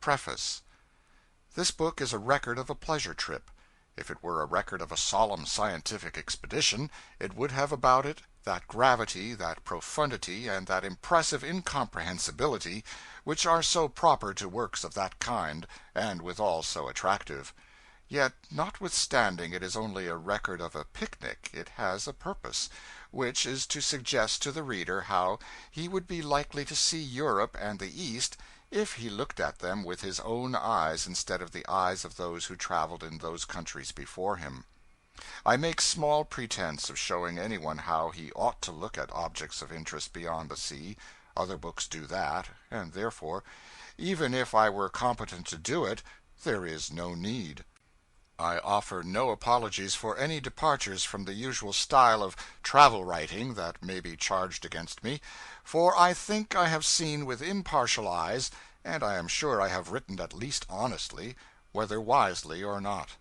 Preface. This book is a record of a pleasure trip. If it were a record of a solemn scientific expedition, it would have about it that gravity, that profundity, and that impressive incomprehensibility which are so proper to works of that kind, and withal so attractive. Yet, notwithstanding it is only a record of a picnic, it has a purpose, which is to suggest to the reader how he would be likely to see Europe and the East if he looked at them with his own eyes instead of the eyes of those who traveled in those countries before him. I make small pretense of showing anyone how he ought to look at objects of interest beyond the sea. Other books do that, and therefore, even if I were competent to do it, there is no need. I offer no apologies for any departures from the usual style of travel writing that may be charged against me, for I think I have seen with impartial eyes, and I am sure I have written at least honestly, whether wisely or not.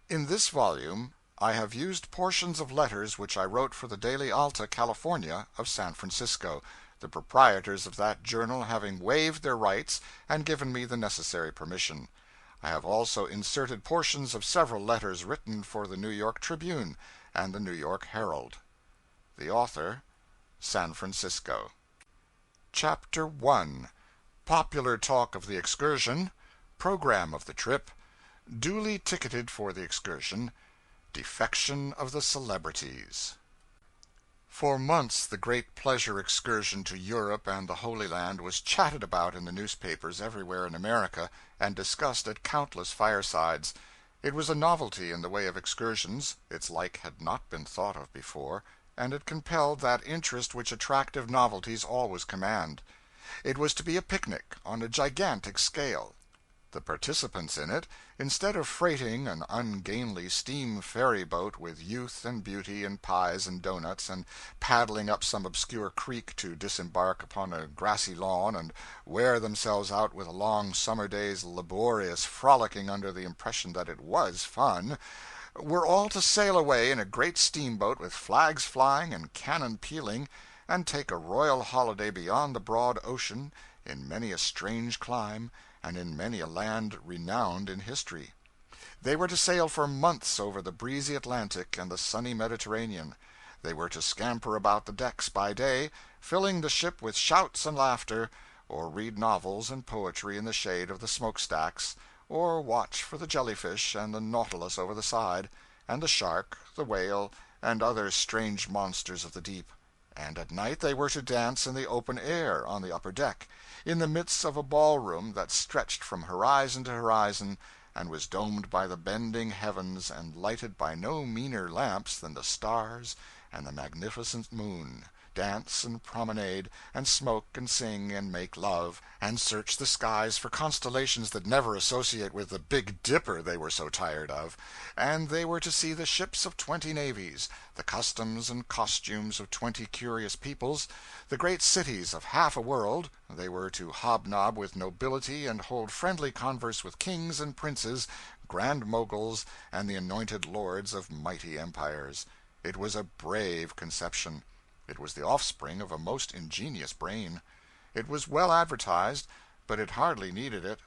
In this volume I have used portions of letters which I wrote for the Daily Alta California of San Francisco, the proprietors of that journal having waived their rights and given me the necessary permission. I have also inserted portions of several letters written for the New York Tribune and the New York Herald. The author, San Francisco. Chapter 1. Popular talk of the excursion. Program of the trip. Duly ticketed for the excursion. Defection of the celebrities. For months the great pleasure excursion to Europe and the Holy Land was chatted about in the newspapers everywhere in America, and discussed at countless firesides. It was a novelty in the way of excursions; its like had not been thought of before, and it compelled that interest which attractive novelties always command. It was to be a picnic on a gigantic scale. The participants in it, instead of freighting an ungainly steam ferry boat with youth and beauty and pies and doughnuts, and paddling up some obscure creek to disembark upon a grassy lawn and wear themselves out with a long summer day's laborious frolicking under the impression that it was fun, were all to sail away in a great steamboat with flags flying and cannon pealing, and take a royal holiday beyond the broad ocean, in many a strange clime, and in many a land renowned in history. They were to sail for months over the breezy Atlantic and the sunny Mediterranean. They were to scamper about the decks by day, filling the ship with shouts and laughter, or read novels and poetry in the shade of the smokestacks, or watch for the jellyfish and the nautilus over the side, and the shark, the whale, and other strange monsters of the deep. And at night they were to dance in the open air on the upper deck, in the midst of a ballroom that stretched from horizon to horizon, and was domed by the bending heavens and lighted by no meaner lamps than the stars and the magnificent moon, dance and promenade, and smoke and sing and make love, and search the skies for constellations that never associate with the Big Dipper they were so tired of; and they were to see the ships of 20 navies, the customs and costumes of 20 curious peoples, the great cities of half a world; they were to hobnob with nobility and hold friendly converse with kings and princes, grand moguls, and the anointed lords of mighty empires. It was a brave conception. It was the offspring of a most ingenious brain. It was well advertised, but it hardly needed it.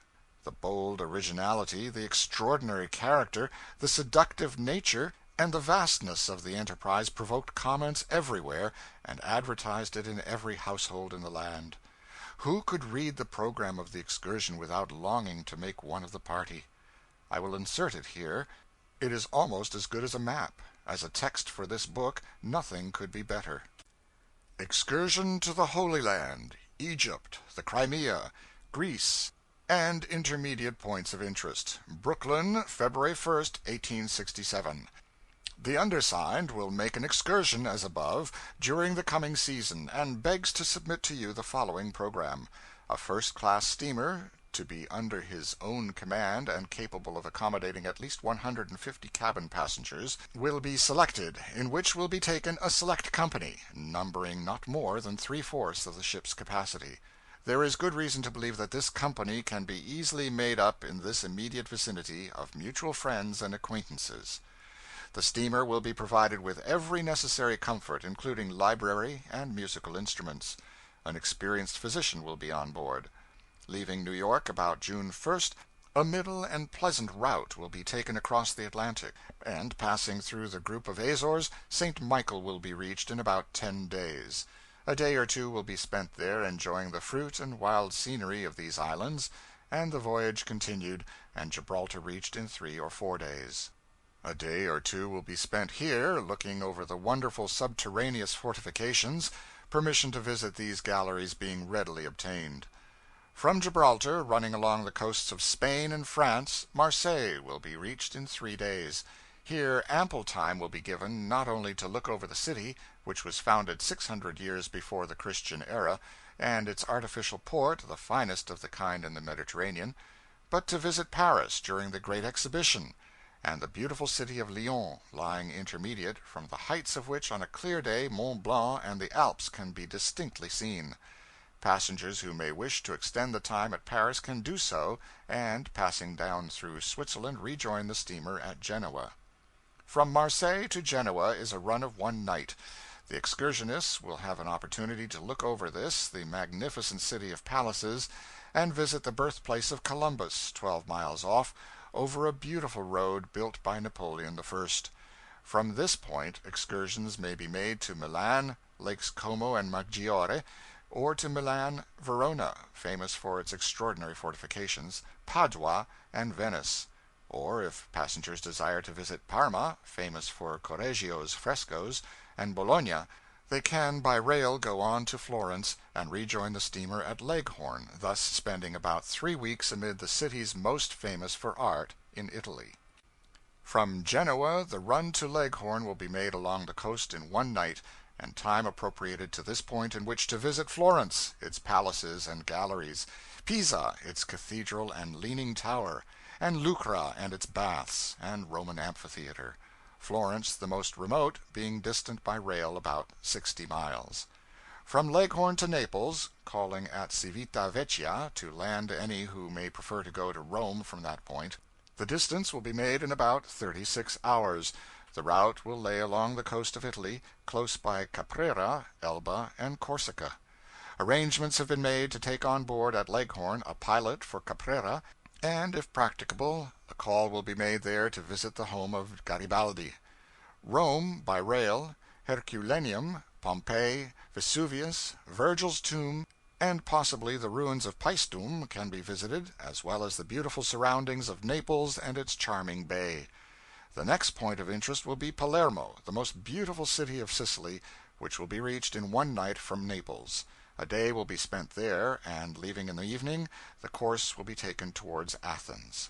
The bold originality, the extraordinary character, the seductive nature, and the vastness of the enterprise provoked comments everywhere, and advertised it in every household in the land. Who could read the program of the excursion without longing to make one of the party? I will insert it here. It is almost as good as a map. As a text for this book, nothing could be better. Excursion to the Holy Land, Egypt, the Crimea, Greece, and intermediate points of interest. Brooklyn, February 1st, 1867. The undersigned will make an excursion, as above, during the coming season, and begs to submit to you the following program: a first-class steamer, to be under his own command and capable of accommodating at least 150 cabin passengers, will be selected, in which will be taken a select company, numbering not more than 3/4 of the ship's capacity. There is good reason to believe that this company can be easily made up in this immediate vicinity of mutual friends and acquaintances. The steamer will be provided with every necessary comfort, including library and musical instruments. An experienced physician will be on board. Leaving New York about June 1st, a middle and pleasant route will be taken across the Atlantic, and passing through the group of Azores, St. Michael will be reached in about 10 days. A day or two will be spent there enjoying the fruit and wild scenery of these islands, and the voyage continued and Gibraltar reached in 3 or 4 days. A day or two will be spent here, looking over the wonderful subterraneous fortifications, permission to visit these galleries being readily obtained. From Gibraltar, running along the coasts of Spain and France, Marseilles will be reached in 3 days. Here ample time will be given not only to look over the city, which was founded 600 years before the Christian era, and its artificial port, the finest of the kind in the Mediterranean, but to visit Paris during the Great Exhibition, and the beautiful city of Lyons, lying intermediate, from the heights of which on a clear day Mont Blanc and the Alps can be distinctly seen. Passengers who may wish to extend the time at Paris can do so, and, passing down through Switzerland, rejoin the steamer at Genoa. From Marseilles to Genoa is a run of 1 night. The excursionists will have an opportunity to look over this, the magnificent city of palaces, and visit the birthplace of Columbus, 12 miles off, over a beautiful road built by Napoleon I. From this point, excursions may be made to Milan, Lakes Como and Maggiore, or to Milan, Verona, famous for its extraordinary fortifications, Padua, and Venice. Or, if passengers desire to visit Parma, famous for Correggio's frescoes, and Bologna, they can by rail go on to Florence and rejoin the steamer at Leghorn, thus spending about 3 weeks amid the cities most famous for art in Italy. From Genoa, the run to Leghorn will be made along the coast in 1 night, and time appropriated to this point in which to visit Florence, its palaces and galleries, Pisa, its cathedral and leaning tower, and Lucca and its baths and Roman amphitheater. Florence, the most remote, being distant by rail about 60 miles. From Leghorn to Naples, calling at Civita Vecchia to land any who may prefer to go to Rome from that point. The distance will be made in about 36 hours. The route will lay along the coast of Italy, close by Caprera, Elba, and Corsica. Arrangements have been made to take on board at Leghorn a pilot for Caprera, and, if practicable, a call will be made there to visit the home of Garibaldi. Rome, by rail, Herculaneum, Pompeii, Vesuvius, Virgil's tomb, and possibly the ruins of Paestum can be visited, as well as the beautiful surroundings of Naples and its charming bay. The next point of interest will be Palermo, the most beautiful city of Sicily, which will be reached in 1 night from Naples. A day will be spent there, and, leaving in the evening, the course will be taken towards Athens.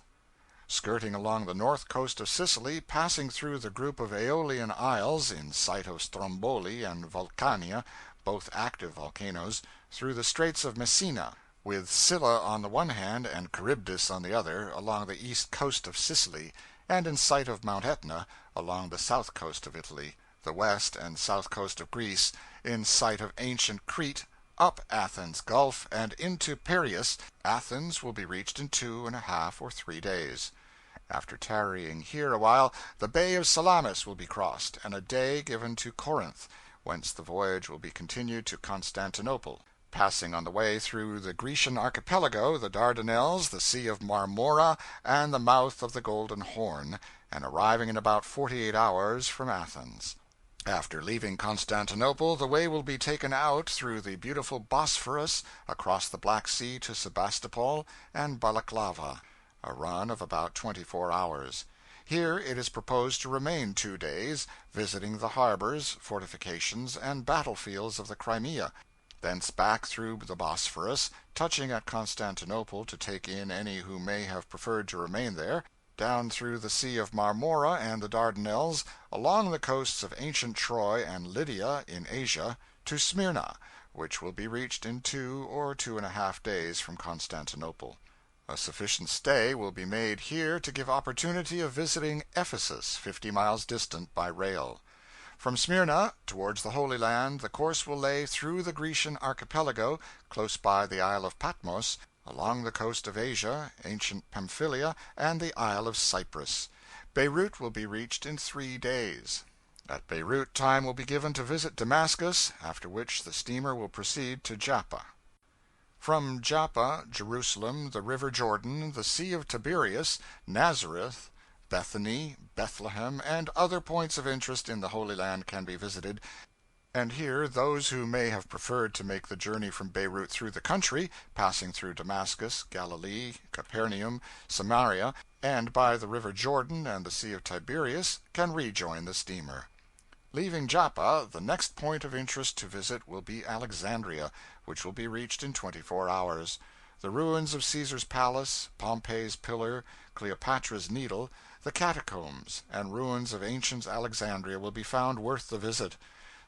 Skirting along the north coast of Sicily, passing through the group of Aeolian Isles, in sight of Stromboli and Vulcania, both active volcanoes, through the Straits of Messina, with Scylla on the one hand and Charybdis on the other, along the east coast of Sicily, and in sight of Mount Etna, along the south coast of Italy, the west and south coast of Greece, in sight of ancient Crete, up Athens Gulf, and into Piraeus. Athens will be reached in 2.5 or 3 days. After tarrying here a while, the Bay of Salamis will be crossed, and a day given to Corinth, whence the voyage will be continued to Constantinople, passing on the way through the Grecian archipelago, the Dardanelles, the Sea of Marmora, and the mouth of the Golden Horn, and arriving in about 48 hours from Athens. After leaving Constantinople, the way will be taken out through the beautiful Bosphorus, across the Black Sea to Sebastopol and Balaclava, a run of about 24 hours. Here it is proposed to remain 2 days, visiting the harbors, fortifications, and battlefields of the Crimea, thence back through the Bosphorus, touching at Constantinople to take in any who may have preferred to remain there, down through the Sea of Marmora and the Dardanelles, along the coasts of ancient Troy and Lydia in Asia, to Smyrna, which will be reached in 2 or 2.5 days from Constantinople. A sufficient stay will be made here to give opportunity of visiting Ephesus, 50 miles distant by rail. From Smyrna, towards the Holy Land, the course will lay through the Grecian archipelago, close by the Isle of Patmos, along the coast of Asia, ancient Pamphylia, and the Isle of Cyprus. Beirut will be reached in 3 days. At Beirut, time will be given to visit Damascus, after which the steamer will proceed to Joppa. From Joppa, Jerusalem, the river Jordan, the Sea of Tiberias, Nazareth, Bethany, Bethlehem, and other points of interest in the Holy Land can be visited, and here those who may have preferred to make the journey from Beirut through the country, passing through Damascus, Galilee, Capernaum, Samaria, and by the river Jordan and the Sea of Tiberias, can rejoin the steamer. Leaving Joppa, the next point of interest to visit will be Alexandria, which will be reached in 24 hours. The ruins of Caesar's palace, Pompey's pillar, Cleopatra's needle, the catacombs, and ruins of ancient Alexandria will be found worth the visit.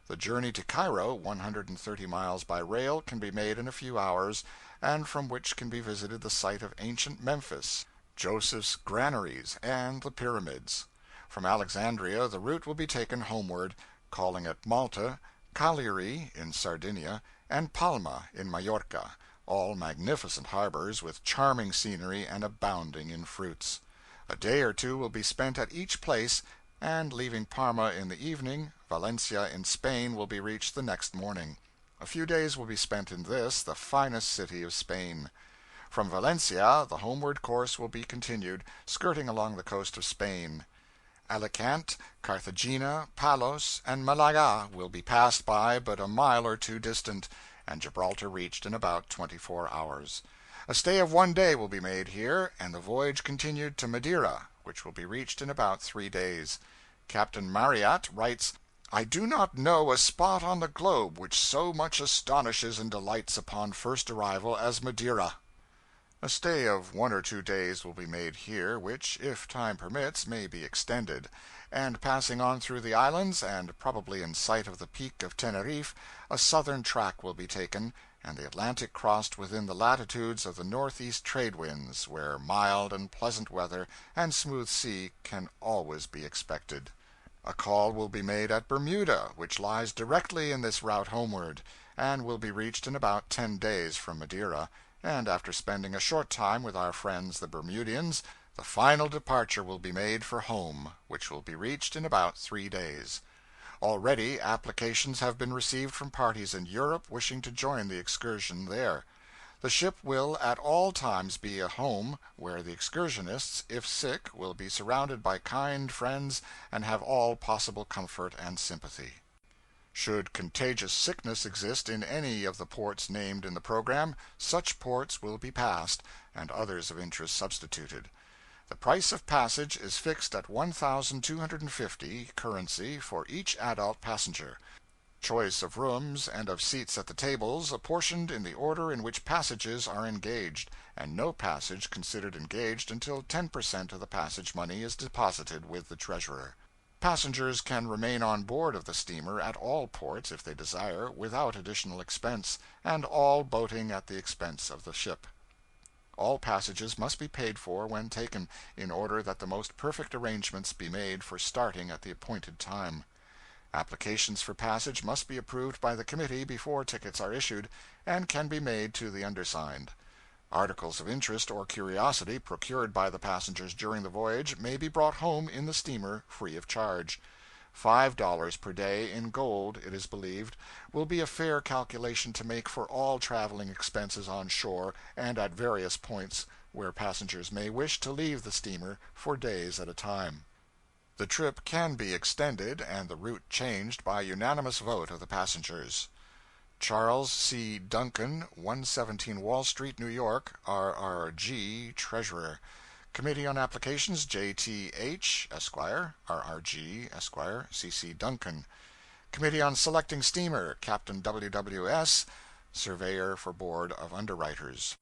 The journey to Cairo, 130 miles by rail, can be made in a few hours, and from which can be visited the site of ancient Memphis, Joseph's granaries, and the pyramids. From Alexandria the route will be taken homeward, calling at Malta, Cagliari in Sardinia, and Palma in Majorca, all magnificent harbors with charming scenery and abounding in fruits. A day or two will be spent at each place, and leaving Parma in the evening, Valencia in Spain will be reached the next morning. A few days will be spent in this, the finest city of Spain. From Valencia the homeward course will be continued, skirting along the coast of Spain. Alicante, Carthagena, Palos, and Malaga will be passed by but a mile or two distant, and Gibraltar reached in about 24 hours. A stay of 1 day will be made here, and the voyage continued to Madeira, which will be reached in about 3 days. Captain Marryat writes, "I do not know a spot on the globe which so much astonishes and delights upon first arrival as Madeira." A stay of 1 or 2 days will be made here, which, if time permits, may be extended; and passing on through the islands, and probably in sight of the peak of Teneriffe, a southern track will be taken, and the Atlantic crossed within the latitudes of the northeast trade winds, where mild and pleasant weather and smooth sea can always be expected. A call will be made at Bermuda, which lies directly in this route homeward, and will be reached in about 10 days from Madeira, and after spending a short time with our friends the Bermudians, the final departure will be made for home, which will be reached in about 3 days. Already applications have been received from parties in Europe wishing to join the excursion there. The ship will at all times be a home, where the excursionists, if sick, will be surrounded by kind friends and have all possible comfort and sympathy. Should contagious sickness exist in any of the ports named in the program, such ports will be passed, and others of interest substituted. The price of passage is fixed at 1,250 currency for each adult passenger. Choice of rooms and of seats at the tables apportioned in the order in which passages are engaged, and no passage considered engaged until 10% of the passage money is deposited with the treasurer. Passengers can remain on board of the steamer at all ports, if they desire, without additional expense, and all boating at the expense of the ship. All passages must be paid for when taken, in order that the most perfect arrangements be made for starting at the appointed time. Applications for passage must be approved by the committee before tickets are issued, and can be made to the undersigned. Articles of interest or curiosity procured by the passengers during the voyage may be brought home in the steamer free of charge. $5 per day in gold, it is believed, will be a fair calculation to make for all traveling expenses on shore and at various points where passengers may wish to leave the steamer for days at a time. The trip can be extended and the route changed by unanimous vote of the passengers. Charles C. Duncan, 117 Wall Street, New York, RRG, Treasurer. Committee on Applications, J.T.H., Esquire, RRG, Esquire, C.C. Duncan. Committee on Selecting Steamer, Captain W.W.S., Surveyor for Board of Underwriters.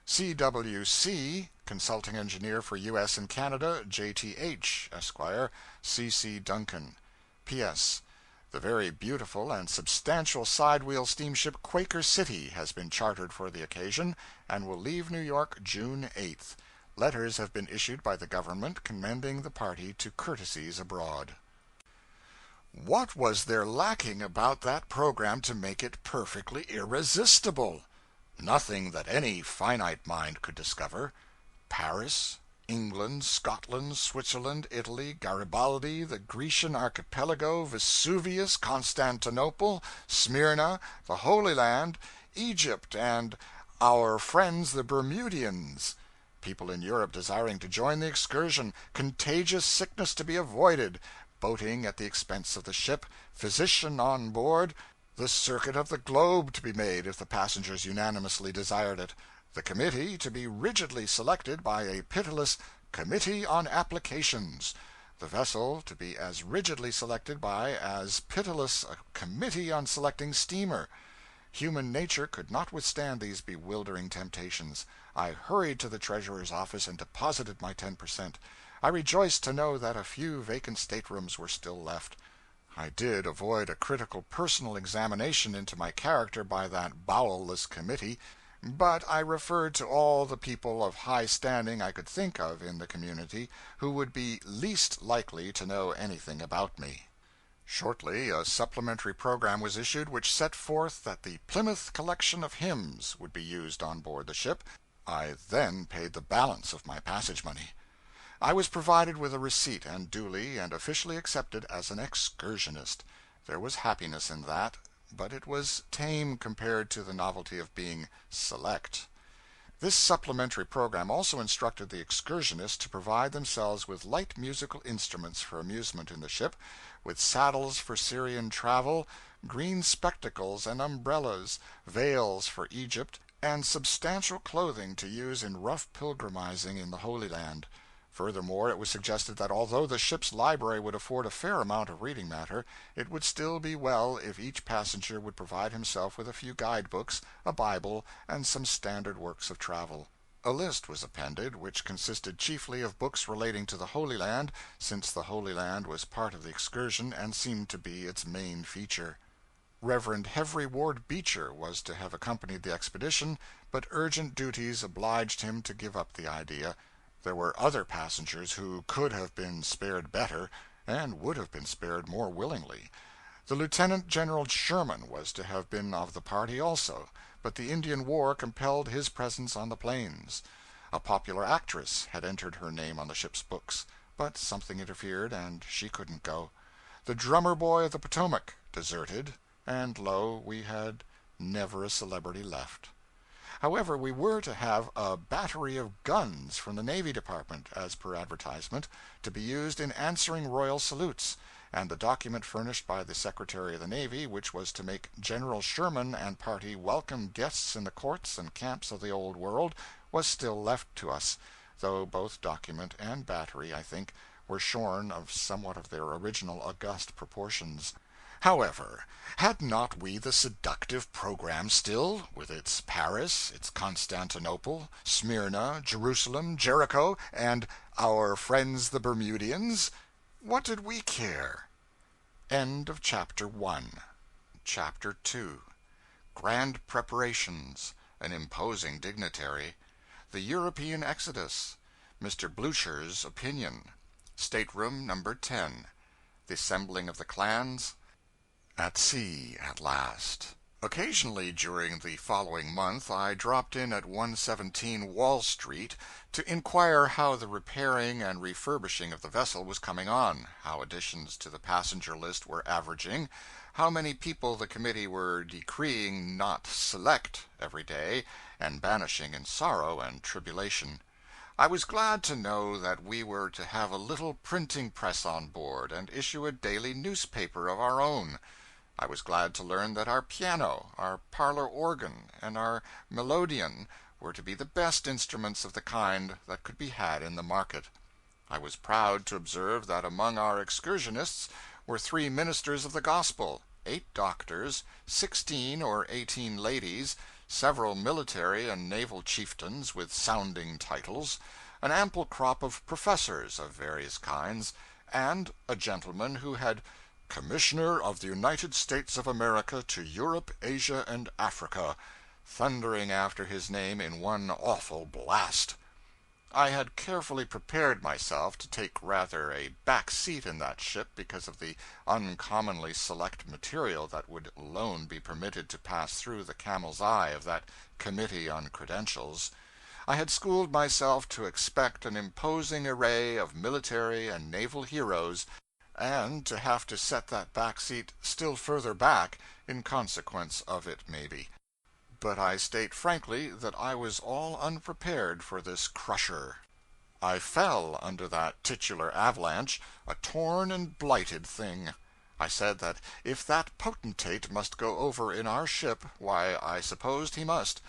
C.W.C., Consulting Engineer for U.S. and Canada, J.T.H., Esquire, C.C. Duncan. P.S. The very beautiful and substantial sidewheel steamship Quaker City has been chartered for the occasion, and will leave New York June 8th. Letters have been issued by the government commending the party to courtesies abroad. What was there lacking about that program to make it perfectly irresistible? Nothing that any finite mind could discover. Paris, England, Scotland, Switzerland, Italy, Garibaldi, the Grecian archipelago, Vesuvius, Constantinople, Smyrna, the Holy Land, Egypt, and our friends the Bermudians, people in Europe desiring to join the excursion, contagious sickness to be avoided, boating at the expense of the ship, physician on board, the circuit of the globe to be made if the passengers unanimously desired it, the committee to be rigidly selected by a pitiless Committee on Applications, the vessel to be as rigidly selected by as pitiless a Committee on Selecting Steamer. Human nature could not withstand these bewildering temptations. I hurried to the treasurer's office and deposited my 10%. I rejoiced to know that a few vacant staterooms were still left. I did avoid a critical personal examination into my character by that bowelless committee, but I referred to all the people of high standing I could think of in the community who would be least likely to know anything about me. Shortly, a supplementary program was issued which set forth that the Plymouth collection of hymns would be used on board the ship. I then paid the balance of my passage money. I was provided with a receipt and duly and officially accepted as an excursionist. There was happiness in that, but it was tame compared to the novelty of being select. This supplementary program also instructed the excursionists to provide themselves with light musical instruments for amusement in the ship, with saddles for Syrian travel, green spectacles and umbrellas, veils for Egypt, and substantial clothing to use in rough pilgrimizing in the Holy Land. Furthermore, it was suggested that although the ship's library would afford a fair amount of reading matter, it would still be well if each passenger would provide himself with a few guidebooks, a Bible, and some standard works of travel. A list was appended, which consisted chiefly of books relating to the Holy Land, since the Holy Land was part of the excursion and seemed to be its main feature. Reverend Henry Ward Beecher was to have accompanied the expedition, but urgent duties obliged him to give up the idea. There were other passengers who could have been spared better, and would have been spared more willingly. The Lieutenant General Sherman was to have been of the party also, but the Indian War compelled his presence on the plains. A popular actress had entered her name on the ship's books, but something interfered, and she couldn't go. The drummer boy of the Potomac deserted, and lo, we had never a celebrity left. However, we were to have a battery of guns from the Navy Department, as per advertisement, to be used in answering royal salutes, and the document furnished by the Secretary of the Navy, which was to make General Sherman and party welcome guests in the courts and camps of the Old World, was still left to us, though both document and battery, I think, were shorn of somewhat of their original august proportions. However, had not we the seductive program still, with its Paris, its Constantinople, Smyrna, Jerusalem, Jericho, and our friends the Bermudians? What did we care? End of Chapter 1. Chapter 2. Grand Preparations. An Imposing Dignitary. The European Exodus. Mr. Blucher's Opinion. Stateroom number 10. The Assembling of the Clans. At sea at last. Occasionally during the following month I dropped in at 117 Wall Street to inquire how the repairing and refurbishing of the vessel was coming on, how additions to the passenger list were averaging, how many people the committee were decreeing not select every day, and banishing in sorrow and tribulation. I was glad to know that we were to have a little printing press on board, and issue a daily newspaper of our own. I was glad to learn that our piano, our parlor organ, and our melodeon were to be the best instruments of the kind that could be had in the market. I was proud to observe that among our excursionists were 3 ministers of the gospel, 8 doctors, 16 or 18 ladies, several military and naval chieftains with sounding titles, an ample crop of professors of various kinds, and a gentleman who had Commissioner of the United States of America to Europe, Asia, and Africa, thundering after his name in one awful blast. I had carefully prepared myself to take rather a back seat in that ship because of the uncommonly select material that would alone be permitted to pass through the camel's eye of that Committee on Credentials. I had schooled myself to expect an imposing array of military and naval heroes, and to have to set that back seat still further back in consequence of it, maybe. but I state frankly that I was all unprepared for this crusher. I fell under that titular avalanche, a torn and blighted thing. I said that if that potentate must go over in our ship, why, I supposed he must;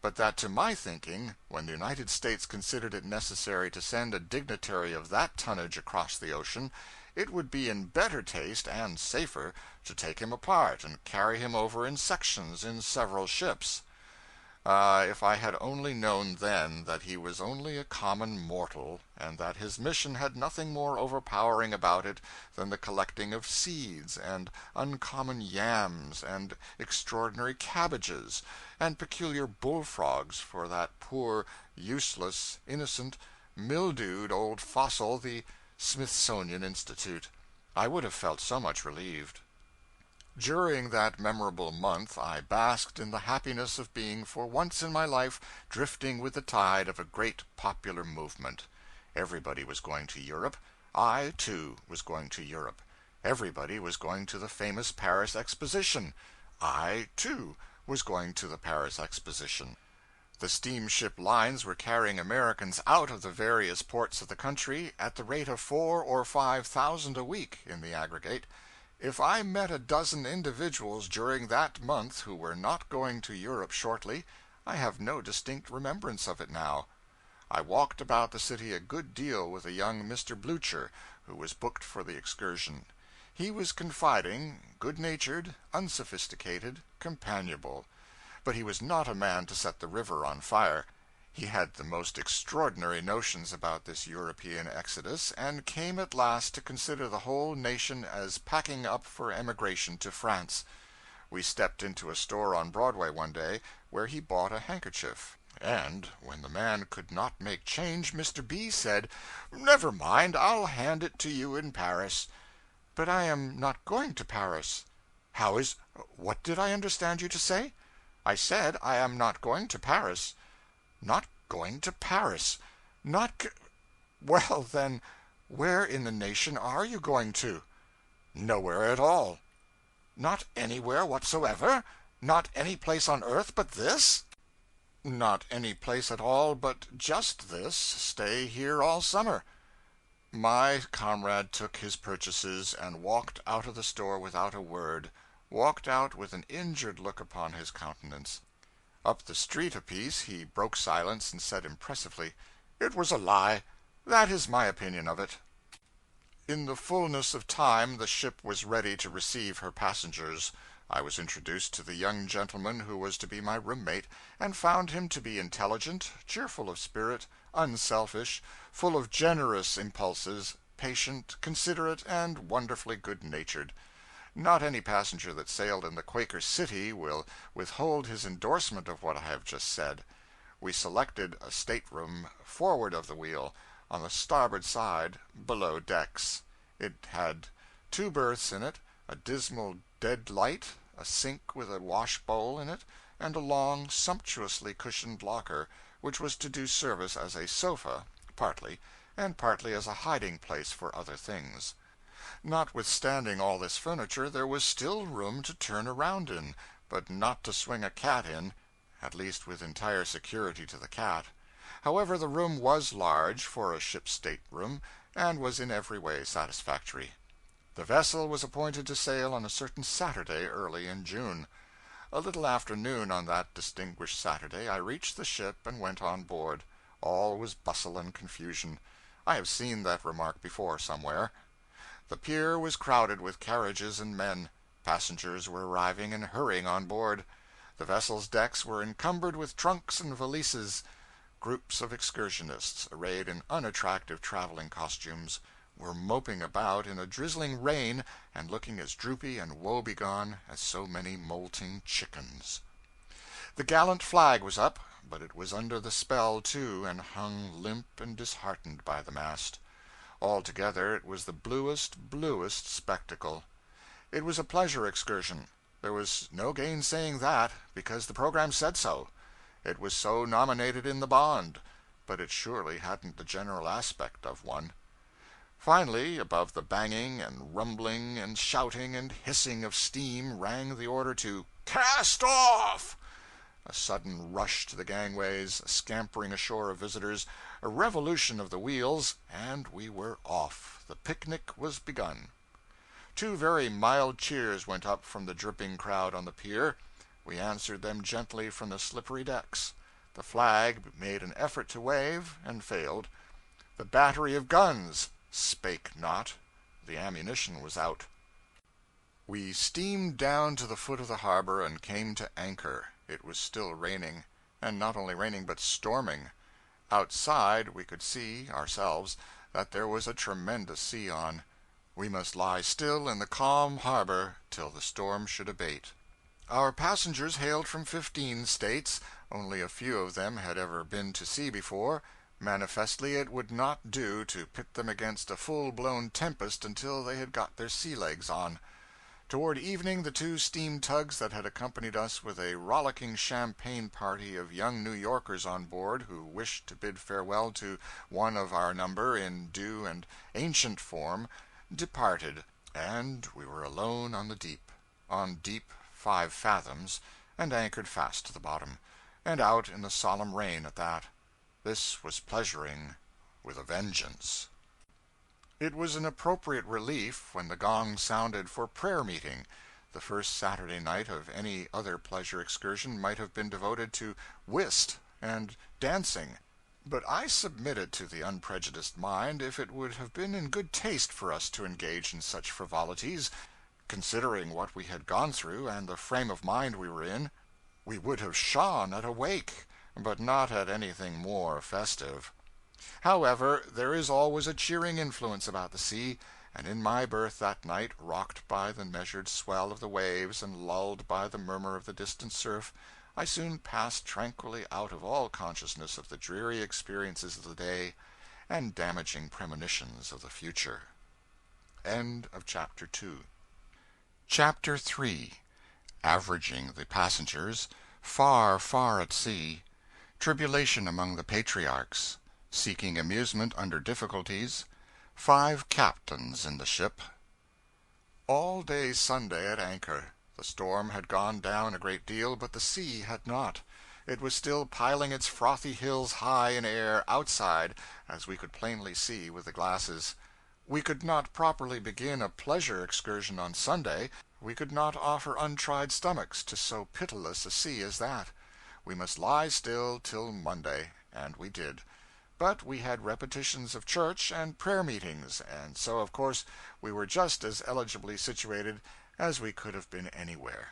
but that to my thinking, when the United States considered it necessary to send a dignitary of that tonnage across the ocean, it would be in better taste, and safer, to take him apart and carry him over in sections in several ships. If I had only known then that he was only a common mortal, and that his mission had nothing more overpowering about it than the collecting of seeds, and uncommon yams, and extraordinary cabbages, and peculiar bullfrogs for that poor, useless, innocent, mildewed old fossil, the Smithsonian Institute, I would have felt so much relieved. During that memorable month I basked in the happiness of being for once in my life drifting with the tide of a great popular movement. Everybody was going to Europe. I, too, was going to Europe. Everybody was going to the famous Paris Exposition. I, too, was going to the Paris Exposition. The steamship lines were carrying Americans out of the various ports of the country at the rate of 4,000 or 5,000 a week in the aggregate. If I met a dozen individuals during that month who were not going to Europe shortly, I have no distinct remembrance of it now. I walked about the city a good deal with a young Mr. Blucher, who was booked for the excursion. He was confiding, good-natured, unsophisticated, companionable; but he was not a man to set the river on fire. He had the most extraordinary notions about this European exodus, and came at last to consider the whole nation as packing up for emigration to France. We stepped into a store on Broadway one day, where he bought a handkerchief; and when the man could not make change, Mr. B. said, "Never mind, I'll hand it to you in Paris." "But I am not going to Paris." What did I understand you to say?" "I said I am not going to Paris." "Not going to Paris! Well, then, where in the nation are you going to?" "Nowhere at all." "Not anywhere whatsoever? Not any place on earth but this?" "Not any place at all but just this. Stay here all summer." My comrade took his purchases, and walked out of the store without a word walked out with an injured look upon his countenance. Up the street a piece he broke silence and said impressively, "It was a lie. That is my opinion of it." In the fullness of time the ship was ready to receive her passengers. I was introduced to the young gentleman who was to be my roommate, and found him to be intelligent, cheerful of spirit, unselfish, full of generous impulses, patient, considerate, and wonderfully good-natured. Not any passenger that sailed in the Quaker City will withhold his endorsement of what I have just said. We selected a stateroom forward of the wheel, on the starboard side, below decks. It had 2 berths in it, a dismal dead light, a sink with a wash bowl in it, and a long, sumptuously cushioned locker, which was to do service as a sofa, partly, and partly as a hiding place for other things. Notwithstanding all this furniture, there was still room to turn around in, but not to swing a cat in, at least with entire security to the cat. However, the room was large, for a ship's stateroom, and was in every way satisfactory. The vessel was appointed to sail on a certain Saturday early in June. A little after noon on that distinguished Saturday I reached the ship and went on board. All was bustle and confusion. I have seen that remark before somewhere. The pier was crowded with carriages and men. Passengers were arriving and hurrying on board. The vessel's decks were encumbered with trunks and valises. Groups of excursionists, arrayed in unattractive traveling costumes, were moping about in a drizzling rain and looking as droopy and woebegone as so many molting chickens. The gallant flag was up, but it was under the spell, too, and hung limp and disheartened by the mast. Altogether it was the bluest spectacle. It was a pleasure excursion. There was no gainsaying that, because the program said so. It was so nominated in the bond, but it surely hadn't the general aspect of one. Finally, above the banging and rumbling and shouting and hissing of steam rang the order to "Cast off!" A sudden rush to the gangways, a scampering ashore of visitors, a revolution of the wheels, and we were off. The picnic was begun. Two very mild cheers went up from the dripping crowd on the pier. We answered them gently from the slippery decks. The flag made an effort to wave, and failed. The battery of guns spake not. The ammunition was out. We steamed down to the foot of the harbor and came to anchor. It was still raining, and not only raining but storming. Outside we could see, ourselves, that there was a tremendous sea on. We must lie still in the calm harbor till the storm should abate. Our passengers hailed from 15 states. Only a few of them had ever been to sea before. Manifestly it would not do to pit them against a full-blown tempest until they had got their sea legs on. Toward evening the two steam tugs that had accompanied us, with a rollicking champagne party of young New Yorkers on board who wished to bid farewell to one of our number in due and ancient form, departed, and we were alone on the deep, on deep 5 fathoms, and anchored fast to the bottom, and out in the solemn rain at that. This was pleasuring with a vengeance. It was an appropriate relief when the gong sounded for prayer meeting. The first Saturday night of any other pleasure excursion might have been devoted to whist and dancing, but I submitted to the unprejudiced mind if it would have been in good taste for us to engage in such frivolities. Considering what we had gone through, and the frame of mind we were in, we would have shone at a wake, but not at anything more festive. However, there is always a cheering influence about the sea, and in my berth that night, rocked by the measured swell of the waves and lulled by the murmur of the distant surf, I soon passed tranquilly out of all consciousness of the dreary experiences of the day and damaging premonitions of the future. End of Chapter 2. Chapter 3. Averaging the passengers, far, far at sea, tribulation among the patriarchs, seeking amusement under difficulties, 5 captains in the ship. All day Sunday at anchor. The storm had gone down a great deal, but the sea had not. It was still piling its frothy hills high in air outside, as we could plainly see with the glasses. We could not properly begin a pleasure excursion on Sunday. We could not offer untried stomachs to so pitiless a sea as that. We must lie still till Monday, and we did. But we had repetitions of church and prayer meetings, and so of course we were just as eligibly situated as we could have been anywhere.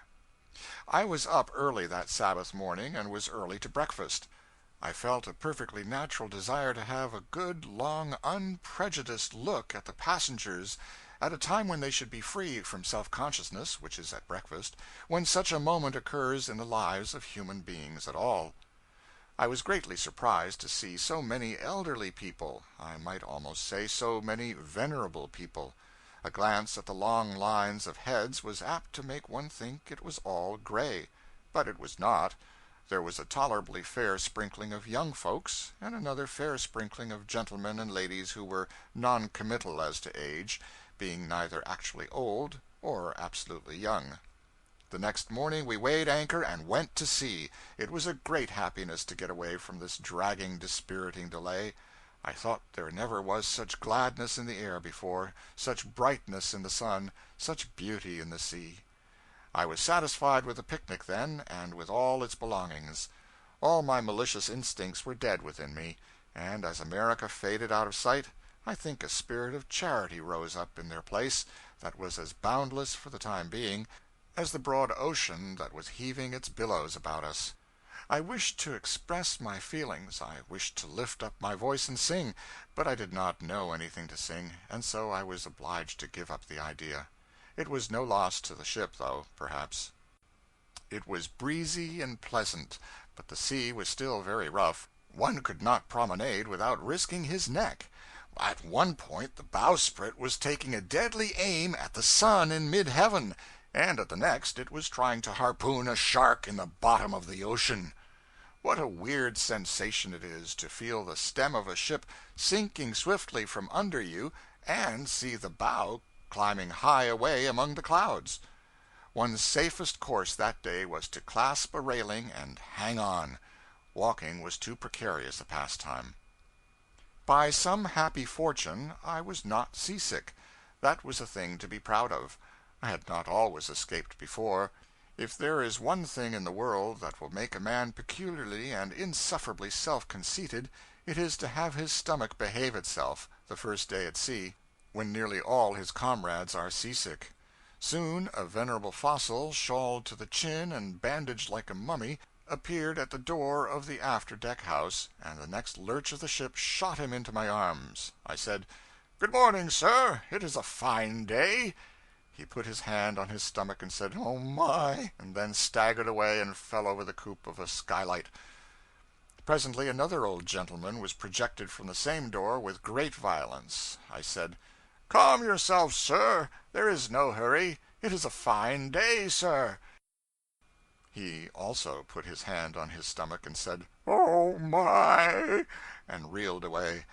I was up early that Sabbath morning, and was early to breakfast. I felt a perfectly natural desire to have a good, long, unprejudiced look at the passengers at a time when they should be free from self-consciousness, which is at breakfast, when such a moment occurs in the lives of human beings at all. I was greatly surprised to see so many elderly people, I might almost say so many venerable people. A glance at the long lines of heads was apt to make one think it was all gray. But it was not. There was a tolerably fair sprinkling of young folks, and another fair sprinkling of gentlemen and ladies who were non-committal as to age, being neither actually old or absolutely young. The next morning we weighed anchor and went to sea. It was a great happiness to get away from this dragging, dispiriting delay. I thought there never was such gladness in the air before, such brightness in the sun, such beauty in the sea. I was satisfied with the picnic then, and with all its belongings. All my malicious instincts were dead within me, and as America faded out of sight, I think a spirit of charity rose up in their place that was as boundless, for the time being, as the broad ocean that was heaving its billows about us. I wished to express my feelings, I wished to lift up my voice and sing, but I did not know anything to sing, and so I was obliged to give up the idea. It was no loss to the ship, though, perhaps. It was breezy and pleasant, but the sea was still very rough. One could not promenade without risking his neck. At one point the bowsprit was taking a deadly aim at the sun in mid-heaven, and at the next it was trying to harpoon a shark in the bottom of the ocean. What a weird sensation it is to feel the stem of a ship sinking swiftly from under you, and see the bow climbing high away among the clouds. One's safest course that day was to clasp a railing and hang on. Walking was too precarious a pastime. By some happy fortune I was not seasick. That was a thing to be proud of. I had not always escaped before. If there is one thing in the world that will make a man peculiarly and insufferably self-conceited, it is to have his stomach behave itself, the first day at sea, when nearly all his comrades are seasick. Soon a venerable fossil, shawled to the chin and bandaged like a mummy, appeared at the door of the after-deck house, and the next lurch of the ship shot him into my arms. I said, "Good morning, sir. It is a fine day." He put his hand on his stomach and said, "Oh, my," and then staggered away and fell over the coop of a skylight. Presently another old gentleman was projected from the same door with great violence. I said, "Calm yourself, sir. There is no hurry. It is a fine day, sir." He also put his hand on his stomach and said, "Oh, my," and reeled away.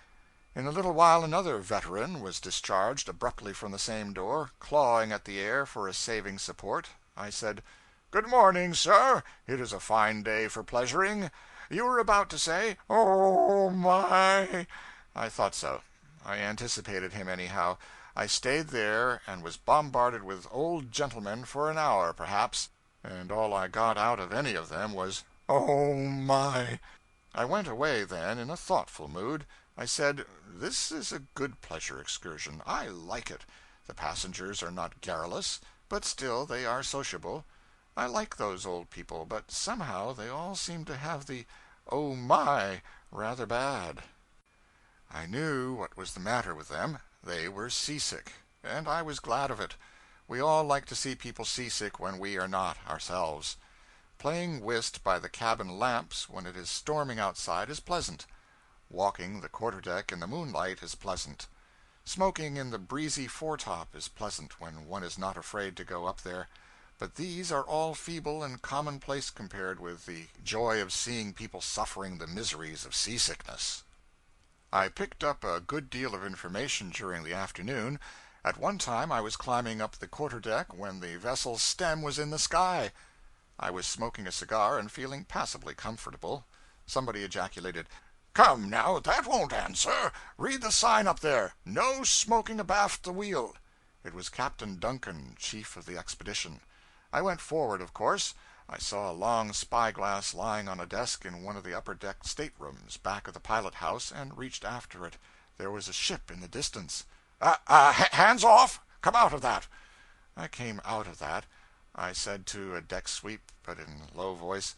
In a little while another veteran was discharged abruptly from the same door, clawing at the air for a saving support. I said, "Good morning, sir. It is a fine day for pleasuring. You were about to say, 'Oh, my.'" I thought so. I anticipated him anyhow. I stayed there and was bombarded with old gentlemen for an hour, perhaps, and all I got out of any of them was, "Oh, my." I went away then in a thoughtful mood. I said, "This is a good pleasure excursion. I like it. The passengers are not garrulous, but still they are sociable. I like those old people, but somehow they all seem to have the 'oh, my' rather bad." I knew what was the matter with them. They were seasick, and I was glad of it. We all like to see people seasick when we are not ourselves. Playing whist by the cabin lamps when it is storming outside is pleasant. Walking the quarterdeck in the moonlight is pleasant. Smoking in the breezy foretop is pleasant when one is not afraid to go up there. But these are all feeble and commonplace compared with the joy of seeing people suffering the miseries of seasickness. I picked up a good deal of information during the afternoon. At one time I was climbing up the quarterdeck when the vessel's stem was in the sky. I was smoking a cigar and feeling passably comfortable. Somebody ejaculated, "Come, now, that won't answer. Read the sign up there. No smoking abaft the wheel." It was Captain Duncan, chief of the expedition. I went forward, of course. I saw a long spyglass lying on a desk in one of the upper deck staterooms, back of the pilot house, and reached after it. There was a ship in the distance. Hands off! Come out of that!" I came out of that. I said to a deck sweep, but in a low voice,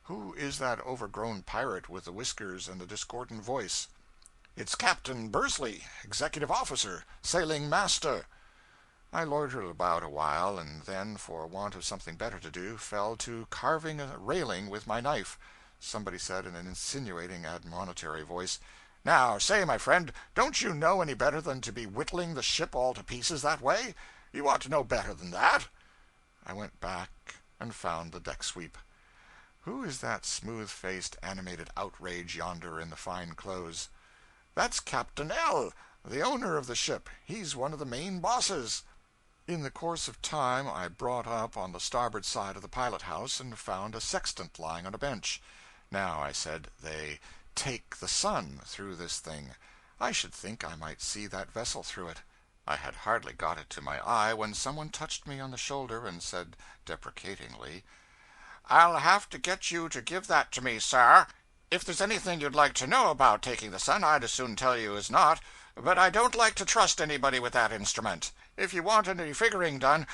"Who is that overgrown pirate with the whiskers and the discordant voice?" "It's Captain Bursley, executive officer, sailing master." I loitered about a while, and then, for want of something better to do, fell to carving a railing with my knife. Somebody said in an insinuating, admonitory voice, "Now, say, my friend, don't you know any better than to be whittling the ship all to pieces that way? You ought to know better than that." I went back and found the deck sweep. "Who is that smooth-faced, animated outrage yonder in the fine clothes?" "That's Captain L., the owner of the ship. He's one of the main bosses." In the course of time I brought up on the starboard side of the pilot house and found a sextant lying on a bench. "Now," I said, "they 'take the sun' through this thing. I should think I might see that vessel through it." I had hardly got it to my eye when someone touched me on the shoulder and said deprecatingly, "I'll have to get you to give that to me, sir. If there's anything you'd like to know about taking the sun, I'd as soon tell you as not, but I don't like to trust anybody with that instrument. If you want any figuring done—"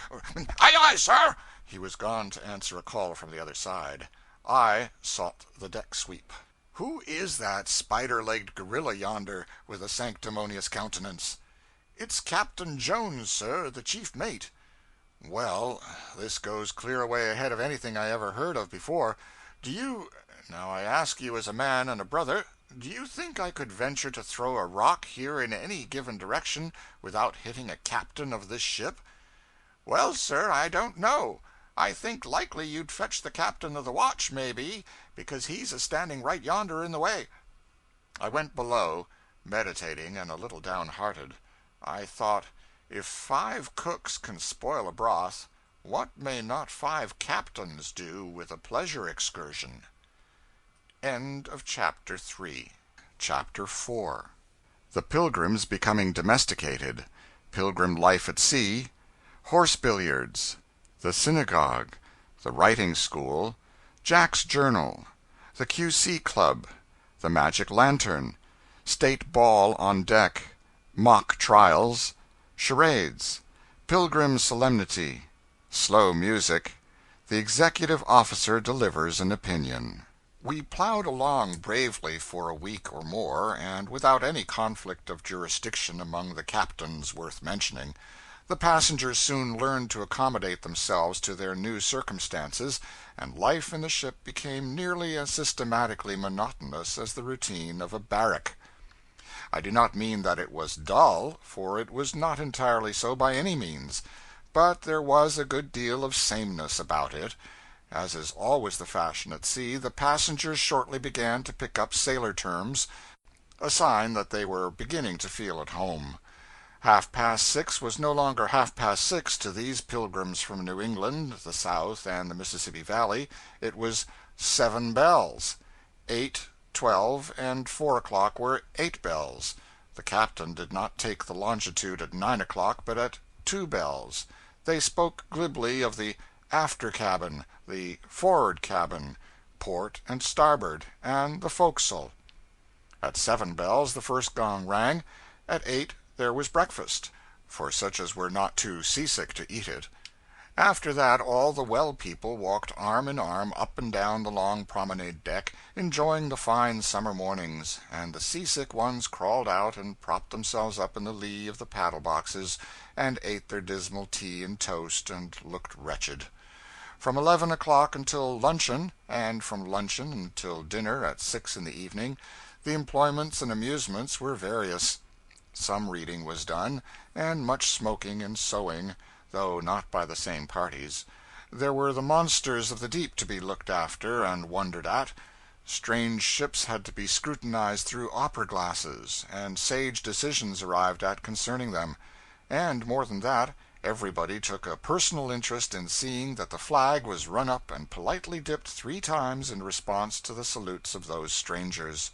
"Aye, aye, sir!" He was gone to answer a call from the other side. I sought the deck sweep. "Who is that spider-legged gorilla yonder, with a sanctimonious countenance?" "It's Captain Jones, sir, the chief mate." "Well, this goes clear away ahead of anything I ever heard of before. Now I ask you as a man and a brother, do you think I could venture to throw a rock here in any given direction without hitting a captain of this ship?" "Well, sir, I don't know. I think likely you'd fetch the captain of the watch, maybe, because he's a standing right yonder in the way." I went below, meditating and a little downhearted. I thought, if 5 cooks can spoil a broth, What may not 5 captains do with a pleasure excursion? End of chapter 3. Chapter 4. The Pilgrims becoming domesticated. Pilgrim life at sea. Horse billiards. The synagogue. The writing school. Jack's journal. The Q.C. Club. The magic lantern. State ball on deck. Mock trials. Charades. Pilgrim solemnity. Slow music. The executive officer delivers an opinion. We plowed along bravely for a week or more, and without any conflict of jurisdiction among the captains worth mentioning. The passengers soon learned to accommodate themselves to their new circumstances, and life in the ship became nearly as systematically monotonous as the routine of a barrack. I do not mean that it was dull, for it was not entirely so by any means, but there was a good deal of sameness about it. As is always the fashion at sea, the passengers shortly began to pick up sailor terms, a sign that they were beginning to feel at home. 6:30 was no longer 6:30 to these pilgrims from New England, the South, and the Mississippi Valley. It was 7 bells. 8, 12, and 4 o'clock were 8 bells. The captain did not take the longitude at 9 o'clock, but at 2 bells. They spoke glibly of the after cabin, the forward cabin, port and starboard, and the forecastle. At 7 bells the first gong rang. At 8 there was breakfast, for such as were not too seasick to eat it. After that all the well people walked arm in arm up and down the long promenade deck, enjoying the fine summer mornings, and the seasick ones crawled out and propped themselves up in the lee of the paddle boxes, and ate their dismal tea and toast, and looked wretched. From 11 o'clock until luncheon, and from luncheon until dinner at 6 in the evening, the employments and amusements were various. Some reading was done, and much smoking and sewing, though not by the same parties. There were the monsters of the deep to be looked after and wondered at. Strange ships had to be scrutinized through opera glasses, and sage decisions arrived at concerning them. And more than that, everybody took a personal interest in seeing that the flag was run up and politely dipped 3 times in response to the salutes of those strangers.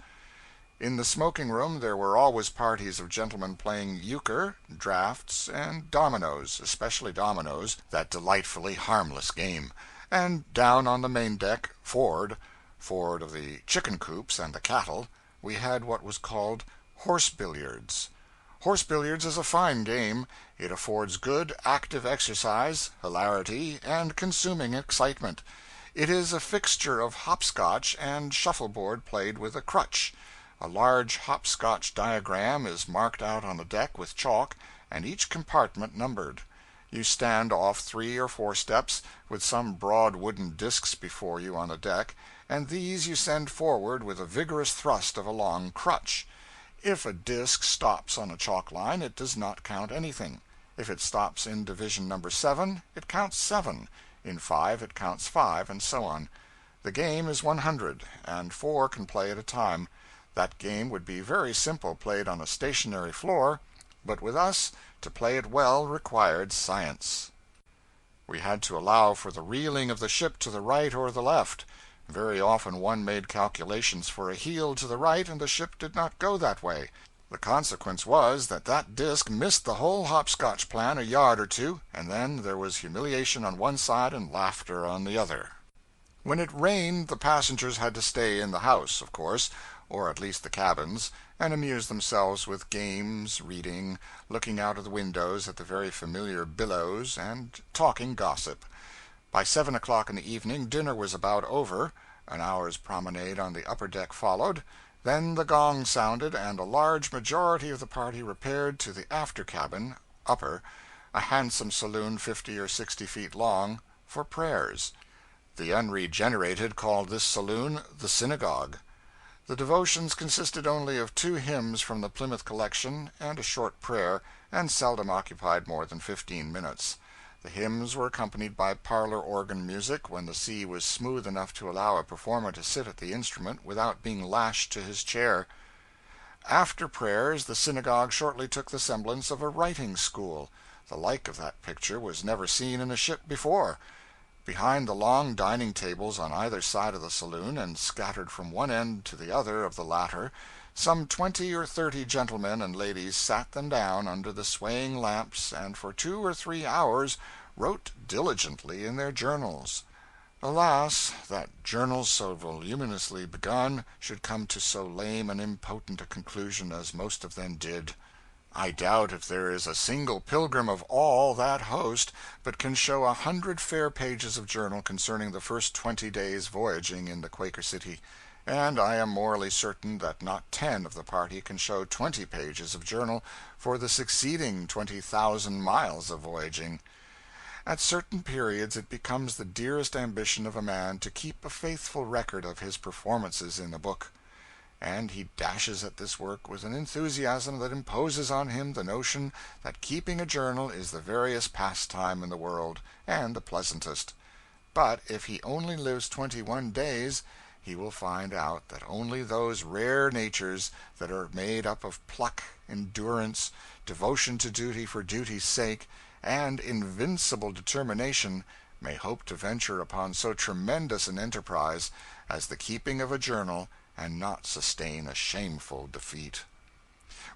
In the smoking room there were always parties of gentlemen playing euchre, draughts, and dominoes, especially dominoes, that delightfully harmless game. And down on the main deck, forward of the chicken coops and the cattle, we had what was called horse billiards. Horse billiards is a fine game. It affords good, active exercise, hilarity, and consuming excitement. It is a fixture of hopscotch and shuffleboard played with a crutch. A large hopscotch diagram is marked out on the deck with chalk, and each compartment numbered. You stand off 3 or 4 steps, with some broad wooden discs before you on the deck, and these you send forward with a vigorous thrust of a long crutch. If a disc stops on a chalk line, it does not count anything. If it stops in division number 7, it counts 7. In 5 it counts 5, and so on. The game is 100, and 4 can play at a time. That game would be very simple played on a stationary floor, but with us, to play it well required science. We had to allow for the reeling of the ship to the right or the left. Very often one made calculations for a heel to the right, and the ship did not go that way. The consequence was that disc missed the whole hopscotch plan a yard or two, and then there was humiliation on one side and laughter on the other. When it rained, the passengers had to stay in the house, of course, or at least the cabins, and amuse themselves with games, reading, looking out of the windows at the very familiar billows, and talking gossip. By 7 o'clock in the evening dinner was about over, an hour's promenade on the upper deck followed, then the gong sounded, and a large majority of the party repaired to the after cabin, upper, a handsome saloon 50 or 60 feet long, for prayers. The unregenerated called this saloon the synagogue. The devotions consisted only of 2 hymns from the Plymouth collection and a short prayer, and seldom occupied more than 15 minutes. The hymns were accompanied by parlor organ music when the sea was smooth enough to allow a performer to sit at the instrument without being lashed to his chair. After prayers, the synagogue shortly took the semblance of a writing school. The like of that picture was never seen in a ship before. Behind the long dining tables on either side of the saloon, and scattered from one end to the other of the latter, some 20 or 30 gentlemen and ladies sat them down under the swaying lamps, and for 2 or 3 hours wrote diligently in their journals. Alas, that journals so voluminously begun should come to so lame and impotent a conclusion as most of them did. I doubt if there is a single pilgrim of all that host but can show 100 fair pages of journal concerning the first 20 days' voyaging in the Quaker City, and I am morally certain that not 10 of the party can show 20 pages of journal for the succeeding 20,000 miles of voyaging. At certain periods it becomes the dearest ambition of a man to keep a faithful record of his performances in a book, and he dashes at this work with an enthusiasm that imposes on him the notion that keeping a journal is the veriest pastime in the world, and the pleasantest. But if he only lives 21 days, he will find out that only those rare natures that are made up of pluck, endurance, devotion to duty for duty's sake, and invincible determination may hope to venture upon so tremendous an enterprise as the keeping of a journal and not sustain a shameful defeat.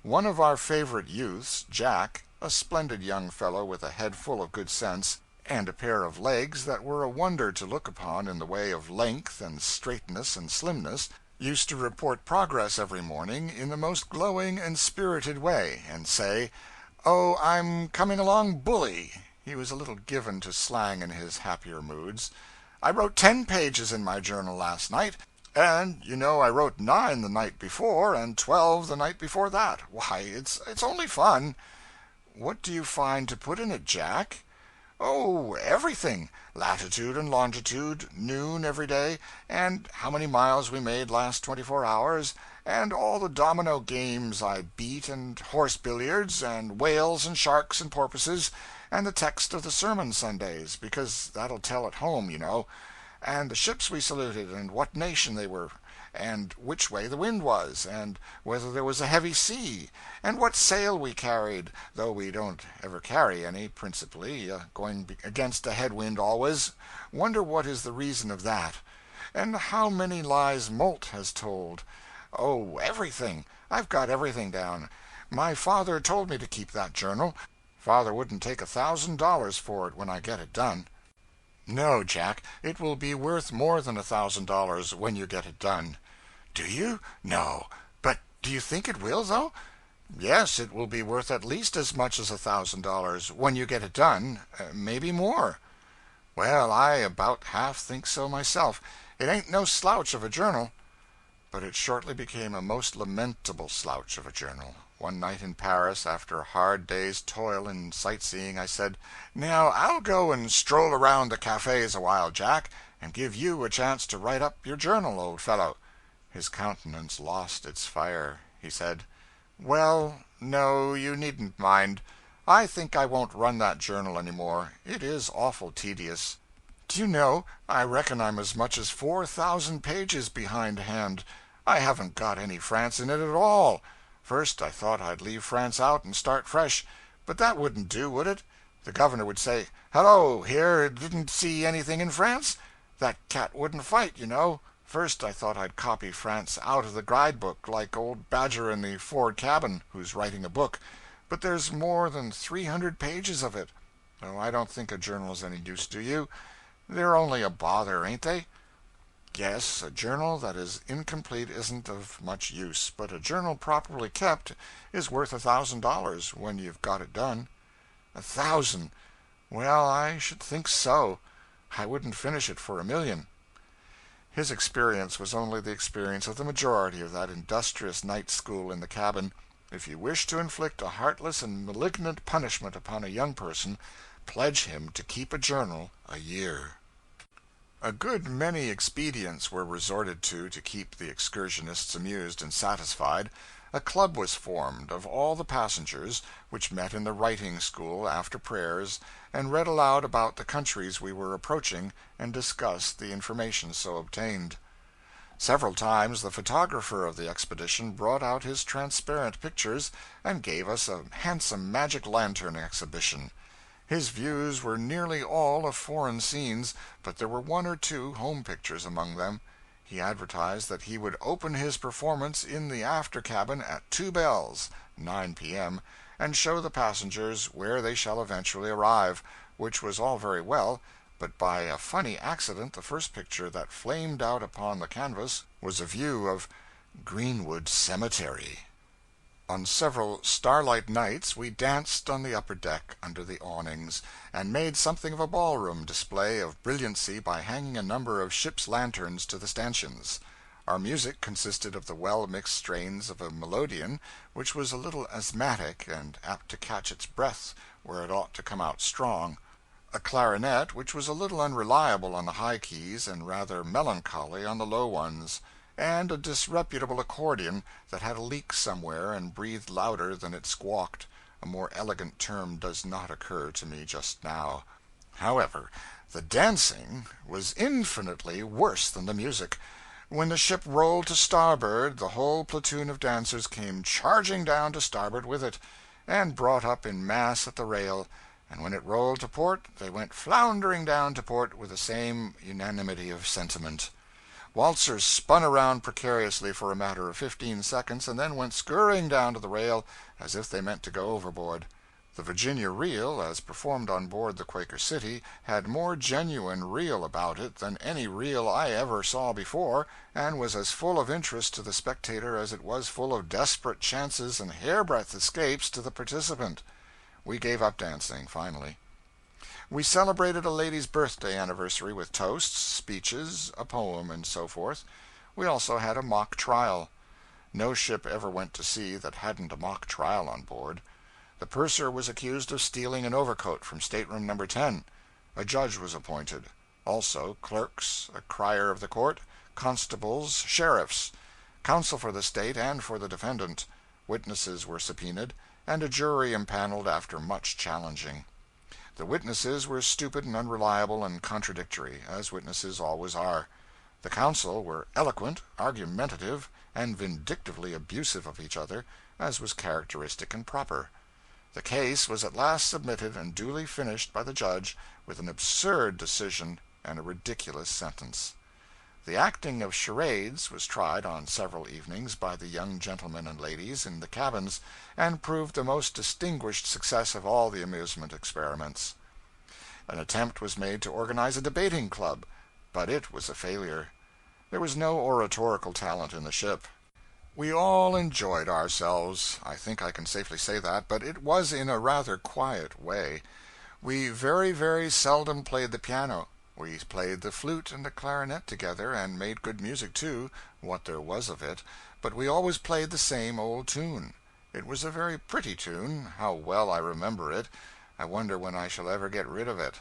One of our favorite youths, Jack, a splendid young fellow with a head full of good sense, and a pair of legs that were a wonder to look upon in the way of length and straightness and slimness, used to report progress every morning in the most glowing and spirited way, and say, "Oh, I'm coming along bully." He was a little given to slang in his happier moods. "I wrote 10 pages in my journal last night, and you know I wrote 9 the night before, and 12 the night before that. Why, it's only fun." "What do you find to put in it, Jack?" "Oh, everything. Latitude and longitude, noon every day, and how many miles we made last 24 hours, and all the domino games I beat, and horse billiards, and whales and sharks and porpoises, and the text of the sermon Sundays, because that'll tell at home, you know, and the ships we saluted, and what nation they were, and which way the wind was, and whether there was a heavy sea, and what sail we carried, though we don't ever carry any, principally, going against a head wind always. Wonder what is the reason of that. And how many lies Moult has told. Oh, everything. I've got everything down. My father told me to keep that journal. Father wouldn't take $1,000 for it when I get it done." "No, Jack, it will be worth more than $1,000 when you get it done." "Do you? No. But do you think it will, though?" "Yes, it will be worth at least as much as $1,000 when you get it done, maybe more." "Well, I about half think so myself. It ain't no slouch of a journal." But it shortly became a most lamentable slouch of a journal. One night in Paris, after a hard day's toil in sightseeing, I said, "Now I'll go and stroll around the cafes a while, Jack, and give you a chance to write up your journal, old fellow." His countenance lost its fire. He said, "Well, no, you needn't mind. I think I won't run that journal any more. It is awful tedious. Do you know, I reckon I'm as much as 4,000 pages behindhand. I haven't got any France in it at all. First I thought I'd leave France out and start fresh, but that wouldn't do, would it? The governor would say, 'Hello, here, didn't see anything in France?' That cat wouldn't fight, you know. First I thought I'd copy France out of the guidebook, like old Badger in the for'ard cabin, who's writing a book, but there's more than 300 pages of it. Oh, I don't think a journal's any use, do you? They're only a bother, ain't they?" "Yes, a journal that is incomplete isn't of much use, but a journal properly kept is worth $1,000 when you've got it done." "1,000! Well, I should think so. I wouldn't finish it for $1,000,000. His experience was only the experience of the majority of that industrious night school in the cabin. If you wish to inflict a heartless and malignant punishment upon a young person, pledge him to keep a journal a year. A good many expedients were resorted to keep the excursionists amused and satisfied. A club was formed of all the passengers, which met in the writing school after prayers, and read aloud about the countries we were approaching, and discussed the information so obtained. Several times the photographer of the expedition brought out his transparent pictures and gave us a handsome magic lantern exhibition. His views were nearly all of foreign scenes, but there were one or two home pictures among them. He advertised that he would open his performance in the after cabin at 2 bells (9 p.m.), and show the passengers where they shall eventually arrive, which was all very well, but by a funny accident the first picture that flamed out upon the canvas was a view of Greenwood Cemetery. On several starlight nights we danced on the upper deck, under the awnings, and made something of a ballroom display of brilliancy by hanging a number of ship's lanterns to the stanchions. Our music consisted of the well-mixed strains of a melodeon, which was a little asthmatic and apt to catch its breath where it ought to come out strong; a clarinet which was a little unreliable on the high keys and rather melancholy on the low ones; and a disreputable accordion that had a leak somewhere and breathed louder than it squawked. A more elegant term does not occur to me just now. However, the dancing was infinitely worse than the music. When the ship rolled to starboard, the whole platoon of dancers came charging down to starboard with it, and brought up in mass at the rail, and when it rolled to port they went floundering down to port with the same unanimity of sentiment. Waltzers spun around precariously for a matter of 15 seconds, and then went scurrying down to the rail as if they meant to go overboard. The Virginia reel, as performed on board the Quaker City, had more genuine reel about it than any reel I ever saw before, and was as full of interest to the spectator as it was full of desperate chances and hairbreadth escapes to the participant. We gave up dancing, finally. We celebrated a lady's birthday anniversary with toasts, speeches, a poem, and so forth. We also had a mock trial. No ship ever went to sea that hadn't a mock trial on board. The purser was accused of stealing an overcoat from stateroom number 10. A judge was appointed; also clerks, a crier of the court, constables, sheriffs, counsel for the state and for the defendant. Witnesses were subpoenaed, and a jury impaneled after much challenging. The witnesses were stupid and unreliable and contradictory, as witnesses always are. The counsel were eloquent, argumentative, and vindictively abusive of each other, as was characteristic and proper. The case was at last submitted and duly finished by the judge, with an absurd decision and a ridiculous sentence. The acting of charades was tried on several evenings by the young gentlemen and ladies in the cabins, and proved the most distinguished success of all the amusement experiments. An attempt was made to organize a debating club, but it was a failure. There was no oratorical talent in the ship. We all enjoyed ourselves, I think I can safely say that, but it was in a rather quiet way. We very, very seldom played the piano. We played the flute and the clarinet together, and made good music, too, what there was of it, but we always played the same old tune. It was a very pretty tune. How well I remember it! I wonder when I shall ever get rid of it.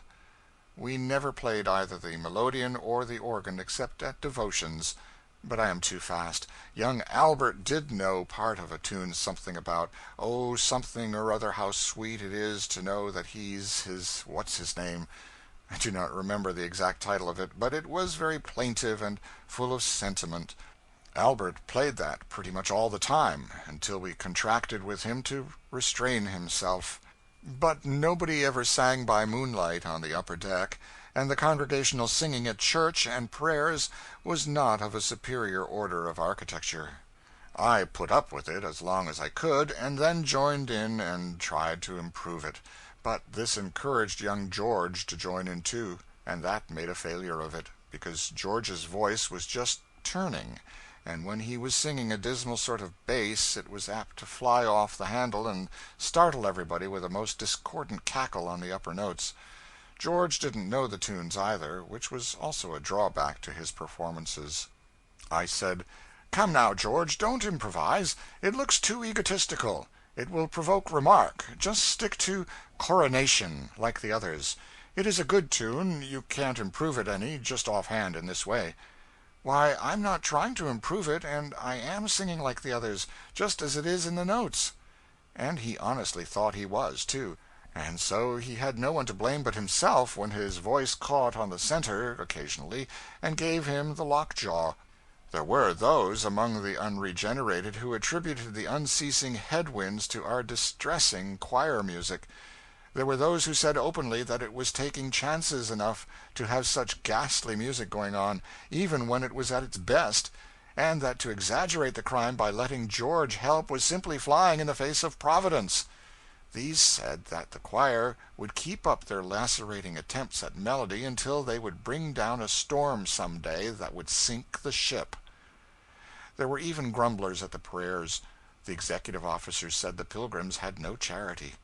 We never played either the melodeon or the organ except at devotions. But I am too fast. Young Albert did know part of a tune, something about, "Oh, something or other, how sweet it is to know that he's his what's his name." I do not remember the exact title of it, but it was very plaintive and full of sentiment. Albert played that pretty much all the time, until we contracted with him to restrain himself. But nobody ever sang by moonlight on the upper deck, and the congregational singing at church and prayers was not of a superior order of architecture. I put up with it as long as I could, and then joined in and tried to improve it. But this encouraged young George to join in too, and that made a failure of it, because George's voice was just turning, and when he was singing a dismal sort of bass it was apt to fly off the handle and startle everybody with a most discordant cackle on the upper notes. George didn't know the tunes either, which was also a drawback to his performances. I said, "Come now, George, don't improvise. It looks too egotistical. It will provoke remark. Just stick to Coronation, like the others. It is a good tune. You can't improve it any, just offhand in this way." "Why, I'm not trying to improve it, and I am singing like the others, just as it is in the notes." And he honestly thought he was, too. And so he had no one to blame but himself when his voice caught on the center, occasionally, and gave him the lockjaw. There were those among the unregenerated who attributed the unceasing headwinds to our distressing choir music. There were those who said openly that it was taking chances enough to have such ghastly music going on, even when it was at its best, and that to exaggerate the crime by letting George help was simply flying in the face of Providence. These said that the choir would keep up their lacerating attempts at melody until they would bring down a storm some day that would sink the ship. There were even grumblers at the prayers. The executive officers said the pilgrims had no charity.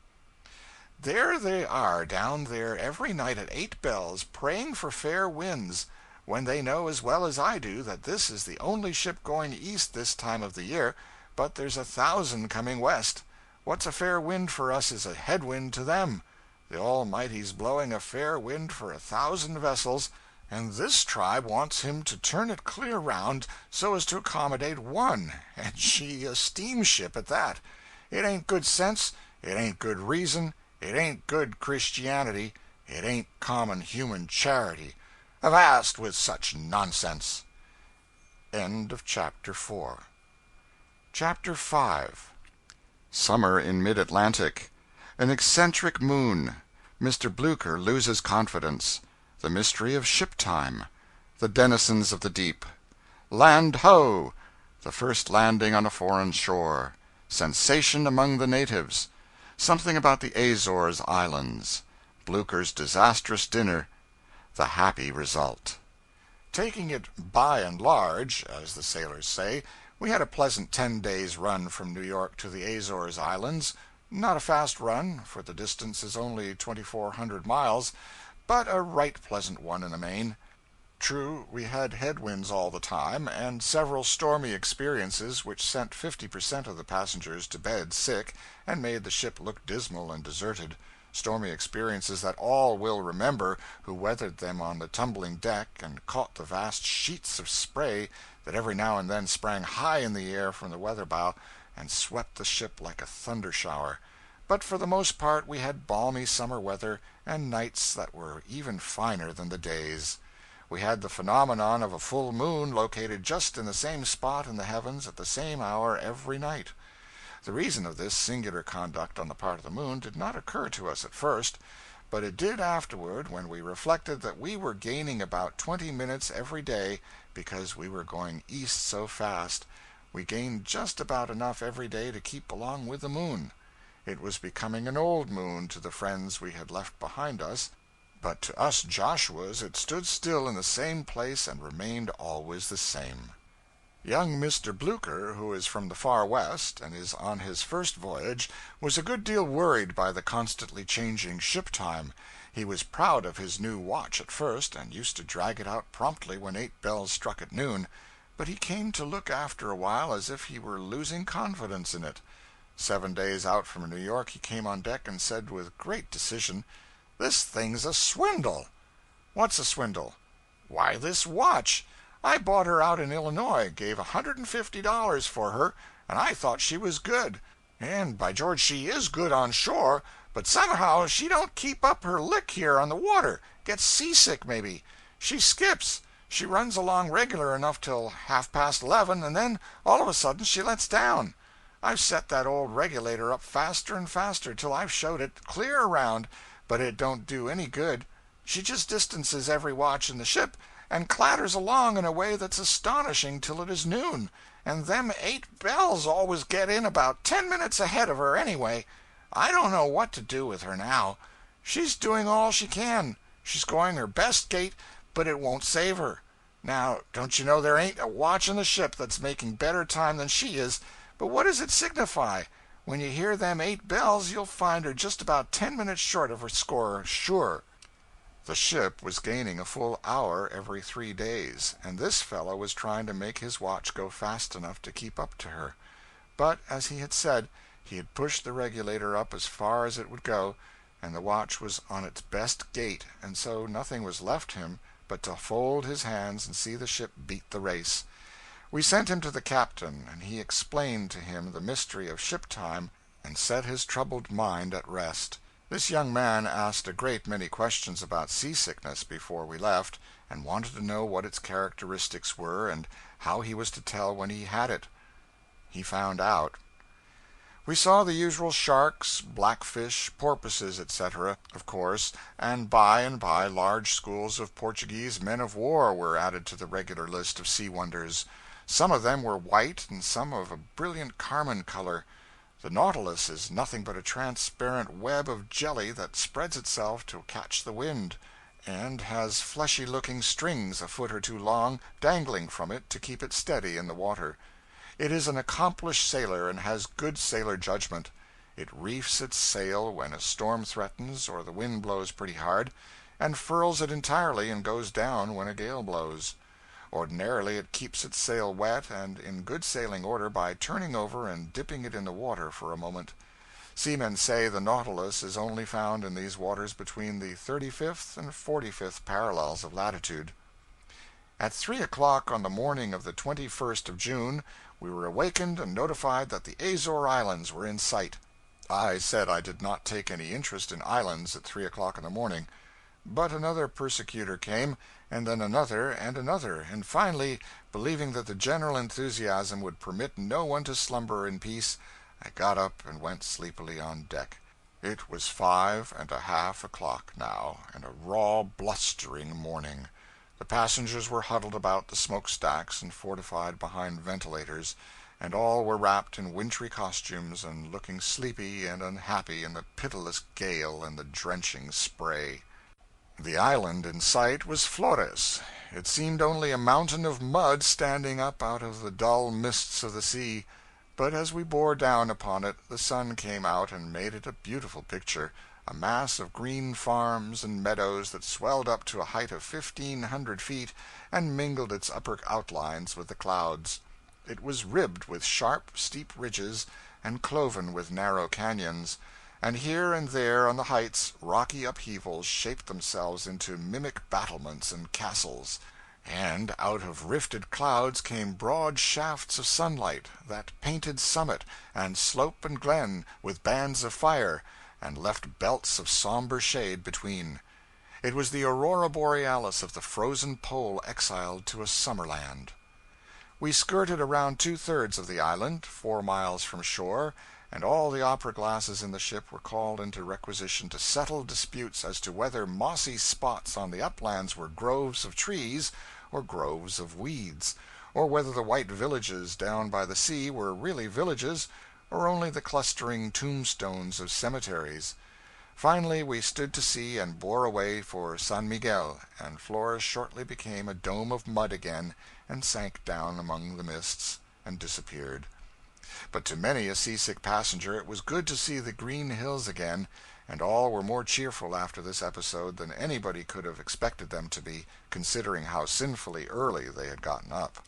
"There they are down there every night at 8 bells, praying for fair winds, when they know as well as I do that this is the only ship going east this time of the year, but there's 1,000 coming west. What's a fair wind for us is a headwind to them. The Almighty's blowing a fair wind for 1,000 vessels, and this tribe wants him to turn it clear round so as to accommodate one, and she a steamship at that. It ain't good sense, it ain't good reason, it ain't good Christianity, it ain't common human charity. Avast with such nonsense." End of chapter 4. Chapter 5. Summer in Mid-Atlantic. An eccentric moon. Mr. Blucher loses confidence. The mystery of ship time. The denizens of the deep. Land ho! The first landing on a foreign shore. Sensation among the natives. Something about the Azores Islands. Blucher's disastrous dinner. The happy result. Taking it by and large, as the sailors say, we had a pleasant 10 days' run from New York to the Azores Islands. Not a fast run, for the distance is only 2,400 miles, but a right pleasant one in the main. True, we had headwinds all the time, and several stormy experiences which sent 50% of the passengers to bed sick, and made the ship look dismal and deserted. Stormy experiences that all will remember who weathered them on the tumbling deck and caught the vast sheets of spray that every now and then sprang high in the air from the weather bow and swept the ship like a thunder shower. But for the most part we had balmy summer weather and nights that were even finer than the days. We had the phenomenon of a full moon located just in the same spot in the heavens at the same hour every night. The reason of this singular conduct on the part of the moon did not occur to us at first, but it did afterward when we reflected that we were gaining about 20 minutes every day because we were going east so fast. We gained just about enough every day to keep along with the moon. It was becoming an old moon to the friends we had left behind us, but to us Joshuas it stood still in the same place and remained always the same. Young Mr. Blucher, who is from the far west and is on his first voyage, was a good deal worried by the constantly changing ship time. He was proud of his new watch at first, and used to drag it out promptly when 8 bells struck at noon, but he came to look after a while as if he were losing confidence in it. 7 days out from New York he came on deck and said with great decision, "This thing's a swindle." "What's a swindle?" "Why, this watch. I bought her out in Illinois, gave $150 for her, and I thought she was good. And by George she is good on shore, but somehow she don't keep up her lick here on the water. Gets seasick, maybe. She skips. She runs along regular enough till 11:30, and then all of a sudden she lets down. I've set that old regulator up faster and faster till I've showed it clear around, but it don't do any good. She just distances every watch in the ship, and clatters along in a way that's astonishing till it is noon, and them 8 bells always get in about 10 minutes ahead of her anyway. I don't know what to do with her now. She's doing all she can. She's going her best gait, but it won't save her. Now, don't you know there ain't a watch in the ship that's making better time than she is, but what does it signify? When you hear them 8 bells, you'll find her just about 10 minutes short of her score, sure." The ship was gaining a full hour every 3 days, and this fellow was trying to make his watch go fast enough to keep up to her. But, as he had said, he had pushed the regulator up as far as it would go, and the watch was on its best gait, and so nothing was left him but to fold his hands and see the ship beat the race. We sent him to the captain, and he explained to him the mystery of ship time and set his troubled mind at rest. This young man asked a great many questions about seasickness before we left, and wanted to know what its characteristics were and how he was to tell when he had it. He found out. We saw the usual sharks, blackfish, porpoises, etc., of course, and by large schools of Portuguese men of war were added to the regular list of sea wonders. Some of them were white and some of a brilliant carmine color. The Nautilus is nothing but a transparent web of jelly that spreads itself to catch the wind, and has fleshy looking strings a foot or two long dangling from it to keep it steady in the water. It is an accomplished sailor and has good sailor judgment. It reefs its sail when a storm threatens or the wind blows pretty hard, and furls it entirely and goes down when a gale blows. Ordinarily it keeps its sail wet and in good sailing order by turning over and dipping it in the water for a moment. Seamen say the Nautilus is only found in these waters between the 35th and 45th parallels of latitude. At 3 o'clock on the morning of the 21st of June, we were awakened and notified that the Azore Islands were in sight. I said I did not take any interest in islands at 3 o'clock in the morning. But another persecutor came, and then another, and finally, believing that the general enthusiasm would permit no one to slumber in peace, I got up and went sleepily on deck. It was 5:30 o'clock now, and a raw, blustering morning. The passengers were huddled about the smoke stacks and fortified behind ventilators, and all were wrapped in wintry costumes and looking sleepy and unhappy in the pitiless gale and the drenching spray. The island in sight was Flores. It seemed only a mountain of mud standing up out of the dull mists of the sea, but as we bore down upon it the sun came out and made it a beautiful picture, a mass of green farms and meadows that swelled up to a height of 1,500 feet and mingled its upper outlines with the clouds. It was ribbed with sharp, steep ridges and cloven with narrow canyons, and here and there on the heights rocky upheavals shaped themselves into mimic battlements and castles, and out of rifted clouds came broad shafts of sunlight that painted summit and slope and glen with bands of fire, and left belts of somber shade between. It was the aurora borealis of the frozen pole exiled to a summer land. We skirted around 2/3 of the island, 4 miles from shore, and all the opera glasses in the ship were called into requisition to settle disputes as to whether mossy spots on the uplands were groves of trees or groves of weeds, or whether the white villages down by the sea were really villages or only the clustering tombstones of cemeteries. Finally we stood to sea and bore away for San Miguel, and Flores shortly became a dome of mud again, and sank down among the mists and disappeared. But to many a seasick passenger it was good to see the green hills again, and all were more cheerful after this episode than anybody could have expected them to be, considering how sinfully early they had gotten up.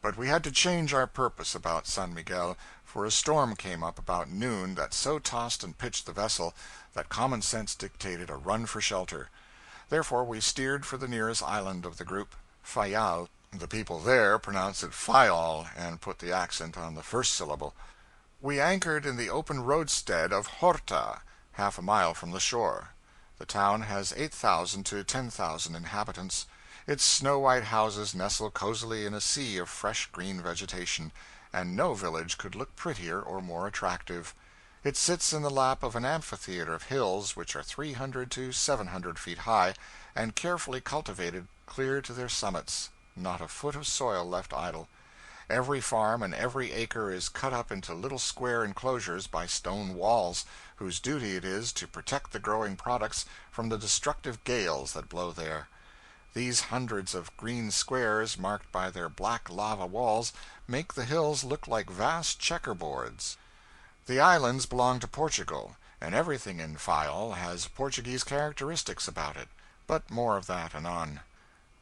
But we had to change our purpose about San Miguel, for a storm came up about noon that so tossed and pitched the vessel that common sense dictated a run for shelter. Therefore we steered for the nearest island of the group, Fayal. The people there pronounce it Fayal, and put the accent on the first syllable. We anchored in the open roadstead of Horta, half a mile from the shore. The town has 8,000 to 10,000 inhabitants. Its snow-white houses nestle cozily in a sea of fresh green vegetation, and no village could look prettier or more attractive. It sits in the lap of an amphitheater of hills which are 300 to 700 feet high, and carefully cultivated clear to their summits, not a foot of soil left idle. Every farm and every acre is cut up into little square enclosures by stone walls, whose duty it is to protect the growing products from the destructive gales that blow there. These hundreds of green squares, marked by their black lava walls, make the hills look like vast checkerboards. The islands belong to Portugal, and everything in Fayal has Portuguese characteristics about it, but more of that anon.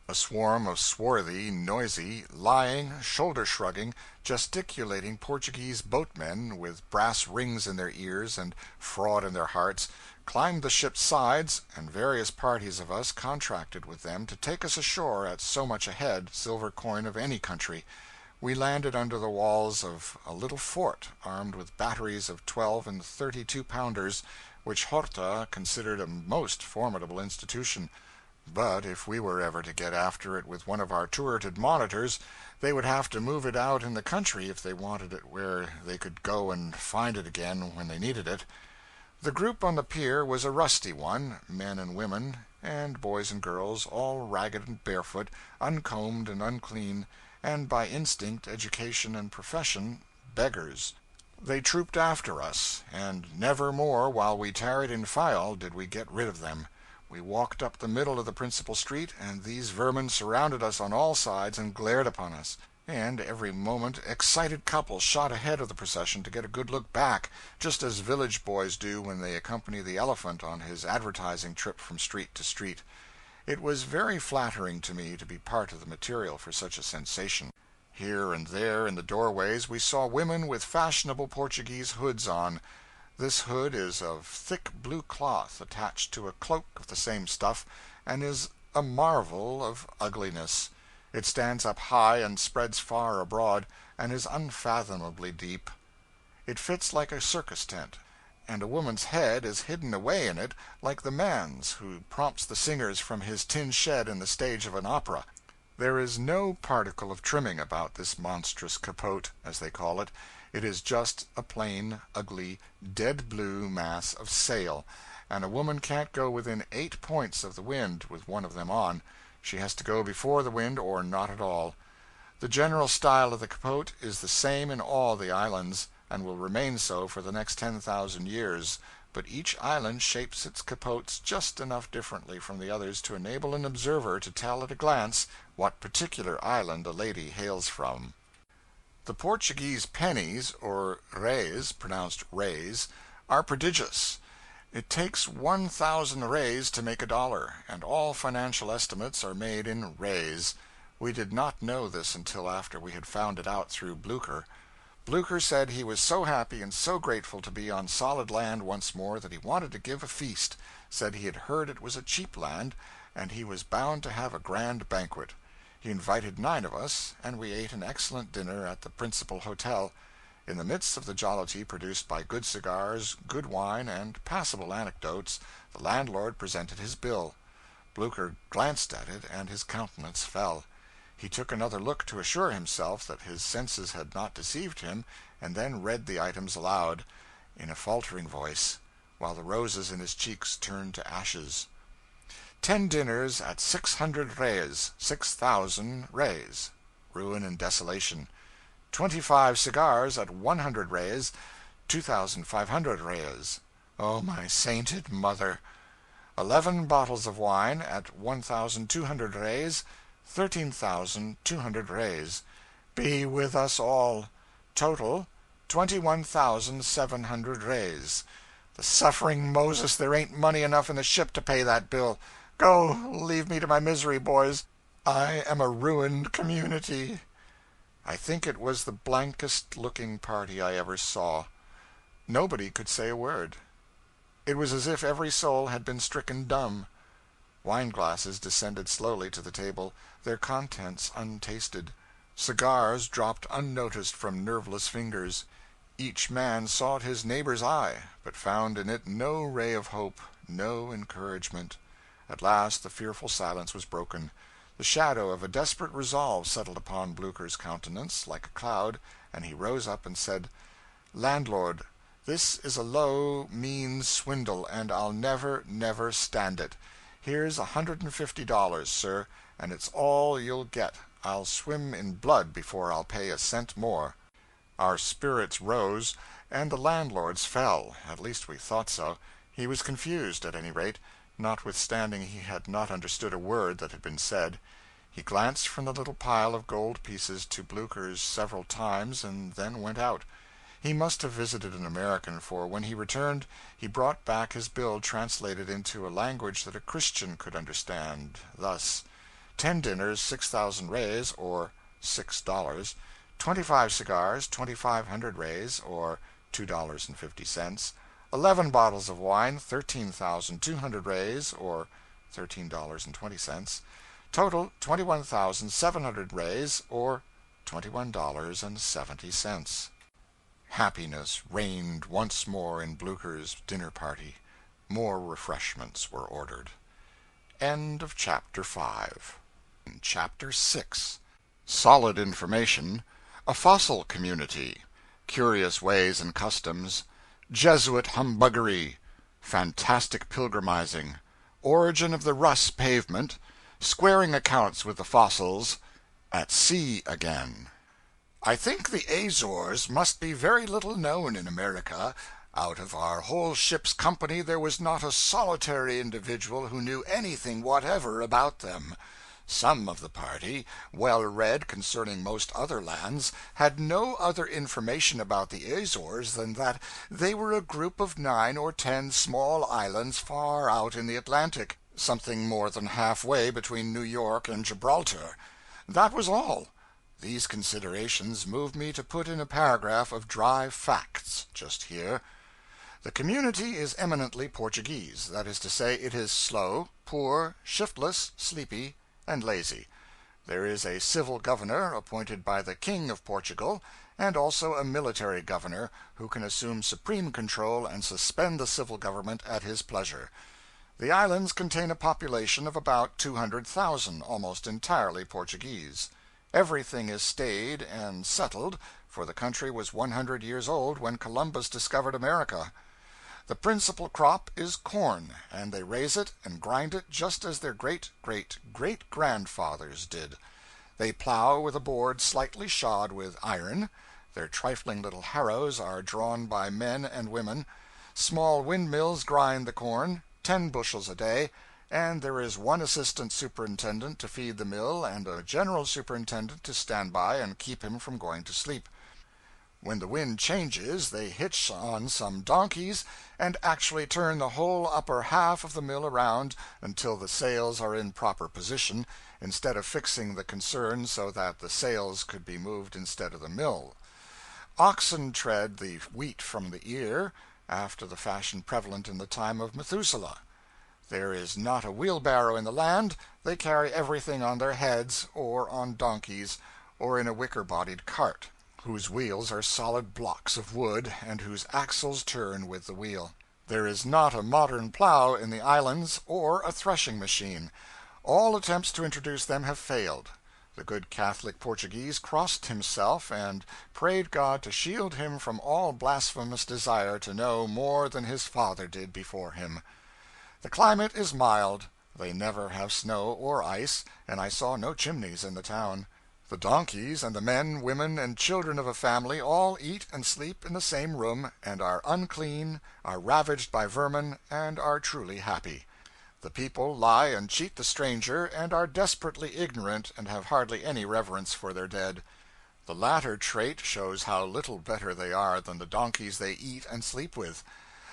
A swarm of swarthy, noisy, lying, shoulder-shrugging, gesticulating Portuguese boatmen, with brass rings in their ears and fraud in their hearts, climbed the ship's sides, and various parties of us contracted with them to take us ashore at so much a head, silver coin of any country. We landed under the walls of a little fort, armed with batteries of 12 and 32 pounders, which Horta considered a most formidable institution. But if we were ever to get after it with one of our turreted monitors, they would have to move it out in the country if they wanted it where they could go and find it again when they needed it. The group on the pier was a rusty one, men and women, and boys and girls, all ragged and barefoot, uncombed and unclean, and by instinct, education, and profession, beggars. They trooped after us, and never more while we tarried in Fayal did we get rid of them. We walked up the middle of the principal street, and these vermin surrounded us on all sides and glared upon us. And every moment excited couples shot ahead of the procession to get a good look back, just as village boys do when they accompany the elephant on his advertising trip from street to street. It was very flattering to me to be part of the material for such a sensation. Here and there in the doorways we saw women with fashionable Portuguese hoods on. This hood is of thick blue cloth attached to a cloak of the same stuff, and is a marvel of ugliness. It stands up high and spreads far abroad, and is unfathomably deep. It fits like a circus tent, and a woman's head is hidden away in it like the man's who prompts the singers from his tin shed in the stage of an opera. There is no particle of trimming about this monstrous capote, as they call it. It is just a plain, ugly, dead blue mass of sail, and a woman can't go within 8 points of the wind with one of them on. She has to go before the wind or not at all. The general style of the capote is the same in all the islands, and will remain so for the next 10,000 years, but each island shapes its capotes just enough differently from the others to enable an observer to tell at a glance what particular island a lady hails from. The Portuguese pennies, or reis, pronounced rays, are prodigious. It takes 1,000 reis to make a dollar, and all financial estimates are made in reis. We did not know this until after we had found it out through Blucher. Blucher said he was so happy and so grateful to be on solid land once more that he wanted to give a feast, said he had heard it was a cheap land, and he was bound to have a grand banquet. He invited 9 of us, and we ate an excellent dinner at the principal hotel. In the midst of the jollity produced by good cigars, good wine, and passable anecdotes, the landlord presented his bill. Blucher glanced at it, and his countenance fell. He took another look to assure himself that his senses had not deceived him, and then read the items aloud, in a faltering voice, while the roses in his cheeks turned to ashes. 10 dinners at 600 reis, 6,000 reis. Ruin and desolation. 25 cigars at 100 reis, 2,500 reis. Oh, my sainted mother! 11 bottles of wine at 1,200 reis, 13,200 reis. Be with us all. Total, 21,700 reis. The suffering Moses, there ain't money enough in the ship to pay that bill. Go, leave me to my misery, boys. I am a ruined community. I think it was the blankest looking party I ever saw. Nobody could say a word. It was as if every soul had been stricken dumb. Wine glasses descended slowly to the table, their contents untasted. Cigars dropped unnoticed from nerveless fingers. Each man sought his neighbor's eye, but found in it no ray of hope, no encouragement. At last the fearful silence was broken. The shadow of a desperate resolve settled upon Blucher's countenance like a cloud, and he rose up and said, "Landlord, this is a low, mean swindle, and I'll never, never stand it. Here's $150, sir, and it's all you'll get. I'll swim in blood before I'll pay a cent more." Our spirits rose, and the landlord's fell. At least we thought so. He was confused, at any rate, notwithstanding he had not understood a word that had been said. He glanced from the little pile of gold pieces to Blucher's several times, and then went out. He must have visited an American, for when he returned he brought back his bill translated into a language that a Christian could understand, thus: 10 dinners, 6,000 reis, or $6; 25 cigars, 2,500 reis, or $2.50; 11 bottles of wine, 13,200 reis, or $13.20; total, 21,700 reis, or $21.70. Happiness reigned once more in Blucher's dinner party. More refreshments were ordered. End of Chapter 5. Chapter 6. Solid Information. A Fossil Community. Curious Ways and Customs. Jesuit Humbuggery. Fantastic Pilgrimizing. Origin of the Russ Pavement. Squaring Accounts with the Fossils. At Sea Again. I think the Azores must be very little known in America. Out of our whole ship's company there was not a solitary individual who knew anything whatever about them. Some of the party, well read concerning most other lands, had no other information about the Azores than that they were a group of 9 or 10 small islands far out in the Atlantic, something more than halfway between New York and Gibraltar. That was all. These considerations moved me to put in a paragraph of dry facts just here. The community is eminently Portuguese; that is to say, it is slow, poor, shiftless, sleepy, and lazy. There is a civil governor appointed by the King of Portugal, and also a military governor, who can assume supreme control and suspend the civil government at his pleasure. The islands contain a population of about 200,000, almost entirely Portuguese. Everything is staid and settled, for the country was 100 years old when Columbus discovered America. The principal crop is corn, and they raise it and grind it just as their great-great-great-grandfathers did. They plow with a board slightly shod with iron. Their trifling little harrows are drawn by men and women. Small windmills grind the corn, 10 bushels a day, and there is one assistant superintendent to feed the mill and a general superintendent to stand by and keep him from going to sleep. When the wind changes, they hitch on some donkeys and actually turn the whole upper half of the mill around until the sails are in proper position, instead of fixing the concern so that the sails could be moved instead of the mill. Oxen tread the wheat from the ear, after the fashion prevalent in the time of Methuselah. There is not a wheelbarrow in the land; they carry everything on their heads, or on donkeys, or in a wicker-bodied cart, whose wheels are solid blocks of wood, and whose axles turn with the wheel. There is not a modern plow in the islands, or a threshing machine. All attempts to introduce them have failed. The good Catholic Portuguese crossed himself, and prayed God to shield him from all blasphemous desire to know more than his father did before him. The climate is mild. They never have snow or ice, and I saw no chimneys in the town. The donkeys and the men, women, and children of a family all eat and sleep in the same room, and are unclean, are ravaged by vermin, and are truly happy. The people lie and cheat the stranger, and are desperately ignorant, and have hardly any reverence for their dead. The latter trait shows how little better they are than the donkeys they eat and sleep with.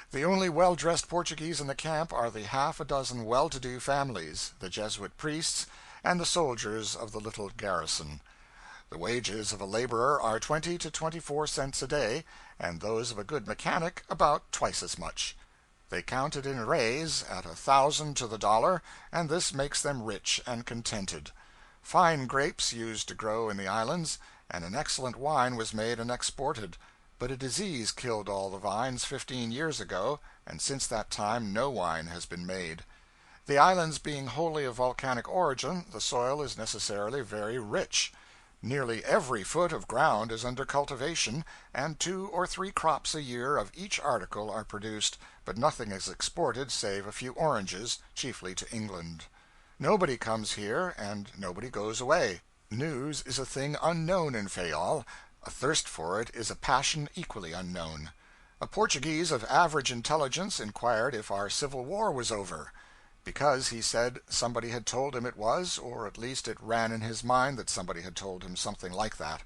The only well-dressed Portuguese in the camp are the half a dozen well-to-do families, the Jesuit priests, and the soldiers of the little garrison. The wages of a laborer are 20 to 24 cents a day, and those of a good mechanic about twice as much. They count it in reis at 1,000 to the dollar, and this makes them rich and contented. Fine grapes used to grow in the islands, and an excellent wine was made and exported. But a disease killed all the vines 15 years ago, and since that time no wine has been made. The islands being wholly of volcanic origin, the soil is necessarily very rich. Nearly every foot of ground is under cultivation, and 2 or 3 crops a year of each article are produced, but nothing is exported save a few oranges, chiefly to England. Nobody comes here, and nobody goes away. News is a thing unknown in Fayal. A thirst for it is a passion equally unknown. A Portuguese of average intelligence inquired if our Civil War was over. Because, he said, somebody had told him it was, or at least it ran in his mind that somebody had told him something like that.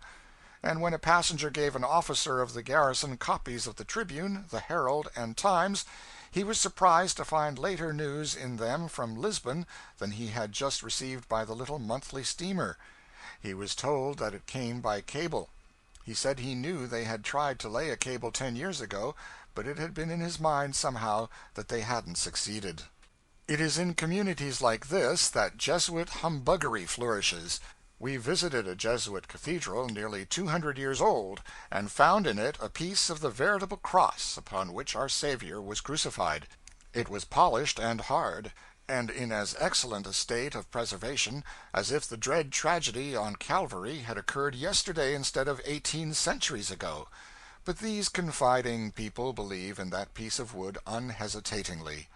And when a passenger gave an officer of the garrison copies of the Tribune, the Herald, and Times, he was surprised to find later news in them from Lisbon than he had just received by the little monthly steamer. He was told that it came by cable. He said he knew they had tried to lay a cable 10 years ago, but it had been in his mind somehow that they hadn't succeeded. It is in communities like this that Jesuit humbuggery flourishes. We visited a Jesuit cathedral nearly 200 years old, and found in it a piece of the veritable cross upon which our Savior was crucified. It was polished and hard, and in as excellent a state of preservation as if the dread tragedy on Calvary had occurred yesterday instead of 18 centuries ago. But these confiding people believe in that piece of wood unhesitatingly.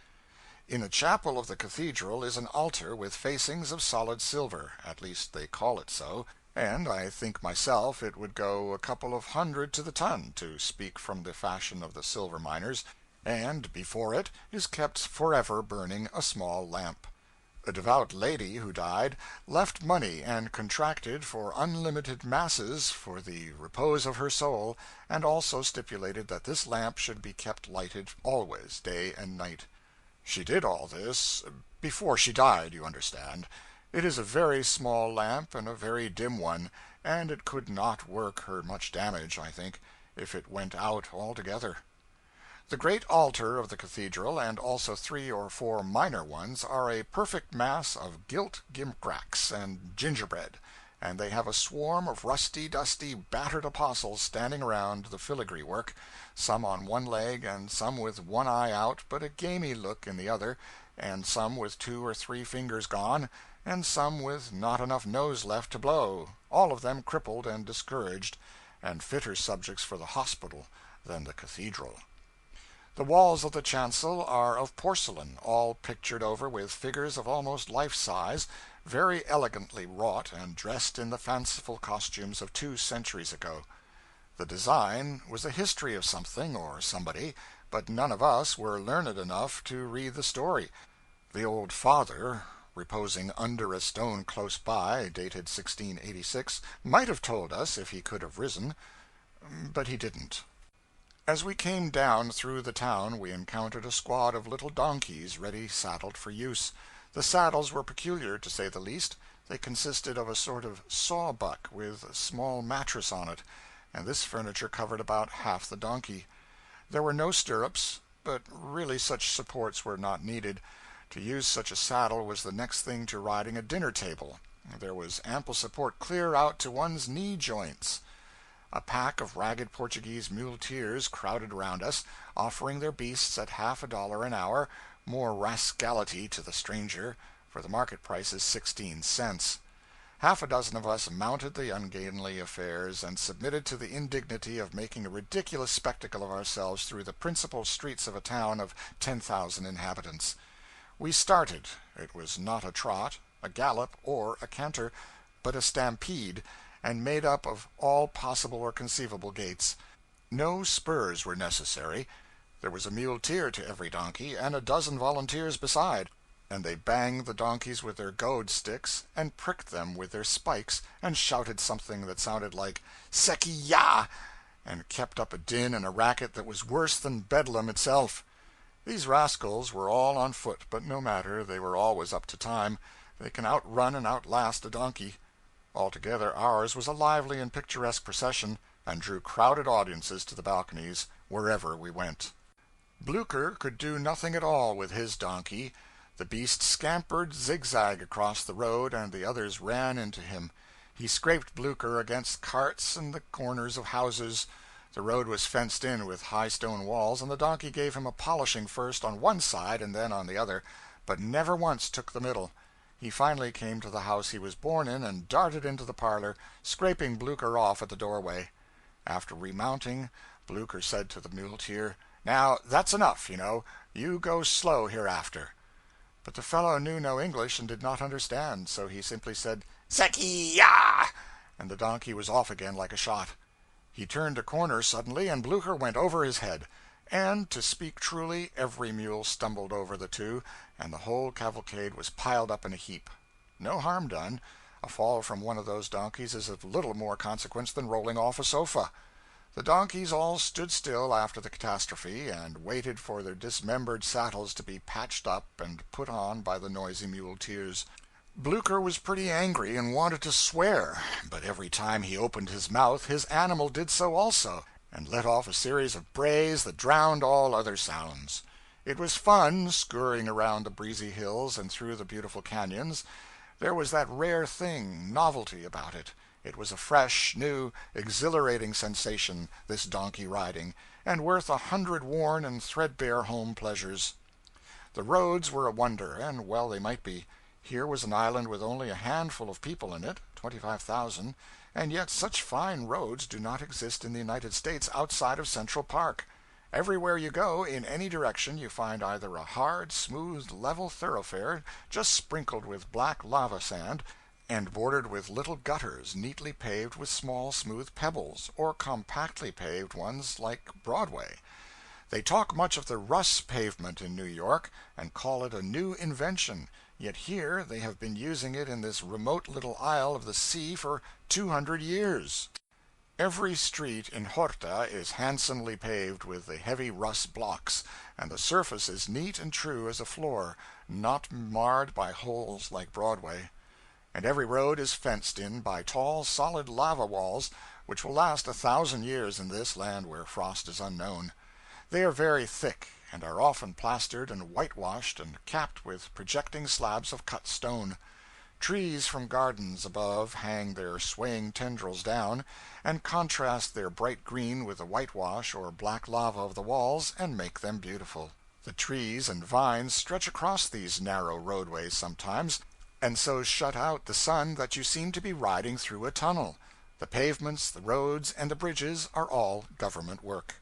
In a chapel of the cathedral is an altar with facings of solid silver, at least they call it so, and I think myself it would go a couple of hundred to the ton, to speak from the fashion of the silver miners, and before it is kept forever burning a small lamp. A devout lady who died left money and contracted for unlimited masses for the repose of her soul, and also stipulated that this lamp should be kept lighted always, day and night. She did all this before she died, you understand. It is a very small lamp and a very dim one, and it could not work her much damage, I think, if it went out altogether. The great altar of the cathedral, and also 3 or 4 minor ones, are a perfect mass of gilt gimcracks and gingerbread, and they have a swarm of rusty, dusty, battered apostles standing around the filigree work, some on one leg and some with one eye out but a gamey look in the other, and some with 2 or 3 fingers gone, and some with not enough nose left to blow, all of them crippled and discouraged, and fitter subjects for the hospital than the cathedral. The walls of the chancel are of porcelain, all pictured over with figures of almost life size, very elegantly wrought and dressed in the fanciful costumes of 2 centuries ago. The design was a history of something or somebody, but none of us were learned enough to read the story. The old father, reposing under a stone close by, dated 1686, might have told us if he could have risen, but he didn't. As we came down through the town we encountered a squad of little donkeys ready saddled for use. The saddles were peculiar, to say the least. They consisted of a sort of sawbuck with a small mattress on it, and this furniture covered about half the donkey. There were no stirrups, but really such supports were not needed. To use such a saddle was the next thing to riding a dinner table. There was ample support clear out to one's knee joints. A pack of ragged Portuguese muleteers crowded around us, offering their beasts at $50 an hour, more rascality to the stranger, for the market price is 16 cents. Half a dozen of us mounted the ungainly affairs, and submitted to the indignity of making a ridiculous spectacle of ourselves through the principal streets of a town of 10,000 inhabitants. We started. It was not a trot, a gallop, or a canter, but a stampede, and made up of all possible or conceivable gaits. No spurs were necessary. There was a muleteer to every donkey, and a dozen volunteers beside, and they banged the donkeys with their goad sticks, and pricked them with their spikes, and shouted something that sounded like "Seki ya!" and kept up a din and a racket that was worse than Bedlam itself. These rascals were all on foot, but no matter, they were always up to time. They can outrun and outlast a donkey. Altogether, ours was a lively and picturesque procession, and drew crowded audiences to the balconies wherever we went. Blucher could do nothing at all with his donkey. The beast scampered zigzag across the road, and the others ran into him. He scraped Blucher against carts and the corners of houses. The road was fenced in with high stone walls, and the donkey gave him a polishing first on one side and then on the other, but never once took the middle. He finally came to the house he was born in, and darted into the parlor, scraping Blucher off at the doorway. After remounting, Blucher said to the muleteer, "Now, that's enough, you know. You go slow hereafter." But the fellow knew no English and did not understand, so he simply said, "Seki ya!" and the donkey was off again like a shot. He turned a corner suddenly, and Blucher went over his head. And, to speak truly, every mule stumbled over the two, and the whole cavalcade was piled up in a heap. No harm done. A fall from one of those donkeys is of little more consequence than rolling off a sofa. The donkeys all stood still after the catastrophe, and waited for their dismembered saddles to be patched up and put on by the noisy muleteers. Blucher was pretty angry and wanted to swear, but every time he opened his mouth his animal did so also, and let off a series of brays that drowned all other sounds. It was fun, scurrying around the breezy hills and through the beautiful canyons. There was that rare thing, novelty, about it. It was a fresh, new, exhilarating sensation, this donkey riding, and worth 100 worn and threadbare home pleasures. The roads were a wonder, and well they might be. Here was an island with only a handful of people in it 25,000, and yet such fine roads do not exist in the United States outside of Central Park. Everywhere you go, in any direction, you find either a hard, smooth, level thoroughfare just sprinkled with black lava sand, and bordered with little gutters neatly paved with small smooth pebbles, or compactly paved ones like Broadway. They talk much of the Russ pavement in New York, and call it a new invention, yet here they have been using it in this remote little isle of the sea for 200 years. Every street in Horta is handsomely paved with the heavy Russ blocks, and the surface is neat and true as a floor, not marred by holes like Broadway. And every road is fenced in by tall, solid lava walls, which will last 1,000 years in this land where frost is unknown. They are very thick, and are often plastered and whitewashed and capped with projecting slabs of cut stone. Trees from gardens above hang their swaying tendrils down, and contrast their bright green with the whitewash or black lava of the walls, and make them beautiful. The trees and vines stretch across these narrow roadways sometimes, and so shut out the sun that you seem to be riding through a tunnel. The pavements, the roads, and the bridges are all government work.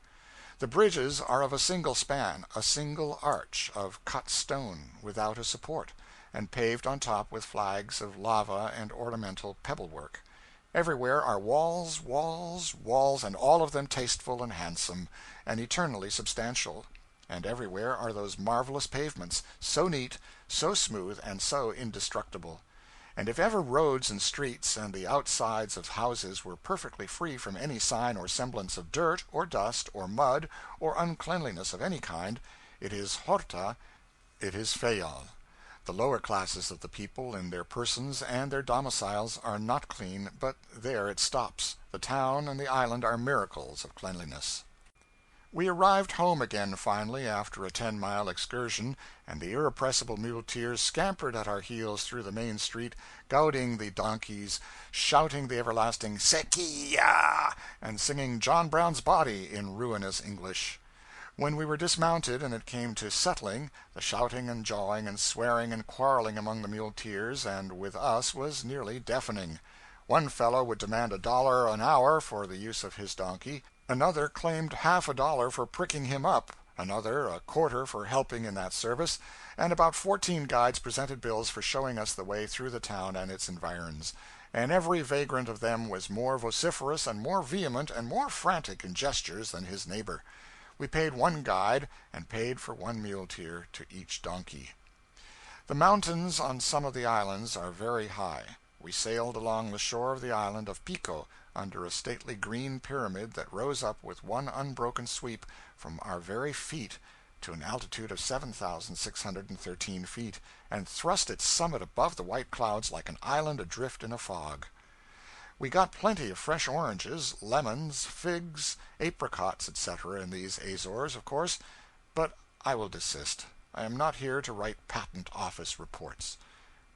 The bridges are of a single span, a single arch, of cut stone, without a support, and paved on top with flags of lava and ornamental pebble work. Everywhere are walls, walls, walls, and all of them tasteful and handsome, and eternally substantial. And everywhere are those marvelous pavements, so neat, so smooth, and so indestructible. And if ever roads and streets and the outsides of houses were perfectly free from any sign or semblance of dirt, or dust, or mud, or uncleanliness of any kind, it is Horta, it is Fayal. The lower classes of the people in their persons and their domiciles are not clean, but there it stops. The town and the island are miracles of cleanliness. We arrived home again finally, after a 10-mile excursion, and the irrepressible muleteers scampered at our heels through the main street, goading the donkeys, shouting the everlasting "Sequia!" and singing John Brown's Body in ruinous English. When we were dismounted and it came to settling, the shouting and jawing and swearing and quarreling among the muleteers and with us was nearly deafening. One fellow would demand $1 an hour for the use of his donkey, another claimed $50 for pricking him up, another a quarter for helping in that service, and about 14 guides presented bills for showing us the way through the town and its environs, and every vagrant of them was more vociferous and more vehement and more frantic in gestures than his neighbor. We paid one guide, and paid for one muleteer to each donkey. The mountains on some of the islands are very high. We sailed along the shore of the island of Pico, under a stately green pyramid that rose up with one unbroken sweep from our very feet to an altitude of 7,613 feet, and thrust its summit above the white clouds like an island adrift in a fog. We got plenty of fresh oranges, lemons, figs, apricots, etc., in these Azores, of course, but I will desist. I am not here to write patent office reports.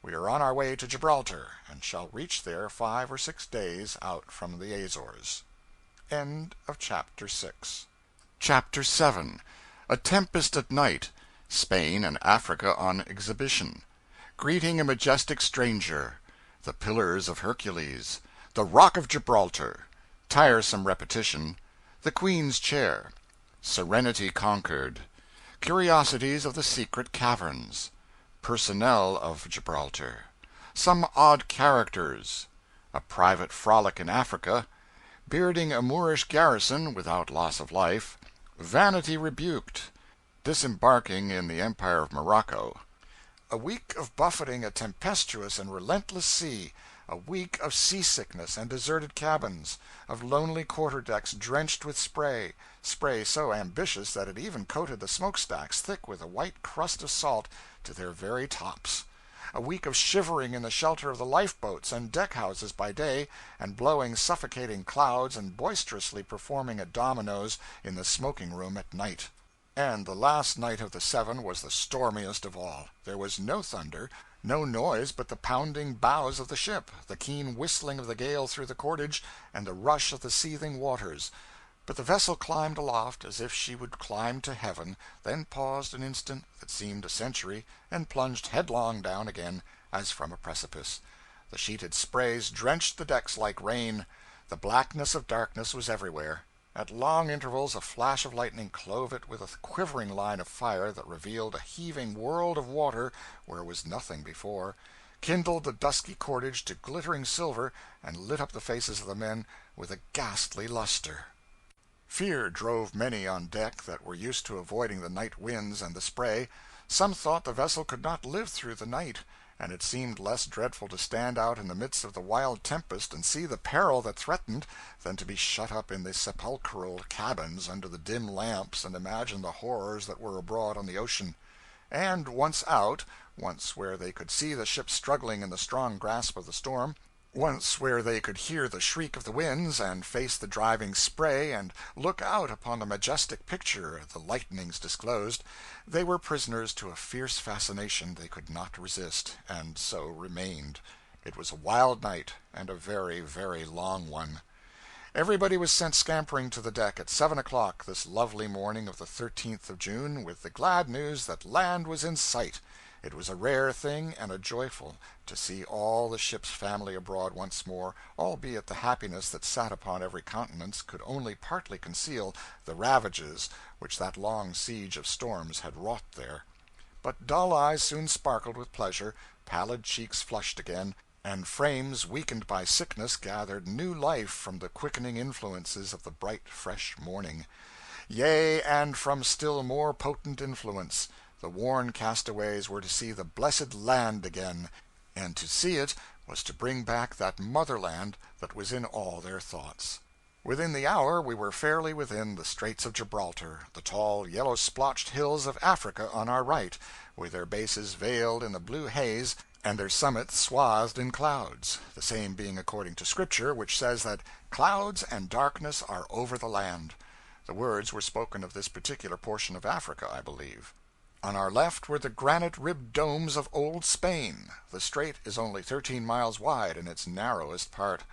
We are on our way to Gibraltar, and shall reach there 5 or 6 days out from the Azores. End of Chapter 6. Chapter 7. A Tempest at Night. Spain and Africa on Exhibition. Greeting a Majestic Stranger. The Pillars of Hercules. The Rock of Gibraltar. Tiresome Repetition. The Queen's Chair. Serenity Conquered. Curiosities of the Secret Caverns. Personnel of Gibraltar. Some Odd Characters. A Private Frolic in Africa. Bearding a Moorish Garrison without Loss of Life. Vanity Rebuked. Disembarking in the Empire of Morocco. A week of buffeting a tempestuous and relentless sea. A week of seasickness and deserted cabins, of lonely quarter-decks drenched with spray so ambitious that it even coated the smokestacks thick with a white crust of salt to their very tops. A week of shivering in the shelter of the lifeboats and deck-houses by day, and blowing suffocating clouds and boisterously performing at dominoes in the smoking-room at night. And the last night of the 7 was the stormiest of all. There was no thunder, no noise but the pounding bows of the ship, the keen whistling of the gale through the cordage, and the rush of the seething waters. But the vessel climbed aloft as if she would climb to heaven, then paused an instant that seemed a century, and plunged headlong down again, as from a precipice. The sheeted sprays drenched the decks like rain. The blackness of darkness was everywhere. At long intervals a flash of lightning clove it with a quivering line of fire that revealed a heaving world of water where was nothing before, kindled the dusky cordage to glittering silver, and lit up the faces of the men with a ghastly luster. Fear drove many on deck that were used to avoiding the night winds and the spray. Some thought the vessel could not live through the night, and it seemed less dreadful to stand out in the midst of the wild tempest and see the peril that threatened than to be shut up in the sepulchral cabins under the dim lamps and imagine the horrors that were abroad on the ocean. And once out, once where they could see the ship struggling in the strong grasp of the storm, once where they could hear the shriek of the winds, and face the driving spray, and look out upon the majestic picture the lightnings disclosed, they were prisoners to a fierce fascination they could not resist, and so remained. It was a wild night, and a very, very long one. Everybody was sent scampering to the deck at 7 o'clock this lovely morning of the 13th of June, with the glad news that land was in sight. It was a rare thing and a joyful to see all the ship's family abroad once more, albeit the happiness that sat upon every countenance could only partly conceal the ravages which that long siege of storms had wrought there. But dull eyes soon sparkled with pleasure, pallid cheeks flushed again, and frames weakened by sickness gathered new life from the quickening influences of the bright fresh morning. Yea, and from still more potent influence, the worn castaways were to see the blessed land again, and to see it was to bring back that motherland that was in all their thoughts. Within the hour we were fairly within the Straits of Gibraltar, the tall yellow-splotched hills of Africa on our right, with their bases veiled in the blue haze and their summits swathed in clouds, the same being according to Scripture, which says that clouds and darkness are over the land. The words were spoken of this particular portion of Africa, I believe. On our left were the granite-ribbed domes of Old Spain. The strait is only 13 miles wide in its narrowest part.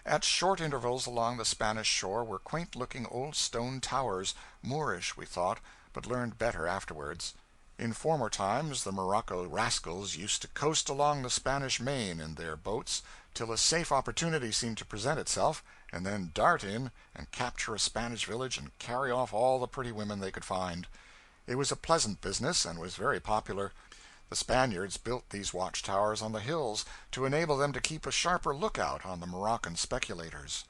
At short intervals along the Spanish shore were quaint-looking old stone towers, Moorish, we thought, but learned better afterwards. In former times the Morocco rascals used to coast along the Spanish Main in their boats till a safe opportunity seemed to present itself, and then dart in and capture a Spanish village and carry off all the pretty women they could find. It was a pleasant business, and was very popular. The Spaniards built these watchtowers on the hills to enable them to keep a sharper lookout on the Moroccan speculators.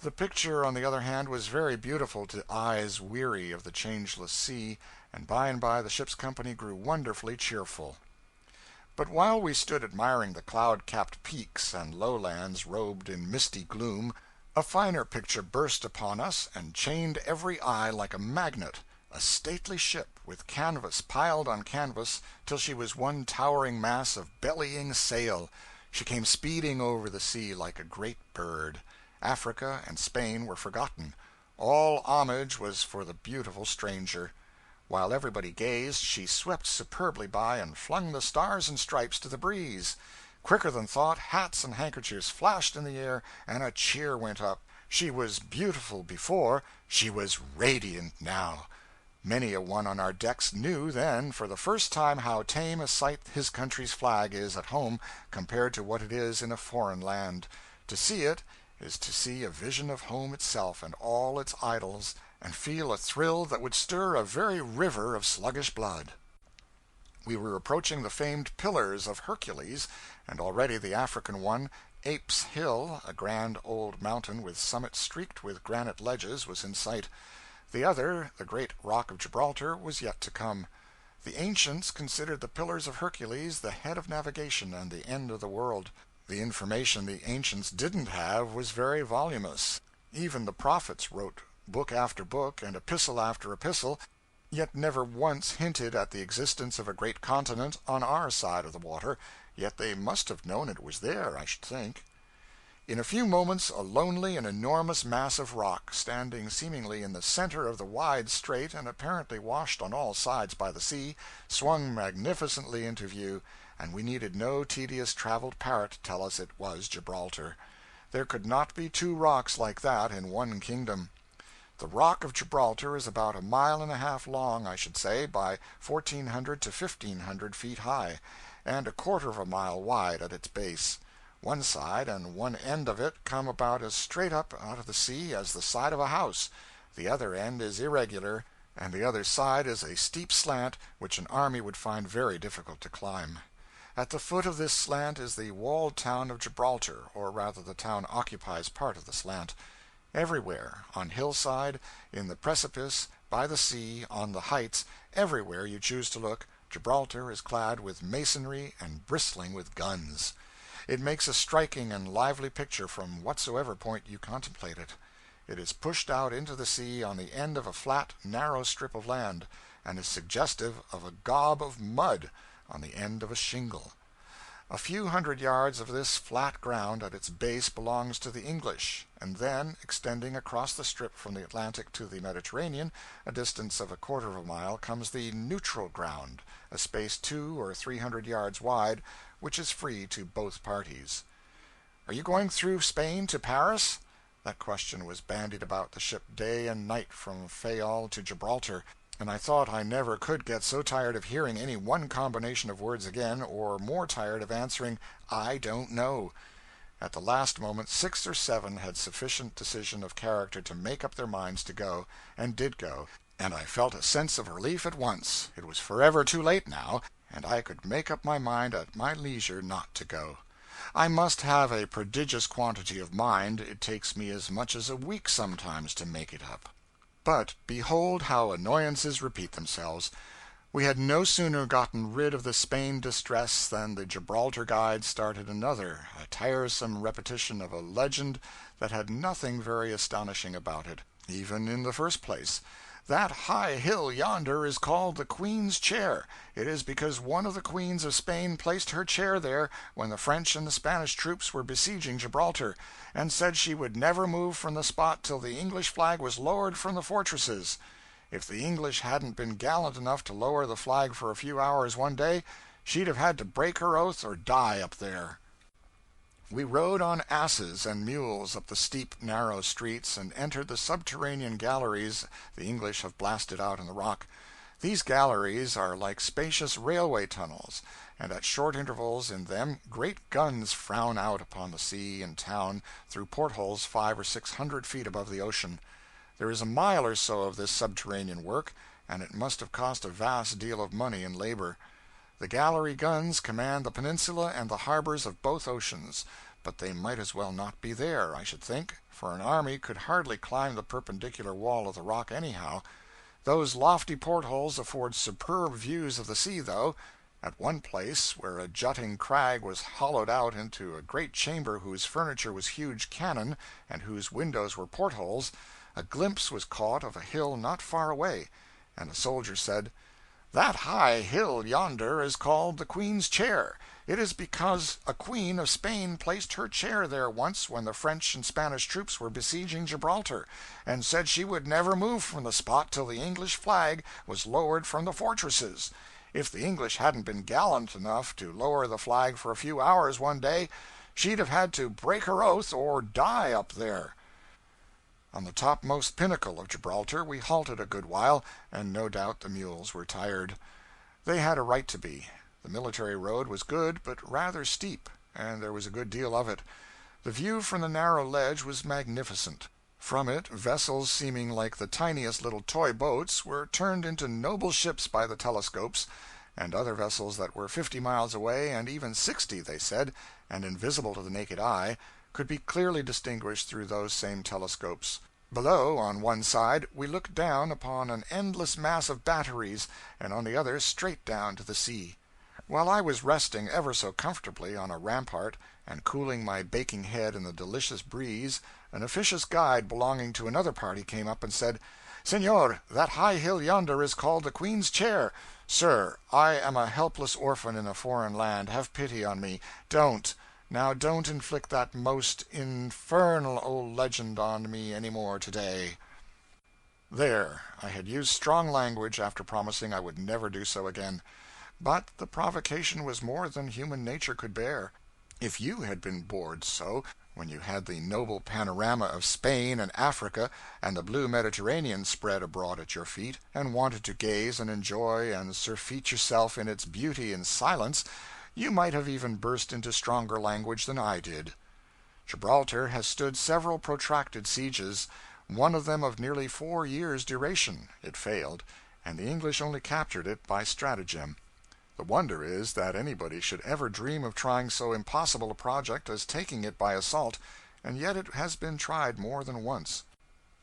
The picture, on the other hand, was very beautiful to eyes weary of the changeless sea, and by the ship's company grew wonderfully cheerful. But while we stood admiring the cloud-capped peaks and lowlands robed in misty gloom, a finer picture burst upon us and chained every eye like a magnet. A stately ship, with canvas piled on canvas till she was one towering mass of bellying sail. She came speeding over the sea like a great bird. Africa and Spain were forgotten. All homage was for the beautiful stranger. While everybody gazed, she swept superbly by and flung the stars and stripes to the breeze. Quicker than thought, hats and handkerchiefs flashed in the air, and a cheer went up. She was beautiful before, she was radiant now. Many a one on our decks knew then for the first time how tame a sight his country's flag is at home compared to what it is in a foreign land. To see it is to see a vision of home itself and all its idols, and feel a thrill that would stir a very river of sluggish blood. We were approaching the famed Pillars of Hercules, and already the African one, Apes Hill, a grand old mountain with summit streaked with granite ledges, was in sight. The other, the great Rock of Gibraltar, was yet to come. The ancients considered the Pillars of Hercules the head of navigation and the end of the world. The information the ancients didn't have was very voluminous. Even the prophets wrote book after book and epistle after epistle, yet never once hinted at the existence of a great continent on our side of the water, yet they must have known it was there, I should think. In a few moments a lonely and enormous mass of rock, standing seemingly in the center of the wide strait and apparently washed on all sides by the sea, swung magnificently into view, and we needed no tedious traveled parrot to tell us it was Gibraltar. There could not be two rocks like that in one kingdom. The Rock of Gibraltar is about a mile and a half long, I should say, by 1,400 to 1,500 feet high, and a quarter of a mile wide at its base. One side and one end of it come about as straight up out of the sea as the side of a house. The other end is irregular, and the other side is a steep slant which an army would find very difficult to climb. At the foot of this slant is the walled town of Gibraltar, or rather the town occupies part of the slant. Everywhere, on hillside, in the precipice, by the sea, on the heights, everywhere you choose to look, Gibraltar is clad with masonry and bristling with guns. It makes a striking and lively picture from whatsoever point you contemplate it. It is pushed out into the sea on the end of a flat, narrow strip of land, and is suggestive of a gob of mud on the end of a shingle. A few hundred yards of this flat ground at its base belongs to the English, and then, extending across the strip from the Atlantic to the Mediterranean, a distance of a quarter of a mile, comes the neutral ground, a space 200 or 300 yards wide, which is free to both parties. "Are you going through Spain to Paris?" That question was bandied about the ship day and night from Fayal to Gibraltar, and I thought I never could get so tired of hearing any one combination of words again, or more tired of answering, "I don't know." At the last moment 6 or 7 had sufficient decision of character to make up their minds to go, and did go, and I felt a sense of relief at once. It was forever too late now, and I could make up my mind at my leisure not to go. I must have a prodigious quantity of mind. It takes me as much as a week sometimes to make it up. But behold how annoyances repeat themselves. We had no sooner gotten rid of the Spain distress than the Gibraltar guide started another, a tiresome repetition of a legend that had nothing very astonishing about it, even in the first place. That high hill yonder is called the Queen's Chair. It is because one of the queens of Spain placed her chair there when the French and the Spanish troops were besieging Gibraltar, and said she would never move from the spot till the English flag was lowered from the fortresses. If the English hadn't been gallant enough to lower the flag for a few hours one day, she'd have had to break her oath or die up there. We rode on asses and mules up the steep, narrow streets, and entered the subterranean galleries the English have blasted out in the rock. These galleries are like spacious railway tunnels, and at short intervals in them great guns frown out upon the sea and town through portholes 500 or 600 feet above the ocean. There is a mile or so of this subterranean work, and it must have cost a vast deal of money and labor. The gallery guns command the peninsula and the harbors of both oceans, but they might as well not be there, I should think, for an army could hardly climb the perpendicular wall of the rock anyhow. Those lofty portholes afford superb views of the sea, though. At one place, where a jutting crag was hollowed out into a great chamber whose furniture was huge cannon, and whose windows were portholes, a glimpse was caught of a hill not far away, and a soldier said, "That high hill yonder is called the Queen's Chair. It is because a queen of Spain placed her chair there once when the French and Spanish troops were besieging Gibraltar, and said she would never move from the spot till the English flag was lowered from the fortresses. If the English hadn't been gallant enough to lower the flag for a few hours one day, she'd have had to break her oath or die up there." On the topmost pinnacle of Gibraltar we halted a good while, and no doubt the mules were tired. They had a right to be. The military road was good, but rather steep, and there was a good deal of it. The view from the narrow ledge was magnificent. From it, vessels seeming like the tiniest little toy boats were turned into noble ships by the telescopes, and other vessels that were 50 miles away, and even 60, they said, and invisible to the naked eye, could be clearly distinguished through those same telescopes. Below, on one side, we looked down upon an endless mass of batteries, and on the other straight down to the sea. While I was resting ever so comfortably on a rampart, and cooling my baking head in the delicious breeze, an officious guide belonging to another party came up and said, "Senor, that high hill yonder is called the Queen's Chair. Sir, I am a helpless orphan in a foreign land. Have pity on me. Don't inflict that most infernal old legend on me any more today." There, I had used strong language after promising I would never do so again. But the provocation was more than human nature could bear. If you had been bored so, when you had the noble panorama of Spain and Africa and the blue Mediterranean spread abroad at your feet, and wanted to gaze and enjoy and surfeit yourself in its beauty in silence, you might have even burst into stronger language than I did. Gibraltar has stood several protracted sieges, one of them of nearly 4 years' duration. It failed, and the English only captured it by stratagem. The wonder is that anybody should ever dream of trying so impossible a project as taking it by assault, and yet it has been tried more than once.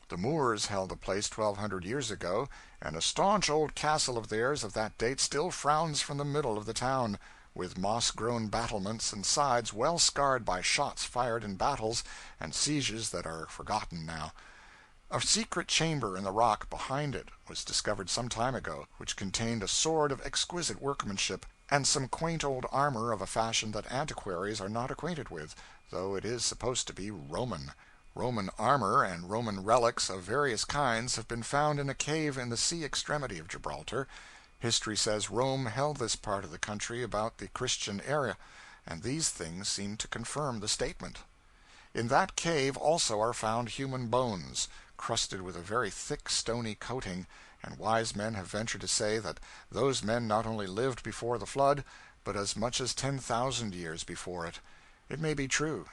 The Moors held the place 1,200 years ago, and a staunch old castle of theirs of that date still frowns from the middle of the town, with moss-grown battlements and sides well scarred by shots fired in battles and sieges that are forgotten now. A secret chamber in the rock behind it was discovered some time ago, which contained a sword of exquisite workmanship, and some quaint old armor of a fashion that antiquaries are not acquainted with, though it is supposed to be Roman. Roman armor and Roman relics of various kinds have been found in a cave in the sea extremity of Gibraltar. History says Rome held this part of the country about the Christian era, and these things seem to confirm the statement. In that cave also are found human bones, crusted with a very thick stony coating, and wise men have ventured to say that those men not only lived before the flood, but as much as 10,000 years before it. It may be true.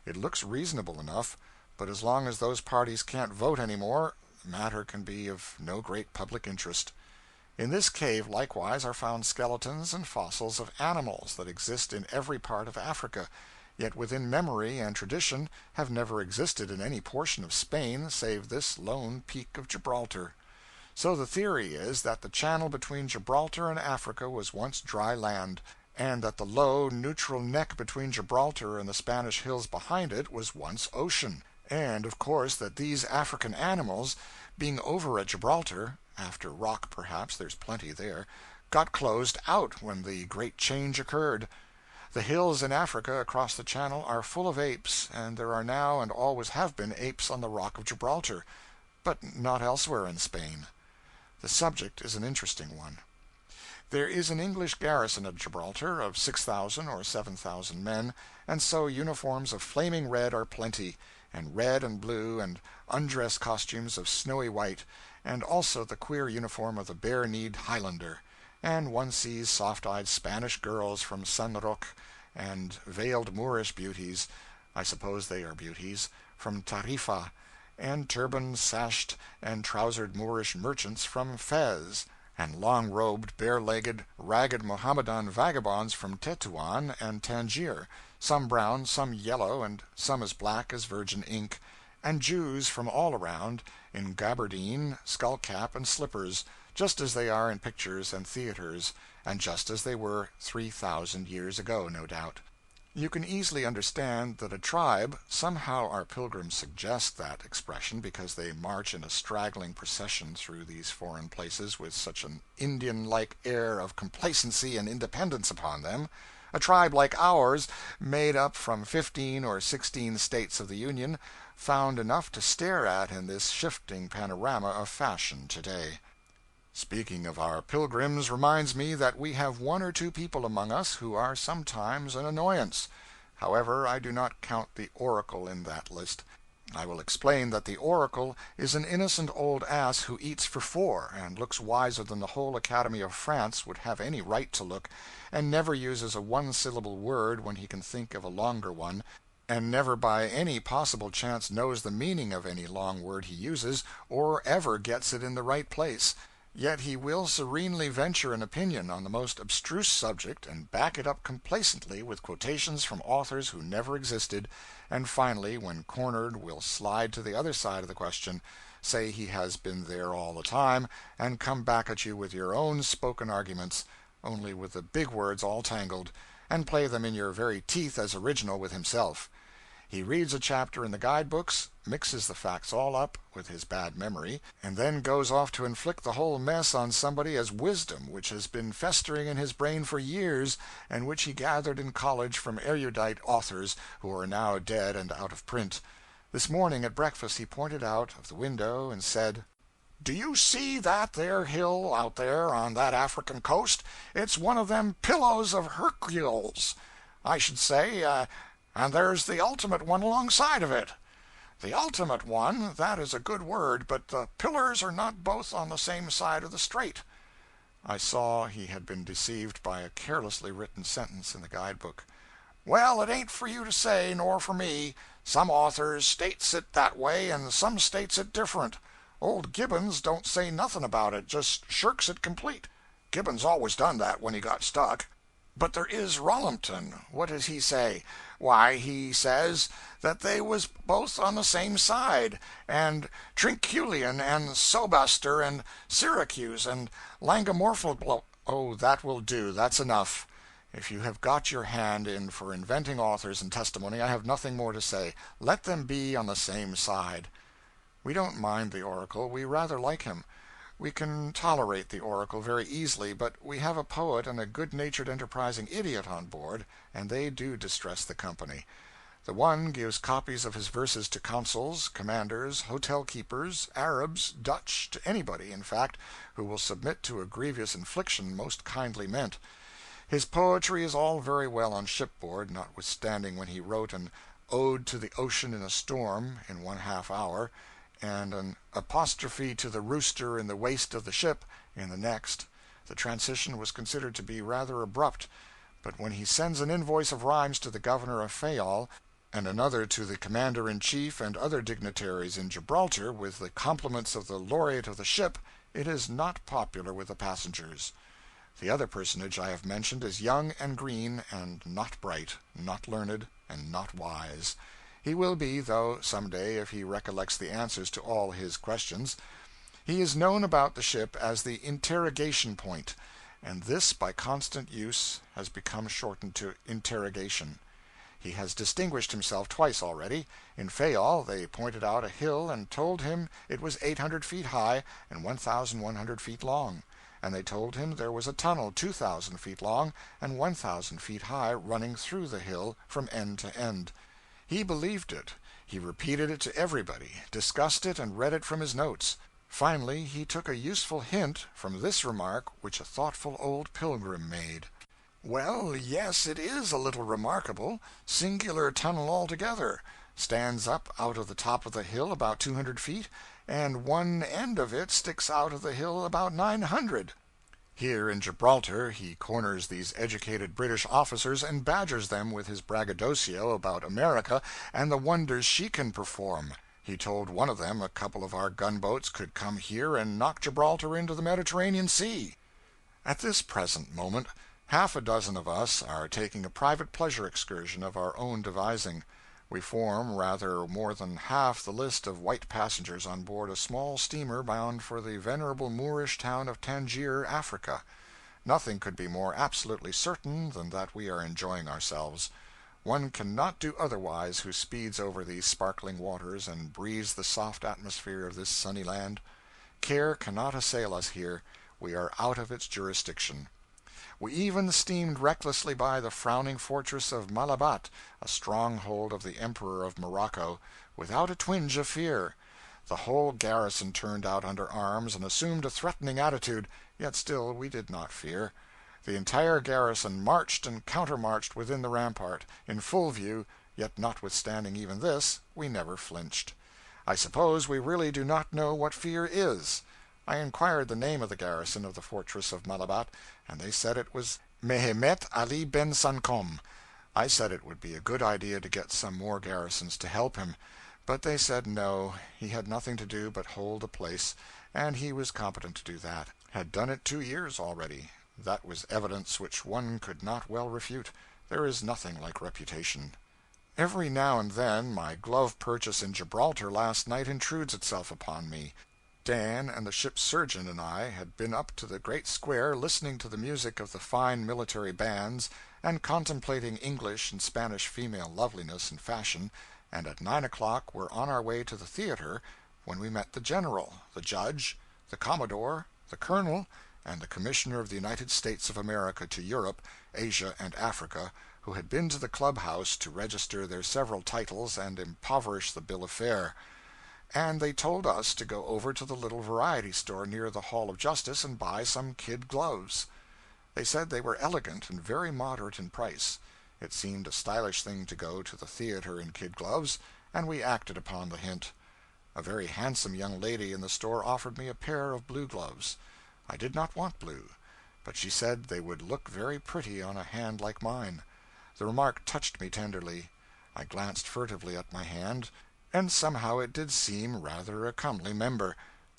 It looks reasonable enough, but as long as those parties can't vote any more, the matter can be of no great public interest. In this cave likewise are found skeletons and fossils of animals that exist in every part of Africa, yet within memory and tradition have never existed in any portion of Spain save this lone peak of Gibraltar. So the theory is that the channel between Gibraltar and Africa was once dry land, and that the low, neutral neck between Gibraltar and the Spanish hills behind it was once ocean, and, of course, that these African animals, being over at Gibraltar, after rock perhaps, there's plenty there, got closed out when the great change occurred. The hills in Africa across the channel are full of apes, and there are now and always have been apes on the rock of Gibraltar, but not elsewhere in Spain. The subject is an interesting one. There is an English garrison at Gibraltar of 6,000 or 7,000 men, and so uniforms of flaming red are plenty, and red and blue, and undress costumes of snowy white, and also the queer uniform of the bare-kneed Highlander, and one sees soft-eyed Spanish girls from San Roque, and veiled Moorish beauties I suppose they are beauties from Tarifa, and turban-sashed and trousered Moorish merchants from Fez, and long-robed, bare-legged, ragged Mohammedan vagabonds from Tetuan and Tangier, some brown, some yellow, and some as black as virgin ink, and Jews from all around, in gabardine, skull-cap, and slippers, just as they are in pictures and theaters, and just as they were 3,000 years ago, no doubt. You can easily understand that a tribe somehow our pilgrims suggest that expression because they march in a straggling procession through these foreign places with such an Indian-like air of complacency and independence upon them. A tribe like ours, made up from 15 or 16 states of the Union, found enough to stare at in this shifting panorama of fashion today. Speaking of our pilgrims reminds me that we have one or two people among us who are sometimes an annoyance. However, I do not count the oracle in that list. I will explain that the oracle is an innocent old ass who eats for four, and looks wiser than the whole Academy of France would have any right to look, and never uses a one-syllable word when he can think of a longer one, and never by any possible chance knows the meaning of any long word he uses, or ever gets it in the right place. Yet he will serenely venture an opinion on the most abstruse subject and back it up complacently with quotations from authors who never existed, and finally, when cornered, will slide to the other side of the question, say he has been there all the time, and come back at you with your own spoken arguments, only with the big words all tangled, and play them in your very teeth as original with himself. He reads a chapter in the guide-books, mixes the facts all up with his bad memory, and then goes off to inflict the whole mess on somebody as wisdom which has been festering in his brain for years, and which he gathered in college from erudite authors who are now dead and out of print. This morning at breakfast he pointed out of the window and said, "Do you see that there hill out there on that African coast? It's one of them pillows of Hercules. I should say, And there's the ultimate one alongside of it. The ultimate one, that is a good word, but the pillars are not both on the same side of the strait. I saw he had been deceived by a carelessly written sentence in the guidebook. Well, it ain't for you to say, nor for me. Some authors states it that way, and some states it different. Old Gibbons don't say nothing about it, just shirks it complete. Gibbons always done that when he got stuck. But there is Rollimpton. What does he say? Why, he says that they was both on the same side, and Trinculian, and Sobaster, and Syracuse, and Langamorphle. Oh, that will do. That's enough. If you have got your hand in for inventing authors and testimony, I have nothing more to say. Let them be on the same side. We don't mind the oracle. We rather like him. We can tolerate the oracle very easily, but we have a poet and a good-natured enterprising idiot on board, and they do distress the company. The one gives copies of his verses to consuls, commanders, hotel-keepers, Arabs, Dutch, to anybody, in fact, who will submit to a grievous infliction most kindly meant. His poetry is all very well on shipboard, notwithstanding when he wrote an Ode to the Ocean in a Storm in 1/2 hour, and an Apostrophe to the Rooster in the Waist of the Ship in the next, the transition was considered to be rather abrupt, but when he sends an invoice of rhymes to the governor of Fayal, and another to the commander-in-chief and other dignitaries in Gibraltar, with the compliments of the laureate of the ship, it is not popular with the passengers. The other personage I have mentioned is young and green, and not bright, not learned, and not wise. He will be, though, some day, if he recollects the answers to all his questions. He is known about the ship as the interrogation point, and this by constant use has become shortened to interrogation. He has distinguished himself twice already. In Fayal they pointed out a hill and told him it was 800 feet high and 1,100 feet long, and they told him there was a tunnel 2,000 feet long and 1,000 feet high running through the hill from end to end. He believed it. He repeated it to everybody, discussed it, and read it from his notes. Finally, he took a useful hint from this remark which a thoughtful old pilgrim made. "Well, yes, it is a little remarkable. Singular tunnel altogether. Stands up out of the top of the hill about 200 feet, and one end of it sticks out of the hill about 900. Here in Gibraltar he corners these educated British officers and badgers them with his braggadocio about America and the wonders she can perform. He told one of them a couple of our gunboats could come here and knock Gibraltar into the Mediterranean Sea. At this present moment, half a dozen of us are taking a private pleasure excursion of our own devising. We form rather more than half the list of white passengers on board a small steamer bound for the venerable Moorish town of Tangier, Africa. Nothing could be more absolutely certain than that we are enjoying ourselves. One can not do otherwise who speeds over these sparkling waters and breathes the soft atmosphere of this sunny land. Care cannot assail us here. We are out of its jurisdiction. We even steamed recklessly by the frowning fortress of Malabat, a stronghold of the Emperor of Morocco, without a twinge of fear. The whole garrison turned out under arms and assumed a threatening attitude, yet still we did not fear. The entire garrison marched and countermarched within the rampart, in full view, yet notwithstanding even this, we never flinched. I suppose we really do not know what fear is. I inquired the name of the garrison of the fortress of Malabat, and they said it was Mehemet Ali Ben Sankom. I said it would be a good idea to get some more garrisons to help him, but they said no, he had nothing to do but hold the place, and he was competent to do that. Had done it 2 years already. That was evidence which one could not well refute. There is nothing like reputation. Every now and then my glove purchase in Gibraltar last night intrudes itself upon me. Dan and the ship's surgeon and I had been up to the great square listening to the music of the fine military bands and contemplating English and Spanish female loveliness and fashion, and at 9 o'clock were on our way to the theater when we met the General, the Judge, the Commodore, the Colonel, and the Commissioner of the United States of America to Europe, Asia, and Africa, who had been to the clubhouse to register their several titles and impoverish the bill of fare. And they told us to go over to the little variety store near the Hall of Justice and buy some kid gloves. They said they were elegant and very moderate in price. It seemed a stylish thing to go to the theater in kid gloves, and we acted upon the hint. A very handsome young lady in the store offered me a pair of blue gloves. I did not want blue, but she said they would look very pretty on a hand like mine. The remark touched me tenderly. I glanced furtively at my hand, and somehow it did seem rather a comely member.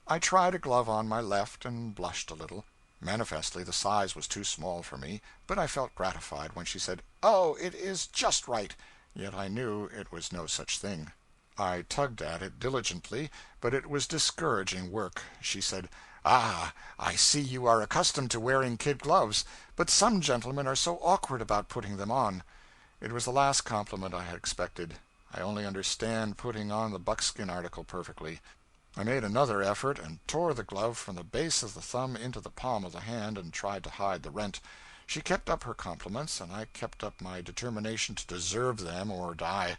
I tried a glove on my left, and blushed a little. Manifestly the size was too small for me, but I felt gratified when she said, "Oh, it is just right," yet I knew it was no such thing. I tugged at it diligently, but it was discouraging work. She said, "Ah, I see you are accustomed to wearing kid gloves, but some gentlemen are so awkward about putting them on." It was the last compliment I had expected. I only understand putting on the buckskin article perfectly. I made another effort, and tore the glove from the base of the thumb into the palm of the hand, and tried to hide the rent. She kept up her compliments, and I kept up my determination to deserve them or die.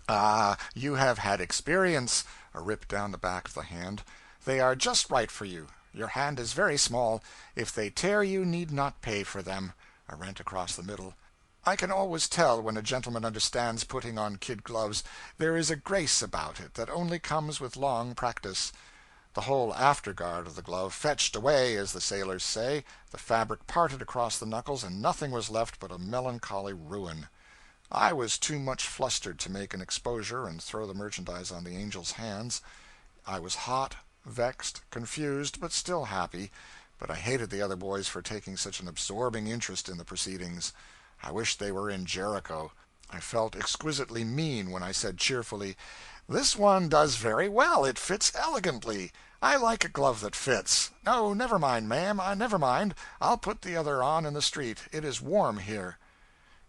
"Ah, you have had experience," a rip down the back of the hand. "They are just right for you. Your hand is very small. If they tear you need not pay for them," a rent across the middle. I can always tell when a gentleman understands putting on kid gloves. There is a grace about it that only comes with long practice. The whole afterguard of the glove fetched away, as the sailors say, the fabric parted across the knuckles, and nothing was left but a melancholy ruin. I was too much flustered to make an exposure and throw the merchandise on the angel's hands. I was hot, vexed, confused, but still happy, but I hated the other boys for taking such an absorbing interest in the proceedings. I wished they were in Jericho. I felt exquisitely mean when I said cheerfully, "This one does very well. It fits elegantly. I like a glove that fits. No, never mind, ma'am, never mind. I'll put the other on in the street. It is warm here."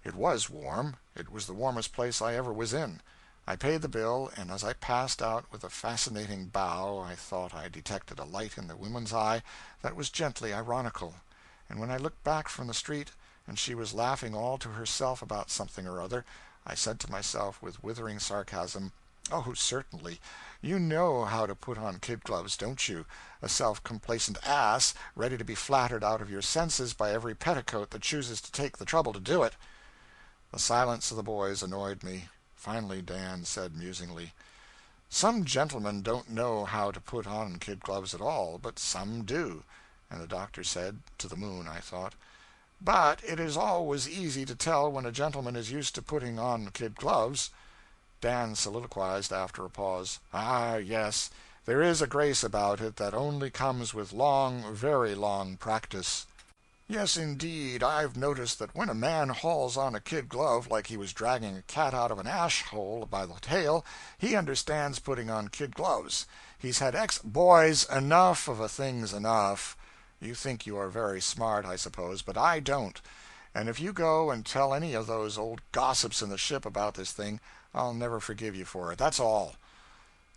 It was warm. It was the warmest place I ever was in. I paid the bill, and as I passed out with a fascinating bow I thought I detected a light in the woman's eye that was gently ironical, and when I looked back from the street and she was laughing all to herself about something or other, I said to myself with withering sarcasm, "Oh, certainly. You know how to put on kid gloves, don't you? A self-complacent ass, ready to be flattered out of your senses by every petticoat that chooses to take the trouble to do it." The silence of the boys annoyed me. Finally Dan said musingly, "Some gentlemen don't know how to put on kid gloves at all, but some do." And the doctor said, to the moon, I thought, "But it is always easy to tell when a gentleman is used to putting on kid gloves." Dan soliloquized after a pause, "Ah, yes, there is a grace about it that only comes with long, very long practice." "Yes, indeed, I've noticed that when a man hauls on a kid glove like he was dragging a cat out of an ash hole by the tail, he understands putting on kid gloves. He's had Boys, enough of a thing's enough. You think you are very smart, I suppose, but I don't. And if you go and tell any of those old gossips in the ship about this thing, I'll never forgive you for it. That's all."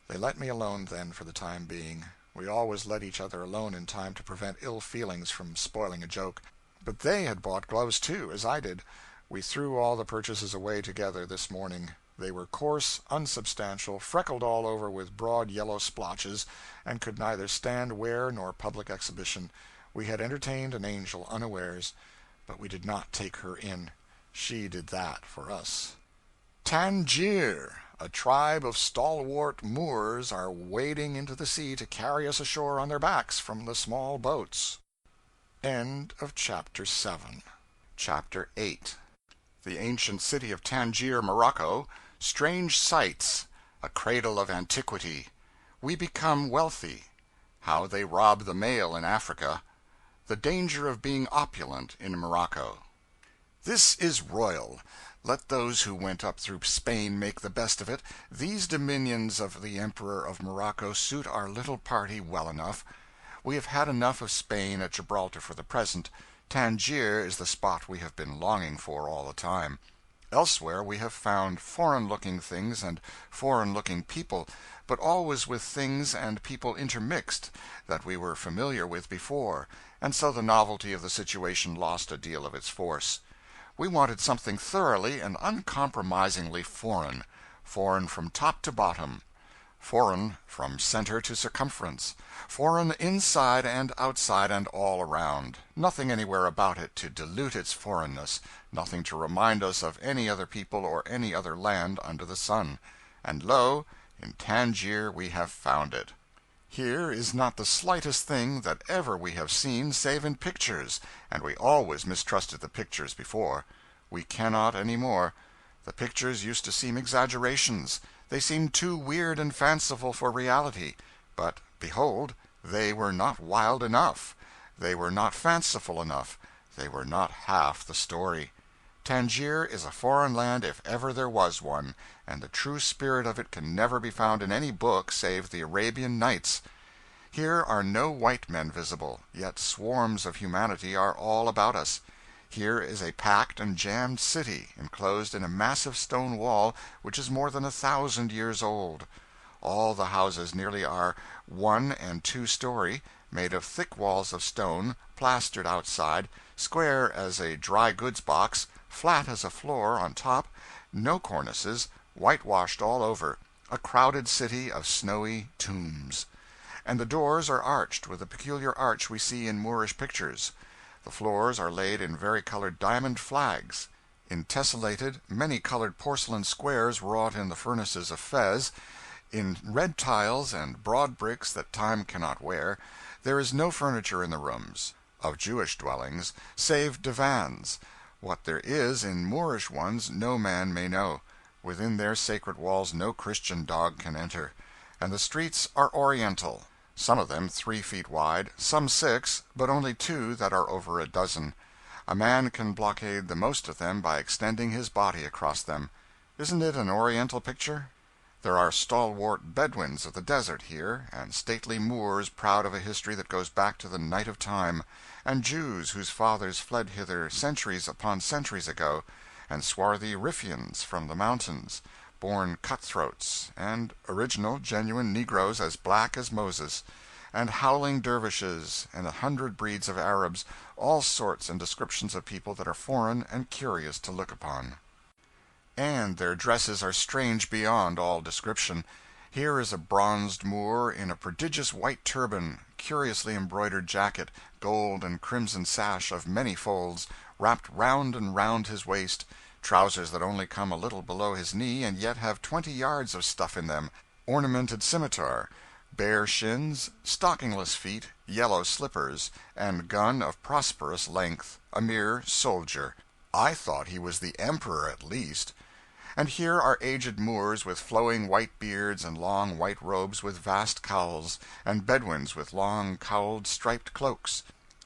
They let me alone then for the time being. We always let each other alone in time to prevent ill feelings from spoiling a joke. But they had bought gloves, too, as I did. We threw all the purchases away together this morning. They were coarse, unsubstantial, freckled all over with broad yellow splotches, and could neither stand wear nor public exhibition. We had entertained an angel unawares, but we did not take her in. She did that for us. Tangier, a tribe of stalwart Moors, are wading into the sea to carry us ashore on their backs from the small boats. End of chapter 7. Chapter 8. The ancient city of Tangier, Morocco. Strange sights. A cradle of antiquity. We become wealthy. How they rob the mail in Africa. The danger of being opulent in Morocco. This is royal. Let those who went up through Spain make the best of it. These dominions of the Emperor of Morocco suit our little party well enough. We have had enough of Spain at Gibraltar for the present. Tangier is the spot we have been longing for all the time. Elsewhere we have found foreign-looking things and foreign-looking people, but always with things and people intermixed that we were familiar with before, and so the novelty of the situation lost a deal of its force. We wanted something thoroughly and uncompromisingly foreign from top to bottom. Foreign from center to circumference, foreign inside and outside and all around, nothing anywhere about it to dilute its foreignness, nothing to remind us of any other people or any other land under the sun. And lo, in Tangier we have found it. Here is not the slightest thing that ever we have seen save in pictures, and we always mistrusted the pictures before. We cannot any more. The pictures used to seem exaggerations. They seemed too weird and fanciful for reality. But, behold, they were not wild enough. They were not fanciful enough. They were not half the story. Tangier is a foreign land if ever there was one, and the true spirit of it can never be found in any book save the Arabian Nights. Here are no white men visible, yet swarms of humanity are all about us. Here is a packed and jammed city, enclosed in a massive stone wall which is more than 1,000 years old. All the houses nearly are 1 and 2 story, made of thick walls of stone, plastered outside, square as a dry goods box, flat as a floor on top, no cornices, whitewashed all over, a crowded city of snowy tombs. And the doors are arched with the peculiar arch we see in Moorish pictures. The floors are laid in vari-colored diamond flags. In tessellated, many-colored porcelain squares wrought in the furnaces of Fez, in red tiles and broad bricks that time cannot wear, there is no furniture in the rooms, of Jewish dwellings, save divans. What there is in Moorish ones no man may know. Within their sacred walls no Christian dog can enter. And the streets are oriental, some of them 3 feet wide, some 6, but only 2 that are over a dozen. A man can blockade the most of them by extending his body across them. Isn't it an oriental picture? There are stalwart Bedouins of the desert here, and stately Moors proud of a history that goes back to the night of time, and Jews whose fathers fled hither centuries upon centuries ago, and swarthy Riffians from the mountains, born cutthroats, and original genuine Negroes as black as Moses, and howling dervishes, and 100 breeds of Arabs, all sorts and descriptions of people that are foreign and curious to look upon. And their dresses are strange beyond all description. Here is a bronzed Moor in a prodigious white turban, curiously embroidered jacket, gold and crimson sash of many folds, wrapped round and round his waist, trousers that only come a little below his knee and yet have 20 yards of stuff in them, ornamented scimitar, bare shins, stockingless feet, yellow slippers, and gun of prosperous length, a mere soldier. I thought he was the emperor at least. And here are aged Moors with flowing white beards and long white robes with vast cowls, and Bedouins with long cowled striped cloaks,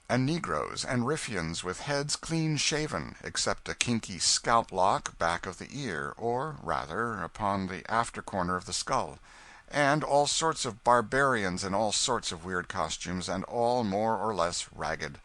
and Negroes and Riffians with heads clean shaven, except a kinky scalp lock back of the ear, or, rather, upon the after corner of the skull, and all sorts of barbarians in all sorts of weird costumes, and all more or less ragged.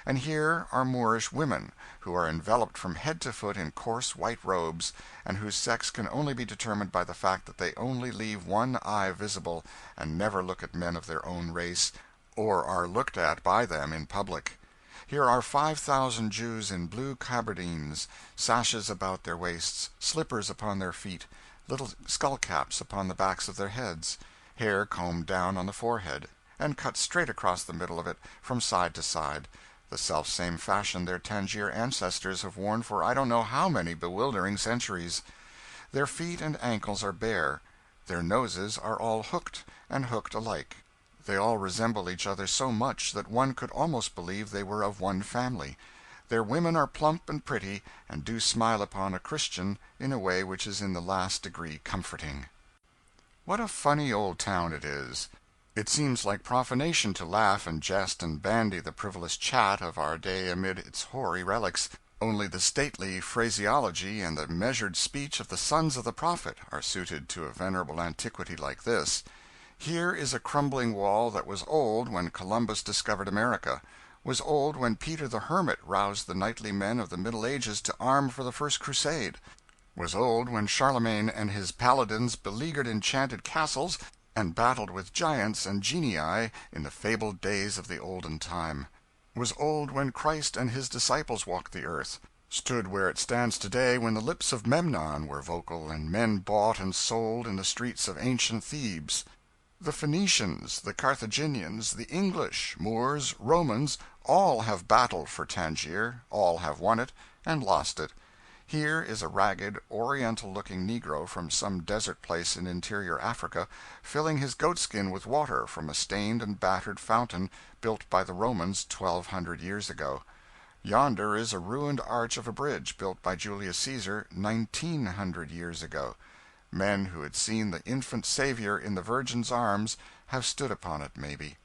And here are Moorish women, who are enveloped from head to foot in coarse white robes, and whose sex can only be determined by the fact that they only leave one eye visible, and never look at men of their own race, or are looked at by them in public. Here are 5,000 Jews in blue gabardines, sashes about their waists, slippers upon their feet, little skull-caps upon the backs of their heads, hair combed down on the forehead, and cut straight across the middle of it, from side to side, the self-same fashion their Tangier ancestors have worn for I don't know how many bewildering centuries. Their feet and ankles are bare. Their noses are all hooked, and hooked alike. They all resemble each other so much that one could almost believe they were of one family. Their women are plump and pretty, and do smile upon a Christian in a way which is in the last degree comforting. What a funny old town it is! It seems like profanation to laugh and jest and bandy the frivolous chat of our day amid its hoary relics. Only the stately phraseology and the measured speech of the sons of the prophet are suited to a venerable antiquity like this. Here is a crumbling wall that was old when Columbus discovered America, was old when Peter the Hermit roused the knightly men of the Middle Ages to arm for the first crusade, was old when Charlemagne and his paladins beleaguered enchanted castles and battled with giants and genii in the fabled days of the olden time, was old when Christ and his disciples walked the earth, stood where it stands today when the lips of Memnon were vocal and men bought and sold in the streets of ancient Thebes. The Phoenicians, the Carthaginians, the English, Moors, Romans, all have battled for Tangier, all have won it and lost it. Here is a ragged, oriental-looking negro from some desert place in interior Africa, filling his goatskin with water from a stained and battered fountain built by the Romans 1,200 years ago. Yonder is a ruined arch of a bridge built by Julius Caesar 1,900 years ago. Men who had seen the infant Savior in the Virgin's arms have stood upon it, maybe.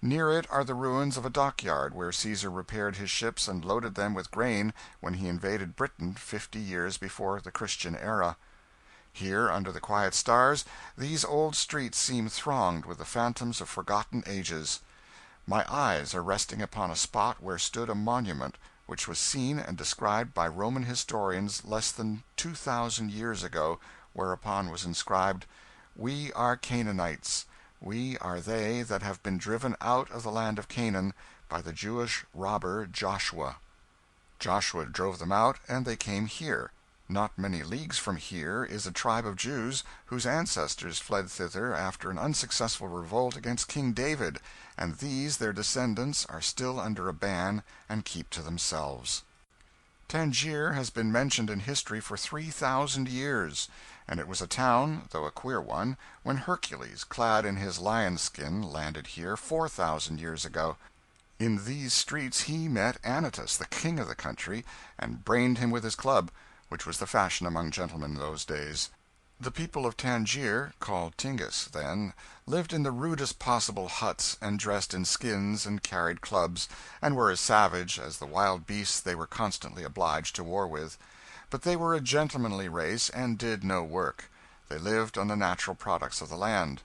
Near it are the ruins of a dockyard where Caesar repaired his ships and loaded them with grain when he invaded Britain 50 years before the Christian era. Here, under the quiet stars, these old streets seem thronged with the phantoms of forgotten ages. My eyes are resting upon a spot where stood a monument which was seen and described by Roman historians less than 2,000 years ago, whereupon was inscribed, "We are Canaanites. We are they that have been driven out of the land of Canaan by the Jewish robber Joshua." Joshua drove them out, and they came here. Not many leagues from here is a tribe of Jews whose ancestors fled thither after an unsuccessful revolt against King David, and these their descendants are still under a ban and keep to themselves. Tangier has been mentioned in history for 3,000 years, and it was a town, though a queer one, when Hercules, clad in his lion's skin, landed here 4,000 years ago. In these streets he met Anytus, the king of the country, and brained him with his club, which was the fashion among gentlemen in those days. The people of Tangier, called Tingis then, lived in the rudest possible huts, and dressed in skins and carried clubs, and were as savage as the wild beasts they were constantly obliged to war with. But they were a gentlemanly race, and did no work. They lived on the natural products of the land.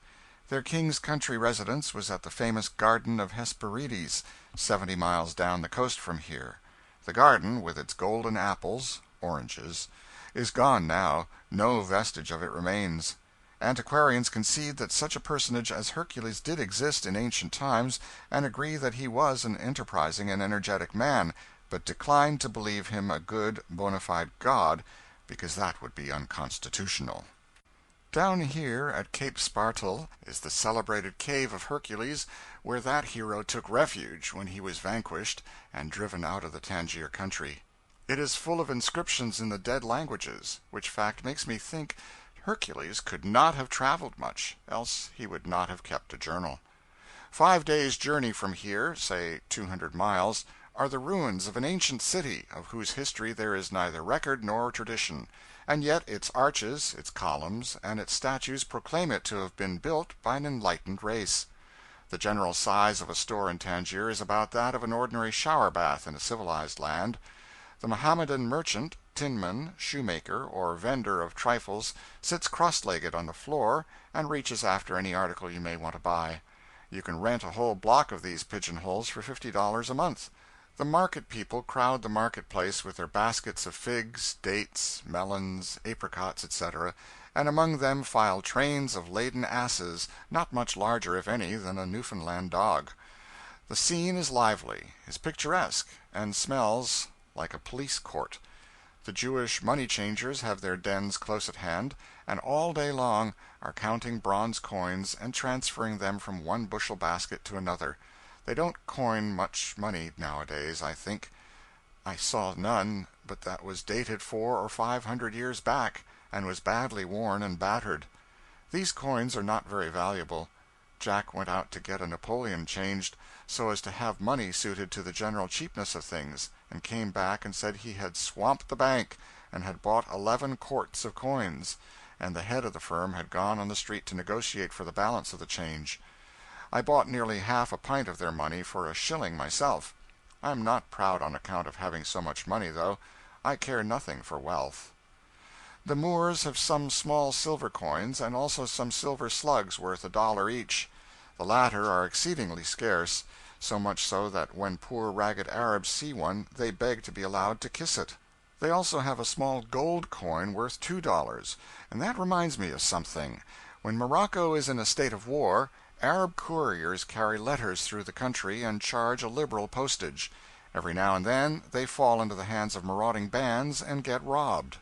Their king's country residence was at the famous Garden of Hesperides, 70 miles down the coast from here. The garden, with its golden apples oranges is gone now, no vestige of it remains. Antiquarians concede that such a personage as Hercules did exist in ancient times, and agree that he was an enterprising and energetic man, but decline to believe him a good, bona fide god, because that would be unconstitutional. Down here at Cape Spartel is the celebrated cave of Hercules, where that hero took refuge when he was vanquished and driven out of the Tangier country. It is full of inscriptions in the dead languages, which fact makes me think Hercules could not have traveled much, else he would not have kept a journal. 5 days' journey from here, say 200 miles, are the ruins of an ancient city, of whose history there is neither record nor tradition, and yet its arches, its columns, and its statues proclaim it to have been built by an enlightened race. The general size of a store in Tangier is about that of an ordinary shower bath in a civilized land. The Mohammedan merchant, tinman, shoemaker, or vendor of trifles sits cross-legged on the floor and reaches after any article you may want to buy. You can rent a whole block of these pigeonholes for $50 a month. The market people crowd the marketplace with their baskets of figs, dates, melons, apricots, etc., and among them file trains of laden asses, not much larger, if any, than a Newfoundland dog. The scene is lively, is picturesque, and smells like a police court. The Jewish money changers have their dens close at hand, and all day long are counting bronze coins and transferring them from one bushel basket to another. They don't coin much money nowadays, I think. I saw none but that was dated 400 or 500 years back, and was badly worn and battered. These coins are not very valuable. Jack went out to get a Napoleon changed, so as to have money suited to the general cheapness of things, and came back and said he had swamped the bank, and had bought 11 quarts of coins, and the head of the firm had gone on the street to negotiate for the balance of the change. I bought nearly half a pint of their money for a shilling myself. I am not proud on account of having so much money, though. I care nothing for wealth. The Moors have some small silver coins, and also some silver slugs worth $1 each. The latter are exceedingly scarce, so much so that when poor ragged Arabs see one they beg to be allowed to kiss it. They also have a small gold coin worth $2, and that reminds me of something. When Morocco is in a state of war, Arab couriers carry letters through the country and charge a liberal postage, Every now and then they fall into the hands of marauding bands and get robbed.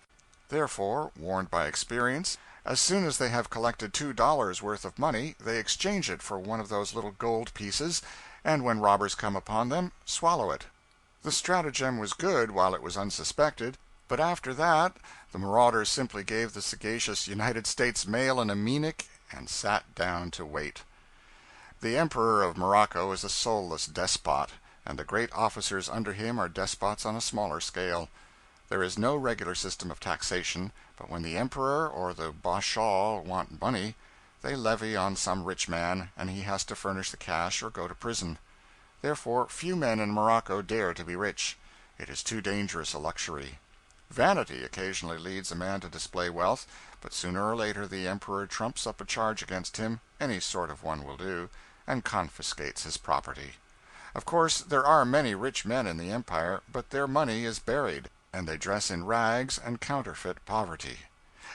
Therefore, warned by experience, as soon as they have collected $2 worth of money, they exchange it for one of those little gold pieces, and when robbers come upon them, swallow it. The stratagem was good while it was unsuspected, but after that the marauders simply gave the sagacious United States mail an anemic and sat down to wait. The Emperor of Morocco is a soulless despot, and the great officers under him are despots on a smaller scale. There is no regular system of taxation, but when the Emperor or the Bashaw want money, they levy on some rich man, and he has to furnish the cash or go to prison. Therefore, few men in Morocco dare to be rich. It is too dangerous a luxury. Vanity occasionally leads a man to display wealth, but sooner or later the Emperor trumps up a charge against him, any sort of one will do, and confiscates his property. Of course, there are many rich men in the empire, but their money is buried, and they dress in rags and counterfeit poverty.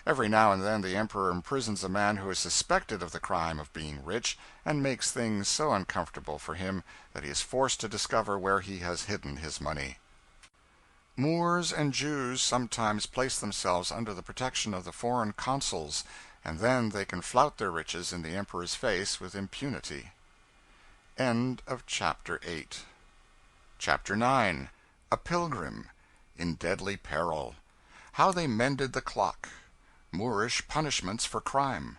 Every now and then the Emperor imprisons a man who is suspected of the crime of being rich, and makes things so uncomfortable for him that he is forced to discover where he has hidden his money. Moors and Jews sometimes place themselves under the protection of the foreign consuls, and then they can flout their riches in the Emperor's face with impunity. End of Chapter 8. Chapter 9. A Pilgrim in Deadly Peril. How they mended the clock. Moorish punishments for crime.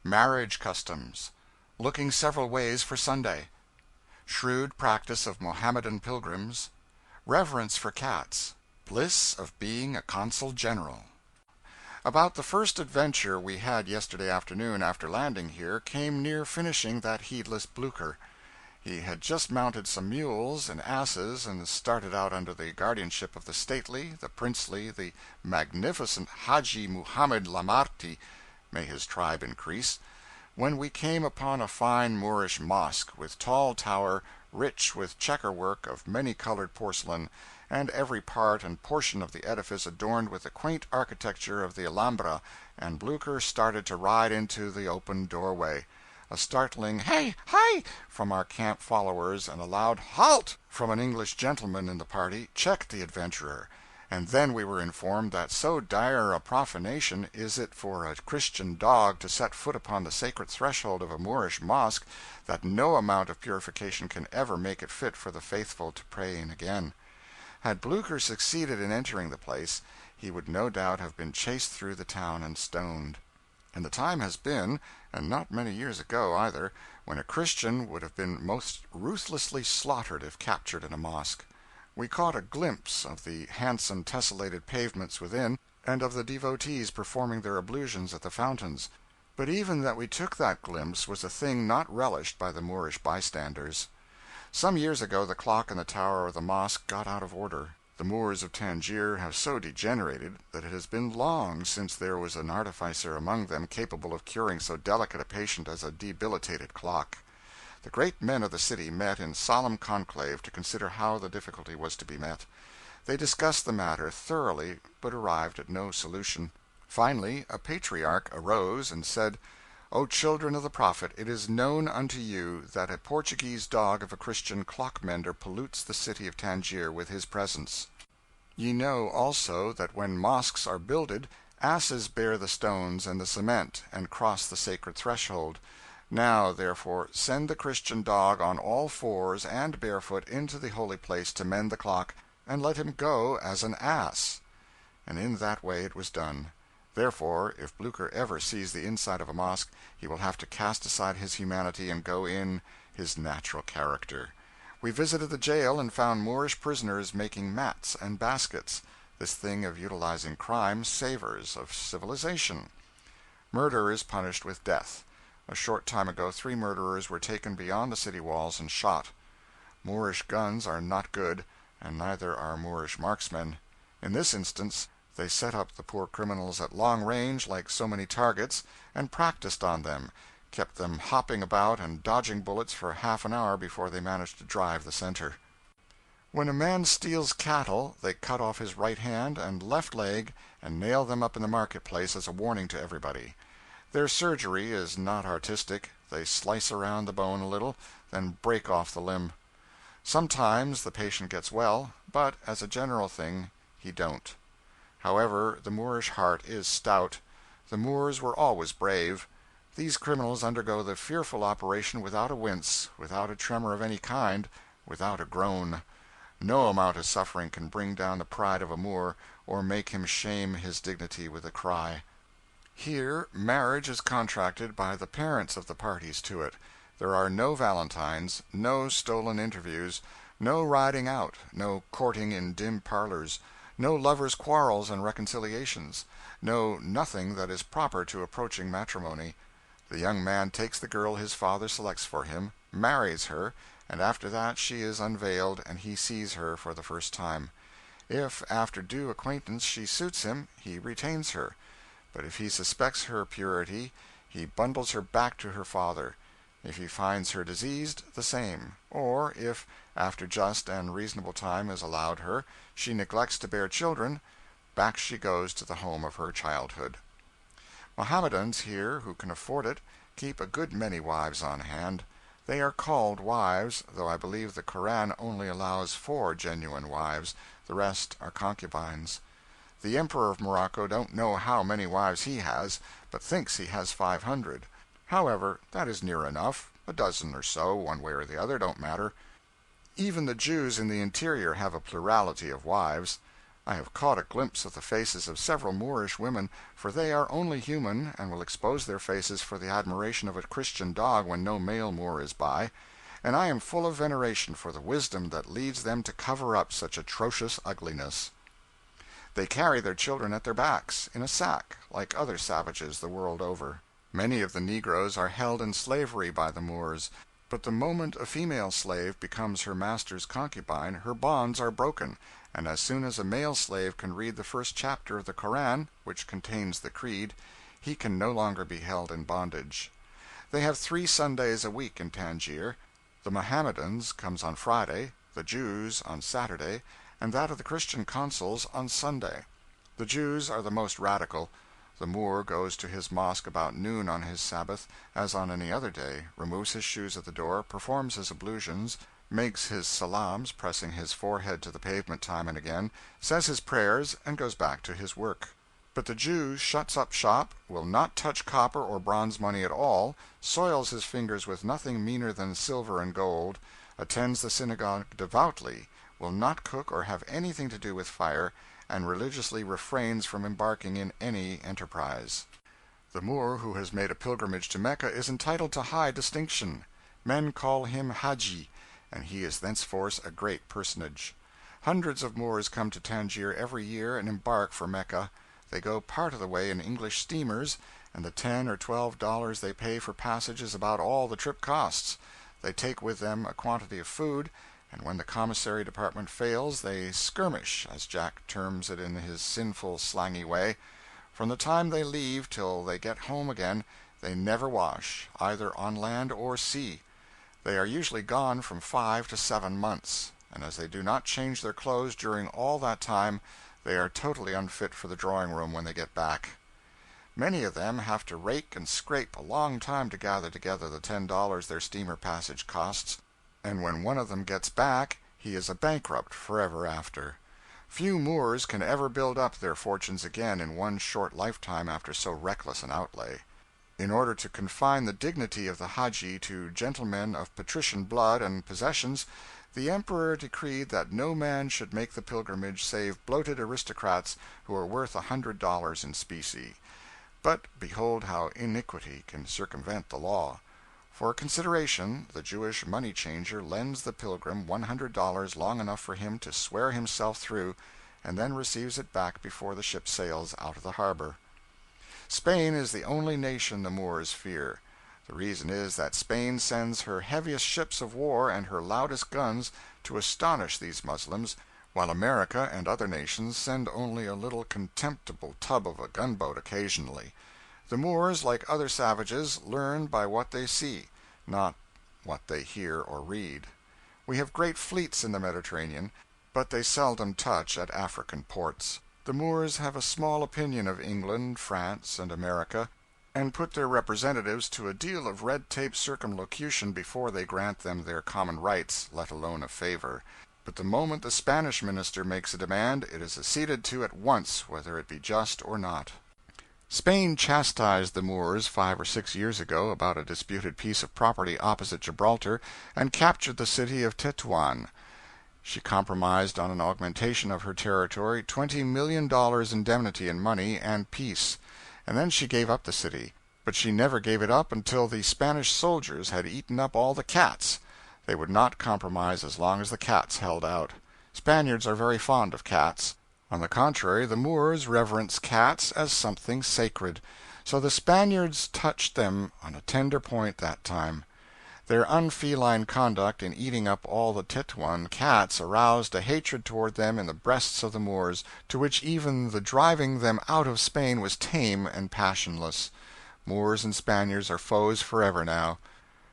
Marriage customs. Looking several ways for Sunday. Shrewd practice of Mohammedan pilgrims. Reverence for cats. Bliss of being a consul general. About the first adventure we had yesterday afternoon after landing here came near finishing that heedless Blucher. He had just mounted some mules and asses and started out under the guardianship of the stately, the princely, the magnificent Haji Muhammad Lamarti, may his tribe increase, when we came upon a fine Moorish mosque, with tall tower, rich with checker-work of many-colored porcelain, and every part and portion of the edifice adorned with the quaint architecture of the Alhambra, and Blucher started to ride into the open doorway. A startling "Hey! Hi!" from our camp followers and a loud "Halt!" from an English gentleman in the party checked the adventurer, and then we were informed that so dire a profanation is it for a Christian dog to set foot upon the sacred threshold of a Moorish mosque that no amount of purification can ever make it fit for the faithful to pray in again. Had Blucher succeeded in entering the place, he would no doubt have been chased through the town and stoned. And the time has been, and not many years ago either, when a Christian would have been most ruthlessly slaughtered if captured in a mosque. We caught a glimpse of the handsome tessellated pavements within, and of the devotees performing their ablutions at the fountains. But even that we took that glimpse was a thing not relished by the Moorish bystanders. Some years ago the clock in the tower of the mosque got out of order. The Moors of Tangier have so degenerated that it has been long since there was an artificer among them capable of curing so delicate a patient as a debilitated clock. The great men of the city met in solemn conclave to consider how the difficulty was to be met. They discussed the matter thoroughly, but arrived at no solution. Finally, a patriarch arose and said, "O children of the Prophet, it is known unto you that a Portuguese dog of a Christian clock-mender pollutes the city of Tangier with his presence. Ye know also that when mosques are builded, asses bear the stones and the cement, and cross the sacred threshold. Now, therefore, send the Christian dog on all fours and barefoot into the holy place to mend the clock, and let him go as an ass." And in that way it was done. Therefore, if Blucher ever sees the inside of a mosque, he will have to cast aside his humanity and go in his natural character. We visited the jail and found Moorish prisoners making mats and baskets. This thing of utilizing crime savors of civilization. Murder is punished with death. A short time ago 3 murderers were taken beyond the city walls and shot. Moorish guns are not good, and neither are Moorish marksmen. In this instance they set up the poor criminals at long range like so many targets, and practiced on them, kept them hopping about and dodging bullets for half an hour before they managed to drive the center. When a man steals cattle, they cut off his right hand and left leg and nail them up in the marketplace as a warning to everybody. Their surgery is not artistic. They slice around the bone a little, then break off the limb. Sometimes the patient gets well, but as a general thing he don't. However, the Moorish heart is stout. The Moors were always brave. These criminals undergo the fearful operation without a wince, without a tremor of any kind, without a groan. No amount of suffering can bring down the pride of a Moor, or make him shame his dignity with a cry. Here marriage is contracted by the parents of the parties to it. There are no valentines, no stolen interviews, no riding out, no courting in dim parlors, no lovers' quarrels and reconciliations, no nothing that is proper to approaching matrimony. The young man takes the girl his father selects for him, marries her, and after that she is unveiled and he sees her for the first time. If, after due acquaintance, she suits him, he retains her. But if he suspects her purity, he bundles her back to her father. If he finds her diseased, the same. Or if, after just and reasonable time is allowed her, she neglects to bear children, back she goes to the home of her childhood. Mohammedans here, who can afford it, keep a good many wives on hand. They are called wives, though I believe the Koran only allows 4 genuine wives, the rest are concubines. The Emperor of Morocco don't know how many wives he has, but thinks he has 500. However, that is near enough. A dozen or so, one way or the other, don't matter. Even the Jews in the interior have a plurality of wives. I have caught a glimpse of the faces of several Moorish women, for they are only human, and will expose their faces for the admiration of a Christian dog when no male Moor is by, and I am full of veneration for the wisdom that leads them to cover up such atrocious ugliness. They carry their children at their backs, in a sack, like other savages the world over. Many of the negroes are held in slavery by the Moors, but the moment a female slave becomes her master's concubine, her bonds are broken, and as soon as a male slave can read the first chapter of the Koran, which contains the creed, he can no longer be held in bondage. They have 3 Sundays a week in Tangier. The Mohammedans comes on Friday, the Jews on Saturday, and that of the Christian consuls on Sunday. The Jews are the most radical. The Moor goes to his mosque about noon on his Sabbath, as on any other day, removes his shoes at the door, performs his ablutions, makes his salams, pressing his forehead to the pavement time and again, says his prayers, and goes back to his work. But the Jew shuts up shop, will not touch copper or bronze money at all, soils his fingers with nothing meaner than silver and gold, attends the synagogue devoutly, will not cook or have anything to do with fire, and religiously refrains from embarking in any enterprise. The Moor who has made a pilgrimage to Mecca is entitled to high distinction. Men call him Haji, and he is thenceforth a great personage. Hundreds of Moors come to Tangier every year and embark for Mecca. They go part of the way in English steamers, and the $10 or $12 they pay for passage is about all the trip costs. They take with them a quantity of food, and when the commissary department fails, they skirmish, as Jack terms it in his sinful, slangy way. From the time they leave till they get home again, they never wash, either on land or sea. They are usually gone from 5 to 7 months, and as they do not change their clothes during all that time, they are totally unfit for the drawing room when they get back. Many of them have to rake and scrape a long time to gather together the $10 their steamer passage costs, and when one of them gets back, he is a bankrupt forever after. Few Moors can ever build up their fortunes again in one short lifetime after so reckless an outlay. In order to confine the dignity of the Haji to gentlemen of patrician blood and possessions, the Emperor decreed that no man should make the pilgrimage save bloated aristocrats who are worth $100 in specie. But behold how iniquity can circumvent the law. For consideration, the Jewish money changer lends the pilgrim $100 long enough for him to swear himself through, and then receives it back before the ship sails out of the harbor. Spain is the only nation the Moors fear. The reason is that Spain sends her heaviest ships of war and her loudest guns to astonish these Muslims, while America and other nations send only a little contemptible tub of a gunboat occasionally. The Moors, like other savages, learn by what they see, not what they hear or read. We have great fleets in the Mediterranean, but they seldom touch at African ports. The Moors have a small opinion of England, France, and America. and put their representatives to a deal of red-tape circumlocution before they grant them their common rights, let alone a favor. But the moment the Spanish minister makes a demand, it is acceded to at once, whether it be just or not. Spain chastised the Moors 5 or 6 years ago about a disputed piece of property opposite Gibraltar, and captured the city of Tetuan. She compromised on an augmentation of her territory, $20,000,000 indemnity in money, and peace. And then she gave up the city. But she never gave it up until the Spanish soldiers had eaten up all the cats. They would not compromise as long as the cats held out. Spaniards are very fond of cats. On the contrary, the Moors reverence cats as something sacred. So the Spaniards touched them on a tender point that time. Their unfeline conduct in eating up all the Tetuan cats aroused a hatred toward them in the breasts of the Moors, to which even the driving them out of Spain was tame and passionless. Moors and Spaniards are foes forever now.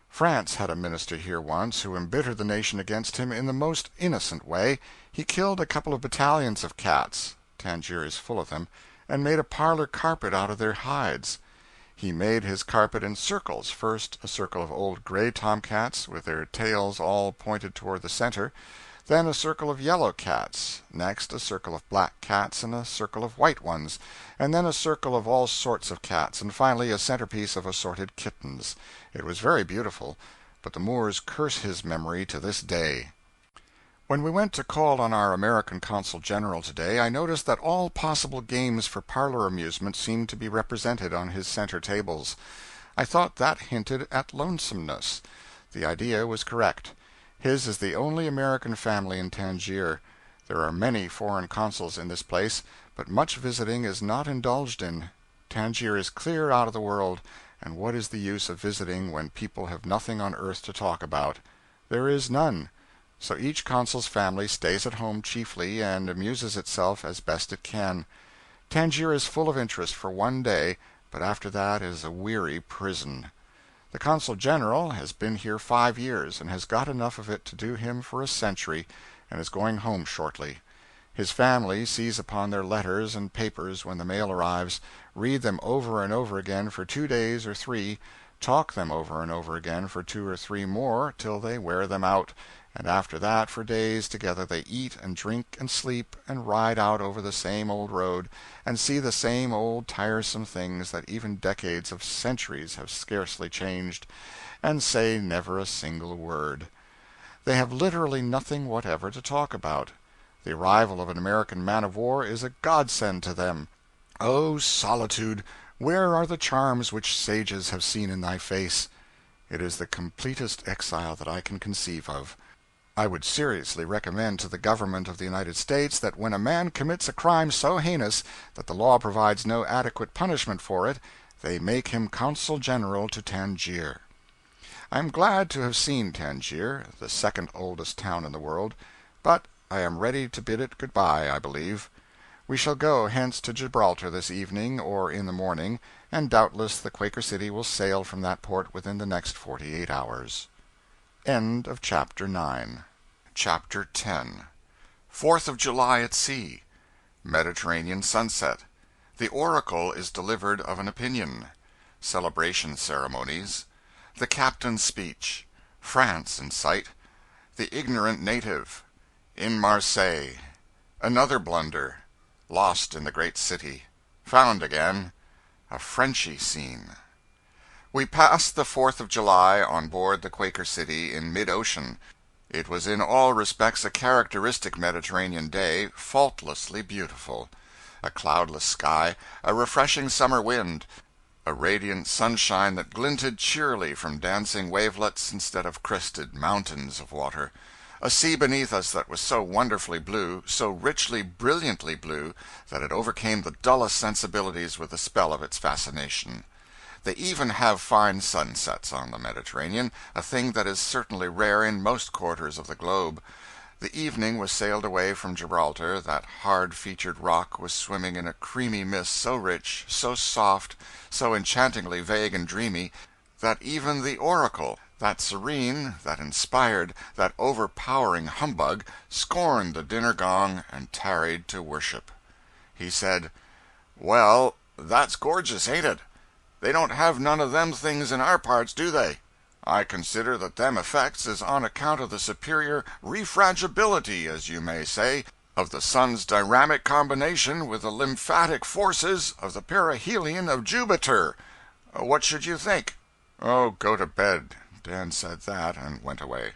France had a minister here once who embittered the nation against him in the most innocent way. He killed a couple of battalions of cats (Tangier is full of them), and made a parlor carpet out of their hides. He made his carpet in circles: first a circle of old gray tomcats, with their tails all pointed toward the center; then a circle of yellow cats; next a circle of black cats and a circle of white ones; and then a circle of all sorts of cats; and finally a centerpiece of assorted kittens. It was very beautiful, but the Moors curse his memory to this day. When we went to call on our American Consul General today, I noticed that all possible games for parlor amusement seemed to be represented on his center tables. I thought that hinted at lonesomeness. The idea was correct. His is the only American family in Tangier. There are many foreign consuls in this place, but much visiting is not indulged in. Tangier is clear out of the world, and what is the use of visiting when people have nothing on earth to talk about? There is none. So each consul's family stays at home chiefly, and amuses itself as best it can. Tangier is full of interest for one day, but after that is a weary prison. The Consul General has been here 5 years, and has got enough of it to do him for a century, and is going home shortly. His family seize upon their letters and papers when the mail arrives, read them over and over again for 2 days or 3, talk them over and over again for 2 or 3 more, till they wear them out, and after that for days together they eat and drink and sleep and ride out over the same old road, and see the same old tiresome things that even decades of centuries have scarcely changed, and say never a single word. They have literally nothing whatever to talk about. The arrival of an American man-of-war is a godsend to them. O solitude, where are the charms which sages have seen in thy face? It is the completest exile that I can conceive of. I would seriously recommend to the government of the United States that when a man commits a crime so heinous that the law provides no adequate punishment for it, they make him Consul General to Tangier. I am glad to have seen Tangier, the second oldest town in the world, but I am ready to bid it good-bye, I believe. We shall go hence to Gibraltar this evening or in the morning, and doubtless the Quaker City will sail from that port within the next 48 hours. End of Chapter 9. Chapter 10. 4th of July at sea. Mediterranean sunset. The oracle is delivered of an opinion. Celebration ceremonies. The captain's speech. France in sight. The ignorant native. In Marseille. Another blunder. Lost in the great city. Found again. A Frenchy scene. We passed the 4th of July on board the Quaker City in mid-ocean. It was in all respects a characteristic Mediterranean day, faultlessly beautiful. A cloudless sky, a refreshing summer wind, a radiant sunshine that glinted cheerily from dancing wavelets instead of crested mountains of water, a sea beneath us that was so wonderfully blue, so richly, brilliantly blue, that it overcame the dullest sensibilities with the spell of its fascination. They even have fine sunsets on the Mediterranean, a thing that is certainly rare in most quarters of the globe. The evening was sailed away from Gibraltar. That hard-featured rock was swimming in a creamy mist so rich, so soft, so enchantingly vague and dreamy, that even the oracle, that serene, that inspired, that overpowering humbug, scorned the dinner gong and tarried to worship. He said, "Well, that's gorgeous, ain't it?" They don't have none of them things in our parts, do they? I consider that them effects is on account of the superior refrangibility, as you may say, of the sun's dynamic combination with the lymphatic forces of the perihelion of Jupiter. What should you think?" "Oh, go to bed." Dan said that, and went away.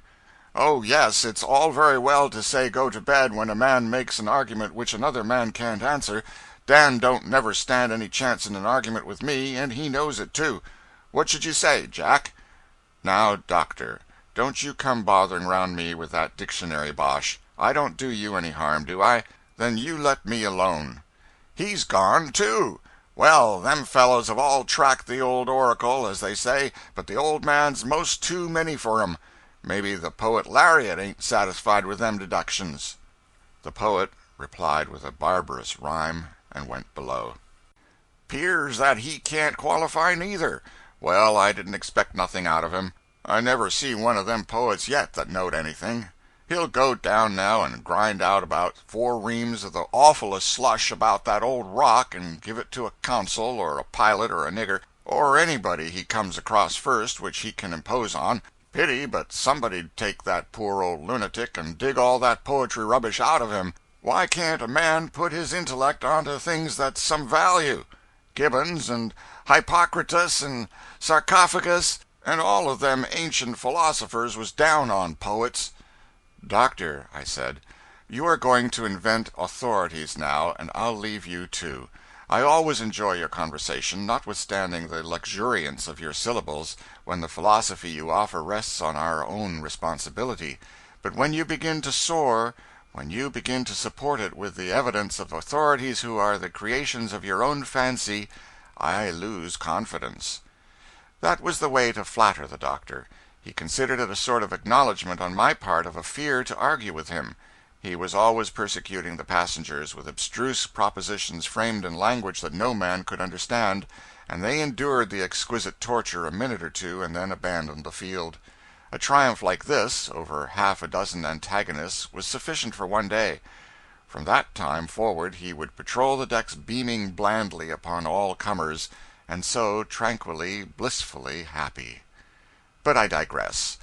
"Oh, yes, it's all very well to say go to bed when a man makes an argument which another man can't answer. Dan don't never stand any chance in an argument with me, and he knows it, too. What should you say, Jack?" "Now, doctor, don't you come bothering round me with that dictionary bosh. I don't do you any harm, do I? Then you let me alone." "He's gone, too. Well, them fellows have all tracked the old oracle, as they say, but the old man's most too many for 'em. Maybe the poet Lariat ain't satisfied with them deductions." The poet replied with a barbarous rhyme, and went below. "'Pears that he can't qualify neither. Well, I didn't expect nothing out of him. I never see one of them poets yet that knowed anything. He'll go down now and grind out about 4 reams of the awfulest slush about that old rock and give it to a consul or a pilot or a nigger, or anybody he comes across first which he can impose on. Pity but somebody'd take that poor old lunatic and dig all that poetry rubbish out of him. Why can't a man put his intellect onto things that's some value? Gibbons and Hippocrates and Sarcophagus and all of them ancient philosophers was down on poets." "Doctor," I said, "you are going to invent authorities now, and I'll leave you too. I always enjoy your conversation, notwithstanding the luxuriance of your syllables, when the philosophy you offer rests on our own responsibility. But when you begin to soar, when you begin to support it with the evidence of authorities who are the creations of your own fancy, I lose confidence." That was the way to flatter the doctor. He considered it a sort of acknowledgment on my part of a fear to argue with him. He was always persecuting the passengers with abstruse propositions framed in language that no man could understand, and they endured the exquisite torture a minute or two and then abandoned the field. A triumph like this, over half a dozen antagonists, was sufficient for one day. From that time forward he would patrol the decks beaming blandly upon all comers, and so tranquilly, blissfully happy. But I digress.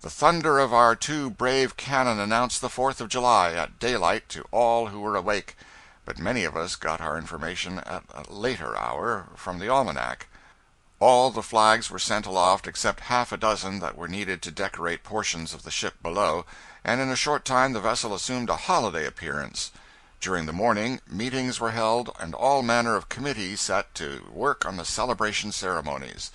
The thunder of our 2 brave cannon announced the 4th of July at daylight to all who were awake, but many of us got our information at a later hour from the almanac. All the flags were sent aloft except half a dozen that were needed to decorate portions of the ship below, and in a short time the vessel assumed a holiday appearance. During the morning, meetings were held and all manner of committees set to work on the celebration ceremonies.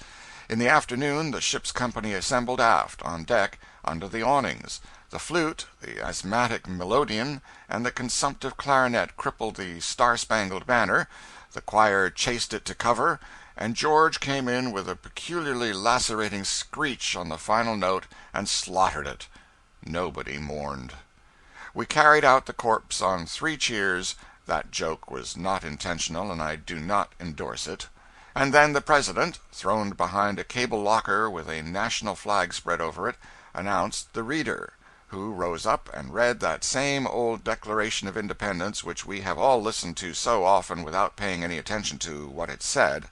In the afternoon the ship's company assembled aft, on deck, under the awnings. The flute, the asthmatic melodeon, and the consumptive clarinet crippled the Star-Spangled Banner, the choir chased it to cover, and George came in with a peculiarly lacerating screech on the final note and slaughtered it. Nobody mourned. We carried out the corpse on 3 cheers. That joke was not intentional, and I do not endorse it. And then the President, throned behind a cable locker with a national flag spread over it, announced the Reader, who rose up and read that same old Declaration of Independence which we have all listened to so often without paying any attention to what it said.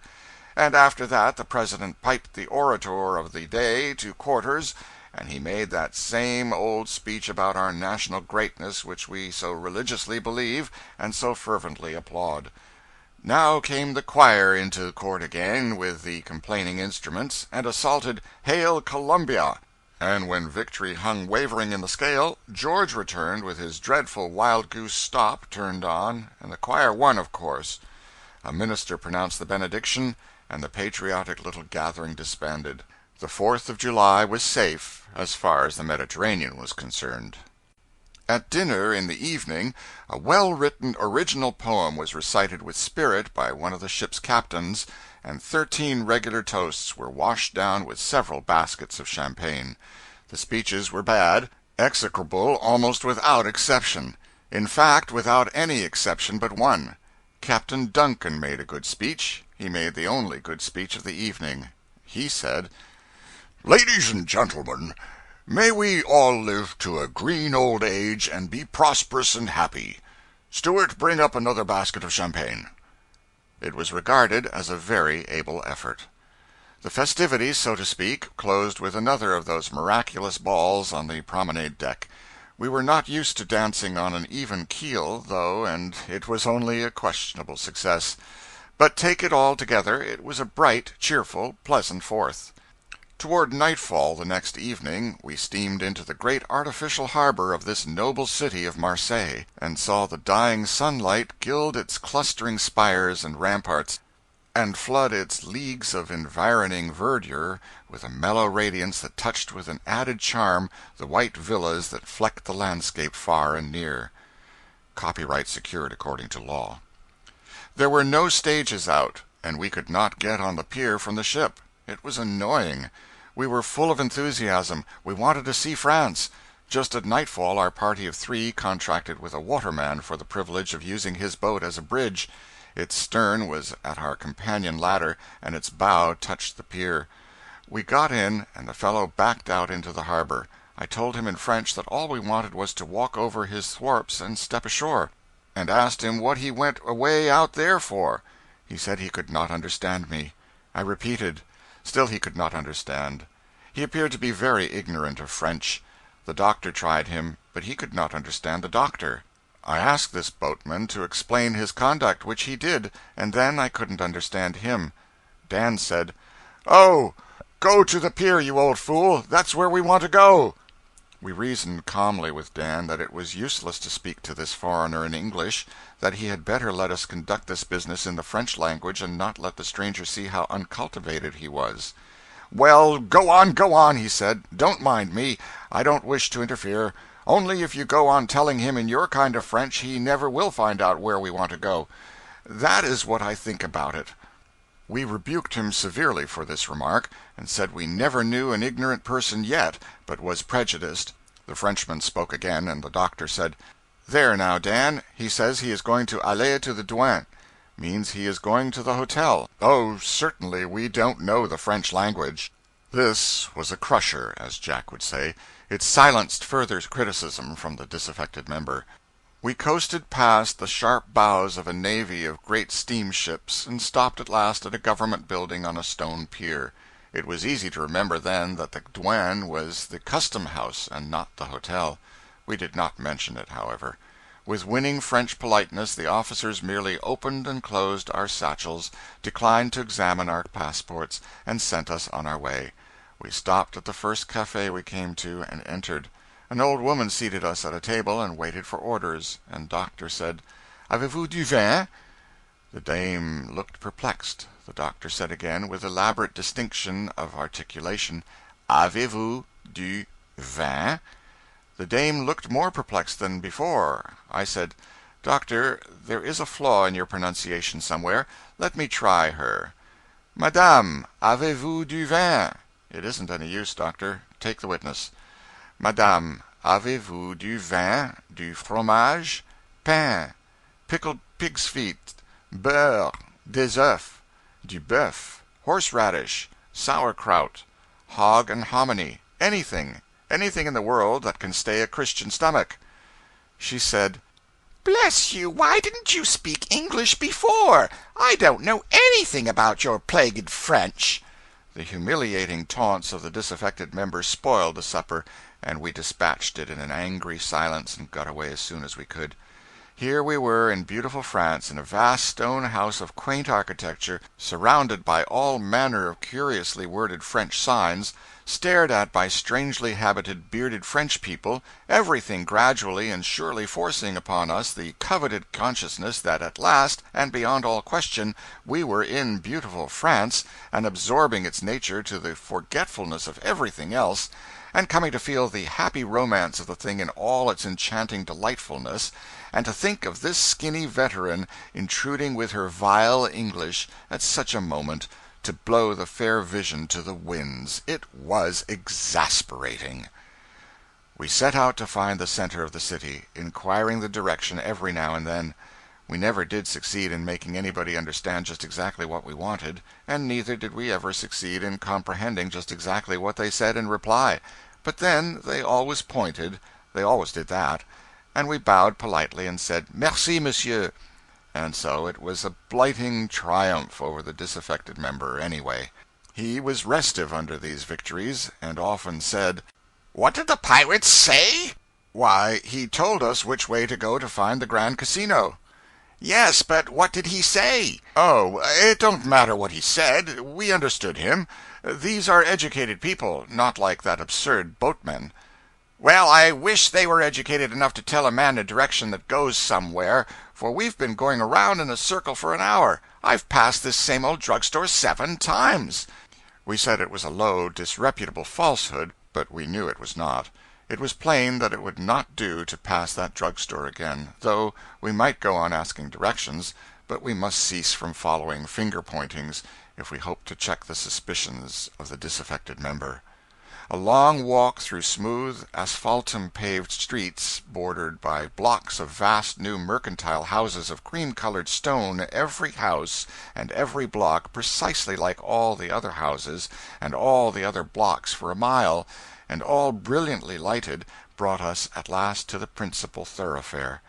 And after that the President piped the orator of the day to quarters, and he made that same old speech about our national greatness which we so religiously believe and so fervently applaud. Now came the choir into court again with the complaining instruments, and assaulted "Hail Columbia," and when victory hung wavering in the scale, George returned with his dreadful wild goose stop turned on, and the choir won, of course. A minister pronounced the benediction, and the patriotic little gathering disbanded. The 4th of July was safe as far as the Mediterranean was concerned. At dinner in the evening, a well-written original poem was recited with spirit by one of the ship's captains, and 13 regular toasts were washed down with several baskets of champagne. The speeches were bad, execrable almost without exception. In fact, without any exception but one. Captain Duncan made a good speech. He made the only good speech of the evening. He said, "Ladies and gentlemen, may we all live to a green old age and be prosperous and happy. Stewart, bring up another basket of champagne." It was regarded as a very able effort. The festivities, so to speak, closed with another of those miraculous balls on the promenade deck. We were not used to dancing on an even keel, though, and it was only a questionable success. But take it all together, it was a bright, cheerful, pleasant Fourth. Toward nightfall the next evening we steamed into the great artificial harbor of this noble city of Marseilles, and saw the dying sunlight gild its clustering spires and ramparts, and flood its leagues of environing verdure with a mellow radiance that touched with an added charm the white villas that flecked the landscape far and near. Copyright secured according to law. There were no stages out, and we could not get on the pier from the ship. It was annoying. We were full of enthusiasm. We wanted to see France. Just at nightfall our party of 3 contracted with a waterman for the privilege of using his boat as a bridge. Its stern was at our companion ladder, and its bow touched the pier. We got in, and the fellow backed out into the harbor. I told him in French that all we wanted was to walk over his thwarts and step ashore, and asked him what he went away out there for. He said he could not understand me. I repeated. Still he could not understand. He appeared to be very ignorant of French. The doctor tried him, but he could not understand the doctor. I asked this boatman to explain his conduct, which he did, and then I couldn't understand him. Dan said, "Oh, go to the pier, you old fool. That's where we want to go." We reasoned calmly with Dan that it was useless to speak to this foreigner in English, that he had better let us conduct this business in the French language and not let the stranger see how uncultivated he was. "Well, go on," he said. "Don't mind me. I don't wish to interfere. Only if you go on telling him in your kind of French he never will find out where we want to go. That is what I think about it." We rebuked him severely for this remark, and said we never knew an ignorant person yet but was prejudiced. The Frenchman spoke again, and the doctor said, "There now, Dan, he says he is going to aller to the Twain. Means he is going to the hotel. Oh, certainly we don't know the French language." This was a crusher, as Jack would say. It silenced further criticism from the disaffected member. We coasted past the sharp bows of a navy of great steamships, and stopped at last at a government building on a stone pier. It was easy to remember then that the Douane was the custom house and not the hotel. We did not mention it, however. With winning French politeness the officers merely opened and closed our satchels, declined to examine our passports, and sent us on our way. We stopped at the first café we came to, and entered. An old woman seated us at a table and waited for orders, and doctor said, "Avez-vous du vin?" The dame looked perplexed. The doctor said again, with elaborate distinction of articulation, "Avez-vous du vin?" The dame looked more perplexed than before. I said, "Doctor, there is a flaw in your pronunciation somewhere. Let me try her. Madame, avez-vous du vin?" "It isn't any use, doctor. Take the witness." "Madame, avez-vous du vin, du fromage, pain, pickled pig's feet, beurre, des œufs, du bœuf, horseradish, sauerkraut, hog and hominy, anything in the world that can stay a Christian stomach?" She said, "Bless you, why didn't you speak English before? I don't know anything about your plagued French." The humiliating taunts of the disaffected member spoiled the supper, and we dispatched it in an angry silence and got away as soon as we could. Here we were in beautiful France, in a vast stone house of quaint architecture, surrounded by all manner of curiously worded French signs, stared at by strangely habited bearded French people, everything gradually and surely forcing upon us the coveted consciousness that at last, and beyond all question, we were in beautiful France, and absorbing its nature to the forgetfulness of everything else, and coming to feel the happy romance of the thing in all its enchanting delightfulness, and to think of this skinny veteran intruding with her vile English at such a moment, to blow the fair vision to the winds. It was exasperating. We set out to find the center of the city, inquiring the direction every now and then. We never did succeed in making anybody understand just exactly what we wanted, and neither did we ever succeed in comprehending just exactly what they said in reply. But then they always pointed, they always did that, and we bowed politely and said, "Merci, monsieur." And so it was a blighting triumph over the disaffected member, anyway. He was restive under these victories, and often said, "What did the pirates say?" "Why, he told us which way to go to find the Grand Casino." "Yes, but what did he say?" "Oh, it don't matter what he said. We understood him. These are educated people, not like that absurd boatman." "Well, I wish they were educated enough to tell a man a direction that goes somewhere, for we've been going around in a circle for an hour. I've passed this same old drugstore 7 times." We said it was a low, disreputable falsehood, but we knew it was not. It was plain that it would not do to pass that drugstore again, though we might go on asking directions, but we must cease from following finger-pointings if we hoped to check the suspicions of the disaffected member. A long walk through smooth, asphaltum-paved streets, bordered by blocks of vast new mercantile houses of cream-colored stone, every house and every block precisely like all the other houses and all the other blocks for a mile, and all brilliantly lighted, brought us at last to the principal thoroughfare.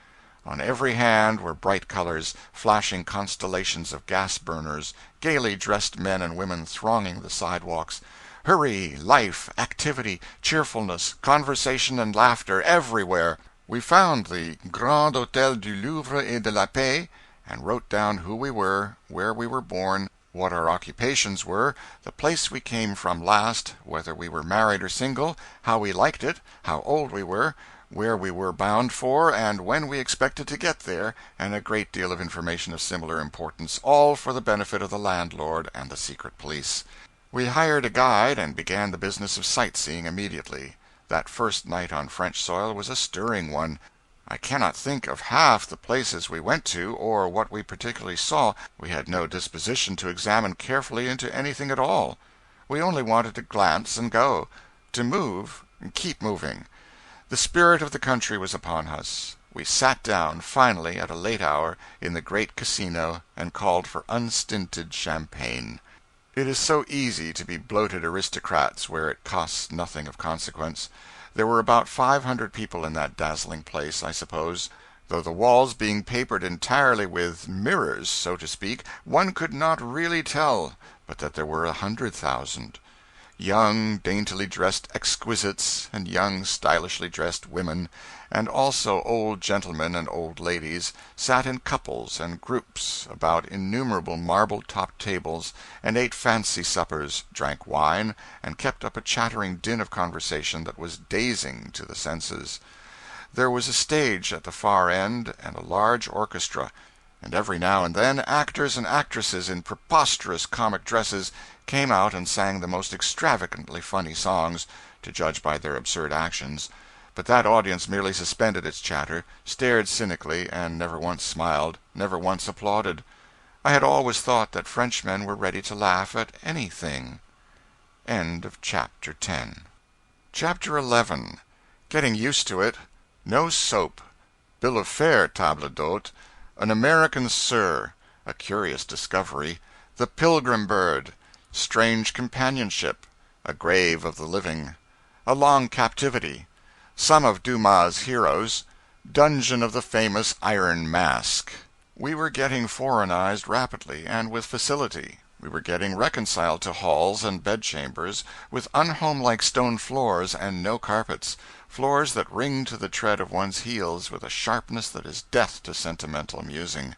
On every hand were bright colors, flashing constellations of gas-burners, gaily dressed men and women thronging the sidewalks. Hurry, life, activity, cheerfulness, conversation and laughter everywhere. We found the Grand Hôtel du Louvre et de la Paix, and wrote down who we were, where we were born, what our occupations were, the place we came from last, whether we were married or single, how we liked it, how old we were, where we were bound for, and when we expected to get there, and a great deal of information of similar importance, all for the benefit of the landlord and the secret police. We hired a guide and began the business of sightseeing immediately. That first night on French soil was a stirring one. I cannot think of half the places we went to, or what we particularly saw. We had no disposition to examine carefully into anything at all. We only wanted to glance and go, to move and keep moving. The spirit of the country was upon us. We sat down, finally, at a late hour, in the great casino, and called for unstinted champagne. It is so easy to be bloated aristocrats where it costs nothing of consequence. There were about 500 people in that dazzling place, I suppose. Though the walls being papered entirely with mirrors, so to speak, one could not really tell but that there were 100,000. Young, daintily dressed exquisites, and young, stylishly dressed women, and also old gentlemen and old ladies, sat in couples and groups about innumerable marble-topped tables, and ate fancy suppers, drank wine, and kept up a chattering din of conversation that was dazing to the senses. There was a stage at the far end, and a large orchestra, and every now and then actors and actresses in preposterous comic dresses came out and sang the most extravagantly funny songs, to judge by their absurd actions, but that audience merely suspended its chatter, stared cynically, and never once smiled, never once applauded. I had always thought that Frenchmen were ready to laugh at anything. End of Chapter 10. Chapter 11. Getting used to it. No soap. Bill of fare table d'hôte. An American Sir. A curious discovery. The Pilgrim Bird. Strange companionship. A grave of the living. A long captivity. Some of Dumas' heroes. Dungeon of the famous Iron Mask. We were getting foreignized rapidly, and with facility. We were getting reconciled to halls and bedchambers, with unhomelike stone floors and no carpets, floors that ring to the tread of one's heels with a sharpness that is death to sentimental musing.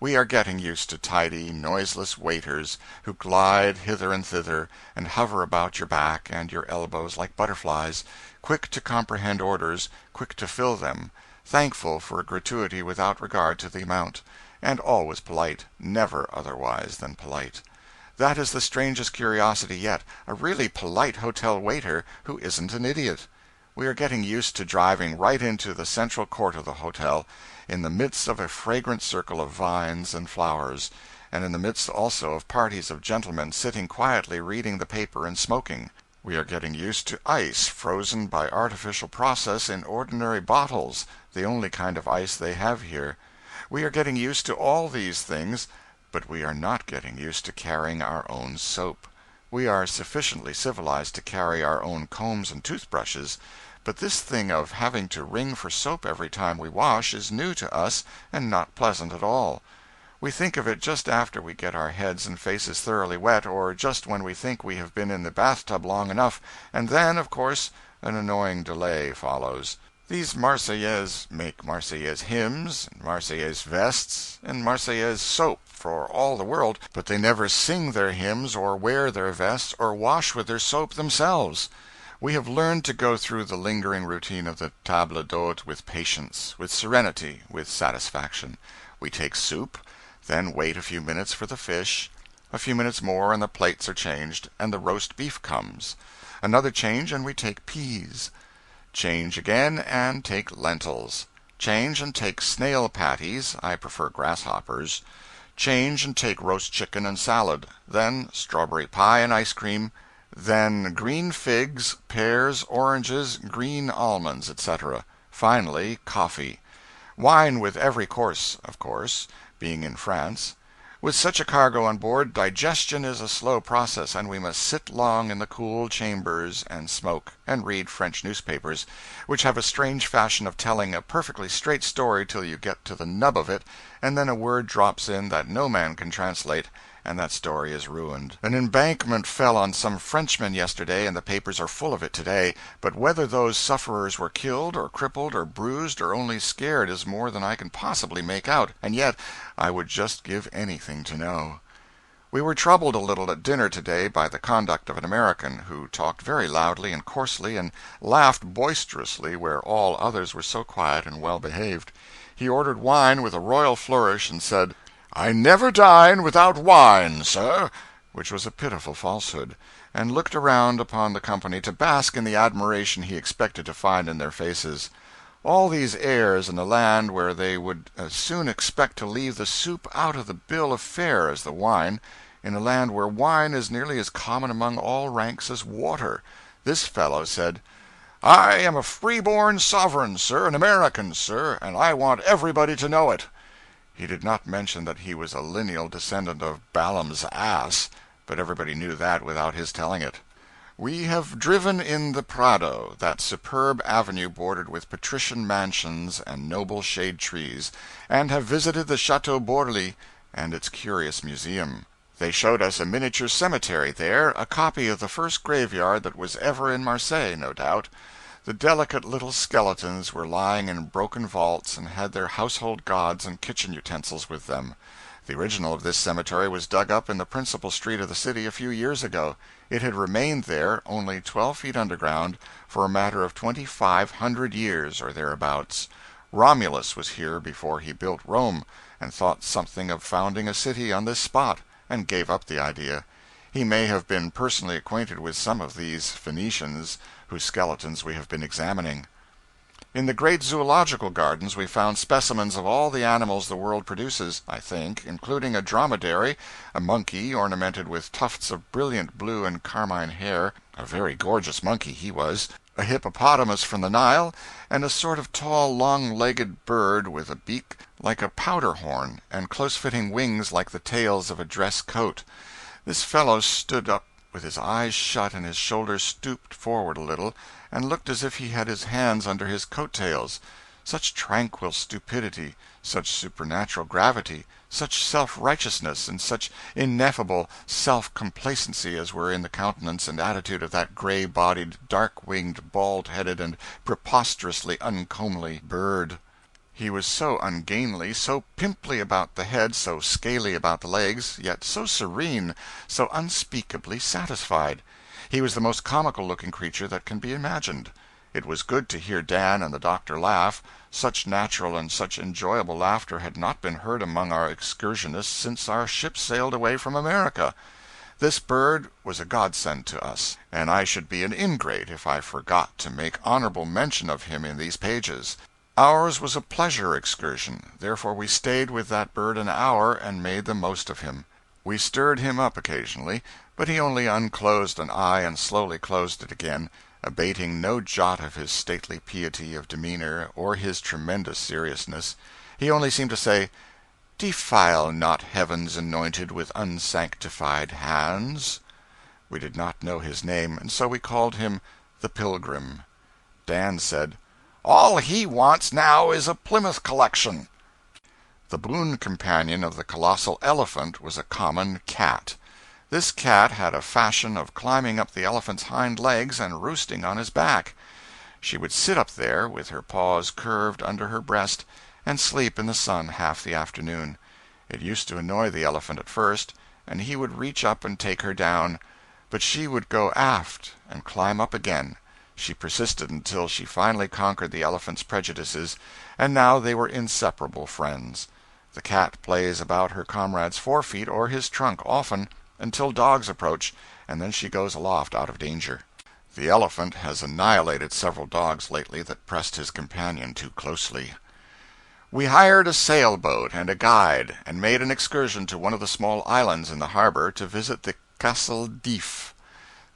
We are getting used to tidy, noiseless waiters who glide hither and thither, and hover about your back and your elbows like butterflies, quick to comprehend orders, quick to fill them, thankful for a gratuity without regard to the amount, and always polite, never otherwise than polite. That is the strangest curiosity yet, a really polite hotel waiter who isn't an idiot. We are getting used to driving right into the central court of the hotel, in the midst of a fragrant circle of vines and flowers, and in the midst also of parties of gentlemen sitting quietly reading the paper and smoking. We are getting used to ice frozen by artificial process in ordinary bottles, the only kind of ice they have here. We are getting used to all these things, but we are not getting used to carrying our own soap. We are sufficiently civilized to carry our own combs and toothbrushes, but this thing of having to ring for soap every time we wash is new to us and not pleasant at all. We think of it just after we get our heads and faces thoroughly wet, or just when we think we have been in the bathtub long enough, and then, of course, an annoying delay follows. These Marseillaise make Marseillaise hymns, and Marseillaise vests, and Marseillaise soap for all the world, but they never sing their hymns or wear their vests or wash with their soap themselves. We have learned to go through the lingering routine of the table d'hôte with patience, with serenity, with satisfaction. We take soup, then wait a few minutes for the fish, a few minutes more and the plates are changed, and the roast beef comes. Another change and we take peas. Change again and take lentils. Change and take snail patties, I prefer grasshoppers. Change and take roast chicken and salad. Then strawberry pie and ice cream. Then green figs, pears, oranges, green almonds, etc. Finally, coffee. Wine with every course, of course, being in France. With such a cargo on board, digestion is a slow process, and we must sit long in the cool chambers and smoke, and read French newspapers, which have a strange fashion of telling a perfectly straight story till you get to the nub of it, and then a word drops in that no man can translate, and that story is ruined. An embankment fell on some Frenchmen yesterday, and the papers are full of it today, but whether those sufferers were killed or crippled or bruised or only scared is more than I can possibly make out, and yet I would just give anything to know. We were troubled a little at dinner today by the conduct of an American, who talked very loudly and coarsely and laughed boisterously where all others were so quiet and well behaved. He ordered wine with a royal flourish and said, "I never dine without wine, sir," which was a pitiful falsehood, and looked around upon the company to bask in the admiration he expected to find in their faces. All these airs in a land where they would as soon expect to leave the soup out of the bill of fare as the wine, in a land where wine is nearly as common among all ranks as water. This fellow said, "I am a free-born sovereign, sir, an American, sir, and I want everybody to know it." He did not mention that he was a lineal descendant of Balaam's ass, but everybody knew that without his telling it. We have driven in the Prado, that superb avenue bordered with patrician mansions and noble shade trees, and have visited the Chateau Borly and its curious museum. They showed us a miniature cemetery there, a copy of the first graveyard that was ever in Marseilles, no doubt. The delicate little skeletons were lying in broken vaults and had their household gods and kitchen utensils with them. The original of this cemetery was dug up in the principal street of the city a few years ago. It had remained there, only 12 feet underground, for a matter of 2,500 years or thereabouts. Romulus was here before he built Rome, and thought something of founding a city on this spot, and gave up the idea. He may have been personally acquainted with some of these Phoenicians, whose skeletons we have been examining. In the great zoological gardens we found specimens of all the animals the world produces, I think, including a dromedary, a monkey ornamented with tufts of brilliant blue and carmine hair, a very gorgeous monkey he was, a hippopotamus from the Nile, and a sort of tall long-legged bird with a beak like a powder horn and close-fitting wings like the tails of a dress coat. This fellow stood up with his eyes shut and his shoulders stooped forward a little, and looked as if he had his hands under his coat-tails. Such tranquil stupidity, such supernatural gravity, such self-righteousness, and such ineffable self-complacency as were in the countenance and attitude of that gray-bodied, dark-winged, bald-headed, and preposterously uncomely bird. He was so ungainly, so pimply about the head, so scaly about the legs, yet so serene, so unspeakably satisfied. He was the most comical-looking creature that can be imagined. It was good to hear Dan and the doctor laugh. Such natural and such enjoyable laughter had not been heard among our excursionists since our ship sailed away from America. This bird was a godsend to us, and I should be an ingrate if I forgot to make honorable mention of him in these pages. Ours was a pleasure excursion, therefore we stayed with that bird an hour and made the most of him. We stirred him up occasionally, but he only unclosed an eye and slowly closed it again, abating no jot of his stately piety of demeanor or his tremendous seriousness. He only seemed to say, "Defile not heaven's anointed with unsanctified hands." We did not know his name, and so we called him the Pilgrim. Dan said, "All he wants now is a Plymouth collection." The boon companion of the colossal elephant was a common cat. This cat had a fashion of climbing up the elephant's hind legs and roosting on his back. She would sit up there, with her paws curved under her breast, and sleep in the sun half the afternoon. It used to annoy the elephant at first, and he would reach up and take her down, but she would go aft and climb up again. She persisted until she finally conquered the elephant's prejudices, and now they were inseparable friends. The cat plays about her comrade's forefeet or his trunk often, until dogs approach, and then she goes aloft out of danger. The elephant has annihilated several dogs lately that pressed his companion too closely. We hired a sailboat and a guide, and made an excursion to one of the small islands in the harbor to visit the Castle Dief.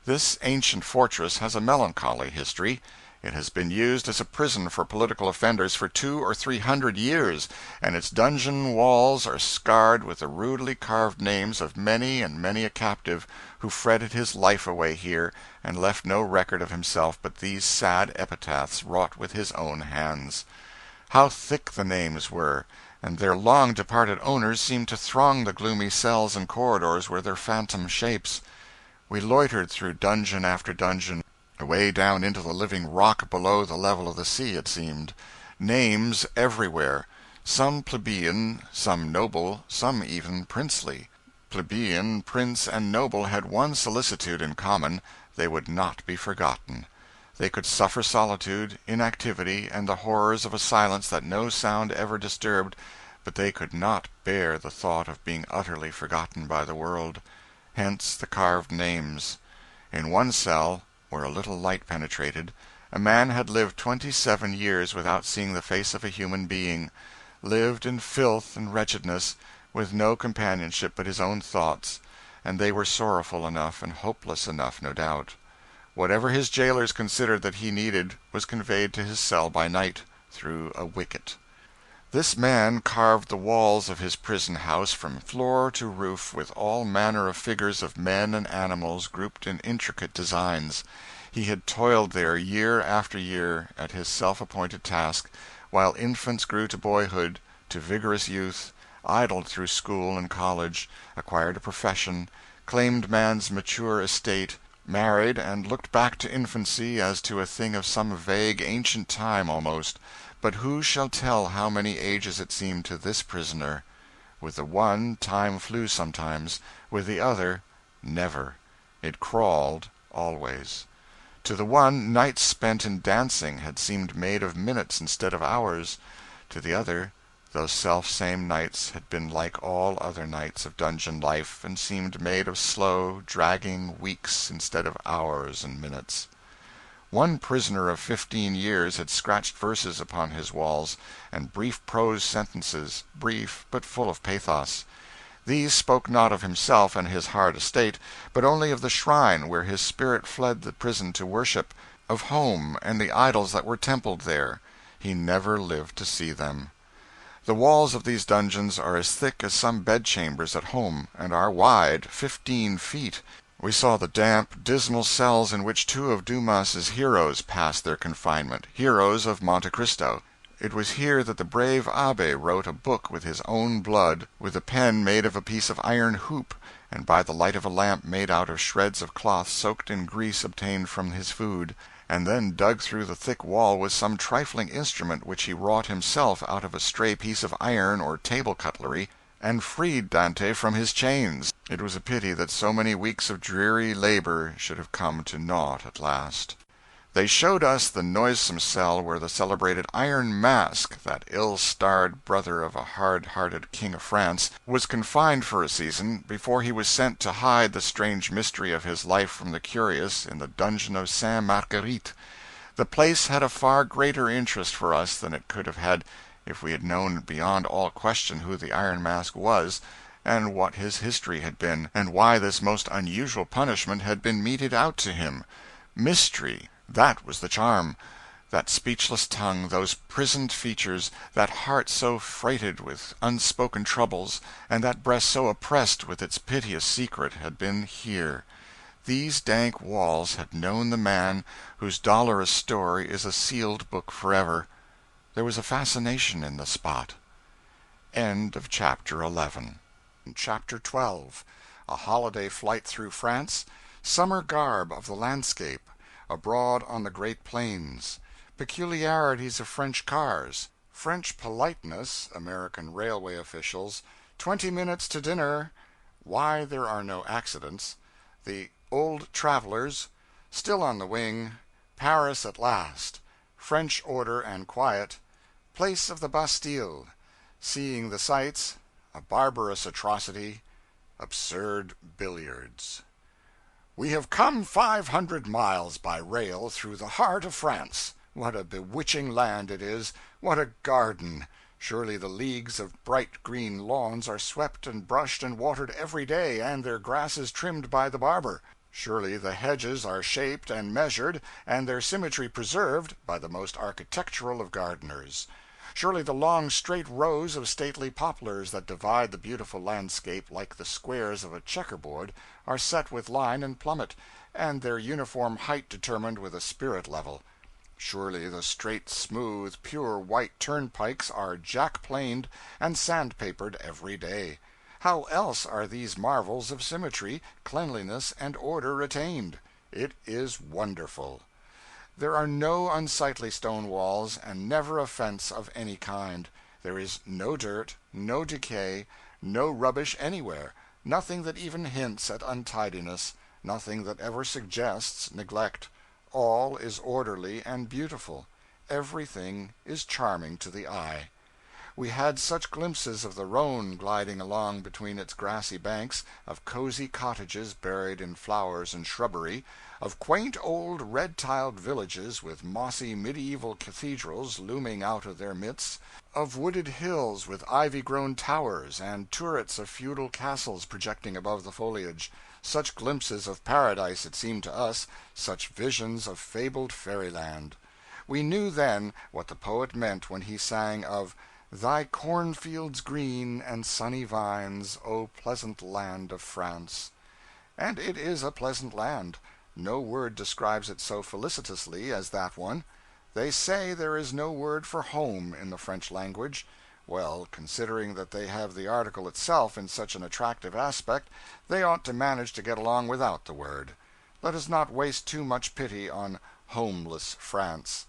This ancient fortress has a melancholy history. It has been used as a prison for political offenders for 200 or 300 years, and its dungeon walls are scarred with the rudely carved names of many and many a captive who fretted his life away here and left no record of himself but these sad epitaphs wrought with his own hands. How thick the names were, and their long-departed owners seemed to throng the gloomy cells and corridors with their phantom shapes. We loitered through dungeon after dungeon, away down into the living rock below the level of the sea, it seemed. Names everywhere, some plebeian, some noble, some even princely. Plebeian, prince, and noble had one solicitude in common: they would not be forgotten. They could suffer solitude, inactivity, and the horrors of a silence that no sound ever disturbed, but they could not bear the thought of being utterly forgotten by the world. Hence the carved names. In one cell, where a little light penetrated, a man had lived 27 years without seeing the face of a human being, lived in filth and wretchedness, with no companionship but his own thoughts, and they were sorrowful enough and hopeless enough, no doubt. Whatever his jailers considered that he needed was conveyed to his cell by night, through a wicket. This man carved the walls of his prison house from floor to roof with all manner of figures of men and animals grouped in intricate designs. He had toiled there year after year at his self-appointed task, while infants grew to boyhood, to vigorous youth, idled through school and college, acquired a profession, claimed man's mature estate, married, and looked back to infancy as to a thing of some vague ancient time almost. But who shall tell how many ages it seemed to this prisoner? With the one, time flew sometimes; with the other, never. It crawled always. To the one, nights spent in dancing had seemed made of minutes instead of hours. To the other, those self-same nights had been like all other nights of dungeon life, and seemed made of slow, dragging weeks instead of hours and minutes. One prisoner of 15 years had scratched verses upon his walls, and brief prose sentences, brief but full of pathos. These spoke not of himself and his hard estate, but only of the shrine where his spirit fled the prison to worship, of home and the idols that were templed there. He never lived to see them. The walls of these dungeons are as thick as some bedchambers at home, and are wide 15 feet. We saw the damp, dismal cells in which two of Dumas's heroes passed their confinement, heroes of Monte Cristo. It was here that the brave Abbé wrote a book with his own blood, with a pen made of a piece of iron hoop, and by the light of a lamp made out of shreds of cloth soaked in grease obtained from his food, and then dug through the thick wall with some trifling instrument which he wrought himself out of a stray piece of iron or table cutlery, and freed Dante from his chains. It was a pity that so many weeks of dreary labor should have come to naught at last. They showed us the noisome cell where the celebrated Iron Mask, that ill-starred brother of a hard-hearted king of France, was confined for a season, before he was sent to hide the strange mystery of his life from the curious in the dungeon of Sainte Marguerite. The place had a far greater interest for us than it could have had if we had known beyond all question who the Iron Mask was, and what his history had been, and why this most unusual punishment had been meted out to him. Mystery, that was the charm. That speechless tongue, those prisoned features, that heart so freighted with unspoken troubles, and that breast so oppressed with its piteous secret, had been here. These dank walls had known the man whose dolorous story is a sealed book forever. There was a fascination in the spot. End of Chapter 11. Chapter 12. A holiday flight through France. Summer garb of the landscape. Abroad on the Great Plains. Peculiarities of French cars. French politeness. American railway officials. 20 minutes to dinner. Why there are no accidents. The old travelers. Still on the wing. Paris at last. French order and quiet. Place of the Bastille. Seeing the sights. A barbarous atrocity. Absurd billiards. We have come 500 miles by rail through the heart of France. What a bewitching land it is! What a garden! Surely the leagues of bright green lawns are swept and brushed and watered every day, and their grasses trimmed by the barber. Surely the hedges are shaped and measured, and their symmetry preserved, by the most architectural of gardeners. Surely the long straight rows of stately poplars that divide the beautiful landscape like the squares of a checkerboard are set with line and plummet, and their uniform height determined with a spirit level. Surely the straight, smooth, pure white turnpikes are jack-planed and sandpapered every day. How else are these marvels of symmetry, cleanliness, and order retained? It is wonderful. There are no unsightly stone walls, and never a fence of any kind. There is no dirt, no decay, no rubbish anywhere, nothing that even hints at untidiness, nothing that ever suggests neglect. All is orderly and beautiful. Everything is charming to the eye. We had such glimpses of the Rhone gliding along between its grassy banks, of cozy cottages buried in flowers and shrubbery, of quaint old red-tiled villages with mossy medieval cathedrals looming out of their midst, of wooded hills with ivy-grown towers and turrets of feudal castles projecting above the foliage. Such glimpses of paradise it seemed to us, such visions of fabled fairyland. We knew then what the poet meant when he sang of Thy cornfields green and sunny vines, O pleasant land of France. And it is a pleasant land. No word describes it so felicitously as that one. They say there is no word for home in the French language. Well, considering that they have the article itself in such an attractive aspect, they ought to manage to get along without the word. Let us not waste too much pity on homeless France.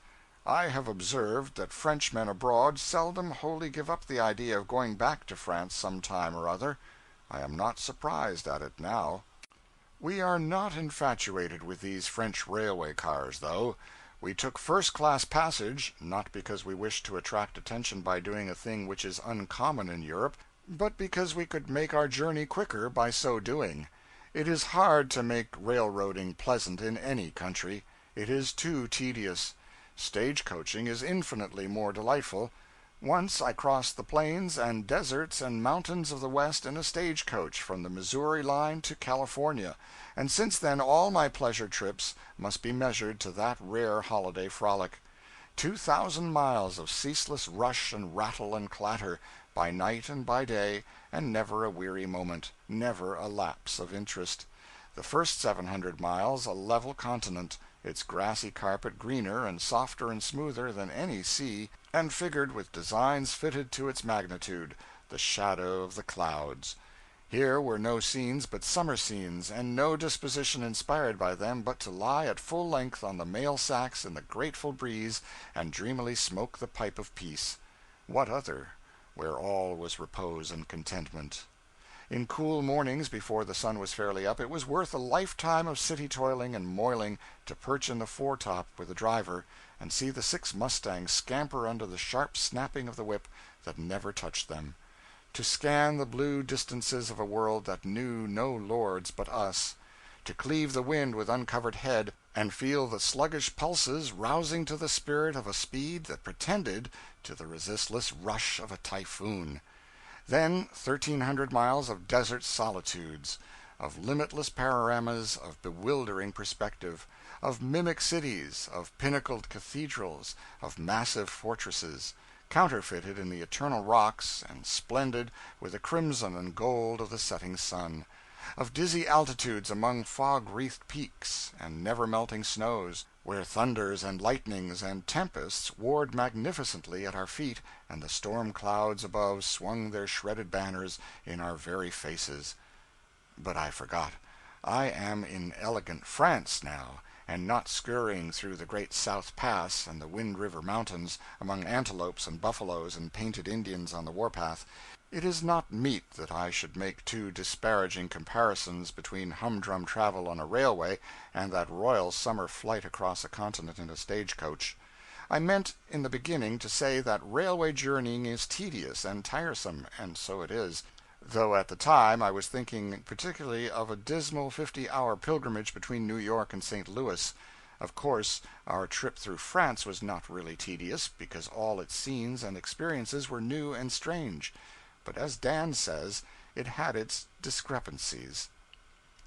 I have observed that Frenchmen abroad seldom wholly give up the idea of going back to France some time or other. I am not surprised at it now. We are not infatuated with these French railway cars, though. We took first-class passage, not because we wished to attract attention by doing a thing which is uncommon in Europe, but because we could make our journey quicker by so doing. It is hard to make railroading pleasant in any country. It is too tedious. Stage-coaching is infinitely more delightful. Once I crossed the plains and deserts and mountains of the West in a stage-coach from the Missouri line to California, and since then all my pleasure trips must be measured to that rare holiday frolic. 2,000 miles of ceaseless rush and rattle and clatter, by night and by day, and never a weary moment, never a lapse of interest. The first 700 miles a level continent, its grassy carpet greener and softer and smoother than any sea, and figured with designs fitted to its magnitude, the shadow of the clouds. Here were no scenes but summer scenes, and no disposition inspired by them but to lie at full length on the mail sacks in the grateful breeze and dreamily smoke the pipe of peace. What other, where all was repose and contentment? In cool mornings before the sun was fairly up, it was worth a lifetime of city toiling and moiling to perch in the foretop with the driver and see the 6 mustangs scamper under the sharp snapping of the whip that never touched them; to scan the blue distances of a world that knew no lords but us; to cleave the wind with uncovered head, and feel the sluggish pulses rousing to the spirit of a speed that pretended to the resistless rush of a typhoon. Then 1,300 miles of desert solitudes, of limitless panoramas of bewildering perspective, of mimic cities, of pinnacled cathedrals, of massive fortresses, counterfeited in the eternal rocks and splendid with the crimson and gold of the setting sun. of dizzy altitudes among fog-wreathed peaks and never-melting snows, where thunders and lightnings and tempests warred magnificently at our feet and the storm clouds above swung their shredded banners in our very faces. But I forgot. I am in elegant France now, and not scurrying through the great South Pass and the Wind River Mountains, among antelopes and buffaloes and painted Indians on the warpath. It is not meet that I should make too disparaging comparisons between humdrum travel on a railway and that royal summer flight across a continent in a stagecoach. I meant in the beginning to say that railway journeying is tedious and tiresome, and so it is, though at the time I was thinking particularly of a dismal 50-hour pilgrimage between New York and St. Louis. Of course, our trip through France was not really tedious, because all its scenes and experiences were new and strange. But as Dan says, it had its discrepancies.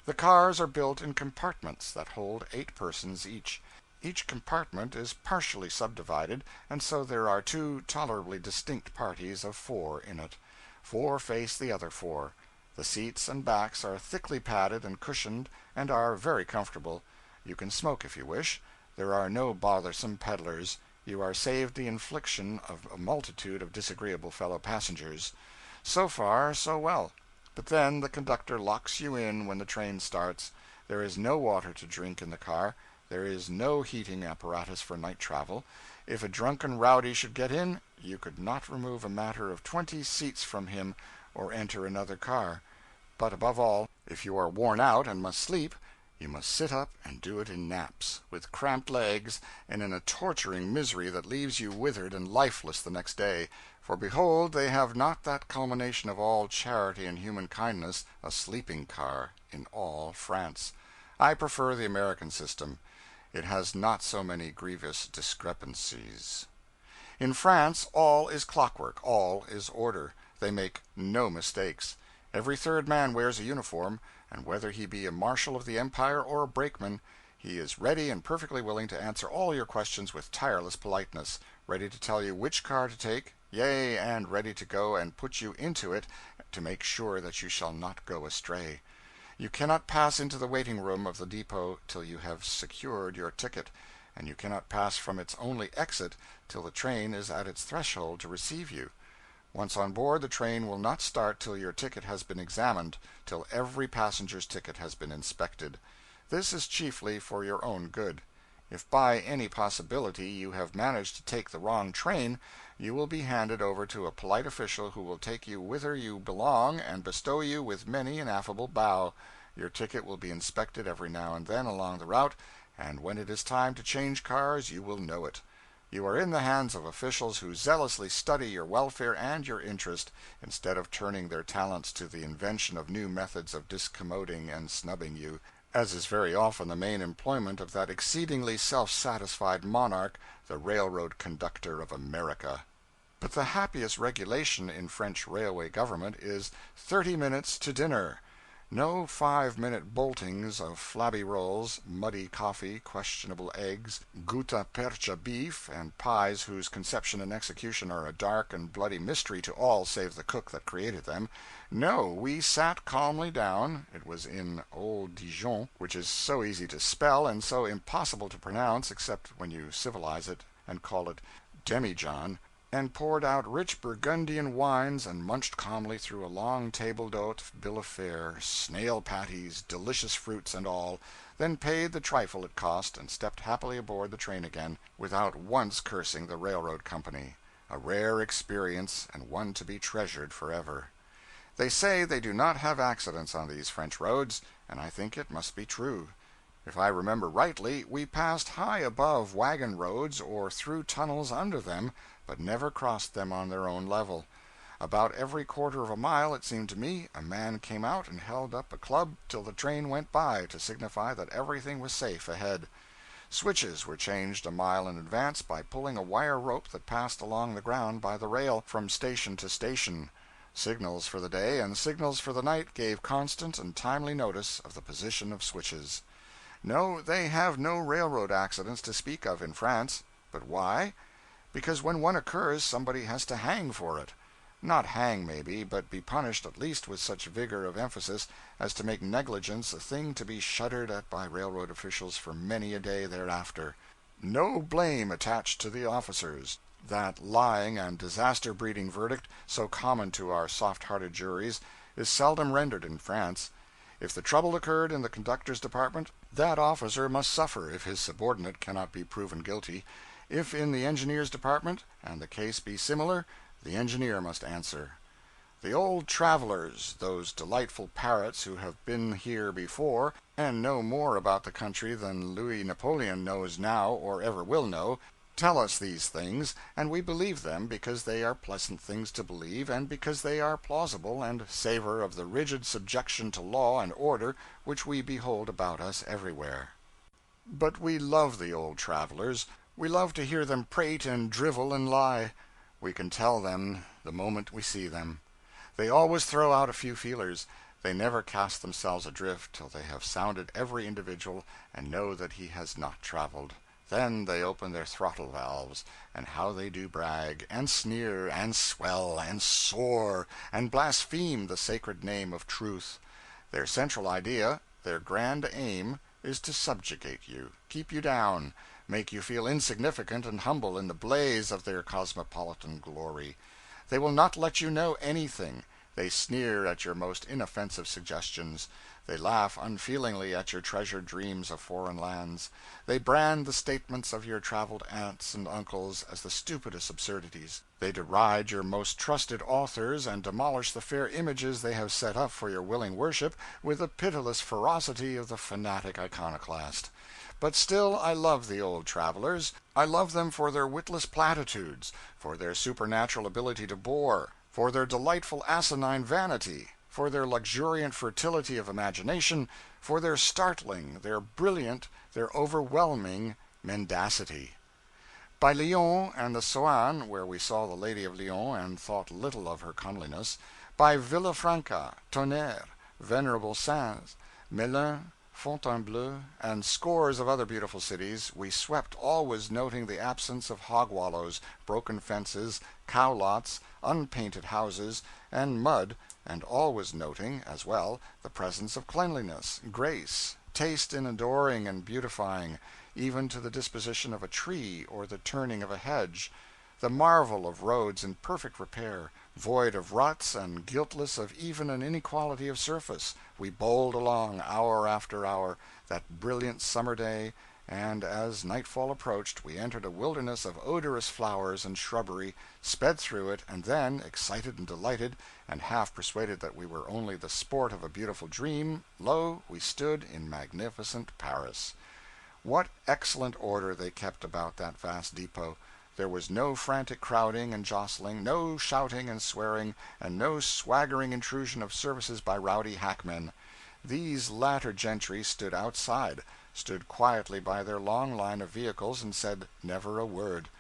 The cars are built in compartments that hold 8 persons each. Each compartment is partially subdivided, and so there are 2 tolerably distinct parties of 4 in it. 4 face the other 4. The seats and backs are thickly padded and cushioned, and are very comfortable. You can smoke if you wish. There are no bothersome peddlers. You are saved the infliction of a multitude of disagreeable fellow passengers. So far, so well. But then the conductor locks you in when the train starts. There is no water to drink in the car. There is no heating apparatus for night travel. If a drunken rowdy should get in, you could not remove a matter of 20 seats from him or enter another car. But above all, if you are worn out and must sleep, you must sit up and do it in naps, with cramped legs, and in a torturing misery that leaves you withered and lifeless the next day. For behold, they have not that culmination of all charity and human kindness, a sleeping car, in all France. I prefer the American system. It has not so many grievous discrepancies. In France, all is clockwork, all is order. They make no mistakes. Every third man wears a uniform, and whether he be a marshal of the empire or a brakeman, he is ready and perfectly willing to answer all your questions with tireless politeness, ready to tell you which car to take, yea, and ready to go and put you into it to make sure that you shall not go astray. You cannot pass into the waiting room of the depot till you have secured your ticket, and you cannot pass from its only exit till the train is at its threshold to receive you. Once on board, the train will not start till your ticket has been examined, till every passenger's ticket has been inspected. This is chiefly for your own good. If by any possibility you have managed to take the wrong train, you will be handed over to a polite official who will take you whither you belong and bestow you with many an affable bow. Your ticket will be inspected every now and then along the route, and when it is time to change cars you will know it. You are in the hands of officials who zealously study your welfare and your interest, instead of turning their talents to the invention of new methods of discommoding and snubbing you, as is very often the main employment of that exceedingly self-satisfied monarch, the railroad conductor of America. But the happiest regulation in French railway government is 30 minutes to dinner. No 5-minute boltings of flabby rolls, muddy coffee, questionable eggs, gutta percha beef, and pies whose conception and execution are a dark and bloody mystery to all save the cook that created them. No, we sat calmly down (it was in Old Dijon, which is so easy to spell and so impossible to pronounce except when you civilize it and call it demijohn), and poured out rich Burgundian wines and munched calmly through a long table d'hote bill of fare, snail patties, delicious fruits, and all, then paid the trifle it cost and stepped happily aboard the train again, without once cursing the railroad company. A rare experience, and one to be treasured forever. They say they do not have accidents on these French roads, and I think it must be true. If I remember rightly, we passed high above wagon roads or through tunnels under them, but never crossed them on their own level. About every quarter of a mile, it seemed to me, a man came out and held up a club till the train went by, to signify that everything was safe ahead. Switches were changed a mile in advance by pulling a wire rope that passed along the ground by the rail, from station to station. Signals for the day and signals for the night gave constant and timely notice of the position of switches. No, they have no railroad accidents to speak of in France. But why? Because when one occurs somebody has to hang for it. Not hang, maybe, but be punished at least with such vigor of emphasis as to make negligence a thing to be shuddered at by railroad officials for many a day thereafter. No blame attached to the officers. That lying and disaster breeding verdict, so common to our soft hearted juries, is seldom rendered in France. If the trouble occurred in the conductor's department, that officer must suffer if his subordinate cannot be proven guilty. If in the engineer's department, and the case be similar, the engineer must answer. The old travelers, those delightful parrots who have been here before, and know more about the country than Louis Napoleon knows now or ever will know, tell us these things, and we believe them because they are pleasant things to believe, and because they are plausible and savor of the rigid subjection to law and order which we behold about us everywhere. But we love the old travelers. We love to hear them prate and drivel and lie. We can tell them the moment we see them. They always throw out a few feelers. They never cast themselves adrift till they have sounded every individual and know that he has not traveled. Then they open their throttle valves, and how they do brag, and sneer, and swell, and soar, and blaspheme the sacred name of truth. Their central idea, their grand aim, is to subjugate you, keep you down, make you feel insignificant and humble in the blaze of their cosmopolitan glory. They will not let you know anything. They sneer at your most inoffensive suggestions. They laugh unfeelingly at your treasured dreams of foreign lands. They brand the statements of your traveled aunts and uncles as the stupidest absurdities. They deride your most trusted authors and demolish the fair images they have set up for your willing worship with the pitiless ferocity of the fanatic iconoclast. But still I love the old travelers. I love them for their witless platitudes, for their supernatural ability to bore, for their delightful asinine vanity, for their luxuriant fertility of imagination, for their startling, their brilliant, their overwhelming mendacity. By Lyons and the Saône, where we saw the Lady of Lyons and thought little of her comeliness; by Villafranca, Tonnerre, venerable Sens, Melun, Fontainebleau, and scores of other beautiful cities, we swept, always noting the absence of hog wallows, broken fences, cow lots, unpainted houses, and mud, and always noting, as well, the presence of cleanliness, grace, taste in adoring and beautifying, even to the disposition of a tree or the turning of a hedge, the marvel of roads in perfect repair, void of ruts and guiltless of even an inequality of surface. We bowled along, hour after hour, that brilliant summer day, and as nightfall approached we entered a wilderness of odorous flowers and shrubbery, sped through it, and then, excited and delighted, and half persuaded that we were only the sport of a beautiful dream, lo, we stood in magnificent Paris. What excellent order they kept about that vast depot! There was no frantic crowding and jostling, no shouting and swearing, and no swaggering intrusion of services by rowdy hackmen. These latter gentry stood outside, stood quietly by their long line of vehicles, and said never a word.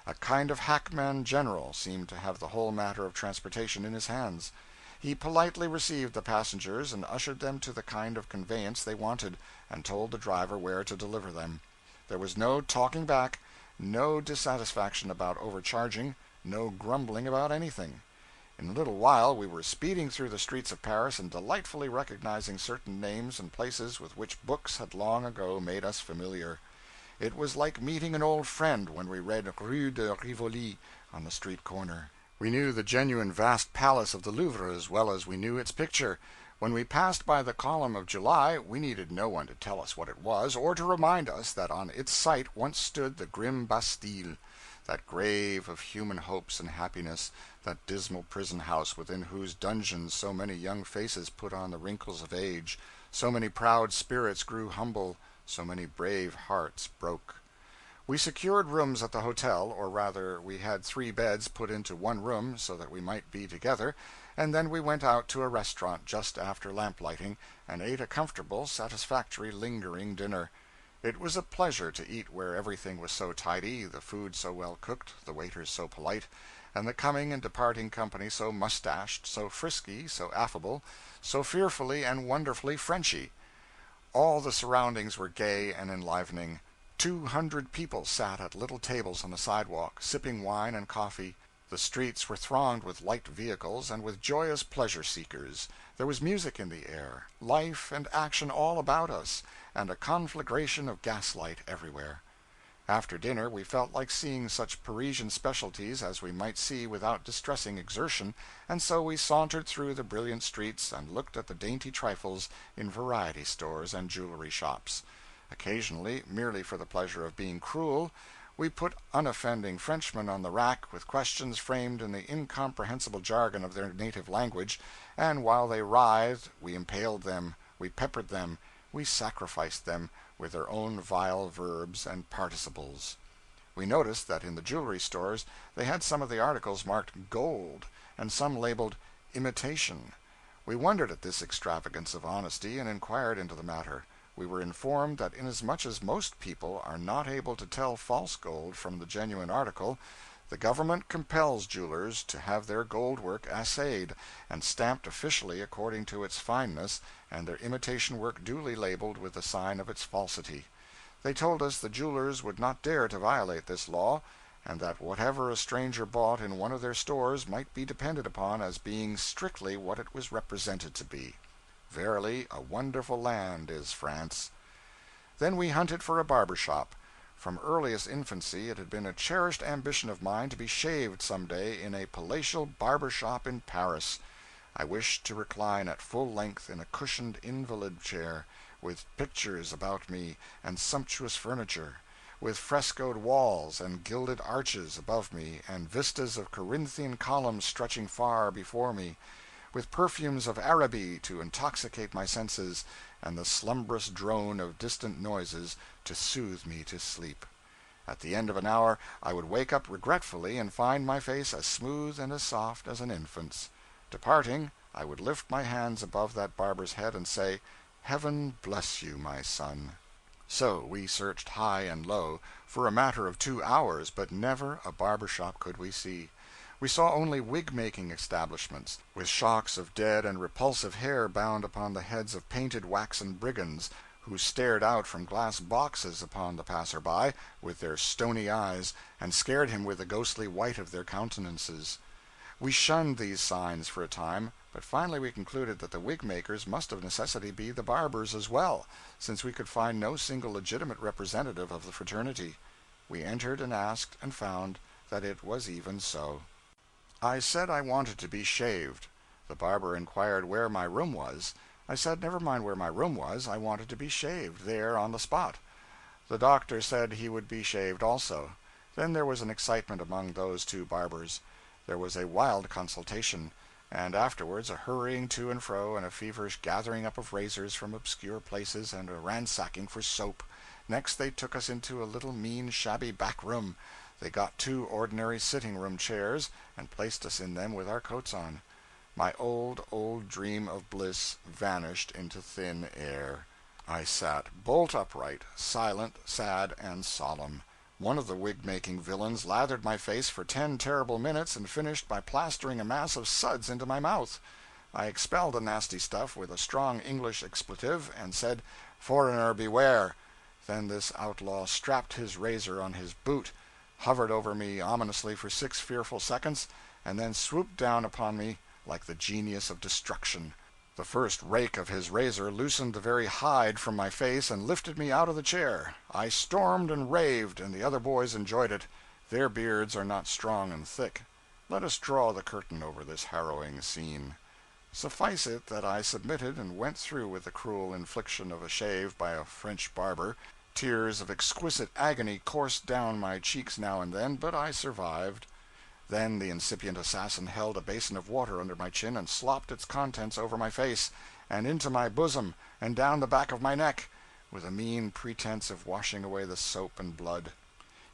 A kind of hackman general seemed to have the whole matter of transportation in his hands. He politely received the passengers and ushered them to the kind of conveyance they wanted, and told the driver where to deliver them. There was no talking back, no dissatisfaction about overcharging, no grumbling about anything. In a little while we were speeding through the streets of Paris and delightfully recognizing certain names and places with which books had long ago made us familiar. It was like meeting an old friend when we read Rue de Rivoli on the street corner. We knew the genuine vast palace of the Louvre as well as we knew its picture. When we passed by the Column of July, we needed no one to tell us what it was, or to remind us that on its site once stood the grim Bastille, that grave of human hopes and happiness, that dismal prison house within whose dungeons so many young faces put on the wrinkles of age, so many proud spirits grew humble, so many brave hearts broke. We secured rooms at the hotel, or rather we had 3 beds put into one room so that we might be together, and then we went out to a restaurant just after lamplighting, and ate a comfortable, satisfactory, lingering dinner. It was a pleasure to eat where everything was so tidy, the food so well cooked, the waiters so polite, and the coming and departing company so mustached, so frisky, so affable, so fearfully and wonderfully Frenchy. All the surroundings were gay and enlivening. 200 people sat at little tables on the sidewalk, sipping wine and coffee. The streets were thronged with light vehicles and with joyous pleasure seekers. There was music in the air, life and action all about us, and a conflagration of gaslight everywhere. After dinner we felt like seeing such Parisian specialties as we might see without distressing exertion, and so we sauntered through the brilliant streets and looked at the dainty trifles in variety stores and jewelry shops. Occasionally, merely for the pleasure of being cruel, we put unoffending Frenchmen on the rack with questions framed in the incomprehensible jargon of their native language, and while they writhed we impaled them, we peppered them, we sacrificed them with their own vile verbs and participles. We noticed that in the jewelry stores they had some of the articles marked gold, and some labeled imitation. We wondered at this extravagance of honesty, and inquired into the matter. We were informed that inasmuch as most people are not able to tell false gold from the genuine article, the government compels jewelers to have their gold work assayed, and stamped officially according to its fineness, and their imitation work duly labeled with the sign of its falsity. They told us the jewelers would not dare to violate this law, and that whatever a stranger bought in one of their stores might be depended upon as being strictly what it was represented to be. Verily, a wonderful land is France. Then we hunted for a barber shop. From earliest infancy it had been a cherished ambition of mine to be shaved some day in a palatial barber shop in Paris. I wished to recline at full length in a cushioned invalid chair, with pictures about me and sumptuous furniture, with frescoed walls and gilded arches above me, and vistas of Corinthian columns stretching far before me, with perfumes of Araby to intoxicate my senses, and the slumbrous drone of distant noises to soothe me to sleep. At the end of an hour I would wake up regretfully and find my face as smooth and as soft as an infant's. Departing, I would lift my hands above that barber's head and say, "Heaven bless you, my son." So we searched high and low, for a matter of 2 hours, but never a barber shop could we see. We saw only wig-making establishments, with shocks of dead and repulsive hair bound upon the heads of painted waxen brigands, who stared out from glass boxes upon the passer-by with their stony eyes, and scared him with the ghostly white of their countenances. We shunned these signs for a time, but finally we concluded that the wig-makers must of necessity be the barbers as well, since we could find no single legitimate representative of the fraternity. We entered and asked, and found that it was even so. I said I wanted to be shaved. The barber inquired where my room was. I said never mind where my room was, I wanted to be shaved, there on the spot. The doctor said he would be shaved also. Then there was an excitement among those two barbers. There was a wild consultation, and afterwards a hurrying to and fro, and a feverish gathering up of razors from obscure places, and a ransacking for soap. Next they took us into a little mean shabby back room. They got 2 ordinary sitting-room chairs, and placed us in them with our coats on. My old dream of bliss vanished into thin air. I sat bolt upright, silent, sad, and solemn. One of the wig-making villains lathered my face for 10 terrible minutes, and finished by plastering a mass of suds into my mouth. I expelled the nasty stuff with a strong English expletive, and said, "Foreigner, beware!" Then this outlaw strapped his razor on his boot, hovered over me ominously for 6 fearful seconds, and then swooped down upon me like the genius of destruction. The first rake of his razor loosened the very hide from my face and lifted me out of the chair. I stormed and raved, and the other boys enjoyed it. Their beards are not strong and thick. Let us draw the curtain over this harrowing scene. Suffice it that I submitted and went through with the cruel infliction of a shave by a French barber. Tears of exquisite agony coursed down my cheeks now and then, but I survived. Then the incipient assassin held a basin of water under my chin and slopped its contents over my face, and into my bosom, and down the back of my neck, with a mean pretense of washing away the soap and blood.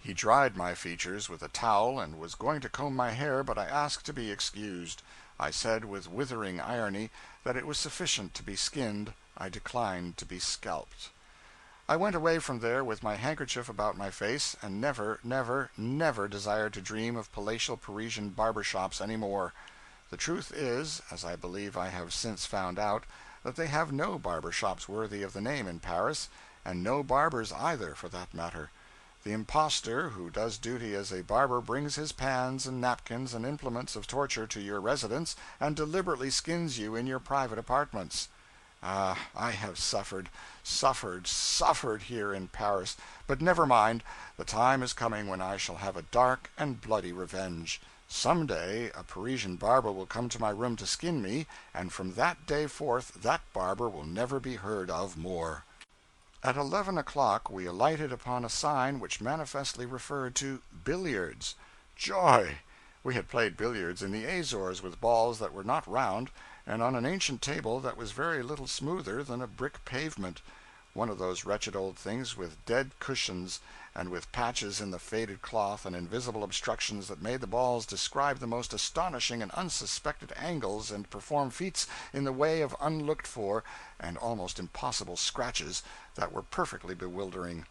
He dried my features with a towel, and was going to comb my hair, but I asked to be excused. I said with withering irony that it was sufficient to be skinned, I declined to be scalped. I went away from there with my handkerchief about my face, and never, never, never desired to dream of palatial Parisian barber shops any more. The truth is, as I believe I have since found out, that they have no barber shops worthy of the name in Paris, and no barbers either, for that matter. The impostor who does duty as a barber brings his pans and napkins and implements of torture to your residence and deliberately skins you in your private apartments. Ah, I have suffered here in Paris, but never mind, the time is coming when I shall have a dark and bloody revenge. Some day a Parisian barber will come to my room to skin me, and from that day forth that barber will never be heard of more. At 11 o'clock we alighted upon a sign which manifestly referred to billiards. Joy! We had played billiards in the Azores with balls that were not round, and on an ancient table that was very little smoother than a brick pavement, one of those wretched old things with dead cushions, and with patches in the faded cloth and invisible obstructions that made the balls describe the most astonishing and unsuspected angles and perform feats in the way of unlooked for and almost impossible scratches that were perfectly bewildering.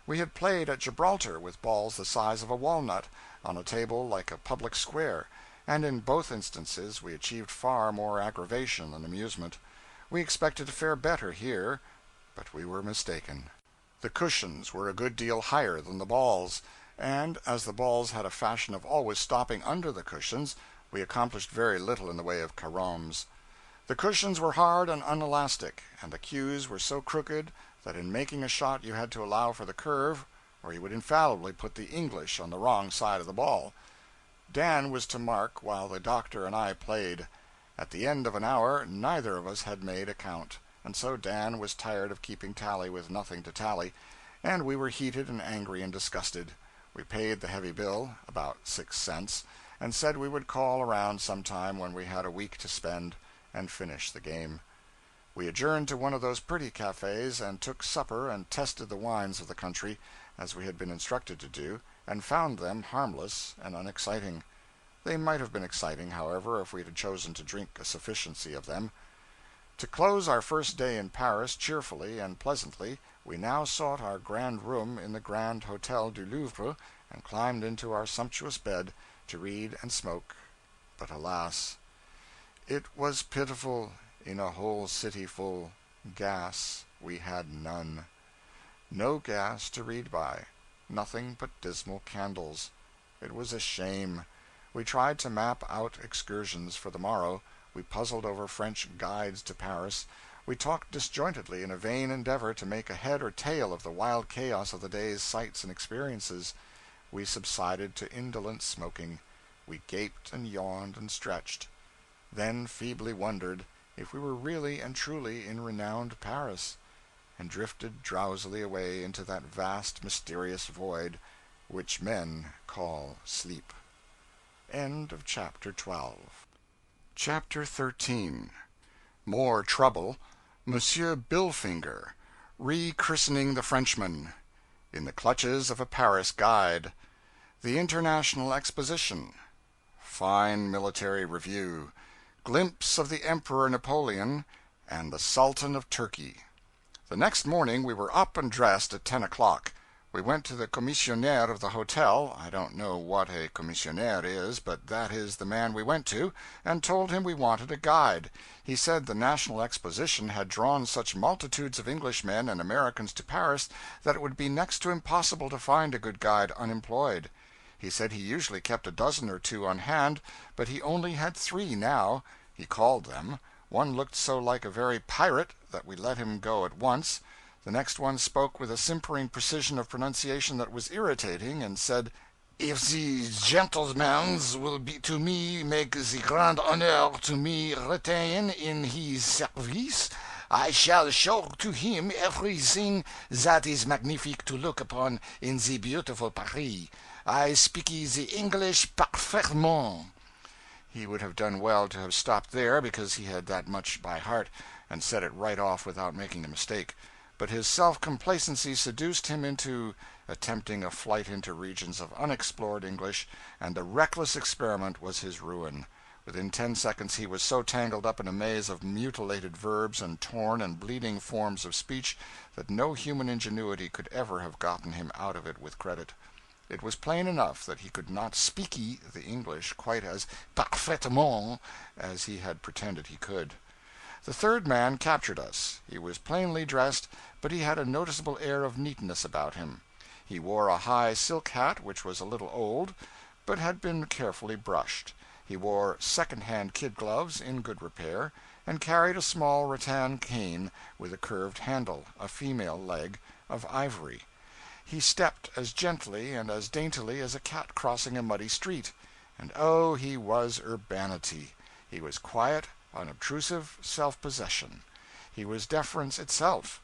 We had played at Gibraltar with balls the size of a walnut, on a table like a public square, and in both instances we achieved far more aggravation than amusement. We expected to fare better here, but we were mistaken. The cushions were a good deal higher than the balls, and, as the balls had a fashion of always stopping under the cushions, we accomplished very little in the way of caroms. The cushions were hard and unelastic, and the cues were so crooked that in making a shot you had to allow for the curve, or you would infallibly put the English on the wrong side of the ball. Dan was to mark while the doctor and I played. At the end of an hour neither of us had made a count, and so Dan was tired of keeping tally with nothing to tally, and we were heated and angry and disgusted. We paid the heavy bill, about 6 cents, and said we would call around some time when we had a week to spend, and finish the game. We adjourned to one of those pretty cafes and took supper and tested the wines of the country, as we had been instructed to do, and found them harmless and unexciting. They might have been exciting, however, if we had chosen to drink a sufficiency of them. To close our first day in Paris cheerfully and pleasantly, we now sought our grand room in the Grand Hotel du Louvre and climbed into our sumptuous bed to read and smoke. But alas! It was pitiful, in a whole city full. Gas we had none. No gas to read by. Nothing but dismal candles. It was a shame. We tried to map out excursions for the morrow. We puzzled over French guides to Paris. We talked disjointedly in a vain endeavor to make a head or tail of the wild chaos of the day's sights and experiences. We subsided to indolent smoking. We gaped and yawned and stretched. Then feebly wondered if we were really and truly in renowned Paris, and drifted drowsily away into that vast mysterious void which men call sleep. End of chapter 12. Chapter 13. More trouble. Monsieur Billfinger. Rechristening the Frenchman. In the clutches of a Paris guide. The International Exposition. Fine military review. Glimpse of the Emperor Napoleon and the Sultan of Turkey. The next morning we were up and dressed at 10 o'clock. We went to the commissionaire of the hotel I don't know what a commissionaire is, but that is the man we went to and told him we wanted a guide. He said the National Exposition had drawn such multitudes of Englishmen and Americans to Paris that it would be next to impossible to find a good guide unemployed. He said he usually kept a dozen or two on hand, but he only had 3 now. He called them. One looked so like a very pirate that we let him go at once. The next one spoke with a simpering precision of pronunciation that was irritating, and said, "If the gentlemans will be to me make the grand honneur to me retain in his service, I shall show to him everything that is magnifique to look upon in the beautiful Paris. I speak the English parfaitement." He would have done well to have stopped there, because he had that much by heart, and said it right off without making a mistake. But his self-complacency seduced him into attempting a flight into regions of unexplored English, and the reckless experiment was his ruin. Within 10 seconds he was so tangled up in a maze of mutilated verbs and torn and bleeding forms of speech that no human ingenuity could ever have gotten him out of it with credit. It was plain enough that he could not speaky the English quite as parfaitement as he had pretended he could. The third man captured us. He was plainly dressed, but he had a noticeable air of neatness about him. He wore a high silk hat which was a little old, but had been carefully brushed. He wore second-hand kid gloves in good repair, and carried a small rattan cane with a curved handle, a female leg, of ivory. He stepped as gently and as daintily as a cat crossing a muddy street. And oh, he was urbanity! He was quiet, unobtrusive self-possession. He was deference itself.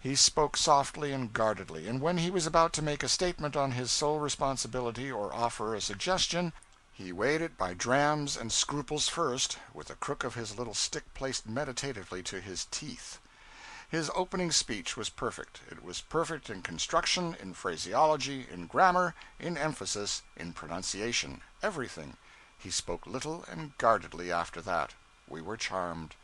He spoke softly and guardedly, and when he was about to make a statement on his sole responsibility or offer a suggestion, he weighed it by drams and scruples first, with the crook of his little stick placed meditatively to his teeth. His opening speech was perfect. It was perfect in construction, in phraseology, in grammar, in emphasis, in pronunciation, everything. He spoke little and guardedly after that. We were charmed.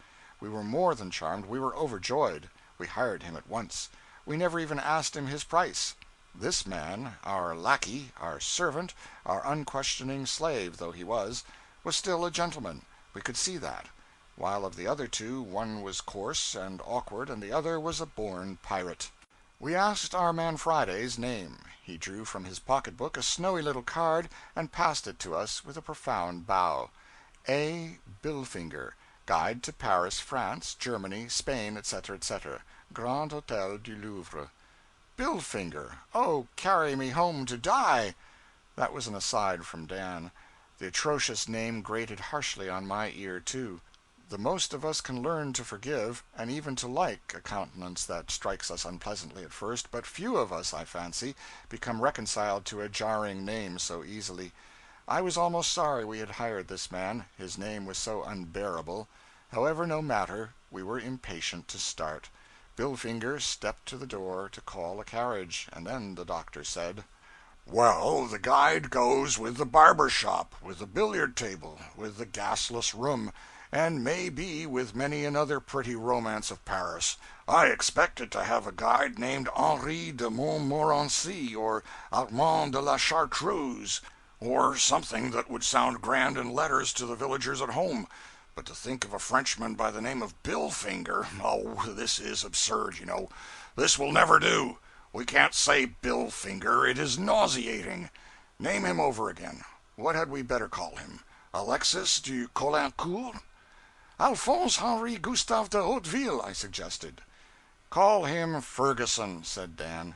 We were more than charmed, we were overjoyed. We hired him at once. We never even asked him his price. This man, our lackey, our servant, our unquestioning slave though he was still a gentleman. We could see that. While of the other two, one was coarse and awkward, and the other was a born pirate. We asked our man Friday's name. He drew from his pocketbook a snowy little card and passed it to us with a profound bow. A. Billfinger, Guide to Paris, France, Germany, Spain, etc., etc. Grand Hotel du Louvre. Billfinger! Oh, carry me home to die! That was an aside from Dan. The atrocious name grated harshly on my ear, too. The most of us can learn to forgive, and even to like, a countenance that strikes us unpleasantly at first, but few of us, I fancy, become reconciled to a jarring name so easily. I was almost sorry we had hired this man, his name was so unbearable. However, no matter, we were impatient to start. Billfinger stepped to the door to call a carriage, and then the doctor said: "Well, the guide goes with the barber shop, with the billiard table, with the gasless room, and may be with many another pretty romance of Paris. I expected to have a guide named Henri de Montmorency, or Armand de la Chartreuse, or something that would sound grand in letters to the villagers at home. But to think of a Frenchman by the name of Billfinger, oh, this is absurd, you know. This will never do. We can't say Billfinger, it is nauseating. Name him over again. What had we better call him? Alexis du Colincourt? Alphonse Henri Gustave de Hauteville, I suggested. Call him Ferguson, said Dan.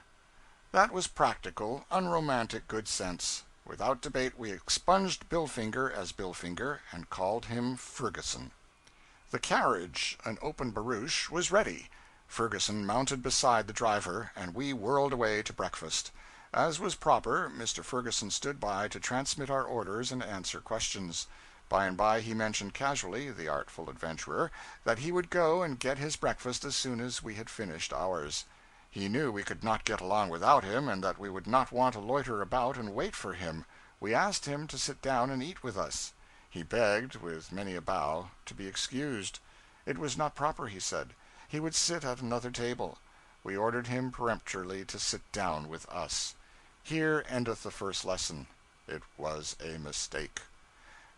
That was practical, unromantic good sense. Without debate we expunged Billfinger as Billfinger and called him Ferguson. The carriage, an open barouche, was ready. Ferguson mounted beside the driver, and we whirled away to breakfast. As was proper, Mr. Ferguson stood by to transmit our orders and answer questions. By and by he mentioned casually, the artful adventurer, that he would go and get his breakfast as soon as we had finished ours. He knew we could not get along without him, and that we would not want to loiter about and wait for him. We asked him to sit down and eat with us. He begged, with many a bow, to be excused. It was not proper, he said. He would sit at another table. We ordered him peremptorily to sit down with us. Here endeth the first lesson. It was a mistake.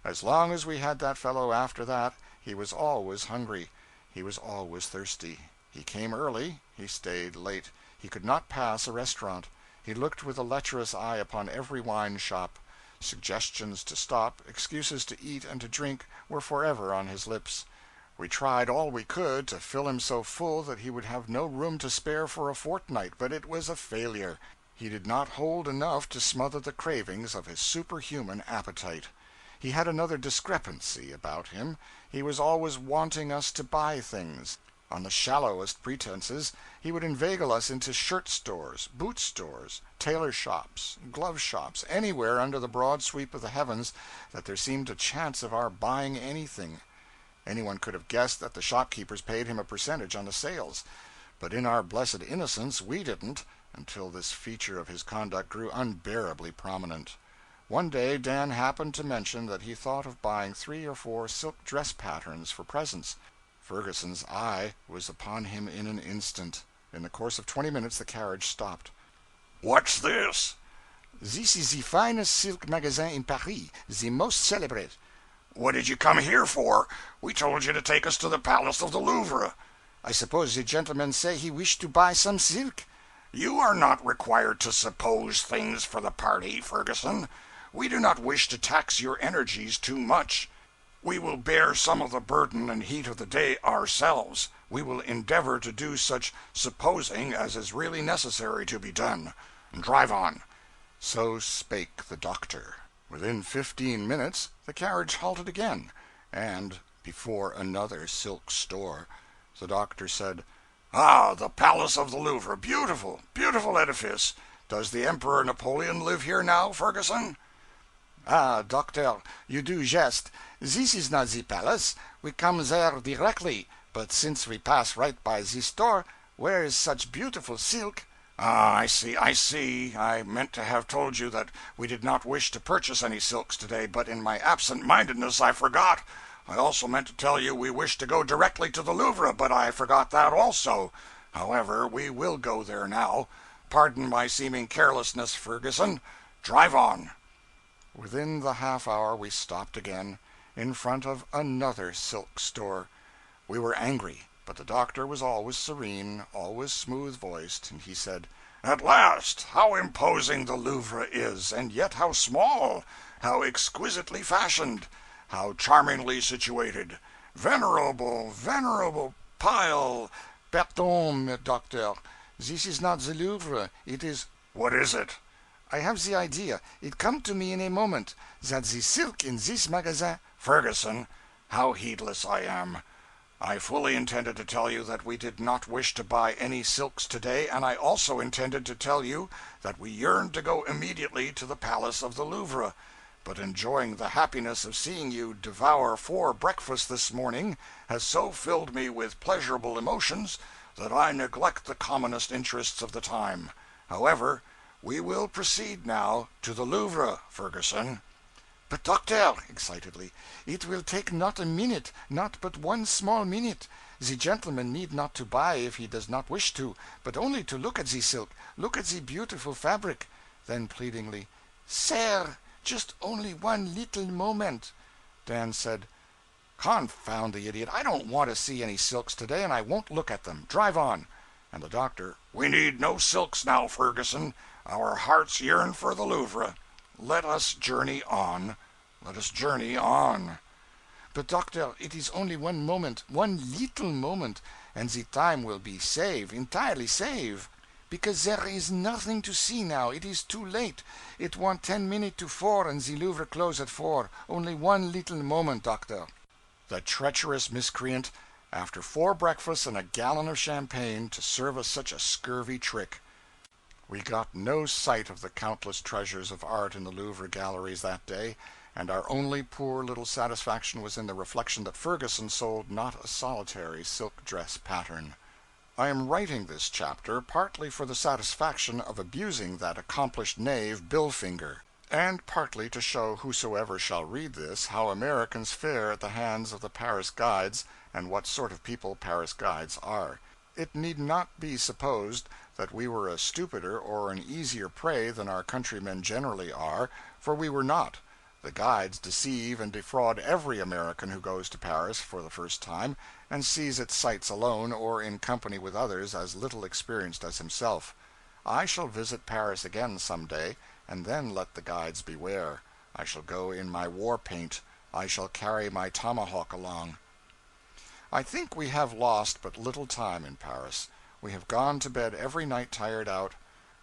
As long as we had that fellow after that, he was always hungry. He was always thirsty. He came early, he stayed late. He could not pass a restaurant. He looked with a lecherous eye upon every wine shop. Suggestions to stop, excuses to eat and to drink, were forever on his lips. We tried all we could to fill him so full that he would have no room to spare for a fortnight, but it was a failure. He did not hold enough to smother the cravings of his superhuman appetite. He had another discrepancy about him. He was always wanting us to buy things. On the shallowest pretenses he would inveigle us into shirt stores, boot stores, tailor shops, glove shops, anywhere under the broad sweep of the heavens that there seemed a chance of our buying anything. Anyone could have guessed that the shopkeepers paid him a percentage on the sales, but in our blessed innocence we didn't, until this feature of his conduct grew unbearably prominent. One day Dan happened to mention that he thought of buying 3 or 4 silk dress patterns for presents. Ferguson's eye was upon him in an instant. In the course of 20 minutes the carriage stopped. "What's this?" "This is the finest silk magazine in Paris, the most celebrated." "What did you come here for? We told you to take us to the Palace of the Louvre." "I suppose the gentleman say he wished to buy some silk." You are not required to suppose things for the party, Ferguson. We do not wish to tax your energies too much. We will bear some of the burden and heat of the day ourselves. We will endeavor to do such supposing as is really necessary to be done. Drive on." So spake the doctor. Within 15 minutes the carriage halted again, and before another silk store. The doctor said, "Ah, the Palace of the Louvre. Beautiful, beautiful edifice. Does the Emperor Napoleon live here now, Ferguson?" "Ah, doctor, you do jest. This is not the palace. We come there directly. But since we pass right by the store, where is such beautiful silk—" "Ah, I see, I see. I meant to have told you that we did not wish to purchase any silks today, but in my absent-mindedness I forgot. I also meant to tell you we wished to go directly to the Louvre, but I forgot that also. However, we will go there now. Pardon my seeming carelessness, Ferguson. Drive on." Within the half hour we stopped again, in front of another silk store. We were angry, but the doctor was always serene, always smooth-voiced, and he said, "At last! How imposing the Louvre is, and yet how small! How exquisitely fashioned! How charmingly situated! Venerable, venerable pile—" "Pardon, doctor. This is not the Louvre. It is—" "What is it?" "I have the idea. It come to me in a moment, that the silk in this magasin—" "Ferguson, how heedless I am! I fully intended to tell you that we did not wish to buy any silks today, and I also intended to tell you that we yearned to go immediately to the Palace of the Louvre. But enjoying the happiness of seeing you devour 4 breakfasts this morning has so filled me with pleasurable emotions that I neglect the commonest interests of the time. However, we will proceed now to the Louvre, Ferguson." "But, doctor," excitedly, "it will take not a minute, not but one small minute. The gentleman need not to buy if he does not wish to, but only to look at the silk, look at the beautiful fabric." Then pleadingly, "Sir, just only one little moment." Dan said, "Confound the idiot, I don't want to see any silks today, and I won't look at them. Drive on." And the doctor, "We need no silks now, Ferguson. Our hearts yearn for the Louvre. Let us journey on. Let us journey on." "But, doctor, it is only one moment, one little moment, and the time will be save, entirely save. Because there is nothing to see now. It is too late. It want 10 minutes to 4, and the Louvre close at 4. Only one little moment, doctor." The treacherous miscreant, after 4 breakfasts and a gallon of champagne, to serve us such a scurvy trick! We got no sight of the countless treasures of art in the Louvre galleries that day, and our only poor little satisfaction was in the reflection that Ferguson sold not a solitary silk dress pattern. I am writing this chapter partly for the satisfaction of abusing that accomplished knave Billfinger, and partly to show whosoever shall read this how Americans fare at the hands of the Paris guides, and what sort of people Paris guides are. It need not be supposed that we were a stupider or an easier prey than our countrymen generally are, for we were not. The guides deceive and defraud every American who goes to Paris for the first time, and sees its sights alone, or in company with others as little experienced as himself. I shall visit Paris again some day, and then let the guides beware. I shall go in my war paint. I shall carry my tomahawk along. I think we have lost but little time in Paris. We have gone to bed every night tired out.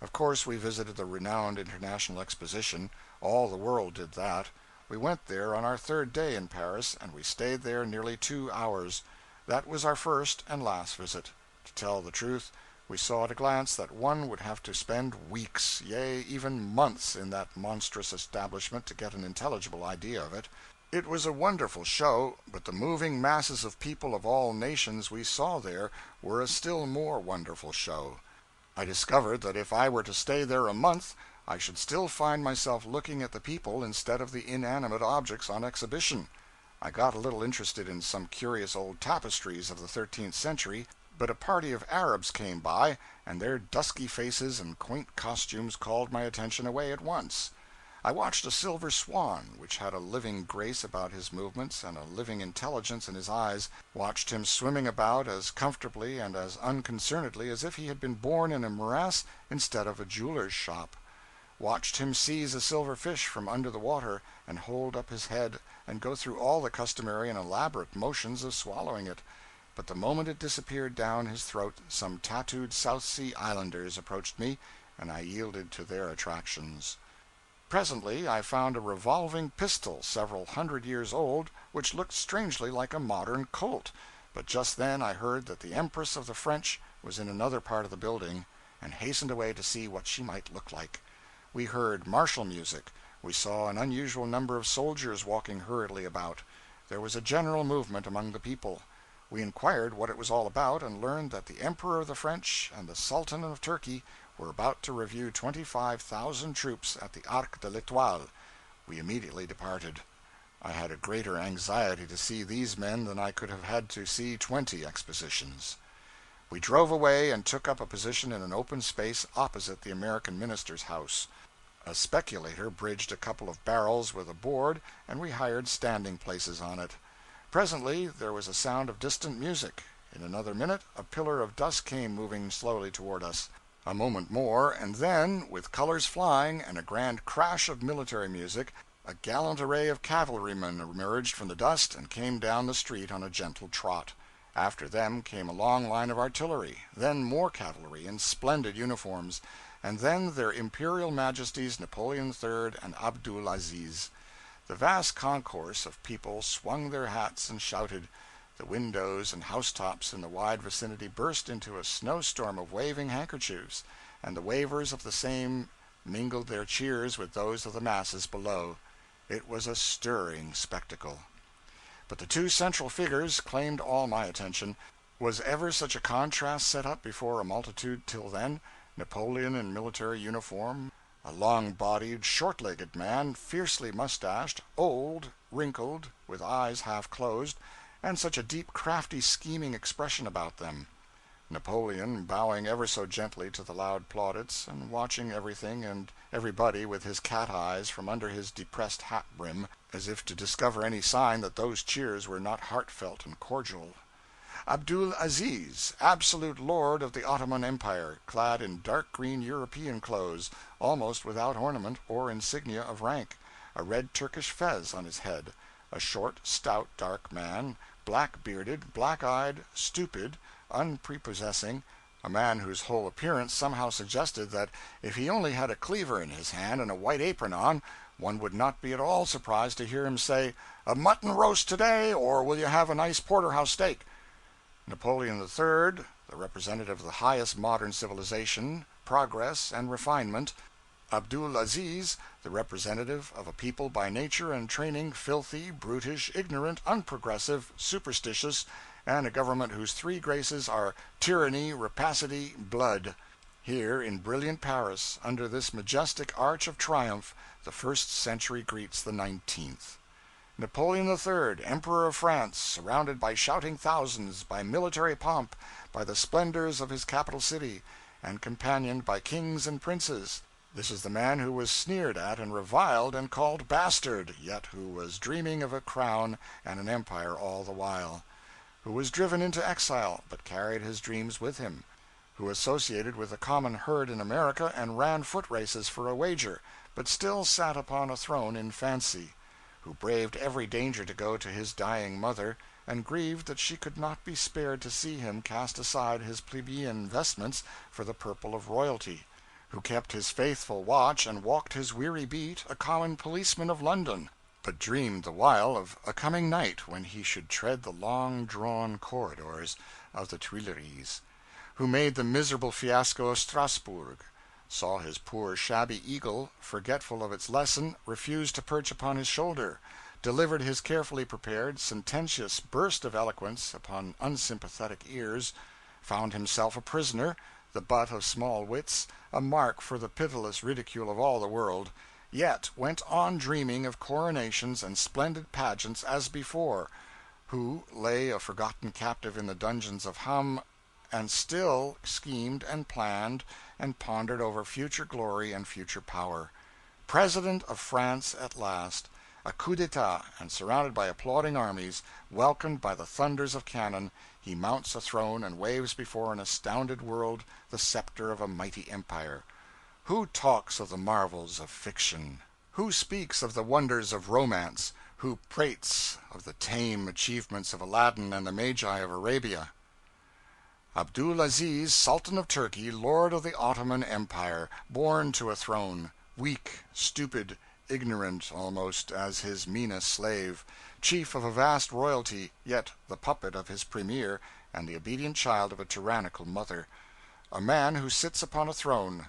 Of course we visited the renowned International Exposition. All the world did that. We went there on our 3rd day in Paris, and we stayed there nearly 2 hours. That was our first and last visit. To tell the truth, we saw at a glance that one would have to spend weeks, yea, even months, in that monstrous establishment to get an intelligible idea of it. It was a wonderful show, but the moving masses of people of all nations we saw there were a still more wonderful show. I discovered that if I were to stay there a month, I should still find myself looking at the people instead of the inanimate objects on exhibition. I got a little interested in some curious old tapestries of the 13th century, but a party of Arabs came by, and their dusky faces and quaint costumes called my attention away at once. I watched a silver swan, which had a living grace about his movements and a living intelligence in his eyes, watched him swimming about as comfortably and as unconcernedly as if he had been born in a morass instead of a jeweler's shop, watched him seize a silver fish from under the water and hold up his head and go through all the customary and elaborate motions of swallowing it. But the moment it disappeared down his throat some tattooed South Sea Islanders approached me, and I yielded to their attractions. Presently I found a revolving pistol several hundred years old which looked strangely like a modern Colt, but just then I heard that the Empress of the French was in another part of the building, and hastened away to see what she might look like. We heard martial music. We saw an unusual number of soldiers walking hurriedly about. There was a general movement among the people. We inquired what it was all about, and learned that the Emperor of the French and the Sultan of Turkey were about to review 25,000 troops at the Arc de l'Étoile. We immediately departed. I had a greater anxiety to see these men than I could have had to see 20 expositions. We drove away and took up a position in an open space opposite the American minister's house. A speculator bridged a couple of barrels with a board, and we hired standing places on it. Presently there was a sound of distant music. In another minute a pillar of dust came moving slowly toward us. A moment more, and then, with colors flying and a grand crash of military music, a gallant array of cavalrymen emerged from the dust and came down the street on a gentle trot. After them came a long line of artillery, then more cavalry in splendid uniforms, and then their Imperial Majesties Napoleon III and Abdul Aziz. The vast concourse of people swung their hats and shouted. The windows and housetops in the wide vicinity burst into a snowstorm of waving handkerchiefs, and the wavers of the same mingled their cheers with those of the masses below. It was a stirring spectacle. But the two central figures claimed all my attention. Was ever such a contrast set up before a multitude till then? Napoleon in military uniform, a long-bodied, short-legged man, fiercely mustached, old, wrinkled, with eyes half closed, and such a deep, crafty, scheming expression about them. Napoleon bowing ever so gently to the loud plaudits, and watching everything and everybody with his cat eyes from under his depressed hat brim, as if to discover any sign that those cheers were not heartfelt and cordial. Abdul Aziz, absolute lord of the Ottoman Empire, clad in dark green European clothes, almost without ornament or insignia of rank, a red Turkish fez on his head, a short, stout, dark man, black-bearded, black-eyed, stupid, unprepossessing, a man whose whole appearance somehow suggested that if he only had a cleaver in his hand and a white apron on, one would not be at all surprised to hear him say, "A mutton roast today, or will you have a nice porterhouse steak?" Napoleon III, the representative of the highest modern civilization, progress, and refinement; Abdul Aziz, the representative of a people by nature and training filthy, brutish, ignorant, unprogressive, superstitious, and a government whose three graces are tyranny, rapacity, blood. Here, in brilliant Paris, under this majestic arch of triumph, the first century greets the 19th. Napoleon III, Emperor of France, surrounded by shouting thousands, by military pomp, by the splendors of his capital city, and companioned by kings and princes. This is the man who was sneered at and reviled and called bastard, yet who was dreaming of a crown and an empire all the while; who was driven into exile, but carried his dreams with him; who associated with the common herd in America and ran foot races for a wager, but still sat upon a throne in fancy; who braved every danger to go to his dying mother, and grieved that she could not be spared to see him cast aside his plebeian vestments for the purple of royalty; who kept his faithful watch and walked his weary beat, a common policeman of London, but dreamed the while of a coming night when he should tread the long-drawn corridors of the Tuileries; who made the miserable fiasco of Strasburg, saw his poor shabby eagle, forgetful of its lesson, refuse to perch upon his shoulder, delivered his carefully prepared, sententious burst of eloquence upon unsympathetic ears, found himself a prisoner, the butt of small wits, a mark for the pitiless ridicule of all the world, yet went on dreaming of coronations and splendid pageants as before; who lay a forgotten captive in the dungeons of Ham, and still schemed and planned and pondered over future glory and future power. President of France at last, a coup d'etat, and surrounded by applauding armies, welcomed by the thunders of cannon, he mounts a throne and waves before an astounded world the scepter of a mighty empire. Who talks of the marvels of fiction? Who speaks of the wonders of romance? Who prates of the tame achievements of Aladdin and the Magi of Arabia? Abdul Aziz, Sultan of Turkey, lord of the Ottoman Empire, born to a throne, weak, stupid, ignorant almost as his meanest slave, chief of a vast royalty, yet the puppet of his premier and the obedient child of a tyrannical mother, a man who sits upon a throne,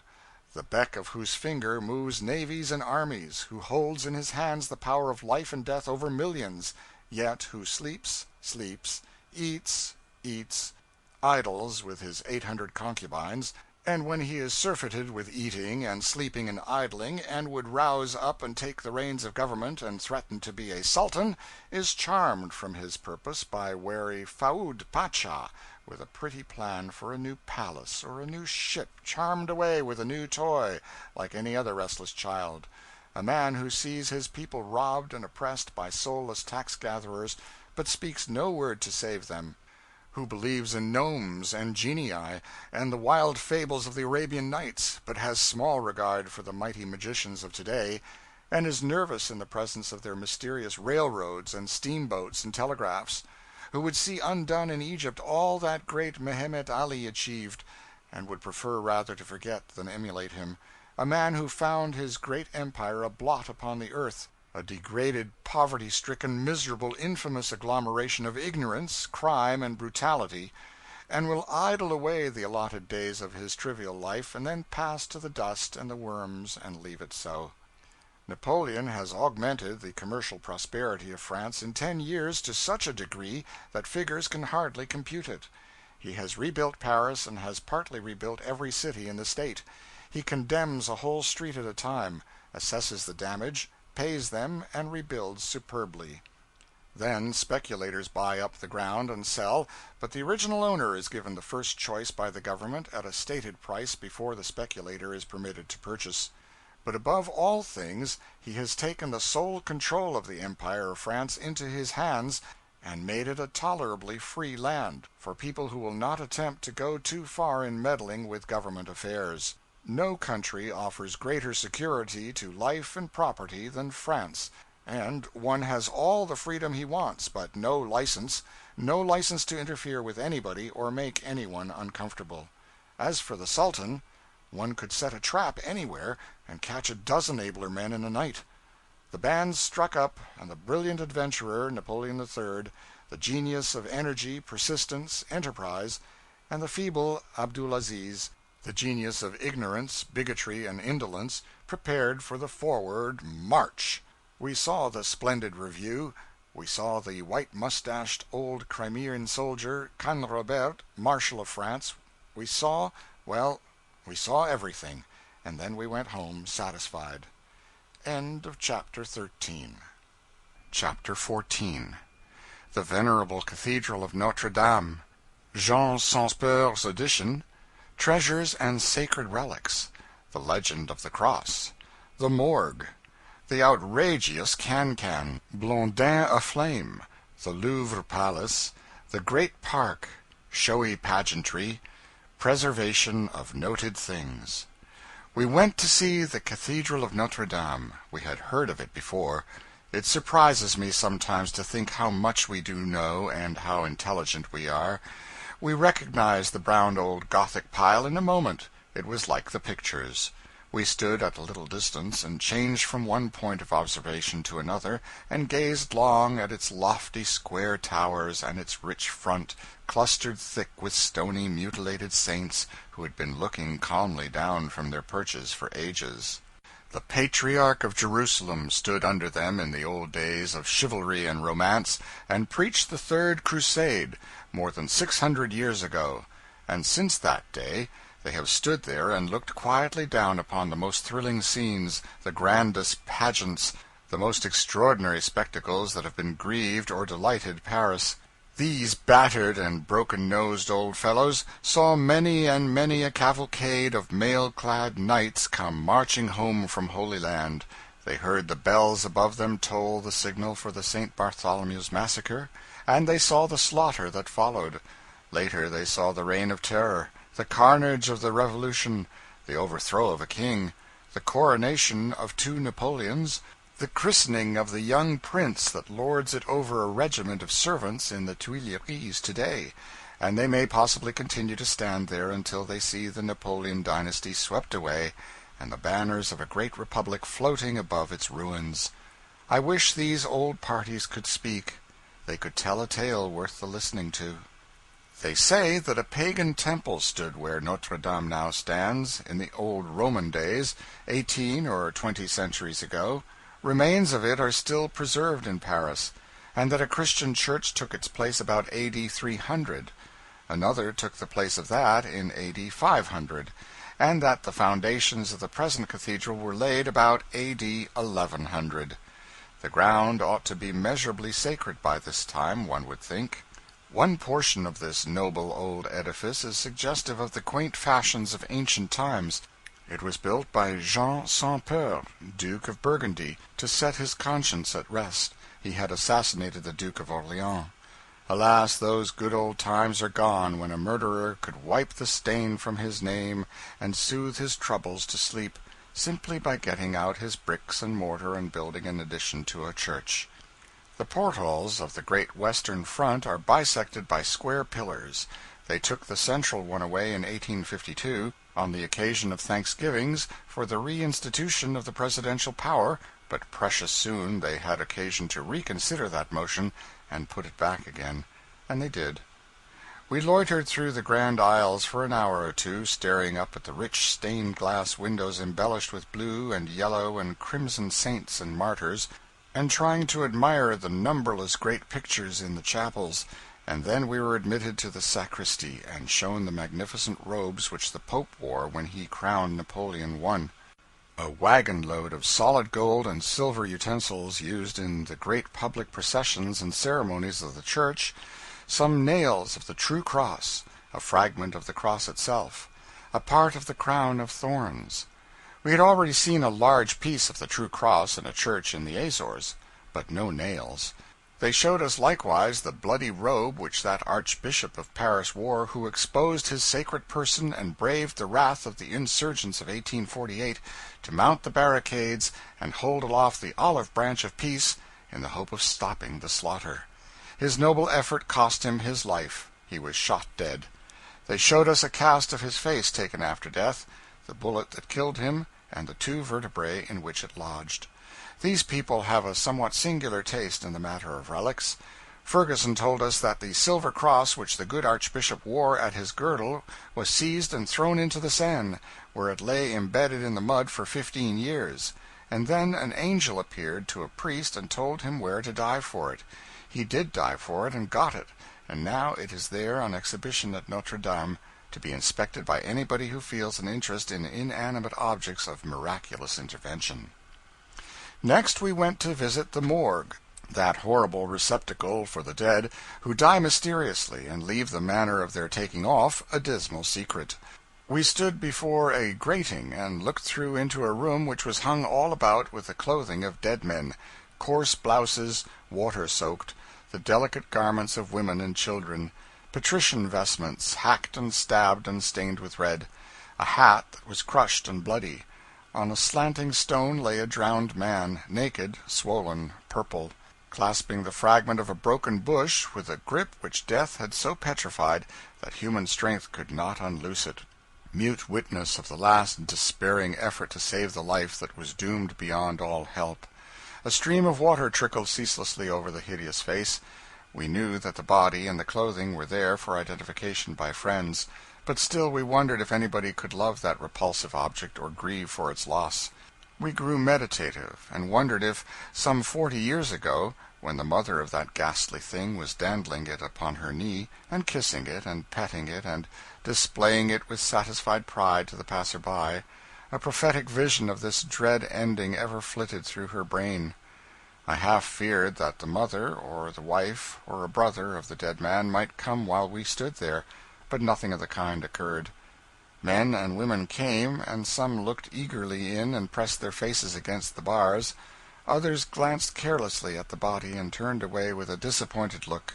the beck of whose finger moves navies and armies, who holds in his hands the power of life and death over millions, yet who sleeps, eats, idles with his 800 concubines, and when he is surfeited with eating and sleeping and idling, and would rouse up and take the reins of government and threaten to be a sultan, is charmed from his purpose by wary Faoud Pacha with a pretty plan for a new palace or a new ship, charmed away with a new toy, like any other restless child; a man who sees his people robbed and oppressed by soulless tax-gatherers, but speaks no word to save them; who believes in gnomes and genii and the wild fables of the Arabian Nights, but has small regard for the mighty magicians of today, and is nervous in the presence of their mysterious railroads and steamboats and telegraphs; who would see undone in Egypt all that great Mehemet Ali achieved, and would prefer rather to forget than emulate him; a man who found his great empire a blot upon the earth, a degraded, poverty-stricken, miserable, infamous agglomeration of ignorance, crime, and brutality, and will idle away the allotted days of his trivial life, and then pass to the dust and the worms and leave it so. Napoleon has augmented the commercial prosperity of France in 10 years to such a degree that figures can hardly compute it. He has rebuilt Paris and has partly rebuilt every city in the State. He condemns a whole street at a time, assesses the damage, pays them, and rebuilds superbly. Then speculators buy up the ground and sell, but the original owner is given the first choice by the government at a stated price before the speculator is permitted to purchase. But above all things, he has taken the sole control of the empire of France into his hands and made it a tolerably free land, for people who will not attempt to go too far in meddling with government affairs. No country offers greater security to life and property than France, and one has all the freedom he wants, but no license to interfere with anybody or make anyone uncomfortable. As for the Sultan, one could set a trap anywhere and catch a dozen abler men in a night. The bands struck up, and the brilliant adventurer, Napoleon III., the genius of energy, persistence, enterprise, and the feeble Abdul Aziz, the genius of ignorance, bigotry, and indolence, prepared for the forward march. We saw the splendid review. We saw the white-mustached old Crimean soldier, Canrobert, Marshal of France. We saw everything, and then we went home satisfied. End of chapter 13. Chapter 14. The Venerable Cathedral of Notre Dame. Jean Sanspeur's edition. Treasures and Sacred Relics. The Legend of the Cross. The Morgue. The outrageous Can-Can. Blondin aflame. The Louvre Palace. The Great Park. Showy Pageantry. Preservation of Noted Things. We went to see the Cathedral of Notre Dame. We had heard of it before. It surprises me sometimes to think how much we do know, and how intelligent we are. We recognized the brown old Gothic pile in a moment. It was like the pictures. We stood at a little distance, and changed from one point of observation to another, and gazed long at its lofty square towers and its rich front, clustered thick with stony mutilated saints who had been looking calmly down from their perches for ages. The Patriarch of Jerusalem stood under them in the old days of chivalry and romance, and preached the Third Crusade, more than 600 years ago, and since that day they have stood there and looked quietly down upon the most thrilling scenes, the grandest pageants, the most extraordinary spectacles that have been grieved or delighted Paris. These battered and broken-nosed old fellows saw many and many a cavalcade of mail-clad knights come marching home from Holy Land. They heard the bells above them toll the signal for the St. Bartholomew's massacre, and they saw the slaughter that followed. Later they saw the Reign of Terror, the carnage of the Revolution, the overthrow of a king, the coronation of 2 Napoleons, the christening of the young prince that lords it over a regiment of servants in the Tuileries today, and they may possibly continue to stand there until they see the Napoleon dynasty swept away and the banners of a great republic floating above its ruins. I wish these old parties could speak. They could tell a tale worth the listening to. They say that a pagan temple stood where Notre Dame now stands in the old Roman days, 18 or 20 centuries ago. Remains of it are still preserved in Paris, and that a Christian church took its place about A.D. 300. Another took the place of that in A.D. 500, and that the foundations of the present cathedral were laid about A.D. 1100. The ground ought to be measurably sacred by this time, one would think. One portion of this noble old edifice is suggestive of the quaint fashions of ancient times. It was built by Jean Sans Peur, Duke of Burgundy, to set his conscience at rest. He had assassinated the Duke of Orleans. Alas, those good old times are gone when a murderer could wipe the stain from his name and soothe his troubles to sleep simply by getting out his bricks and mortar and building an addition to a church. The portals of the great western front are bisected by square pillars. They took the central one away in 1852, on the occasion of Thanksgivings, for the reinstitution of the presidential power, but precious soon they had occasion to reconsider that motion and put it back again, and they did. We loitered through the grand aisles for an hour or two, staring up at the rich stained glass windows embellished with blue and yellow and crimson saints and martyrs, and trying to admire the numberless great pictures in the chapels, and then we were admitted to the sacristy and shown the magnificent robes which the Pope wore when he crowned Napoleon I. A wagon load of solid gold and silver utensils used in the great public processions and ceremonies of the Church, some nails of the true cross, a fragment of the cross itself, a part of the crown of thorns. We had already seen a large piece of the true cross in a church in the Azores, but no nails. They showed us likewise the bloody robe which that Archbishop of Paris wore who exposed his sacred person and braved the wrath of the insurgents of 1848 to mount the barricades and hold aloft the olive branch of peace in the hope of stopping the slaughter. His noble effort cost him his life. He was shot dead. They showed us a cast of his face taken after death, the bullet that killed him, and the 2 vertebrae in which it lodged. These people have a somewhat singular taste in the matter of relics. Ferguson told us that the silver cross which the good Archbishop wore at his girdle was seized and thrown into the Seine, where it lay embedded in the mud for 15 years, and then an angel appeared to a priest and told him where to die for it. He did die for it and got it, and now it is there on exhibition at Notre Dame, to be inspected by anybody who feels an interest in inanimate objects of miraculous intervention. Next we went to visit the morgue, that horrible receptacle for the dead who die mysteriously and leave the manner of their taking off a dismal secret. We stood before a grating and looked through into a room which was hung all about with the clothing of dead men, coarse blouses, water-soaked, the delicate garments of women and children, patrician vestments, hacked and stabbed and stained with red, a hat that was crushed and bloody. On a slanting stone lay a drowned man, naked, swollen, purple, clasping the fragment of a broken bush with a grip which death had so petrified that human strength could not unloose it, mute witness of the last despairing effort to save the life that was doomed beyond all help. A stream of water trickled ceaselessly over the hideous face. We knew that the body and the clothing were there for identification by friends, but still we wondered if anybody could love that repulsive object or grieve for its loss. We grew meditative, and wondered if, some 40 years ago, when the mother of that ghastly thing was dandling it upon her knee, and kissing it, and petting it, and displaying it with satisfied pride to the passer-by, a prophetic vision of this dread ending ever flitted through her brain. I half feared that the mother, or the wife, or a brother of the dead man might come while we stood there, but nothing of the kind occurred. Men and women came, and some looked eagerly in and pressed their faces against the bars. Others glanced carelessly at the body and turned away with a disappointed look.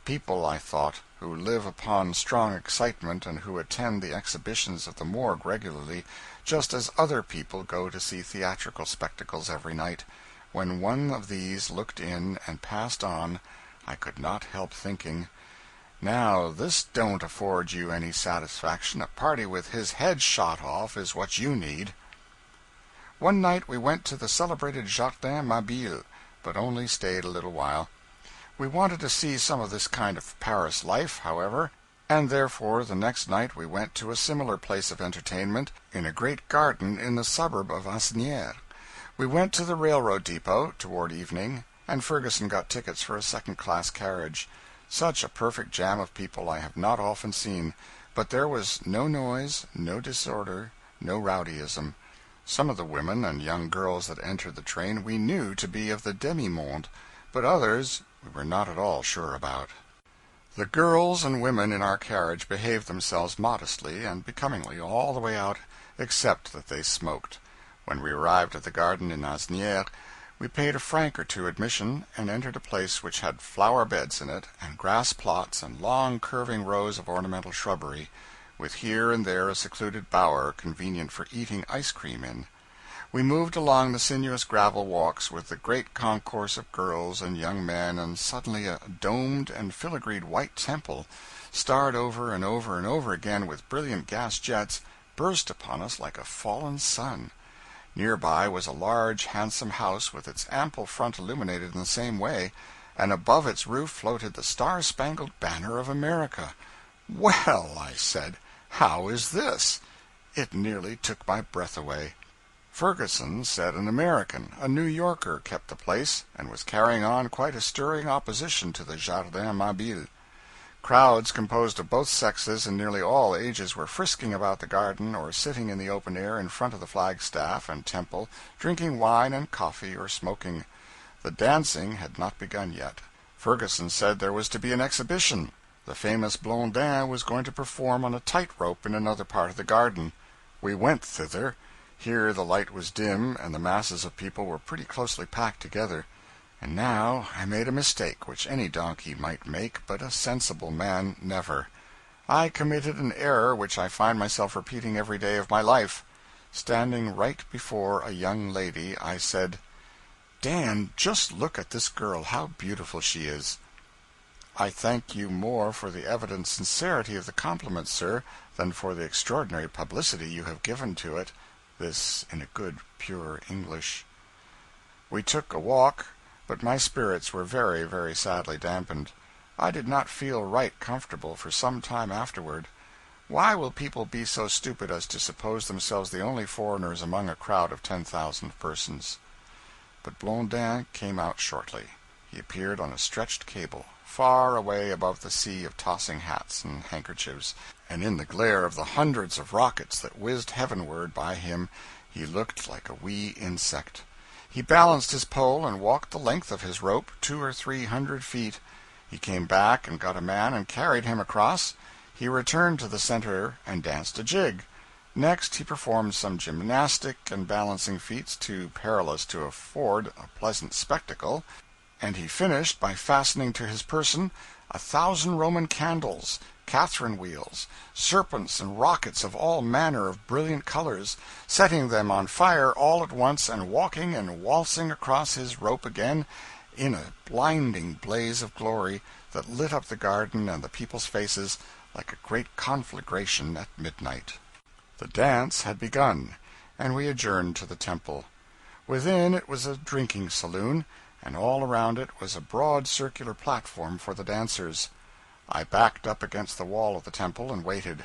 People, I thought, who live upon strong excitement and who attend the exhibitions of the morgue regularly, just as other people go to see theatrical spectacles every night. When one of these looked in and passed on, I could not help thinking, "Now this don't afford you any satisfaction. A party with his head shot off is what you need." One night we went to the celebrated Jardin Mabille, but only stayed a little while. We wanted to see some of this kind of Paris life, however, and therefore the next night we went to a similar place of entertainment in a great garden in the suburb of Asnières. We went to the railroad depot toward evening, and Ferguson got tickets for a second-class carriage. Such a perfect jam of people I have not often seen, but there was no noise, no disorder, no rowdyism. Some of the women and young girls that entered the train we knew to be of the demi-monde, but others we were not at all sure about. The girls and women in our carriage behaved themselves modestly and becomingly all the way out, except that they smoked. When we arrived at the garden in Asnières, we paid a franc or two admission, and entered a place which had flower beds in it, and grass plots, and long curving rows of ornamental shrubbery, with here and there a secluded bower convenient for eating ice cream in. We moved along the sinuous gravel walks with the great concourse of girls and young men, and suddenly a domed and filigreed white temple, starred over and over and over again with brilliant gas jets, burst upon us like a fallen sun. Near by was a large, handsome house with its ample front illuminated in the same way, and above its roof floated the star-spangled banner of America. "Well," I said, "how is this?" It nearly took my breath away. Ferguson said an American, a New Yorker, kept the place, and was carrying on quite a stirring opposition to the Jardin Mabille. Crowds composed of both sexes and nearly all ages were frisking about the garden or sitting in the open air in front of the flagstaff and temple, drinking wine and coffee or smoking. The dancing had not begun yet. Ferguson said there was to be an exhibition. The famous Blondin was going to perform on a tight-rope in another part of the garden. We went thither. Here the light was dim, and the masses of people were pretty closely packed together. And now I made a mistake which any donkey might make, but a sensible man never. I committed an error which I find myself repeating every day of my life. Standing right before a young lady, I said, "Dan, just look at this girl, how beautiful she is." "I thank you more for the evident sincerity of the compliment, sir, than for the extraordinary publicity you have given to it." This in a good, pure English. We took a walk, but my spirits were very, very sadly dampened. I did not feel right comfortable for some time afterward. Why will people be so stupid as to suppose themselves the only foreigners among a crowd of 10,000 persons? But Blondin came out shortly. He appeared on a stretched cable, far away above the sea of tossing hats and handkerchiefs, and in the glare of the hundreds of rockets that whizzed heavenward by him he looked like a wee insect. He balanced his pole and walked the length of his rope, 200 or 300 feet. He came back and got a man and carried him across. He returned to the center and danced a jig. Next he performed some gymnastic and balancing feats too perilous to afford a pleasant spectacle, and he finished by fastening to his person 1,000 Roman candles, Catherine wheels, serpents and rockets of all manner of brilliant colors, setting them on fire all at once and walking and waltzing across his rope again in a blinding blaze of glory that lit up the garden and the people's faces like a great conflagration at midnight. The dance had begun, and we adjourned to the temple. Within it was a drinking saloon, and all around it was a broad circular platform for the dancers. I backed up against the wall of the temple and waited.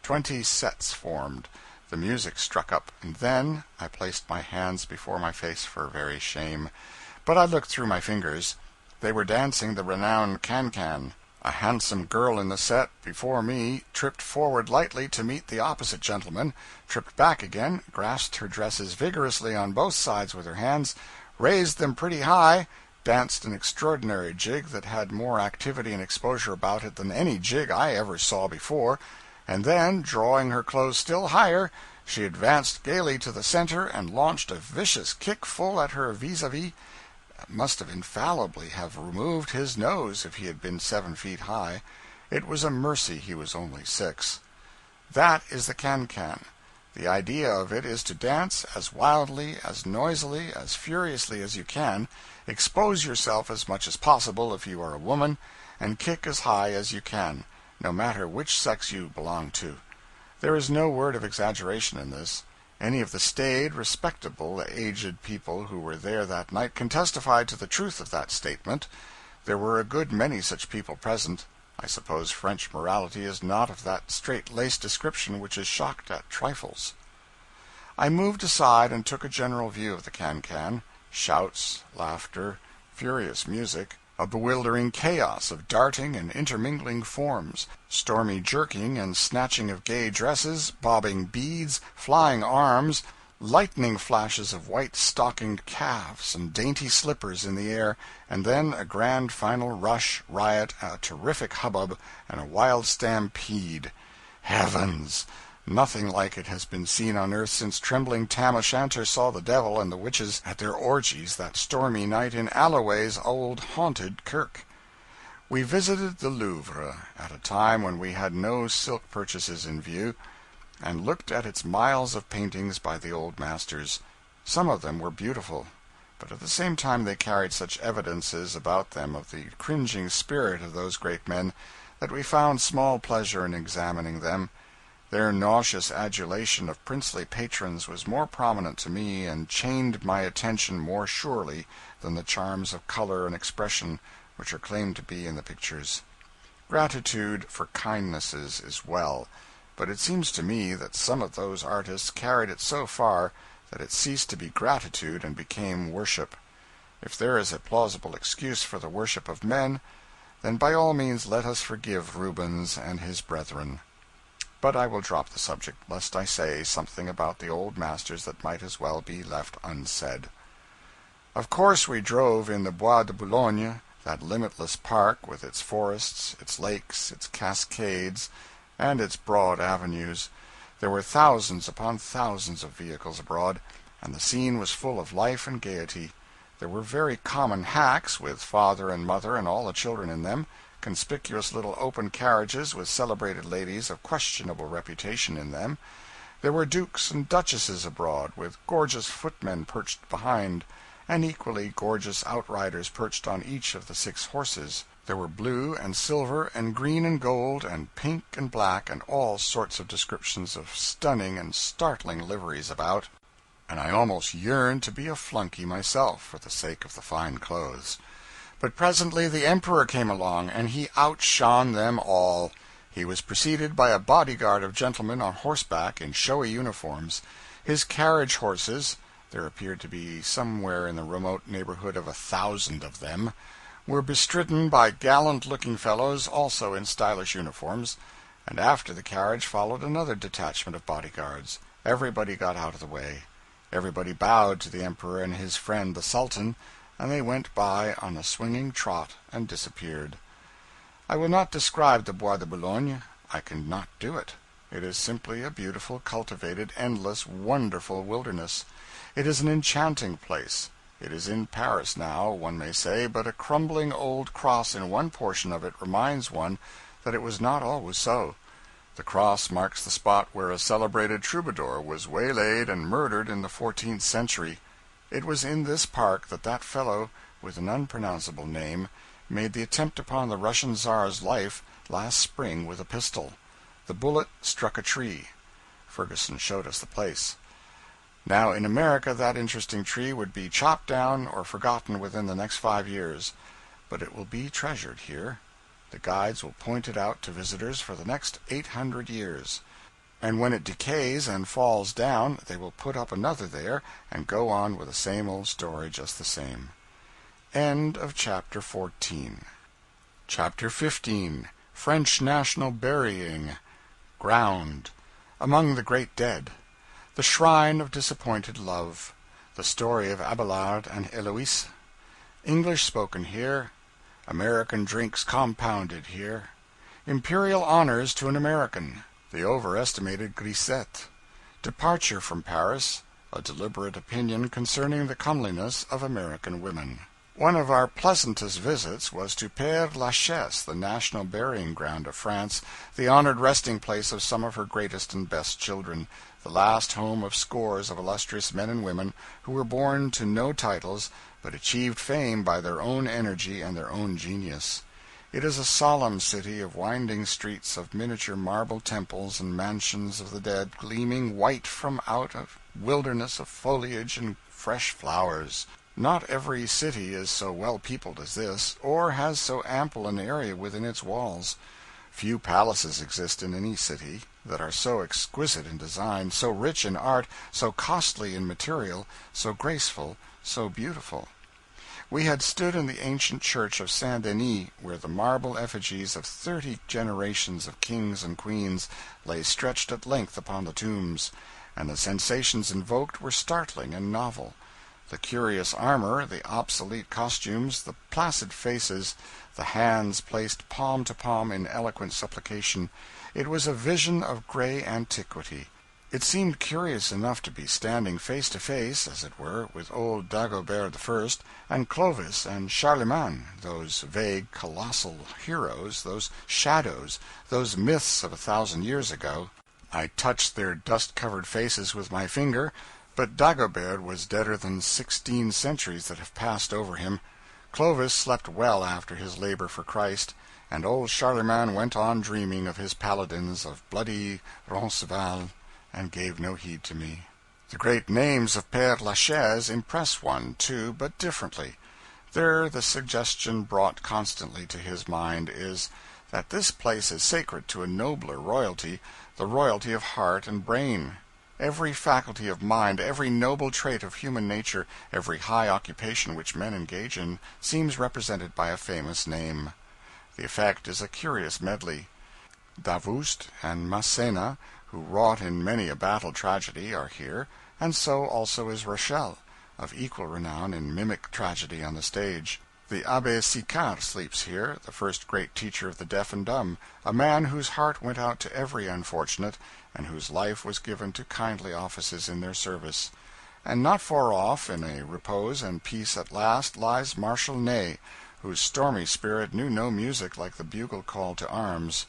20 sets formed. The music struck up, and then I placed my hands before my face for very shame. But I looked through my fingers. They were dancing the renowned can-can. A handsome girl in the set before me tripped forward lightly to meet the opposite gentleman, tripped back again, grasped her dresses vigorously on both sides with her hands, raised them pretty high, danced an extraordinary jig that had more activity and exposure about it than any jig I ever saw before, and then, drawing her clothes still higher, she advanced gaily to the center and launched a vicious kick full at her vis-a-vis. Must have infallibly have removed his nose if he had been 7 feet high. It was a mercy he was only 6. That is the can-can. The idea of it is to dance as wildly, as noisily, as furiously as you can, expose yourself as much as possible if you are a woman, and kick as high as you can, no matter which sex you belong to. There is no word of exaggeration in this. Any of the staid, respectable, aged people who were there that night can testify to the truth of that statement. There were a good many such people present. I suppose French morality is not of that straight-laced description which is shocked at trifles. I moved aside and took a general view of the can-can. Shouts, laughter, furious music, a bewildering chaos of darting and intermingling forms, stormy jerking and snatching of gay dresses, bobbing beads, flying arms, lightning flashes of white-stockinged calves and dainty slippers in the air, and then a grand final rush, riot, a terrific hubbub, and a wild stampede. Heavens! Nothing like it has been seen on earth since trembling Tam O'Shanter saw the devil and the witches at their orgies that stormy night in Alloway's old haunted kirk. We visited the Louvre at a time when we had no silk purchases in view, and looked at its miles of paintings by the old masters. Some of them were beautiful, but at the same time they carried such evidences about them of the cringing spirit of those great men that we found small pleasure in examining them. Their nauseous adulation of princely patrons was more prominent to me and chained my attention more surely than the charms of color and expression which are claimed to be in the pictures. Gratitude for kindnesses is well, but it seems to me that some of those artists carried it so far that it ceased to be gratitude and became worship. If there is a plausible excuse for the worship of men, then by all means let us forgive Rubens and his brethren. But I will drop the subject, lest I say something about the old masters that might as well be left unsaid. Of course we drove in the Bois de Boulogne, that limitless park with its forests, its lakes, its cascades, and its broad avenues. There were thousands upon thousands of vehicles abroad, and the scene was full of life and gaiety. There were very common hacks, with father and mother and all the children in them, conspicuous little open carriages with celebrated ladies of questionable reputation in them. There were dukes and duchesses abroad, with gorgeous footmen perched behind, and equally gorgeous outriders perched on each of the 6 horses. There were blue and silver and green and gold and pink and black and all sorts of descriptions of stunning and startling liveries about, and I almost yearned to be a flunkey myself for the sake of the fine clothes. But presently the Emperor came along, and he outshone them all. He was preceded by a bodyguard of gentlemen on horseback in showy uniforms. His carriage horses there appeared to be somewhere in the remote neighborhood of 1,000 of them were bestridden by gallant-looking fellows also in stylish uniforms, and after the carriage followed another detachment of bodyguards. Everybody got out of the way. Everybody bowed to the Emperor and his friend the Sultan, and they went by on a swinging trot and disappeared. I will not describe the Bois de Boulogne. I can not do it. It is simply a beautiful, cultivated, endless, wonderful wilderness. It is an enchanting place. It is in Paris now, one may say, but a crumbling old cross in one portion of it reminds one that it was not always so. The cross marks the spot where a celebrated troubadour was waylaid and murdered in the 14th century. It was in this park that that fellow, with an unpronounceable name, made the attempt upon the Russian Tsar's life last spring with a pistol. The bullet struck a tree. Ferguson showed us the place. Now, in America that interesting tree would be chopped down or forgotten within the next 5 years, but it will be treasured here. The guides will point it out to visitors for the next 800 years. And when it decays and falls down, they will put up another there, and go on with the same old story just the same. End of Chapter 14. Chapter 15. French National Burying Ground. Among the Great Dead. The Shrine of Disappointed Love. The story of Abelard and Heloise. English spoken here. American drinks compounded here. Imperial honors to an American. The overestimated grisette. Departure from Paris. A deliberate opinion concerning the comeliness of American women. One of our pleasantest visits was to Père Lachaise, the national burying ground of France, the honored resting place of some of her greatest and best children, the last home of scores of illustrious men and women who were born to no titles, but achieved fame by their own energy and their own genius. It is a solemn city of winding streets, of miniature marble temples and mansions of the dead gleaming white from out a wilderness of foliage and fresh flowers. Not every city is so well peopled as this, or has so ample an area within its walls. Few palaces exist in any city that are so exquisite in design, so rich in art, so costly in material, so graceful, so beautiful. We had stood in the ancient church of Saint Denis, where the marble effigies of 30 generations of kings and queens lay stretched at length upon the tombs, and the sensations invoked were startling and novel. The curious armor, the obsolete costumes, the placid faces, the hands placed palm to palm in eloquent supplication, it was a vision of gray antiquity. It seemed curious enough to be standing face to face, as it were, with old Dagobert I, and Clovis and Charlemagne, those vague colossal heroes, those shadows, those myths of 1,000 years ago. I touched their dust-covered faces with my finger, but Dagobert was deader than 16 centuries that have passed over him. Clovis slept well after his labor for Christ, and old Charlemagne went on dreaming of his paladins, of bloody Roncesvalles, and gave no heed to me. The great names of Père Lachaise impress one, too, but differently. There the suggestion brought constantly to his mind is, that this place is sacred to a nobler royalty, the royalty of heart and brain. Every faculty of mind, every noble trait of human nature, every high occupation which men engage in, seems represented by a famous name. The effect is a curious medley. Davoust and Massena, who wrought in many a battle tragedy, are here, and so also is Rochelle, of equal renown in mimic tragedy on the stage. The Abbé Sicard sleeps here, the first great teacher of the deaf and dumb, a man whose heart went out to every unfortunate, and whose life was given to kindly offices in their service. And not far off, in a repose and peace at last, lies Marshal Ney, whose stormy spirit knew no music like the bugle call to arms.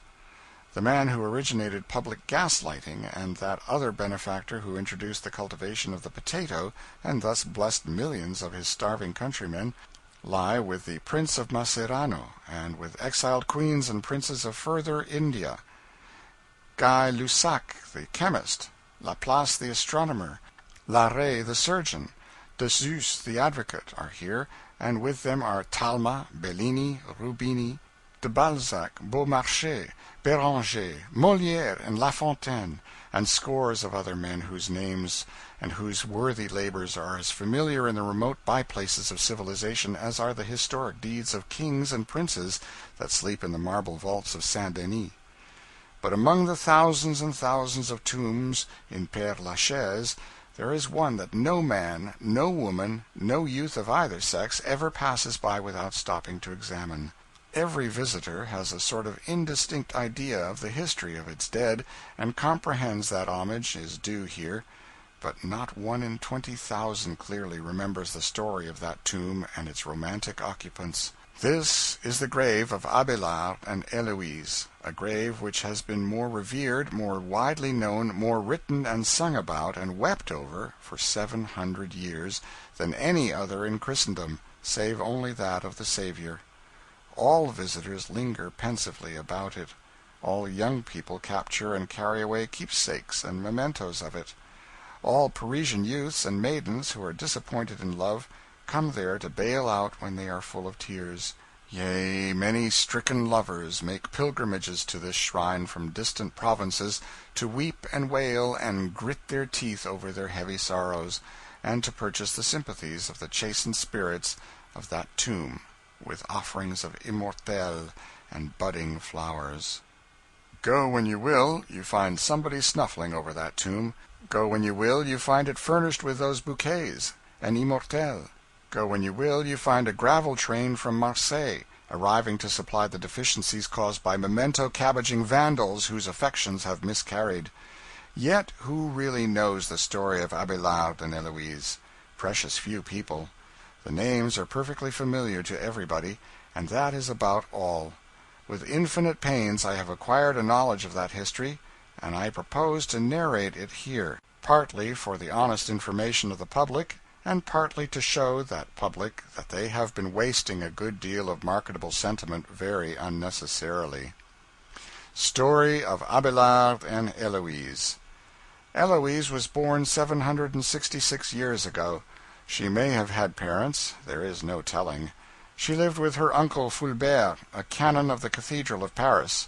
The man who originated public gas lighting, and that other benefactor who introduced the cultivation of the potato, and thus blessed millions of his starving countrymen, lie with the Prince of Macerano, and with exiled queens and princes of further India. Guy Lussac, the chemist, Laplace the astronomer, Larrey the surgeon, Desus the advocate, are here, and with them are Talma, Bellini, Rubini, de Balzac, Beaumarchais, Béranger, Molière, and La Fontaine, and scores of other men whose names and whose worthy labors are as familiar in the remote by-places of civilization as are the historic deeds of kings and princes that sleep in the marble vaults of Saint Denis. But among the thousands and thousands of tombs in Père Lachaise, there is one that no man, no woman, no youth of either sex ever passes by without stopping to examine. Every visitor has a sort of indistinct idea of the history of its dead, and comprehends that homage is due here, but not one in 20,000 clearly remembers the story of that tomb and its romantic occupants. This is the grave of Abelard and Heloise, a grave which has been more revered, more widely known, more written and sung about and wept over for 700 years than any other in Christendom, save only that of the Savior. All visitors linger pensively about it. All young people capture and carry away keepsakes and mementos of it. All Parisian youths and maidens who are disappointed in love come there to bail out when they are full of tears. Yea, many stricken lovers make pilgrimages to this shrine from distant provinces to weep and wail and grit their teeth over their heavy sorrows, and to purchase the sympathies of the chastened spirits of that tomb with offerings of immortelles and budding flowers. Go when you will, you find somebody snuffling over that tomb. Go when you will, you find it furnished with those bouquets. an immortel. Go when you will, you find a gravel train from Marseille, arriving to supply the deficiencies caused by memento-cabbaging vandals whose affections have miscarried. Yet who really knows the story of Abelard and Eloise? Precious few people. The names are perfectly familiar to everybody, and that is about all. With infinite pains I have acquired a knowledge of that history, and I propose to narrate it here, partly for the honest information of the public, and partly to show that public that they have been wasting a good deal of marketable sentiment very unnecessarily. Story of Abelard and Eloise. Eloise was born 766 years ago. She may have had parents, there is no telling. She lived with her uncle Fulbert, a canon of the Cathedral of Paris.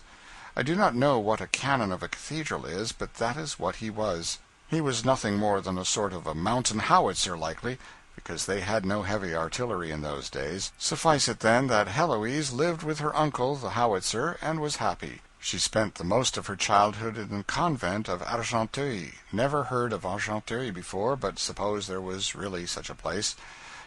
I do not know what a canon of a cathedral is, but that is what he was. He was nothing more than a sort of a mountain howitzer, likely, because they had no heavy artillery in those days. Suffice it, then, that Heloise lived with her uncle, the howitzer, and was happy. She spent the most of her childhood in the convent of Argenteuil. Never heard of Argenteuil before, but suppose there was really such a place.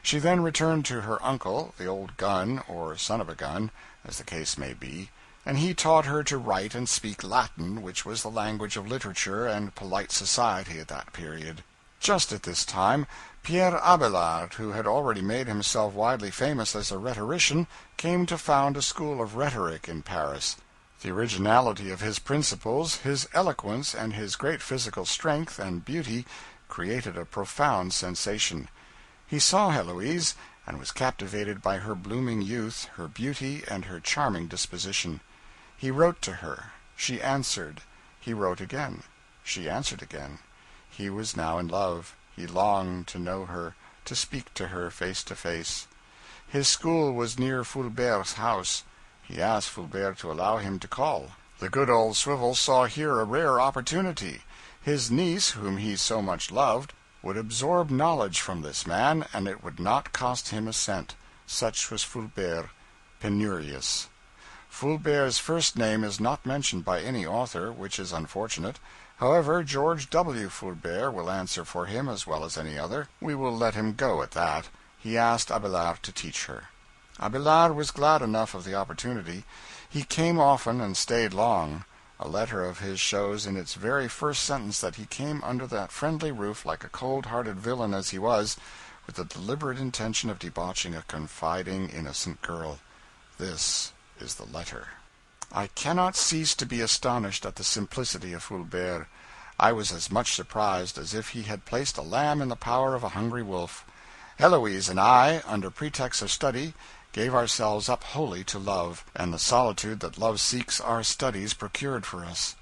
She then returned to her uncle, the old gun, or son of a gun, as the case may be, and he taught her to write and speak Latin, which was the language of literature and polite society at that period. Just at this time, Pierre Abelard, who had already made himself widely famous as a rhetorician, came to found a school of rhetoric in Paris. The originality of his principles, his eloquence, and his great physical strength and beauty created a profound sensation. He saw Heloise, and was captivated by her blooming youth, her beauty, and her charming disposition. He wrote to her. She answered. He wrote again. She answered again. He was now in love. He longed to know her, to speak to her face to face. His school was near Fulbert's house. He asked Fulbert to allow him to call. The good old swivel saw here a rare opportunity. His niece, whom he so much loved, would absorb knowledge from this man, and it would not cost him a cent. Such was Fulbert, penurious. Fulbert's first name is not mentioned by any author, which is unfortunate. However, George W. Fulbert will answer for him as well as any other. We will let him go at that. He asked Abelard to teach her. Abelard was glad enough of the opportunity. He came often and stayed long. A letter of his shows in its very first sentence that he came under that friendly roof like a cold-hearted villain as he was, with the deliberate intention of debauching a confiding, innocent girl. This is the letter. I cannot cease to be astonished at the simplicity of Fulbert. I was as much surprised as if he had placed a lamb in the power of a hungry wolf. Heloise and I, under pretext of study, gave ourselves up wholly to love, and the solitude that love seeks our studies procured for us.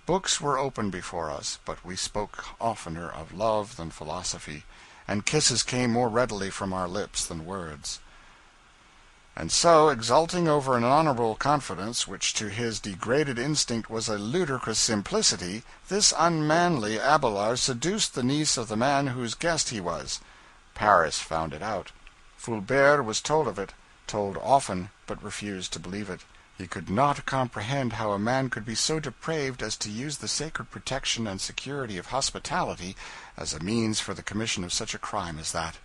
Books were open before us, but we spoke oftener of love than philosophy, and kisses came more readily from our lips than words. And so, exulting over an honorable confidence which to his degraded instinct was a ludicrous simplicity, this unmanly Abelard seduced the niece of the man whose guest he was. Paris found it out. Fulbert was told of it, told often, but refused to believe it. He could not comprehend how a man could be so depraved as to use the sacred protection and security of hospitality as a means for the commission of such a crime as that.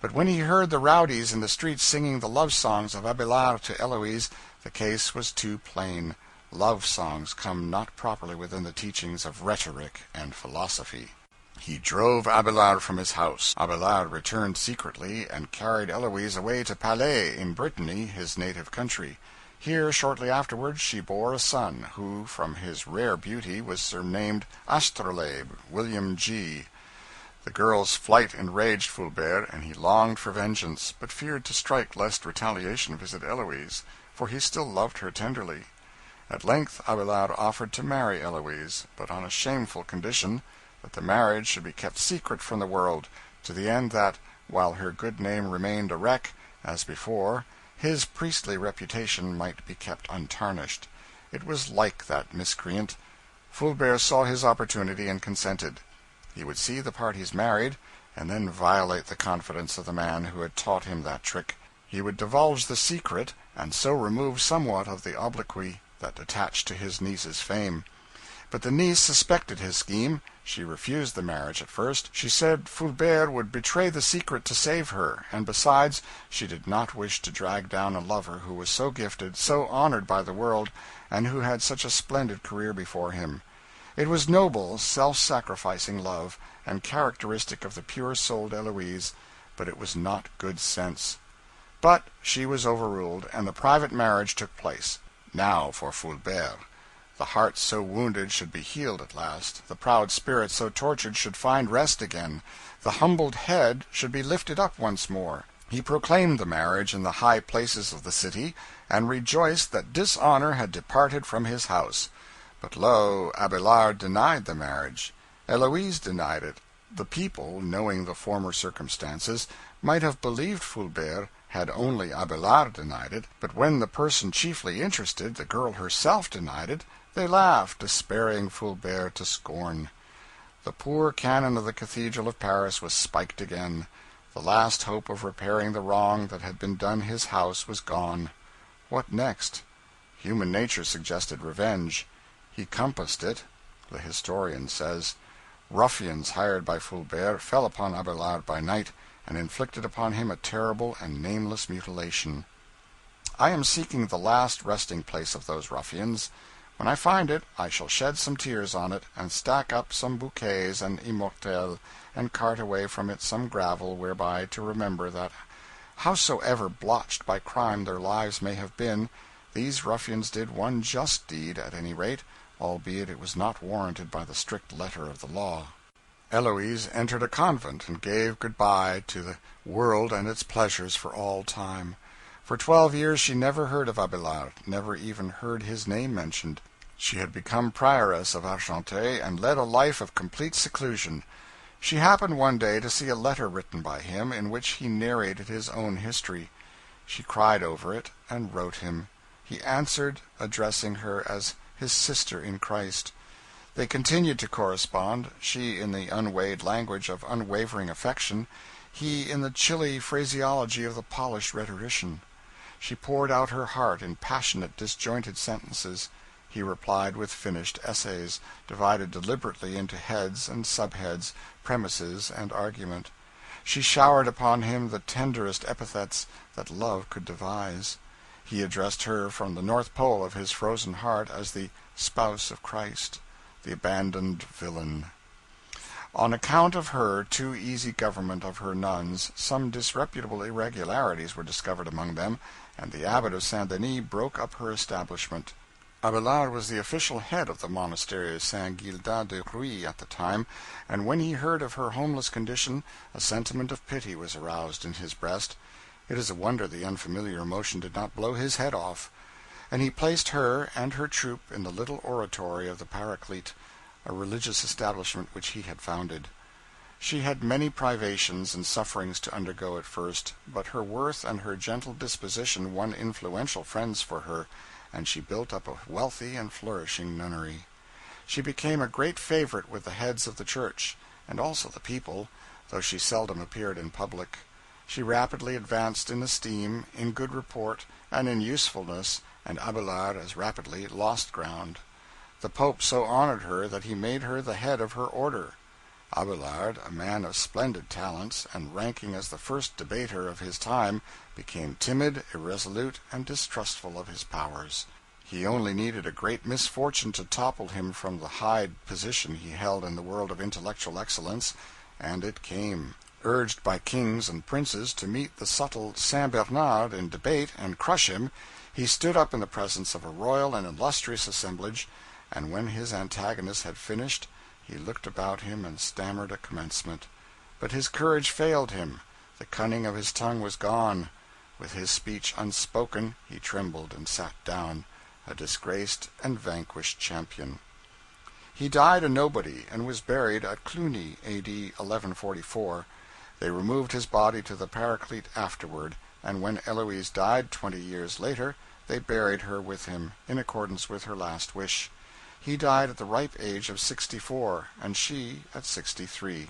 But when he heard the rowdies in the streets singing the love songs of Abelard to Eloise, the case was too plain. Love songs come not properly within the teachings of rhetoric and philosophy. He drove Abelard from his house. Abelard returned secretly, and carried Eloise away to Palais, in Brittany, his native country. Here, shortly afterwards, she bore a son, who, from his rare beauty, was surnamed Astrolabe, William G. The girl's flight enraged Fulbert, and he longed for vengeance, but feared to strike lest retaliation visit Eloise, for he still loved her tenderly. At length Abelard offered to marry Eloise, but on a shameful condition, that the marriage should be kept secret from the world, to the end that, while her good name remained a wreck, as before, his priestly reputation might be kept untarnished. It was like that miscreant. Fulbert saw his opportunity and consented. He would see the parties married, and then violate the confidence of the man who had taught him that trick. He would divulge the secret, and so remove somewhat of the obloquy that attached to his niece's fame. But the niece suspected his scheme. She refused the marriage at first. She said Fulbert would betray the secret to save her, and besides, she did not wish to drag down a lover who was so gifted, so honored by the world, and who had such a splendid career before him. It was noble, self-sacrificing love, and characteristic of the pure-souled Eloise, but it was not good sense. But she was overruled, and the private marriage took place. Now for Fulbert. The heart so wounded should be healed at last, the proud spirit so tortured should find rest again, the humbled head should be lifted up once more. He proclaimed the marriage in the high places of the city, and rejoiced that dishonor had departed from his house. But lo, Abelard denied the marriage. Eloise denied it. The people, knowing the former circumstances, might have believed Fulbert had only Abelard denied it, but when the person chiefly interested, the girl herself, denied it, they laughed, despairing Fulbert to scorn. The poor canon of the Cathedral of Paris was spiked again. The last hope of repairing the wrong that had been done his house was gone. What next? Human nature suggested revenge. He compassed it. The historian says, ruffians hired by Fulbert fell upon Abelard by night, and inflicted upon him a terrible and nameless mutilation. I am seeking the last resting place of those ruffians. When I find it, I shall shed some tears on it, and stack up some bouquets and immortelles, and cart away from it some gravel whereby to remember that, howsoever blotched by crime their lives may have been, these ruffians did one just deed, at any rate, albeit it was not warranted by the strict letter of the law. Eloise entered a convent and gave good-bye to the world and its pleasures for all time. For 12 years she never heard of Abelard, never even heard his name mentioned. She had become prioress of Argenteuil and led a life of complete seclusion. She happened one day to see a letter written by him in which he narrated his own history. She cried over it, and wrote him. He answered, addressing her as his sister in Christ. They continued to correspond, she in the unweighed language of unwavering affection, he in the chilly phraseology of the polished rhetorician. She poured out her heart in passionate, disjointed sentences. He replied with finished essays, divided deliberately into heads and subheads, premises and argument. She showered upon him the tenderest epithets that love could devise. He addressed her from the North Pole of his frozen heart as the spouse of Christ, the abandoned villain. On account of her too easy government of her nuns, some disreputable irregularities were discovered among them, and the abbot of Saint Denis broke up her establishment. Abelard was the official head of the monastery of Saint Gildas de Ruy at the time, and when he heard of her homeless condition, a sentiment of pity was aroused in his breast. It is a wonder the unfamiliar emotion did not blow his head off. And he placed her and her troop in the little oratory of the Paraclete, a religious establishment which he had founded. She had many privations and sufferings to undergo at first, but her worth and her gentle disposition won influential friends for her, and she built up a wealthy and flourishing nunnery. She became a great favorite with the heads of the church, and also the people, though she seldom appeared in public. She rapidly advanced in esteem, in good report, and in usefulness, and Abelard as rapidly lost ground. The Pope so honored her that he made her the head of her order. Abelard, a man of splendid talents, and ranking as the first debater of his time, became timid, irresolute, and distrustful of his powers. He only needed a great misfortune to topple him from the high position he held in the world of intellectual excellence, and it came. Urged by kings and princes to meet the subtle Saint Bernard in debate and crush him, he stood up in the presence of a royal and illustrious assemblage, and when his antagonist had finished, he looked about him and stammered a commencement. But his courage failed him. The cunning of his tongue was gone. With his speech unspoken, he trembled and sat down, a disgraced and vanquished champion. He died a nobody, and was buried at Cluny, A.D. 1144. They removed his body to the Paraclete afterward, and when Eloise died 20 years later, they buried her with him, in accordance with her last wish. He died at the ripe age of 64, and she at 63.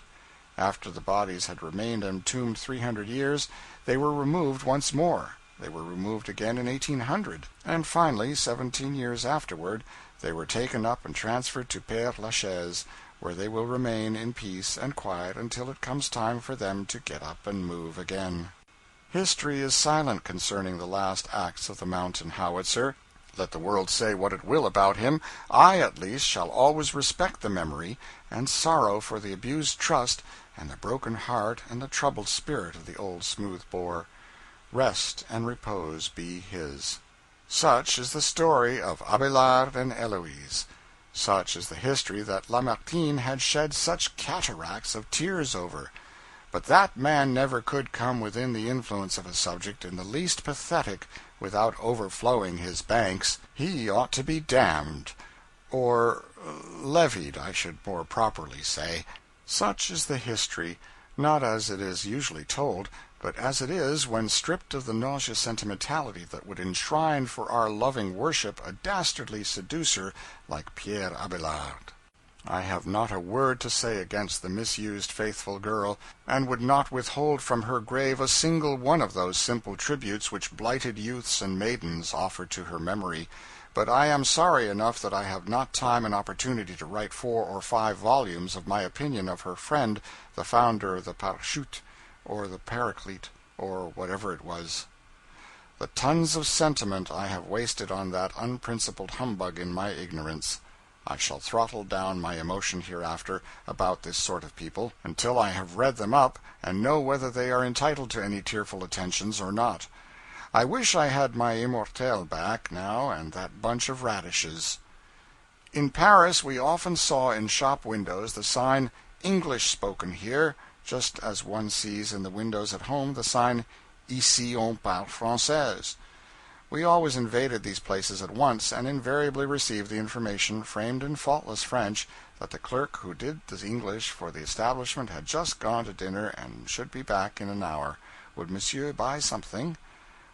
After the bodies had remained entombed 300 years, they were removed once more. They were removed again in 1800, and finally, 17 years afterward, they were taken up and transferred to Père Lachaise, where they will remain in peace and quiet until it comes time for them to get up and move again. History is silent concerning the last acts of the mountain howitzer. Let the world say what it will about him, I at least shall always respect the memory, and sorrow for the abused trust and the broken heart and the troubled spirit of the old smooth-bore. Rest and repose be his. Such is the story of Abelard and Eloise. Such is the history that Lamartine had shed such cataracts of tears over. But that man never could come within the influence of a subject in the least pathetic without overflowing his banks. He ought to be damned, or levied, I should more properly say. Such is the history, not as it is usually told, but as it is when stripped of the nauseous sentimentality that would enshrine for our loving worship a dastardly seducer like Pierre Abelard. I have not a word to say against the misused faithful girl, and would not withhold from her grave a single one of those simple tributes which blighted youths and maidens offered to her memory, but I am sorry enough that I have not time and opportunity to write 4 or 5 volumes of my opinion of her friend, the founder of the Parachute, or the Paraclete, or whatever it was. The tons of sentiment I have wasted on that unprincipled humbug in my ignorance. I shall throttle down my emotion hereafter about this sort of people, until I have read them up and know whether they are entitled to any tearful attentions or not. I wish I had my immortelle back, now, and that bunch of radishes. In Paris we often saw in shop windows the sign, "English spoken here," just as one sees in the windows at home the sign, "Ici on parle français." We always invaded these places at once, and invariably received the information, framed in faultless French, that the clerk who did the English for the establishment had just gone to dinner and should be back in an hour. Would monsieur buy something?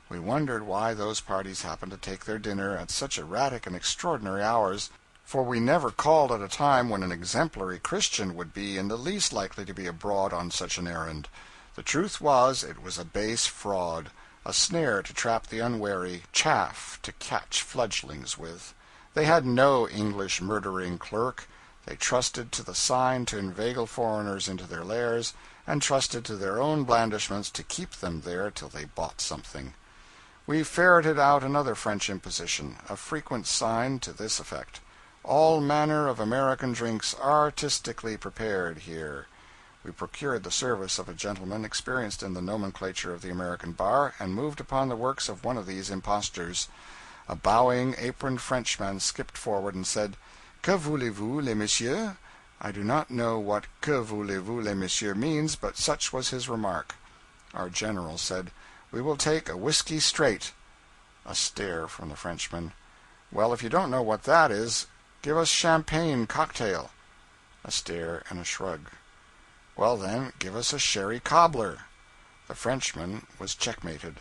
We wondered why those parties happened to take their dinner at such erratic and extraordinary hours, for we never called at a time when an exemplary Christian would be in the least likely to be abroad on such an errand. The truth was, it was a base fraud, a snare to trap the unwary, chaff to catch fledglings with. They had no English murdering clerk. They trusted to the sign to inveigle foreigners into their lairs, and trusted to their own blandishments to keep them there till they bought something. We ferreted out another French imposition, a frequent sign to this effect: "All manner of American drinks artistically prepared here." We procured the service of a gentleman experienced in the nomenclature of the American bar, and moved upon the works of one of these impostors. A bowing, aproned Frenchman skipped forward and said, "Que voulez-vous, les messieurs?" I do not know what "Que voulez-vous, les messieurs" means, but such was his remark. Our general said, "We will take a whiskey straight." A stare from the Frenchman. "Well, if you don't know what that is, give us champagne cocktail." A stare and a shrug. "Well, then, give us a sherry cobbler." The Frenchman was checkmated.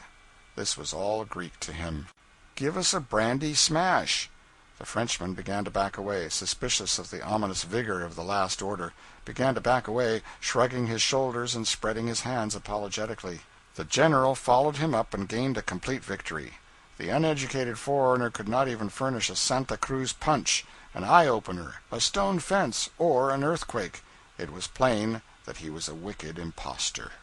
This was all Greek to him. "Give us a brandy smash." The Frenchman began to back away, suspicious of the ominous vigor of the last order, began to back away, shrugging his shoulders and spreading his hands apologetically. The general followed him up and gained a complete victory. The uneducated foreigner could not even furnish a Santa Cruz punch, an eye-opener, a stone fence, or an earthquake. It was plain that he was a wicked impostor.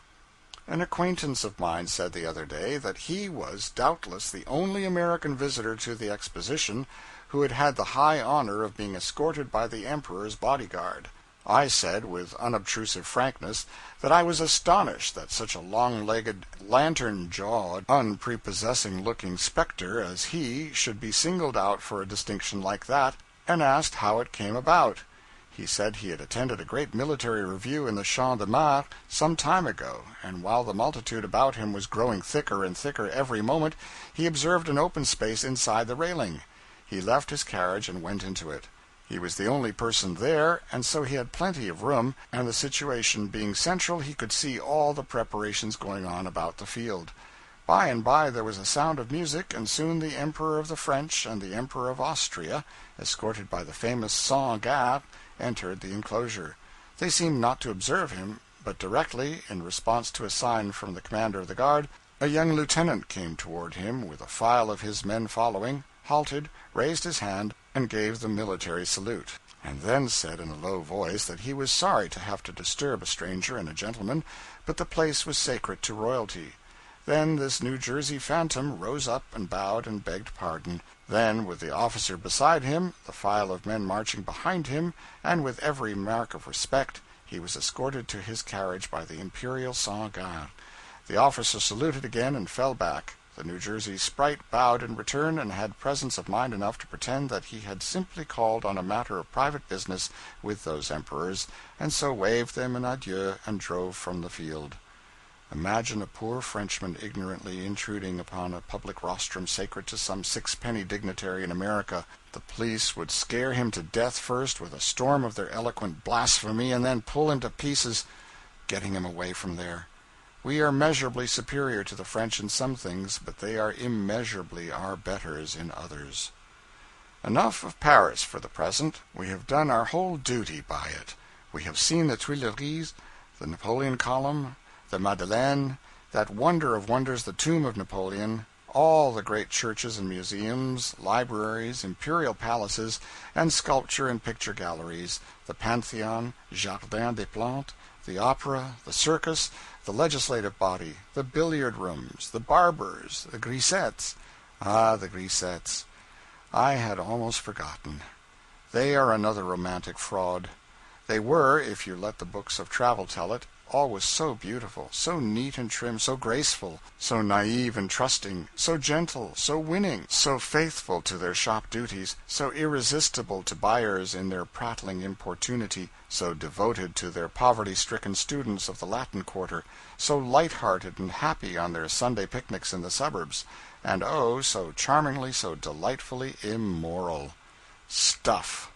An acquaintance of mine said the other day that he was doubtless the only American visitor to the exposition who had had the high honor of being escorted by the Emperor's bodyguard. I said, with unobtrusive frankness, that I was astonished that such a long-legged, lantern-jawed, unprepossessing-looking specter as he should be singled out for a distinction like that, and asked how it came about. He said he had attended a great military review in the Champ de Mars some time ago, and while the multitude about him was growing thicker and thicker every moment, he observed an open space inside the railing. He left his carriage and went into it. He was the only person there, and so he had plenty of room, and the situation being central, he could see all the preparations going on about the field. By and by there was a sound of music, and soon the Emperor of the French and the Emperor of Austria, escorted by the famous Saint-Gare, entered the enclosure. They seemed not to observe him, but directly, in response to a sign from the commander of the guard, a young lieutenant came toward him with a file of his men following, halted, raised his hand, and gave the military salute. and then said in a low voice that he was sorry to have to disturb a stranger and a gentleman, but the place was sacred to royalty. Then this New Jersey phantom rose up and bowed and begged pardon. Then, with the officer beside him, the file of men marching behind him, and with every mark of respect, he was escorted to his carriage by the Imperial Sans Garde. The officer saluted again and fell back. The New Jersey sprite bowed in return, and had presence of mind enough to pretend that he had simply called on a matter of private business with those emperors, and so waved them an adieu and drove from the field. Imagine a poor Frenchman ignorantly intruding upon a public rostrum sacred to some sixpenny dignitary in America. The police would scare him to death first with a storm of their eloquent blasphemy, and then pull him to pieces, getting him away from there. We are measurably superior to the French in some things, but they are immeasurably our betters in others. Enough of Paris for the present. We have done our whole duty by it. We have seen the Tuileries, the Napoleon Column, the Madeleine, that wonder of wonders, the tomb of Napoleon, all the great churches and museums, libraries, imperial palaces, and sculpture and picture galleries, the Pantheon, Jardin des Plantes, the opera, the circus, the legislative body, the billiard rooms, the barbers, the grisettes. Ah, the grisettes. I had almost forgotten. They are another romantic fraud. They were, if you let the books of travel tell it, always so beautiful, so neat and trim, so graceful, so naive and trusting, so gentle, so winning, so faithful to their shop duties, so irresistible to buyers in their prattling importunity, so devoted to their poverty-stricken students of the Latin Quarter, so light-hearted and happy on their Sunday picnics in the suburbs, and oh, so charmingly, so delightfully immoral. Stuff!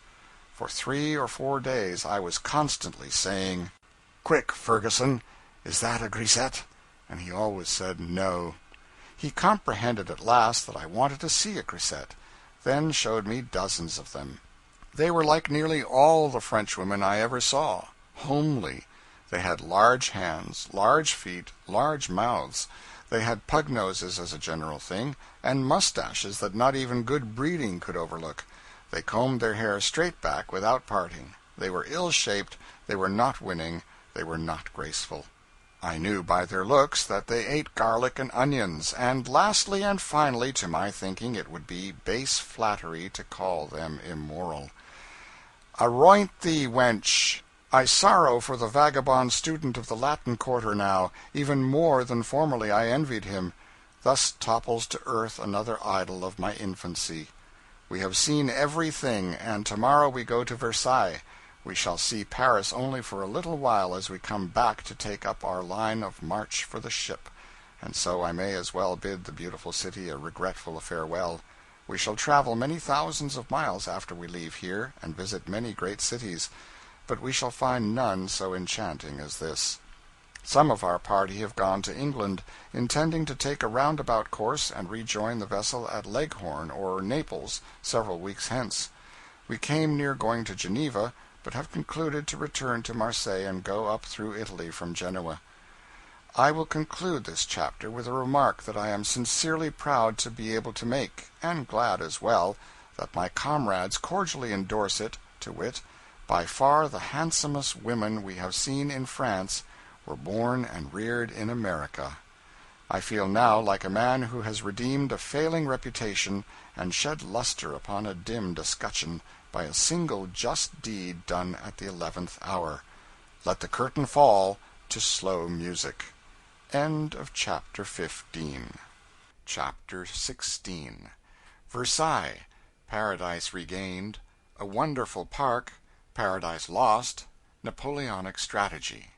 For 3 or 4 days I was constantly saying, "Quick, Ferguson, is that a grisette?" And he always said no. He comprehended at last that I wanted to see a grisette, then showed me dozens of them. They were like nearly all the Frenchwomen I ever saw, homely. They had large hands, large feet, large mouths. They had pug noses as a general thing, and mustaches that not even good breeding could overlook. They combed their hair straight back without parting. They were ill-shaped, they were not winning, they were not graceful. I knew by their looks that they ate garlic and onions, and lastly and finally, to my thinking, it would be base flattery to call them immoral. Aroint thee, wench! I sorrow for the vagabond student of the Latin Quarter now, even more than formerly I envied him. Thus topples to earth another idol of my infancy. We have seen everything, and tomorrow we go to Versailles. We shall see Paris only for a little while as we come back to take up our line of march for the ship, and so I may as well bid the beautiful city a regretful farewell. We shall travel many thousands of miles after we leave here, and visit many great cities, but we shall find none so enchanting as this. Some of our party have gone to England, intending to take a roundabout course and rejoin the vessel at Leghorn or Naples several weeks hence. We came near going to Geneva, but have concluded to return to Marseilles and go up through Italy from Genoa. I will conclude this chapter with a remark that I am sincerely proud to be able to make, and glad as well that my comrades cordially endorse it, to wit, by far the handsomest women we have seen in France were born and reared in America. I feel now like a man who has redeemed a failing reputation and shed luster upon a dimmed escutcheon by a single just deed done at the 11th hour. Let the curtain fall to slow music. End of chapter 15. Chapter 16. Versailles, Paradise Regained, A Wonderful Park, Paradise Lost, Napoleonic Strategy.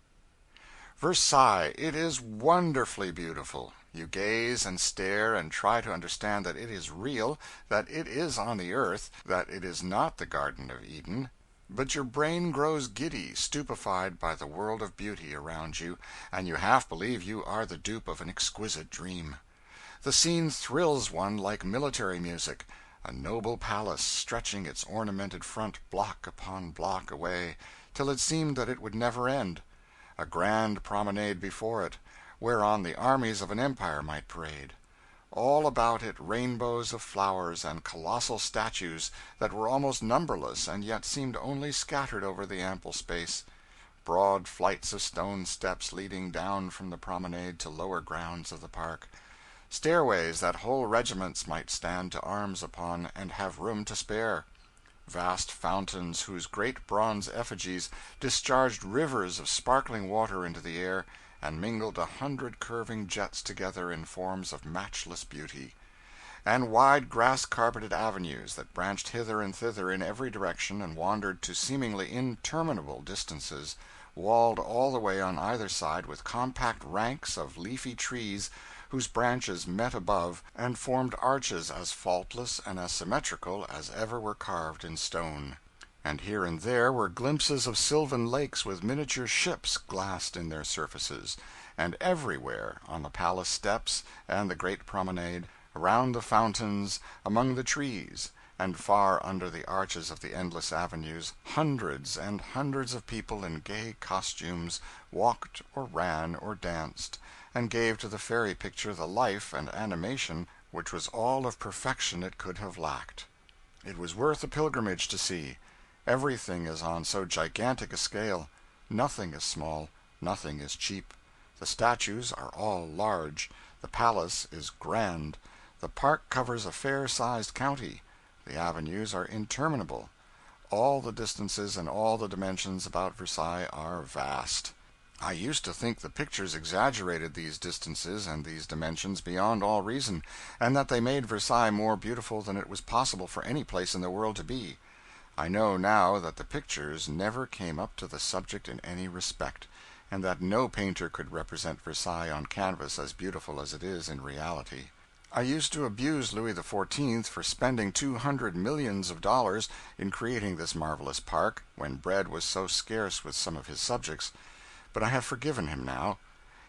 Versailles, it is wonderfully beautiful. You gaze and stare and try to understand that it is real, that it is on the earth, that it is not the Garden of Eden. But your brain grows giddy, stupefied by the world of beauty around you, and you half believe you are the dupe of an exquisite dream. The scene thrills one like military music, a noble palace stretching its ornamented front block upon block away, till it seemed that it would never end. A grand promenade before it, whereon the armies of an empire might parade. All about it rainbows of flowers and colossal statues that were almost numberless and yet seemed only scattered over the ample space; broad flights of stone steps leading down from the promenade to lower grounds of the park; stairways that whole regiments might stand to arms upon and have room to spare; vast fountains whose great bronze effigies discharged rivers of sparkling water into the air and mingled 100 curving jets together in forms of matchless beauty; and wide grass-carpeted avenues that branched hither and thither in every direction and wandered to seemingly interminable distances, walled all the way on either side with compact ranks of leafy trees whose branches met above and formed arches as faultless and as symmetrical as ever were carved in stone; and here and there were glimpses of sylvan lakes with miniature ships glassed in their surfaces; and everywhere, on the palace steps and the great promenade, around the fountains, among the trees, and far under the arches of the endless avenues, hundreds and hundreds of people in gay costumes walked or ran or danced, and gave to the fairy picture the life and animation which was all of perfection it could have lacked. It was worth a pilgrimage to see. Everything is on so gigantic a scale; nothing is small, nothing is cheap. The statues are all large, the palace is grand, the park covers a fair-sized county, the avenues are interminable, all the distances and all the dimensions about Versailles are vast. I used to think the pictures exaggerated these distances and these dimensions beyond all reason, and that they made Versailles more beautiful than it was possible for any place in the world to be. I know now that the pictures never came up to the subject in any respect, and that no painter could represent Versailles on canvas as beautiful as it is in reality. I used to abuse Louis XIV for spending $200 millions in creating this marvelous park, when bread was so scarce with some of his subjects; but I have forgiven him now.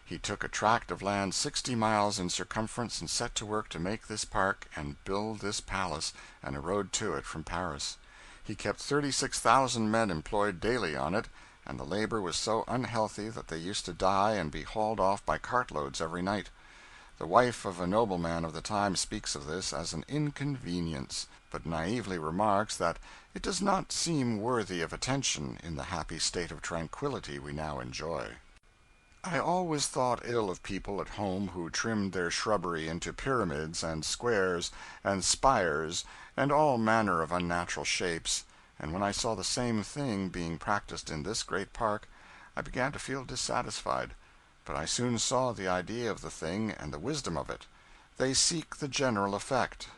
He took a tract of land 60 miles in circumference and set to work to make this park and build this palace and a road to it from Paris. He kept 36,000 men employed daily on it, and the labor was so unhealthy that they used to die and be hauled off by cartloads every night. The wife of a nobleman of the time speaks of this as an inconvenience, but naively remarks that it does not seem worthy of attention in the happy state of tranquillity we now enjoy. I always thought ill of people at home who trimmed their shrubbery into pyramids and squares and spires and all manner of unnatural shapes, and when I saw the same thing being practiced in this great park, I began to feel dissatisfied. But I soon saw the idea of the thing and the wisdom of it. They seek the general effect.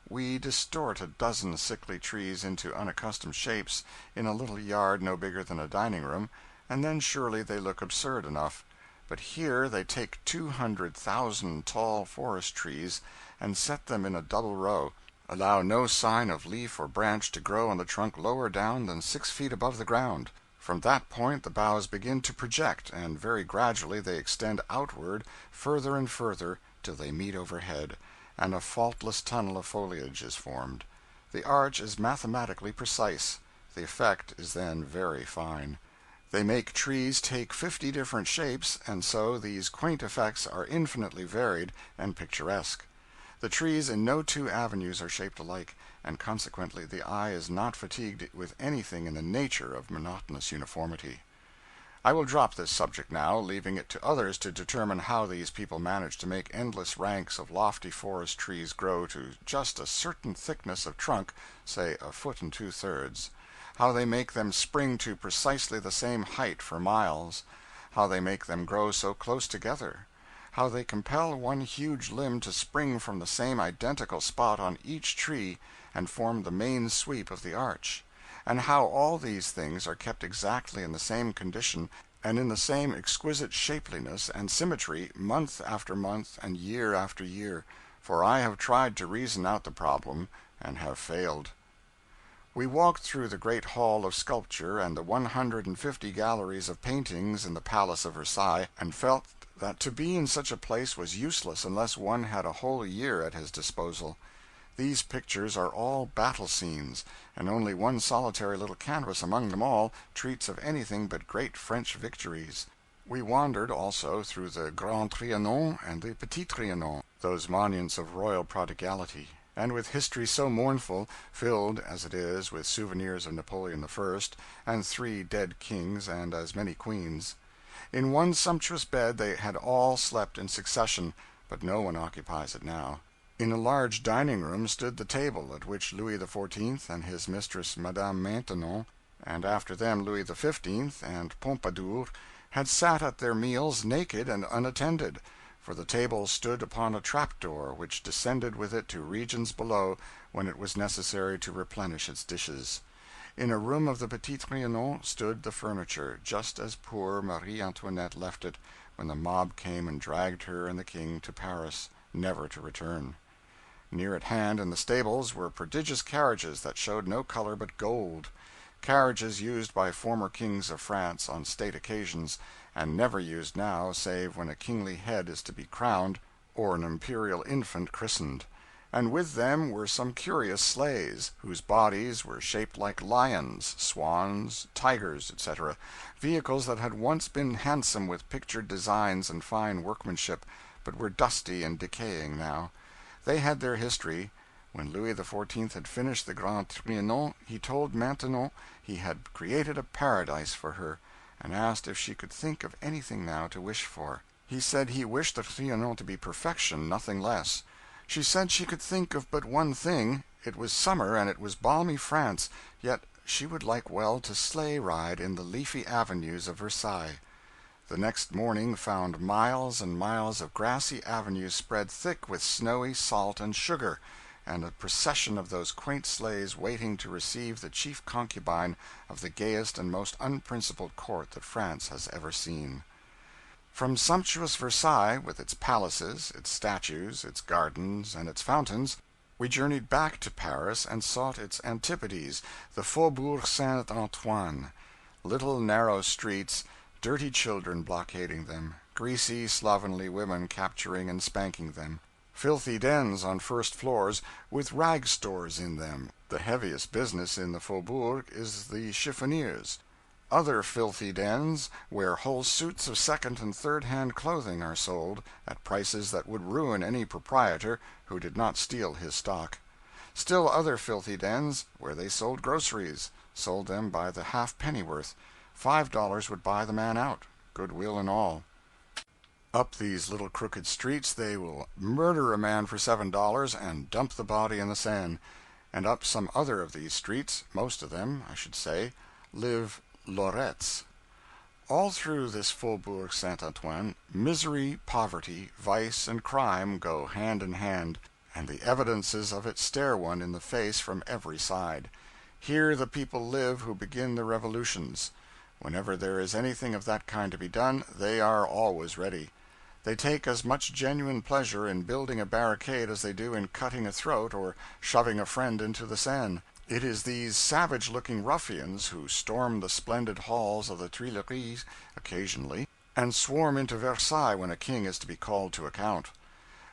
We distort a dozen sickly trees into unaccustomed shapes in a little yard no bigger than a dining room, and then surely they look absurd enough. But here they take 200,000 tall forest trees and set them in a double row, allow no sign of leaf or branch to grow on the trunk lower down than 6 feet above the ground. From that point the boughs begin to project, and very gradually they extend outward further and further till they meet overhead, and a faultless tunnel of foliage is formed. The arch is mathematically precise. The effect is then very fine. They make trees take 50 different shapes, and so these quaint effects are infinitely varied and picturesque. The trees in no two avenues are shaped alike, and consequently the eye is not fatigued with anything in the nature of monotonous uniformity. I will drop this subject now, leaving it to others to determine how these people manage to make endless ranks of lofty forest trees grow to just a certain thickness of trunk, say 1 2/3, how they make them spring to precisely the same height for miles, how they make them grow so close together, how they compel one huge limb to spring from the same identical spot on each tree and form the main sweep of the arch, and how all these things are kept exactly in the same condition and in the same exquisite shapeliness and symmetry month after month and year after year, for I have tried to reason out the problem and have failed. We walked through the great hall of sculpture and the 150 galleries of paintings in the Palace of Versailles, and felt that to be in such a place was useless unless one had a whole year at his disposal. These pictures are all battle scenes, and only one solitary little canvas among them all treats of anything but great French victories. We wandered also through the Grand Trianon and the Petit Trianon, those monuments of royal prodigality, and with history so mournful, filled as it is with souvenirs of Napoleon I, and 3 dead kings and as many queens. In one sumptuous bed they had all slept in succession, but no one occupies it now. In a large dining room stood the table at which Louis XIV and his mistress Madame Maintenon, and after them Louis XV and Pompadour, had sat at their meals naked and unattended, for the table stood upon a trap-door which descended with it to regions below when it was necessary to replenish its dishes. In a room of the Petit Trianon stood the furniture, just as poor Marie Antoinette left it when the mob came and dragged her and the king to Paris, never to return. Near at hand in the stables were prodigious carriages that showed no color but gold, carriages used by former kings of France on state occasions, and never used now save when a kingly head is to be crowned or an imperial infant christened. And with them were some curious sleighs, whose bodies were shaped like lions, swans, tigers, etc., vehicles that had once been handsome with pictured designs and fine workmanship, but were dusty and decaying now. They had their history. When Louis XIV had finished the Grand Trianon, he told Maintenon he had created a paradise for her, and asked if she could think of anything now to wish for. He said he wished the Trianon to be perfection, nothing less. She said she could think of but one thing. It was summer, and it was balmy France, yet she would like well to sleigh ride in the leafy avenues of Versailles. The next morning found miles and miles of grassy avenues spread thick with snowy salt and sugar, and a procession of those quaint sleighs waiting to receive the chief concubine of the gayest and most unprincipled court that France has ever seen. From sumptuous Versailles, with its palaces, its statues, its gardens, and its fountains, we journeyed back to Paris and sought its antipodes, the Faubourg Saint-Antoine. Little narrow streets, dirty children blockading them, greasy, slovenly women capturing and spanking them, filthy dens on first floors with rag stores in them. The heaviest business in the Faubourg is the chiffoniers. Other filthy dens where whole suits of second and third-hand clothing are sold at prices that would ruin any proprietor who did not steal his stock. Still other filthy dens where they sold groceries, sold them by the half-pennyworth. $5 would buy the man out, good will and all. Up these little crooked streets they will murder a man for $7 and dump the body in the Seine. And up some other of these streets, most of them, I should say, live lorettes. All through this Faubourg Saint-Antoine, misery, poverty, vice, and crime go hand in hand, and the evidences of it stare one in the face from every side. Here the people live who begin the revolutions. Whenever there is anything of that kind to be done, they are always ready. They take as much genuine pleasure in building a barricade as they do in cutting a throat or shoving a friend into the Seine. It is these savage-looking ruffians who storm the splendid halls of the Tuileries occasionally, and swarm into Versailles when a king is to be called to account.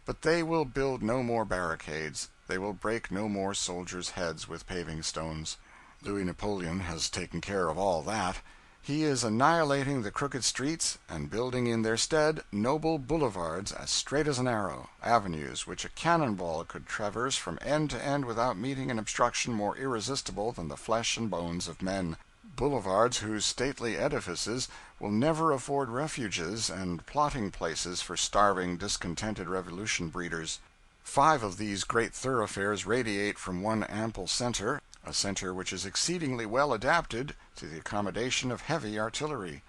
But they will build no more barricades, they will break no more soldiers' heads with paving stones. Louis Napoleon has taken care of all that. He is annihilating the crooked streets and building in their stead noble boulevards as straight as an arrow, avenues which a cannonball could traverse from end to end without meeting an obstruction more irresistible than the flesh and bones of men, boulevards whose stately edifices will never afford refuges and plotting places for starving, discontented revolution breeders. 5 of these great thoroughfares radiate from one ample center, a center which is exceedingly well adapted to the accommodation of heavy artillery.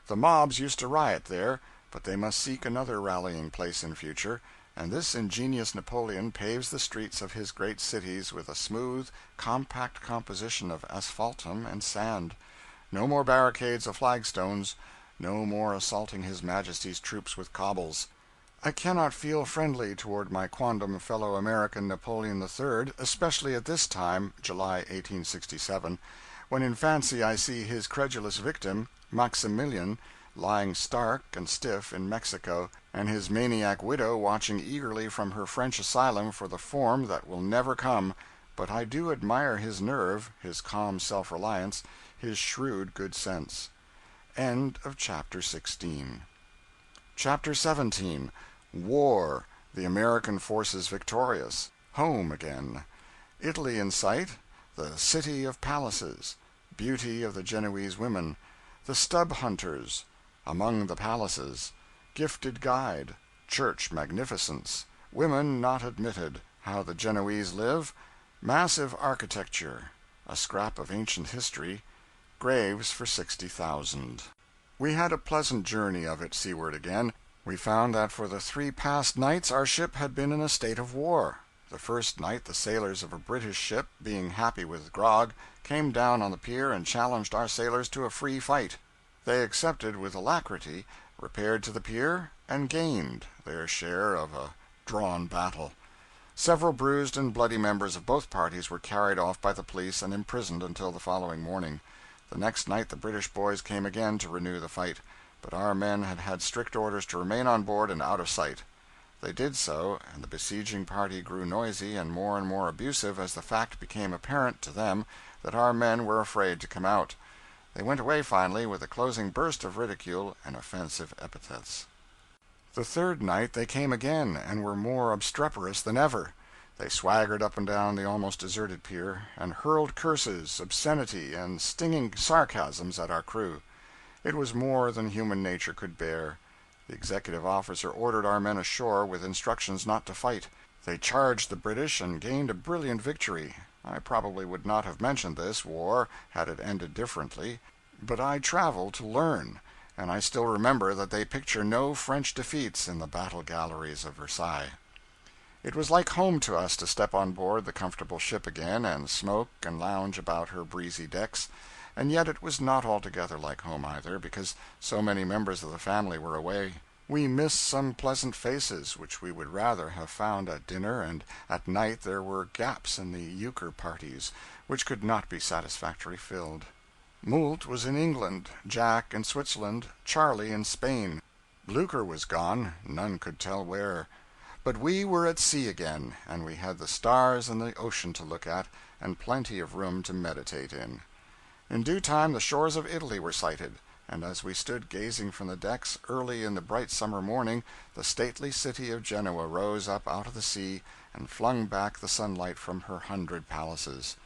The mobs used to riot there, but they must seek another rallying place in future, and this ingenious Napoleon paves the streets of his great cities with a smooth, compact composition of asphaltum and sand. No more barricades of flagstones, no more assaulting His Majesty's troops with cobbles. I cannot feel friendly toward my quondam fellow American Napoleon III, especially at this time, July 1867, when in fancy I see his credulous victim, Maximilian, lying stark and stiff in Mexico, and his maniac widow watching eagerly from her French asylum for the form that will never come. But I do admire his nerve, his calm self-reliance, his shrewd good sense. End of chapter 16. Chapter 17. War, The American forces victorious. Home again. Italy in sight. The city of palaces. Beauty of the Genoese women. The stub hunters. Among the palaces. Gifted guide. Church magnificence. Women not admitted. How the Genoese live. Massive architecture. A scrap of ancient history. Graves for 60,000. We had a pleasant journey of it seaward again. We found that for the 3 past nights our ship had been in a state of war. The first night the sailors of a British ship, being happy with grog, came down on the pier and challenged our sailors to a free fight. They accepted with alacrity, repaired to the pier, and gained their share of a drawn battle. Several bruised and bloody members of both parties were carried off by the police and imprisoned until the following morning. The next night the British boys came again to renew the fight, but our men had had strict orders to remain on board and out of sight. They did so, and the besieging party grew noisy and more abusive as the fact became apparent to them that our men were afraid to come out. They went away finally with a closing burst of ridicule and offensive epithets. The third night they came again, and were more obstreperous than ever. They swaggered up and down the almost deserted pier, and hurled curses, obscenity, and stinging sarcasms at our crew. It was more than human nature could bear. The executive officer ordered our men ashore with instructions not to fight. They charged the British and gained a brilliant victory. I probably would not have mentioned this war had it ended differently, but I travel to learn, and I still remember that they picture no French defeats in the battle galleries of Versailles. It was like home to us to step on board the comfortable ship again and smoke and lounge about her breezy decks, and yet it was not altogether like home either, because so many members of the family were away. We missed some pleasant faces which we would rather have found at dinner, and at night there were gaps in the euchre parties which could not be satisfactorily filled. Moult was in England, Jack in Switzerland, Charlie in Spain. Blucher was gone, none could tell where. But we were at sea again, and we had the stars and the ocean to look at, and plenty of room to meditate in. In due time the shores of Italy were sighted, and as we stood gazing from the decks early in the bright summer morning, the stately city of Genoa rose up out of the sea and flung back the sunlight from her 100 palaces.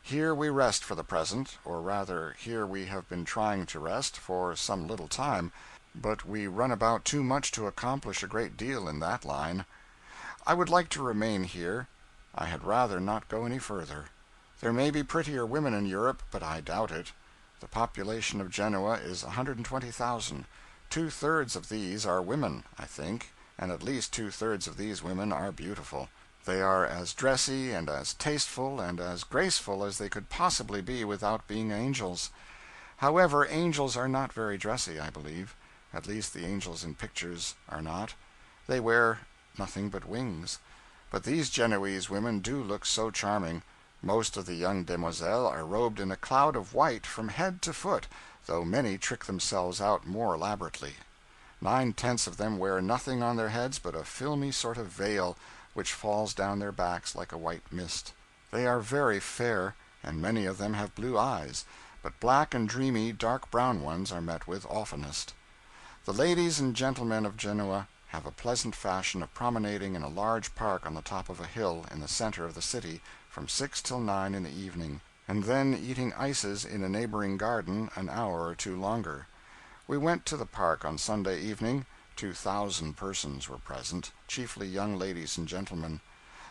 Here we rest for the present, or rather here we have been trying to rest for some little time, but we run about too much to accomplish a great deal in that line. I would like to remain here. I had rather not go any further. There may be prettier women in Europe, but I doubt it. The population of Genoa is 120,000. 2/3 of these are women, I think, and at least 2/3 of these women are beautiful. They are as dressy and as tasteful and as graceful as they could possibly be without being angels. However, angels are not very dressy, I believe. At least the angels in pictures are not. They wear nothing but wings. But these Genoese women do look so charming. Most of the young demoiselles are robed in a cloud of white from head to foot, though many trick themselves out more elaborately. 9/10 of them wear nothing on their heads but a filmy sort of veil, which falls down their backs like a white mist. They are very fair, and many of them have blue eyes, but black and dreamy dark brown ones are met with oftenest. The ladies and gentlemen of Genoa have a pleasant fashion of promenading in a large park on the top of a hill in the center of the city from 6 till 9 in the evening, and then eating ices in a neighboring garden an hour or two longer. We went to the park on Sunday evening. 2,000 persons were present, chiefly young ladies and gentlemen.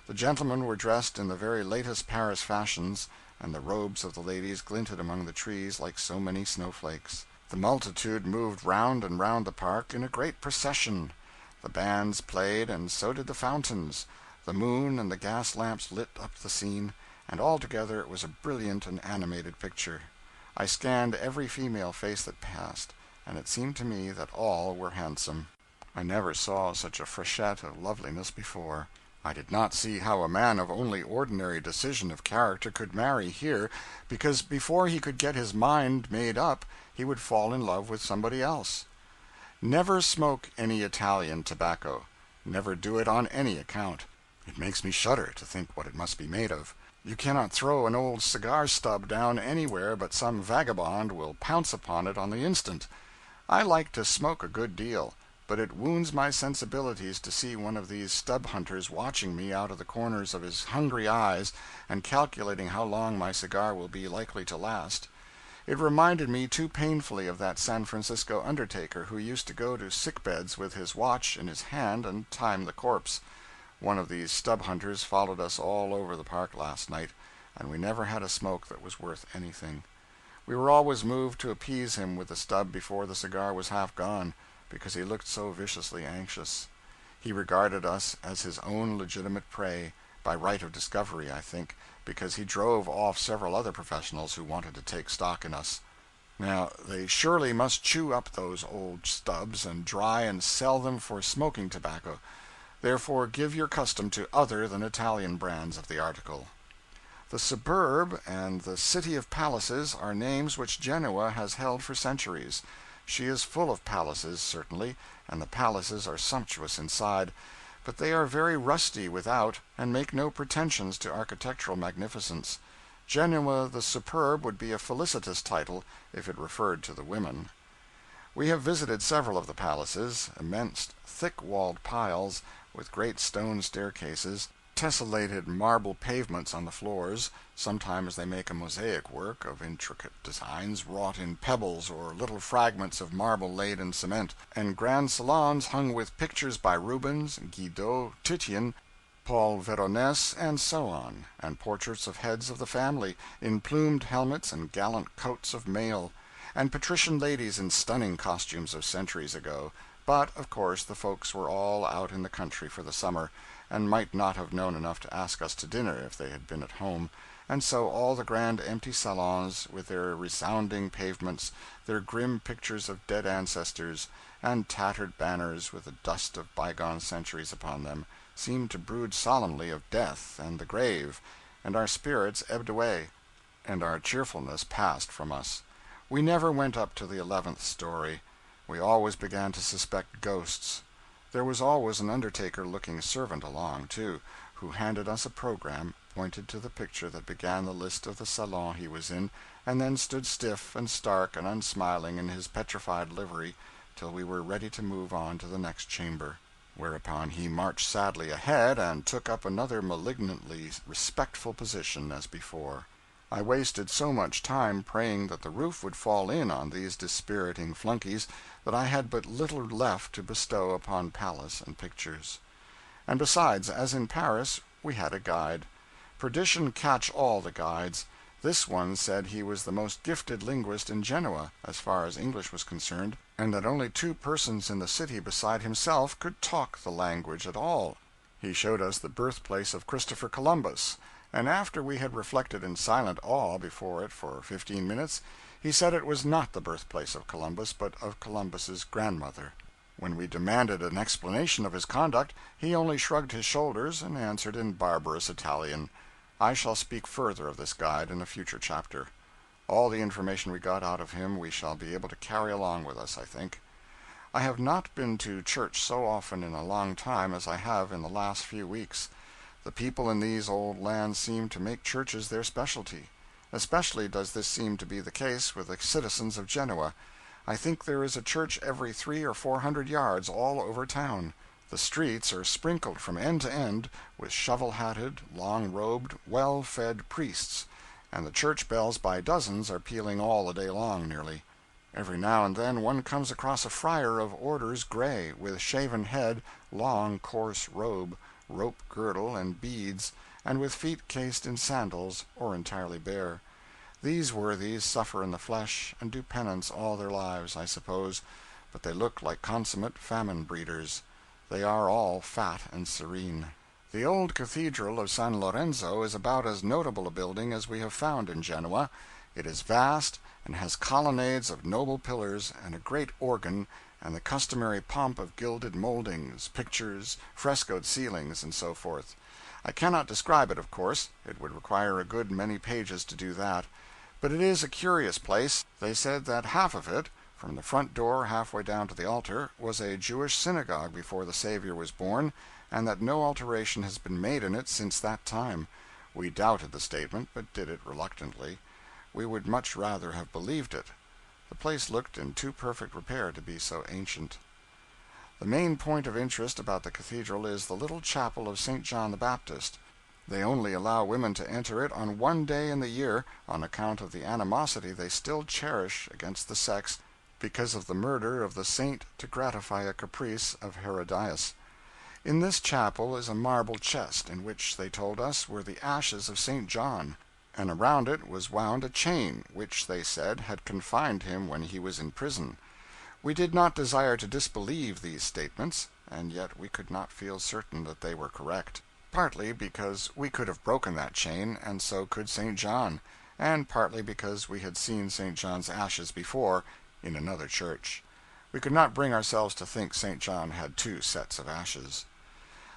The gentlemen were dressed in the very latest Paris fashions, and the robes of the ladies glinted among the trees like so many snowflakes. The multitude moved round and round the park in a great procession. The bands played, and so did the fountains. The moon and the gas lamps lit up the scene, and altogether it was a brilliant and animated picture. I scanned every female face that passed, and it seemed to me that all were handsome. I never saw such a freshet of loveliness before. I did not see how a man of only ordinary decision of character could marry here, because before he could get his mind made up he would fall in love with somebody else. Never smoke any Italian tobacco. Never do it on any account. It makes me shudder to think what it must be made of. You cannot throw an old cigar stub down anywhere but some vagabond will pounce upon it on the instant. I like to smoke a good deal, but it wounds my sensibilities to see one of these stub-hunters watching me out of the corners of his hungry eyes and calculating how long my cigar will be likely to last. It reminded me too painfully of that San Francisco undertaker who used to go to sick-beds with his watch in his hand and time the corpse. One of these stub-hunters followed us all over the park last night, and we never had a smoke that was worth anything. We were always moved to appease him with the stub before the cigar was half gone, because he looked so viciously anxious. He regarded us as his own legitimate prey, by right of discovery, I think, because he drove off several other professionals who wanted to take stock in us. Now, they surely must chew up those old stubs and dry and sell them for smoking tobacco. Therefore give your custom to other than Italian brands of the article. The Suburb and the City of Palaces are names which Genoa has held for centuries. She is full of palaces, certainly, and the palaces are sumptuous inside, but they are very rusty without, and make no pretensions to architectural magnificence. Genoa the Superb would be a felicitous title if it referred to the women. We have visited several of the palaces, immense thick-walled piles, with great stone staircases, tessellated marble pavements on the floors. Sometimes they make a mosaic work of intricate designs wrought in pebbles or little fragments of marble laid in cement, and grand salons hung with pictures by Rubens, Guido, Titian, Paul Veronese, and so on, and portraits of heads of the family, in plumed helmets and gallant coats of mail, and patrician ladies in stunning costumes of centuries ago. But, of course, the folks were all out in the country for the summer, and might not have known enough to ask us to dinner if they had been at home, and so all the grand empty salons, with their resounding pavements, their grim pictures of dead ancestors, and tattered banners with the dust of bygone centuries upon them, seemed to brood solemnly of death and the grave, and our spirits ebbed away, and our cheerfulness passed from us. We never went up to the 11th story. We always began to suspect ghosts. There was always an undertaker-looking servant along, too, who handed us a program, pointed to the picture that began the list of the salon he was in, and then stood stiff and stark and unsmiling in his petrified livery till we were ready to move on to the next chamber, whereupon he marched sadly ahead and took up another malignantly respectful position as before. I wasted so much time praying that the roof would fall in on these dispiriting flunkies that I had but little left to bestow upon palace and pictures. And besides, as in Paris, we had a guide. Perdition catch all the guides. This one said he was the most gifted linguist in Genoa, as far as English was concerned, and that only 2 persons in the city beside himself could talk the language at all. He showed us the birthplace of Christopher Columbus, and after we had reflected in silent awe before it for 15 minutes, he said it was not the birthplace of Columbus, but of Columbus's grandmother. When we demanded an explanation of his conduct, he only shrugged his shoulders and answered in barbarous Italian. I shall speak further of this guide in a future chapter. All the information we got out of him we shall be able to carry along with us, I think. I have not been to church so often in a long time as I have in the last few weeks. The people in these old lands seem to make churches their specialty. Especially does this seem to be the case with the citizens of Genoa. I think there is a church every 300 or 400 yards all over town. The streets are sprinkled from end to end with shovel-hatted, long-robed, well-fed priests, and the church bells by dozens are pealing all the day long nearly. Every now and then one comes across a friar of orders gray, with shaven head, long coarse robe, rope girdle and beads, and with feet cased in sandals, or entirely bare. These worthies suffer in the flesh, and do penance all their lives, I suppose, but they look like consummate famine breeders. They are all fat and serene. The old cathedral of San Lorenzo is about as notable a building as we have found in Genoa. It is vast, and has colonnades of noble pillars, and a great organ, and the customary pomp of gilded mouldings, pictures, frescoed ceilings, and so forth. I cannot describe it, of course. It would require a good many pages to do that. But it is a curious place. They said that half of it, from the front door halfway down to the altar, was a Jewish synagogue before the Savior was born, and that no alteration has been made in it since that time. We doubted the statement, but did it reluctantly. We would much rather have believed it. The place looked in too perfect repair to be so ancient. The main point of interest about the cathedral is the little chapel of St. John the Baptist. They only allow women to enter it on one day in the year, on account of the animosity they still cherish against the sex because of the murder of the saint to gratify a caprice of Herodias. In this chapel is a marble chest, in which, they told us, were the ashes of St. John, and around it was wound a chain, which, they said, had confined him when he was in prison. We did not desire to disbelieve these statements, and yet we could not feel certain that they were correct, partly because we could have broken that chain, and so could St. John, and partly because we had seen St. John's ashes before in another church. We could not bring ourselves to think St. John had two sets of ashes.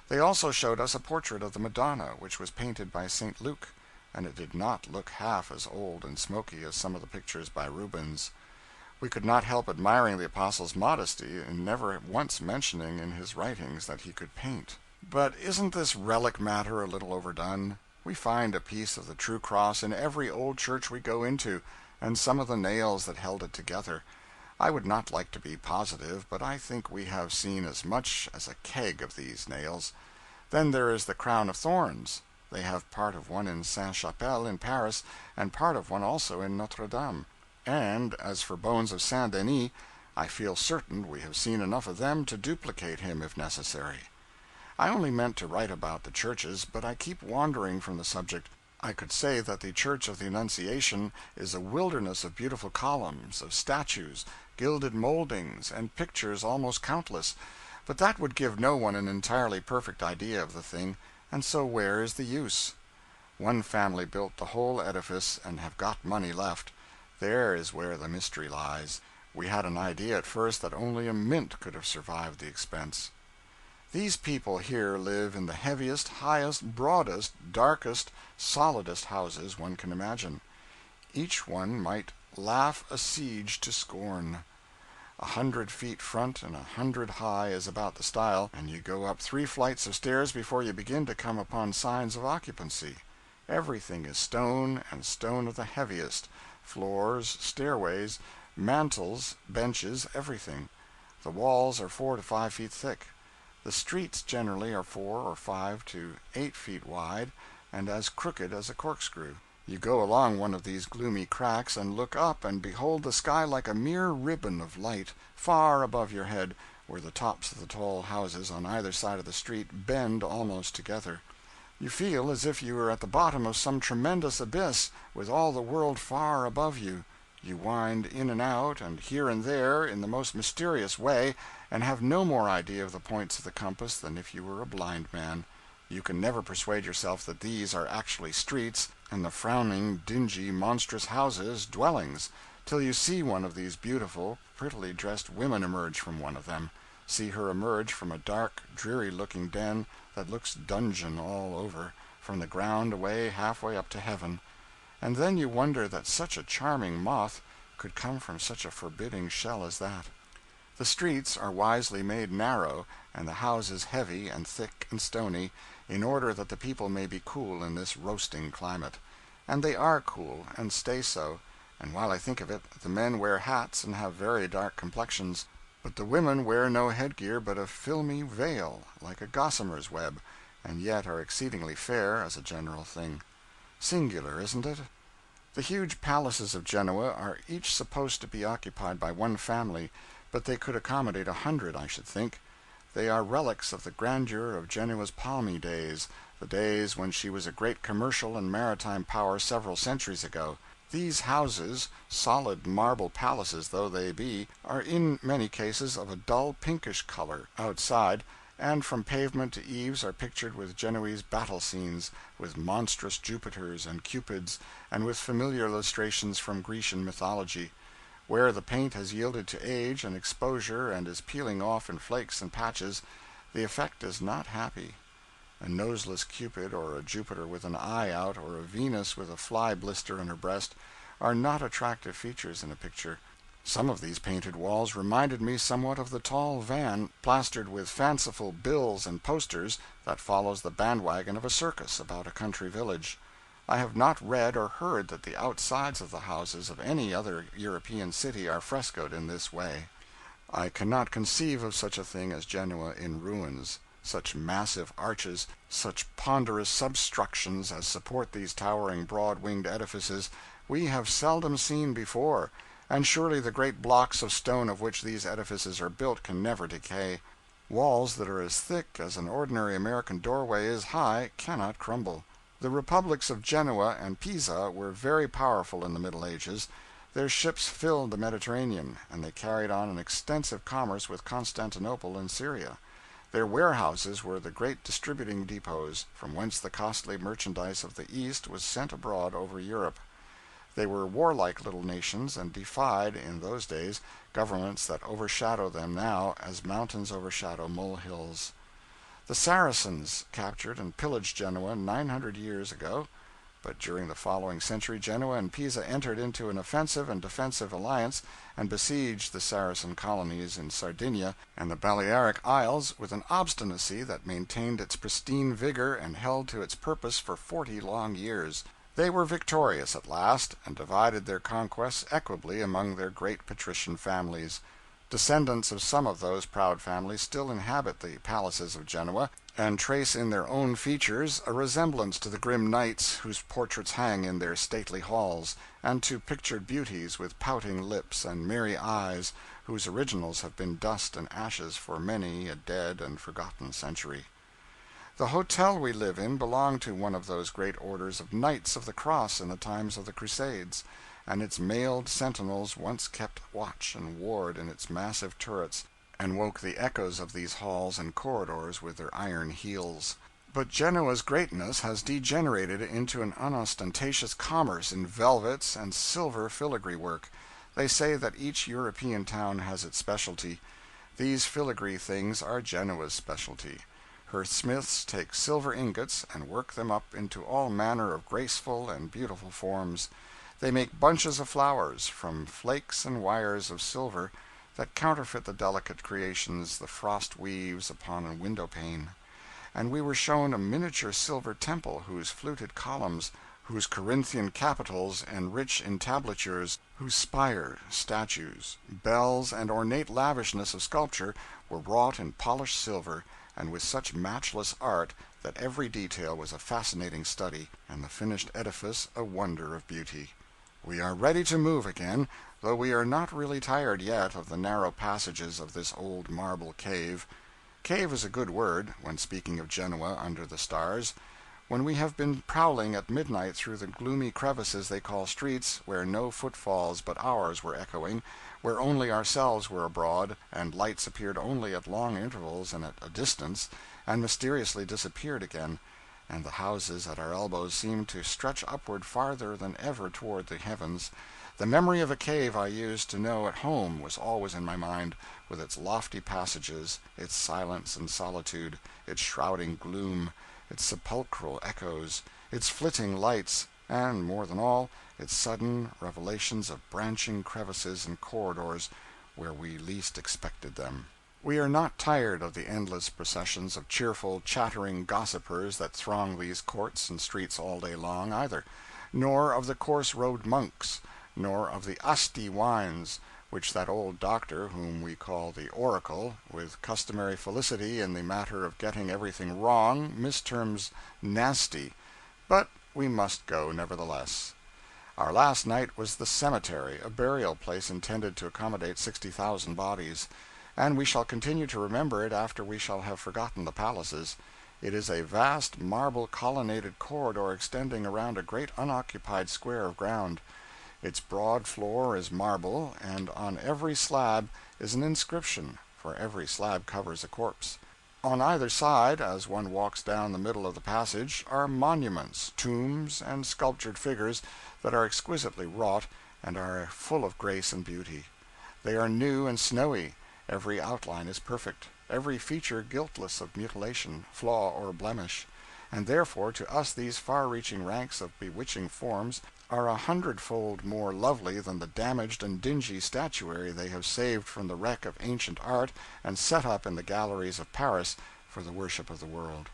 They also showed us a portrait of the Madonna, which was painted by St. Luke, and it did not look half as old and smoky as some of the pictures by Rubens. We could not help admiring the Apostle's modesty in never once mentioning in his writings that he could paint. But isn't this relic matter a little overdone? We find a piece of the true cross in every old church we go into, and some of the nails that held it together. I would not like to be positive, but I think we have seen as much as a keg of these nails. Then there is the crown of thorns. They have part of one in Sainte-Chapelle in Paris, and part of one also in Notre-Dame. And as for bones of Saint Denis, I feel certain we have seen enough of them to duplicate him if necessary. I only meant to write about the churches, but I keep wandering from the subject. I could say that the Church of the Annunciation is a wilderness of beautiful columns, of statues, gilded moldings, and pictures almost countless, but that would give no one an entirely perfect idea of the thing, and so where is the use? One family built the whole edifice and have got money left. There is where the mystery lies. We had an idea at first that only a mint could have survived the expense. These people here live in the heaviest, highest, broadest, darkest, solidest houses one can imagine. Each one might laugh a siege to scorn. 100 feet front and 100 high is about the style, and you go up 3 flights of stairs before you begin to come upon signs of occupancy. Everything is stone, and stone of the heaviest, floors, stairways, mantels, benches, everything. The walls are 4 to 5 feet thick. The streets generally are 4 or 5 to 8 feet wide, and as crooked as a corkscrew. You go along one of these gloomy cracks and look up and behold the sky like a mere ribbon of light, far above your head, where the tops of the tall houses on either side of the street bend almost together. You feel as if you were at the bottom of some tremendous abyss, with all the world far above you. You wind in and out, and here and there, in the most mysterious way, and have no more idea of the points of the compass than if you were a blind man. You can never persuade yourself that these are actually streets, and the frowning, dingy, monstrous houses dwellings, till you see one of these beautiful, prettily dressed women emerge from one of them, see her emerge from a dark, dreary-looking den that looks dungeon all over, from the ground away halfway up to heaven, and then you wonder that such a charming moth could come from such a forbidding shell as that. The streets are wisely made narrow, and the houses heavy and thick and stony, in order that the people may be cool in this roasting climate. And they are cool, and stay so, and while I think of it, the men wear hats and have very dark complexions, but the women wear no headgear but a filmy veil, like a gossamer's web, and yet are exceedingly fair as a general thing. Singular, isn't it? The huge palaces of Genoa are each supposed to be occupied by one family, but they could accommodate 100, I should think. They are relics of the grandeur of Genoa's palmy days, the days when she was a great commercial and maritime power several centuries ago. These houses, solid marble palaces though they be, are in many cases of a dull pinkish color outside, and from pavement to eaves are pictured with Genoese battle scenes, with monstrous Jupiters and Cupids, and with familiar illustrations from Grecian mythology. Where the paint has yielded to age and exposure and is peeling off in flakes and patches, the effect is not happy. A noseless Cupid, or a Jupiter with an eye out, or a Venus with a fly blister on her breast, are not attractive features in a picture. Some of these painted walls reminded me somewhat of the tall van, plastered with fanciful bills and posters, that follows the bandwagon of a circus about a country village. I have not read or heard that the outsides of the houses of any other European city are frescoed in this way. I cannot conceive of such a thing as Genoa in ruins. Such massive arches, such ponderous substructions as support these towering broad winged edifices, we have seldom seen before, and surely the great blocks of stone of which these edifices are built can never decay. Walls that are as thick as an ordinary American doorway is high cannot crumble. The republics of Genoa and Pisa were very powerful in the Middle Ages. Their ships filled the Mediterranean, and they carried on an extensive commerce with Constantinople and Syria. Their warehouses were the great distributing depots, from whence the costly merchandise of the East was sent abroad over Europe. They were warlike little nations, and defied, in those days, governments that overshadow them now as mountains overshadow molehills. The Saracens captured and pillaged Genoa 900 years ago, but during the following century Genoa and Pisa entered into an offensive and defensive alliance, and besieged the Saracen colonies in Sardinia and the Balearic Isles with an obstinacy that maintained its pristine vigor and held to its purpose for 40 long years. They were victorious at last, and divided their conquests equably among their great patrician families. Descendants of some of those proud families still inhabit the palaces of Genoa, and trace in their own features a resemblance to the grim knights whose portraits hang in their stately halls, and to pictured beauties with pouting lips and merry eyes, whose originals have been dust and ashes for many a dead and forgotten century. The hotel we live in belonged to one of those great orders of Knights of the Cross in the times of the Crusades, and its mailed sentinels once kept watch and ward in its massive turrets, and woke the echoes of these halls and corridors with their iron heels. But Genoa's greatness has degenerated into an unostentatious commerce in velvets and silver filigree work. They say that each European town has its specialty. These filigree things are Genoa's specialty. Her smiths take silver ingots and work them up into all manner of graceful and beautiful forms. They make bunches of flowers, from flakes and wires of silver, that counterfeit the delicate creations the frost weaves upon a window pane. And we were shown a miniature silver temple whose fluted columns, whose Corinthian capitals and rich entablatures, whose spire, statues, bells, and ornate lavishness of sculpture were wrought in polished silver, and with such matchless art that every detail was a fascinating study, and the finished edifice a wonder of beauty. We are ready to move again, though we are not really tired yet of the narrow passages of this old marble cave. Cave is a good word, when speaking of Genoa under the stars. When we have been prowling at midnight through the gloomy crevices they call streets, where no footfalls but ours were echoing, where only ourselves were abroad, and lights appeared only at long intervals and at a distance, and mysteriously disappeared again, and the houses at our elbows seemed to stretch upward farther than ever toward the heavens, the memory of a cave I used to know at home was always in my mind, with its lofty passages, its silence and solitude, its shrouding gloom, its sepulchral echoes, its flitting lights, and, more than all, its sudden revelations of branching crevices and corridors where we least expected them. We are not tired of the endless processions of cheerful, chattering gossipers that throng these courts and streets all day long, either, nor of the coarse-robed monks, nor of the Asti wines, which that old doctor, whom we call the Oracle, with customary felicity in the matter of getting everything wrong, misterms nasty. But we must go, nevertheless. Our last night was the cemetery, a burial place intended to accommodate 60,000 bodies, and we shall continue to remember it after we shall have forgotten the palaces. It is a vast marble colonnaded corridor extending around a great unoccupied square of ground. Its broad floor is marble, and on every slab is an inscription, for every slab covers a corpse. On either side, as one walks down the middle of the passage, are monuments, tombs, and sculptured figures that are exquisitely wrought, and are full of grace and beauty. They are new and snowy, every outline is perfect, every feature guiltless of mutilation, flaw, or blemish, and therefore to us these far-reaching ranks of bewitching forms are 100-fold more lovely than the damaged and dingy statuary they have saved from the wreck of ancient art and set up in the galleries of Paris for the worship of the world.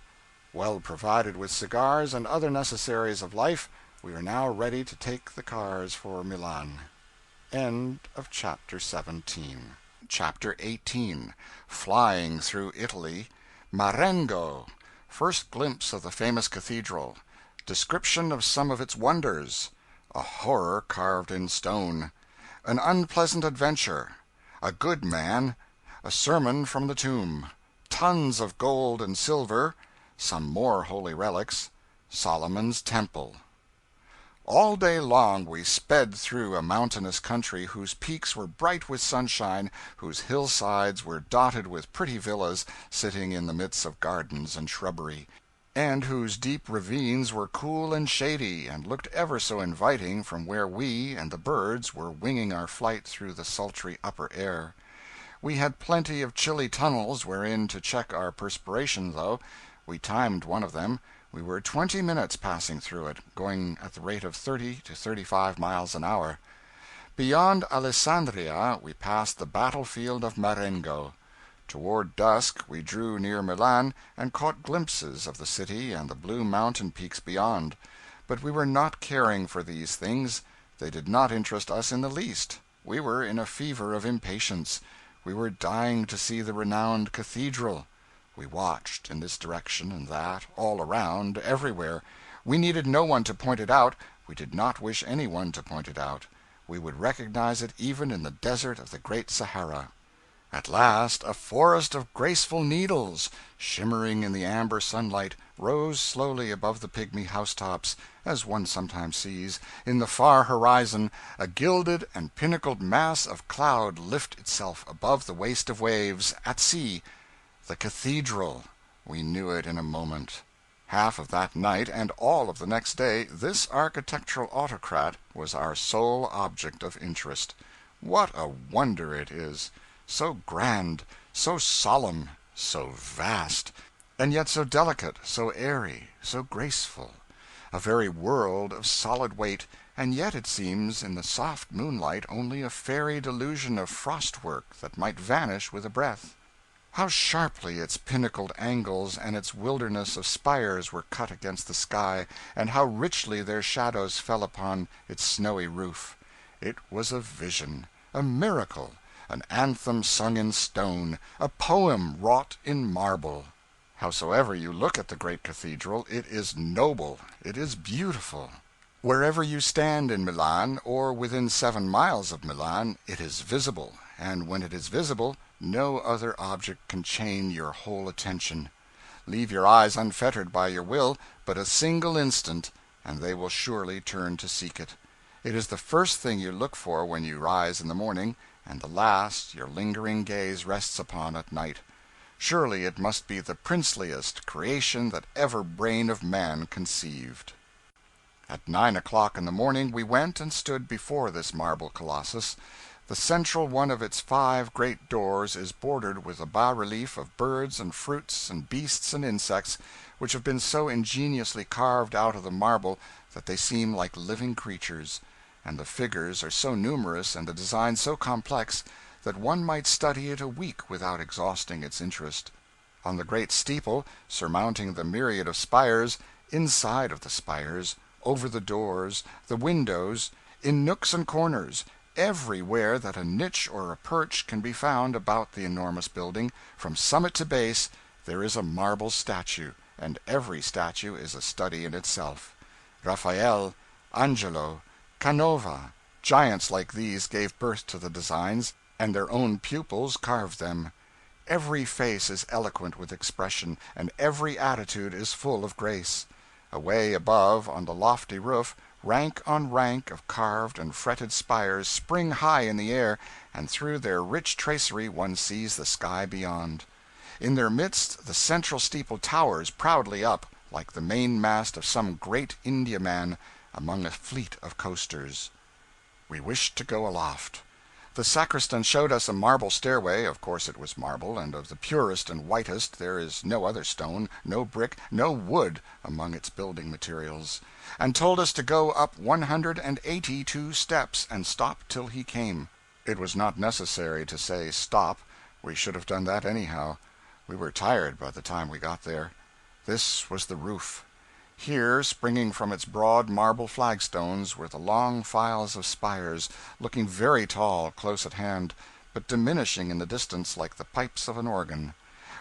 Well provided with cigars and other necessaries of life, we are now ready to take the cars for Milan. End of chapter 17. Chapter 18 Flying Through Italy. Marengo. First glimpse of the famous cathedral. Description of some of its wonders. A horror carved in stone. An unpleasant adventure. A good man. A sermon from the tomb. Tons of gold and silver. Some more holy relics. Solomon's Temple. All day long we sped through a mountainous country whose peaks were bright with sunshine, whose hillsides were dotted with pretty villas sitting in the midst of gardens and shrubbery, and whose deep ravines were cool and shady, and looked ever so inviting from where we and the birds were winging our flight through the sultry upper air. We had plenty of chilly tunnels wherein to check our perspiration, though. We timed one of them. We were 20 minutes passing through it, going at the rate of 30 to 35 miles an hour. Beyond Alessandria we passed the battlefield of Marengo. Toward dusk we drew near Milan and caught glimpses of the city and the blue mountain peaks beyond. But we were not caring for these things. They did not interest us in the least. We were in a fever of impatience. We were dying to see the renowned cathedral. We watched, in this direction and that, all around, everywhere. We needed no one to point it out. We did not wish any one to point it out. We would recognize it even in the desert of the great Sahara. At last a forest of graceful needles, shimmering in the amber sunlight, rose slowly above the pygmy housetops, as one sometimes sees, in the far horizon, a gilded and pinnacled mass of cloud lift itself above the waste of waves, at sea. The cathedral! We knew it in a moment. Half of that night and all of the next day this architectural autocrat was our sole object of interest. What a wonder it is! So grand, so solemn, so vast, and yet so delicate, so airy, so graceful. A very world of solid weight, and yet it seems in the soft moonlight only a fairy delusion of frostwork that might vanish with a breath. How sharply its pinnacled angles and its wilderness of spires were cut against the sky, and how richly their shadows fell upon its snowy roof! It was a vision, a miracle, an anthem sung in stone, a poem wrought in marble. Howsoever you look at the great cathedral, it is noble, it is beautiful. Wherever you stand in Milan, or within 7 miles of Milan, it is visible, and when it is visible, no other object can chain your whole attention. Leave your eyes unfettered by your will but a single instant, and they will surely turn to seek it. It is the first thing you look for when you rise in the morning, and the last your lingering gaze rests upon at night. Surely it must be the princeliest creation that ever brain of man conceived. At 9 o'clock in the morning we went and stood before this marble colossus. The central one of its 5 great doors is bordered with a bas relief of birds and fruits and beasts and insects, which have been so ingeniously carved out of the marble that they seem like living creatures, and the figures are so numerous and the design so complex that one might study it a week without exhausting its interest. On the great steeple, surmounting the myriad of spires, inside of the spires, over the doors, the windows, in nooks and corners, everywhere that a niche or a perch can be found about the enormous building, from summit to base, there is a marble statue, and every statue is a study in itself. Raphael, Angelo, Canova, giants like these gave birth to the designs, and their own pupils carved them. Every face is eloquent with expression, and every attitude is full of grace. Away above, on the lofty roof, rank on rank of carved and fretted spires spring high in the air, and through their rich tracery one sees the sky beyond. In their midst the central steeple towers proudly up, like the mainmast of some great Indiaman among a fleet of coasters. We wished to go aloft. The sacristan showed us a marble stairway. Of course it was marble, and of the purest and whitest. There is no other stone, no brick, no wood among its building materials, and told us to go up 182 steps and stop till he came. It was not necessary to say stop. We should have done that anyhow. We were tired by the time we got there. This was the roof. Here, springing from its broad marble flagstones, were the long files of spires, looking very tall, close at hand, but diminishing in the distance like the pipes of an organ.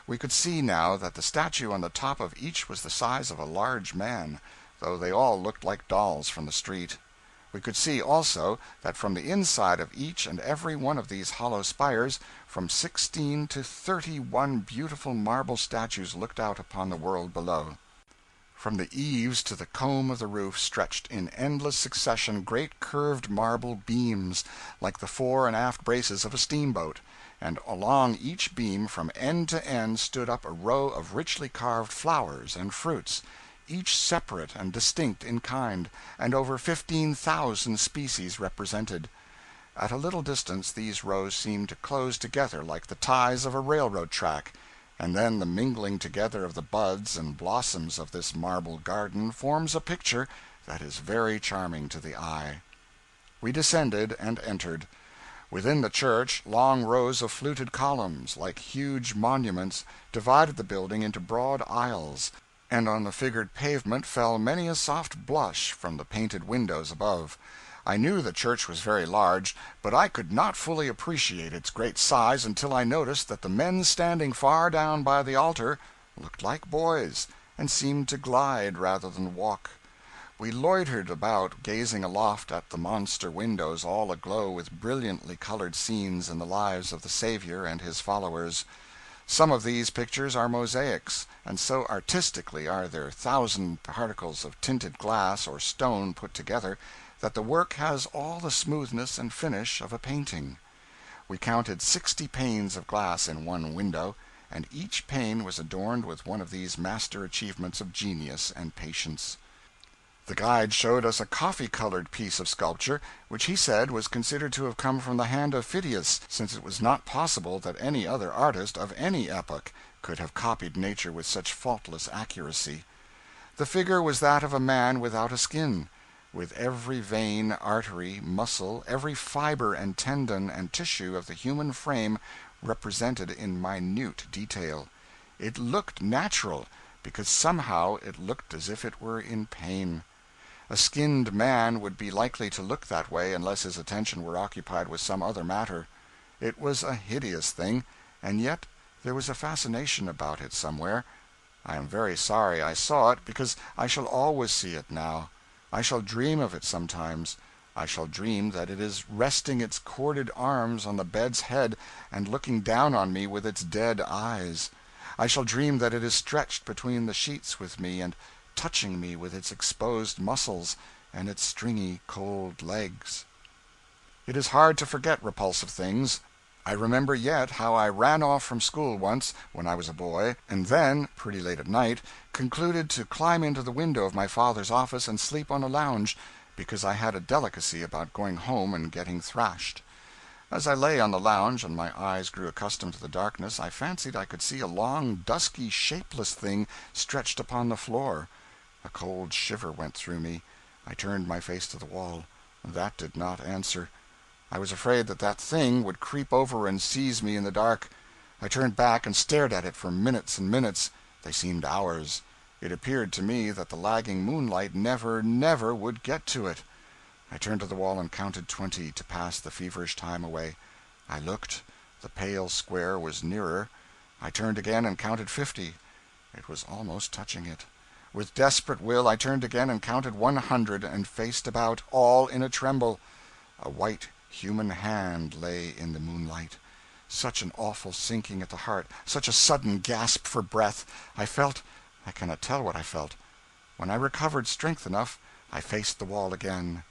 We could see now that the statue on the top of each was the size of a large man, though they all looked like dolls from the street. We could see, also, that from the inside of each and every one of these hollow spires, from 16 to 31 beautiful marble statues looked out upon the world below. From the eaves to the comb of the roof stretched in endless succession great curved marble beams, like the fore and aft braces of a steamboat, and along each beam from end to end stood up a row of richly carved flowers and fruits, each separate and distinct in kind, and over 15,000 species represented. At a little distance these rows seemed to close together like the ties of a railroad track, and then the mingling together of the buds and blossoms of this marble garden forms a picture that is very charming to the eye. We descended and entered. Within the church, long rows of fluted columns, like huge monuments, divided the building into broad aisles, and on the figured pavement fell many a soft blush from the painted windows above. I knew the church was very large, but I could not fully appreciate its great size until I noticed that the men standing far down by the altar looked like boys, and seemed to glide rather than walk. We loitered about, gazing aloft at the monster windows all aglow with brilliantly colored scenes in the lives of the Saviour and his followers. Some of these pictures are mosaics, and so artistically are their 1,000 particles of tinted glass or stone put together that the work has all the smoothness and finish of a painting. We counted 60 panes of glass in one window, and each pane was adorned with one of these master achievements of genius and patience. The guide showed us a coffee-colored piece of sculpture, which he said was considered to have come from the hand of Phidias, since it was not possible that any other artist of any epoch could have copied nature with such faultless accuracy. The figure was that of a man without a skin, with every vein, artery, muscle, every fiber and tendon and tissue of the human frame represented in minute detail. It looked natural, because somehow it looked as if it were in pain. A skinned man would be likely to look that way unless his attention were occupied with some other matter. It was a hideous thing, and yet there was a fascination about it somewhere. I am very sorry I saw it, because I shall always see it now. I shall dream of it sometimes. I shall dream that it is resting its corded arms on the bed's head and looking down on me with its dead eyes. I shall dream that it is stretched between the sheets with me and touching me with its exposed muscles and its stringy cold legs. It is hard to forget repulsive things. I remember yet how I ran off from school once, when I was a boy, and then, pretty late at night, concluded to climb into the window of my father's office and sleep on a lounge, because I had a delicacy about going home and getting thrashed. As I lay on the lounge and my eyes grew accustomed to the darkness, I fancied I could see a long, dusky, shapeless thing stretched upon the floor. A cold shiver went through me. I turned my face to the wall. That did not answer. I was afraid that that thing would creep over and seize me in the dark. I turned back and stared at it for minutes and minutes. They seemed hours. It appeared to me that the lagging moonlight never, never would get to it. I turned to the wall and counted 20 to pass the feverish time away. I looked. The pale square was nearer. I turned again and counted 50. It was almost touching it. With desperate will I turned again and counted 100, and faced about, all in a tremble. A white human hand lay in the moonlight. Such an awful sinking at the heart, such a sudden gasp for breath. I cannot tell what I felt. When I recovered strength enough, I faced the wall again.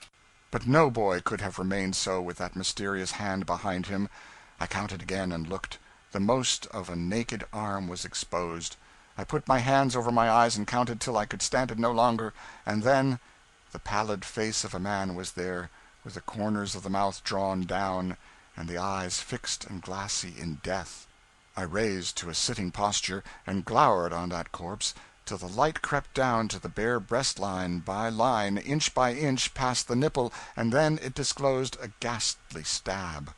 But no boy could have remained so with that mysterious hand behind him. I counted again and looked. The most of a naked arm was exposed. I put my hands over my eyes and counted till I could stand it no longer, and then the pallid face of a man was there, with the corners of the mouth drawn down, and the eyes fixed and glassy in death. I raised to a sitting posture, and glowered on that corpse, till the light crept down to the bare breast line by line, inch by inch, past the nipple, and then it disclosed a ghastly stab.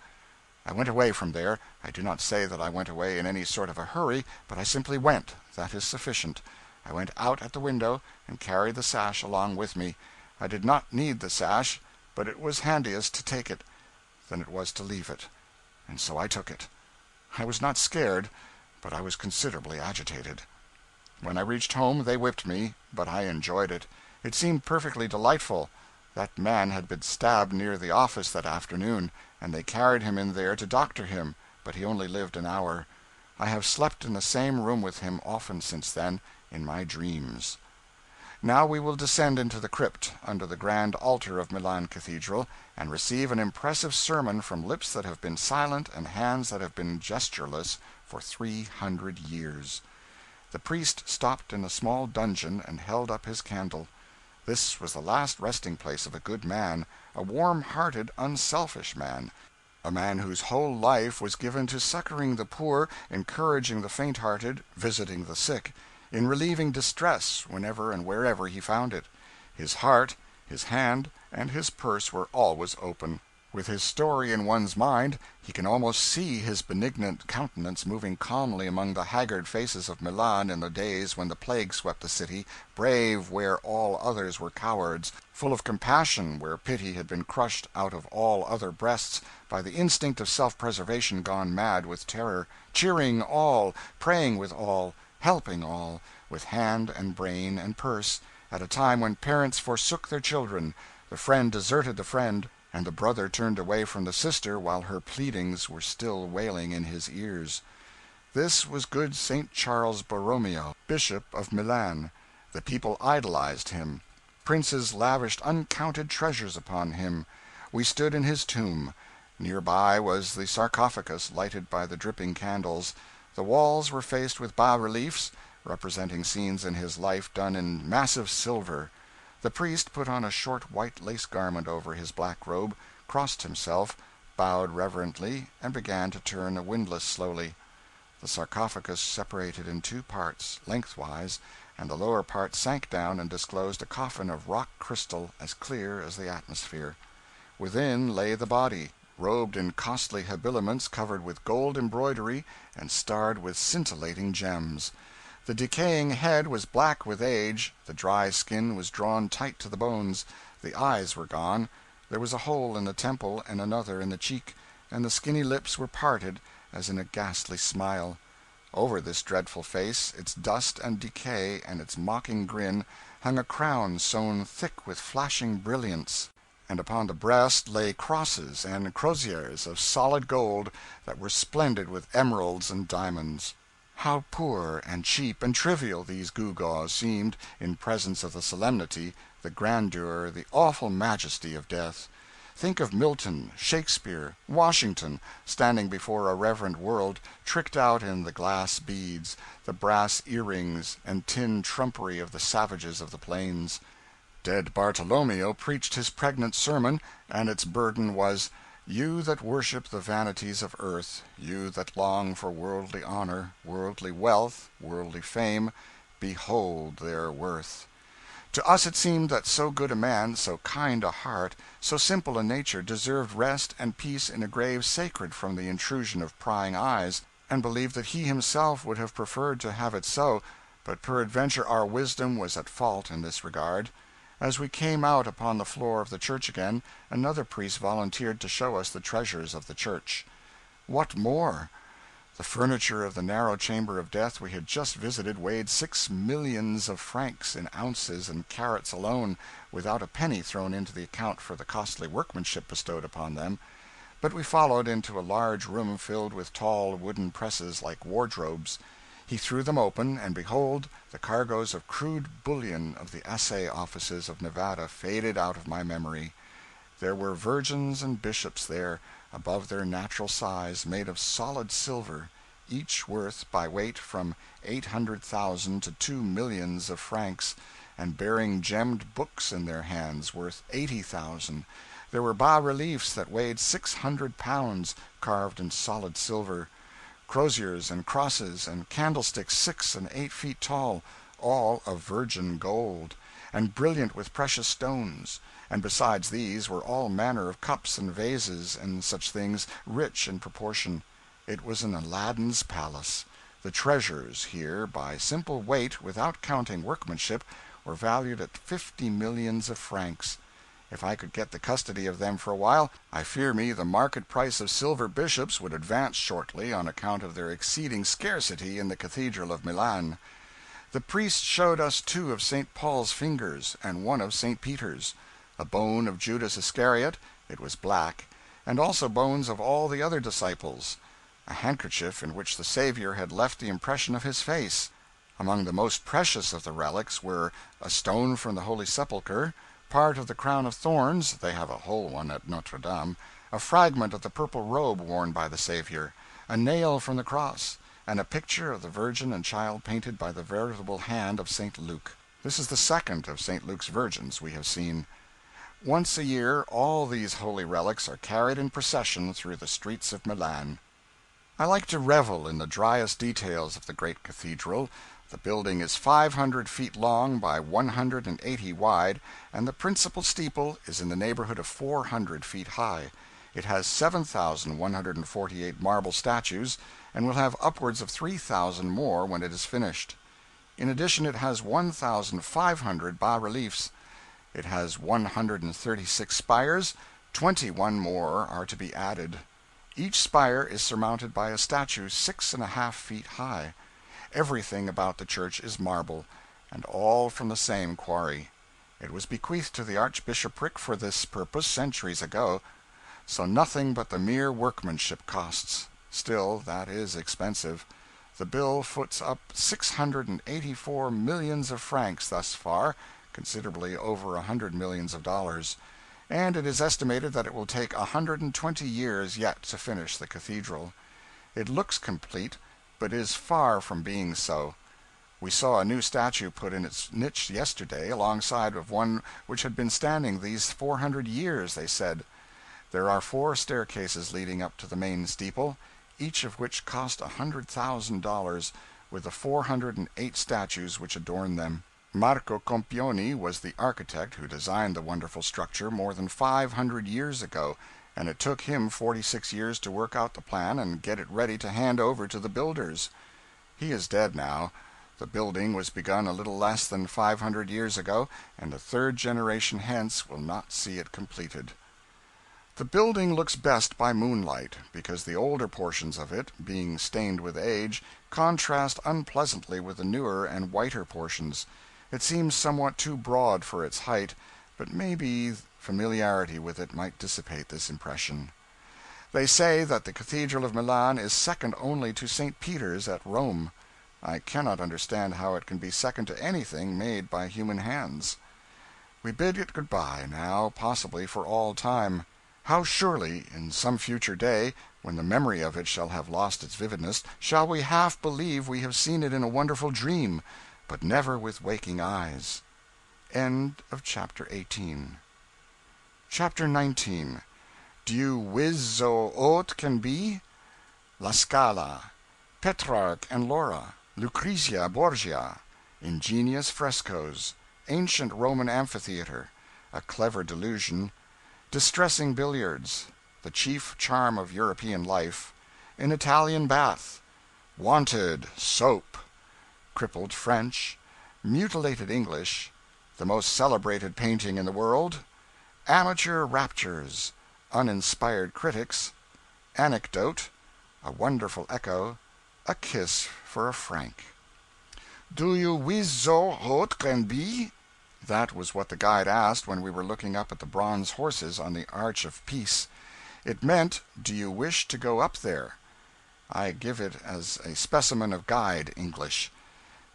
I went away from there. I do not say that I went away in any sort of a hurry, but I simply went. That is sufficient. I went out at the window, and carried the sash along with me. I did not need the sash, but it was handiest to take it than it was to leave it. and so I took it. I was not scared, but I was considerably agitated. When I reached home they whipped me, but I enjoyed it. It seemed perfectly delightful. That man had been stabbed near the office that afternoon, and they carried him in there to doctor him, but he only lived an hour. I have slept in the same room with him often since then, in my dreams. Now we will descend into the crypt, under the grand altar of Milan Cathedral, and receive an impressive sermon from lips that have been silent and hands that have been gestureless for 300 years. The priest stopped in a small dungeon and held up his candle. This was the last resting place of a good man, a warm-hearted, unselfish man, a man whose whole life was given to succoring the poor, encouraging the faint-hearted, visiting the sick, in relieving distress whenever and wherever he found it. His heart, his hand, and his purse were always open. With his story in one's mind, he can almost see his benignant countenance moving calmly among the haggard faces of Milan in the days when the plague swept the city, brave where all others were cowards, full of compassion where pity had been crushed out of all other breasts by the instinct of self-preservation gone mad with terror, cheering all, praying with all, helping all, with hand and brain and purse, at a time when parents forsook their children, the friend deserted the friend, and the brother turned away from the sister while her pleadings were still wailing in his ears. This was good St. Charles Borromeo, Bishop of Milan. The people idolized him. Princes lavished uncounted treasures upon him. We stood in his tomb. Near by was the sarcophagus, lighted by the dripping candles. The walls were faced with bas-reliefs, representing scenes in his life done in massive silver. The priest put on a short white lace garment over his black robe, crossed himself, bowed reverently, and began to turn a windlass slowly. The sarcophagus separated in two parts, lengthwise, and the lower part sank down and disclosed a coffin of rock crystal as clear as the atmosphere. Within lay the body, robed in costly habiliments covered with gold embroidery and starred with scintillating gems. The decaying head was black with age, the dry skin was drawn tight to the bones, the eyes were gone, there was a hole in the temple and another in the cheek, and the skinny lips were parted as in a ghastly smile. Over this dreadful face, its dust and decay and its mocking grin, hung a crown sewn thick with flashing brilliants, and upon the breast lay crosses and croziers of solid gold that were splendid with emeralds and diamonds. How poor and cheap and trivial these gewgaws seemed in presence of the solemnity, the grandeur, the awful majesty of death. Think of Milton, Shakespeare, Washington, standing before a reverent world, tricked out in the glass beads, the brass earrings, and tin trumpery of the savages of the plains. Dead Bartolomeo preached his pregnant sermon, and its burden was, "You that worship the vanities of earth, you that long for worldly honor, worldly wealth, worldly fame, behold their worth." To us it seemed that so good a man, so kind a heart, so simple a nature deserved rest and peace in a grave sacred from the intrusion of prying eyes, and believed that he himself would have preferred to have it so, but peradventure our wisdom was at fault in this regard. As we came out upon the floor of the church again, another priest volunteered to show us the treasures of the church. What more? The furniture of the narrow chamber of death we had just visited weighed 6 millions of francs in ounces and carats alone, without a penny thrown into the account for the costly workmanship bestowed upon them. But we followed into a large room filled with tall wooden presses like wardrobes. He threw them open, and behold, the cargoes of crude bullion of the assay offices of Nevada faded out of my memory. There were virgins and bishops there, above their natural size, made of solid silver, each worth by weight from 800,000 to 2 millions of francs, and bearing gemmed books in their hands worth 80,000. There were bas-reliefs that weighed 600 pounds, carved in solid silver, croziers and crosses and candlesticks 6 and 8 feet tall, all of virgin gold, and brilliant with precious stones; and besides these were all manner of cups and vases and such things, rich in proportion. It was an Aladdin's palace. The treasures here, by simple weight, without counting workmanship, were valued at 50 millions of francs. If I could get the custody of them for a while, I fear me the market price of silver bishops would advance shortly on account of their exceeding scarcity in the Cathedral of Milan. The priest showed us 2 of St. Paul's fingers, and 1 of St. Peter's, a bone of Judas Iscariot, it was black, and also bones of all the other disciples, a handkerchief in which the Savior had left the impression of his face. Among the most precious of the relics were a stone from the Holy Sepulchre, part of the crown of thorns (they have a whole one at Notre Dame), a fragment of the purple robe worn by the Savior, a nail from the cross, and a picture of the Virgin and Child painted by the veritable hand of St. Luke. This is the second of St. Luke's Virgins we have seen. Once a year all these holy relics are carried in procession through the streets of Milan. I like to revel in the driest details of the great cathedral. The building is 500 feet long by 180 wide, and the principal steeple is in the neighborhood of 400 feet high. It has 7,148 marble statues, and will have upwards of 3,000 more when it is finished. In addition, it has 1,500 bas-reliefs. It has 136 spires, 21 more are to be added. Each spire is surmounted by a statue 6½ feet high. Everything about the church is marble, and all from the same quarry. It was bequeathed to the archbishopric for this purpose centuries ago, so nothing but the mere workmanship costs. Still, that is expensive. The bill foots up 684 millions of francs thus far, considerably over 100 millions of dollars, and it is estimated that it will take 120 years yet to finish the cathedral. It looks complete, but is far from being so. We saw a new statue put in its niche yesterday, alongside of one which had been standing these 400 years, they said. There are 4 staircases leading up to the main steeple, each of which cost $100,000, with the 408 statues which adorn them. Marco Compioni was the architect who designed the wonderful structure more than 500 years ago, and it took him 46 years to work out the plan and get it ready to hand over to the builders. He is dead now. The building was begun a little less than 500 years ago, and the 3rd generation hence will not see it completed. The building looks best by moonlight, because the older portions of it, being stained with age, contrast unpleasantly with the newer and whiter portions. It seems somewhat too broad for its height, but maybe familiarity with it might dissipate this impression. They say that the Cathedral of Milan is second only to St. Peter's at Rome. I cannot understand how it can be second to anything made by human hands. We bid it good-bye, now, possibly for all time. How surely, in some future day, when the memory of it shall have lost its vividness, shall we half believe we have seen it in a wonderful dream, but never with waking eyes. End of chapter 18. Chapter 19. Dieu whiz zo haut can be? La Scala, Petrarch and Laura, Lucrezia Borgia, ingenious frescoes, ancient Roman amphitheater, a clever delusion, distressing billiards, the chief charm of European life, an Italian bath, wanted soap, crippled French, mutilated English, the most celebrated painting in the world, amateur raptures, uninspired critics, anecdote, a wonderful echo, a kiss for a franc. Do you whiz zo haut can be? That was what the guide asked when we were looking up at the bronze horses on the Arch of Peace. It meant, do you wish to go up there? I give it as a specimen of guide English.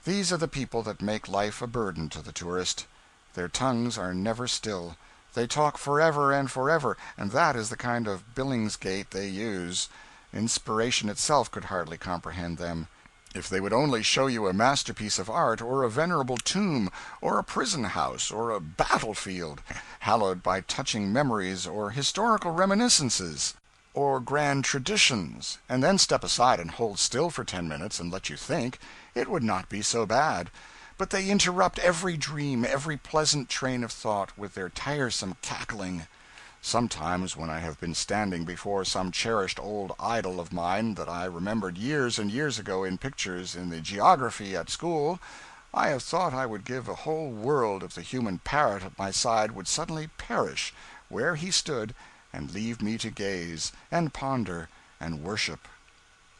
These are the people that make life a burden to the tourist. Their tongues are never still. They talk forever and forever, and that is the kind of Billingsgate they use. Inspiration itself could hardly comprehend them. If they would only show you a masterpiece of art, or a venerable tomb, or a prison house, or a battlefield, hallowed by touching memories or historical reminiscences, or grand traditions, and then step aside and hold still for 10 minutes and let you think, it would not be so bad. But they interrupt every dream, every pleasant train of thought, with their tiresome cackling. Sometimes, when I have been standing before some cherished old idol of mine that I remembered years and years ago in pictures in the geography at school, I have thought I would give a whole world if the human parrot at my side would suddenly perish where he stood and leave me to gaze, and ponder, and worship.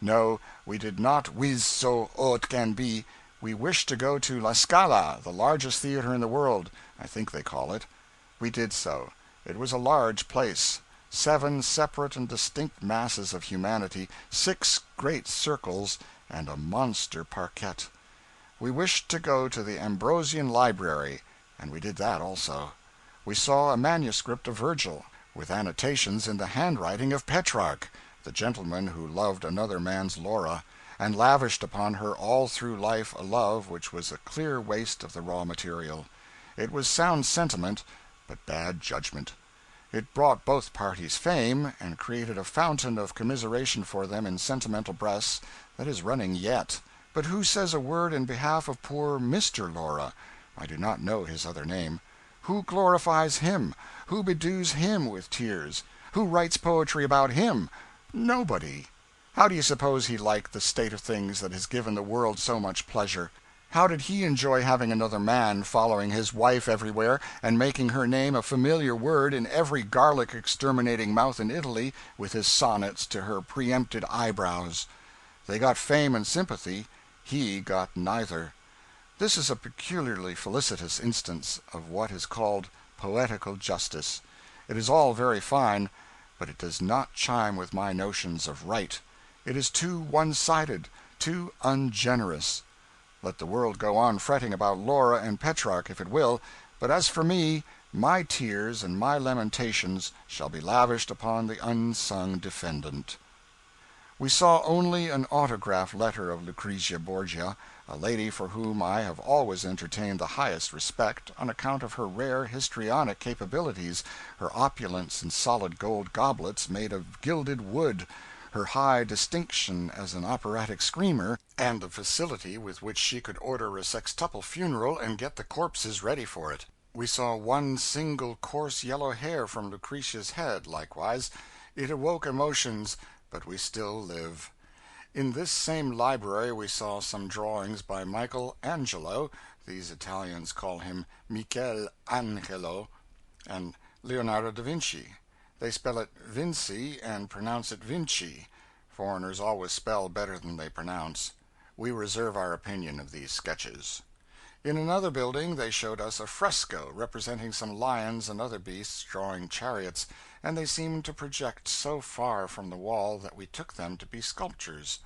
No, we did not whiz so haut can be. We wished to go to La Scala, the largest theater in the world, I think they call it. We did so. It was a large place. 7 separate and distinct masses of humanity, 6 great circles, and a monster parquet. We wished to go to the Ambrosian Library, and we did that also. We saw a manuscript of Virgil, with annotations in the handwriting of Petrarch, the gentleman who loved another man's Laura, and lavished upon her all through life a love which was a clear waste of the raw material. It was sound sentiment, but bad judgment. It brought both parties fame, and created a fountain of commiseration for them in sentimental breasts that is running yet. But who says a word in behalf of poor Mr. Laura? I do not know his other name. Who glorifies him? Who bedews him with tears? Who writes poetry about him? Nobody. How do you suppose he liked the state of things that has given the world so much pleasure? How did he enjoy having another man following his wife everywhere, and making her name a familiar word in every garlic exterminating mouth in Italy, with his sonnets to her preempted eyebrows? They got fame and sympathy. He got neither. This is a peculiarly felicitous instance of what is called poetical justice. It is all very fine, but it does not chime with my notions of right. It is too one-sided, too ungenerous. Let the world go on fretting about Laura and Petrarch if it will, but as for me, my tears and my lamentations shall be lavished upon the unsung defendant. We saw only an autograph letter of Lucrezia Borgia, a lady for whom I have always entertained the highest respect, on account of her rare histrionic capabilities, her opulence in solid gold goblets made of gilded wood, her high distinction as an operatic screamer, and the facility with which she could order a sextuple funeral and get the corpses ready for it. We saw one single coarse yellow hair from Lucretia's head, likewise. It awoke emotions, but we still live. In this same library we saw some drawings by Michael Angelo, these Italians call him Michel Angelo, and Leonardo da Vinci. They spell it Vinci and pronounce it Vinci. Foreigners always spell better than they pronounce. We reserve our opinion of these sketches. In another building they showed us a fresco representing some lions and other beasts drawing chariots, and they seemed to project so far from the wall that we took them to be sculptures.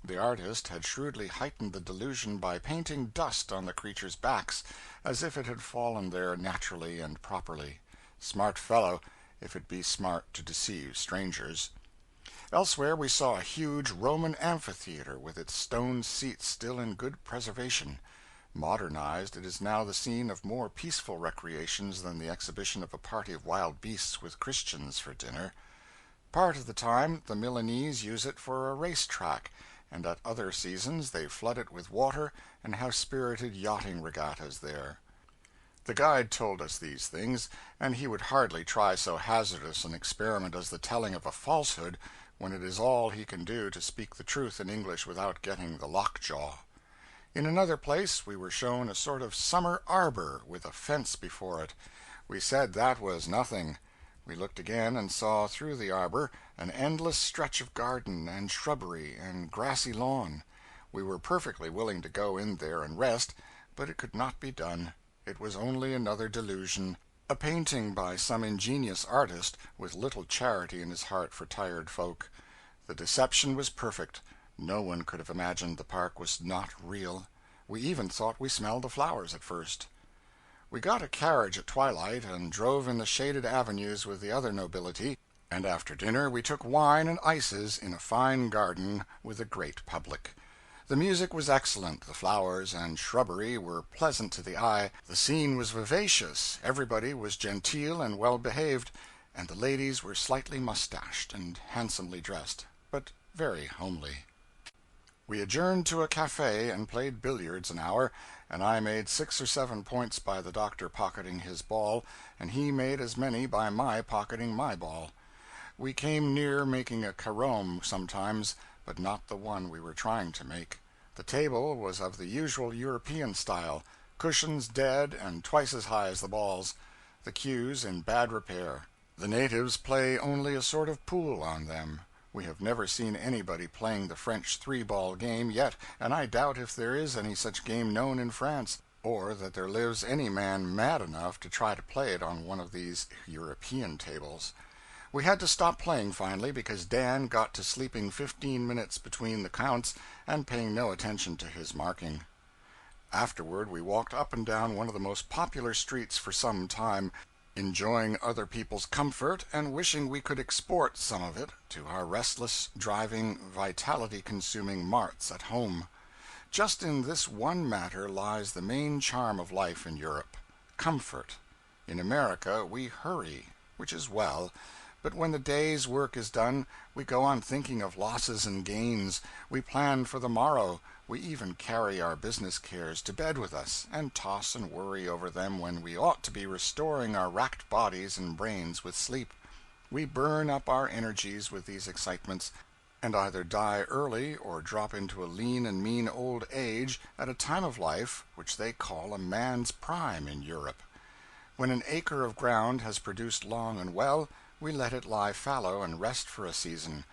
The artist had shrewdly heightened the delusion by painting dust on the creatures' backs, as if it had fallen there naturally and properly. Smart fellow, if it be smart to deceive strangers. Elsewhere we saw a huge Roman amphitheater with its stone seats still in good preservation. Modernized, it is now the scene of more peaceful recreations than the exhibition of a party of wild beasts with Christians for dinner. Part of the time the Milanese use it for a race track, and at other seasons they flood it with water and have spirited yachting regattas there. The guide told us these things, and he would hardly try so hazardous an experiment as the telling of a falsehood, when it is all he can do to speak the truth in English without getting the lockjaw. In another place we were shown a sort of summer arbor with a fence before it. We said that was nothing. We looked again and saw through the arbor an endless stretch of garden and shrubbery and grassy lawn. We were perfectly willing to go in there and rest, but it could not be done. It was only another delusion, a painting by some ingenious artist with little charity in his heart for tired folk. The deception was perfect. No one could have imagined the park was not real. We even thought we smelled the flowers at first. We got a carriage at twilight and drove in the shaded avenues with the other nobility, and after dinner we took wine and ices in a fine garden with the great public. The music was excellent, the flowers and shrubbery were pleasant to the eye, the scene was vivacious, everybody was genteel and well behaved, and the ladies were slightly mustached and handsomely dressed, but very homely. We adjourned to a cafe and played billiards an hour, and I made 6 or 7 points by the doctor pocketing his ball, and he made as many by my pocketing my ball. We came near making a carome sometimes, but not the one we were trying to make. The table was of the usual European style, cushions dead and twice as high as the balls, the cues in bad repair. The natives play only a sort of pool on them. We have never seen anybody playing the French three-ball game yet, and I doubt if there is any such game known in France, or that there lives any man mad enough to try to play it on one of these European tables. We had to stop playing finally, because Dan got to sleeping 15 minutes between the counts and paying no attention to his marking. Afterward we walked up and down one of the most popular streets for some time, enjoying other people's comfort and wishing we could export some of it to our restless, driving, vitality-consuming marts at home. Just in this one matter lies the main charm of life in Europe: comfort. In America we hurry, which is well, but when the day's work is done, we go on thinking of losses and gains, we plan for the morrow, we even carry our business cares to bed with us, and toss and worry over them when we ought to be restoring our racked bodies and brains with sleep. We burn up our energies with these excitements, and either die early or drop into a lean and mean old age at a time of life which they call a man's prime in Europe. When an acre of ground has produced long and well, we let it lie fallow and rest for a season.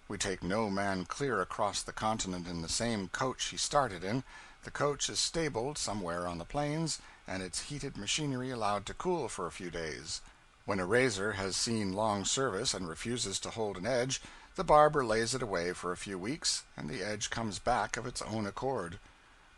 We take no man clear across the continent in the same coach he started in. The coach is stabled somewhere on the plains, and its heated machinery allowed to cool for a few days. When a razor has seen long service and refuses to hold an edge, the barber lays it away for a few weeks, and the edge comes back of its own accord.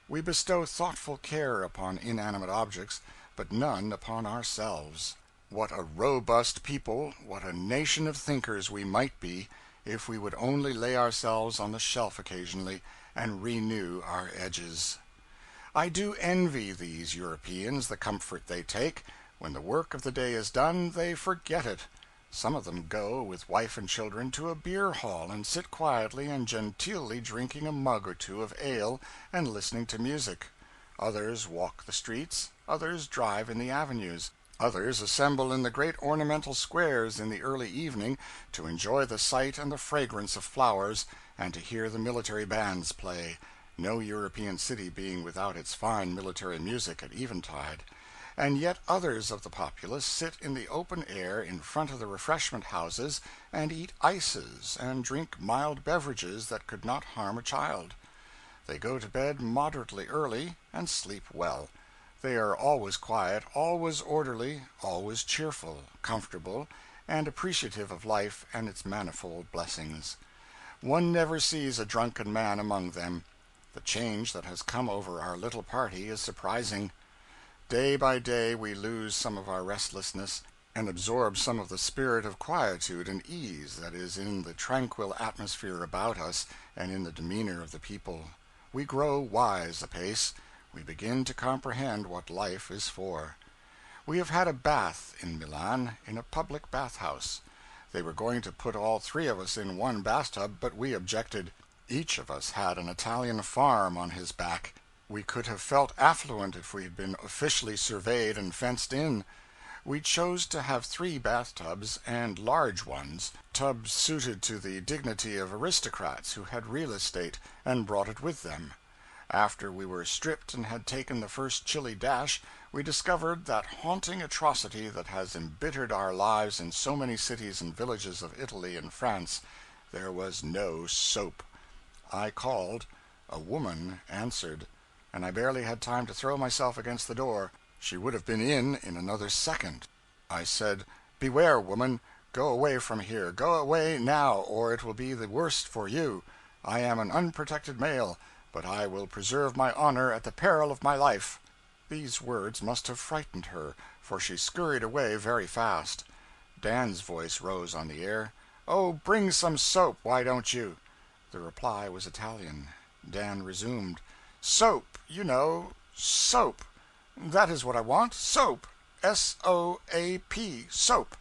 We bestow thoughtful care upon inanimate objects, but none upon ourselves. What a robust people, what a nation of thinkers we might be, if we would only lay ourselves on the shelf occasionally, and renew our edges. I do envy these Europeans the comfort they take. When the work of the day is done, they forget it. Some of them go, with wife and children, to a beer hall, and sit quietly and genteelly drinking a mug or two of ale and listening to music. Others walk the streets, others drive in the avenues. Others assemble in the great ornamental squares in the early evening to enjoy the sight and the fragrance of flowers, and to hear the military bands play, no European city being without its fine military music at eventide. And yet others of the populace sit in the open air in front of the refreshment houses and eat ices and drink mild beverages that could not harm a child. They go to bed moderately early and sleep well. They are always quiet, always orderly, always cheerful, comfortable, and appreciative of life and its manifold blessings. One never sees a drunken man among them. The change that has come over our little party is surprising. Day by day we lose some of our restlessness, and absorb some of the spirit of quietude and ease that is in the tranquil atmosphere about us and in the demeanor of the people. We grow wise apace. We begin to comprehend what life is for. We have had a bath in Milan, in a public bathhouse. They were going to put all three of us in one bathtub, but we objected. Each of us had an Italian farm on his back. We could have felt affluent if we had been officially surveyed and fenced in. We chose to have 3 bathtubs, and large ones, tubs suited to the dignity of aristocrats who had real estate and brought it with them. After we were stripped and had taken the first chilly dash, we discovered that haunting atrocity that has embittered our lives in so many cities and villages of Italy and France: there was no soap. I called. A woman answered, and I barely had time to throw myself against the door. She would have been in another second. I said, "Beware, woman, go away from here, go away now, or it will be the worst for you. I am an unprotected male, but I will preserve my honor at the peril of my life." These words must have frightened her, for she scurried away very fast. Dan's voice rose on the air. "Oh, bring some soap, why don't you?" The reply was Italian. Dan resumed, "Soap, you know, soap. That is what I want, soap. S-O-A-P, soap.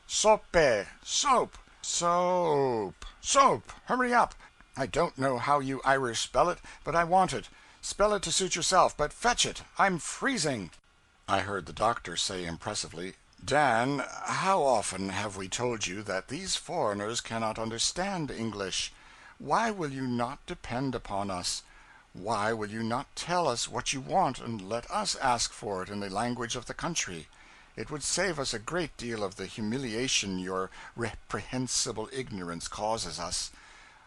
Sope, soap. Soap, soap. Hurry up. I don't know how you Irish spell it, but I want it. Spell it to suit yourself, but fetch it. I'm freezing." I heard the doctor say impressively, "Dan, how often have we told you that these foreigners cannot understand English? Why will you not depend upon us? Why will you not tell us what you want, and let us ask for it in the language of the country? It would save us a great deal of the humiliation your reprehensible ignorance causes us.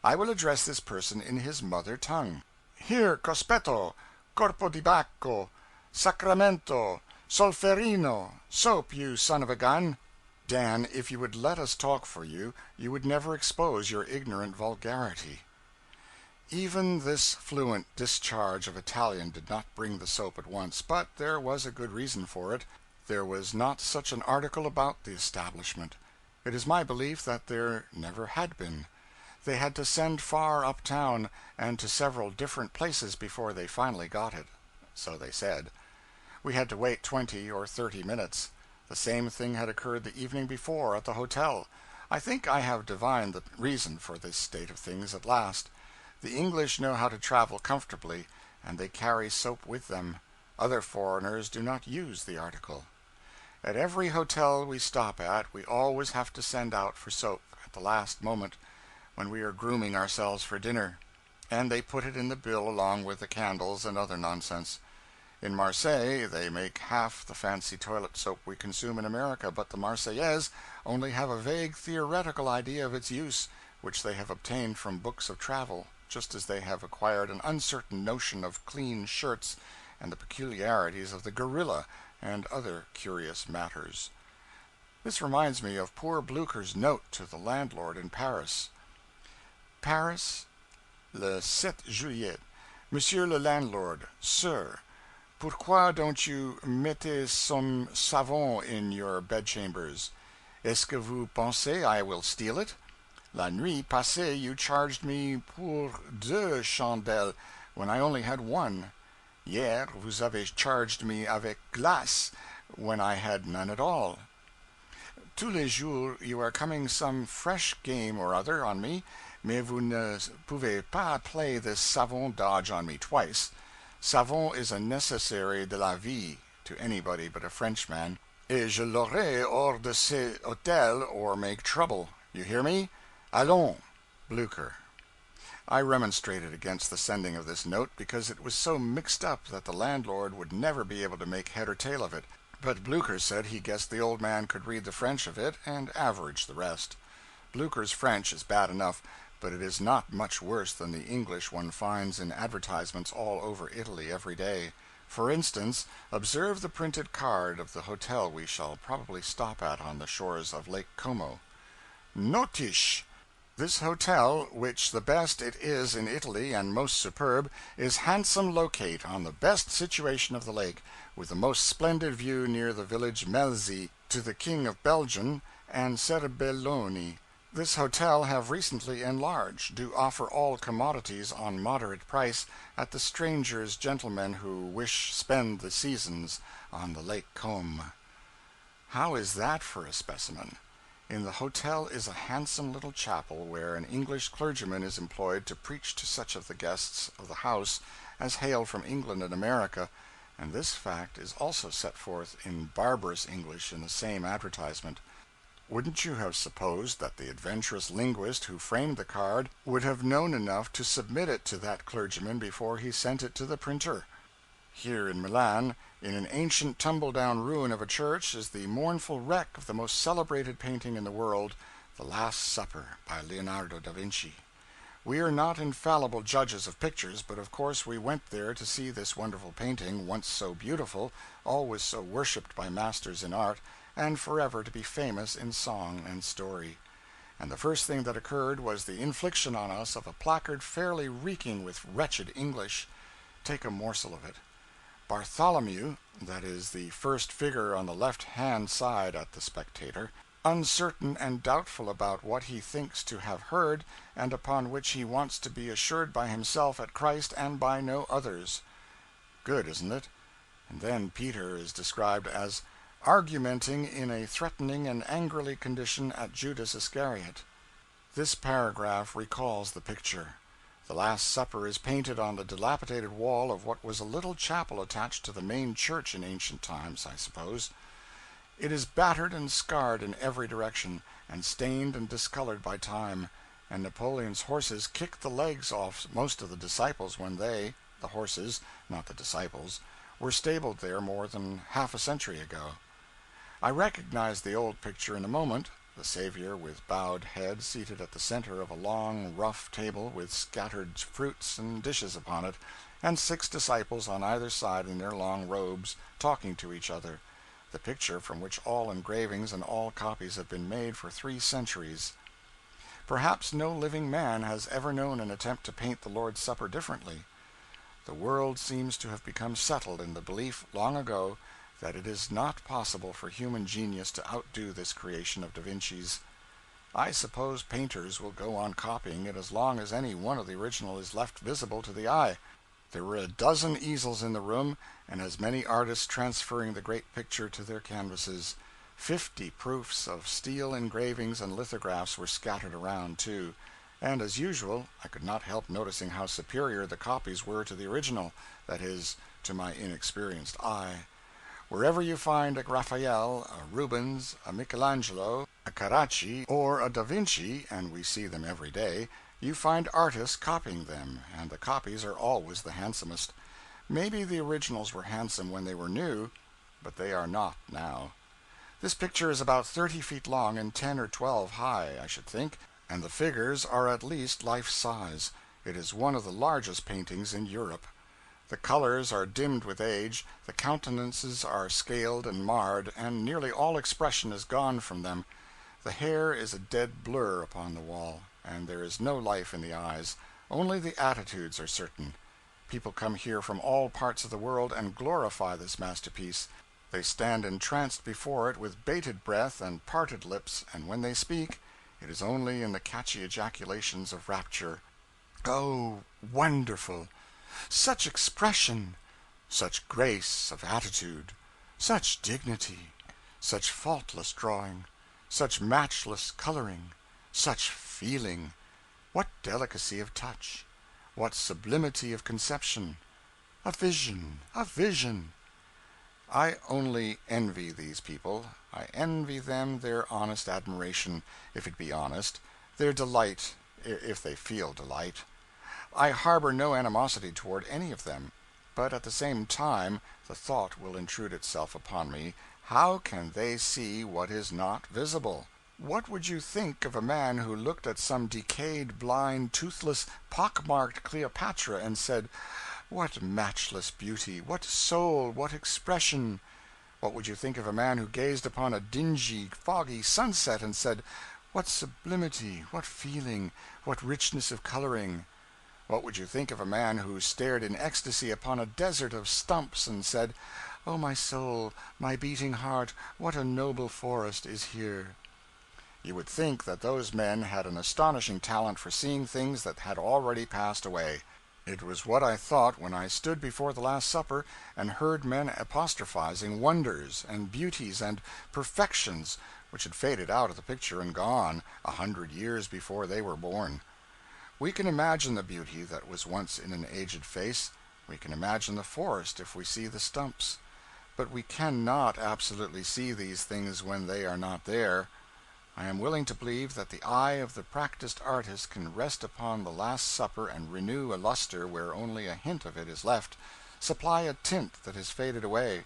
I will address this person in his mother tongue. Here, cospetto, corpo di bacco, sacramento, solferino, soap, you son of a gun. Dan, if you would let us talk for you, you would never expose your ignorant vulgarity. Even this fluent discharge of Italian did not bring the soap at once, but there was a good reason for it. There was not such an article about the establishment. It is my belief that there never had been. They had to send far uptown and to several different places before they finally got it. So they said. We had to wait 20 or 30 minutes. The same thing had occurred the evening before at the hotel. I think I have divined the reason for this state of things at last. The English know how to travel comfortably, and they carry soap with them. Other foreigners do not use the article. At every hotel we stop at, we always have to send out for soap at the last moment, when we are grooming ourselves for dinner, and they put it in the bill along with the candles and other nonsense. In Marseilles they make half the fancy toilet soap we consume in America, but the Marseillaise only have a vague theoretical idea of its use, which they have obtained from books of travel, just as they have acquired an uncertain notion of clean shirts and the peculiarities of the gorilla and other curious matters. This reminds me of poor Blucher's note to the landlord in Paris. Paris, le 7 juillet. Monsieur le landlord, sir, pourquoi don't you mettez some savon in your bedchambers? Est-ce que vous pensez I will steal it? La nuit passée you charged me pour 2 chandelles when I only had 1. Hier vous avez charged me avec glace when I had none at all. Tous les jours you are coming some fresh game or other on me, mais vous ne pouvez pas play this savon dodge on me twice. Savon is a necessary de la vie to anybody but a Frenchman, et je l'aurai hors de ce hôtel or make trouble. You hear me? Allons, Blucher. I remonstrated against the sending of this note because it was so mixed up that the landlord would never be able to make head or tail of it, but Blucher said he guessed the old man could read the French of it and average the rest. Blucher's French is bad enough, but it is not much worse than the English one finds in advertisements all over Italy every day. For instance, observe the printed card of the hotel we shall probably stop at on the shores of Lake Como. Notice. This hotel, which the best it is in Italy and most superb, is handsome locate on the best situation of the lake, with the most splendid view near the village Melzi to the King of Belgium and Serbelloni. This hotel have recently enlarged, do offer all commodities on moderate price at the strangers gentlemen who wish spend the seasons on the Lake Combe. How is that for a specimen? In the hotel is a handsome little chapel where an English clergyman is employed to preach to such of the guests of the house as hail from England and America, and this fact is also set forth in barbarous English in the same advertisement. Wouldn't you have supposed that the adventurous linguist who framed the card would have known enough to submit it to that clergyman before he sent it to the printer? Here in Milan, in an ancient tumble-down ruin of a church, is the mournful wreck of the most celebrated painting in the world, The Last Supper, by Leonardo da Vinci. We are not infallible judges of pictures, but of course we went there to see this wonderful painting, once so beautiful, always so worshipped by masters in art, and forever to be famous in song and story. And the first thing that occurred was the infliction on us of a placard fairly reeking with wretched English. Take a morsel of it. Bartholomew, that is the first figure on the left-hand side at the Spectator, uncertain and doubtful about what he thinks to have heard, and upon which he wants to be assured by himself at Christ and by no others. Good, isn't it? And then Peter is described as argumenting in a threatening and angrily condition at Judas Iscariot. This paragraph recalls the picture. The Last Supper is painted on the dilapidated wall of what was a little chapel attached to the main church in ancient times, I suppose. It is battered and scarred in every direction, and stained and discolored by time, and Napoleon's horses kicked the legs off most of the disciples when they, The horses, not the disciples, were stabled there more than half a century ago. I recognized the old picture in a moment, the Savior with bowed head seated at the center of a long, rough table with scattered fruits and dishes upon it, and 6 disciples on either side in their long robes, talking to each other, the picture from which all engravings and all copies have been made for 3 centuries. Perhaps no living man has ever known an attempt to paint the Lord's Supper differently. The world seems to have become settled in the belief long ago that it is not possible for human genius to outdo this creation of Da Vinci's. I suppose painters will go on copying it as long as any one of the original is left visible to the eye. There were a dozen easels in the room, and as many artists transferring the great picture to their canvases. 50 proofs of steel engravings and lithographs were scattered around, too, and as usual I could not help noticing how superior the copies were to the original, that is, to my inexperienced eye. Wherever you find a Raphael, a Rubens, a Michelangelo, a Carracci, or a Da Vinci, and we see them every day, you find artists copying them, and the copies are always the handsomest. Maybe the originals were handsome when they were new, but they are not now. This picture is about 30 feet long and 10 or 12 high, I should think, and the figures are at least life-size. It is one of the largest paintings in Europe. The colors are dimmed with age, the countenances are scaled and marred, and nearly all expression is gone from them. The hair is a dead blur upon the wall, and there is no life in the eyes. Only the attitudes are certain. People come here from all parts of the world and glorify this masterpiece. They stand entranced before it with bated breath and parted lips, and when they speak, it is only in the catchy ejaculations of rapture. Oh, wonderful! Such expression! Such grace of attitude! Such dignity! Such faultless drawing! Such matchless coloring! Such feeling! What delicacy of touch! What sublimity of conception! A vision! A vision! I only envy these people. I envy them their honest admiration, if it be honest, their delight, if they feel delight. I harbor no animosity toward any of them, but at the same time the thought will intrude itself upon me, how can they see what is not visible? What would you think of a man who looked at some decayed, blind, toothless, pock-marked Cleopatra and said, "What matchless beauty, what soul, what expression"? What would you think of a man who gazed upon a dingy, foggy sunset and said, "What sublimity, what feeling, what richness of coloring"? What would you think of a man who stared in ecstasy upon a desert of stumps and said, "Oh, my soul, my beating heart, what a noble forest is here"? You would think that those men had an astonishing talent for seeing things that had already passed away. It was what I thought when I stood before the Last Supper and heard men apostrophizing wonders and beauties and perfections which had faded out of the picture and gone 100 years before they were born. We can imagine the beauty that was once in an aged face, we can imagine the forest if we see the stumps, but we cannot absolutely see these things when they are not there. I am willing to believe that the eye of the practiced artist can rest upon the Last Supper and renew a luster where only a hint of it is left, supply a tint that has faded away,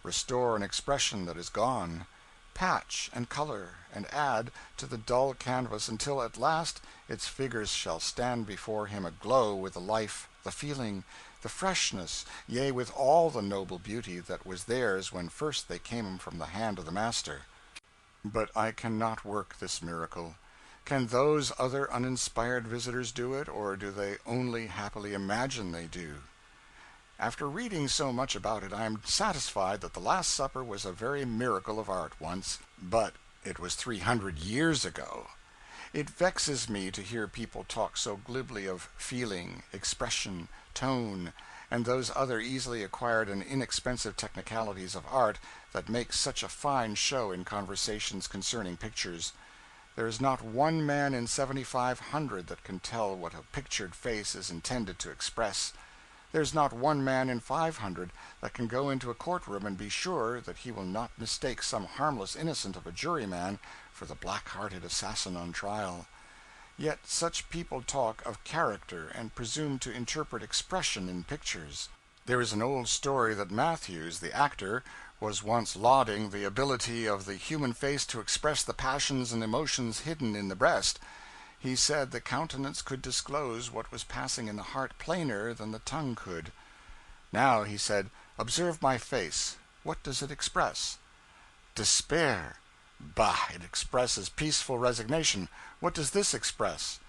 restore an expression that is gone, patch and color and add to the dull canvas until at last its figures shall stand before him aglow with the life, the feeling, the freshness, yea, with all the noble beauty that was theirs when first they came from the hand of the Master. But I cannot work this miracle. Can those other uninspired visitors do it, or do they only happily imagine they do? After reading so much about it, I am satisfied that the Last Supper was a very miracle of art once, but it was 300 years ago. It vexes me to hear people talk so glibly of feeling, expression, tone, and those other easily acquired and inexpensive technicalities of art that make such a fine show in conversations concerning pictures. There is not one man in 7,500 that can tell what a pictured face is intended to express. There is not one man in 500 that can go into a courtroom and be sure that he will not mistake some harmless innocent of a juryman for the black-hearted assassin on trial. Yet such people talk of character and presume to interpret expression in pictures. There is an old story that Matthews, the actor, was once lauding the ability of the human face to express the passions and emotions hidden in the breast. He said the countenance could disclose what was passing in the heart plainer than the tongue could. Now, he said, observe my face. What does it express? Despair. Bah, it expresses peaceful resignation. What does this express?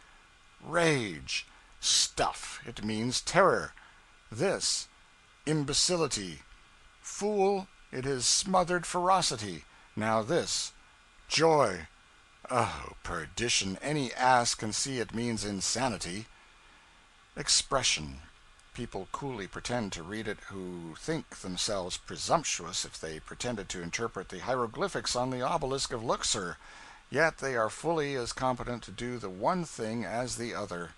Rage. Stuff. It means terror. This, imbecility. Fool, it is smothered ferocity. Now this, joy. Oh, perdition, any ass can see it means insanity. Expression. People coolly pretend to read it who think themselves presumptuous if they pretended to interpret the hieroglyphics on the obelisk of Luxor, yet they are fully as competent to do the one thing as the other.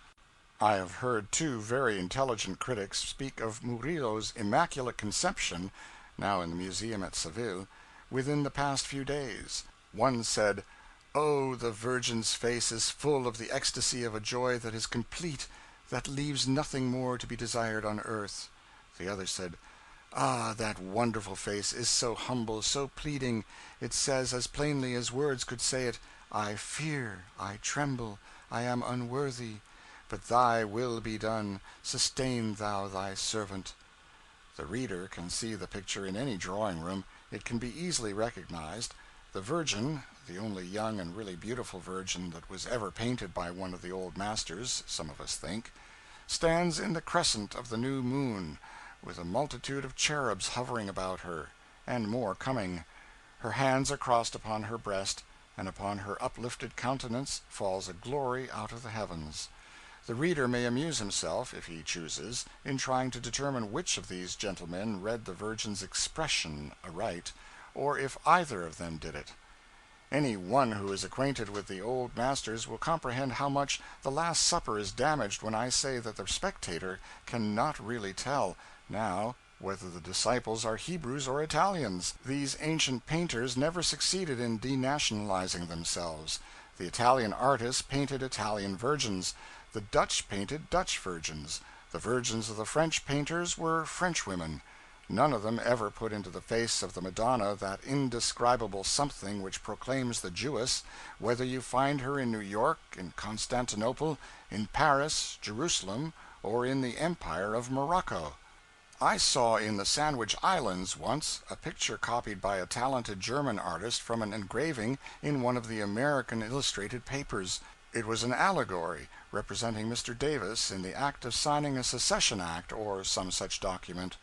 I have heard two very intelligent critics speak of Murillo's Immaculate Conception, now in the museum at Seville, within the past few days. One said, "Oh, the Virgin's face is full of the ecstasy of a joy that is complete, that leaves nothing more to be desired on earth." The other said, "Ah, that wonderful face is so humble, so pleading, it says as plainly as words could say it, I fear, I tremble, I am unworthy, but thy will be done, sustain thou thy servant." The reader can see the picture in any drawing room. It can be easily recognized. The Virgin, the only young and really beautiful Virgin that was ever painted by one of the old masters, some of us think, stands in the crescent of the new moon, with a multitude of cherubs hovering about her, and more coming. Her hands are crossed upon her breast, and upon her uplifted countenance falls a glory out of the heavens. The reader may amuse himself, if he chooses, in trying to determine which of these gentlemen read the Virgin's expression aright, or if either of them did it. Any one who is acquainted with the old masters will comprehend how much the Last Supper is damaged when I say that the spectator can not really tell, now, whether the disciples are Hebrews or Italians. These ancient painters never succeeded in denationalizing themselves. The Italian artists painted Italian virgins. The Dutch painted Dutch virgins. The virgins of the French painters were French women. None of them ever put into the face of the Madonna that indescribable something which proclaims the Jewess, whether you find her in New York, in Constantinople, in Paris, Jerusalem, or in the Empire of Morocco. I saw in the Sandwich Islands, once, a picture copied by a talented German artist from an engraving in one of the American illustrated papers. It was an allegory, representing Mr. Davis in the act of signing a secession act, or some such document.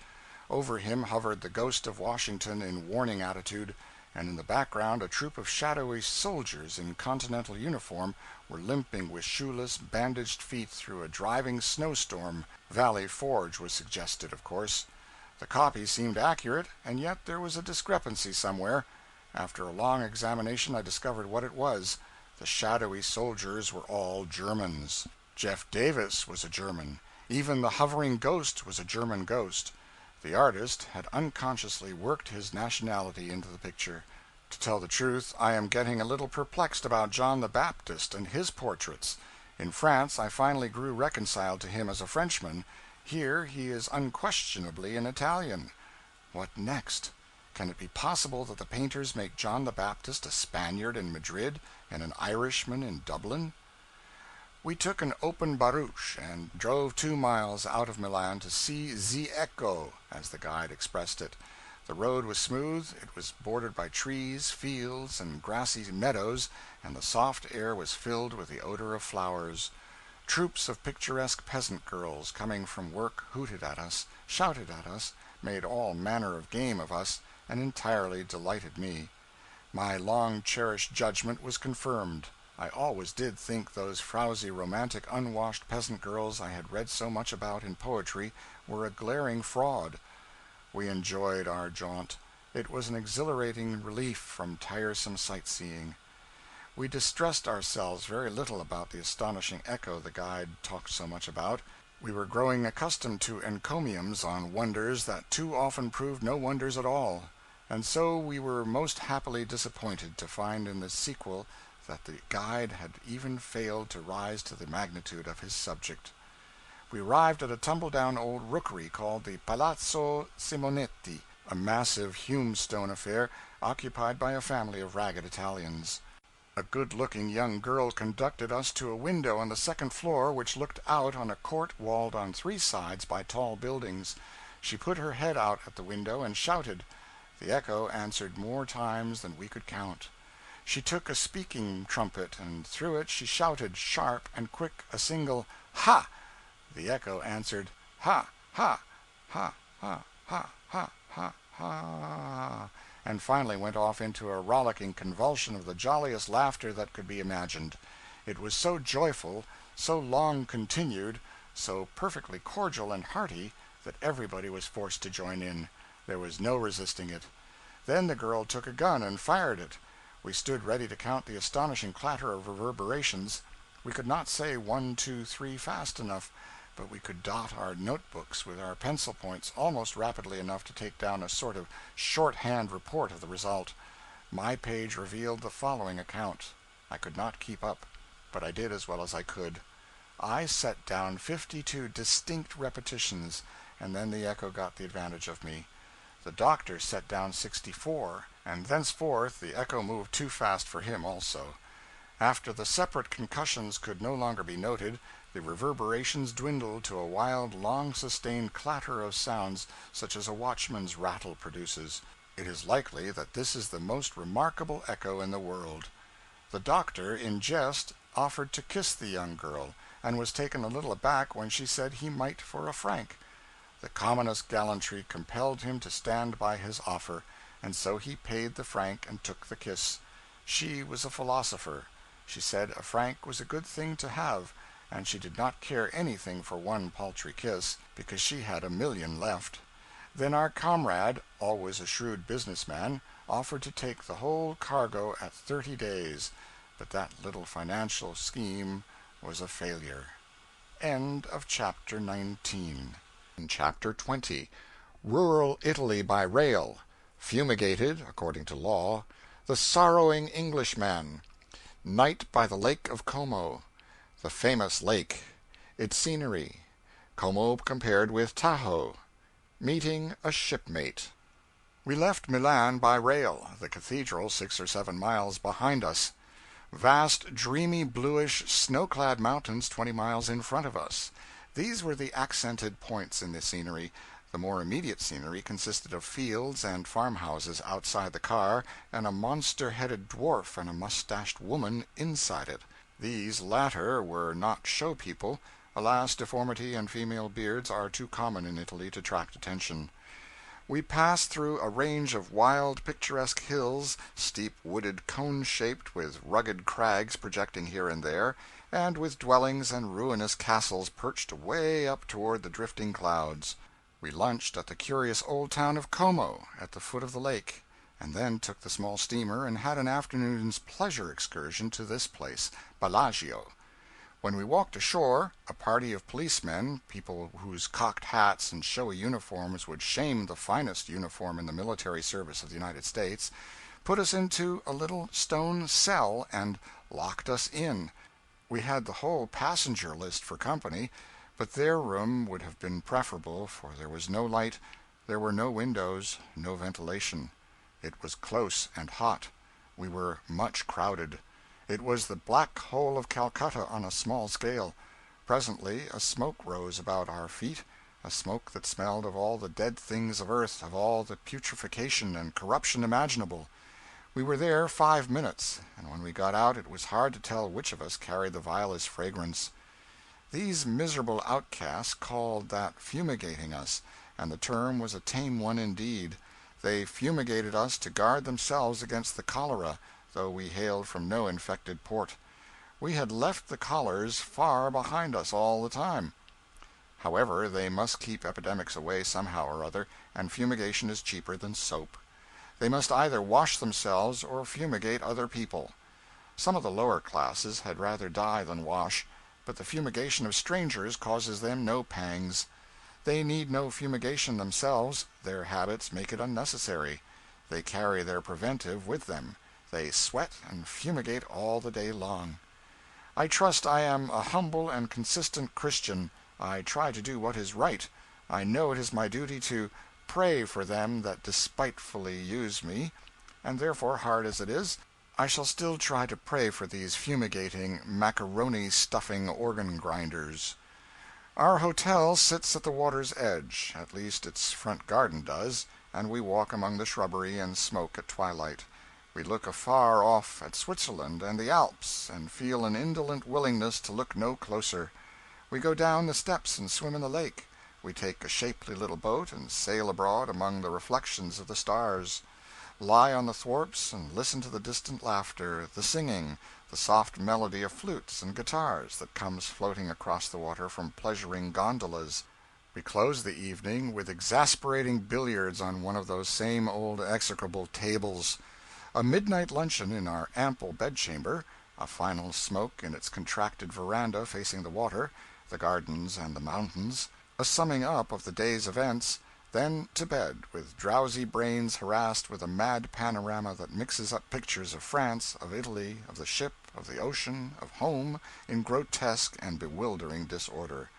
Over him hovered the ghost of Washington in warning attitude, and in the background a troop of shadowy soldiers in Continental uniform were limping with shoeless, bandaged feet through a driving snowstorm. Valley Forge was suggested, of course. The copy seemed accurate, and yet there was a discrepancy somewhere. After a long examination I discovered what it was. The shadowy soldiers were all Germans. Jeff Davis was a German. Even the hovering ghost was a German ghost. The artist had unconsciously worked his nationality into the picture. To tell the truth, I am getting a little perplexed about John the Baptist and his portraits. In France I finally grew reconciled to him as a Frenchman. Here he is unquestionably an Italian. What next? Can it be possible that the painters make John the Baptist a Spaniard in Madrid and an Irishman in Dublin? We took an open barouche and drove 2 miles out of Milan to see the Echo, as the guide expressed it. The road was smooth, it was bordered by trees, fields, and grassy meadows, and the soft air was filled with the odor of flowers. Troops of picturesque peasant girls coming from work hooted at us, shouted at us, made all manner of game of us, and entirely delighted me. My long-cherished judgment was confirmed. I always did think those frowsy, romantic, unwashed peasant girls I had read so much about in poetry were a glaring fraud. We enjoyed our jaunt. It was an exhilarating relief from tiresome sightseeing. We distressed ourselves very little about the astonishing echo the guide talked so much about. We were growing accustomed to encomiums on wonders that too often proved no wonders at all, and so we were most happily disappointed to find in the sequel that the guide had even failed to rise to the magnitude of his subject. We arrived at a tumble-down old rookery called the Palazzo Simonetti, a massive hewn-stone affair occupied by a family of ragged Italians. A good-looking young girl conducted us to a window on the second floor which looked out on a court walled on 3 sides by tall buildings. She put her head out at the window and shouted. The echo answered more times than we could count. She took a speaking trumpet, and through it she shouted, sharp and quick, a single "Ha!" The echo answered, "Ha! Ha! Ha! Ha! Ha! Ha! Ha! Ha!" and finally went off into a rollicking convulsion of the jolliest laughter that could be imagined. It was so joyful, so long continued, so perfectly cordial and hearty, that everybody was forced to join in. There was no resisting it. Then the girl took a gun and fired it. We stood ready to count the astonishing clatter of reverberations. We could not say 1, 2, 3 fast enough, but we could dot our notebooks with our pencil points almost rapidly enough to take down a sort of shorthand report of the result. My page revealed the following account. I could not keep up, but I did as well as I could. I set down 52 distinct repetitions, and then the echo got the advantage of me. The doctor set down 64, and thenceforth the echo moved too fast for him also. After the separate concussions could no longer be noted, the reverberations dwindled to a wild, long-sustained clatter of sounds such as a watchman's rattle produces. It is likely that this is the most remarkable echo in the world. The doctor, in jest, offered to kiss the young girl, and was taken a little aback when she said he might for a franc. The commonest gallantry compelled him to stand by his offer, and so he paid the franc and took the kiss. She was a philosopher. She said a franc was a good thing to have, and she did not care anything for one paltry kiss, because she had 1,000,000 left. Then our comrade, always a shrewd businessman, offered to take the whole cargo at 30 days, but that little financial scheme was a failure. End of chapter 19. Chapter 20. Rural Italy by Rail. Fumigated, according to law. The Sorrowing Englishman. Night by the Lake of Como. The famous lake. Its scenery. Como compared with Tahoe. Meeting a shipmate. We left Milan by rail, the cathedral 6 or 7 miles behind us. Vast, dreamy, bluish, snow-clad mountains 20 miles in front of us. These were the accented points in the scenery. The more immediate scenery consisted of fields and farmhouses outside the car, and a monster-headed dwarf and a mustached woman inside it. These latter were not show people. Alas, deformity and female beards are too common in Italy to attract attention. We passed through a range of wild, picturesque hills, steep, wooded, cone-shaped, with rugged crags projecting here and there, and with dwellings and ruinous castles perched away up toward the drifting clouds. We lunched at the curious old town of Como, at the foot of the lake, and then took the small steamer and had an afternoon's pleasure excursion to this place, Bellagio. When we walked ashore, a party of policemen, people whose cocked hats and showy uniforms would shame the finest uniform in the military service of the United States, put us into a little stone cell and locked us in. We had the whole passenger list for company, but their room would have been preferable, for there was no light, there were no windows, no ventilation. It was close and hot. We were much crowded. It was the Black Hole of Calcutta on a small scale. Presently a smoke rose about our feet, a smoke that smelled of all the dead things of earth, of all the putrefaction and corruption imaginable. We were there 5 minutes, and when we got out it was hard to tell which of us carried the vilest fragrance. These miserable outcasts called that fumigating us, and the term was a tame one indeed. They fumigated us to guard themselves against the cholera, though we hailed from no infected port. We had left the collars far behind us all the time. However, they must keep epidemics away somehow or other, and fumigation is cheaper than soap. They must either wash themselves or fumigate other people. Some of the lower classes had rather die than wash, but the fumigation of strangers causes them no pangs. They need no fumigation themselves, their habits make it unnecessary. They carry their preventive with them. They sweat and fumigate all the day long. I trust I am a humble and consistent Christian. I try to do what is right. I know it is my duty to pray for them that despitefully use me, and therefore, hard as it is, I shall still try to pray for these fumigating, macaroni-stuffing organ-grinders. Our hotel sits at the water's edge, at least its front garden does, and we walk among the shrubbery and smoke at twilight. We look afar off at Switzerland and the Alps, and feel an indolent willingness to look no closer. We go down the steps and swim in the lake. We take a shapely little boat and sail abroad among the reflections of the stars, lie on the thwarts and listen to the distant laughter, the singing, the soft melody of flutes and guitars that comes floating across the water from pleasuring gondolas. We close the evening with exasperating billiards on one of those same old execrable tables, a midnight luncheon in our ample bedchamber, a final smoke in its contracted veranda facing the water, the gardens and the mountains, a summing up of the day's events, then to bed, with drowsy brains harassed with a mad panorama that mixes up pictures of France, of Italy, of the ship, of the ocean, of home, in grotesque and bewildering disorder.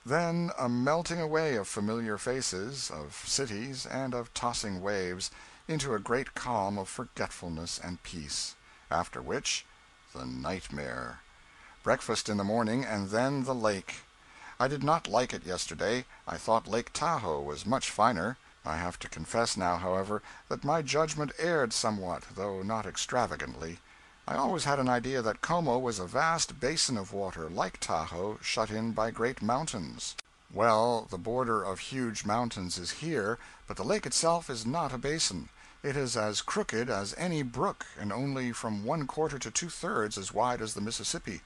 Then a melting away of familiar faces, of cities, and of tossing waves, into a great calm of forgetfulness and peace. After which, the nightmare. Breakfast in the morning, and then the lake. I did not like it yesterday. I thought Lake Tahoe was much finer. I have to confess now, however, that my judgment erred somewhat, though not extravagantly. I always had an idea that Como was a vast basin of water, like Tahoe, shut in by great mountains. Well, the border of huge mountains is here, but the lake itself is not a basin. It is as crooked as any brook, and only from 1/4 to 2/3 as wide as the Mississippi.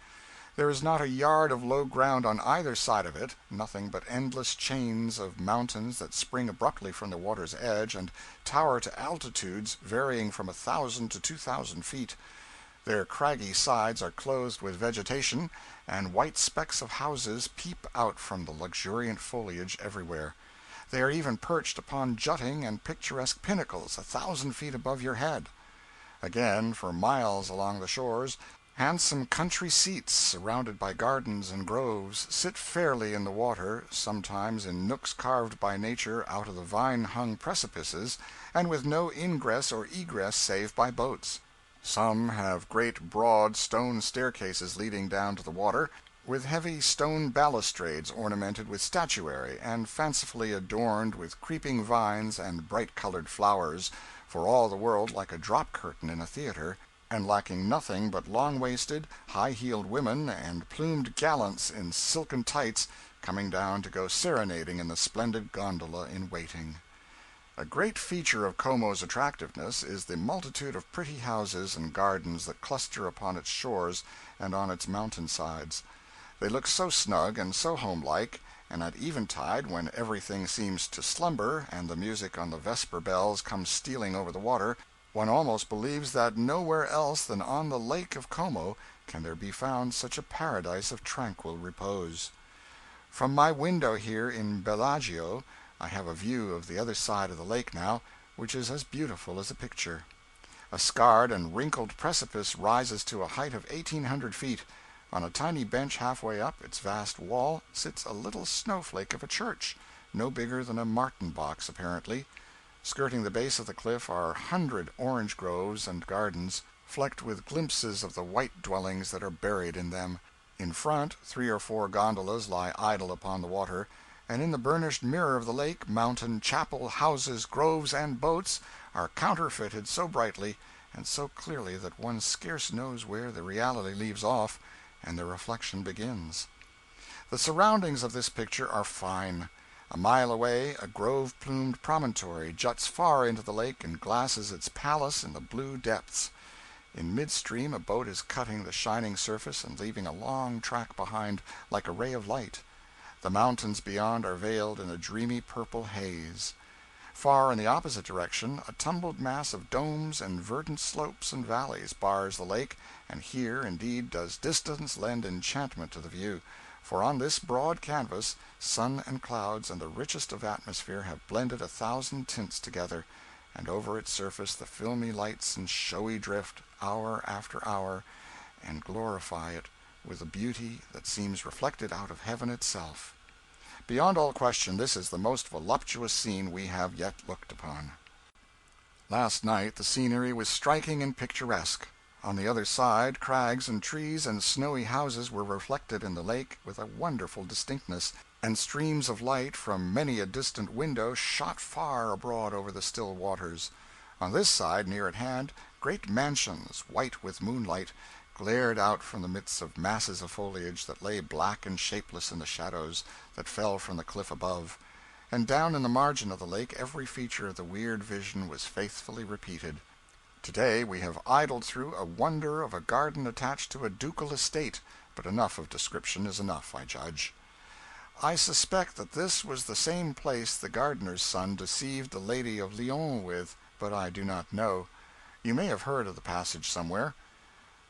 There is not a yard of low ground on either side of it, nothing but endless chains of mountains that spring abruptly from the water's edge and tower to altitudes varying from 1,000 to 2,000 feet. Their craggy sides are clothed with vegetation, and white specks of houses peep out from the luxuriant foliage everywhere. They are even perched upon jutting and picturesque pinnacles 1,000 feet above your head. Again, for miles along the shores, handsome country seats, surrounded by gardens and groves, sit fairly in the water, sometimes in nooks carved by nature out of the vine-hung precipices, and with no ingress or egress save by boats. Some have great broad stone staircases leading down to the water, with heavy stone balustrades ornamented with statuary, and fancifully adorned with creeping vines and bright-colored flowers, for all the world like a drop-curtain in a theater, and lacking nothing but long-waisted, high-heeled women and plumed gallants in silken tights coming down to go serenading in the splendid gondola in waiting. A great feature of Como's attractiveness is the multitude of pretty houses and gardens that cluster upon its shores and on its mountain sides. They look so snug and so homelike, and at eventide, when everything seems to slumber and the music on the vesper bells comes stealing over the water, one almost believes that nowhere else than on the Lake of Como can there be found such a paradise of tranquil repose. From my window here in Bellagio I have a view of the other side of the lake now, which is as beautiful as a picture. A scarred and wrinkled precipice rises to a height of 1,800 feet. On a tiny bench halfway up its vast wall sits a little snowflake of a church, no bigger than a martin box apparently. Skirting the base of the cliff are 100 orange groves and gardens, flecked with glimpses of the white dwellings that are buried in them. In front, 3 or 4 gondolas lie idle upon the water, and in the burnished mirror of the lake, mountain, chapel, houses, groves, and boats are counterfeited so brightly and so clearly that one scarce knows where the reality leaves off and the reflection begins. The surroundings of this picture are fine. A mile away, a grove-plumed promontory juts far into the lake and glasses its palace in the blue depths. In midstream a boat is cutting the shining surface and leaving a long track behind like a ray of light. The mountains beyond are veiled in a dreamy purple haze. Far in the opposite direction, a tumbled mass of domes and verdant slopes and valleys bars the lake, and here, indeed, does distance lend enchantment to the view, for on this broad canvas sun and clouds and the richest of atmosphere have blended 1,000 tints together, and over its surface the filmy lights and showy drift, hour after hour, and glorify it with a beauty that seems reflected out of heaven itself. Beyond all question, this is the most voluptuous scene we have yet looked upon. Last night the scenery was striking and picturesque. On the other side, crags and trees and snowy houses were reflected in the lake with a wonderful distinctness, and streams of light from many a distant window shot far abroad over the still waters. On this side, near at hand, great mansions, white with moonlight, glared out from the midst of masses of foliage that lay black and shapeless in the shadows that fell from the cliff above. And down in the margin of the lake every feature of the weird vision was faithfully repeated. Today we have idled through a wonder of a garden attached to a ducal estate, but enough of description is enough, I judge. I suspect that this was the same place the gardener's son deceived the Lady of Lyons with, but I do not know. You may have heard of the passage somewhere.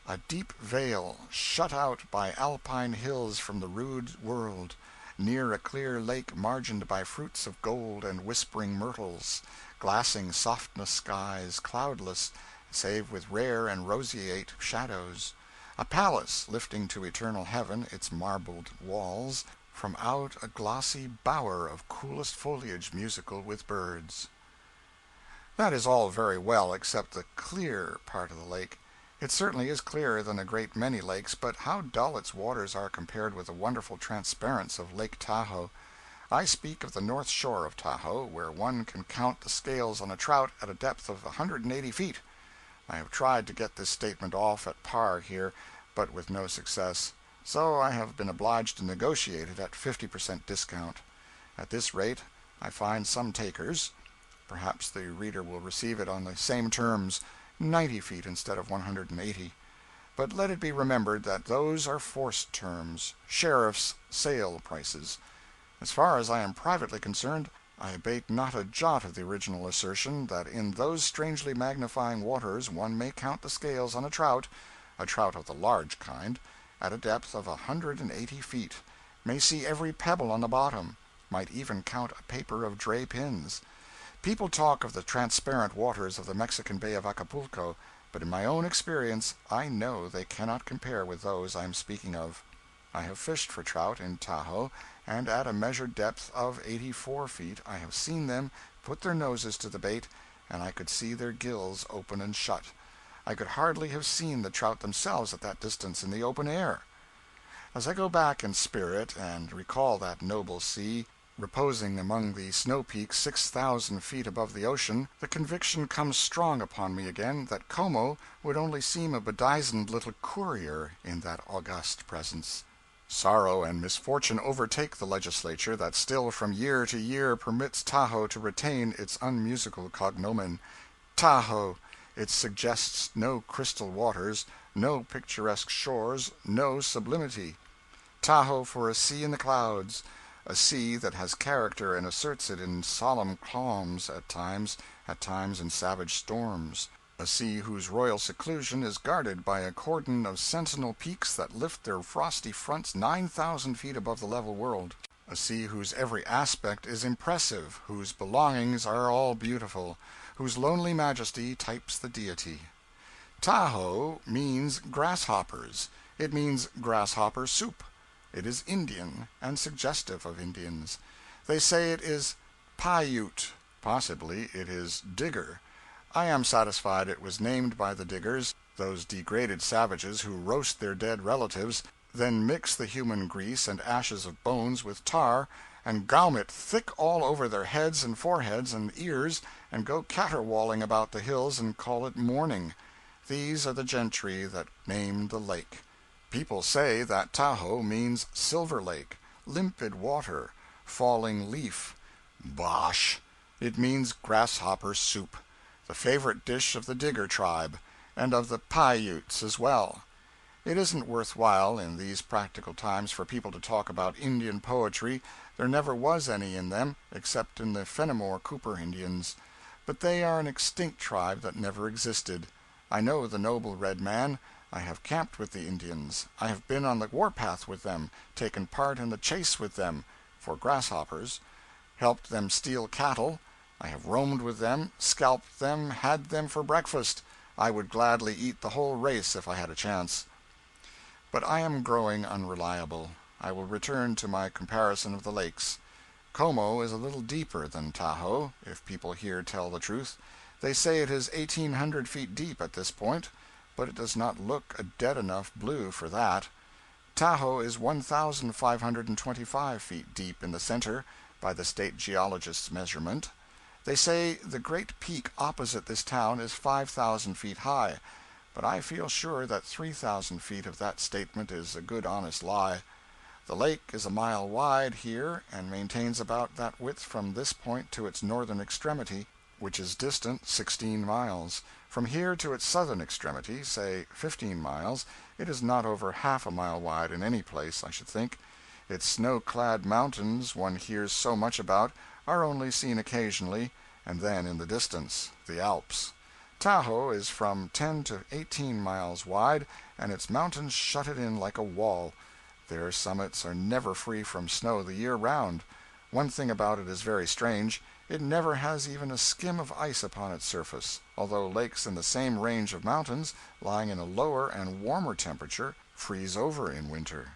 A deep vale, shut out by alpine hills from the rude world, near a clear lake margined by fruits of gold and whispering myrtles, glassing softness skies, cloudless, save with rare and roseate shadows, a palace lifting to eternal heaven its marbled walls, from out a glossy bower of coolest foliage musical with birds. That is all very well, except the clear part of the lake. It certainly is clearer than a great many lakes, but how dull its waters are compared with the wonderful transparence of Lake Tahoe. I speak of the north shore of Tahoe, where one can count the scales on a trout at a depth of 180 feet. I have tried to get this statement off at par here, but with no success, so I have been obliged to negotiate it at 50% discount. At this rate I find some takers. Perhaps the reader will receive it on the same terms, 90 feet instead of 180. But let it be remembered that those are forced terms, sheriff's sale prices. As far as I am privately concerned, I abate not a jot of the original assertion that in those strangely magnifying waters one may count the scales on a trout of the large kind, at a depth of 180 feet, may see every pebble on the bottom, might even count a paper of dray pins. People talk of the transparent waters of the Mexican Bay of Acapulco, but in my own experience I know they cannot compare with those I am speaking of. I have fished for trout in Tahoe, and at a measured depth of 84 feet I have seen them put their noses to the bait, and I could see their gills open and shut. I could hardly have seen the trout themselves at that distance in the open air. As I go back in spirit and recall that noble sea, reposing among the snow peaks 6,000 feet above the ocean, the conviction comes strong upon me again that Como would only seem a bedizened little courier in that august presence. Sorrow and misfortune overtake the legislature that still from year to year permits Tahoe to retain its unmusical cognomen. Tahoe! It suggests no crystal waters, no picturesque shores, no sublimity. Tahoe for a sea in the clouds, a sea that has character and asserts it in solemn calms at times in savage storms, a sea whose royal seclusion is guarded by a cordon of sentinel peaks that lift their frosty fronts 9,000 feet above the level world, a sea whose every aspect is impressive, whose belongings are all beautiful, whose lonely majesty types the deity. Tahoe means grasshoppers. It means grasshopper soup. It is Indian, and suggestive of Indians. They say it is Paiute. Possibly it is digger. I am satisfied it was named by the diggers, those degraded savages who roast their dead relatives, then mix the human grease and ashes of bones with tar, and gaum it thick all over their heads and foreheads and ears, and go caterwauling about the hills and call it mourning. These are the gentry that named the lake. People say that Tahoe means silver lake, limpid water, falling leaf. Bosh! It means grasshopper soup, the favorite dish of the digger tribe, and of the Paiutes as well. It isn't worth while in these practical times for people to talk about Indian poetry. There never was any in them, except in the Fenimore Cooper Indians. But they are an extinct tribe that never existed. I know the noble red man. I have camped with the Indians. I have been on the warpath with them, taken part in the chase with them, for grasshoppers, helped them steal cattle, I have roamed with them, scalped them, had them for breakfast. I would gladly eat the whole race if I had a chance. But I am growing unreliable. I will return to my comparison of the lakes. Como is a little deeper than Tahoe, if people here tell the truth. They say it is 1,800 feet deep at this point, but it does not look a dead enough blue for that. Tahoe is 1,525 feet deep in the center, by the state geologist's measurement. They say the great peak opposite this town is 5,000 feet high, but I feel sure that 3,000 feet of that statement is a good honest lie. The lake is a mile wide here, and maintains about that width from this point to its northern extremity, which is distant 16 miles. From here to its southern extremity, say 15 miles, it is not over half a mile wide in any place, I should think. Its snow-clad mountains one hears so much about are only seen occasionally, and then in the distance, the Alps. Tahoe is from 10 to 18 miles wide, and its mountains shut it in like a wall. Their summits are never free from snow the year round. One thing about it is very strange. It never has even a skim of ice upon its surface, although lakes in the same range of mountains, lying in a lower and warmer temperature, freeze over in winter.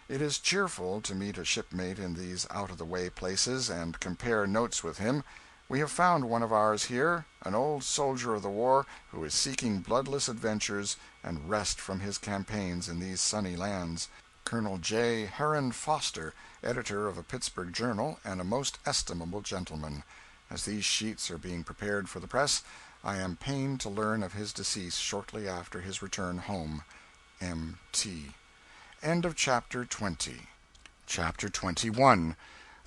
It is cheerful to meet a shipmate in these out-of-the-way places and compare notes with him. We have found one of ours here, an old soldier of the war who is seeking bloodless adventures and rest from his campaigns in these sunny lands. Colonel J. Heron Foster, editor of a Pittsburgh journal, and a most estimable gentleman. As these sheets are being prepared for the press, I am pained to learn of his decease shortly after his return home. M.T. End of Chapter 20. Chapter 21.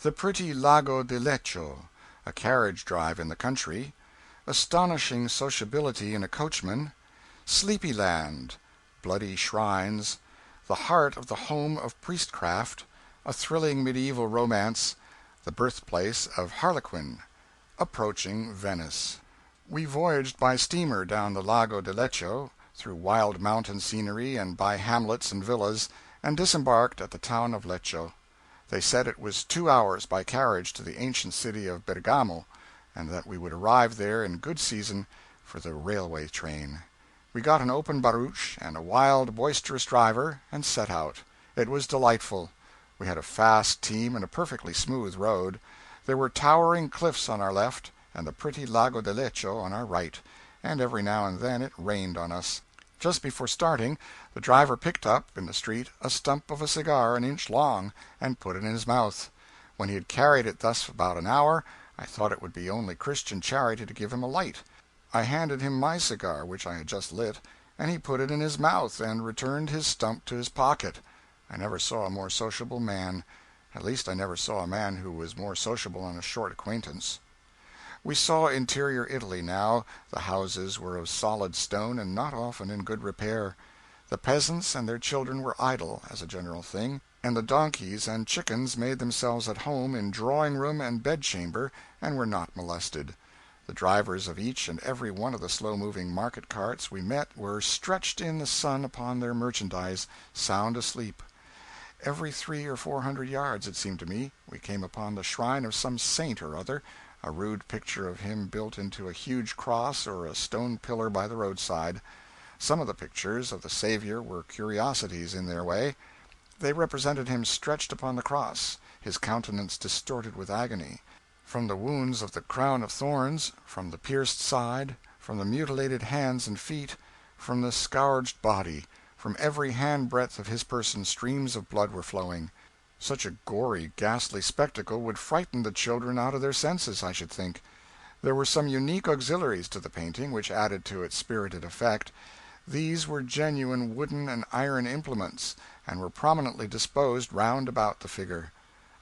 The pretty Lago di Lecco, a carriage drive in the country, astonishing sociability in a coachman, Sleepy Land, bloody shrines, the heart of the home of priestcraft, a thrilling medieval romance, the birthplace of Harlequin, approaching Venice. We voyaged by steamer down the Lago di Lecco, through wild mountain scenery and by hamlets and villas, and disembarked at the town of Lecco. They said it was 2 hours by carriage to the ancient city of Bergamo, and that we would arrive there in good season for the railway train. We got an open barouche and a wild, boisterous driver, and set out. It was delightful. We had a fast team and a perfectly smooth road. There were towering cliffs on our left, and the pretty Lago di Lecco on our right, and every now and then it rained on us. Just before starting, the driver picked up, in the street, a stump of a cigar an inch long, and put it in his mouth. When he had carried it thus about an hour, I thought it would be only Christian charity to give him a light. I handed him my cigar, which I had just lit, and he put it in his mouth and returned his stump to his pocket. I never saw a more sociable man. At least I never saw a man who was more sociable on a short acquaintance. We saw interior Italy now. The houses were of solid stone and not often in good repair. The peasants and their children were idle, as a general thing, and the donkeys and chickens made themselves at home in drawing-room and bedchamber and were not molested. The drivers of each and every one of the slow-moving market carts we met were stretched in the sun upon their merchandise, sound asleep. Every 300 or 400 yards, it seemed to me, we came upon the shrine of some saint or other, a rude picture of him built into a huge cross or a stone pillar by the roadside. Some of the pictures of the Savior were curiosities in their way. They represented him stretched upon the cross, his countenance distorted with agony. From the wounds of the crown of thorns, from the pierced side, from the mutilated hands and feet, from the scourged body, from every handbreadth of his person streams of blood were flowing. Such a gory, ghastly spectacle would frighten the children out of their senses, I should think. There were some unique auxiliaries to the painting which added to its spirited effect. These were genuine wooden and iron implements, and were prominently disposed round about the figure.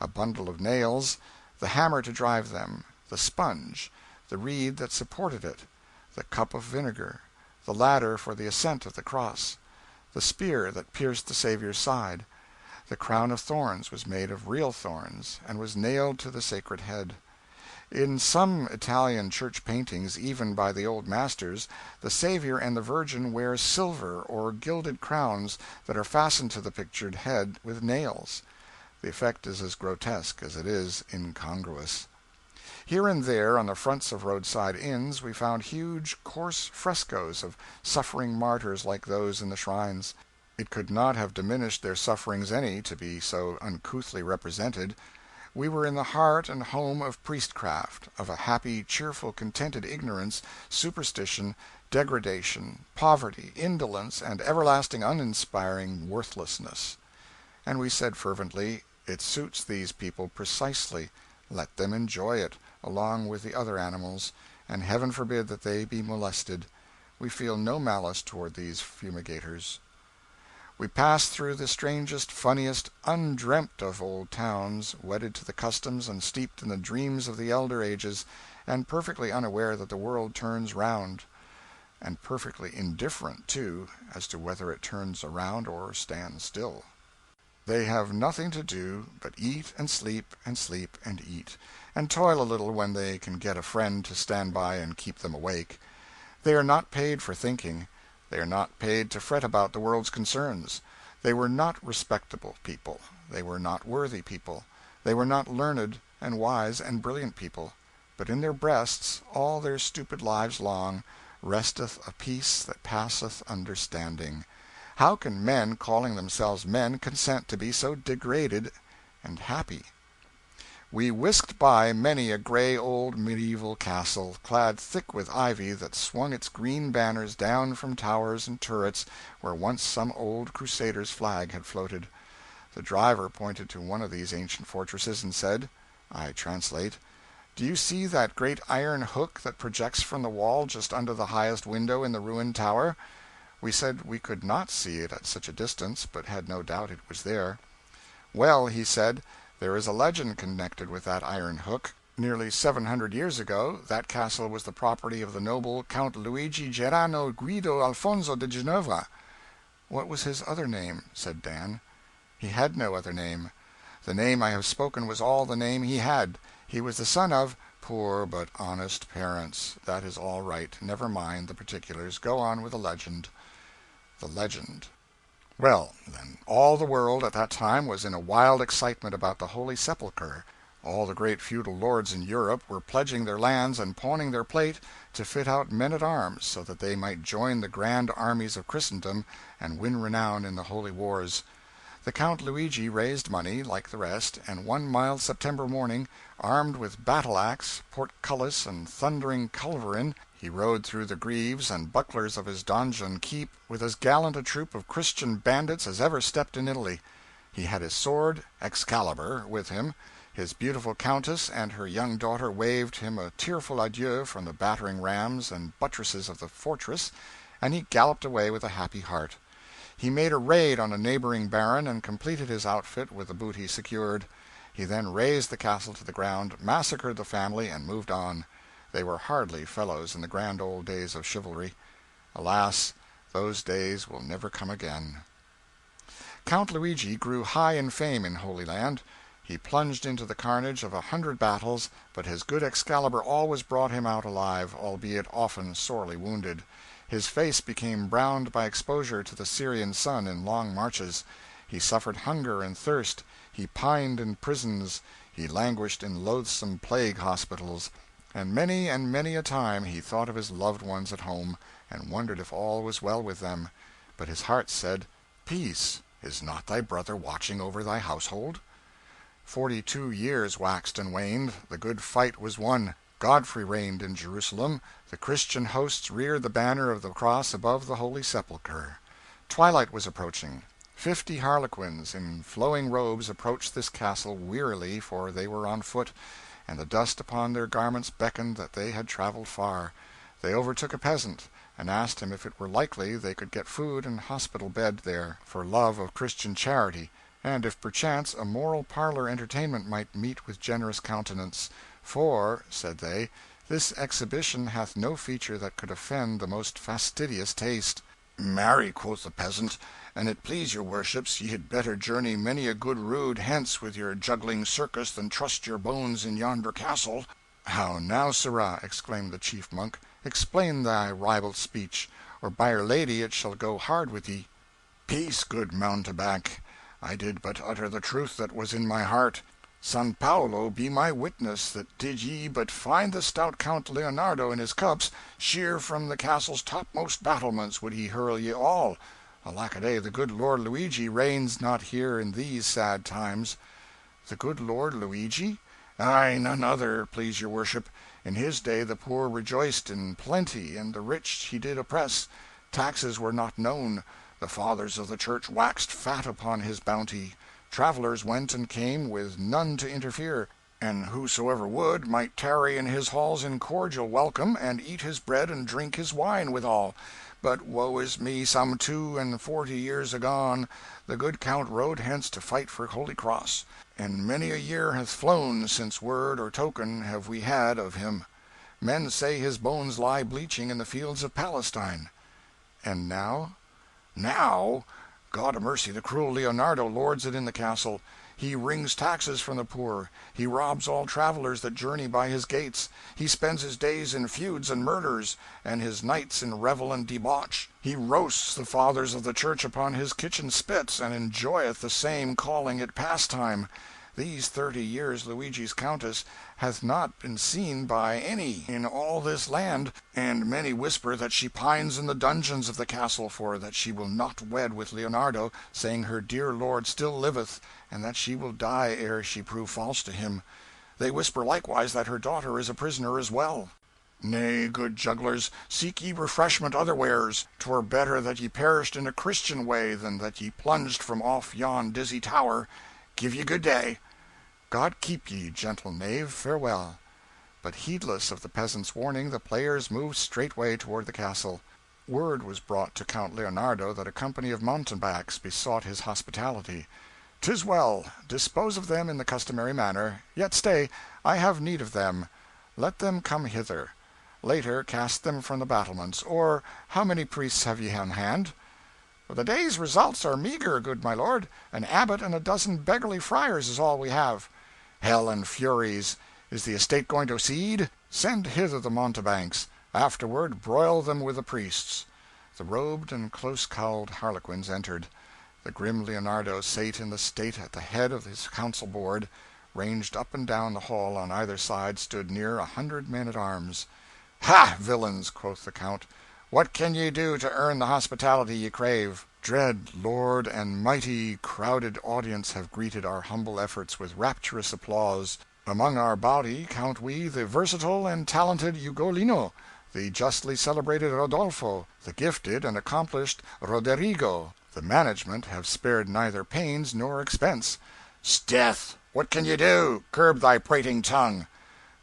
A bundle of nails, the hammer to drive them, the sponge, the reed that supported it, the cup of vinegar, the ladder for the ascent of the cross, the spear that pierced the Saviour's side. The crown of thorns was made of real thorns, and was nailed to the sacred head. In some Italian church paintings, even by the old masters, the Saviour and the Virgin wear silver or gilded crowns that are fastened to the pictured head with nails. The effect is as grotesque as it is incongruous. Here and there on the fronts of roadside inns we found huge, coarse frescoes of suffering martyrs like those in the shrines. It could not have diminished their sufferings any to be so uncouthly represented. We were in the heart and home of priestcraft, of a happy, cheerful, contented ignorance, superstition, degradation, poverty, indolence, and everlasting uninspiring worthlessness. And we said fervently, it suits these people precisely. Let them enjoy it, along with the other animals, and heaven forbid that they be molested. We feel no malice toward these fumigators. We passed through the strangest, funniest, undreamt of old towns, wedded to the customs and steeped in the dreams of the elder ages, and perfectly unaware that the world turns round, and perfectly indifferent, too, as to whether it turns around or stands still. They have nothing to do but eat and sleep and eat, and toil a little when they can get a friend to stand by and keep them awake. They are not paid for thinking. They are not paid to fret about the world's concerns. They were not respectable people. They were not worthy people. They were not learned and wise and brilliant people. But in their breasts, all their stupid lives long, resteth a peace that passeth understanding. How can men, calling themselves men, consent to be so degraded and happy? We whisked by many a gray old medieval castle, clad thick with ivy, that swung its green banners down from towers and turrets where once some old crusader's flag had floated. The driver pointed to one of these ancient fortresses and said, I translate, "Do you see that great iron hook that projects from the wall just under the highest window in the ruined tower?" We said we could not see it at such a distance, but had no doubt it was there. "Well," he said, "there is a legend connected with that iron hook. Nearly 700 years ago that castle was the property of the noble Count Luigi Gerano Guido Alfonso de Ginevra." "What was his other name?" said Dan. "He had no other name. The name I have spoken was all the name he had. He was the son of poor but honest parents. That is all right. Never mind the particulars. Go on with the legend." The legend. Well, then, all the world at that time was in a wild excitement about the Holy Sepulchre. All the great feudal lords in Europe were pledging their lands and pawning their plate to fit out men-at-arms, so that they might join the grand armies of Christendom and win renown in the holy wars. The Count Luigi raised money, like the rest, and one mild September morning, armed with battle-axe, portcullis, and thundering culverin, he rode through the greaves and bucklers of his donjon keep with as gallant a troop of Christian bandits as ever stepped in Italy. He had his sword, Excalibur, with him. His beautiful countess and her young daughter waved him a tearful adieu from the battering rams and buttresses of the fortress, and he galloped away with a happy heart. He made a raid on a neighboring baron and completed his outfit with the booty secured. He then razed the castle to the ground, massacred the family, and moved on. They were hardly fellows in the grand old days of chivalry. Alas, those days will never come again. Count Luigi grew high in fame in Holy Land. He plunged into the carnage of 100 battles, but his good Excalibur always brought him out alive, albeit often sorely wounded. His face became browned by exposure to the Syrian sun in long marches. He suffered hunger and thirst. He pined in prisons. He languished in loathsome plague hospitals. And many a time he thought of his loved ones at home, and wondered if all was well with them. But his heart said, "Peace! Is not thy brother watching over thy household?" 42 years waxed and waned. The good fight was won. Godfrey reigned in Jerusalem. The Christian hosts reared the banner of the cross above the Holy Sepulchre. Twilight was approaching. 50 harlequins in flowing robes approached this castle wearily, for they were on foot, and the dust upon their garments beckoned that they had traveled far. They overtook a peasant, and asked him if it were likely they could get food and hospital bed there, for love of Christian charity, and if perchance a moral parlor entertainment might meet with generous countenance. "For," said they, "this exhibition hath no feature that could offend the most fastidious taste." "Marry," quoth the peasant, "an it please your worships, ye had better journey many a good rood hence with your juggling circus than trust your bones in yonder castle." "How now, sirrah!" exclaimed the chief monk, "explain thy ribald speech, or by Our Lady it shall go hard with thee." "Peace, good mountebank. I did but utter the truth that was in my heart. San Paolo be my witness that did ye but find the stout Count Leonardo in his cups, sheer from the castle's topmost battlements would he hurl ye all. Alack-a-day, the good Lord Luigi reigns not here in these sad times." "The good Lord Luigi?" "Aye, none other, please your worship. In his day the poor rejoiced in plenty, and the rich he did oppress. Taxes were not known. The fathers of the church waxed fat upon his bounty. Travellers went and came with none to interfere, and whosoever would might tarry in his halls in cordial welcome, and eat his bread and drink his wine withal. But woe is me, some 42 years agone, the good Count rode hence to fight for Holy Cross, and many a year hath flown since word or token have we had of him. Men say his bones lie bleaching in the fields of Palestine." "And now?" "Now? God a mercy, the cruel Leonardo lords it in the castle. He wrings taxes from the poor. He robs all travellers that journey by his gates. He spends his days in feuds and murders, and his nights in revel and debauch. He roasts the fathers of the church upon his kitchen spits, and enjoyeth the same, calling it pastime. These 30 years Luigi's countess hath not been seen by any in all this land, and many whisper that she pines in the dungeons of the castle for that she will not wed with Leonardo, saying her dear lord still liveth, and that she will die ere she prove false to him. They whisper likewise that her daughter is a prisoner as well. Nay, good jugglers, seek ye refreshment otherwheres. 'Twere better that ye perished in a Christian way than that ye plunged from off yon dizzy tower. Give ye good day." "God keep ye, gentle knave, farewell." But heedless of the peasant's warning, the players moved straightway toward the castle. Word was brought to Count Leonardo that a company of mountebanks besought his hospitality. "'Tis well. Dispose of them in the customary manner. Yet stay, I have need of them. Let them come hither. Later cast them from the battlements. Or how many priests have ye on hand?" "The day's results are meagre, good my lord. An abbot and a dozen beggarly friars is all we have." "Hell and furies! Is the estate going to seed? Send hither the mountebanks. Afterward broil them with the priests." The robed and close-cowled harlequins entered. The grim Leonardo sate in the state at the head of his council board. Ranged up and down the hall on either side stood near 100 men-at-arms. "Ha, villains!" quoth the Count. "What can ye do to earn the hospitality ye crave?" Dread lord and mighty crowded audience have greeted our humble efforts with rapturous applause. Among our body count we the versatile and talented Ugolino, the justly celebrated Rodolfo, the gifted and accomplished Roderigo. The management have spared neither pains nor expense. "'Sdeath! What can ye do? Curb thy prating tongue."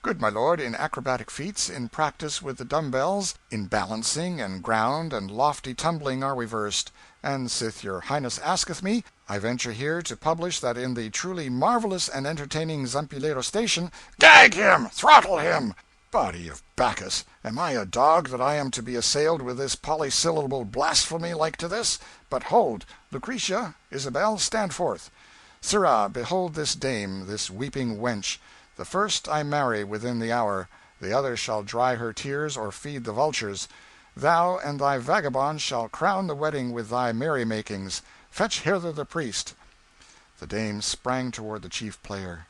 "Good my lord, in acrobatic feats, in practice with the dumb-bells, in balancing and ground and lofty tumbling are we versed. And sith your highness asketh me, I venture here to publish that in the truly marvellous and entertaining Zampilero station—" "Gag him! Throttle him! Body of Bacchus, am I a dog that I am to be assailed with this polysyllable blasphemy like to this? But hold! Lucretia, Isabel, stand forth. Sirrah, behold this dame, this weeping wench. The first I marry within the hour, the other shall dry her tears or feed the vultures. Thou and thy vagabond shall crown the wedding with thy merrymakings. Fetch hither the priest." The dame sprang toward the chief player.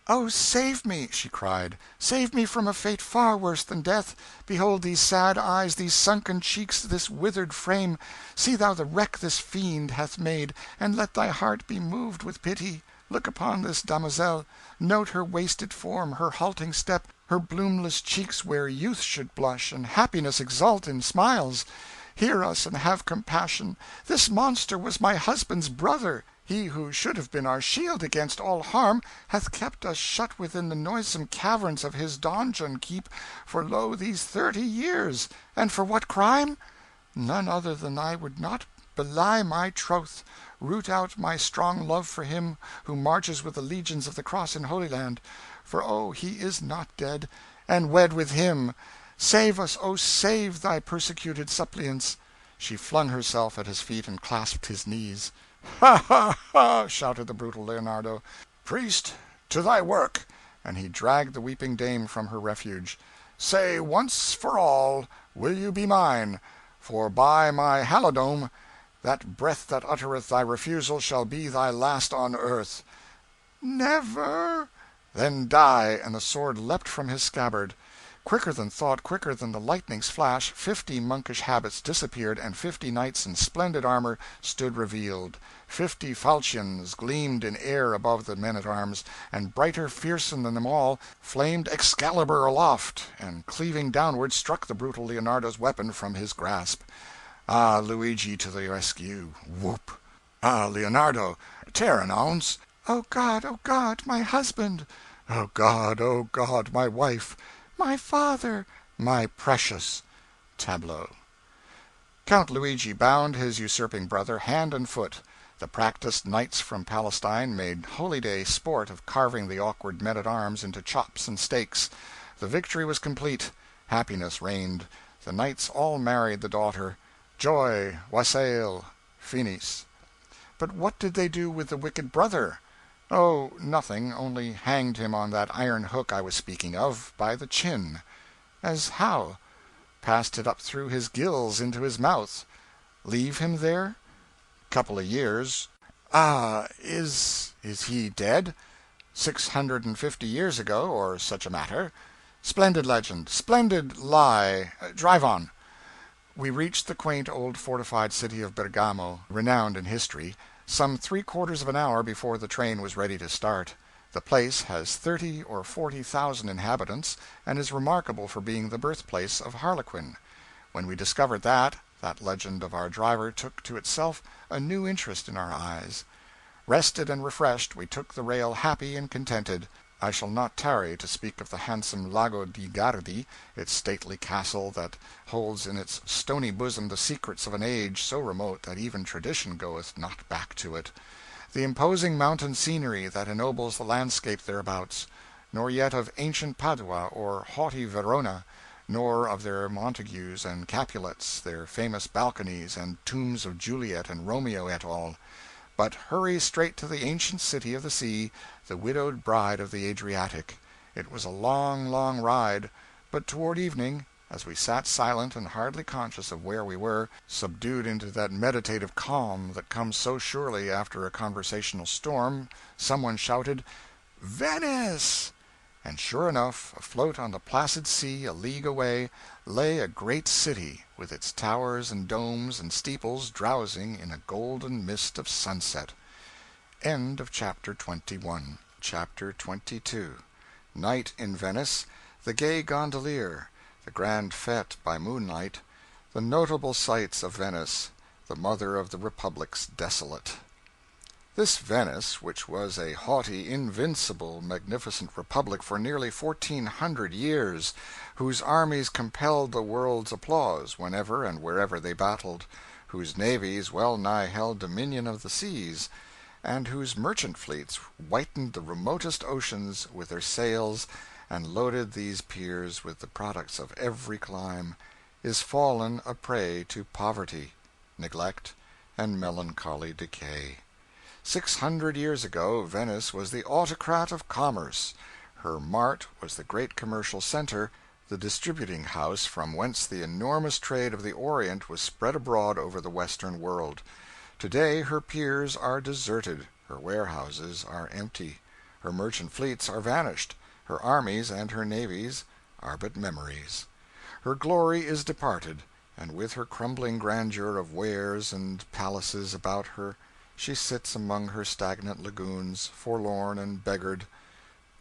"Oh, save me!" she cried. "Save me from a fate far worse than death! Behold these sad eyes, these sunken cheeks, this withered frame. See thou the wreck this fiend hath made, and let thy heart be moved with pity. Look upon this damozel. Note her wasted form, her halting step, her bloomless cheeks where youth should blush and happiness exult in smiles. Hear us and have compassion. This monster was my husband's brother. He who should have been our shield against all harm hath kept us shut within the noisome caverns of his donjon keep for lo these 30 years. And for what crime? None other than I would not belie my troth, root out my strong love for him who marches with the legions of the cross in Holy Land. For oh, he is not dead, and wed with him. Save us, oh, save thy persecuted suppliants." She flung herself at his feet and clasped his knees. "Ha, ha, ha!" shouted the brutal Leonardo. "Priest, to thy work!" And he dragged the weeping dame from her refuge. "Say once for all, will you be mine? For by my halidome, that breath that uttereth thy refusal shall be thy last on earth." never!" Then die, and the sword leapt from his scabbard. Quicker than thought, quicker than the lightning's flash, 50 monkish habits disappeared, and 50 knights in splendid armor stood revealed. 50 falchions gleamed in air above the men-at-arms, and brighter fearsome than them all flamed Excalibur aloft, and cleaving downward struck the brutal Leonardo's weapon from his grasp. Ah, Luigi to the rescue! Whoop! Ah, Leonardo! Tear an ounce! "Oh God, my husband!" "Oh God, my wife!" "My father!" "My precious!" Tableau. Count Luigi bound his usurping brother hand and foot. The practised knights from Palestine made holyday sport of carving the awkward men-at-arms into chops and steaks. The victory was complete. Happiness reigned. The knights all married the daughter. Joy, wassail, finis. But what did they do with the wicked brother? Oh, nothing, only hanged him on that iron hook I was speaking of, by the chin. As how? Passed it up through his gills into his mouth. Leave him there? Couple of years. Ah, is he dead? 650 years ago, or such a matter. Splendid legend, splendid lie. Drive on. We reached the quaint old fortified city of Bergamo, renowned in history, some 3/4 of an hour before the train was ready to start. The place has 30 or 40,000 inhabitants, and is remarkable for being the birthplace of Harlequin. When we discovered that legend of our driver took to itself a new interest in our eyes. Rested and refreshed, we took the rail happy and contented. I shall not tarry to speak of the handsome Lago di Gardi, its stately castle that holds in its stony bosom the secrets of an age so remote that even tradition goeth not back to it; the imposing mountain scenery that ennobles the landscape thereabouts; nor yet of ancient Padua or haughty Verona, nor of their Montagues and Capulets, their famous balconies, and tombs of Juliet and Romeo et al., but hurry straight to the ancient city of the sea, the widowed bride of the Adriatic. It was a long, long ride, but toward evening, as we sat silent and hardly conscious of where we were, subdued into that meditative calm that comes so surely after a conversational storm, some one shouted, "Venice!" And sure enough, afloat on the placid sea a league away, lay a great city, with its towers and domes and steeples drowsing in a golden mist of sunset. End of chapter 21. Chapter 22. Night in Venice, the gay gondolier, the grand fete by moonlight, the notable sights of Venice, the mother of the republics desolate. This Venice, which was a haughty, invincible, magnificent republic for nearly 1,400 years, whose armies compelled the world's applause whenever and wherever they battled, whose navies well nigh held dominion of the seas, and whose merchant fleets whitened the remotest oceans with their sails and loaded these piers with the products of every clime, is fallen a prey to poverty, neglect, and melancholy decay. 600 years ago Venice was the autocrat of commerce. Her mart was the great commercial center, the distributing house from whence the enormous trade of the Orient was spread abroad over the Western world. Today her piers are deserted, her warehouses are empty, her merchant fleets are vanished, her armies and her navies are but memories. Her glory is departed, and with her crumbling grandeur of wares and palaces about her she sits among her stagnant lagoons, forlorn and beggared,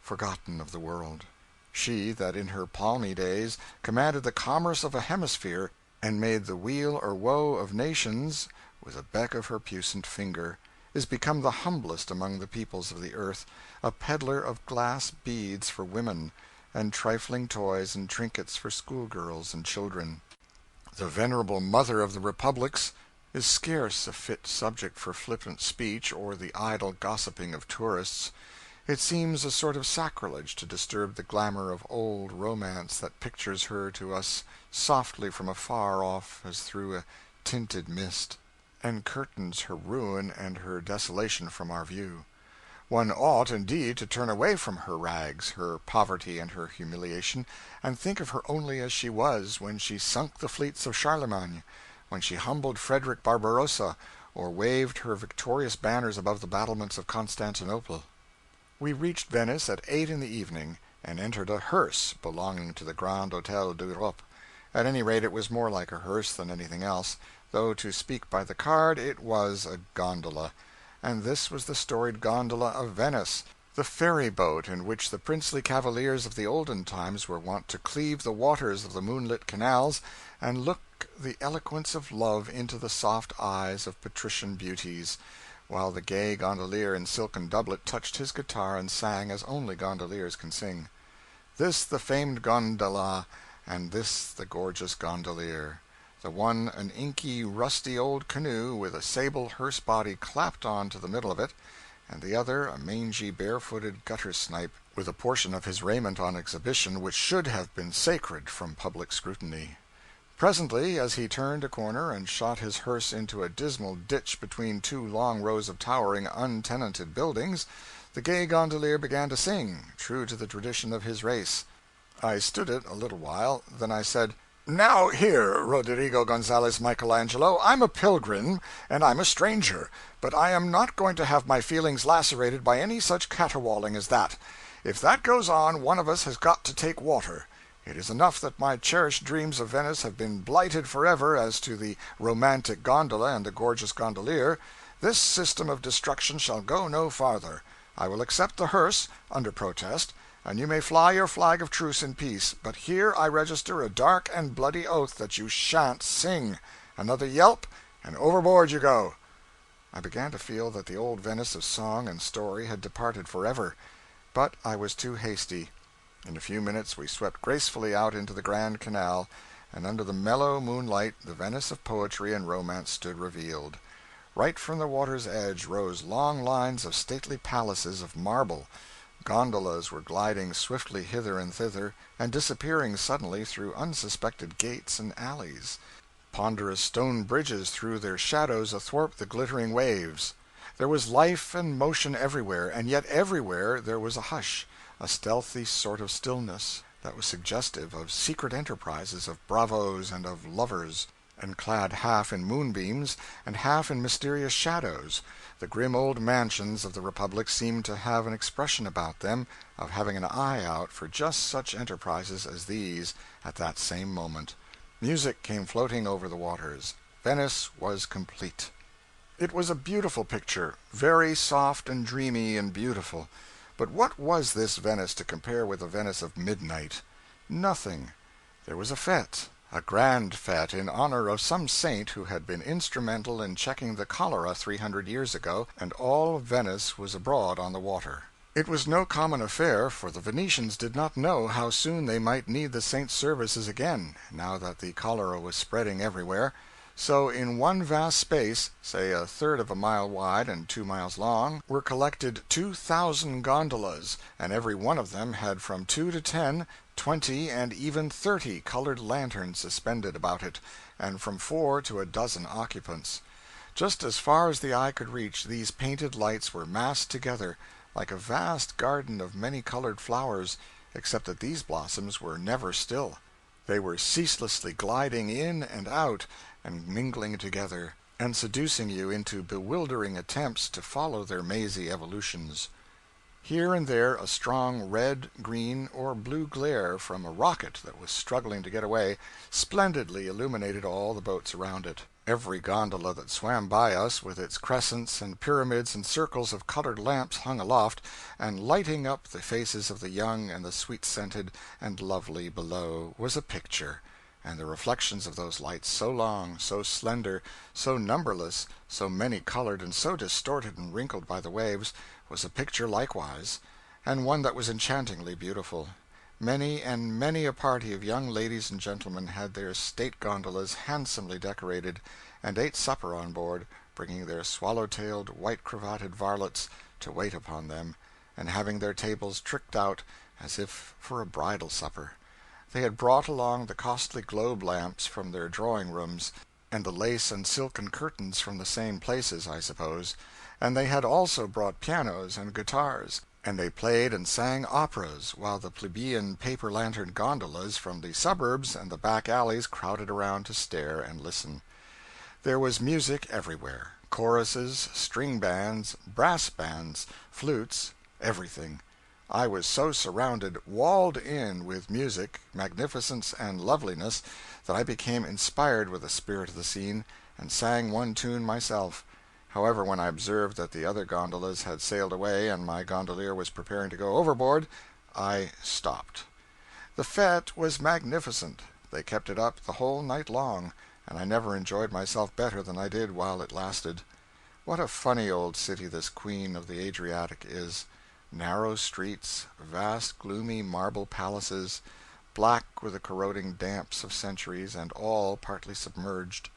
forgotten of the world. She that in her palmy days commanded the commerce of a hemisphere, and made the weal or woe of nations with a beck of her puissant finger, is become the humblest among the peoples of the earth, a peddler of glass beads for women, and trifling toys and trinkets for schoolgirls and children. The venerable mother of the republics is scarce a fit subject for flippant speech or the idle gossiping of tourists. It seems a sort of sacrilege to disturb the glamour of old romance that pictures her to us softly from afar off as through a tinted mist, and curtains her ruin and her desolation from our view. One ought, indeed, to turn away from her rags, her poverty, and her humiliation, and think of her only as she was when she sunk the fleets of Charlemagne, when she humbled Frederick Barbarossa, or waved her victorious banners above the battlements of Constantinople. We reached Venice at 8 in the evening, and entered a hearse belonging to the Grand Hotel d'Europe. At any rate, it was more like a hearse than anything else, though to speak by the card it was a gondola. And this was the storied gondola of Venice, the ferry boat in which the princely cavaliers of the olden times were wont to cleave the waters of the moonlit canals and look the eloquence of love into the soft eyes of patrician beauties, while the gay gondolier in silken doublet touched his guitar and sang as only gondoliers can sing. This the famed gondola, and this the gorgeous gondolier. The one an inky, rusty old canoe with a sable hearse body clapped on to the middle of it, and the other a mangy, barefooted gutter snipe, with a portion of his raiment on exhibition which should have been sacred from public scrutiny. Presently, as he turned a corner and shot his hearse into a dismal ditch between two long rows of towering, untenanted buildings, the gay gondolier began to sing, true to the tradition of his race. I stood it a little while, then I said, "Now here, Roderigo Gonzalez Michelangelo, I'm a pilgrim, and I'm a stranger, but I am not going to have my feelings lacerated by any such caterwauling as that. If that goes on, one of us has got to take water. It is enough that my cherished dreams of Venice have been blighted forever as to the romantic gondola and the gorgeous gondolier. This system of destruction shall go no farther. I will accept the hearse, under protest, and you may fly your flag of truce in peace, but here I register a dark and bloody oath that you shan't sing. Another yelp, and overboard you go." I began to feel that the old Venice of song and story had departed forever, but I was too hasty. In a few minutes we swept gracefully out into the Grand Canal, and under the mellow moonlight the Venice of poetry and romance stood revealed. Right from the water's edge rose long lines of stately palaces of marble. Gondolas were gliding swiftly hither and thither, and disappearing suddenly through unsuspected gates and alleys. Ponderous stone bridges threw their shadows athwart the glittering waves. There was life and motion everywhere, and yet everywhere there was a hush, a stealthy sort of stillness that was suggestive of secret enterprises of bravos and of lovers, and clad half in moonbeams and half in mysterious shadows. The grim old mansions of the Republic seemed to have an expression about them of having an eye out for just such enterprises as these at that same moment. Music came floating over the waters. Venice was complete. It was a beautiful picture, very soft and dreamy and beautiful. But what was this Venice to compare with the Venice of midnight? Nothing. There was a fete, a grand fete in honor of some saint who had been instrumental in checking the cholera 300 years ago, and all Venice was abroad on the water. It was no common affair, for the Venetians did not know how soon they might need the saint's services again, now that the cholera was spreading everywhere. So in one vast space, say a third of a mile wide and 2 miles long, were collected 2,000 gondolas, and every one of them had from 2 to 10, 20, and even 30 colored lanterns suspended about it, and from 4 to a dozen occupants. Just as far as the eye could reach, these painted lights were massed together, like a vast garden of many-colored flowers, except that these blossoms were never still. They were ceaselessly gliding in and out, and mingling together, and seducing you into bewildering attempts to follow their mazy evolutions. Here and there a strong red, green, or blue glare from a rocket that was struggling to get away splendidly illuminated all the boats around it. Every gondola that swam by us, with its crescents and pyramids and circles of colored lamps hung aloft, and lighting up the faces of the young and the sweet-scented and lovely below, was a picture, and the reflections of those lights, so long, so slender, so numberless, so many-colored, and so distorted and wrinkled by the waves, was a picture likewise, and one that was enchantingly beautiful. Many and many a party of young ladies and gentlemen had their state gondolas handsomely decorated, and ate supper on board, bringing their swallow-tailed, white-cravatted varlets to wait upon them, and having their tables tricked out as if for a bridal supper. They had brought along the costly globe lamps from their drawing-rooms, and the lace and silken curtains from the same places, I suppose, and they had also brought pianos and guitars, and they played and sang operas, while the plebeian paper-lantern gondolas from the suburbs and the back alleys crowded around to stare and listen. There was music everywhere: choruses, string bands, brass bands, flutes, everything. I was so surrounded, walled in with music, magnificence, and loveliness, that I became inspired with the spirit of the scene, and sang one tune myself. However, when I observed that the other gondolas had sailed away and my gondolier was preparing to go overboard, I stopped. The fete was magnificent. They kept it up the whole night long, and I never enjoyed myself better than I did while it lasted. What a funny old city this Queen of the Adriatic is! Narrow streets, vast gloomy marble palaces, black with the corroding damps of centuries, and all partly submerged.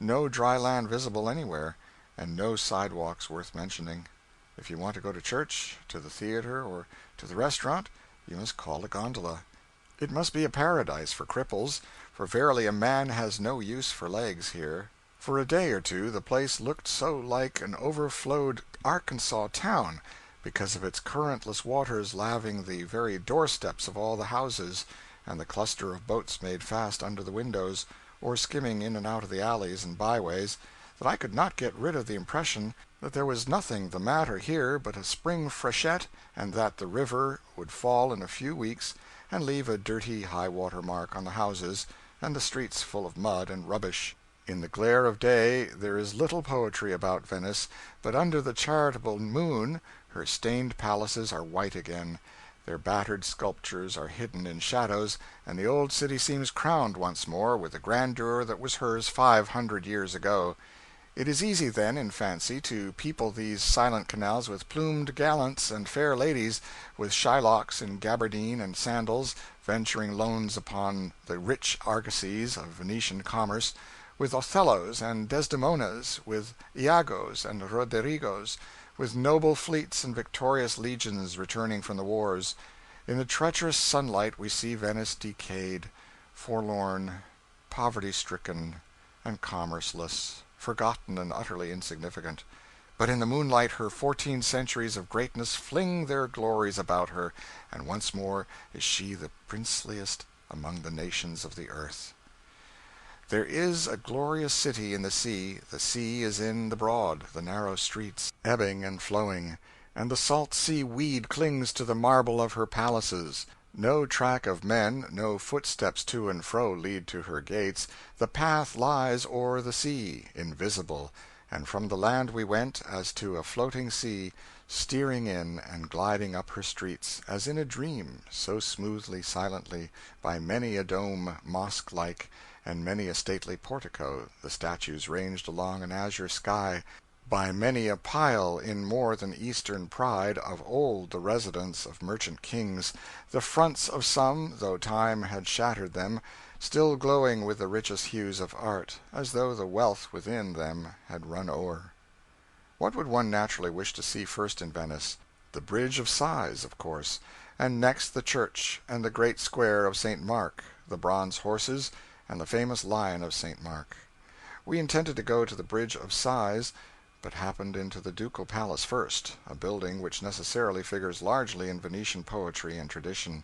No dry land visible anywhere, and no sidewalks worth mentioning. If you want to go to church, to the theater, or to the restaurant, you must call a gondola. It must be a paradise for cripples, for verily a man has no use for legs here. For a day or two the place looked so like an overflowed Arkansas town, because of its currentless waters laving the very doorsteps of all the houses, and the cluster of boats made fast under the windows, or skimming in and out of the alleys and byways, that I could not get rid of the impression that there was nothing the matter here but a spring freshet, and that the river would fall in a few weeks and leave a dirty high-water mark on the houses, and the streets full of mud and rubbish. In the glare of day there is little poetry about Venice, but under the charitable moon her stained palaces are white again, their battered sculptures are hidden in shadows, and the old city seems crowned once more with the grandeur that was hers 500 years ago. It is easy, then, in fancy, to people these silent canals with plumed gallants and fair ladies, with Shylocks in gaberdine and sandals, venturing loans upon the rich argosies of Venetian commerce, with Othellos and Desdemonas, with Iagos and Roderigos, with noble fleets and victorious legions returning from the wars. In the treacherous sunlight we see Venice decayed, forlorn, poverty-stricken, and commerceless, forgotten and utterly insignificant. But in the moonlight her 14 centuries of greatness fling their glories about her, and once more is she the princeliest among the nations of the earth. There is a glorious city in the sea is in the broad, the narrow streets, ebbing and flowing, and the salt sea weed clings to the marble of her palaces. No track of men, no footsteps to and fro lead to her gates, the path lies o'er the sea, invisible, and from the land we went, as to a floating sea, steering in and gliding up her streets, as in a dream, so smoothly, silently, by many a dome mosque-like, and many a stately portico, the statues ranged along an azure sky, by many a pile in more than eastern pride, of old the residence of merchant kings, the fronts of some, though time had shattered them, still glowing with the richest hues of art, as though the wealth within them had run o'er. What would one naturally wish to see first in Venice? The Bridge of Sighs, of course, and next the church, and the great square of St. Mark, the bronze horses, and the famous lion of St. Mark. We intended to go to the Bridge of Sighs, but happened into the Ducal Palace first, a building which necessarily figures largely in Venetian poetry and tradition.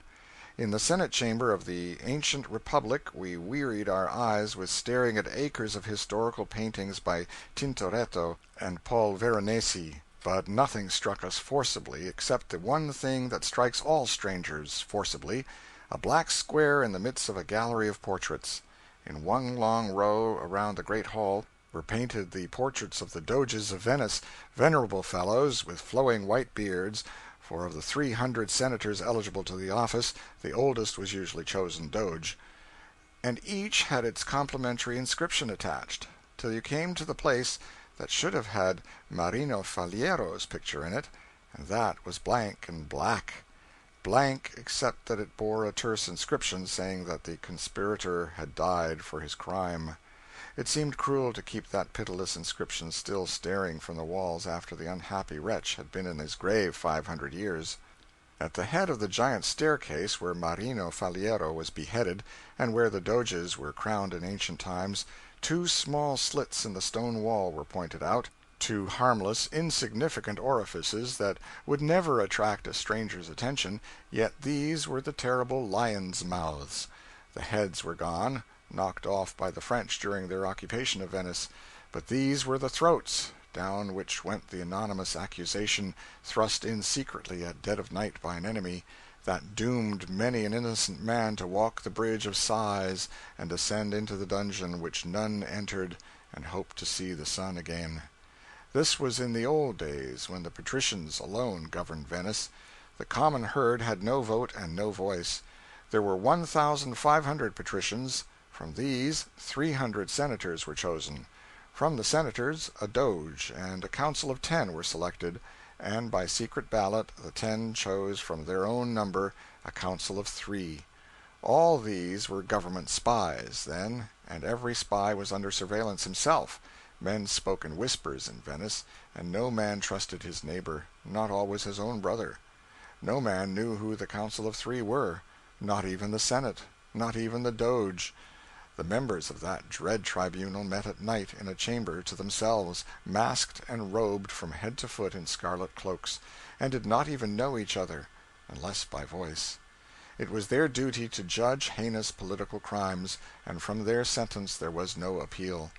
In the Senate chamber of the ancient Republic we wearied our eyes with staring at acres of historical paintings by Tintoretto and Paul Veronese, but nothing struck us forcibly except the one thing that strikes all strangers forcibly, a black square in the midst of a gallery of portraits. In one long row around the great hall were painted the portraits of the Doges of Venice, venerable fellows with flowing white beards, for of the 300 senators eligible to the office, the oldest was usually chosen Doge, and each had its complimentary inscription attached, till you came to the place that should have had Marino Faliero's picture in it, and that was blank and black. Blank, except that it bore a terse inscription saying that the conspirator had died for his crime. It seemed cruel to keep that pitiless inscription still staring from the walls after the unhappy wretch had been in his grave 500 years. At the head of the giant staircase where Marino Faliero was beheaded, and where the Doges were crowned in ancient times, 2 small slits in the stone wall were pointed out, 2 harmless, insignificant orifices that would never attract a stranger's attention, yet these were the terrible lions' mouths. The heads were gone, knocked off by the French during their occupation of Venice, but these were the throats, down which went the anonymous accusation, thrust in secretly at dead of night by an enemy, that doomed many an innocent man to walk the bridge of sighs and descend into the dungeon which none entered and hoped to see the sun again. This was in the old days, when the patricians alone governed Venice. The common herd had no vote and no voice. There were 1,500 patricians. From these 300 senators were chosen. From the senators a doge and a council of 10 were selected, and by secret ballot the 10 chose from their own number a council of 3. All these were government spies, then, and every spy was under surveillance himself. Men spoke in whispers in Venice, and no man trusted his neighbor, not always his own brother. No man knew who the council of 3 were, not even the Senate, not even the Doge. The members of that dread tribunal met at night in a chamber to themselves, masked and robed from head to foot in scarlet cloaks, and did not even know each other, unless by voice. It was their duty to judge heinous political crimes, and from their sentence there was no appeal.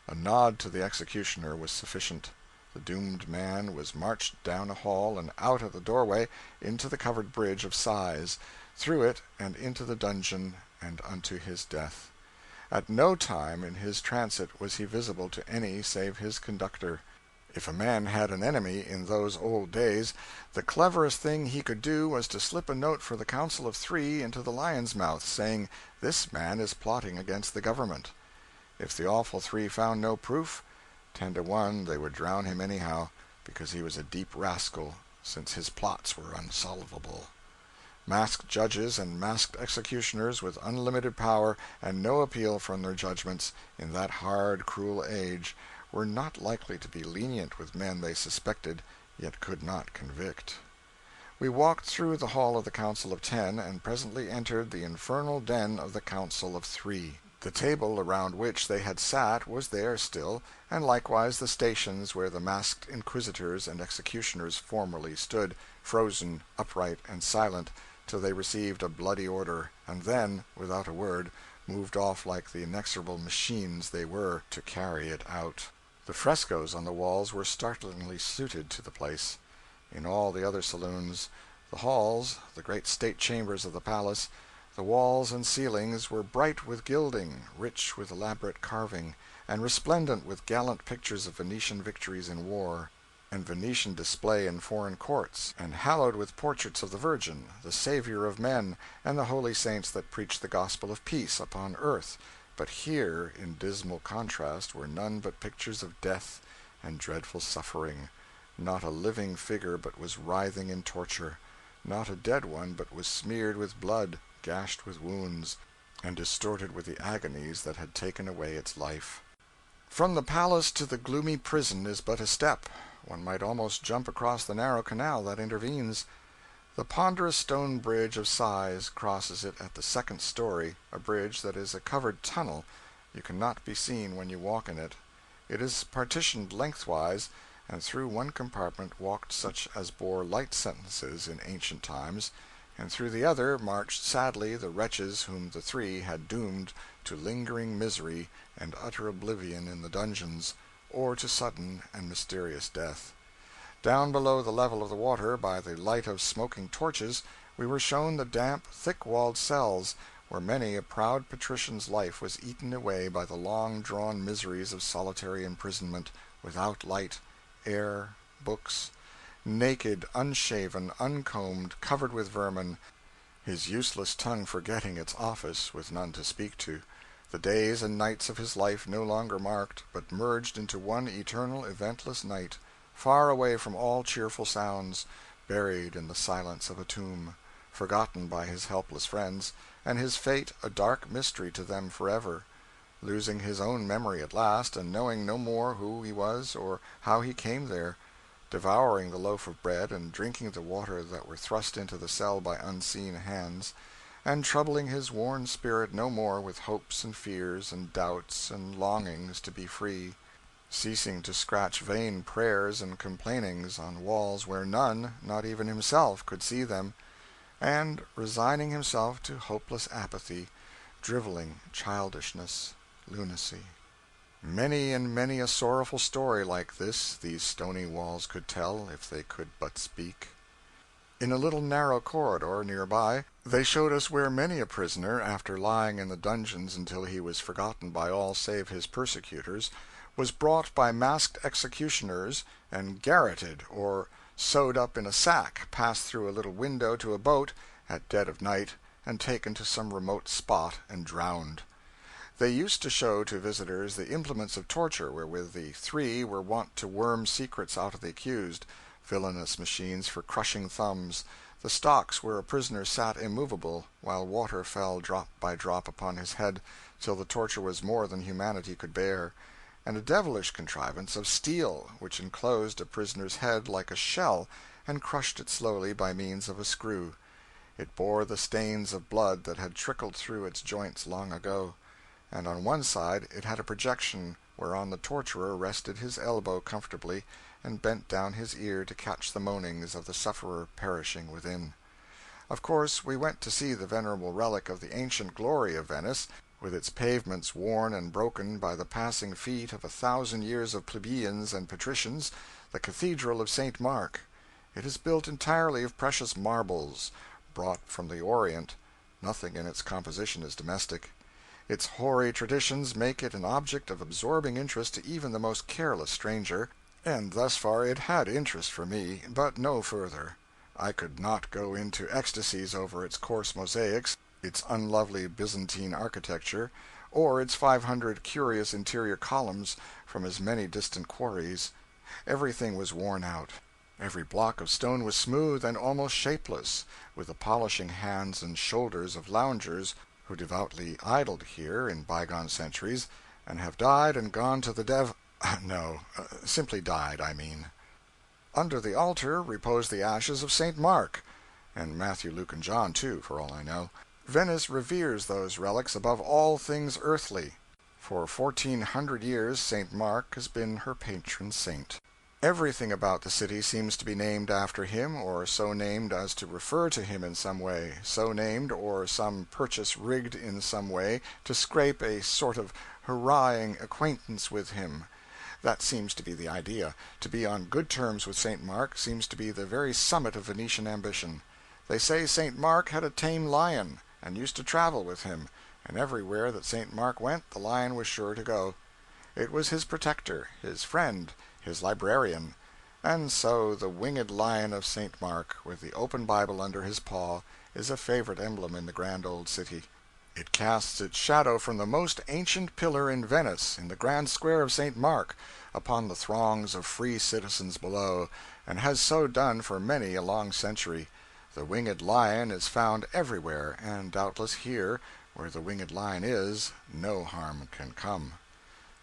A nod to the executioner was sufficient. The doomed man was marched down a hall and out at the doorway into the covered bridge of sighs, through it and into the dungeon and unto his death. At no time in his transit was he visible to any save his conductor. If a man had an enemy in those old days, the cleverest thing he could do was to slip a note for the council of 3 into the lion's mouth, saying, "This man is plotting against the government." If the awful 3 found no proof, 10 to 1 they would drown him anyhow, because he was a deep rascal, since his plots were unsolvable. Masked judges and masked executioners, with unlimited power and no appeal from their judgments, in that hard, cruel age, were not likely to be lenient with men they suspected, yet could not convict. We walked through the hall of the Council of 10, and presently entered the infernal den of the Council of 3. The table around which they had sat was there still, and likewise the stations where the masked inquisitors and executioners formerly stood, frozen, upright, and silent, till they received a bloody order, and then, without a word, moved off like the inexorable machines they were, to carry it out. The frescoes on the walls were startlingly suited to the place. In all the other saloons, the halls, the great state chambers of the palace, the walls and ceilings were bright with gilding, rich with elaborate carving, and resplendent with gallant pictures of Venetian victories in war, and Venetian display in foreign courts, and hallowed with portraits of the Virgin, the Savior of men, and the holy saints that preached the gospel of peace upon earth. But here, in dismal contrast, were none but pictures of death and dreadful suffering. Not a living figure but was writhing in torture, not a dead one but was smeared with blood, gashed with wounds, and distorted with the agonies that had taken away its life. From the palace to the gloomy prison is but a step. One might almost jump across the narrow canal that intervenes. The ponderous stone bridge of sighs crosses it at the second story, a bridge that is a covered tunnel. You cannot be seen when you walk in it. It is partitioned lengthwise, and through one compartment walked such as bore light sentences in ancient times, and through the other marched sadly the wretches whom the 3 had doomed to lingering misery and utter oblivion in the dungeons, or to sudden and mysterious death. Down below the level of the water, by the light of smoking torches, we were shown the damp, thick-walled cells, where many a proud patrician's life was eaten away by the long-drawn miseries of solitary imprisonment, without light, air, books, naked, unshaven, uncombed, covered with vermin, his useless tongue forgetting its office, with none to speak to, the days and nights of his life no longer marked, but merged into one eternal eventless night, far away from all cheerful sounds, buried in the silence of a tomb, forgotten by his helpless friends, and his fate a dark mystery to them forever, losing his own memory at last, and knowing no more who he was or how he came there, devouring the loaf of bread and drinking the water that were thrust into the cell by unseen hands, and troubling his worn spirit no more with hopes and fears and doubts and longings to be free, ceasing to scratch vain prayers and complainings on walls where none, not even himself, could see them, and resigning himself to hopeless apathy, drivelling childishness, lunacy. Many and many a sorrowful story like this these stony walls could tell if they could but speak. In a little narrow corridor near by, they showed us where many a prisoner, after lying in the dungeons until he was forgotten by all save his persecutors, was brought by masked executioners and garroted or sewed up in a sack, passed through a little window to a boat, at dead of night, and taken to some remote spot and drowned. They used to show to visitors the implements of torture wherewith the three were wont to worm secrets out of the accused, villainous machines for crushing thumbs, the stocks where a prisoner sat immovable, while water fell drop by drop upon his head, till the torture was more than humanity could bear, and a devilish contrivance of steel, which enclosed a prisoner's head like a shell, and crushed it slowly by means of a screw. It bore the stains of blood that had trickled through its joints long ago, and on one side it had a projection whereon the torturer rested his elbow comfortably, and bent down his ear to catch the moanings of the sufferer perishing within. Of course we went to see the venerable relic of the ancient glory of Venice, with its pavements worn and broken by the passing feet of 1,000 years of plebeians and patricians, the Cathedral of St. Mark. It is built entirely of precious marbles, brought from the Orient. Nothing in its composition is domestic. Its hoary traditions make it an object of absorbing interest to even the most careless stranger, and thus far it had interest for me, but no further. I could not go into ecstasies over its coarse mosaics, its unlovely Byzantine architecture, or its 500 curious interior columns from as many distant quarries. Everything was worn out. Every block of stone was smooth and almost shapeless, with the polishing hands and shoulders of loungers who devoutly idled here in bygone centuries, and have died and gone to the simply died, I mean. Under the altar repose the ashes of St. Mark, and Matthew, Luke, and John, too, for all I know. Venice reveres those relics above all things earthly. For 1,400 years St. Mark has been her patron saint. Everything about the city seems to be named after him, or so named as to refer to him in some way, so named, or some purchase rigged in some way to scrape a sort of hurrahing acquaintance with him. That seems to be the idea. To be on good terms with St. Mark seems to be the very summit of Venetian ambition. They say St. Mark had a tame lion, and used to travel with him, and everywhere that St. Mark went the lion was sure to go. It was his protector, his friend, his librarian, and so the winged lion of St. Mark, with the open Bible under his paw, is a favorite emblem in the grand old city. It casts its shadow from the most ancient pillar in Venice, in the grand square of St. Mark, upon the throngs of free citizens below, and has so done for many a long century. The winged lion is found everywhere, and doubtless here, where the winged lion is, no harm can come.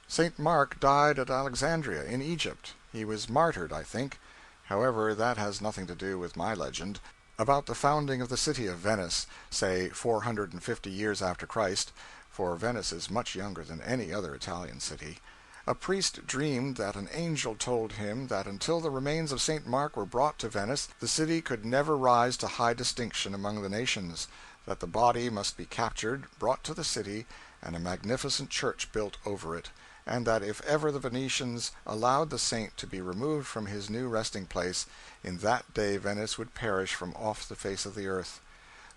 St. Mark died at Alexandria, in Egypt. He was martyred, I think. However, that has nothing to do with my legend. About the founding of the city of Venice, say 450 years after Christ, for Venice is much younger than any other Italian city, a priest dreamed that an angel told him that until the remains of St. Mark were brought to Venice, the city could never rise to high distinction among the nations, that the body must be captured, brought to the city, and a magnificent church built over it, and that if ever the Venetians allowed the saint to be removed from his new resting place, in that day Venice would perish from off the face of the earth.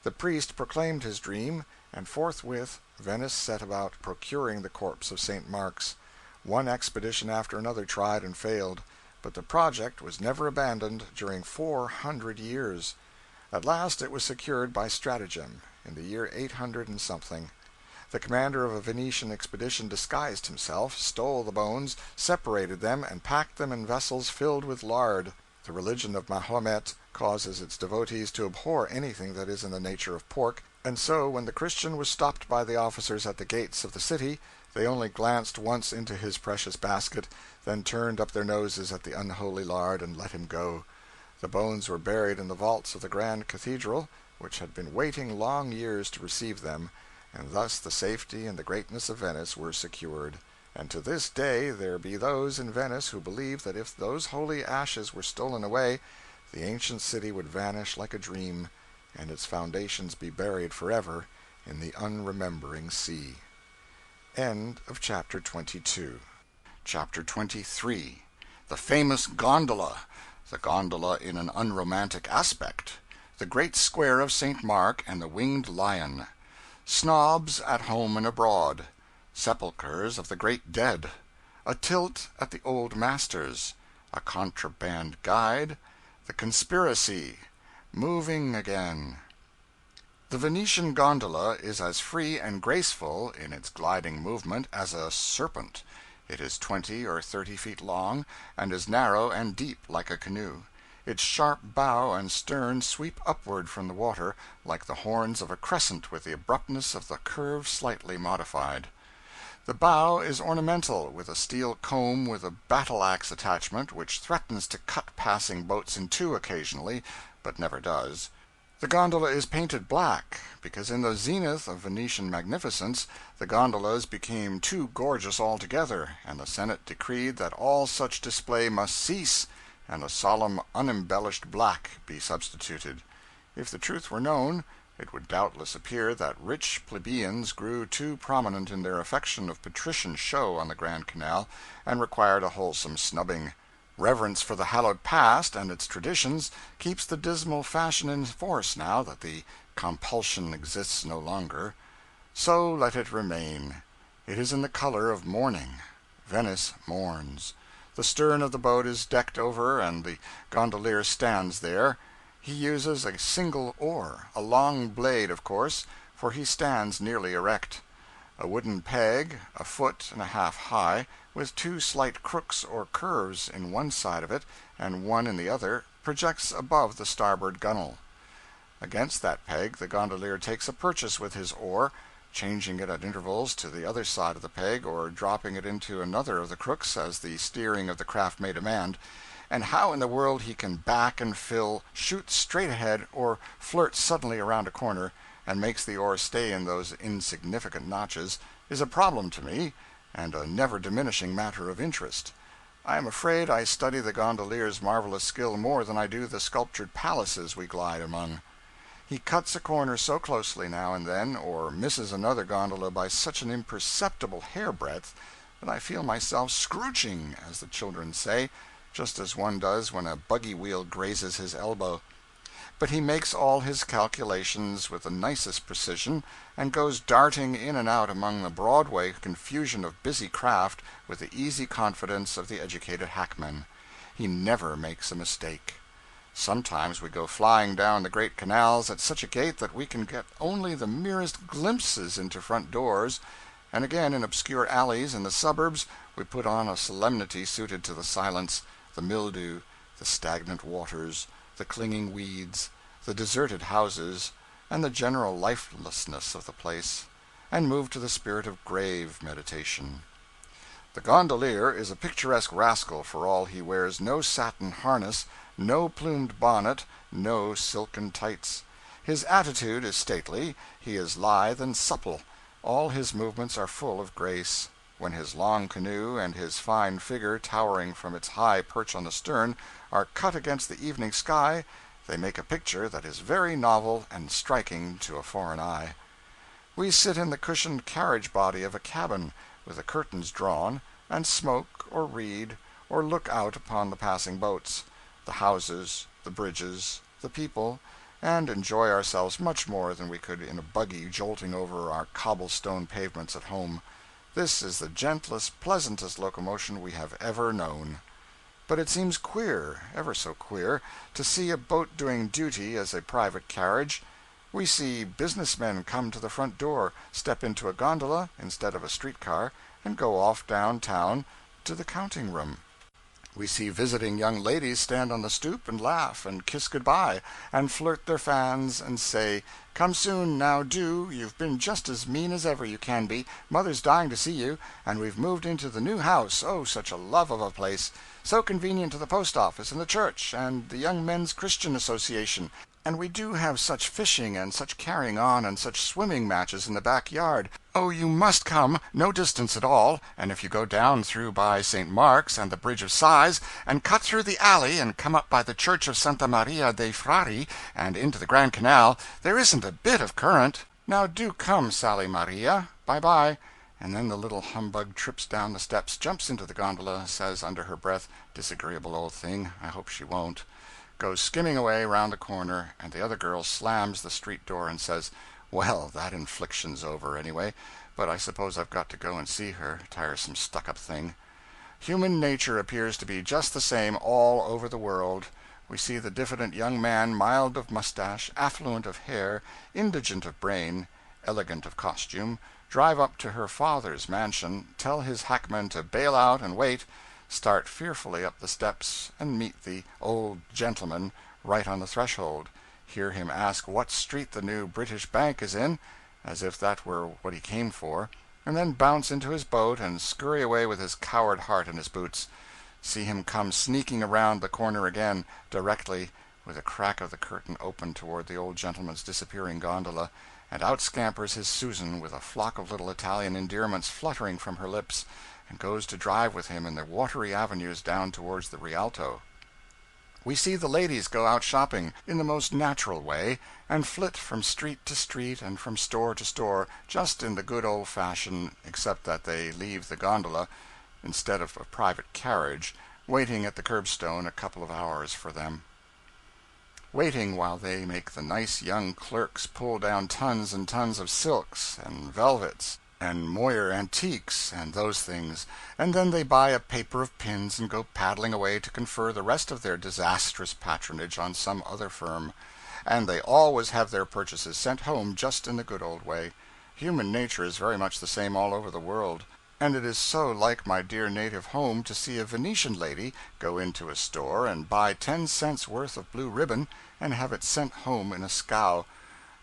The priest proclaimed his dream, and forthwith Venice set about procuring the corpse of St. Mark's. One expedition after another tried and failed, but the project was never abandoned during 400 years. At last it was secured by stratagem, in the year 800 and something. The commander of a Venetian expedition disguised himself, stole the bones, separated them, and packed them in vessels filled with lard. The religion of Mahomet causes its devotees to abhor anything that is in the nature of pork, and so when the Christian was stopped by the officers at the gates of the city, they only glanced once into his precious basket, then turned up their noses at the unholy lard and let him go. The bones were buried in the vaults of the grand cathedral, which had been waiting long years to receive them, and thus the safety and the greatness of Venice were secured. And to this day there be those in Venice who believe that if those holy ashes were stolen away, the ancient city would vanish like a dream, and its foundations be buried forever in the unremembering sea. End of chapter 22. Chapter 23. The Famous Gondola. The gondola in an unromantic aspect. The Great Square of St. Mark and the Winged Lion. Snobs at home and abroad. Sepulchres of the great dead. A tilt at the Old Masters. A contraband guide. The Conspiracy. Moving again. The Venetian gondola is as free and graceful in its gliding movement as a serpent. It is 20 or 30 feet long, and is narrow and deep like a canoe. Its sharp bow and stern sweep upward from the water like the horns of a crescent with the abruptness of the curve slightly modified. The bow is ornamental, with a steel comb with a battle-axe attachment which threatens to cut passing boats in two occasionally, but never does. The gondola is painted black, because in the zenith of Venetian magnificence the gondolas became too gorgeous altogether, and the Senate decreed that all such display must cease, and a solemn unembellished black be substituted. If the truth were known, it would doubtless appear that rich plebeians grew too prominent in their affection of patrician show on the Grand Canal, and required a wholesome snubbing. Reverence for the hallowed past and its traditions keeps the dismal fashion in force now that the compulsion exists no longer. So let it remain. It is in the color of mourning. Venice mourns. The stern of the boat is decked over, and the gondolier stands there. He uses a single oar, a long blade, of course, for he stands nearly erect. A wooden peg, a foot and a half high, with two slight crooks or curves in one side of it and one in the other, projects above the starboard gunwale. Against that peg the gondolier takes a purchase with his oar, changing it at intervals to the other side of the peg, or dropping it into another of the crooks as the steering of the craft may demand. And how in the world he can back and fill, shoot straight ahead, or flirt suddenly around a corner, and makes the oar stay in those insignificant notches, is a problem to me, and a never diminishing matter of interest. I am afraid I study the gondolier's marvelous skill more than I do the sculptured palaces we glide among. He cuts a corner so closely now and then, or misses another gondola by such an imperceptible hairbreadth, that I feel myself scrooching, as the children say, just as one does when a buggy wheel grazes his elbow. But he makes all his calculations with the nicest precision, and goes darting in and out among the Broadway confusion of busy craft with the easy confidence of the educated hackman. He never makes a mistake. Sometimes we go flying down the great canals at such a gait that we can get only the merest glimpses into front doors, and again in obscure alleys in the suburbs we put on a solemnity suited to the silence, the mildew, the stagnant waters, the clinging weeds, the deserted houses, and the general lifelessness of the place, and move to the spirit of grave meditation. The gondolier is a picturesque rascal for all he wears no satin harness, no plumed bonnet, no silken tights. His attitude is stately, he is lithe and supple, all his movements are full of grace. When his long canoe and his fine figure, towering from its high perch on the stern, are cut against the evening sky, they make a picture that is very novel and striking to a foreign eye. We sit in the cushioned carriage body of a cabin, with the curtains drawn, and smoke, or read, or look out upon the passing boats, the houses, the bridges, the people, and enjoy ourselves much more than we could in a buggy jolting over our cobblestone pavements at home. This is the gentlest, pleasantest locomotion we have ever known. But it seems queer, ever so queer, to see a boat doing duty as a private carriage. We see business men come to the front door, step into a gondola instead of a streetcar, and go off downtown to the counting room. We see visiting young ladies stand on the stoop and laugh and kiss good-bye, and flirt their fans and say, "Come soon, now do, you've been just as mean as ever you can be, mother's dying to see you, and we've moved into the new house, oh, such a love of a place, so convenient to the post office and the church and the Young Men's Christian Association, and we do have such fishing and such carrying on and such swimming matches in the back yard. Oh, you must come, no distance at all, and if you go down through by St. Mark's and the Bridge of Sighs, and cut through the alley and come up by the church of Santa Maria dei Frari and into the Grand Canal, there isn't a bit of current. Now do come, Sally Maria. Bye-bye." and then the little humbug trips down the steps, jumps into the gondola, says under her breath, "Disagreeable old thing, I hope she won't," goes skimming away round the corner, and the other girl slams the street door and says, "Well, that infliction's over, anyway, but I suppose I've got to go and see her, tiresome stuck-up thing." Human nature appears to be just the same all over the world. We see the diffident young man, mild of mustache, affluent of hair, indigent of brain, elegant of costume, drive up to her father's mansion, tell his hackman to bail out and wait, start fearfully up the steps, and meet the "old gentleman" right on the threshold, hear him ask what street the new British Bank is in, as if that were what he came for, and then bounce into his boat and scurry away with his coward heart in his boots. See him come sneaking around the corner again, directly, with a crack of the curtain open toward the old gentleman's disappearing gondola, and out scampers his Susan with a flock of little Italian endearments fluttering from her lips, and goes to drive with him in the watery avenues down towards the Rialto. We see the ladies go out shopping, in the most natural way, and flit from street to street and from store to store, just in the good old fashion, except that they leave the gondola, instead of a private carriage, waiting at the curbstone a couple of hours for them. Waiting while they make the nice young clerks pull down tons and tons of silks and velvets and moire antiques and those things, and then they buy a paper of pins and go paddling away to confer the rest of their disastrous patronage on some other firm. And they always have their purchases sent home just in the good old way. Human nature is very much the same all over the world. And it is so like my dear native home to see a Venetian lady go into a store and buy 10 cents worth of blue ribbon and have it sent home in a scow.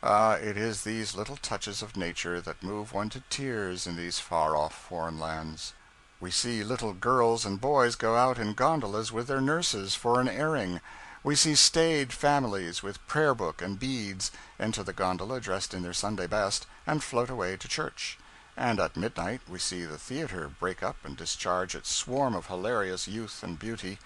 It is these little touches of nature that move one to tears in these far-off foreign lands. We see little girls and boys go out in gondolas with their nurses for an airing. We see staid families with prayer book and beads enter the gondola dressed in their Sunday best and float away to church. And at midnight we see the theater break up and discharge its swarm of hilarious youth and beauty.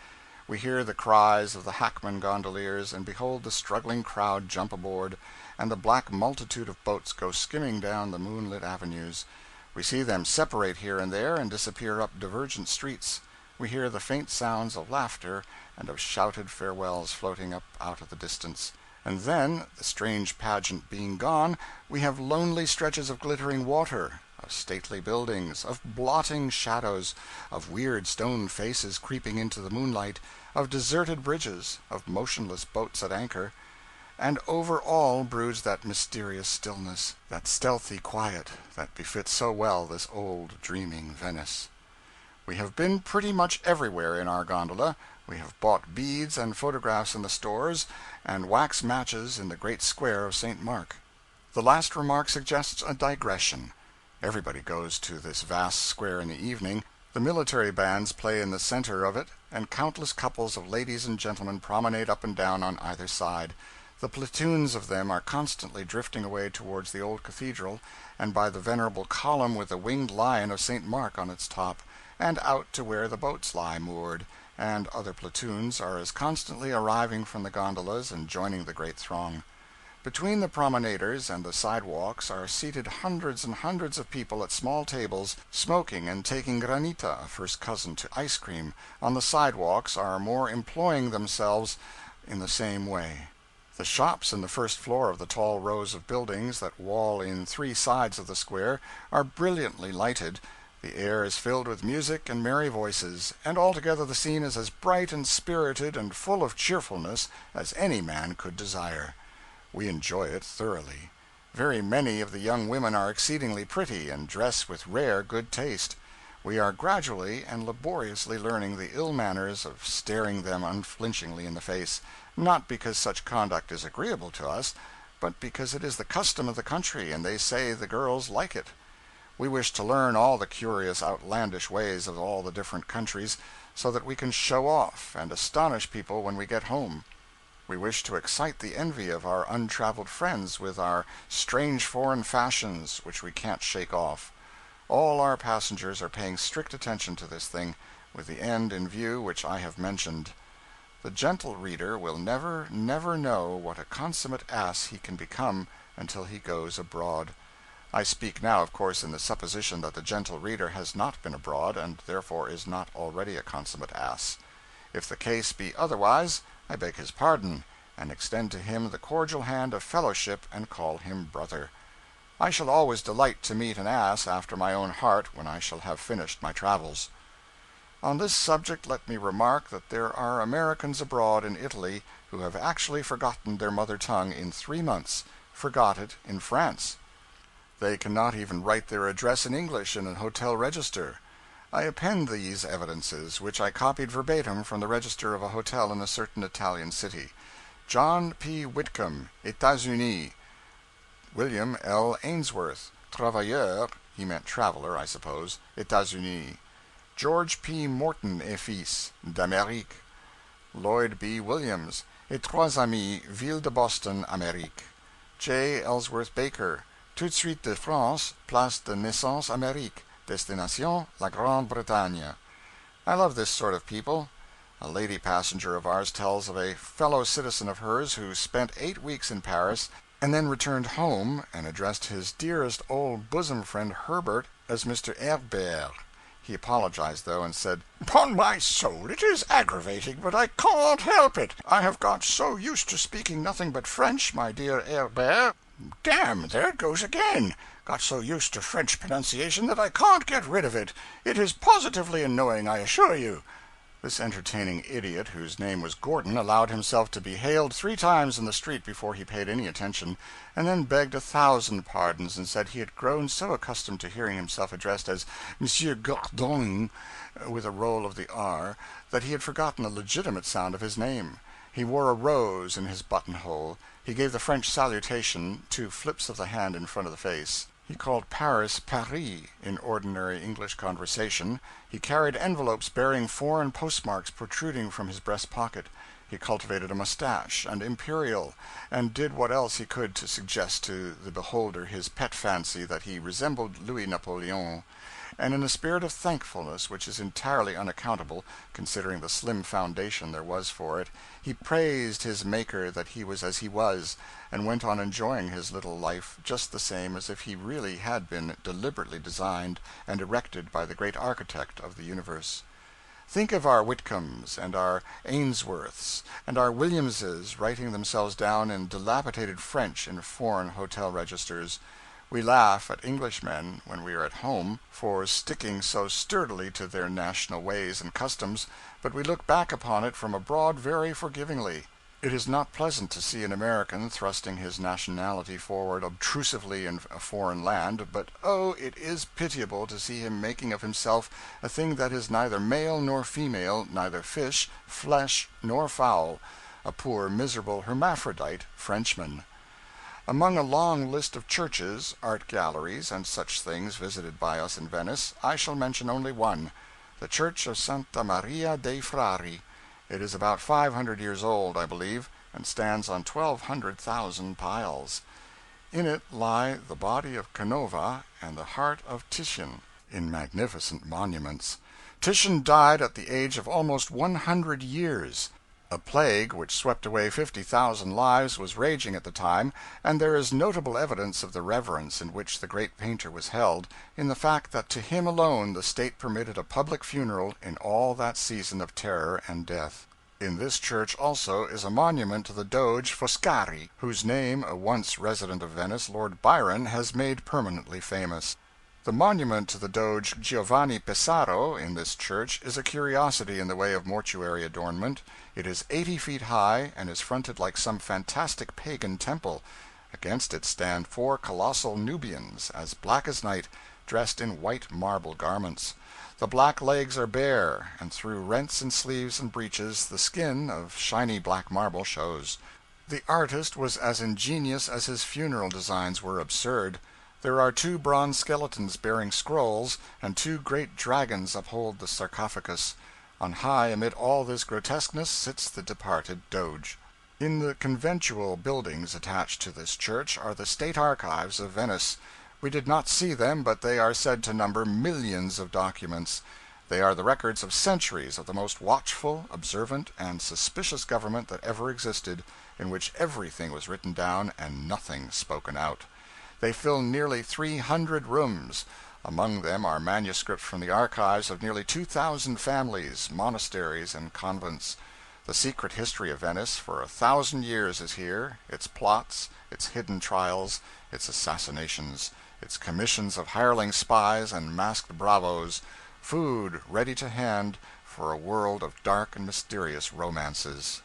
We hear the cries of the hackman gondoliers, and behold the struggling crowd jump aboard, and the black multitude of boats go skimming down the moonlit avenues. We see them separate here and there and disappear up divergent streets. We hear the faint sounds of laughter and of shouted farewells floating up out of the distance. And then, the strange pageant being gone, we have lonely stretches of glittering water, of stately buildings, of blotting shadows, of weird stone faces creeping into the moonlight, of deserted bridges, of motionless boats at anchor, and over all broods that mysterious stillness, that stealthy quiet that befits so well this old dreaming Venice. We have been pretty much everywhere in our gondola. We have bought beads and photographs in the stores, and wax matches in the great square of St. Mark. The last remark suggests a digression. Everybody goes to this vast square in the evening. The military bands play in the center of it, and countless couples of ladies and gentlemen promenade up and down on either side. The platoons of them are constantly drifting away towards the old cathedral, and by the venerable column with the winged lion of St. Mark on its top, and out to where the boats lie moored, and other platoons are as constantly arriving from the gondolas and joining the great throng. Between the promenaders and the sidewalks are seated hundreds and hundreds of people at small tables, smoking and taking granita, a first cousin to ice cream. On the sidewalks are more employing themselves in the same way. The shops in the first floor of the tall rows of buildings that wall in 3 sides of the square are brilliantly lighted. The air is filled with music and merry voices, and altogether the scene is as bright and spirited and full of cheerfulness as any man could desire. We enjoy it thoroughly. Very many of the young women are exceedingly pretty, and dress with rare good taste. We are gradually and laboriously learning the ill manners of staring them unflinchingly in the face, not because such conduct is agreeable to us, but because it is the custom of the country, and they say the girls like it. We wish to learn all the curious outlandish ways of all the different countries, so that we can show off and astonish people when we get home. We wish to excite the envy of our untraveled friends with our strange foreign fashions which we can't shake off. All our passengers are paying strict attention to this thing, with the end in view which I have mentioned. The gentle reader will never, never know what a consummate ass he can become until he goes abroad. I speak now, of course, in the supposition that the gentle reader has not been abroad, and therefore is not already a consummate ass. If the case be otherwise, I beg his pardon, and extend to him the cordial hand of fellowship, and call him brother. I shall always delight to meet an ass after my own heart when I shall have finished my travels. On this subject let me remark that there are Americans abroad in Italy who have actually forgotten their mother tongue in 3 months, forgot it in France. They cannot even write their address in English in an hotel register. I append these evidences, which I copied verbatim from the register of a hotel in a certain Italian city. John P. Whitcomb, États-Unis. William L. Ainsworth, travailleur, he meant traveler, I suppose, États-Unis. George P. Morton et fils, d'Amérique. Lloyd B. Williams, et trois amis, Ville de Boston, Amérique. J. Ellsworth Baker, tout de suite de France, place de naissance Amérique, destination la Grande-Bretagne. I love this sort of people. A lady passenger of ours tells of a fellow citizen of hers who spent 8 weeks in Paris, and then returned home and addressed his dearest old bosom friend Herbert as Mr. Herbert. He apologized, though, and said, "Upon my soul, it is aggravating, but I can't help it. I have got so used to speaking nothing but French, my dear Herbert. Damn, there it goes again. Got so used to French pronunciation that I can't get rid of it. It is positively annoying, I assure you." This entertaining idiot, whose name was Gordon, allowed himself to be hailed 3 times in the street before he paid any attention, and then begged 1,000 pardons and said he had grown so accustomed to hearing himself addressed as Monsieur Gordon, with a roll of the R, that he had forgotten the legitimate sound of his name. He wore a rose in his buttonhole. He gave the French salutation, 2 flips of the hand in front of the face. He called Paris Paris in ordinary English conversation. He carried envelopes bearing foreign postmarks protruding from his breast pocket. He cultivated a mustache and imperial, and did what else he could to suggest to the beholder his pet fancy that he resembled Louis Napoleon. And in a spirit of thankfulness which is entirely unaccountable, considering the slim foundation there was for it, he praised his Maker that he was as he was, and went on enjoying his little life just the same as if he really had been deliberately designed and erected by the great architect of the universe. Think of our Whitcombs, and our Ainsworths, and our Williamses writing themselves down in dilapidated French in foreign hotel registers. We laugh at Englishmen, when we are at home, for sticking so sturdily to their national ways and customs, but we look back upon it from abroad very forgivingly. It is not pleasant to see an American thrusting his nationality forward obtrusively in a foreign land, but oh, it is pitiable to see him making of himself a thing that is neither male nor female, neither fish, flesh, nor fowl, a poor miserable hermaphrodite Frenchman. Among a long list of churches, art galleries, and such things visited by us in Venice, I shall mention only one, the Church of Santa Maria dei Frari. It is about 500 years old, I believe, and stands on 1,200,000 piles. In it lie the body of Canova and the heart of Titian, in magnificent monuments. Titian died at the age of almost 100 years. A plague which swept away 50,000 lives was raging at the time, and there is notable evidence of the reverence in which the great painter was held, in the fact that to him alone the state permitted a public funeral in all that season of terror and death. In this church also is a monument to the Doge Foscari, whose name a once resident of Venice, Lord Byron, has made permanently famous. The monument to the Doge Giovanni Pesaro in this church is a curiosity in the way of mortuary adornment. It is 80 feet high, and is fronted like some fantastic pagan temple. Against it stand 4 colossal Nubians, as black as night, dressed in white marble garments. The black legs are bare, and through rents in sleeves and breeches the skin of shiny black marble shows. The artist was as ingenious as his funeral designs were absurd. There are 2 bronze skeletons bearing scrolls, and 2 great dragons uphold the sarcophagus. On high amid all this grotesqueness sits the departed Doge. In the conventual buildings attached to this church are the state archives of Venice. We did not see them, but they are said to number millions of documents. They are the records of centuries of the most watchful, observant, and suspicious government that ever existed, in which everything was written down and nothing spoken out. They fill nearly 300 rooms. Among them are manuscripts from the archives of nearly 2,000 families, monasteries, and convents. The secret history of Venice for 1,000 years is here, its plots, its hidden trials, its assassinations, its commissions of hireling spies and masked bravos, food ready to hand for a world of dark and mysterious romances.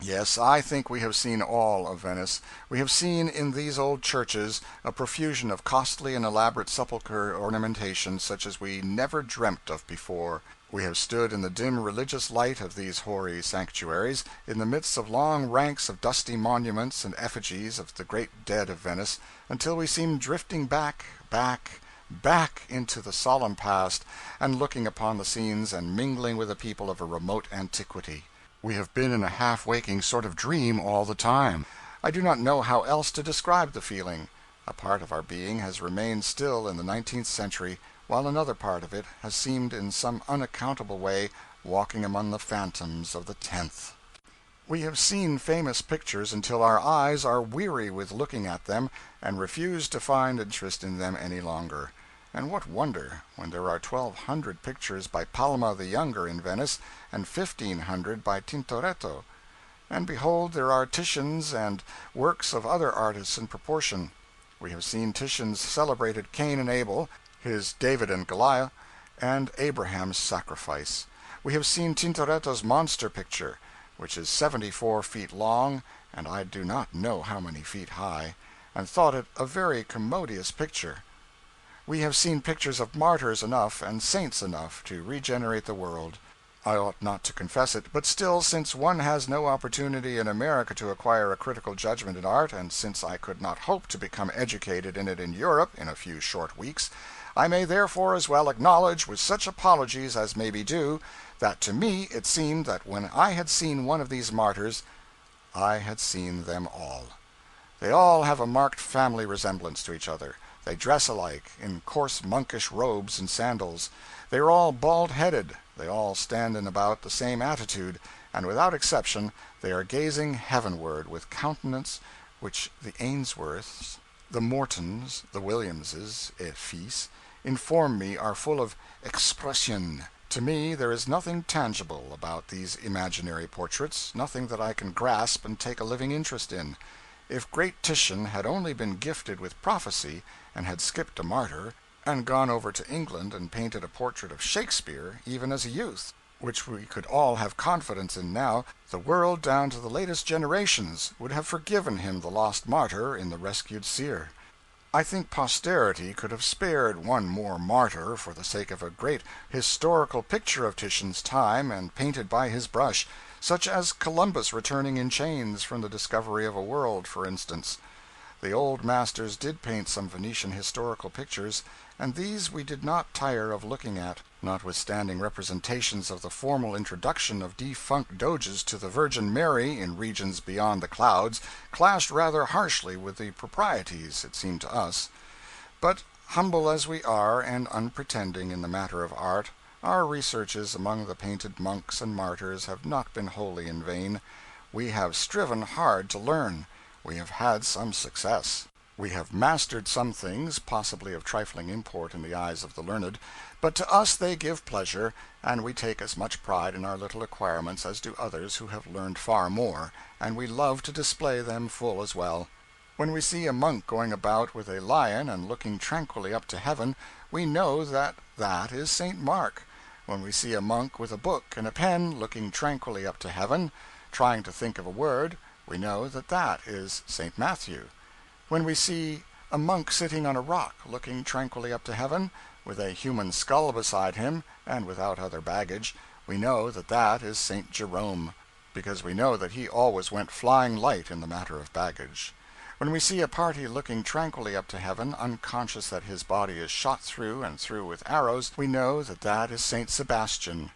Yes, I think we have seen all of Venice. We have seen in these old churches a profusion of costly and elaborate sepulchre ornamentation such as we never dreamt of before. We have stood in the dim religious light of these hoary sanctuaries, in the midst of long ranks of dusty monuments and effigies of the great dead of Venice, until we seemed drifting back into the solemn past, and looking upon the scenes and mingling with the people of a remote antiquity. We have been in a half-waking sort of dream all the time. I do not know how else to describe the feeling. A part of our being has remained still in the 19th century, while another part of it has seemed in some unaccountable way walking among the phantoms of the 10th. We have seen famous pictures until our eyes are weary with looking at them and refuse to find interest in them any longer. And what wonder, when there are 1,200 pictures by Palma the Younger in Venice, and 1,500 by Tintoretto. And behold, there are Titians and works of other artists in proportion. We have seen Titian's celebrated Cain and Abel, his David and Goliath, and Abraham's Sacrifice. We have seen Tintoretto's monster picture, which is 74 feet long, and I do not know how many feet high, and thought it a very commodious picture. We have seen pictures of martyrs enough and saints enough to regenerate the world. I ought not to confess it, but still, since one has no opportunity in America to acquire a critical judgment in art, and since I could not hope to become educated in it in Europe in a few short weeks, I may therefore as well acknowledge, with such apologies as may be due, that to me it seemed that when I had seen one of these martyrs, I had seen them all. They all have a marked family resemblance to each other. They dress alike, in coarse monkish robes and sandals. They are all bald-headed. They all stand in about the same attitude, and without exception they are gazing heavenward with countenance which the Ainsworths, the Mortons, the Williamses, et fils, inform me are full of expression. To me there is nothing tangible about these imaginary portraits, nothing that I can grasp and take a living interest in. If great Titian had only been gifted with prophecy, and had skipped a martyr, and gone over to England and painted a portrait of Shakespeare, even as a youth, which we could all have confidence in now, the world down to the latest generations would have forgiven him the lost martyr in the rescued seer. I think posterity could have spared one more martyr for the sake of a great historical picture of Titian's time and painted by his brush, such as Columbus returning in chains from the discovery of a world, for instance. The old masters did paint some Venetian historical pictures, and these we did not tire of looking at, notwithstanding representations of the formal introduction of defunct doges to the Virgin Mary in regions beyond the clouds clashed rather harshly with the proprieties, it seemed to us. But humble as we are and unpretending in the matter of art, our researches among the painted monks and martyrs have not been wholly in vain. We have striven hard to learn. We have had some success. We have mastered some things, possibly of trifling import in the eyes of the learned, but to us they give pleasure, and we take as much pride in our little acquirements as do others who have learned far more, and we love to display them full as well. When we see a monk going about with a lion and looking tranquilly up to heaven, we know that that is St. Mark. When we see a monk with a book and a pen looking tranquilly up to heaven, trying to think of a word, we know that that is St. Matthew. When we see a monk sitting on a rock looking tranquilly up to heaven, with a human skull beside him, and without other baggage, we know that that is St. Jerome, because we know that he always went flying light in the matter of baggage. When we see a party looking tranquilly up to heaven, unconscious that his body is shot through and through with arrows, we know that that is St. Sebastian.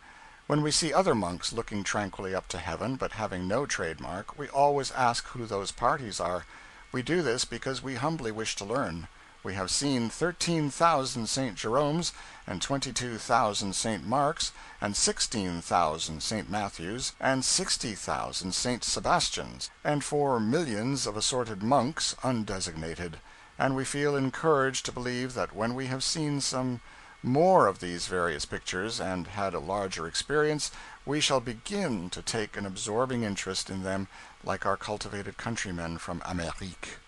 When we see other monks looking tranquilly up to heaven, but having no trademark, we always ask who those parties are. We do this because we humbly wish to learn. We have seen 13,000 St. Jeromes, and 22,000 St. Marks, and 16,000 St. Matthews, and 60,000 St. Sebastians, and 4 millions of assorted monks undesignated, and we feel encouraged to believe that when we have seen some more of these various pictures and had a larger experience, we shall begin to take an absorbing interest in them like our cultivated countrymen from Amérique.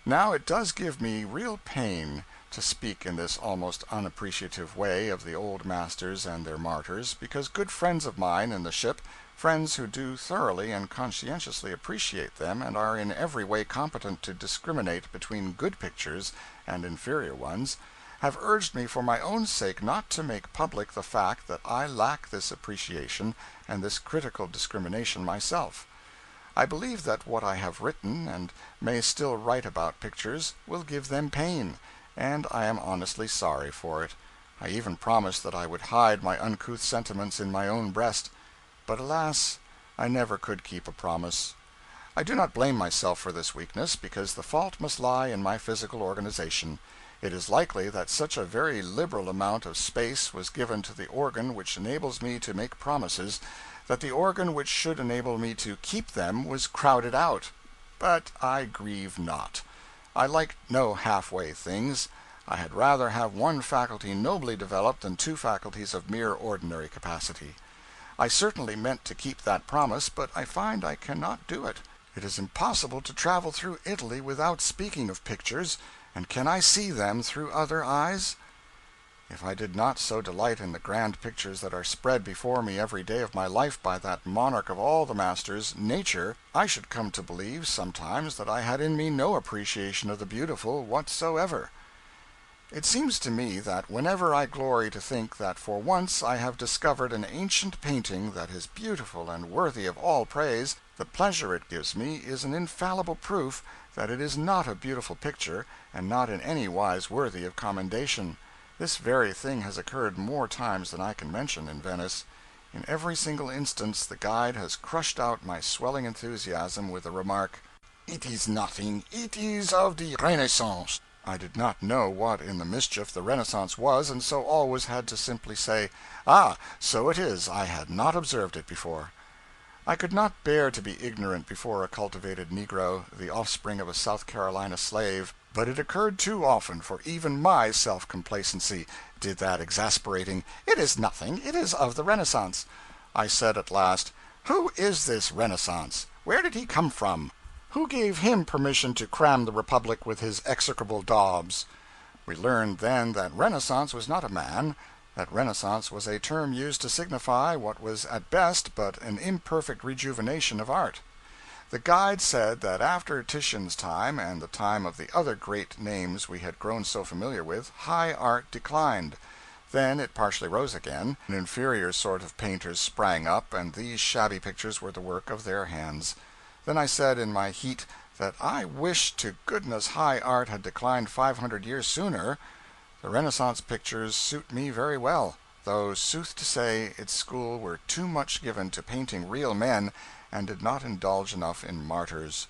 Now it does give me real pain to speak in this almost unappreciative way of the old masters and their martyrs, because good friends of mine in the ship, friends who do thoroughly and conscientiously appreciate them and are in every way competent to discriminate between good pictures and inferior ones, have urged me for my own sake not to make public the fact that I lack this appreciation and this critical discrimination myself. I believe that what I have written, and may still write about pictures, will give them pain, and I am honestly sorry for it. I even promised that I would hide my uncouth sentiments in my own breast, but alas, I never could keep a promise. I do not blame myself for this weakness, because the fault must lie in my physical organization. It is likely that such a very liberal amount of space was given to the organ which enables me to make promises, that the organ which should enable me to keep them was crowded out. But I grieve not. I like no half-way things. I had rather have one faculty nobly developed than two faculties of mere ordinary capacity. I certainly meant to keep that promise, but I find I cannot do it. It is impossible to travel through Italy without speaking of pictures, and can I see them through other eyes? If I did not so delight in the grand pictures that are spread before me every day of my life by that monarch of all the masters, Nature, I should come to believe sometimes that I had in me no appreciation of the beautiful whatsoever. It seems to me that whenever I glory to think that for once I have discovered an ancient painting that is beautiful and worthy of all praise, the pleasure it gives me is an infallible proof that it is not a beautiful picture, and not in any wise worthy of commendation. This very thing has occurred more times than I can mention in Venice. In every single instance the guide has crushed out my swelling enthusiasm with the remark, "It is nothing, it is of the Renaissance." I did not know what in the mischief the Renaissance was, and so always had to simply say, "Ah, so it is, I had not observed it before." I could not bear to be ignorant before a cultivated negro, the offspring of a South Carolina slave, but it occurred too often for even my self-complacency did that exasperating, "It is nothing, it is of the Renaissance." I said at last, "Who is this Renaissance? Where did he come from? Who gave him permission to cram the Republic with his execrable daubs?" We learned then that Renaissance was not a man, that Renaissance was a term used to signify what was at best but an imperfect rejuvenation of art. The guide said that after Titian's time and the time of the other great names we had grown so familiar with, high art declined. Then it partially rose again, an inferior sort of painters sprang up, and these shabby pictures were the work of their hands. Then I said in my heat that I wished to goodness high art had declined 500 years sooner. The Renaissance pictures suit me very well, though sooth to say its school were too much given to painting real men, and did not indulge enough in martyrs.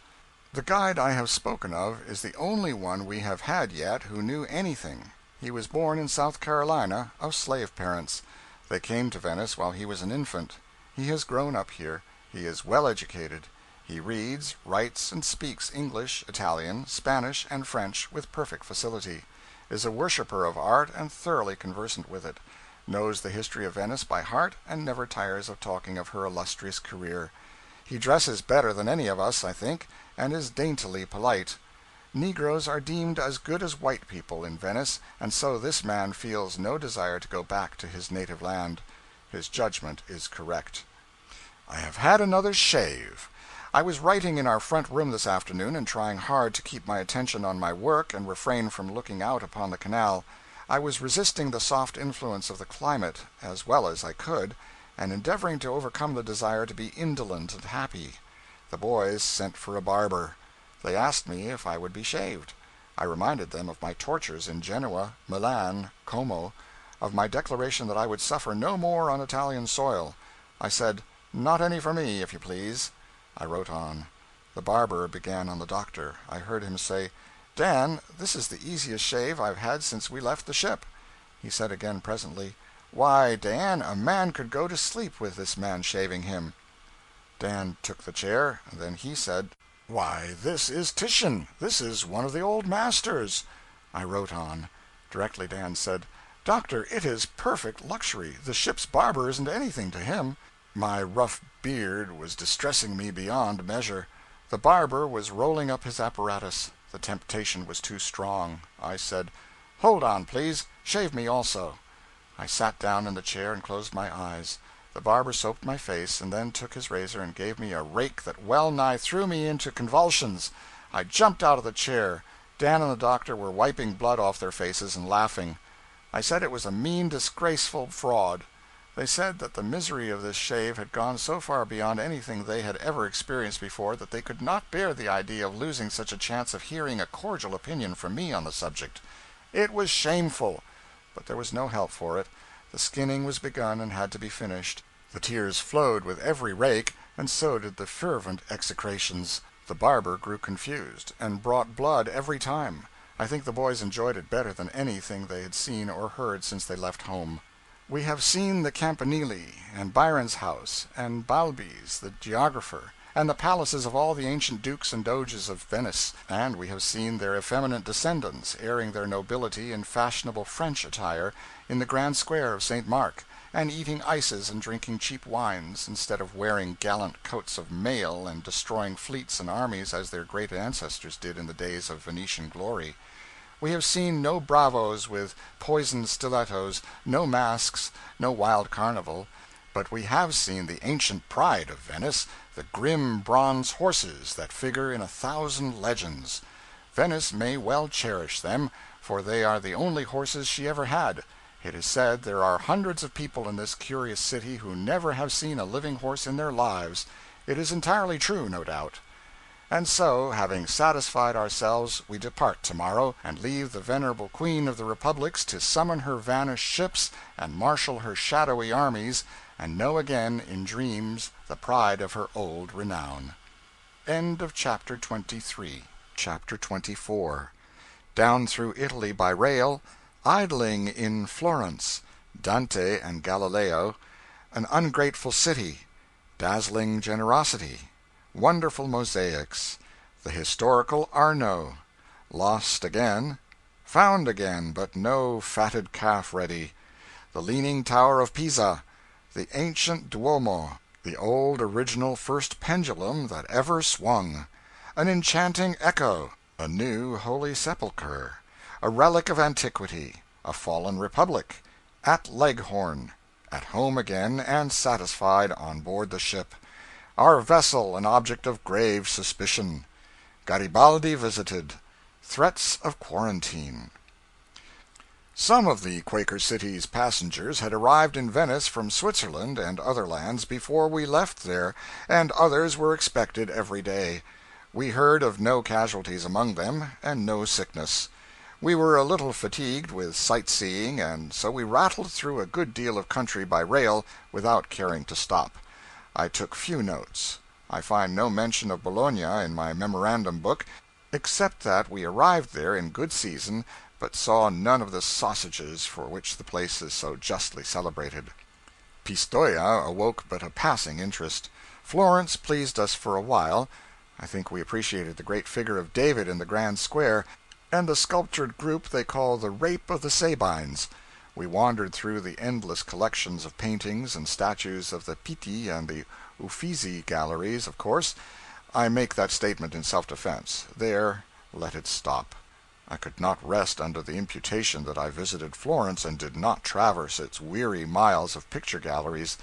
The guide I have spoken of is the only one we have had yet who knew anything. He was born in South Carolina, of slave parents. They came to Venice while he was an infant. He has grown up here. He is well educated. He reads, writes, and speaks English, Italian, Spanish, and French with perfect facility, is a worshipper of art and thoroughly conversant with it, knows the history of Venice by heart, and never tires of talking of her illustrious career. He dresses better than any of us, I think, and is daintily polite. Negroes are deemed as good as white people in Venice, and so this man feels no desire to go back to his native land. His judgment is correct. I have had another shave. I was writing in our front room this afternoon, and trying hard to keep my attention on my work and refrain from looking out upon the canal. I was resisting the soft influence of the climate as well as I could, and endeavoring to overcome the desire to be indolent and happy. The boys sent for a barber. They asked me if I would be shaved. I reminded them of my tortures in Genoa, Milan, Como, of my declaration that I would suffer no more on Italian soil. I said, "Not any for me, if you please." I wrote on. The barber began on the doctor. I heard him say, "Dan, this is the easiest shave I've had since we left the ship." He said again presently, "Why, Dan, a man could go to sleep with this man shaving him." Dan took the chair, and then he said, Why, this is Titian. This is one of the old masters. I wrote on. Directly Dan said, "Doctor, it is perfect luxury. The ship's barber isn't anything to him." My rough beard was distressing me beyond measure. The barber was rolling up his apparatus. The temptation was too strong. I said, "Hold on, please. Shave me also." I sat down in the chair and closed my eyes. The barber soaped my face, and then took his razor and gave me a rake that well nigh threw me into convulsions. I jumped out of the chair. Dan and the doctor were wiping blood off their faces and laughing. I said it was a mean, disgraceful fraud. They said that the misery of this shave had gone so far beyond anything they had ever experienced before that they could not bear the idea of losing such a chance of hearing a cordial opinion from me on the subject. It was shameful, but there was no help for it. The skinning was begun and had to be finished. The tears flowed with every rake, and so did the fervent execrations. The barber grew confused, and brought blood every time. I think the boys enjoyed it better than anything they had seen or heard since they left home. We have seen the Campanile, and Byron's house, and Balbi's, the geographer, and the palaces of all the ancient dukes and doges of Venice, and we have seen their effeminate descendants airing their nobility in fashionable French attire in the grand square of St. Mark, and eating ices and drinking cheap wines, instead of wearing gallant coats of mail and destroying fleets and armies as their great ancestors did in the days of Venetian glory. We have seen no bravos with poisoned stilettos, no masks, no wild carnival, but we have seen the ancient pride of Venice, the grim bronze horses that figure in 1,000 legends. Venice may well cherish them, for they are the only horses she ever had. It is said there are hundreds of people in this curious city who never have seen a living horse in their lives. It is entirely true, no doubt. And so, having satisfied ourselves, we depart tomorrow, and leave the venerable Queen of the Republics to summon her vanished ships and marshal her shadowy armies, and know again, in dreams, the pride of her old renown. End of chapter 23. Chapter 24. Down through Italy by rail, idling in Florence, Dante and Galileo, an ungrateful city, dazzling generosity, wonderful mosaics, the historical Arno, lost again, found again, but no fatted calf ready, the leaning tower of Pisa, the ancient Duomo, the old original first pendulum that ever swung, an enchanting echo, a new holy sepulchre, a relic of antiquity, a fallen republic, at Leghorn, at home again and satisfied on board the ship, our vessel an object of grave suspicion, Garibaldi visited, threats of quarantine. Some of the Quaker City's passengers had arrived in Venice from Switzerland and other lands before we left there, and others were expected every day. We heard of no casualties among them, and no sickness. We were a little fatigued with sightseeing, and so we rattled through a good deal of country by rail without caring to stop. I took few notes. I find no mention of Bologna in my memorandum book, except that we arrived there in good season, but saw none of the sausages for which the place is so justly celebrated. Pistoia awoke but a passing interest. Florence pleased us for a while. I think we appreciated the great figure of David in the grand square, and the sculptured group they call the Rape of the Sabines. We wandered through the endless collections of paintings and statues of the Pitti and the Uffizi galleries, of course. I make that statement in self-defense. There, let it stop. I could not rest under the imputation that I visited Florence and did not traverse its weary miles of picture galleries.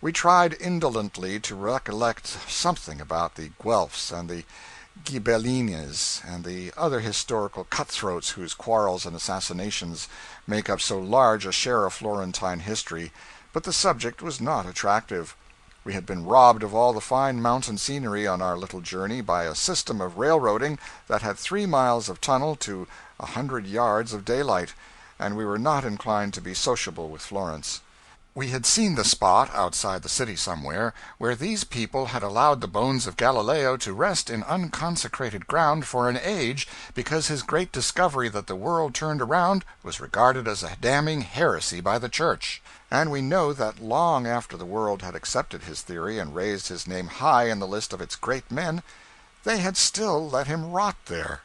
We tried indolently to recollect something about the Guelphs and the Ghibellines and the other historical cutthroats whose quarrels and assassinations make up so large a share of Florentine history, but the subject was not attractive. We had been robbed of all the fine mountain scenery on our little journey by a system of railroading that had 3 miles of tunnel to 100 yards of daylight, and we were not inclined to be sociable with Florence. We had seen the spot, outside the city somewhere, where these people had allowed the bones of Galileo to rest in unconsecrated ground for an age because his great discovery that the world turned around was regarded as a damning heresy by the Church. And we know that long after the world had accepted his theory and raised his name high in the list of its great men, they had still let him rot there.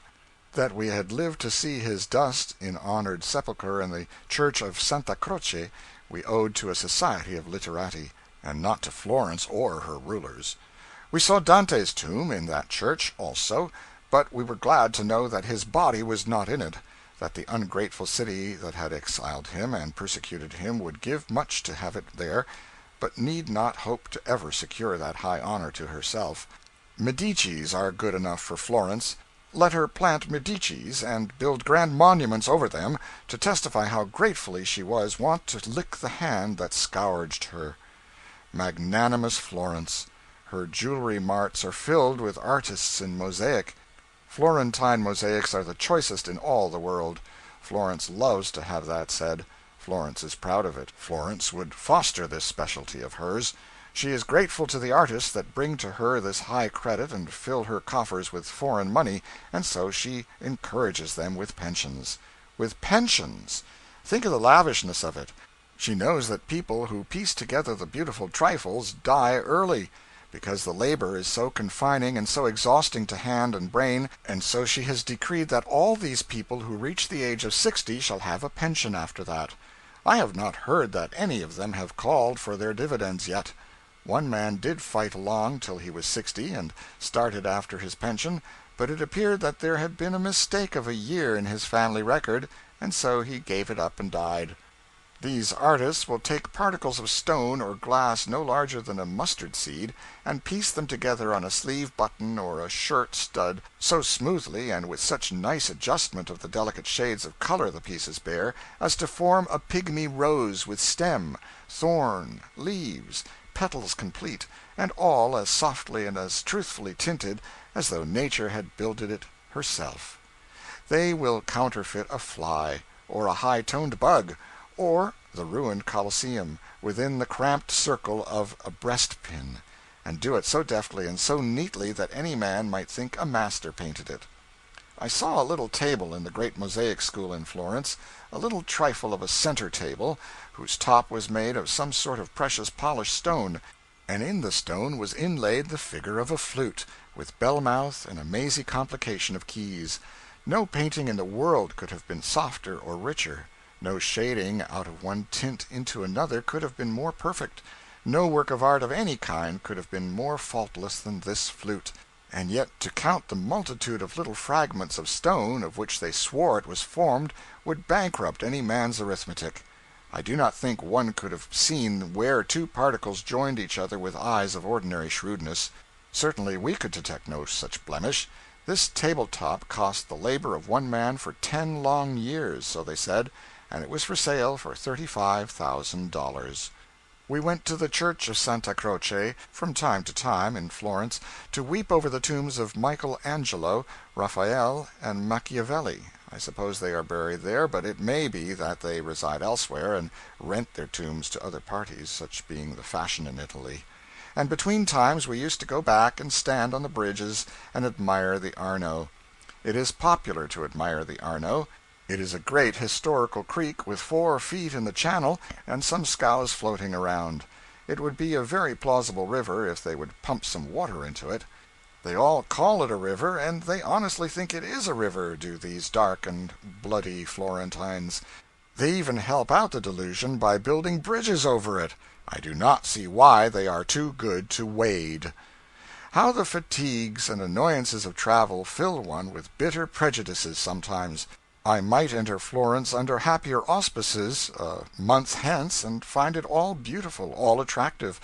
That we had lived to see his dust in honored sepulchre in the church of Santa Croce we owed to a society of literati, and not to Florence or her rulers. We saw Dante's tomb in that church, also, but we were glad to know that his body was not in it, that the ungrateful city that had exiled him and persecuted him would give much to have it there, but need not hope to ever secure that high honor to herself. Medicis are good enough for Florence. Let her plant Medicis, and build grand monuments over them, to testify how gratefully she was wont to lick the hand that scourged her. Magnanimous Florence! Her jewelry marts are filled with artists in mosaic. Florentine mosaics are the choicest in all the world. Florence loves to have that said. Florence is proud of it. Florence would foster this specialty of hers. She is grateful to the artists that bring to her this high credit and fill her coffers with foreign money, and so she encourages them with pensions. With pensions! Think of the lavishness of it. She knows that people who piece together the beautiful trifles die early, because the labor is so confining and so exhausting to hand and brain, and so she has decreed that all these people who reach the age of 60 shall have a pension after that. I have not heard that any of them have called for their dividends yet. One man did fight along till he was 60, and started after his pension, but it appeared that there had been a mistake of a year in his family record, and so he gave it up and died. These artists will take particles of stone or glass no larger than a mustard seed, and piece them together on a sleeve button or a shirt stud so smoothly and with such nice adjustment of the delicate shades of color the pieces bear, as to form a pygmy rose with stem, thorn, leaves, petals complete, and all as softly and as truthfully tinted as though Nature had builded it herself. They will counterfeit a fly, or a high-toned bug, or the ruined Colosseum, within the cramped circle of a breast-pin, and do it so deftly and so neatly that any man might think a master painted it. I saw a little table in the great mosaic school in Florence, a little trifle of a center table, whose top was made of some sort of precious polished stone, and in the stone was inlaid the figure of a flute, with bell-mouth and a mazy complication of keys. No painting in the world could have been softer or richer. No shading out of one tint into another could have been more perfect. No work of art of any kind could have been more faultless than this flute. And yet to count the multitude of little fragments of stone of which they swore it was formed would bankrupt any man's arithmetic. I do not think one could have seen where two particles joined each other with eyes of ordinary shrewdness. Certainly we could detect no such blemish. This table-top cost the labor of one man for 10 long years, so they said, and it was for sale for $35,000. We went to the church of Santa Croce from time to time in Florence to weep over the tombs of Michael Angelo, Raphael, and Machiavelli. I suppose they are buried there, but it may be that they reside elsewhere and rent their tombs to other parties, such being the fashion in Italy. And between times we used to go back and stand on the bridges and admire the Arno. It is popular to admire the Arno. It is a great historical creek with 4 feet in the channel and some scows floating around. It would be a very plausible river if they would pump some water into it. They all call it a river, and they honestly think it is a river, do these dark and bloody Florentines. They even help out the delusion by building bridges over it. I do not see why they are too good to wade. How the fatigues and annoyances of travel fill one with bitter prejudices sometimes. I might enter Florence under happier auspices a month hence and find it all beautiful, all attractive,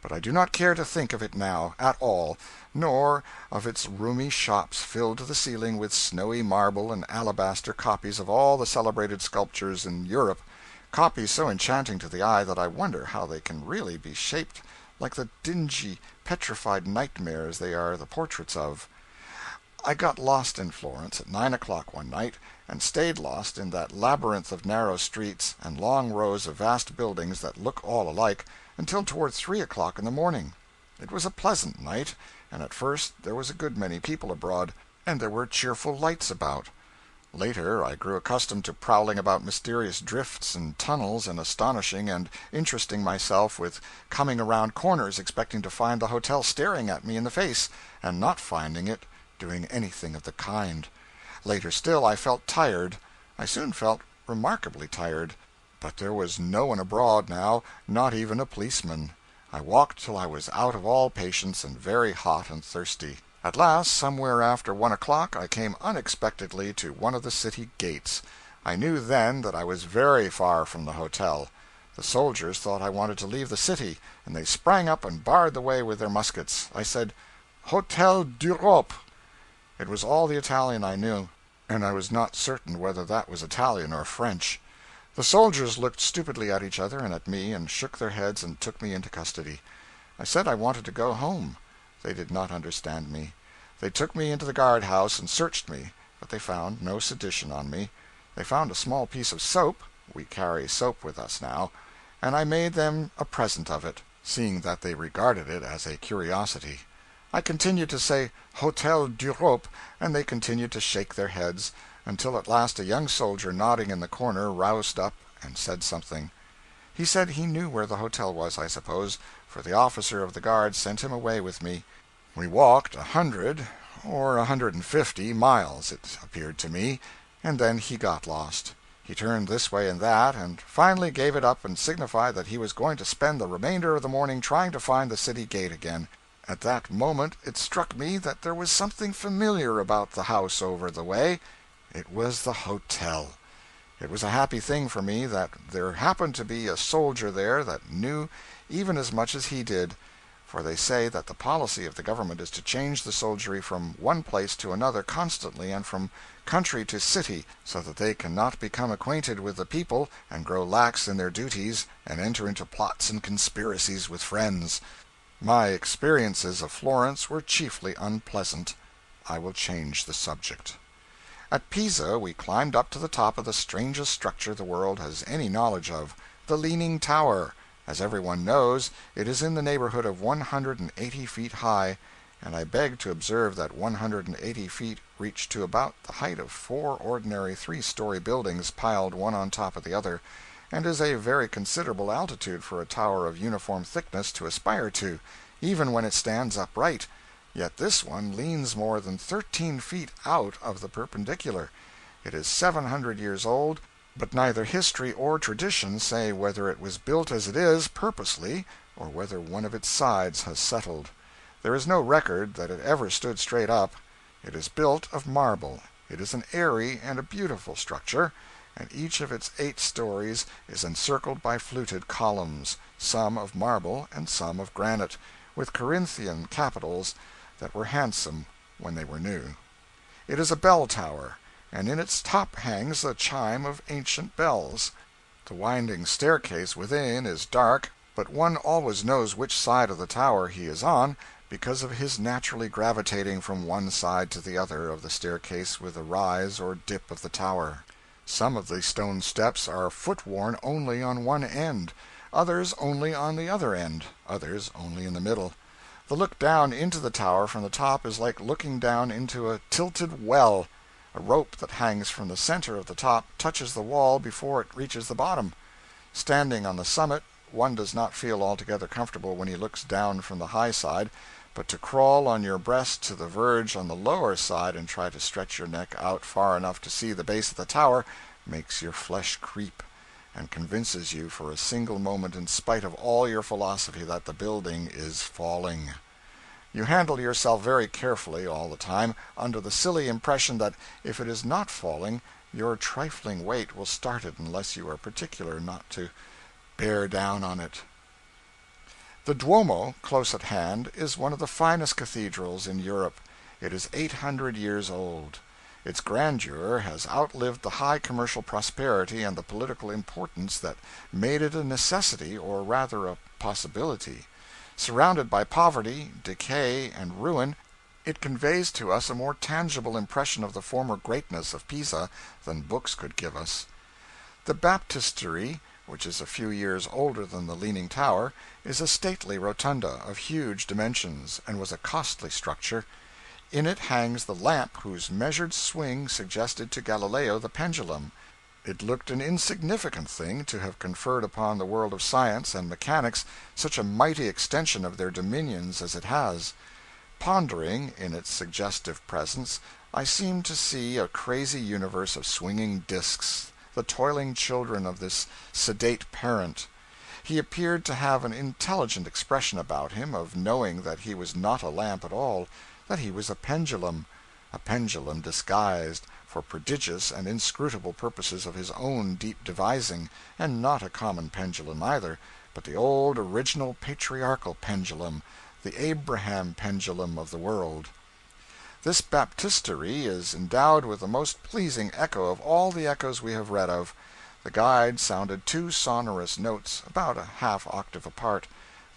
but I do not care to think of it now, at all, nor of its roomy shops filled to the ceiling with snowy marble and alabaster copies of all the celebrated sculptures in Europe, copies so enchanting to the eye that I wonder how they can really be shaped like the dingy, petrified nightmares they are the portraits of. I got lost in Florence at 9 o'clock one night, and stayed lost in that labyrinth of narrow streets and long rows of vast buildings that look all alike, until toward 3 o'clock in the morning. It was a pleasant night, and at first there was a good many people abroad, and there were cheerful lights about. Later I grew accustomed to prowling about mysterious drifts and tunnels and astonishing and interesting myself with coming around corners expecting to find the hotel staring at me in the face, and not finding it doing anything of the kind. Later still, I felt tired. I soon felt remarkably tired. But there was no one abroad now, not even a policeman. I walked till I was out of all patience and very hot and thirsty. At last, somewhere after 1 o'clock, I came unexpectedly to one of the city gates. I knew then that I was very far from the hotel. The soldiers thought I wanted to leave the city, and they sprang up and barred the way with their muskets. I said, "Hotel d'Europe." It was all the Italian I knew, and I was not certain whether that was Italian or French. The soldiers looked stupidly at each other and at me, and shook their heads and took me into custody. I said I wanted to go home. They did not understand me. They took me into the guard-house and searched me, but they found no sedition on me. They found a small piece of soap (we carry soap with us now), and I made them a present of it, seeing that they regarded it as a curiosity. I continued to say "Hotel d'Europe," and they continued to shake their heads, until at last a young soldier nodding in the corner roused up and said something. He said he knew where the hotel was, I suppose, for the officer of the guard sent him away with me. We walked 100 or 150 miles, it appeared to me, and then he got lost. He turned this way and that, and finally gave it up and signified that he was going to spend the remainder of the morning trying to find the city gate again. At that moment it struck me that there was something familiar about the house over the way. It was the hotel. It was a happy thing for me that there happened to be a soldier there that knew even as much as he did, for they say that the policy of the government is to change the soldiery from one place to another constantly and from country to city, so that they can not become acquainted with the people and grow lax in their duties and enter into plots and conspiracies with friends. My experiences of Florence were chiefly unpleasant. I will change the subject. At Pisa we climbed up to the top of the strangest structure the world has any knowledge of, the Leaning Tower. As everyone knows, it is in the neighborhood of 180 feet high, and I beg to observe that 180 feet reach to about the height of 4 ordinary 3-story buildings piled one on top of the other, and is a very considerable altitude for a tower of uniform thickness to aspire to, even when it stands upright. Yet this one leans more than 13 feet out of the perpendicular. It is 700 years old, but neither history or tradition say whether it was built as it is purposely, or whether one of its sides has settled. There is no record that it ever stood straight up. It is built of marble. It is an airy and a beautiful structure, and each of its 8 stories is encircled by fluted columns, some of marble and some of granite, with Corinthian capitals that were handsome when they were new. It is a bell tower, and in its top hangs a chime of ancient bells. The winding staircase within is dark, but one always knows which side of the tower he is on, because of his naturally gravitating from one side to the other of the staircase with the rise or dip of the tower. Some of the stone steps are foot-worn only on one end, others only on the other end, others only in the middle. The look down into the tower from the top is like looking down into a tilted well. A rope that hangs from the center of the top touches the wall before it reaches the bottom. Standing on the summit, one does not feel altogether comfortable when he looks down from the high side, but to crawl on your breast to the verge on the lower side and try to stretch your neck out far enough to see the base of the tower makes your flesh creep, and convinces you for a single moment, in spite of all your philosophy, that the building is falling. You handle yourself very carefully all the time, under the silly impression that if it is not falling, your trifling weight will start it unless you are particular not to bear down on it. The Duomo, close at hand, is one of the finest cathedrals in Europe. It is 800 years old. Its grandeur has outlived the high commercial prosperity and the political importance that made it a necessity, or rather a possibility. Surrounded by poverty, decay, and ruin, it conveys to us a more tangible impression of the former greatness of Pisa than books could give us. The baptistery, which is a few years older than the Leaning Tower, is a stately rotunda of huge dimensions, and was a costly structure. In it hangs the lamp whose measured swing suggested to Galileo the pendulum. It looked an insignificant thing to have conferred upon the world of science and mechanics such a mighty extension of their dominions as it has. Pondering, in its suggestive presence, I seemed to see a crazy universe of swinging disks, the toiling children of this sedate parent. He appeared to have an intelligent expression about him of knowing that he was not a lamp at all, that he was a pendulum disguised for prodigious and inscrutable purposes of his own deep devising, and not a common pendulum either, but the old original patriarchal pendulum, the Abraham pendulum of the world. This baptistery is endowed with the most pleasing echo of all the echoes we have read of. The guide sounded two sonorous notes, about a half octave apart.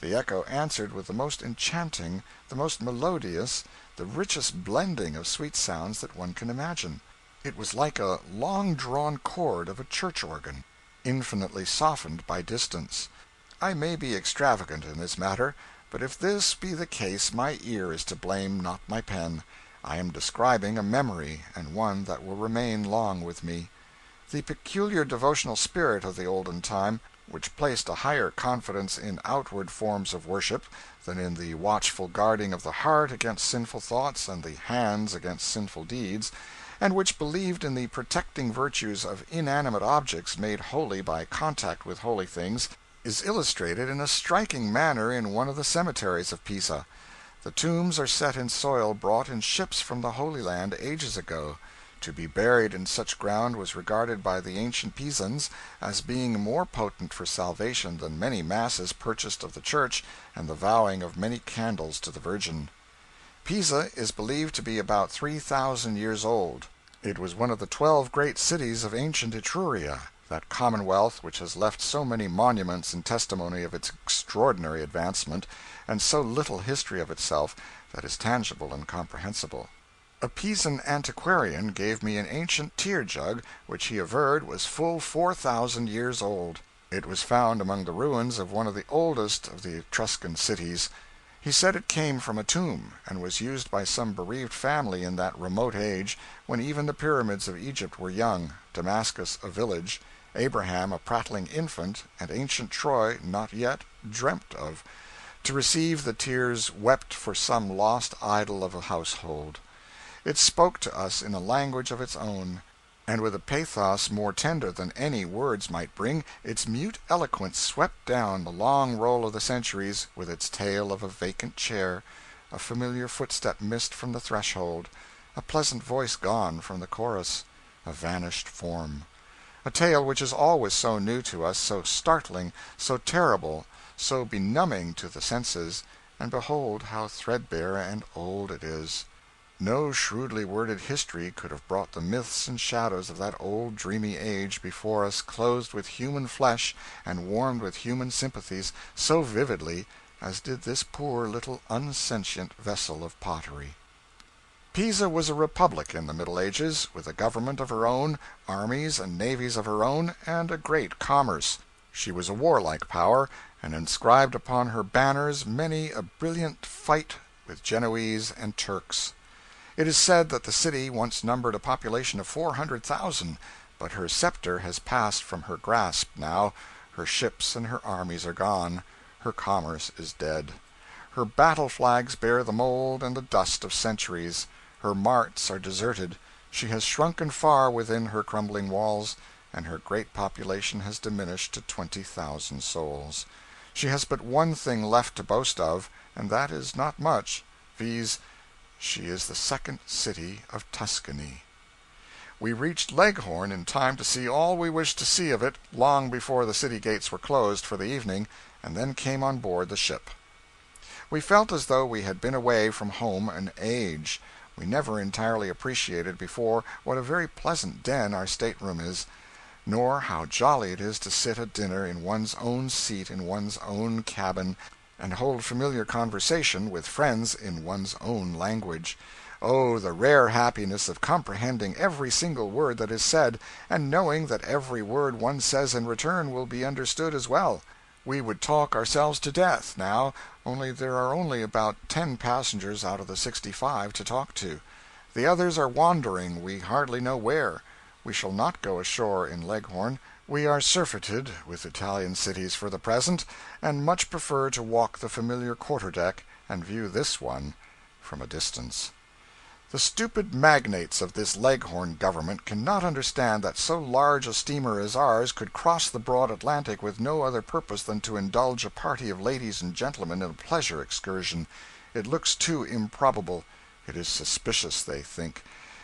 The echo answered with the most enchanting, the most melodious, the richest blending of sweet sounds that one can imagine. It was like a long-drawn chord of a church organ, infinitely softened by distance. I may be extravagant in this matter, but if this be the case my ear is to blame, not my pen. I am describing a memory, and one that will remain long with me. The peculiar devotional spirit of the olden time, which placed a higher confidence in outward forms of worship than in the watchful guarding of the heart against sinful thoughts and the hands against sinful deeds, and which believed in the protecting virtues of inanimate objects made holy by contact with holy things, is illustrated in a striking manner in one of the cemeteries of Pisa. The tombs are set in soil brought in ships from the Holy Land ages ago. To be buried in such ground was regarded by the ancient Pisans as being more potent for salvation than many masses purchased of the church and the vowing of many candles to the Virgin. Pisa is believed to be about 3,000 years old. It was one of the 12 great cities of ancient Etruria, that commonwealth which has left so many monuments in testimony of its extraordinary advancement, and so little history of itself that is tangible and comprehensible. A Pisan antiquarian gave me an ancient tear-jug which he averred was full 4,000 years old. It was found among the ruins of one of the oldest of the Etruscan cities. He said it came from a tomb, and was used by some bereaved family in that remote age when even the pyramids of Egypt were young, Damascus a village, Abraham a prattling infant, and ancient Troy not yet dreamt of, to receive the tears wept for some lost idol of a household. It spoke to us in a language of its own, and with a pathos more tender than any words might bring, its mute eloquence swept down the long roll of the centuries with its tale of a vacant chair, a familiar footstep missed from the threshold, a pleasant voice gone from the chorus, a vanished form. A tale which is always so new to us, so startling, so terrible, so benumbing to the senses, and behold how threadbare and old it is. No shrewdly worded history could have brought the myths and shadows of that old dreamy age before us clothed with human flesh and warmed with human sympathies so vividly as did this poor little unsentient vessel of pottery. Pisa was a republic in the Middle Ages, with a government of her own, armies and navies of her own, and a great commerce. She was a warlike power, and inscribed upon her banners many a brilliant fight with Genoese and Turks. It is said that the city once numbered a population of 400,000, but her scepter has passed from her grasp now, her ships and her armies are gone, her commerce is dead. Her battle flags bear the mold and the dust of centuries, her marts are deserted, she has shrunken far within her crumbling walls, and her great population has diminished to 20,000 souls. She has but one thing left to boast of, and that is not much, viz., she is the second city of Tuscany. We reached Leghorn in time to see all we wished to see of it long before the city gates were closed for the evening, and then came on board the ship. We felt as though we had been away from home an age. We never entirely appreciated before what a very pleasant den our stateroom is, nor how jolly it is to sit at dinner in one's own seat in one's own cabin, and hold familiar conversation with friends in one's own language. Oh, the rare happiness of comprehending every single word that is said, and knowing that every word one says in return will be understood as well. We would talk ourselves to death, now, only there are only about 10 passengers out of the 65 to talk to. The others are wandering, we hardly know where. We shall not go ashore in Leghorn. We are surfeited with Italian cities for the present, and much prefer to walk the familiar quarter-deck and view this one. from a distance. The stupid magnates of this Leghorn government cannot understand that so large a steamer as ours could cross the broad Atlantic with no other purpose than to indulge a party of ladies and gentlemen in a pleasure excursion. It looks too improbable. It is suspicious, they think.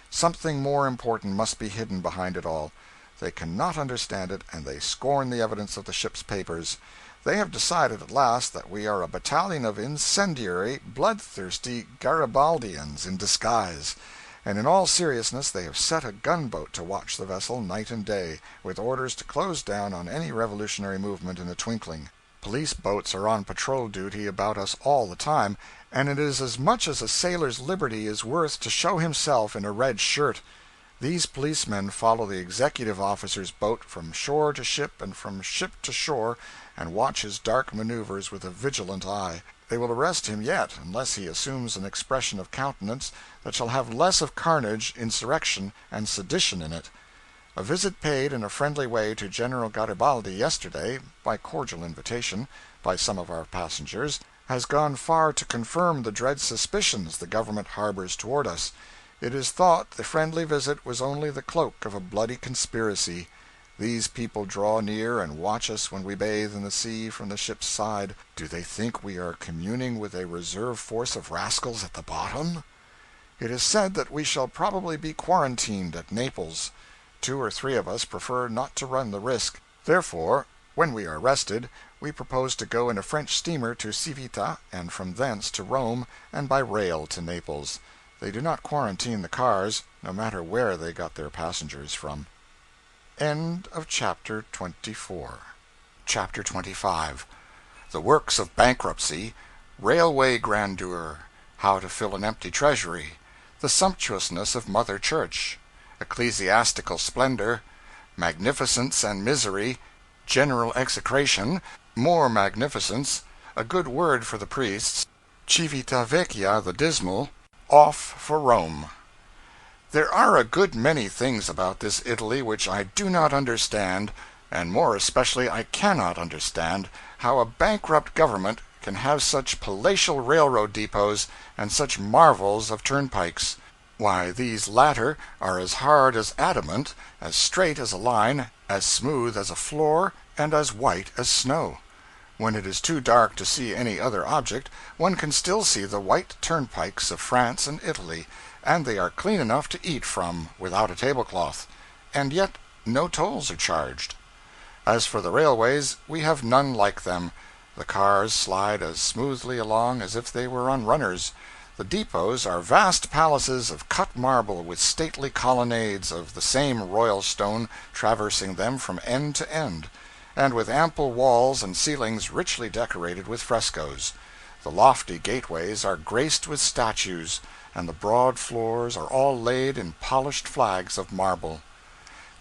Something more important must be hidden behind it all. They cannot understand it, and they scorn the evidence of the ship's papers. They have decided at last that we are a battalion of incendiary, bloodthirsty Garibaldians in disguise, and in all seriousness they have set a gunboat to watch the vessel night and day, with orders to close down on any revolutionary movement in a twinkling. Police boats are on patrol duty about us all the time, and it is as much as a sailor's liberty is worth to show himself in a red shirt. These policemen follow the executive officer's boat from shore to ship and from ship to shore, and watch his dark maneuvers with a vigilant eye. They will arrest him yet, unless he assumes an expression of countenance that shall have less of carnage, insurrection, and sedition in it. A visit paid in a friendly way to General Garibaldi yesterday, by cordial invitation, by some of our passengers, has gone far to confirm the dread suspicions the government harbors toward us. It is thought the friendly visit was only the cloak of a bloody conspiracy. These people draw near and watch us when we bathe in the sea from the ship's side. Do they think we are communing with a reserve force of rascals at the bottom? It is said that we shall probably be quarantined at Naples. 2 or 3 of us prefer not to run the risk. Therefore, when we are rested, we propose to go in a French steamer to Civita, and from thence to Rome, and by rail to Naples. They do not quarantine the cars, no matter where they got their passengers from. End of chapter 24. Chapter 25. The Works of Bankruptcy, Railway Grandeur, How to Fill an Empty Treasury, The Sumptuousness of Mother Church, Ecclesiastical Splendor, Magnificence and Misery, General Execration, More Magnificence, A Good Word for the Priests, Civita Vecchia the Dismal, Off for Rome. There are a good many things about this Italy which I do not understand, and more especially I cannot understand how a bankrupt government can have such palatial railroad depots and such marvels of turnpikes. Why, these latter are as hard as adamant, as straight as a line, as smooth as a floor, and as white as snow. When it is too dark to see any other object, one can still see the white turnpikes of France and Italy, and they are clean enough to eat from without a tablecloth, and yet no tolls are charged. As for the railways, we have none like them. The cars slide as smoothly along as if they were on runners. The depots are vast palaces of cut marble with stately colonnades of the same royal stone traversing them from end to end, and with ample walls and ceilings richly decorated with frescoes. The lofty gateways are graced with statues, and the broad floors are all laid in polished flags of marble.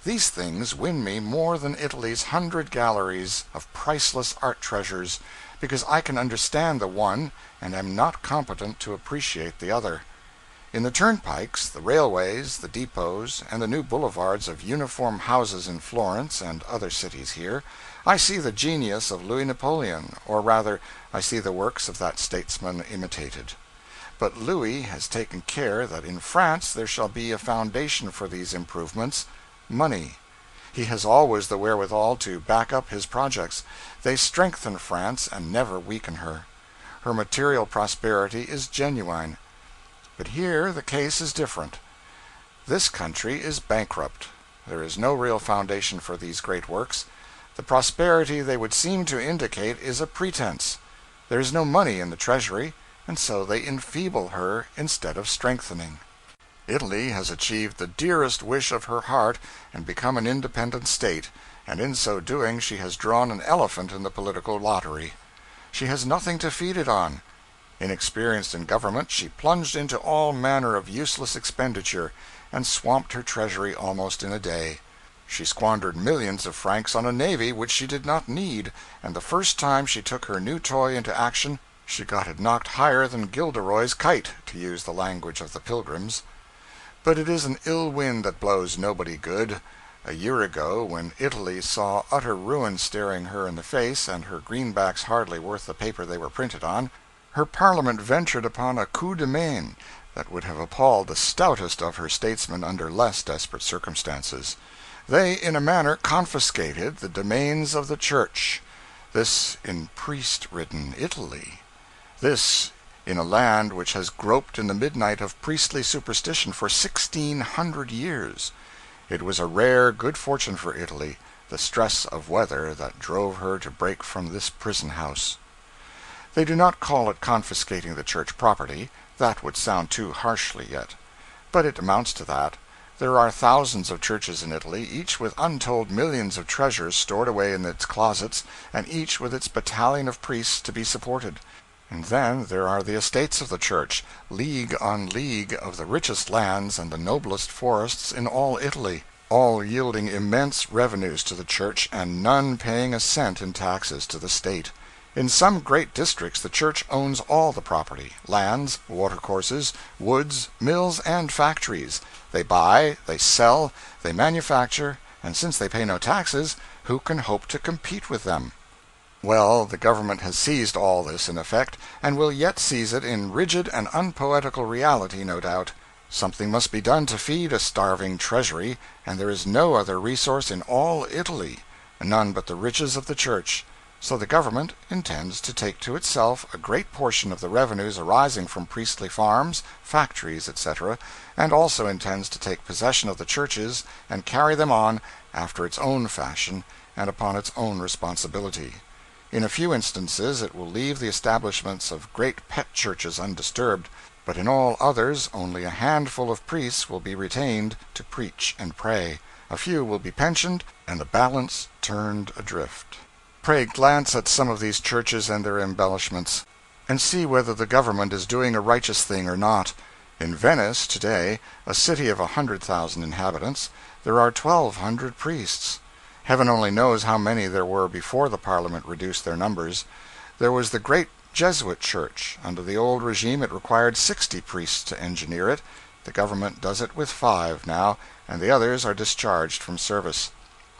These things win me more than Italy's 100 galleries of priceless art treasures, because I can understand the one and am not competent to appreciate the other. In the turnpikes, the railways, the depots, and the new boulevards of uniform houses in Florence and other cities here, I see the genius of Louis Napoleon, or rather, I see the works of that statesman imitated. But Louis has taken care that in France there shall be a foundation for these improvements money. He has always the wherewithal to back up his projects. They strengthen France and never weaken her. Her material prosperity is genuine. But here the case is different. This country is bankrupt. There is no real foundation for these great works. The prosperity they would seem to indicate is a pretense. There is no money in the treasury, and so they enfeeble her instead of strengthening. Italy has achieved the dearest wish of her heart and become an independent state, and in so doing she has drawn an elephant in the political lottery. She has nothing to feed it on. Inexperienced in government, she plunged into all manner of useless expenditure, and swamped her treasury almost in a day. She squandered millions of francs on a navy which she did not need, and the first time she took her new toy into action, she got it knocked higher than Gilderoy's kite, to use the language of the Pilgrims. But it is an ill wind that blows nobody good. A year ago, when Italy saw utter ruin staring her in the face, and her greenbacks hardly worth the paper they were printed on, Her Parliament ventured upon a coup de main that would have appalled the stoutest of her statesmen under less desperate circumstances. They, in a manner, confiscated the domains of the Church. This in priest-ridden Italy. This in a land which has groped in the midnight of priestly superstition for 1,600 years. It was a rare good fortune for Italy, the stress of weather that drove her to break from this prison house. They do not call it confiscating the church property. That would sound too harshly yet. But it amounts to that. There are thousands of churches in Italy, each with untold millions of treasures stored away in its closets, and each with its battalion of priests to be supported. And then there are the estates of the church, league on league of the richest lands and the noblest forests in all Italy, all yielding immense revenues to the church, and none paying a cent in taxes to the state. In some great districts the church owns all the property, lands, watercourses, woods, mills, and factories. They buy, they sell, they manufacture, and since they pay no taxes, who can hope to compete with them? Well, the government has seized all this in effect, and will yet seize it in rigid and unpoetical reality, no doubt. Something must be done to feed a starving treasury, and there is no other resource in all Italy, none but the riches of the church. So the government intends to take to itself a great portion of the revenues arising from priestly farms, factories, etc., and also intends to take possession of the churches and carry them on after its own fashion and upon its own responsibility. In a few instances it will leave the establishments of great pet churches undisturbed, but in all others only a handful of priests will be retained to preach and pray, a few will be pensioned, and the balance turned adrift. Pray glance at some of these churches and their embellishments, and see whether the government is doing a righteous thing or not. In Venice, today, a city of 100,000 inhabitants, there are 1,200 priests. Heaven only knows how many there were before the Parliament reduced their numbers. There was the great Jesuit church. Under the old regime it required 60 priests to engineer it. The government does it with 5 now, and the others are discharged from service.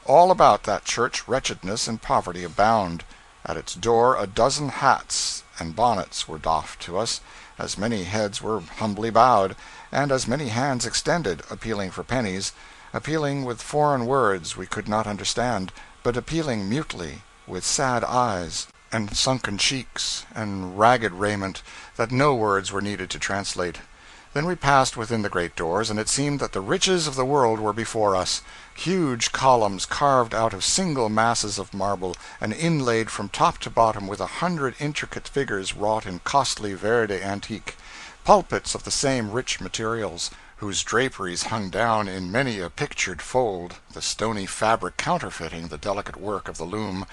All about that church wretchedness and poverty abound. At its door a dozen hats and bonnets were doffed to us, as many heads were humbly bowed, and as many hands extended, appealing for pennies, appealing with foreign words we could not understand, but appealing mutely, with sad eyes, and sunken cheeks, and ragged raiment, that no words were needed to translate. Then we passed within the great doors, and it seemed that the riches of the world were before us. Huge columns carved out of single masses of marble, and inlaid from top to bottom with 100 intricate figures wrought in costly verde antique. Pulpits of the same rich materials, whose draperies hung down in many a pictured fold, the stony fabric counterfeiting the delicate work of the loom.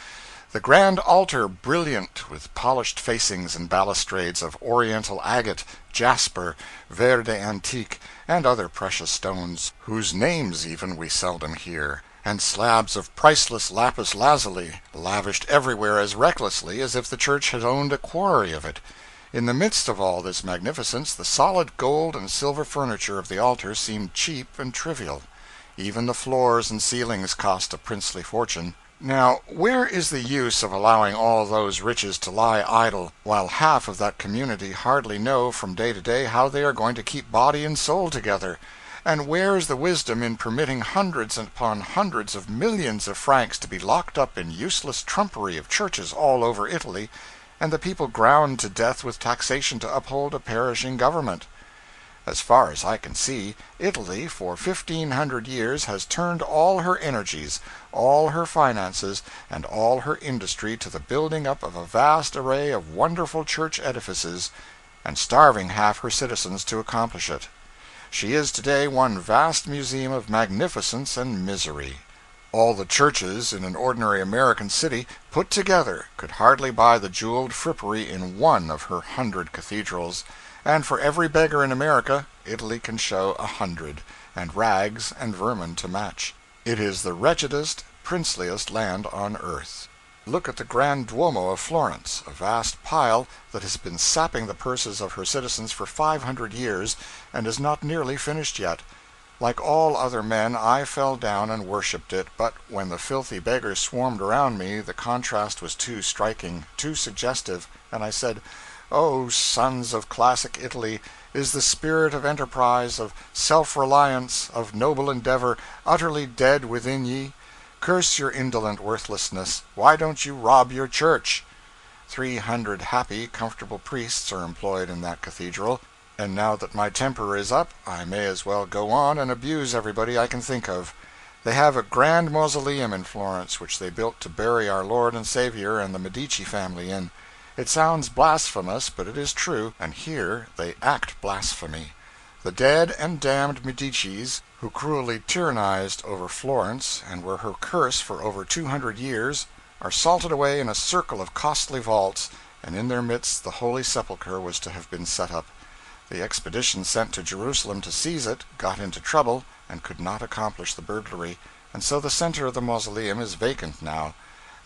The grand altar brilliant with polished facings and balustrades of oriental agate, jasper, verde antique, and other precious stones, whose names even we seldom hear, and slabs of priceless lapis lazuli, lavished everywhere as recklessly as if the church had owned a quarry of it. In the midst of all this magnificence, the solid gold and silver furniture of the altar seemed cheap and trivial. Even the floors and ceilings cost a princely fortune. Now, where is the use of allowing all those riches to lie idle, while half of that community hardly know from day to day how they are going to keep body and soul together? And where is the wisdom in permitting hundreds upon hundreds of millions of francs to be locked up in useless trumpery of churches all over Italy, and the people ground to death with taxation to uphold a perishing government? As far as I can see, Italy for 1,500 years has turned all her energies, all her finances, and all her industry to the building up of a vast array of wonderful church edifices, and starving half her citizens to accomplish it. She is today one vast museum of magnificence and misery. All the churches in an ordinary American city, put together, could hardly buy the jeweled frippery in one of her 100 cathedrals. And for every beggar in America, Italy can show 100, and rags and vermin to match. It is the wretchedest, princeliest land on earth. Look at the Grand Duomo of Florence, a vast pile that has been sapping the purses of her citizens for 500 years, and is not nearly finished yet. Like all other men, I fell down and worshipped it, but when the filthy beggars swarmed around me, the contrast was too striking, too suggestive, and I said, O sons of classic Italy, is the spirit of enterprise, of self-reliance, of noble endeavor, utterly dead within ye? Curse your indolent worthlessness. Why don't you rob your church? 300 happy, comfortable priests are employed in that cathedral, and now that my temper is up, I may as well go on and abuse everybody I can think of. They have a grand mausoleum in Florence which they built to bury our Lord and Savior and the Medici family in. It sounds blasphemous, but it is true, and here they act blasphemy. The dead and damned Medicis, who cruelly tyrannized over Florence and were her curse for over 200 years, are salted away in a circle of costly vaults, and in their midst the Holy Sepulchre was to have been set up. The expedition sent to Jerusalem to seize it got into trouble and could not accomplish the burglary, and so the center of the mausoleum is vacant now.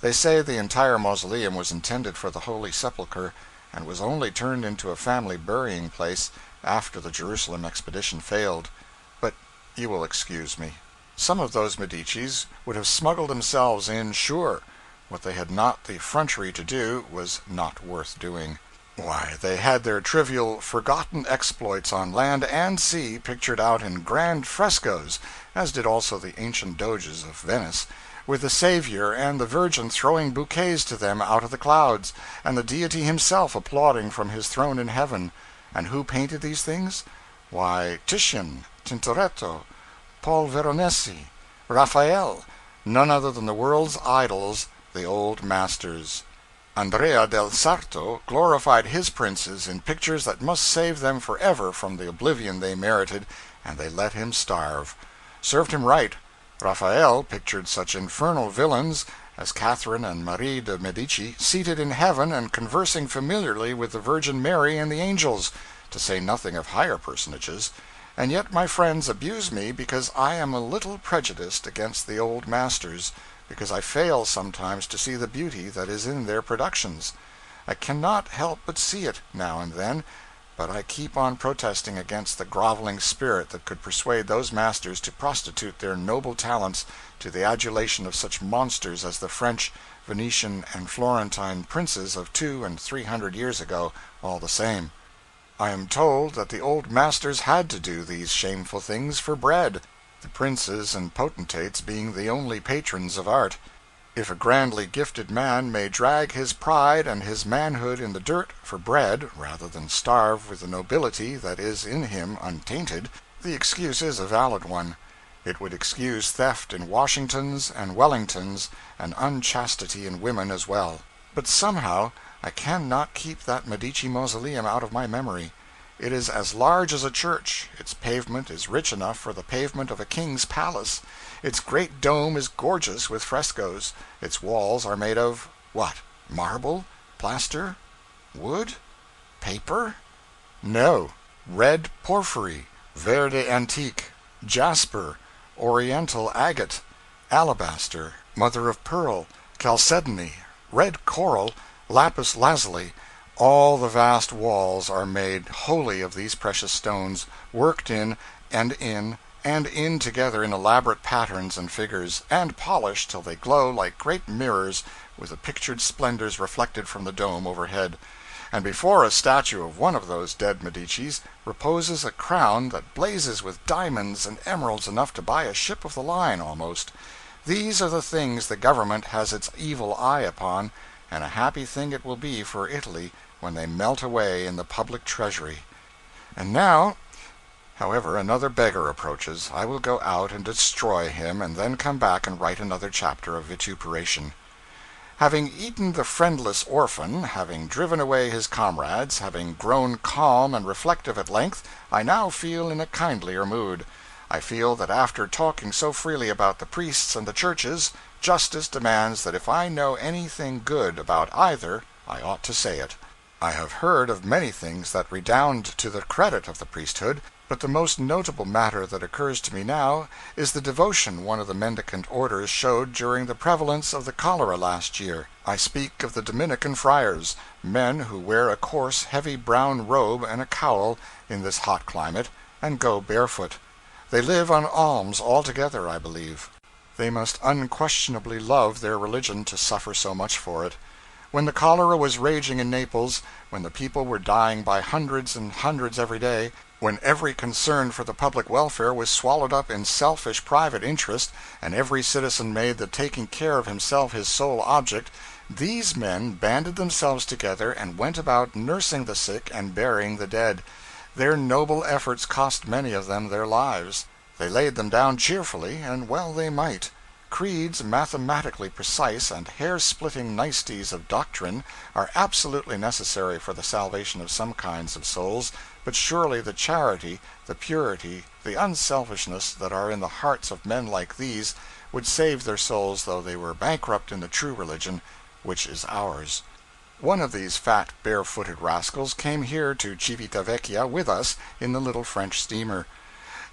They say the entire mausoleum was intended for the Holy Sepulchre, and was only turned into a family burying place after the Jerusalem expedition failed. But you will excuse me. Some of those Medicis would have smuggled themselves in, sure. What they had not the effrontery to do was not worth doing. Why, they had their trivial, forgotten exploits on land and sea pictured out in grand frescoes, as did also the ancient doges of Venice, with the Savior and the Virgin throwing bouquets to them out of the clouds, and the Deity himself applauding from his throne in heaven. And who painted these things? Why, Titian, Tintoretto, Paul Veronese, Raphael, none other than the world's idols, the old masters. Andrea del Sarto glorified his princes in pictures that must save them forever from the oblivion they merited, and they let him starve. Served him right. Raphael pictured such infernal villains as Catherine and Marie de Medici seated in heaven and conversing familiarly with the Virgin Mary and the angels, to say nothing of higher personages. And yet my friends abuse me because I am a little prejudiced against the old masters, because I fail sometimes to see the beauty that is in their productions. I cannot help but see it, now and then, but I keep on protesting against the groveling spirit that could persuade those masters to prostitute their noble talents to the adulation of such monsters as the French, Venetian, and Florentine princes of 200 and 300 years ago, all the same. I am told that the old masters had to do these shameful things for bread, the princes and potentates being the only patrons of art. If a grandly gifted man may drag his pride and his manhood in the dirt for bread rather than starve with the nobility that is in him untainted, the excuse is a valid one. It would excuse theft in Washingtons and Wellingtons, and unchastity in women as well. But somehow I can not keep that Medici mausoleum out of my memory. It is as large as a church, its pavement is rich enough for the pavement of a king's palace, its great dome is gorgeous with frescoes, its walls are made of what? Marble? Plaster? Wood? Paper? No, red porphyry, verde antique, jasper, oriental agate, alabaster, mother of pearl, chalcedony, red coral, lapis lazuli. All the vast walls are made wholly of these precious stones, worked in, and in together in elaborate patterns and figures, and polished till they glow like great mirrors with the pictured splendors reflected from the dome overhead. And before a statue of one of those dead Medicis reposes a crown that blazes with diamonds and emeralds enough to buy a ship of the line almost. These are the things the government has its evil eye upon, and a happy thing it will be for Italy when they melt away in the public treasury. And now, however, another beggar approaches. I will go out and destroy him, and then come back and write another chapter of vituperation. Having eaten the friendless orphan, having driven away his comrades, having grown calm and reflective at length, I now feel in a kindlier mood. I feel that after talking so freely about the priests and the churches, justice demands that if I know anything good about either, I ought to say it. I have heard of many things that redound to the credit of the priesthood, but the most notable matter that occurs to me now is the devotion one of the mendicant orders showed during the prevalence of the cholera last year. I speak of the Dominican friars, men who wear a coarse, heavy brown robe and a cowl in this hot climate, and go barefoot. They live on alms altogether, I believe. They must unquestionably love their religion to suffer so much for it. When the cholera was raging in Naples, when the people were dying by hundreds and hundreds every day, when every concern for the public welfare was swallowed up in selfish private interest, and every citizen made the taking care of himself his sole object, these men banded themselves together and went about nursing the sick and burying the dead. Their noble efforts cost many of them their lives. They laid them down cheerfully, and well they might. Creeds mathematically precise and hair-splitting niceties of doctrine are absolutely necessary for the salvation of some kinds of souls, but surely the charity, the purity, the unselfishness that are in the hearts of men like these would save their souls though they were bankrupt in the true religion, which is ours. One of these fat, barefooted rascals came here to Civitavecchia with us in the little French steamer.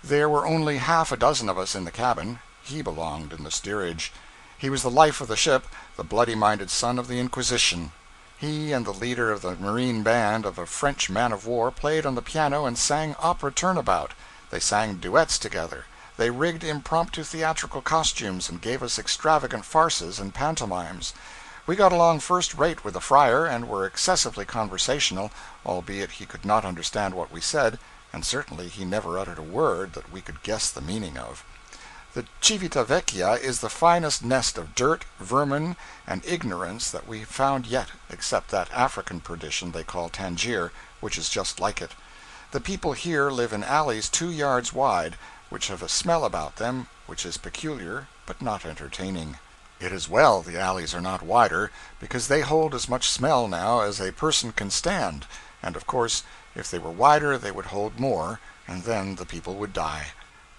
There were only half a dozen of us in the cabin. He belonged in the steerage. He was the life of the ship, the bloody-minded son of the Inquisition. He and the leader of the marine band of a French man-of-war played on the piano and sang opera turnabout. They sang duets together. They rigged impromptu theatrical costumes and gave us extravagant farces and pantomimes. We got along first rate with the friar, and were excessively conversational, albeit he could not understand what we said, and certainly he never uttered a word that we could guess the meaning of. The Civitavecchia is the finest nest of dirt, vermin, and ignorance that we found yet, except that African perdition they call Tangier, which is just like it. The people here live in alleys 2 yards wide, which have a smell about them which is peculiar, but not entertaining. It is well the alleys are not wider, because they hold as much smell now as a person can stand, and of course if they were wider they would hold more, and then the people would die.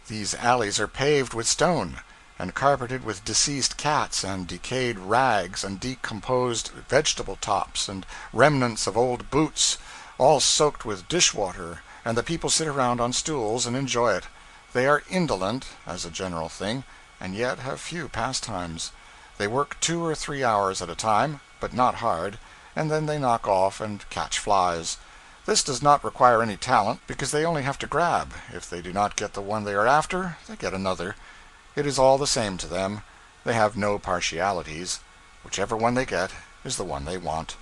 These alleys are paved with stone, and carpeted with deceased cats, and decayed rags, and decomposed vegetable tops, and remnants of old boots, all soaked with dishwater, and the people sit around on stools and enjoy it. They are indolent, as a general thing, and yet have few pastimes. They work 2 or 3 hours at a time, but not hard, and then they knock off and catch flies. This does not require any talent, because they only have to grab. If they do not get the one they are after, they get another. It is all the same to them. They have no partialities. Whichever one they get is the one they want.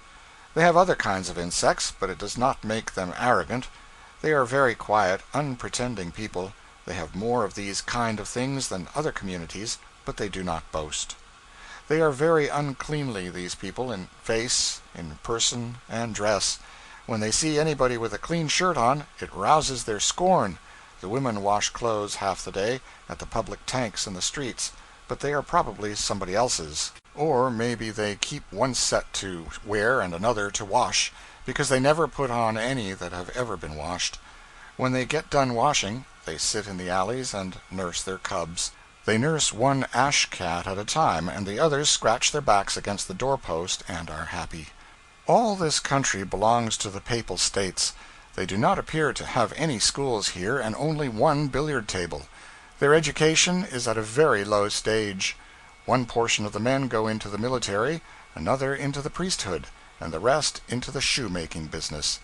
They have other kinds of insects, but it does not make them arrogant. They are very quiet, unpretending people. They have more of these kind of things than other communities, but they do not boast. They are very uncleanly, these people, in face, in person, and dress. When they see anybody with a clean shirt on, it rouses their scorn. The women wash clothes half the day at the public tanks in the streets, but they are probably somebody else's. Or maybe they keep one set to wear and another to wash, because they never put on any that have ever been washed. When they get done washing, they sit in the alleys and nurse their cubs. They nurse one ash cat at a time, and the others scratch their backs against the doorpost and are happy. All this country belongs to the Papal States. They do not appear to have any schools here, and only one billiard table. Their education is at a very low stage. One portion of the men go into the military, another into the priesthood, and the rest into the shoemaking business.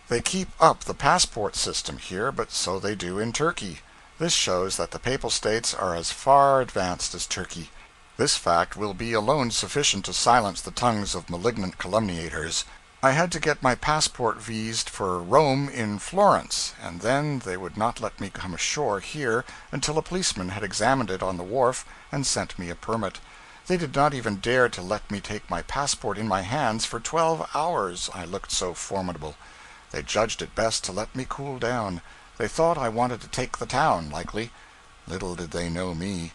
They keep up the passport system here, but so they do in Turkey. This shows that the Papal States are as far advanced as Turkey. This fact will be alone sufficient to silence the tongues of malignant calumniators. I had to get my passport vised for Rome in Florence, and then they would not let me come ashore here until a policeman had examined it on the wharf and sent me a permit. They did not even dare to let me take my passport in my hands for 12 hours, I looked so formidable. They judged it best to let me cool down. They thought I wanted to take the town, likely. Little did they know me.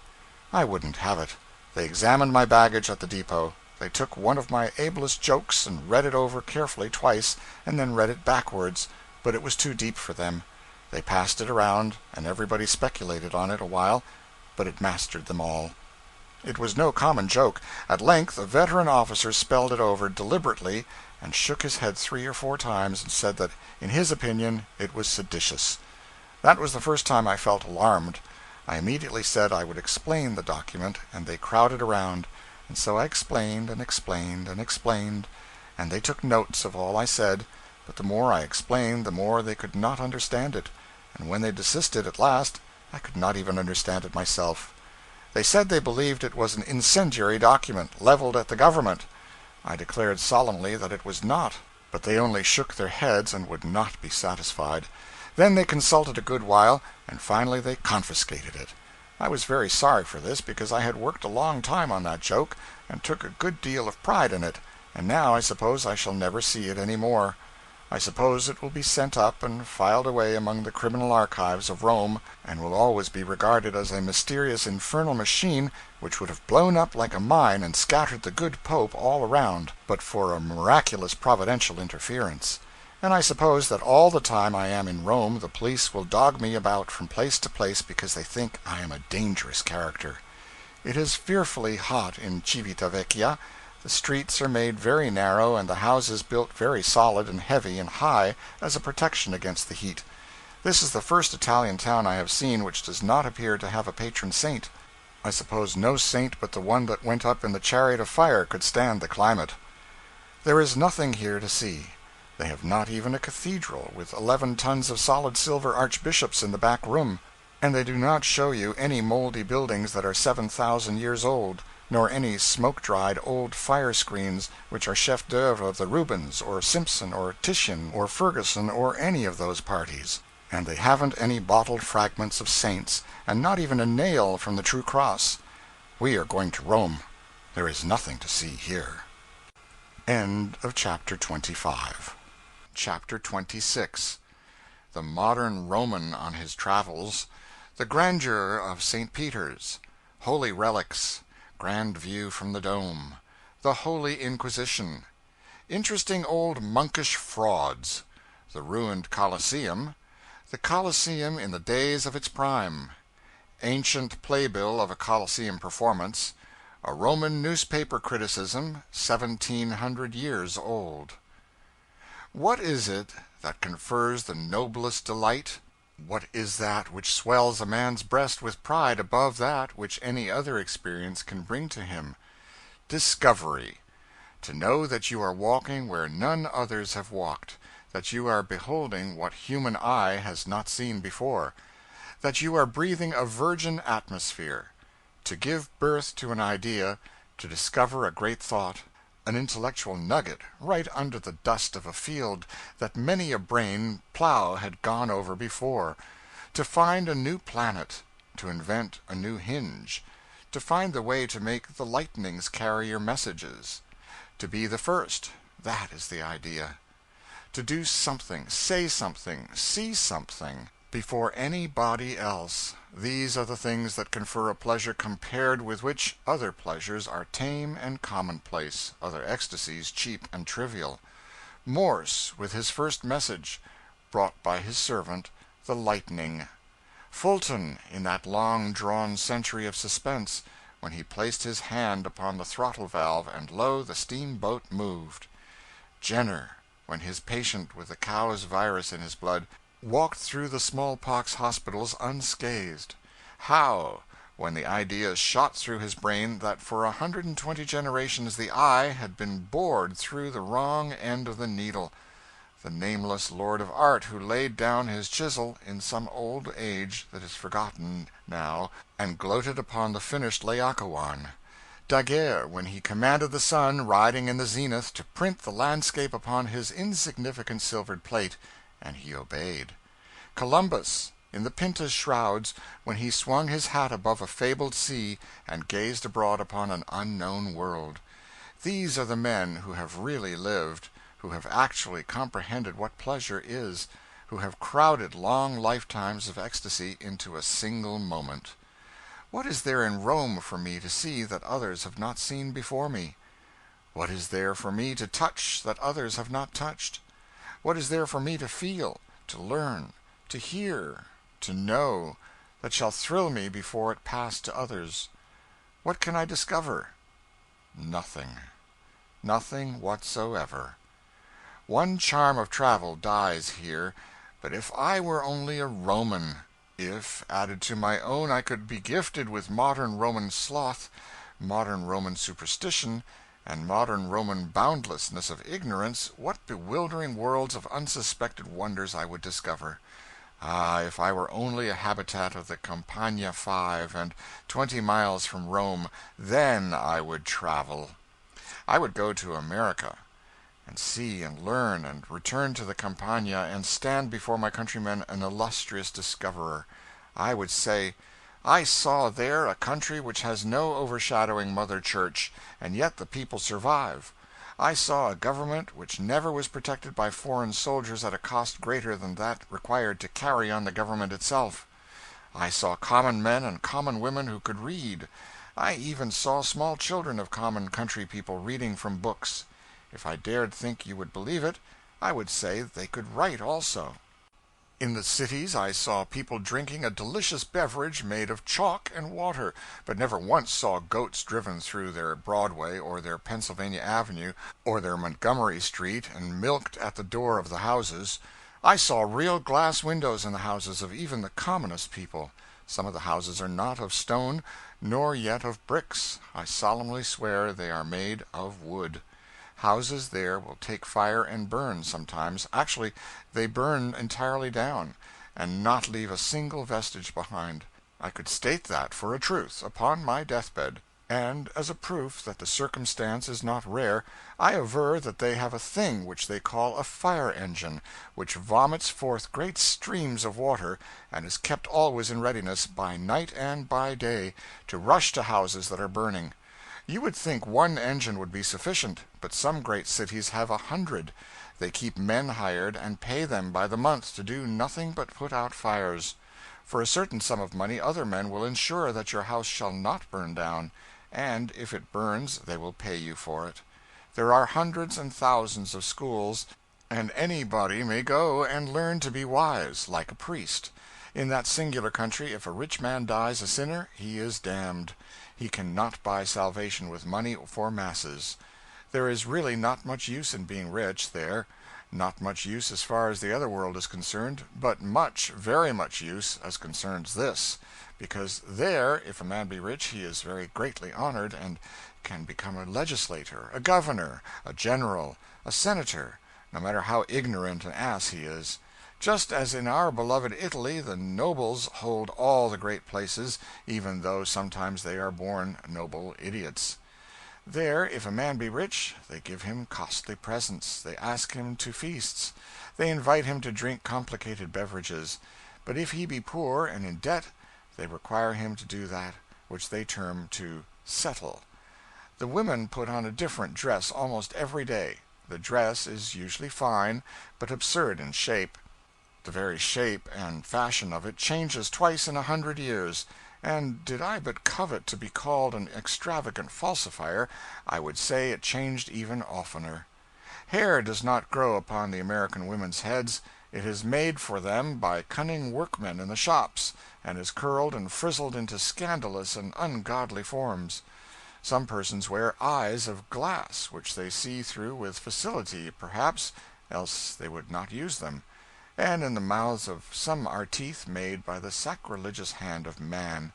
I wouldn't have it. They examined my baggage at the depot. They took one of my ablest jokes and read it over carefully twice, and then read it backwards, but it was too deep for them. They passed it around, and everybody speculated on it a while, but it mastered them all. It was no common joke. At length a veteran officer spelled it over deliberately, and shook his head 3 or 4 times, and said that in his opinion it was seditious. That was the first time I felt alarmed. I immediately said I would explain the document, and they crowded around, and so I explained and explained and explained, and they took notes of all I said, but the more I explained the more they could not understand it, and when they desisted at last I could not even understand it myself. They said they believed it was an incendiary document, leveled at the government. I declared solemnly that it was not, but they only shook their heads and would not be satisfied. Then they consulted a good while, and finally they confiscated it. I was very sorry for this, because I had worked a long time on that joke, and took a good deal of pride in it, and now I suppose I shall never see it any more. I suppose it will be sent up and filed away among the criminal archives of Rome, and will always be regarded as a mysterious infernal machine which would have blown up like a mine and scattered the good Pope all around, but for a miraculous providential interference. And I suppose that all the time I am in Rome the police will dog me about from place to place because they think I am a dangerous character. It is fearfully hot in Civitavecchia. The streets are made very narrow, and the houses built very solid and heavy and high as a protection against the heat. This is the first Italian town I have seen which does not appear to have a patron saint. I suppose no saint but the one that went up in the chariot of fire could stand the climate. There is nothing here to see. They have not even a cathedral, with 11 tons of solid silver archbishops in the back room, and they do not show you any moldy buildings that are 7,000 years old, nor any smoke-dried old fire-screens which are chef-d'oeuvre of the Rubens, or Simpson, or Titian, or Ferguson, or any of those parties. And they haven't any bottled fragments of saints, and not even a nail from the true cross. We are going to Rome. There is nothing to see here. End of chapter 25. Chapter 26. The modern Roman on his travels. The grandeur of St. Peter's. Holy relics. Grand view from the dome. The Holy Inquisition. Interesting old monkish frauds. The ruined Colosseum. The Colosseum in the days of its prime. Ancient playbill of a Colosseum performance. A Roman newspaper criticism 1,700 years old. What is it that confers the noblest delight? What is that which swells a man's breast with pride above that which any other experience can bring to him? Discovery. To know that you are walking where none others have walked, that you are beholding what human eye has not seen before, that you are breathing a virgin atmosphere. To give birth to an idea, to discover a great thought, an intellectual nugget right under the dust of a field that many a brain plow had gone over before, to find a new planet, to invent a new hinge, to find the way to make the lightnings carry your messages, to be the first, that is the idea. To do something, say something, see something, before anybody else, these are the things that confer a pleasure compared with which other pleasures are tame and commonplace, other ecstasies cheap and trivial. Morse, with his first message, brought by his servant, the lightning. Fulton, in that long-drawn century of suspense, when he placed his hand upon the throttle valve, and lo, the steamboat moved. Jenner, when his patient with the cow's virus in his blood walked through the smallpox hospitals unscathed. Howe, when the idea shot through his brain that for 120 generations the eye had been bored through the wrong end of the needle. The nameless Lord of Art who laid down his chisel in some old age that is forgotten now, and gloated upon the finished Laocoon. Daguerre, when he commanded the sun, riding in the zenith, to print the landscape upon his insignificant silvered plate, and he obeyed. Columbus, in the Pinta's shrouds, when he swung his hat above a fabled sea and gazed abroad upon an unknown world. These are the men who have really lived, who have actually comprehended what pleasure is, who have crowded long lifetimes of ecstasy into a single moment. What is there in Rome for me to see that others have not seen before me? What is there for me to touch that others have not touched? What is there for me to feel, to learn, to hear, to know, that shall thrill me before it pass to others? What can I discover? Nothing. Nothing whatsoever. One charm of travel dies here, but if I were only a Roman, if, added to my own, I could be gifted with modern Roman sloth, modern Roman superstition, and modern Roman boundlessness of ignorance, what bewildering worlds of unsuspected wonders I would discover! Ah, if I were only a habitat of the Campagna 5, and 20 miles from Rome, then I would travel. I would go to America, and see and learn, and return to the Campagna, and stand before my countrymen an illustrious discoverer. I would say, I saw there a country which has no overshadowing Mother Church, and yet the people survive. I saw a government which never was protected by foreign soldiers at a cost greater than that required to carry on the government itself. I saw common men and common women who could read. I even saw small children of common country people reading from books. If I dared think you would believe it, I would say they could write also. In the cities I saw people drinking a delicious beverage made of chalk and water, but never once saw goats driven through their Broadway or their Pennsylvania Avenue or their Montgomery Street and milked at the door of the houses. I saw real glass windows in the houses of even the commonest people. Some of the houses are not of stone, nor yet of bricks. I solemnly swear they are made of wood. Houses there will take fire and burn sometimes. Actually, they burn entirely down, and not leave a single vestige behind. I could state that for a truth, upon my deathbed. And as a proof that the circumstance is not rare, I aver that they have a thing which they call a fire engine, which vomits forth great streams of water, and is kept always in readiness, by night and by day, to rush to houses that are burning. You would think one engine would be sufficient, but some great cities have 100. They keep men hired, and pay them by the month to do nothing but put out fires. For a certain sum of money other men will ensure that your house shall not burn down, and if it burns they will pay you for it. There are hundreds and thousands of schools, and anybody may go and learn to be wise, like a priest. In that singular country, if a rich man dies a sinner, he is damned. He can not buy salvation with money for masses. There is really not much use in being rich there. Not much use as far as the other world is concerned, but much, very much use as concerns this. Because there, if a man be rich, he is very greatly honored, and can become a legislator, a governor, a general, a senator, no matter how ignorant an ass he is. Just as in our beloved Italy the nobles hold all the great places, even though sometimes they are born noble idiots. There, if a man be rich, they give him costly presents, they ask him to feasts, they invite him to drink complicated beverages. But if he be poor and in debt, they require him to do that which they term to settle. The women put on a different dress almost every day. The dress is usually fine, but absurd in shape. The very shape and fashion of it changes twice in 100 years, and did I but covet to be called an extravagant falsifier, I would say it changed even oftener. Hair does not grow upon the American women's heads. It is made for them by cunning workmen in the shops, and is curled and frizzled into scandalous and ungodly forms. Some persons wear eyes of glass, which they see through with facility, perhaps, else they would not use them. And in the mouths of some are teeth made by the sacrilegious hand of man.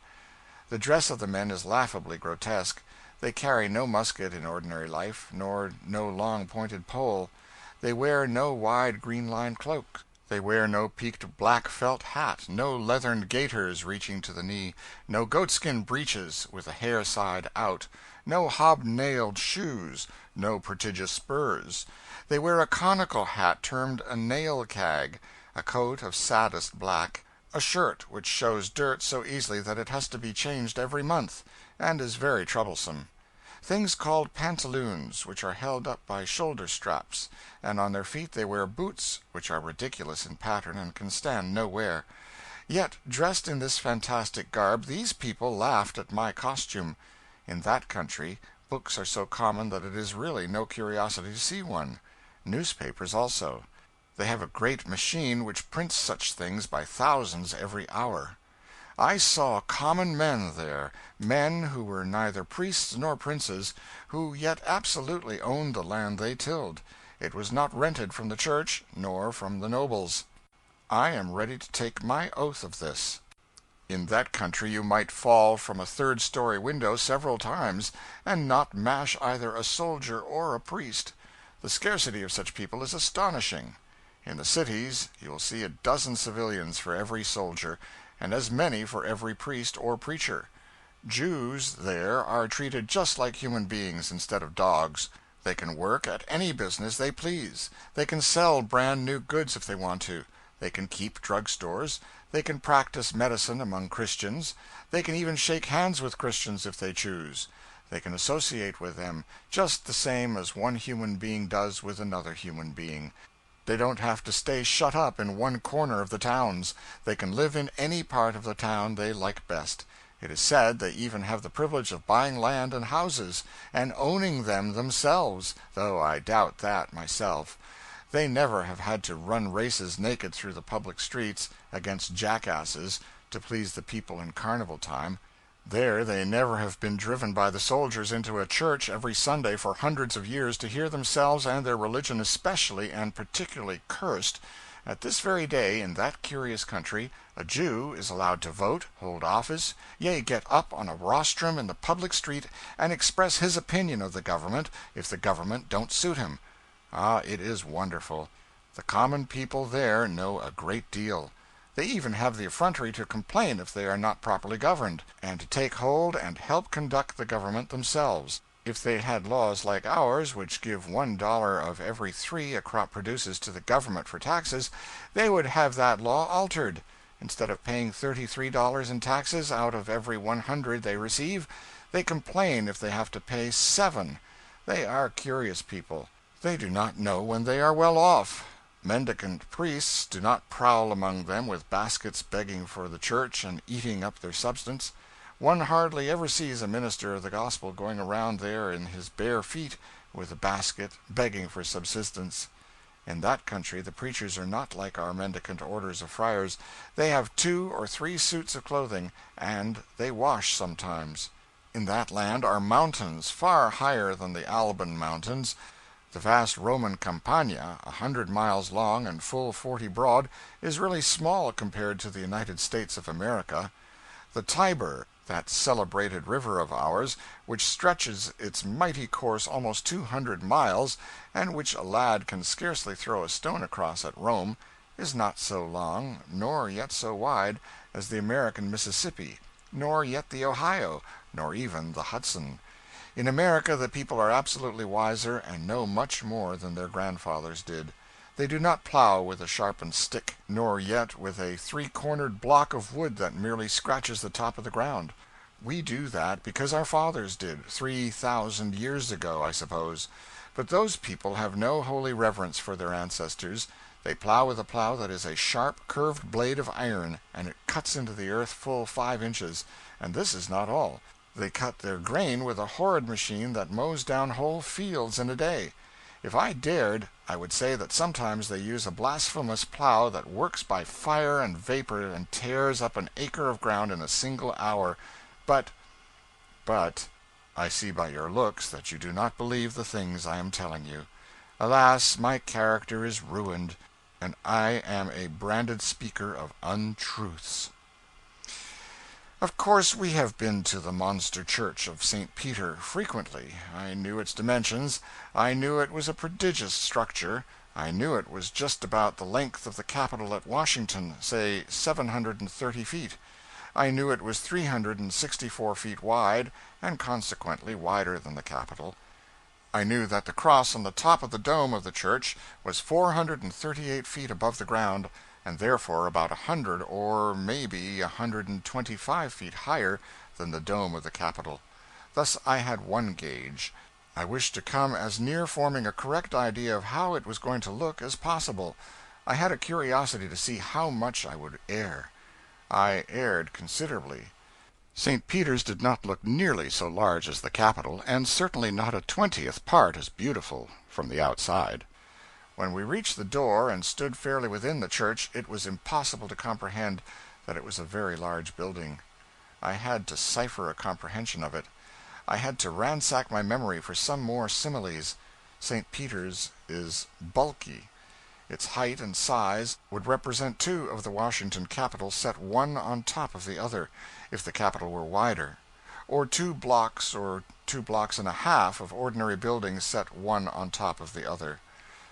The dress of the men is laughably grotesque. They carry no musket in ordinary life, nor no long pointed pole. They wear no wide green-lined cloak. They wear no peaked black felt hat, no leathern gaiters reaching to the knee, no goatskin breeches with the hair side out, no hobnailed shoes, no prodigious spurs. They wear a conical hat termed a nail-cag, a coat of saddest black, a shirt which shows dirt so easily that it has to be changed every month, and is very troublesome. Things called pantaloons, which are held up by shoulder straps, and on their feet they wear boots, which are ridiculous in pattern and can stand no wear. Yet, dressed in this fantastic garb, these people laughed at my costume. In that country, books are so common that it is really no curiosity to see one. Newspapers also. They have a great machine which prints such things by thousands every hour. I saw common men there, men who were neither priests nor princes, who yet absolutely owned the land they tilled. It was not rented from the church, nor from the nobles. I am ready to take my oath of this. In that country you might fall from a third-story window several times, and not mash either a soldier or a priest. The scarcity of such people is astonishing. In the cities you will see a dozen civilians for every soldier, and as many for every priest or preacher. Jews there are treated just like human beings instead of dogs. They can work at any business they please. They can sell brand new goods if they want to. They can keep drug stores. They can practice medicine among Christians. They can even shake hands with Christians if they choose. They can associate with them just the same as one human being does with another human being. They don't have to stay shut up in one corner of the towns. They can live in any part of the town they like best. It is said they even have the privilege of buying land and houses, and owning them themselves, though I doubt that myself. They never have had to run races naked through the public streets, against jackasses, to please the people in carnival time. There they never have been driven by the soldiers into a church every Sunday for hundreds of years to hear themselves and their religion especially and particularly cursed. At this very day, in that curious country, a Jew is allowed to vote, hold office, yea, get up on a rostrum in the public street and express his opinion of the government if the government don't suit him. Ah, it is wonderful. The common people there know a great deal. They even have the effrontery to complain if they are not properly governed, and to take hold and help conduct the government themselves. If they had laws like ours, which give $1 of every 3 a crop produces to the government for taxes, they would have that law altered. Instead of paying $33 in taxes out of every 100 they receive, they complain if they have to pay 7. They are curious people. They do not know when they are well off. Mendicant priests do not prowl among them with baskets begging for the church and eating up their substance. One hardly ever sees a minister of the gospel going around there in his bare feet with a basket begging for subsistence. In that country the preachers are not like our mendicant orders of friars. They have 2 or 3 suits of clothing, and they wash sometimes. In that land are mountains far higher than the Alban mountains. The vast Roman Campagna, 100 miles long and full 40 broad, is really small compared to the United States of America. The Tiber, that celebrated river of ours, which stretches its mighty course almost 200 miles, and which a lad can scarcely throw a stone across at Rome, is not so long, nor yet so wide, as the American Mississippi, nor yet the Ohio, nor even the Hudson. In America the people are absolutely wiser and know much more than their grandfathers did. They do not plow with a sharpened stick, nor yet with a 3-cornered block of wood that merely scratches the top of the ground. We do that because our fathers did, 3,000 years ago, I suppose. But those people have no holy reverence for their ancestors. They plow with a plow that is a sharp, curved blade of iron, and it cuts into the earth full 5 inches. And this is not all. They cut their grain with a horrid machine that mows down whole fields in a day. If I dared, I would say that sometimes they use a blasphemous plow that works by fire and vapor and tears up an acre of ground in a single hour. But, I see by your looks that you do not believe the things I am telling you. Alas, my character is ruined, and I am a branded speaker of untruths. Of course we have been to the monster church of St. Peter frequently. I knew its dimensions. I knew it was a prodigious structure. I knew it was just about the length of the Capitol at Washington, say 730 feet. I knew it was 364 feet wide, and consequently wider than the Capitol. I knew that the cross on the top of the dome of the church was 438 feet above the ground, and therefore about 100 or maybe 125 feet higher than the dome of the Capitol. Thus I had one gauge. I wished to come as near forming a correct idea of how it was going to look as possible. I had a curiosity to see how much I would err. I erred considerably. St. Peter's did not look nearly so large as the Capitol, and certainly not a 20th part as beautiful from the outside. When we reached the door and stood fairly within the church, it was impossible to comprehend that it was a very large building. I had to cipher a comprehension of it. I had to ransack my memory for some more similes. St. Peter's is bulky. Its height and size would represent 2 of the Washington Capitol set one on top of the other, if the Capitol were wider, or 2 blocks or 2 blocks and a half of ordinary buildings set one on top of the other.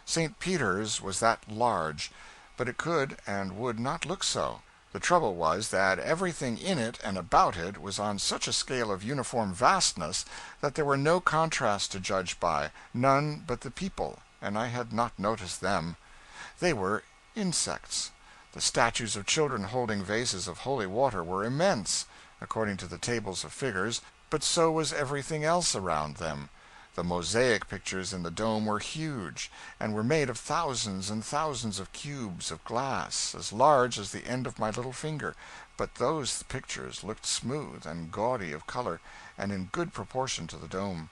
St. Peter's was that large, but it could and would not look so. The trouble was that everything in it and about it was on such a scale of uniform vastness that there were no contrasts to judge by, none but the people, and I had not noticed them. They were insects. The statues of children holding vases of holy water were immense, according to the tables of figures, but so was everything else around them. The mosaic pictures in the dome were huge, and were made of thousands and thousands of cubes of glass, as large as the end of my little finger, but those pictures looked smooth and gaudy of color, and in good proportion to the dome.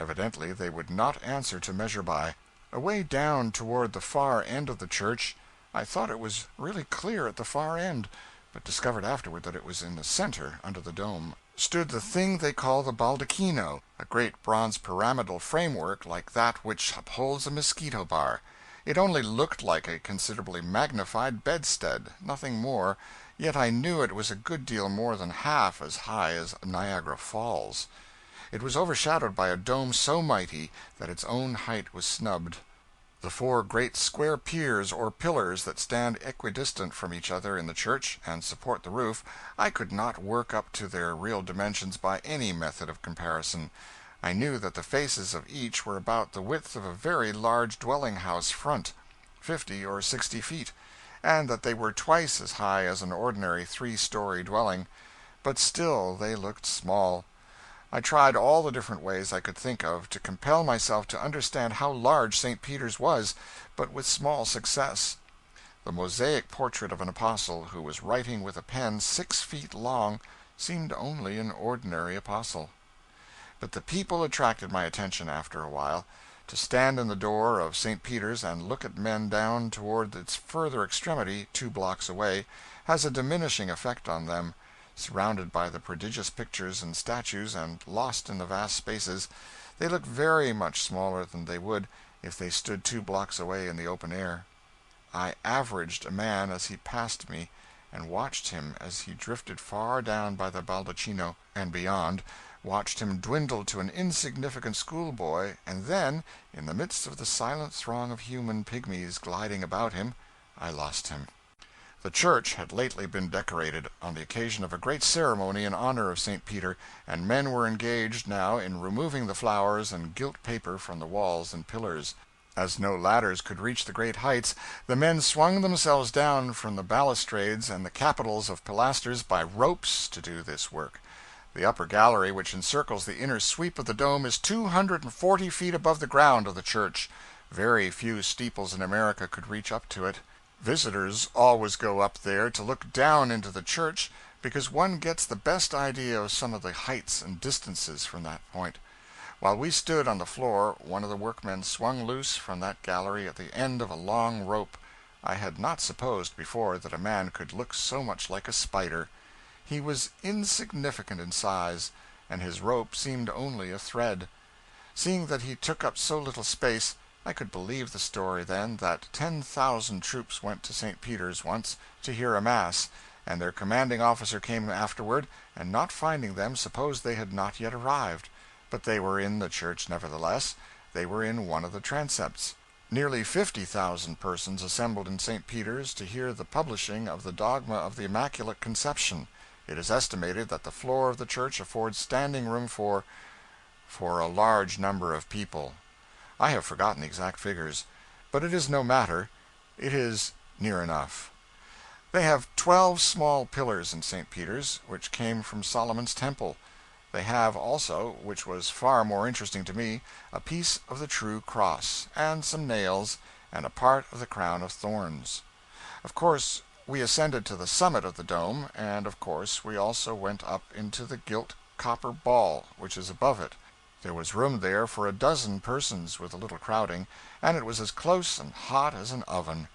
Evidently they would not answer to measure by. Away down toward the far end of the church, I thought it was really clear at the far end, but discovered afterward that it was in the center, under the dome, stood the thing they call the baldacchino, a great bronze pyramidal framework like that which upholds a mosquito bar. It only looked like a considerably magnified bedstead, nothing more, yet I knew it was a good deal more than half as high as Niagara Falls. It was overshadowed by a dome so mighty that its own height was snubbed. The four great square piers or pillars that stand equidistant from each other in the church, and support the roof, I could not work up to their real dimensions by any method of comparison. I knew that the faces of each were about the width of a very large dwelling house front, 50 or 60 feet, and that they were twice as high as an ordinary 3-story dwelling, but still they looked small. I tried all the different ways I could think of to compel myself to understand how large St. Peter's was, but with small success. The mosaic portrait of an apostle who was writing with a pen 6 feet long seemed only an ordinary apostle. But the people attracted my attention after a while. To stand in the door of St. Peter's and look at men down toward its further extremity, 2 blocks away, has a diminishing effect on them. Surrounded by the prodigious pictures and statues, and lost in the vast spaces, they look very much smaller than they would if they stood 2 blocks away in the open air. I averaged a man as he passed me, and watched him as he drifted far down by the baldacchino and beyond, watched him dwindle to an insignificant schoolboy, and then, in the midst of the silent throng of human pygmies gliding about him, I lost him. The church had lately been decorated, on the occasion of a great ceremony in honor of St. Peter, and men were engaged now in removing the flowers and gilt paper from the walls and pillars. As no ladders could reach the great heights, the men swung themselves down from the balustrades and the capitals of pilasters by ropes to do this work. The upper gallery which encircles the inner sweep of the dome is 240 feet above the ground of the church. Very few steeples in America could reach up to it. Visitors always go up there to look down into the church, because one gets the best idea of some of the heights and distances from that point. While we stood on the floor, one of the workmen swung loose from that gallery at the end of a long rope. I had not supposed before that a man could look so much like a spider. He was insignificant in size, and his rope seemed only a thread. Seeing that he took up so little space, I could believe the story then that 10,000 troops went to St. Peter's once to hear a mass, and their commanding officer came afterward, and not finding them supposed they had not yet arrived. But they were in the church nevertheless. They were in one of the transepts. Nearly 50,000 persons assembled in St. Peter's to hear the publishing of the dogma of the Immaculate Conception. It is estimated that the floor of the church affords standing room for a large number of people. I have forgotten the exact figures, but it is no matter. It is near enough. They have 12 small pillars in St. Peter's, which came from Solomon's temple. They have also, which was far more interesting to me, a piece of the true cross, and some nails, and a part of the crown of thorns. Of course, we ascended to the summit of the dome, and of course we also went up into the gilt copper ball which is above it. There was room there for 12 persons, with a little crowding, and it was as close and hot as an oven.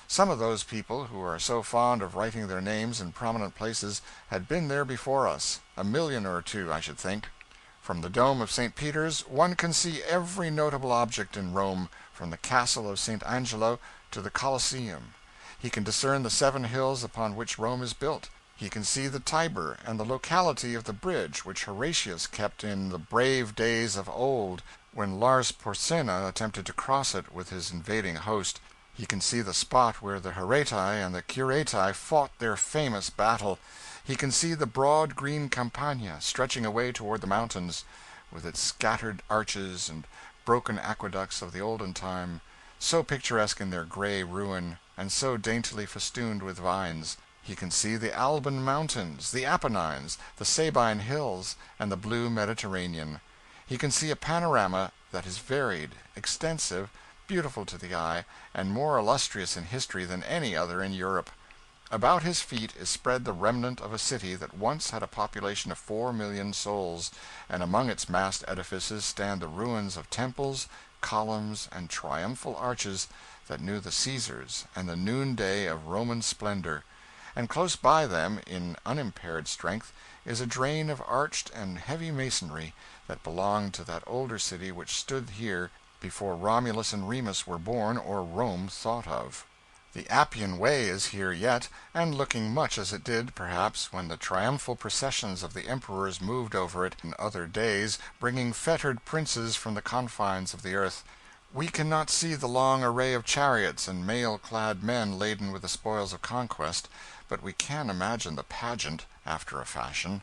Some of those people who are so fond of writing their names in prominent places had been there before us, 1,000,000 or 2, I should think. From the dome of St. Peter's one can see every notable object in Rome, from the castle of St. Angelo to the Colosseum. He can discern the 7 hills upon which Rome is built. He can see the Tiber and the locality of the bridge which Horatius kept in the brave days of old when Lars Porsena attempted to cross it with his invading host. He can see the spot where the Horatii and the Curatii fought their famous battle. He can see the broad green Campagna stretching away toward the mountains, with its scattered arches and broken aqueducts of the olden time, so picturesque in their gray ruin, and so daintily festooned with vines. He can see the Alban Mountains, the Apennines, the Sabine Hills, and the blue Mediterranean. He can see a panorama that is varied, extensive, beautiful to the eye, and more illustrious in history than any other in Europe. About his feet is spread the remnant of a city that once had a population of 4,000,000 souls, and among its massed edifices stand the ruins of temples, columns, and triumphal arches that knew the Caesars and the noonday of Roman splendor, and close by them, in unimpaired strength, is a drain of arched and heavy masonry that belonged to that older city which stood here before Romulus and Remus were born or Rome thought of. The Appian Way is here yet, and looking much as it did, perhaps, when the triumphal processions of the emperors moved over it in other days, bringing fettered princes from the confines of the earth. We cannot see the long array of chariots and mail-clad men laden with the spoils of conquest, but we can imagine the pageant, after a fashion.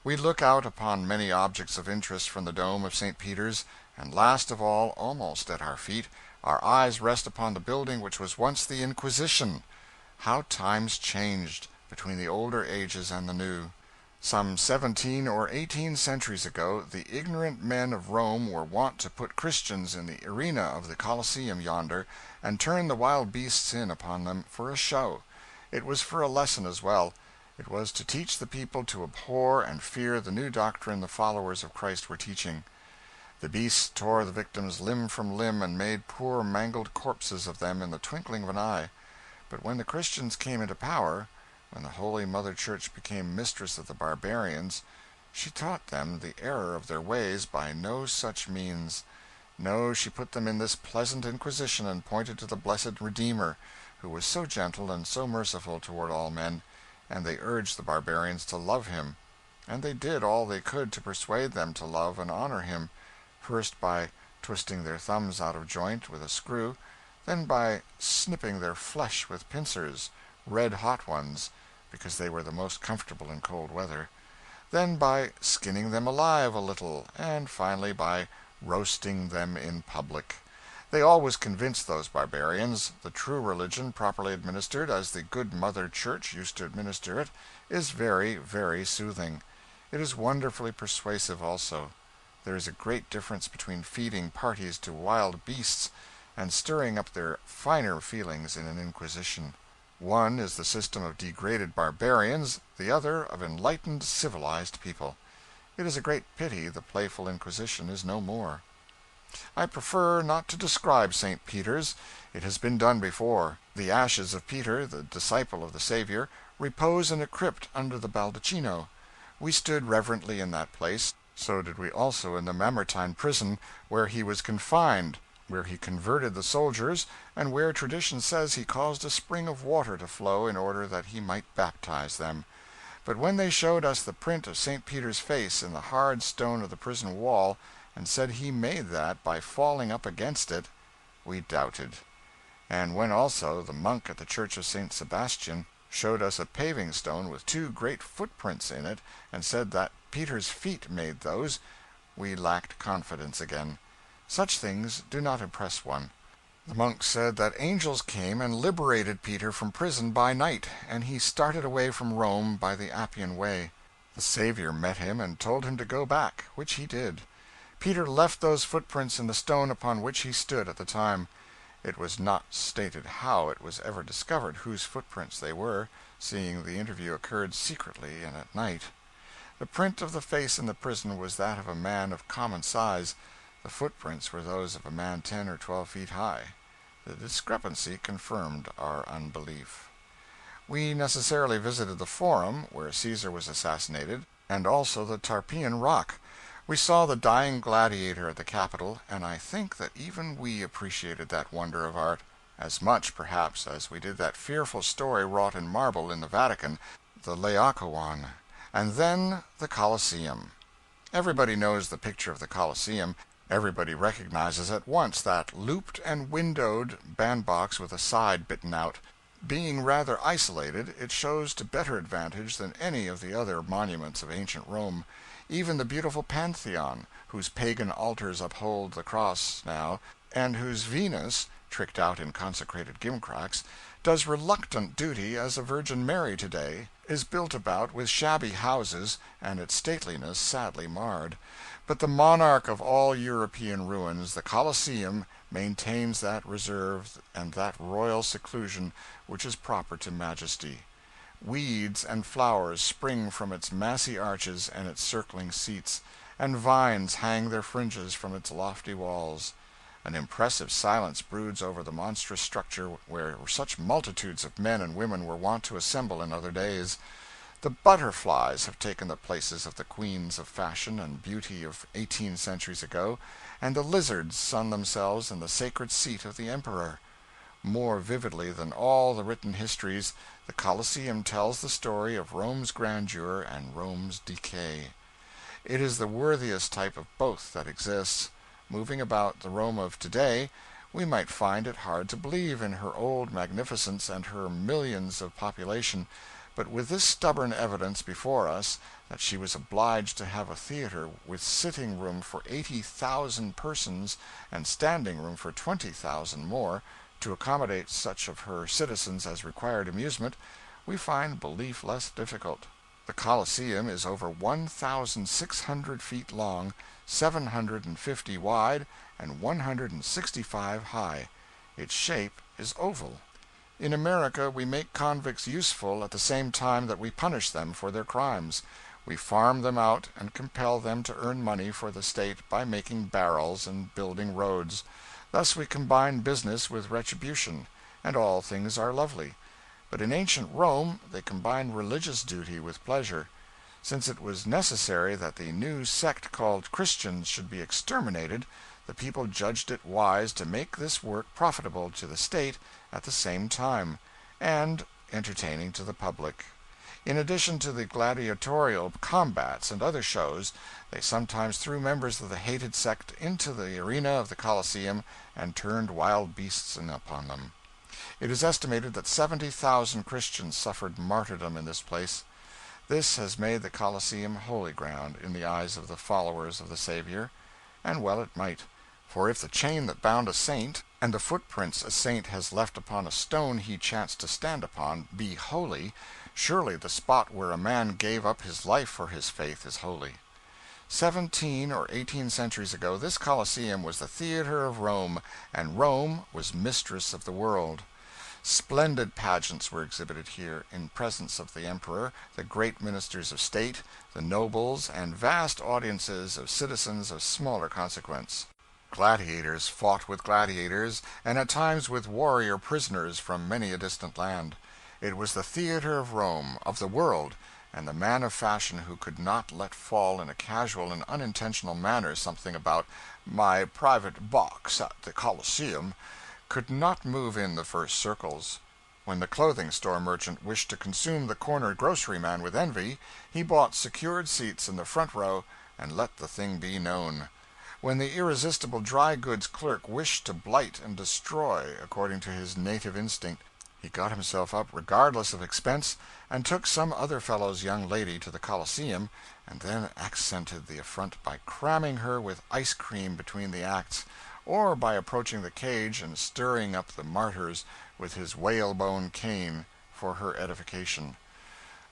We look out upon many objects of interest from the dome of St. Peter's, and last of all, almost at our feet, our eyes rest upon the building which was once the Inquisition. How times changed, between the older ages and the new! Some 17 or 18 centuries ago, the ignorant men of Rome were wont to put Christians in the arena of the Colosseum yonder, and turn the wild beasts in upon them for a show. It was for a lesson as well. It was to teach the people to abhor and fear the new doctrine the followers of Christ were teaching. The beasts tore the victims limb from limb and made poor mangled corpses of them in the twinkling of an eye. But when the Christians came into power, when the Holy Mother Church became mistress of the barbarians, she taught them the error of their ways by no such means. No, she put them in this pleasant Inquisition and pointed to the blessed Redeemer, who was so gentle and so merciful toward all men, and they urged the barbarians to love him. And they did all they could to persuade them to love and honor him, first by twisting their thumbs out of joint with a screw, then by snipping their flesh with pincers, red-hot ones, because they were the most comfortable in cold weather, then by skinning them alive a little, and finally by roasting them in public. They always convinced those barbarians the true religion, properly administered, as the good Mother Church used to administer it, is very, very soothing. It is wonderfully persuasive also. There is a great difference between feeding parties to wild beasts and stirring up their finer feelings in an inquisition. One is the system of degraded barbarians, the other of enlightened, civilized people. It is a great pity the playful Inquisition is no more. I prefer not to describe St. Peter's. It has been done before. The ashes of Peter, the disciple of the Savior, repose in a crypt under the baldacchino. We stood reverently in that place. So did we also in the Mamertine prison, where he was confined, where he converted the soldiers, and where tradition says he caused a spring of water to flow in order that he might baptize them. But when they showed us the print of St. Peter's face in the hard stone of the prison wall, and said he made that by falling up against it, we doubted. And when also the monk at the church of St. Sebastian showed us a paving stone with 2 great footprints in it, and said that Peter's feet made those, we lacked confidence again. Such things do not impress one. The monk said that angels came and liberated Peter from prison by night, and he started away from Rome by the Appian Way. The Savior met him and told him to go back, which he did. Peter left those footprints in the stone upon which he stood at the time. It was not stated how it was ever discovered whose footprints they were, seeing the interview occurred secretly and at night. The print of the face in the prison was that of a man of common size. The footprints were those of a man 10 or 12 feet high. The discrepancy confirmed our unbelief. We necessarily visited the Forum, where Caesar was assassinated, and also the Tarpeian Rock. We saw the dying gladiator at the Capitol, and I think that even we appreciated that wonder of art, as much, perhaps, as we did that fearful story wrought in marble in the Vatican, the Laocoon, and then the Colosseum. Everybody knows the picture of the Colosseum, Everybody recognizes at once that looped and windowed bandbox with a side bitten out. Being rather isolated, it shows to better advantage than any of the other monuments of ancient Rome. Even the beautiful Pantheon, whose pagan altars uphold the cross now, and whose Venus, tricked out in consecrated gimcracks, does reluctant duty as a Virgin Mary today, is built about with shabby houses, and its stateliness sadly marred. But the monarch of all European ruins, the Colosseum, maintains that reserve and that royal seclusion which is proper to majesty. Weeds and flowers spring from its massy arches and its circling seats, and vines hang their fringes from its lofty walls. An impressive silence broods over the monstrous structure where such multitudes of men and women were wont to assemble in other days. The butterflies have taken the places of the queens of fashion and beauty of 18 centuries ago, and the lizards sun themselves in the sacred seat of the emperor. More vividly than all the written histories, the Colosseum tells the story of Rome's grandeur and Rome's decay. It is the worthiest type of both that exists. Moving about the Rome of today, we might find it hard to believe in her old magnificence and her millions of population, but with this stubborn evidence before us that she was obliged to have a theater with sitting room for 80,000 persons and standing room for 20,000 more, to accommodate such of her citizens as required amusement, we find belief less difficult. The Colosseum is over 1,600 feet long, 750 wide, and 165 high. Its shape is oval. In America we make convicts useful at the same time that we punish them for their crimes. We farm them out and compel them to earn money for the state by making barrels and building roads. Thus we combine business with retribution, and all things are lovely. But in ancient Rome they combined religious duty with pleasure. Since it was necessary that the new sect called Christians should be exterminated, the people judged it wise to make this work profitable to the state at the same time, and entertaining to the public. In addition to the gladiatorial combats and other shows, they sometimes threw members of the hated sect into the arena of the Colosseum and turned wild beasts in upon them. It is estimated that 70,000 Christians suffered martyrdom in this place. This has made the Colosseum holy ground in the eyes of the followers of the Savior, and well it might. For if the chain that bound a saint, and the footprints a saint has left upon a stone he chanced to stand upon, be holy, surely the spot where a man gave up his life for his faith is holy. 17 or 18 centuries ago this Colosseum was the theater of Rome, and Rome was mistress of the world. Splendid pageants were exhibited here, in presence of the emperor, the great ministers of state, the nobles, and vast audiences of citizens of smaller consequence. Gladiators fought with gladiators, and at times with warrior prisoners from many a distant land. It was the theater of Rome, of the world, and the man of fashion who could not let fall in a casual and unintentional manner something about "my private box at the Colosseum" could not move in the first circles. When the clothing store merchant wished to consume the corner groceryman with envy, he bought secured seats in the front row and let the thing be known. When the irresistible dry goods clerk wished to blight and destroy according to his native instinct, he got himself up regardless of expense, and took some other fellow's young lady to the Colosseum, and then accented the affront by cramming her with ice cream between the acts, or by approaching the cage and stirring up the martyrs with his whalebone cane for her edification.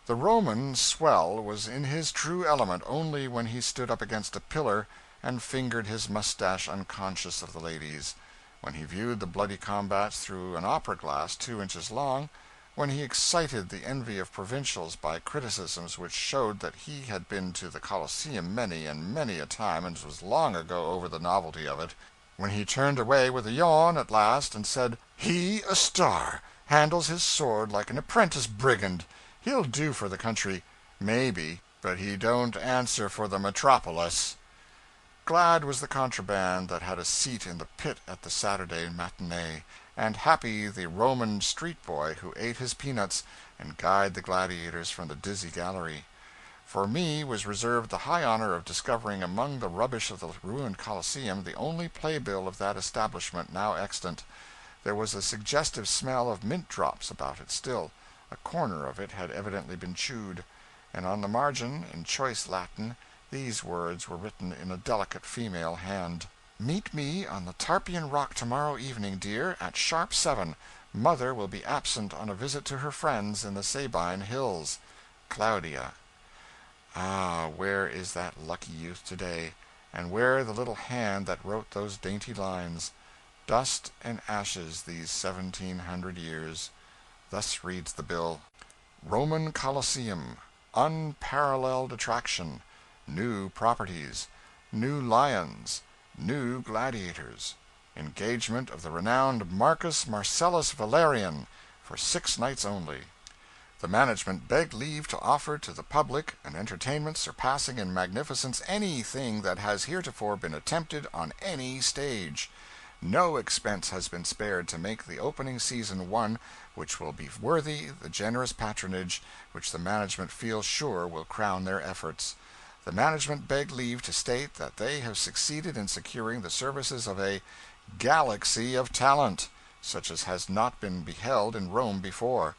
The Roman swell was in his true element only when he stood up against a pillar and fingered his mustache unconscious of the ladies, when he viewed the bloody combats through an opera glass 2 inches long, when he excited the envy of provincials by criticisms which showed that he had been to the Colosseum many and many a time and was long ago over the novelty of it, when he turned away with a yawn at last and said, "He a star! Handles his sword like an apprentice brigand! He'll do for the country, maybe, but he don't answer for the metropolis." Glad was the contraband that had a seat in the pit at the Saturday matinee, and happy the Roman street boy who ate his peanuts and guyed the gladiators from the dizzy gallery. For me was reserved the high honor of discovering among the rubbish of the ruined Coliseum the only playbill of that establishment now extant. There was a suggestive smell of mint drops about it still. A corner of it had evidently been chewed, and on the margin, in choice Latin, these words were written in a delicate female hand: "Meet me on the Tarpeian Rock tomorrow evening, dear, at sharp 7. Mother will be absent on a visit to her friends in the Sabine Hills. Claudia." Ah, where is that lucky youth today, and where the little hand that wrote those dainty lines? Dust and ashes these 1700 years. Thus reads the bill: Roman Coliseum. Unparalleled attraction. New properties. New lions. New gladiators. Engagement of the renowned Marcus Marcellus Valerian, for 6 nights only. The management beg leave to offer to the public an entertainment surpassing in magnificence anything that has heretofore been attempted on any stage. No expense has been spared to make the opening season one which will be worthy the generous patronage which the management feel sure will crown their efforts. The management beg leave to state that they have succeeded in securing the services of a galaxy of talent, such as has not been beheld in Rome before.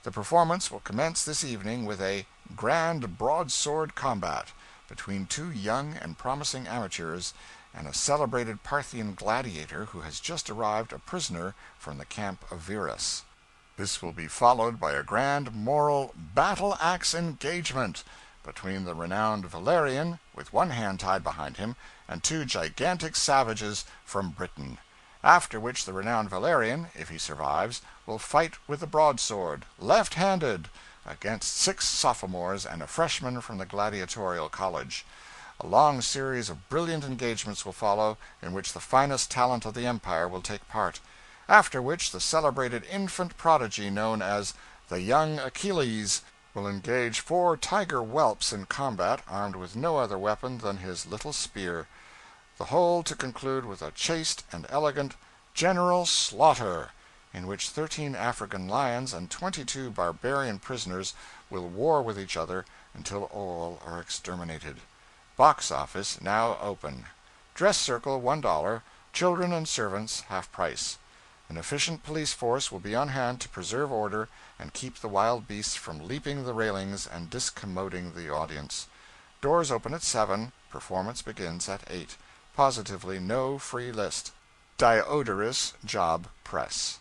The performance will commence this evening with a grand broadsword combat between 2 young and promising amateurs and a celebrated Parthian gladiator who has just arrived a prisoner from the camp of Verus. This will be followed by a grand moral battle-axe engagement between the renowned Valerian, with one hand tied behind him, and 2 gigantic savages from Britain. After which the renowned Valerian, if he survives, will fight with the broadsword, left-handed, against 6 sophomores and a freshman from the gladiatorial college. A long series of brilliant engagements will follow, in which the finest talent of the empire will take part. After which the celebrated infant prodigy known as the Young Achilles will engage 4 tiger whelps in combat, armed with no other weapon than his little spear. The whole to conclude with a chaste and elegant general slaughter, in which 13 African lions and 22 barbarian prisoners will war with each other until all are exterminated. Box office now open. Dress circle $1, children and servants half price. An efficient police force will be on hand to preserve order and keep the wild beasts from leaping the railings and discommoding the audience. Doors open at 7, performance begins at 8. Positively no free list. Diodorus Job Press.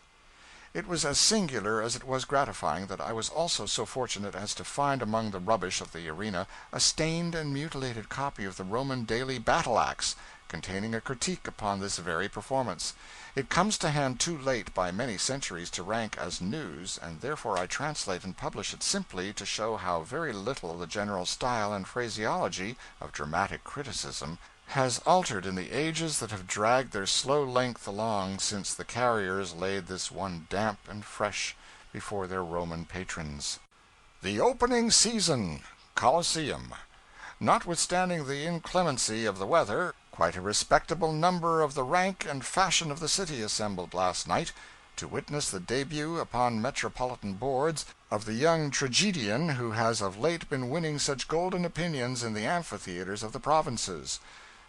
It was as singular as it was gratifying that I was also so fortunate as to find among the rubbish of the arena a stained and mutilated copy of the Roman Daily Battle Axe, containing a critique upon this very performance. It comes to hand too late by many centuries to rank as news, and therefore I translate and publish it simply to show how very little the general style and phraseology of dramatic criticism has altered in the ages that have dragged their slow length along since the carriers laid this one damp and fresh before their Roman patrons. The opening season, Coliseum. Notwithstanding the inclemency of the weather, quite a respectable number of the rank and fashion of the city assembled last night to witness the debut upon metropolitan boards of the young tragedian who has of late been winning such golden opinions in the amphitheaters of the provinces.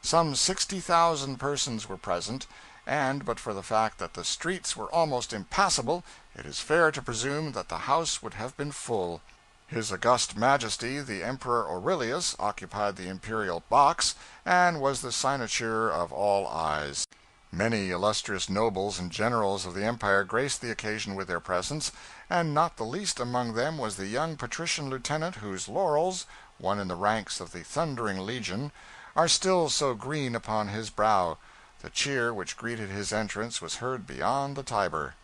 Some 60,000 persons were present, and but for the fact that the streets were almost impassable, it is fair to presume that the house would have been full. His August Majesty the Emperor Aurelius occupied the imperial box, and was the cynosure of all eyes. Many illustrious nobles and generals of the empire graced the occasion with their presence, and not the least among them was the young patrician lieutenant whose laurels, won in the ranks of the Thundering Legion, are still so green upon his brow. The cheer which greeted his entrance was heard beyond the Tiber.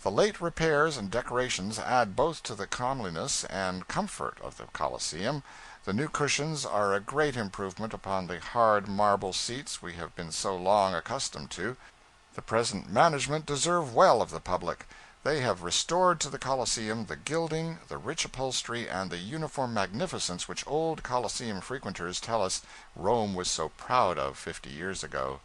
The late repairs and decorations add both to the comeliness and comfort of the Coliseum. The new cushions are a great improvement upon the hard marble seats we have been so long accustomed to. The present management deserve well of the public. They have restored to the Coliseum the gilding, the rich upholstery, and the uniform magnificence which old Coliseum frequenters tell us Rome was so proud of 50 years ago.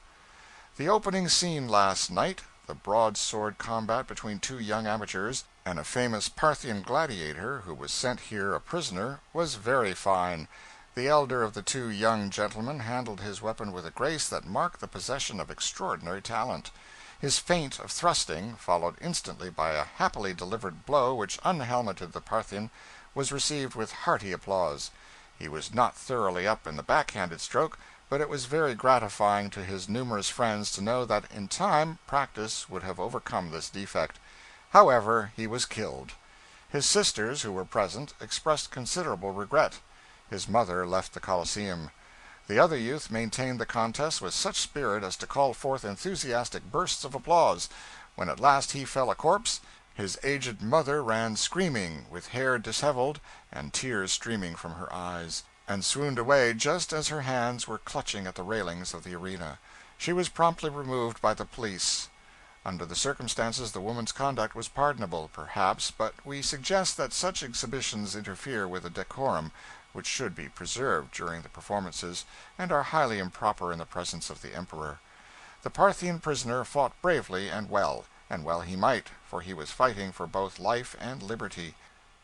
The opening scene last night, the broadsword combat between 2 young amateurs, and a famous Parthian gladiator, who was sent here a prisoner, was very fine. The elder of the two young gentlemen handled his weapon with a grace that marked the possession of extraordinary talent. His feint of thrusting, followed instantly by a happily delivered blow which unhelmeted the Parthian, was received with hearty applause. He was not thoroughly up in the backhanded stroke, but it was very gratifying to his numerous friends to know that in time practice would have overcome this defect. However, he was killed. His sisters, who were present, expressed considerable regret. His mother left the Coliseum. The other youth maintained the contest with such spirit as to call forth enthusiastic bursts of applause. When at last he fell a corpse, his aged mother ran screaming, with hair disheveled and tears streaming from her eyes, and swooned away just as her hands were clutching at the railings of the arena. She was promptly removed by the police. Under the circumstances, the woman's conduct was pardonable, perhaps, but we suggest that such exhibitions interfere with the decorum which should be preserved during the performances, and are highly improper in the presence of the Emperor. The Parthian prisoner fought bravely and well he might, for he was fighting for both life and liberty.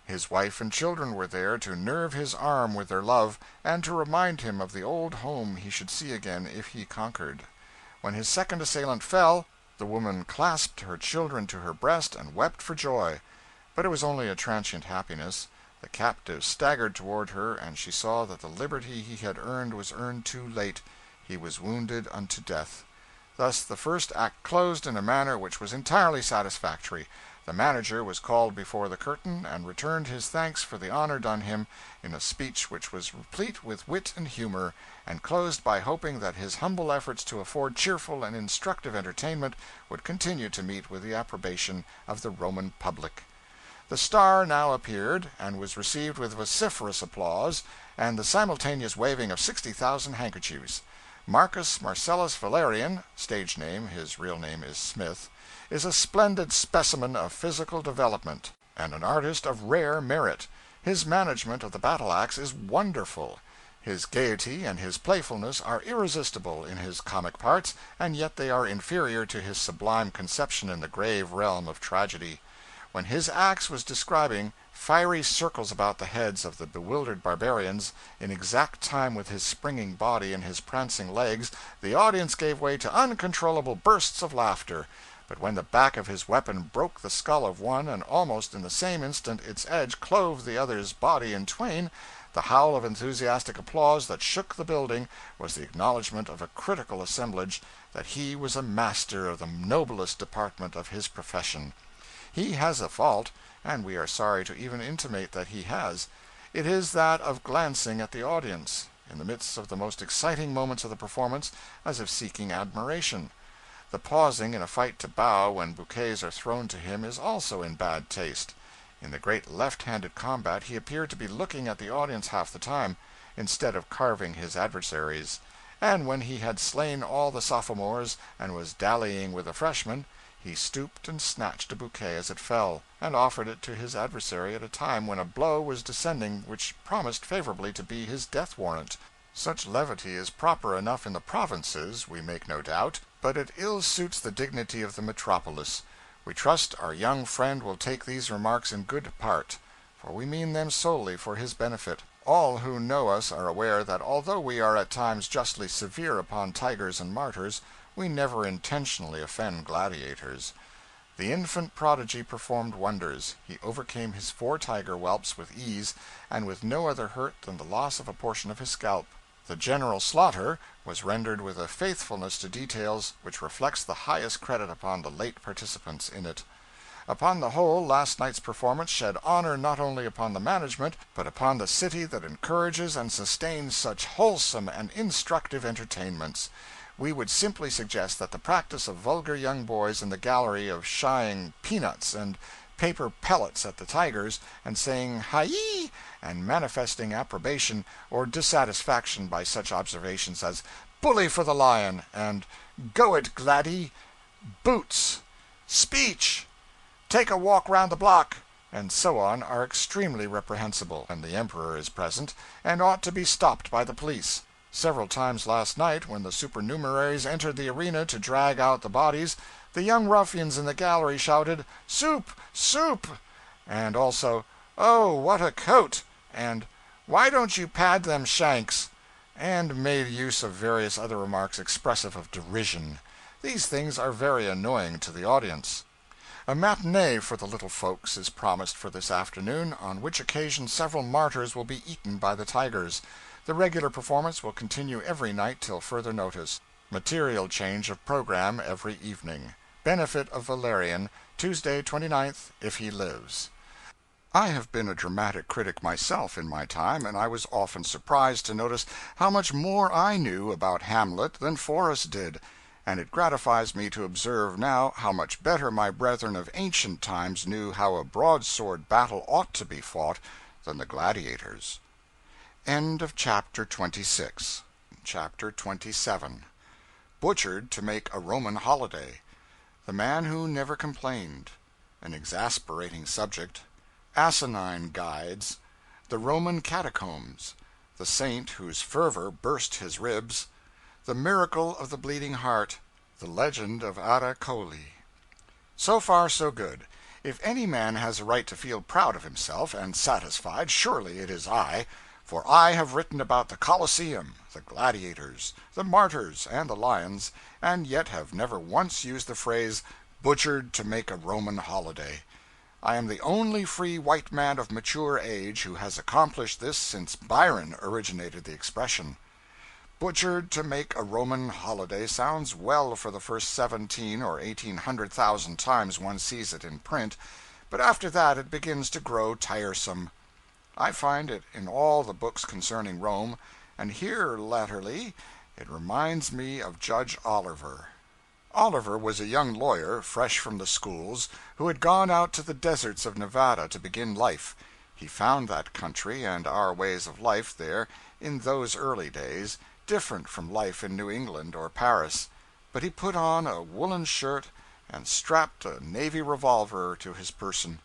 His wife and children were there to nerve his arm with their love, and to remind him of the old home he should see again if he conquered. When his second assailant fell, the woman clasped her children to her breast and wept for joy. But it was only a transient happiness. The captive staggered toward her, and she saw that the liberty he had earned was earned too late. He was wounded unto death. Thus the first act closed in a manner which was entirely satisfactory. The manager was called before the curtain, and returned his thanks for the honor done him, in a speech which was replete with wit and humor, and closed by hoping that his humble efforts to afford cheerful and instructive entertainment would continue to meet with the approbation of the Roman public. The star now appeared, and was received with vociferous applause, and the simultaneous waving of 60,000 handkerchiefs. Marcus Marcellus Valerian (stage name, his real name is Smith) is a splendid specimen of physical development, and an artist of rare merit. His management of the battle axe is wonderful. His gaiety and his playfulness are irresistible in his comic parts, and yet they are inferior to his sublime conception in the grave realm of tragedy. When his axe was describing fiery circles about the heads of the bewildered barbarians, in exact time with his springing body and his prancing legs, the audience gave way to uncontrollable bursts of laughter. But when the back of his weapon broke the skull of one, and almost in the same instant its edge clove the other's body in twain, the howl of enthusiastic applause that shook the building was the acknowledgment of a critical assemblage that he was a master of the noblest department of his profession. He has a fault, and we are sorry to even intimate that he has. It is that of glancing at the audience, in the midst of the most exciting moments of the performance, as if seeking admiration. The pausing in a fight to bow when bouquets are thrown to him is also in bad taste. In the great left-handed combat he appeared to be looking at the audience half the time, instead of carving his adversaries; and when he had slain all the sophomores and was dallying with the freshmen, he stooped and snatched a bouquet as it fell, and offered it to his adversary at a time when a blow was descending which promised favorably to be his death warrant. Such levity is proper enough in the provinces, we make no doubt, but it ill suits the dignity of the metropolis. We trust our young friend will take these remarks in good part, for we mean them solely for his benefit. All who know us are aware that although we are at times justly severe upon tigers and martyrs, we never intentionally offend gladiators. The infant prodigy performed wonders. He overcame his 4 tiger whelps with ease, and with no other hurt than the loss of a portion of his scalp. The general slaughter was rendered with a faithfulness to details which reflects the highest credit upon the late participants in it. Upon the whole, last night's performance shed honor not only upon the management, but upon the city that encourages and sustains such wholesome and instructive entertainments. We would simply suggest that the practice of vulgar young boys in the gallery of shying peanuts and paper pellets at the tigers, and saying "Hi!" and manifesting approbation or dissatisfaction by such observations as "Bully for the lion!" and "Go it, Gladdy!" "Boots!" "Speech!" "Take a walk round the block!" and so on, are extremely reprehensible when the Emperor is present, and ought to be stopped by the police. Several times last night, when the supernumeraries entered the arena to drag out the bodies, the young ruffians in the gallery shouted, "Soup! Soup!" And also, "Oh, what a coat!" and "Why don't you pad them shanks?" and made use of various other remarks expressive of derision. These things are very annoying to the audience. A matinee for the little folks is promised for this afternoon, on which occasion several martyrs will be eaten by the tigers. The regular performance will continue every night till further notice. Material change of program every evening. Benefit of Valerian, Tuesday 29th, if he lives. I have been a dramatic critic myself in my time, and I was often surprised to notice how much more I knew about Hamlet than Forrest did, and it gratifies me to observe now how much better my brethren of ancient times knew how a broadsword battle ought to be fought than the gladiators. End of chapter 26. Chapter 27. Butchered to make a Roman holiday. The man who never complained. An exasperating subject. Asinine guides. The Roman catacombs. The saint whose fervor burst his ribs. The miracle of the bleeding heart. The legend of Ara Coeli. So far, so good. If any man has a right to feel proud of himself, and satisfied, surely it is I. For I have written about the Colosseum, the gladiators, the martyrs, and the lions, and yet have never once used the phrase, "butchered to make a Roman holiday." I am the only free white man of mature age who has accomplished this since Byron originated the expression. Butchered to make a Roman holiday sounds well for the first 17 or 1800,000 times one sees it in print, but after that it begins to grow tiresome. I find it in all the books concerning Rome, and here latterly it reminds me of Judge Oliver. Oliver was a young lawyer, fresh from the schools, who had gone out to the deserts of Nevada to begin life. He found that country and our ways of life there, in those early days, different from life in New England or Paris, but he put on a woolen shirt and strapped a navy revolver to his person,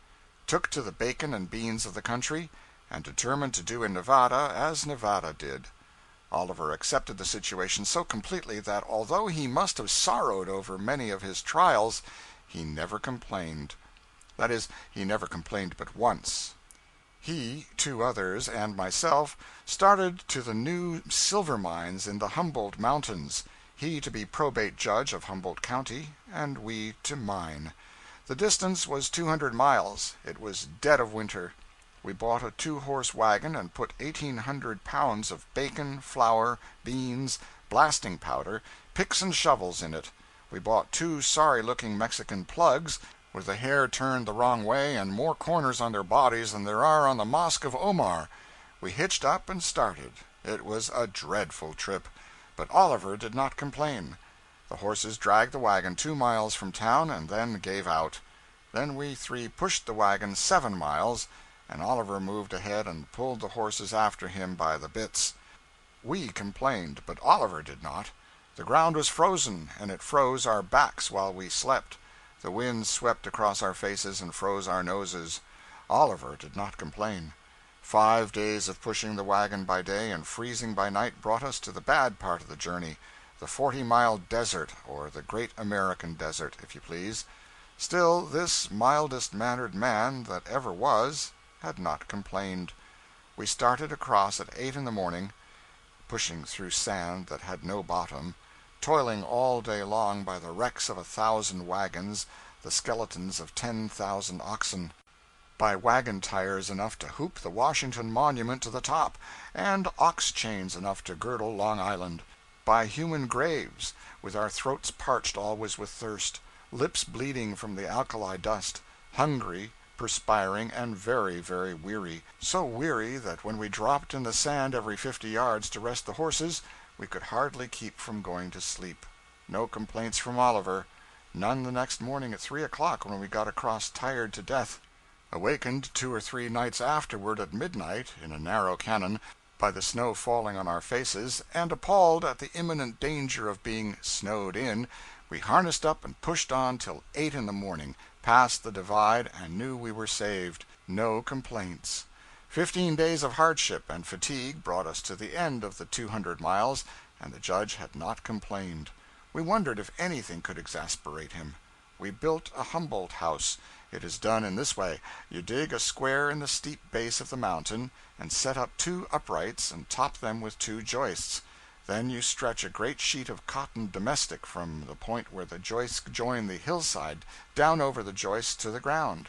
took to the bacon and beans of the country, and determined to do in Nevada as Nevada did. Oliver accepted the situation so completely that although he must have sorrowed over many of his trials, he never complained. That is, he never complained but once. He, 2 others, and myself started to the new silver mines in the Humboldt Mountains, he to be probate judge of Humboldt County, and we to mine. The distance was 200 miles. It was dead of winter. We bought a 2-horse wagon and put 1,800 pounds of bacon, flour, beans, blasting powder, picks and shovels in it. We bought 2 sorry-looking Mexican plugs, with the hair turned the wrong way and more corners on their bodies than there are on the Mosque of Omar. We hitched up and started. It was a dreadful trip, but Oliver did not complain. The horses dragged the wagon 2 miles from town and then gave out. Then we 3 pushed the wagon 7 miles, and Oliver moved ahead and pulled the horses after him by the bits. We complained, but Oliver did not. The ground was frozen, and it froze our backs while we slept. The wind swept across our faces and froze our noses. Oliver did not complain. 5 days of pushing the wagon by day and freezing by night brought us to the bad part of the journey, the 40-mile desert, or the Great American Desert, if you please. Still, this mildest-mannered man that ever was had not complained. We started across at 8 in the morning, pushing through sand that had no bottom, toiling all day long by the wrecks of 1,000 wagons, the skeletons of 10,000 oxen, by wagon tires enough to hoop the Washington Monument to the top, and ox chains enough to girdle Long Island, by human graves, with our throats parched always with thirst, lips bleeding from the alkali dust, hungry, perspiring, and very, very weary, so weary that when we dropped in the sand every 50 yards to rest the horses, we could hardly keep from going to sleep. No complaints from Oliver. None the next morning at 3 o'clock when we got across tired to death. Awakened 2 or 3 nights afterward at midnight, in a narrow canon, by the snow falling on our faces, and appalled at the imminent danger of being snowed in, we harnessed up and pushed on till 8 in the morning, passed the divide, and knew we were saved. No complaints. 15 days of hardship and fatigue brought us to the end of the 200 miles, and the judge had not complained. We wondered if anything could exasperate him. We built a Humboldt house. It is done in this way: you dig a square in the steep base of the mountain, and set up 2 uprights and top them with 2 joists. Then you stretch a great sheet of cotton domestic from the point where the joists join the hillside down over the joists to the ground.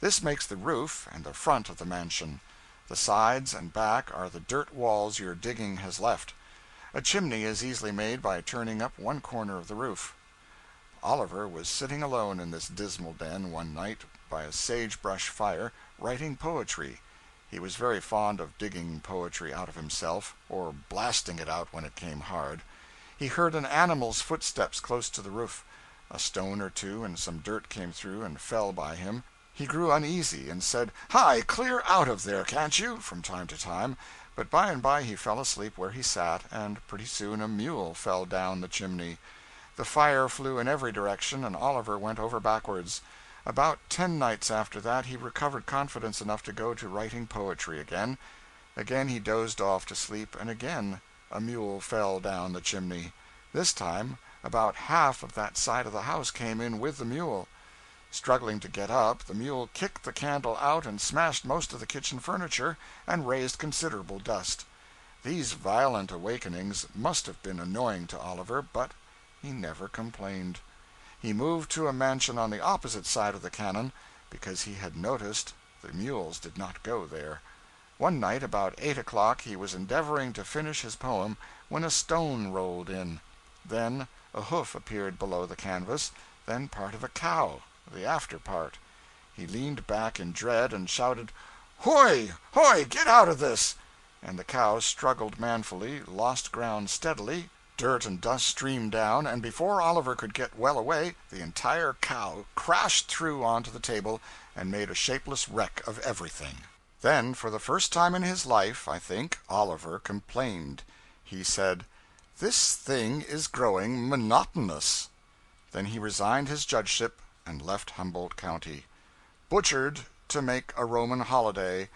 This makes the roof and the front of the mansion. The sides and back are the dirt walls your digging has left. A chimney is easily made by turning up one corner of the roof. Oliver was sitting alone in this dismal den one night by a sagebrush fire, writing poetry. He was very fond of digging poetry out of himself, or blasting it out when it came hard. He heard an animal's footsteps close to the roof. A stone or 2 and some dirt came through and fell by him. He grew uneasy, and said, "Hi, clear out of there, can't you?" from time to time, but by and by he fell asleep where he sat, and pretty soon a mule fell down the chimney. The fire flew in every direction, and Oliver went over backwards. About 10 nights after that he recovered confidence enough to go to writing poetry again. Again he dozed off to sleep, and again a mule fell down the chimney. This time about half of that side of the house came in with the mule. Struggling to get up, the mule kicked the candle out and smashed most of the kitchen furniture, and raised considerable dust. These violent awakenings must have been annoying to Oliver, but he never complained. He moved to a mansion on the opposite side of the canon, because he had noticed the mules did not go there. One night, about 8 o'clock, he was endeavoring to finish his poem when a stone rolled in. Then a hoof appeared below the canvas, then part of a cow, the after part. He leaned back in dread and shouted, "Hoy! Hoy! Get out of this!" And the cow struggled manfully, lost ground steadily, dirt and dust streamed down, and before Oliver could get well away, the entire cow crashed through onto the table and made a shapeless wreck of everything. Then, for the first time in his life, I think, Oliver complained. He said, "This thing is growing monotonous." Then he resigned his judgeship and left Humboldt County. Butchered to make a Roman holiday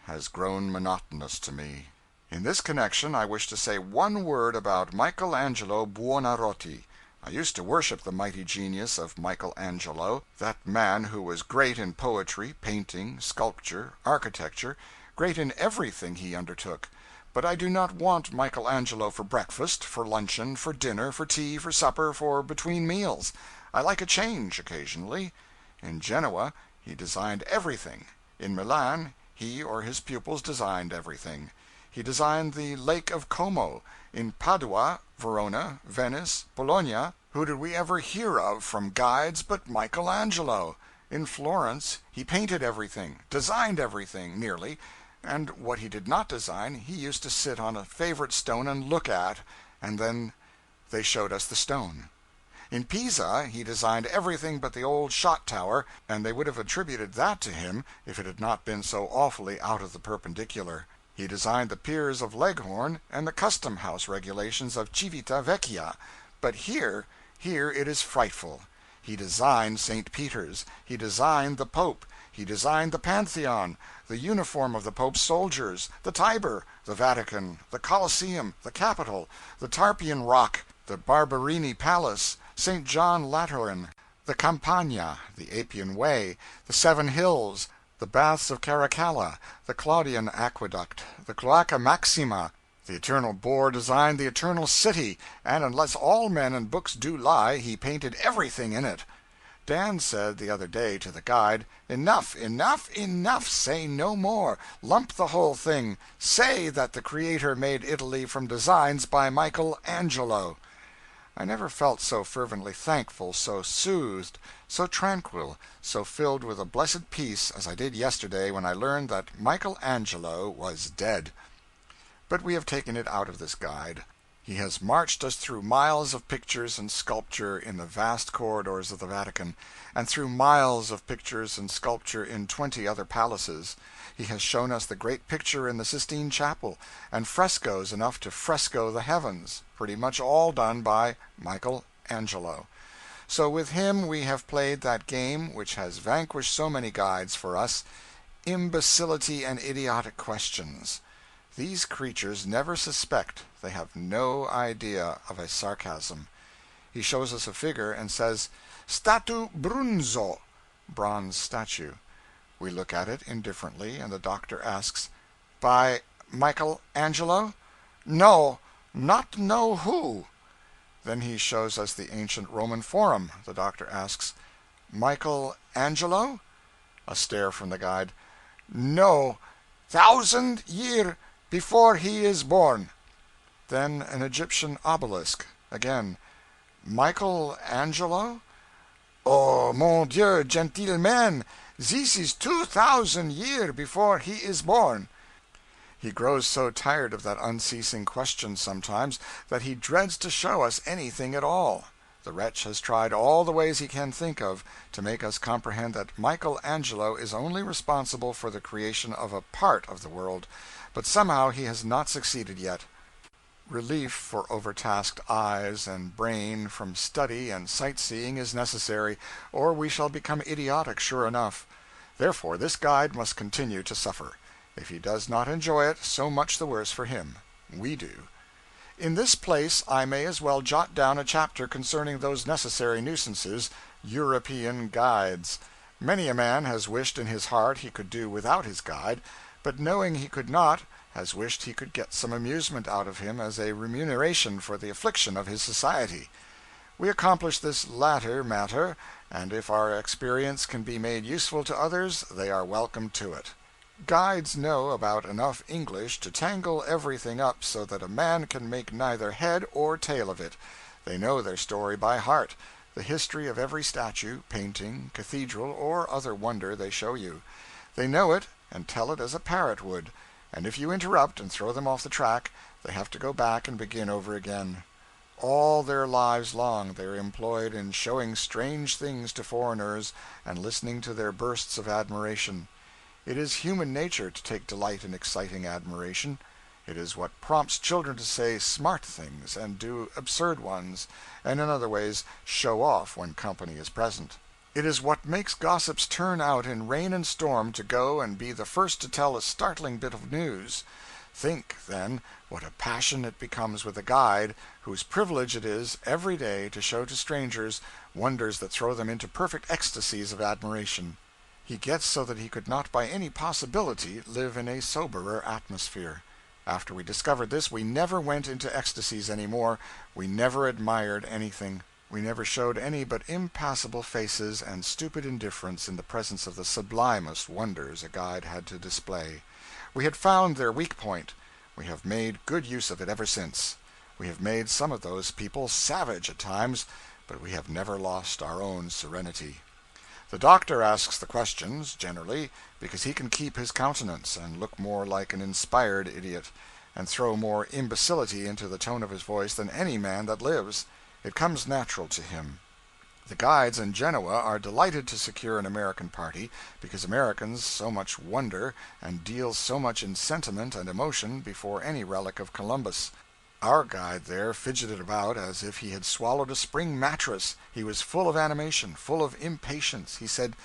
has grown monotonous to me. In this connection I wish to say one word about Michelangelo Buonarroti. I used to worship the mighty genius of Michelangelo, that man who was great in poetry, painting, sculpture, architecture, great in everything he undertook. But I do not want Michelangelo for breakfast, for luncheon, for dinner, for tea, for supper, for between meals. I like a change occasionally. In Genoa he designed everything. In Milan he or his pupils designed everything. He designed the Lake of Como. In Padua, Verona, Venice, Bologna, who did we ever hear of from guides but Michelangelo? In Florence he painted everything, designed everything, nearly, and what he did not design he used to sit on a favorite stone and look at, and then they showed us the stone. In Pisa he designed everything but the old shot tower, and they would have attributed that to him if it had not been so awfully out of the perpendicular. He designed the piers of Leghorn and the custom house regulations of Civita Vecchia. But here it is frightful. He designed St. Peter's. He designed the Pope. He designed the Pantheon, the uniform of the Pope's soldiers, the Tiber, the Vatican, the Colosseum, the Capitol, the Tarpeian Rock, the Barberini Palace, St. John Lateran, the Campagna, the Appian Way, the Seven Hills, the Baths of Caracalla, the Claudian Aqueduct, the Cloaca Maxima. The Eternal Bore designed the Eternal City, and unless all men and books do lie, he painted everything in it. Dan said the other day to the guide, "Enough, enough, enough, say no more, lump the whole thing, say that the Creator made Italy from designs by Michelangelo." I never felt so fervently thankful, so soothed, so tranquil, so filled with a blessed peace as I did yesterday when I learned that Michelangelo was dead. But we have taken it out of this guide. He has marched us through miles of pictures and sculpture in the vast corridors of the Vatican, and through miles of pictures and sculpture in 20 other palaces. He has shown us the great picture in the Sistine Chapel, and frescoes enough to fresco the heavens, pretty much all done by Michelangelo. So with him we have played that game which has vanquished so many guides for us, imbecility and idiotic questions. These creatures never suspect, they have no idea of a sarcasm. He shows us a figure and says, "Statu brunzo." bronze statue. We look at it indifferently, and the doctor asks, "By Michael Angelo?" "No, not know who." Then he shows us the ancient Roman Forum. The doctor asks, "Michael Angelo?" A stare from the guide. "No, 1,000 year before he is born." Then an Egyptian obelisk. Again, "Michael Angelo?" "Oh, mon Dieu, gentleman, this is 2,000 year before he is born." He grows so tired of that unceasing question sometimes that he dreads to show us anything at all. The wretch has tried all the ways he can think of to make us comprehend that Michael Angelo is only responsible for the creation of a part of the world, but somehow he has not succeeded yet. Relief for overtasked eyes and brain from study and sightseeing is necessary, or we shall become idiotic sure enough. Therefore this guide must continue to suffer. If he does not enjoy it, so much the worse for him. We do. In this place I may as well jot down a chapter concerning those necessary nuisances, European guides. Many a man has wished in his heart he could do without his guide, but knowing he could not, has wished he could get some amusement out of him as a remuneration for the affliction of his society. We accomplish this latter matter, and if our experience can be made useful to others, they are welcome to it. Guides know about enough English to tangle everything up so that a man can make neither head or tail of it. They know their story by heart, the history of every statue, painting, cathedral, or other wonder they show you. They know it and tell it as a parrot would, and if you interrupt and throw them off the track, they have to go back and begin over again. All their lives long they are employed in showing strange things to foreigners and listening to their bursts of admiration. It is human nature to take delight in exciting admiration. It is what prompts children to say smart things and do absurd ones, and in other ways show off when company is present. It is what makes gossips turn out in rain and storm to go and be the first to tell a startling bit of news. Think, then, what a passion it becomes with a guide, whose privilege it is every day to show to strangers wonders that throw them into perfect ecstasies of admiration. He gets so that he could not by any possibility live in a soberer atmosphere. After we discovered this, we never went into ecstasies any more, we never admired anything. We never showed any but impassible faces and stupid indifference in the presence of the sublimest wonders a guide had to display. We had found their weak point. We have made good use of it ever since. We have made some of those people savage at times, but we have never lost our own serenity. The doctor asks the questions, generally, because he can keep his countenance and look more like an inspired idiot, and throw more imbecility into the tone of his voice than any man that lives. It comes natural to him. The guides in Genoa are delighted to secure an American party, because Americans so much wonder and deal so much in sentiment and emotion before any relic of Columbus. Our guide there fidgeted about as if he had swallowed a spring mattress. He was full of animation, full of impatience. He said,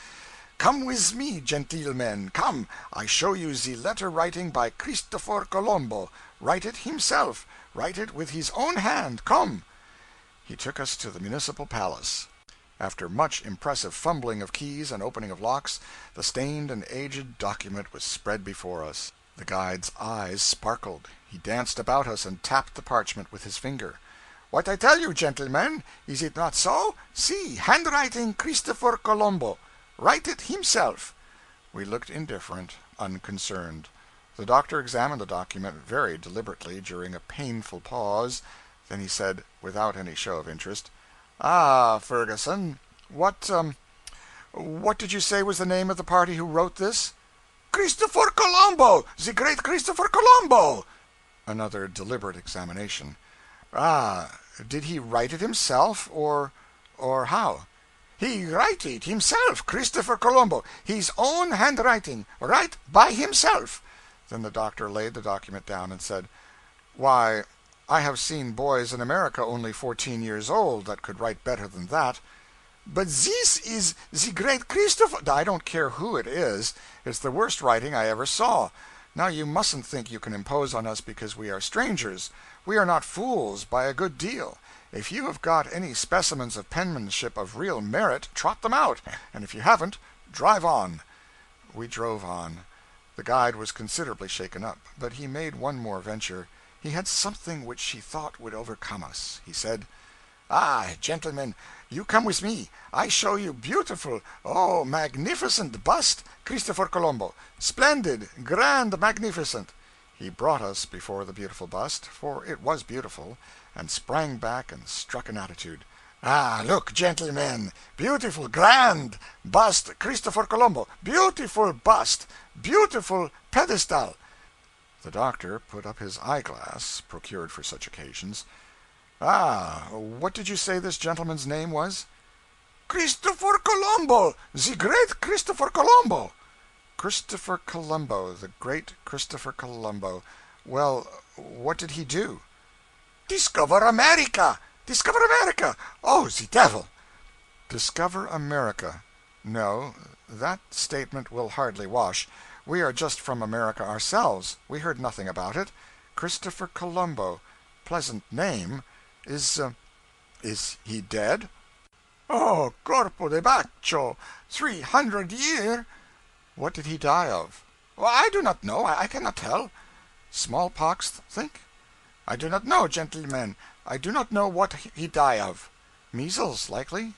"Come with me, gentlemen, come. I show you the letter writing by Christopher Colombo. Write it himself. Write it with his own hand. Come." He took us to the municipal palace. After much impressive fumbling of keys and opening of locks, the stained and aged document was spread before us. The guide's eyes sparkled. He danced about us and tapped the parchment with his finger. "What I tell you, gentlemen, is it not so? See, handwriting Christopher Colombo. Write it himself." We looked indifferent, unconcerned. The doctor examined the document very deliberately during a painful pause. Then he said, without any show of interest, "Ah, Ferguson, what did you say was the name of the party who wrote this?" "Christopher Colombo, the great Christopher Colombo." Another deliberate examination. "Ah, did he write it himself, or how?" "He write it himself, Christopher Colombo, his own handwriting, write by himself." Then the doctor laid the document down and said, "Why, I have seen boys in America only 14 years old that could write better than that." "But this is the great Christopher—" "I don't care who it is. It's the worst writing I ever saw. Now you mustn't think you can impose on us because we are strangers. We are not fools, by a good deal. If you have got any specimens of penmanship of real merit, trot them out, and if you haven't, Drive on." We drove on. The guide was considerably shaken up, but he made one more venture. He had something which he thought would overcome us. He said: "Ah, gentlemen, you come with me. I show you beautiful, oh, magnificent bust, Christopher Colombo. Splendid, grand, magnificent." He brought us before the beautiful bust, for it was beautiful, and sprang back and struck an attitude. "Ah, look, gentlemen, beautiful, grand bust, Christopher Colombo. Beautiful bust, beautiful pedestal." The doctor put up his eyeglass, procured for such occasions. "Ah, what did you say this gentleman's name was?" "Christopher Colombo, the great Christopher Colombo." Christopher Colombo, the great Christopher Colombo. Well, what did he do? "Discover America! Discover America! Oh, the devil!" Discover America. No, that statement will hardly wash. We are just from America ourselves. We heard nothing about it. Christopher Colombo. Pleasant name. Is he dead? "Oh, corpo de baccio! 300 year!" What did he die of? I do not know. I cannot tell." Smallpox, think? "I do not know, gentlemen. I do not know what he die of." Measles, likely?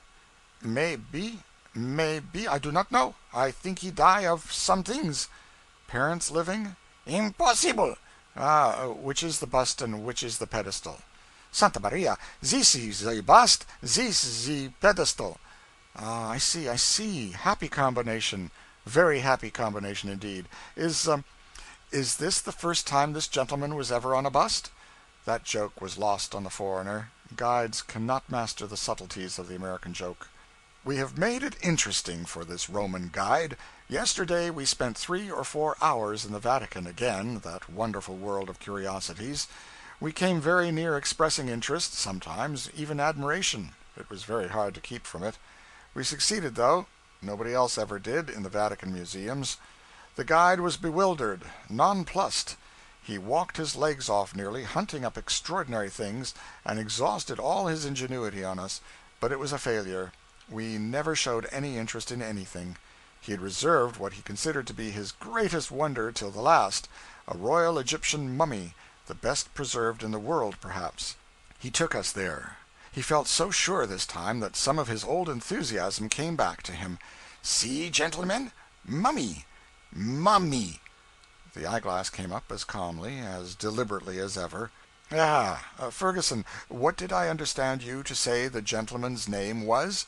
Maybe. I do not know. I think he die of some things." Parents living? "Impossible." Ah, which is the bust and which is the pedestal? "Santa Maria, this is the bust, this the pedestal." Ah, I see. Happy combination. Very happy combination indeed. Is this the first time this gentleman was ever on a bust? That joke was lost on the foreigner. Guides cannot master the subtleties of the American joke. We have made it interesting for this Roman guide. Yesterday we spent 3 or 4 hours in the Vatican again, that wonderful world of curiosities. We came very near expressing interest, sometimes even admiration. It was very hard to keep from it. We succeeded, though. Nobody else ever did, in the Vatican museums. The guide was bewildered, nonplussed. He walked his legs off nearly, hunting up extraordinary things, and exhausted all his ingenuity on us, but it was a failure. We never showed any interest in anything. He had reserved what he considered to be his greatest wonder till the last, a royal Egyptian mummy, the best preserved in the world, perhaps. He took us there. He felt so sure this time that some of his old enthusiasm came back to him. "See, gentlemen, mummy, mummy." The eyeglass came up as calmly, as deliberately as ever. Ferguson, what did I understand you to say the gentleman's name was?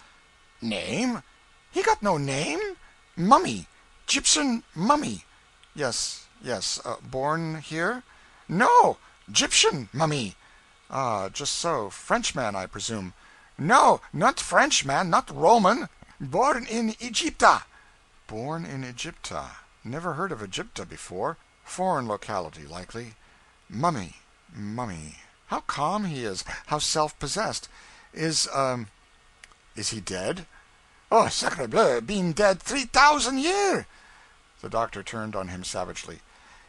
"Name? He got no name. Mummy. Egyptian mummy." Yes. Born here? "No, Egyptian mummy." Ah, just so. Frenchman, I presume. "No, not Frenchman, not Roman. Born in Egypta." Born in Egypta. Never heard of Egypta before. Foreign locality, likely. Mummy. How calm he is. How self-possessed. Is he dead? "Oh, sacre bleu, been dead 3,000 year." The doctor turned on him savagely.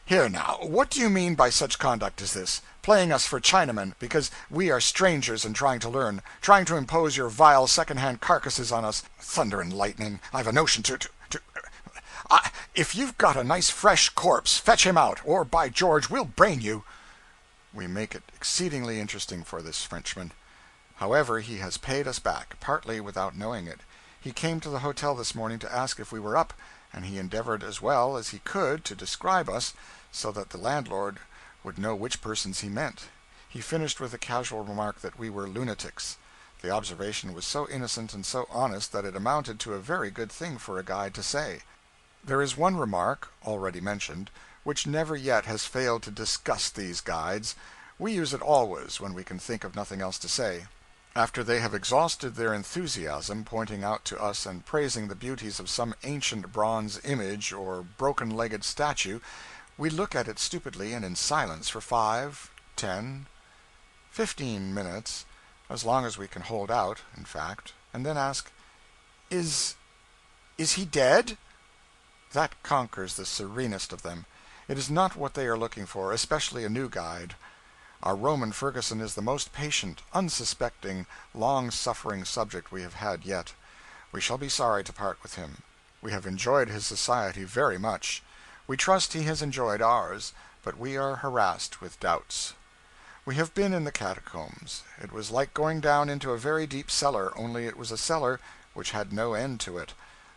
"Here now, what do you mean by such conduct as this? Playing us for Chinamen, because we are strangers and trying to learn, trying to impose your vile second-hand carcasses on us. Thunder and lightning, I've a notion to if you've got a nice fresh corpse, fetch him out, or by George, we'll brain you." We make it exceedingly interesting for this Frenchman. However, he has paid us back, partly without knowing it. He came to the hotel this morning to ask if we were up, and he endeavored as well as he could to describe us, so that the landlord would know which persons he meant. He finished with a casual remark that we were lunatics. The observation was so innocent and so honest that it amounted to a very good thing for a guide to say. There is one remark, already mentioned, which never yet has failed to disgust these guides. We use it always when we can think of nothing else to say. After they have exhausted their enthusiasm, pointing out to us and praising the beauties of some ancient bronze image or broken-legged statue, we look at it stupidly and in silence for 5, 10, 15 minutes, as long as we can hold out, in fact, and then ask, Is he dead? That conquers the serenest of them. It is not what they are looking for, especially a new guide. Our Roman Ferguson is the most patient, unsuspecting, long-suffering subject we have had yet. We shall be sorry to part with him. We have enjoyed his society very much. We trust he has enjoyed ours, but we are harassed with doubts. We have been in the catacombs. It was like going down into a very deep cellar, only it was a cellar which had no end to it.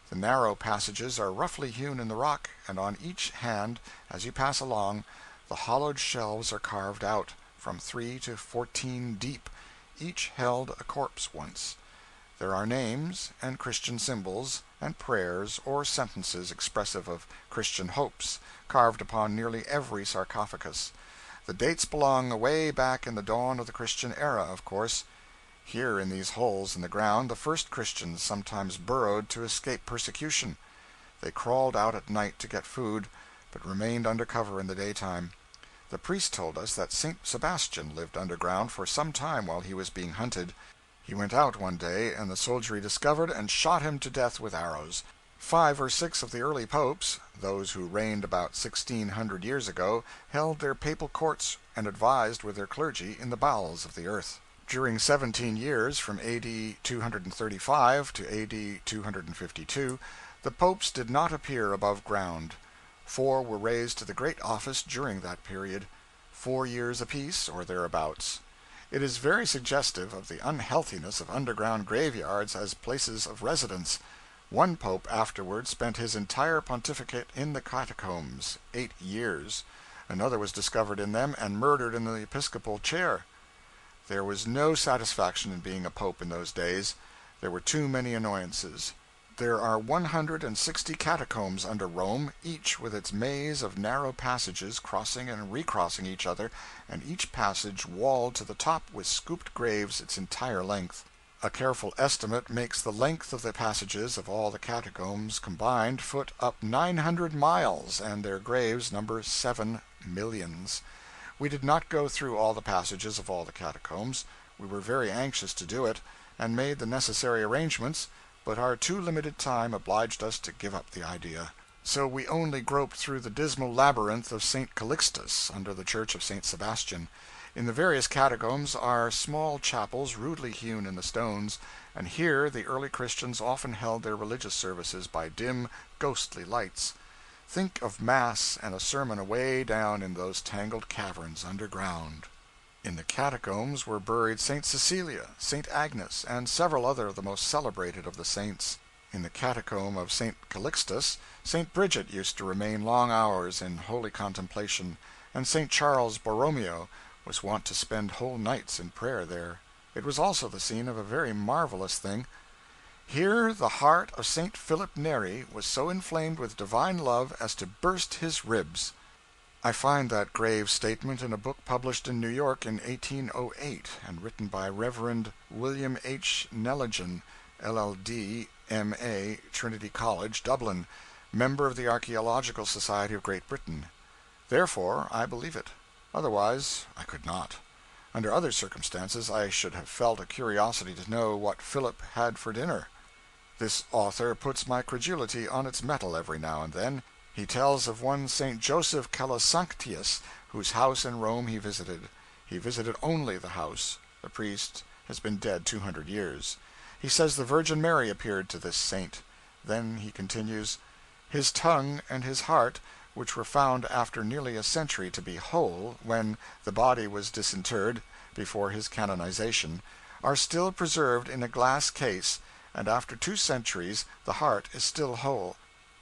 The narrow passages are roughly hewn in the rock, and on each hand, as you pass along, the hollowed shelves are carved out, from 3 to 14 deep. Each held a corpse once. There are names, and Christian symbols, and prayers or sentences expressive of Christian hopes, carved upon nearly every sarcophagus. The dates belong away back in the dawn of the Christian era, of course. Here in these holes in the ground the first Christians sometimes burrowed to escape persecution. They crawled out at night to get food, but remained under cover in the daytime. The priest told us that St. Sebastian lived underground for some time while he was being hunted. He went out one day, and the soldiery discovered and shot him to death with arrows. 5 or 6 of the early popes, those who reigned about 1600 years ago, held their papal courts and advised with their clergy in the bowels of the earth. During 17 years, from A.D. 235 to A.D. 252, the popes did not appear above ground. 4 were raised to the great office during that period, 4 years apiece, or thereabouts. It is very suggestive of the unhealthiness of underground graveyards as places of residence. One pope afterward spent his entire pontificate in the catacombs, 8 years. Another was discovered in them and murdered in the episcopal chair. There was no satisfaction in being a pope in those days. There were too many annoyances. There are 160 catacombs under Rome, each with its maze of narrow passages crossing and recrossing each other, and each passage walled to the top with scooped graves its entire length. A careful estimate makes the length of the passages of all the catacombs combined foot up 900 miles, and their graves number 7 millions. We did not go through all the passages of all the catacombs. We were very anxious to do it, and made the necessary arrangements, but our too limited time obliged us to give up the idea. So we only groped through the dismal labyrinth of St. Calixtus, under the church of St. Sebastian. In the various catacombs are small chapels rudely hewn in the stones, and here the early Christians often held their religious services by dim, ghostly lights. Think of Mass and a sermon away down in those tangled caverns underground. In the catacombs were buried St. Cecilia, St. Agnes, and several other of the most celebrated of the saints. In the catacomb of St. Calixtus, St. Bridget used to remain long hours in holy contemplation, and St. Charles Borromeo was wont to spend whole nights in prayer there. It was also the scene of a very marvelous thing. Here the heart of St. Philip Neri was so inflamed with divine love as to burst his ribs. I find that grave statement in a book published in New York in 1808, and written by Reverend William H. Neligan, LL.D., M.A., Trinity College, Dublin, member of the Archaeological Society of Great Britain. Therefore, I believe it. Otherwise, I could not. Under other circumstances, I should have felt a curiosity to know what Philip had for dinner. This author puts my credulity on its mettle every now and then. He tells of one St. Joseph Calasanctius, whose house in Rome he visited. He visited only the house. The priest has been dead 200 years. He says the Virgin Mary appeared to this saint. Then he continues, his tongue and his heart, which were found after nearly a century to be whole, when the body was disinterred, before his canonization, are still preserved in a glass case, and after 2 centuries the heart is still whole.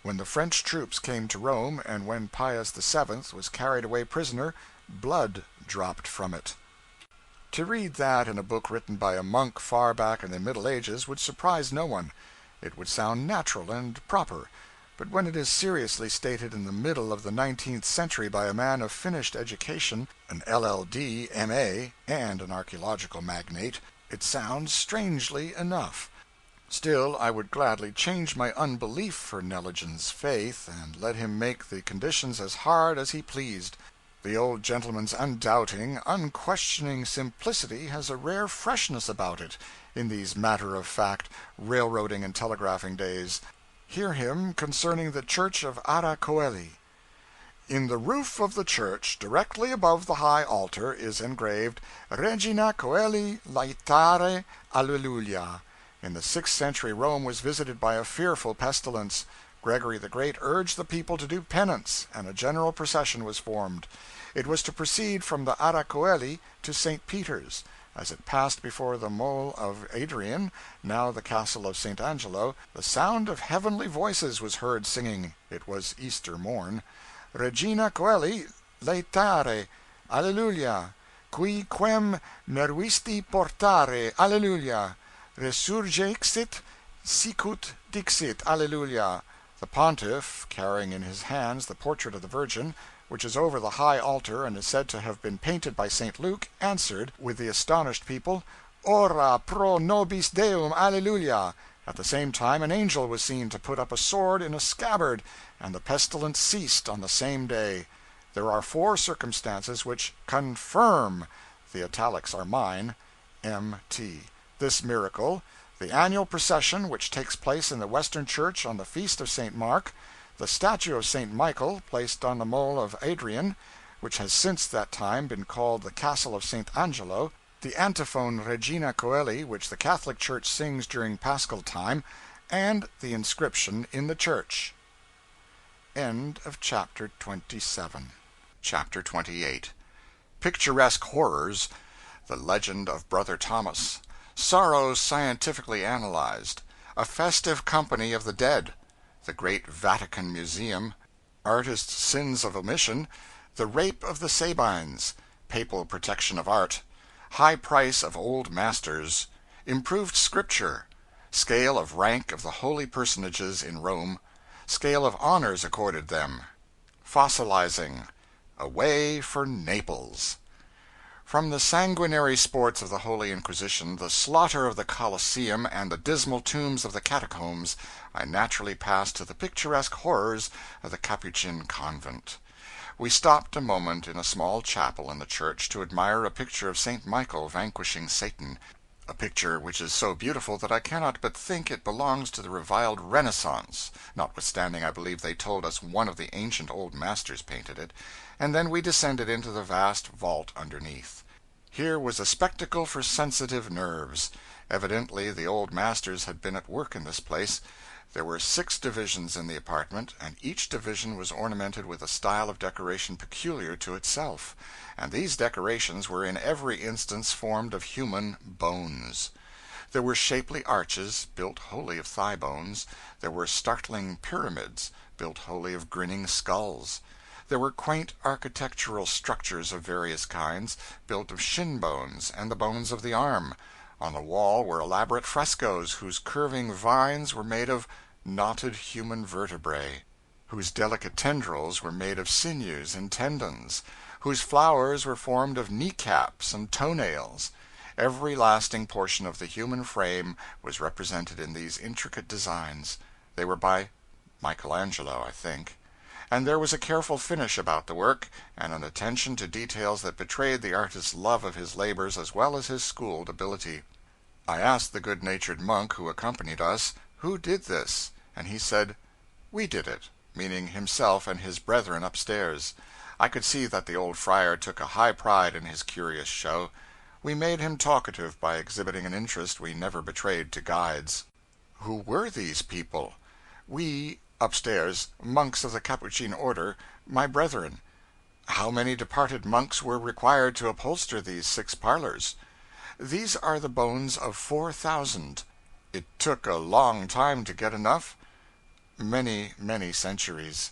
When the French troops came to Rome, and when Pius VII was carried away prisoner, blood dropped from it. To read that in a book written by a monk far back in the Middle Ages would surprise no one. It would sound natural and proper. But when it is seriously stated in the middle of the 19th century by a man of finished education, an LL.D., M.A., and an archaeological magnate, it sounds strangely enough. Still, I would gladly change my unbelief for Neligan's faith, and let him make the conditions as hard as he pleased. The old gentleman's undoubting, unquestioning simplicity has a rare freshness about it in these matter-of-fact railroading and telegraphing days. Hear him concerning the church of Ara Coeli. In the roof of the church, directly above the high altar, is engraved Regina Coeli Laetare Alleluia. In the 6th century Rome was visited by a fearful pestilence. Gregory the Great urged the people to do penance, and a general procession was formed. It was to proceed from the Ara Coeli to St. Peter's. As it passed before the Mole of Adrian, now the Castle of St. Angelo, the sound of heavenly voices was heard singing. It was Easter morn. Regina Coeli laetare, Alleluia, qui quem meruisti portare, Alleluia, resurgexit, sicut dixit, Alleluia. The pontiff, carrying in his hands the portrait of the Virgin, which is over the high altar and is said to have been painted by St. Luke, answered, with the astonished people, Ora pro nobis Deum, Alleluia. At the same time an angel was seen to put up a sword in a scabbard, and the pestilence ceased on the same day. There are 4 circumstances which confirm the italics are mine, M.T. this miracle: the annual procession which takes place in the Western Church on the feast of St. Mark, the statue of St. Michael, placed on the Mole of Adrian, which has since that time been called the Castle of St. Angelo, the antiphon Regina Coeli, which the Catholic Church sings during Paschal time, and the inscription in the church. End of chapter 27. Chapter 28. Picturesque Horrors. The Legend of Brother Thomas. Sorrow Scientifically Analyzed. A Festive Company of the Dead. The Great Vatican Museum. Artists' Sins of Omission. The Rape of the Sabines. Papal Protection of Art. High Price of Old Masters. Improved Scripture. Scale of Rank of the Holy Personages in Rome. Scale of Honors accorded them. Fossilizing. Away for Naples. From the sanguinary sports of the Holy Inquisition, the slaughter of the Colosseum, and the dismal tombs of the catacombs, I naturally passed to the picturesque horrors of the Capuchin convent. We stopped a moment in a small chapel in the church to admire a picture of St. Michael vanquishing Satan, a picture which is so beautiful that I cannot but think it belongs to the reviled Renaissance, notwithstanding I believe they told us one of the ancient old masters painted it, and then we descended into the vast vault underneath. Here was a spectacle for sensitive nerves. Evidently the old masters had been at work in this place. There were 6 divisions in the apartment, and each division was ornamented with a style of decoration peculiar to itself, and these decorations were in every instance formed of human bones. There were shapely arches, built wholly of thigh bones. There were startling pyramids, built wholly of grinning skulls. There were quaint architectural structures of various kinds, built of shin bones and the bones of the arm. On the wall were elaborate frescoes whose curving vines were made of knotted human vertebrae, whose delicate tendrils were made of sinews and tendons, whose flowers were formed of kneecaps and toenails. Every lasting portion of the human frame was represented in these intricate designs. They were by Michelangelo, I think. And there was a careful finish about the work, and an attention to details that betrayed the artist's love of his labors as well as his schooled ability. I asked the good-natured monk who accompanied us, who did this, and he said, "We did it," meaning himself and his brethren upstairs. I could see that the old friar took a high pride in his curious show. We made him talkative by exhibiting an interest we never betrayed to guides. Who were these people? We, upstairs, monks of the Capuchin order, my brethren. How many departed monks were required to upholster these 6 parlors? These are the bones of 4,000. It took a long time to get enough? Many, many centuries.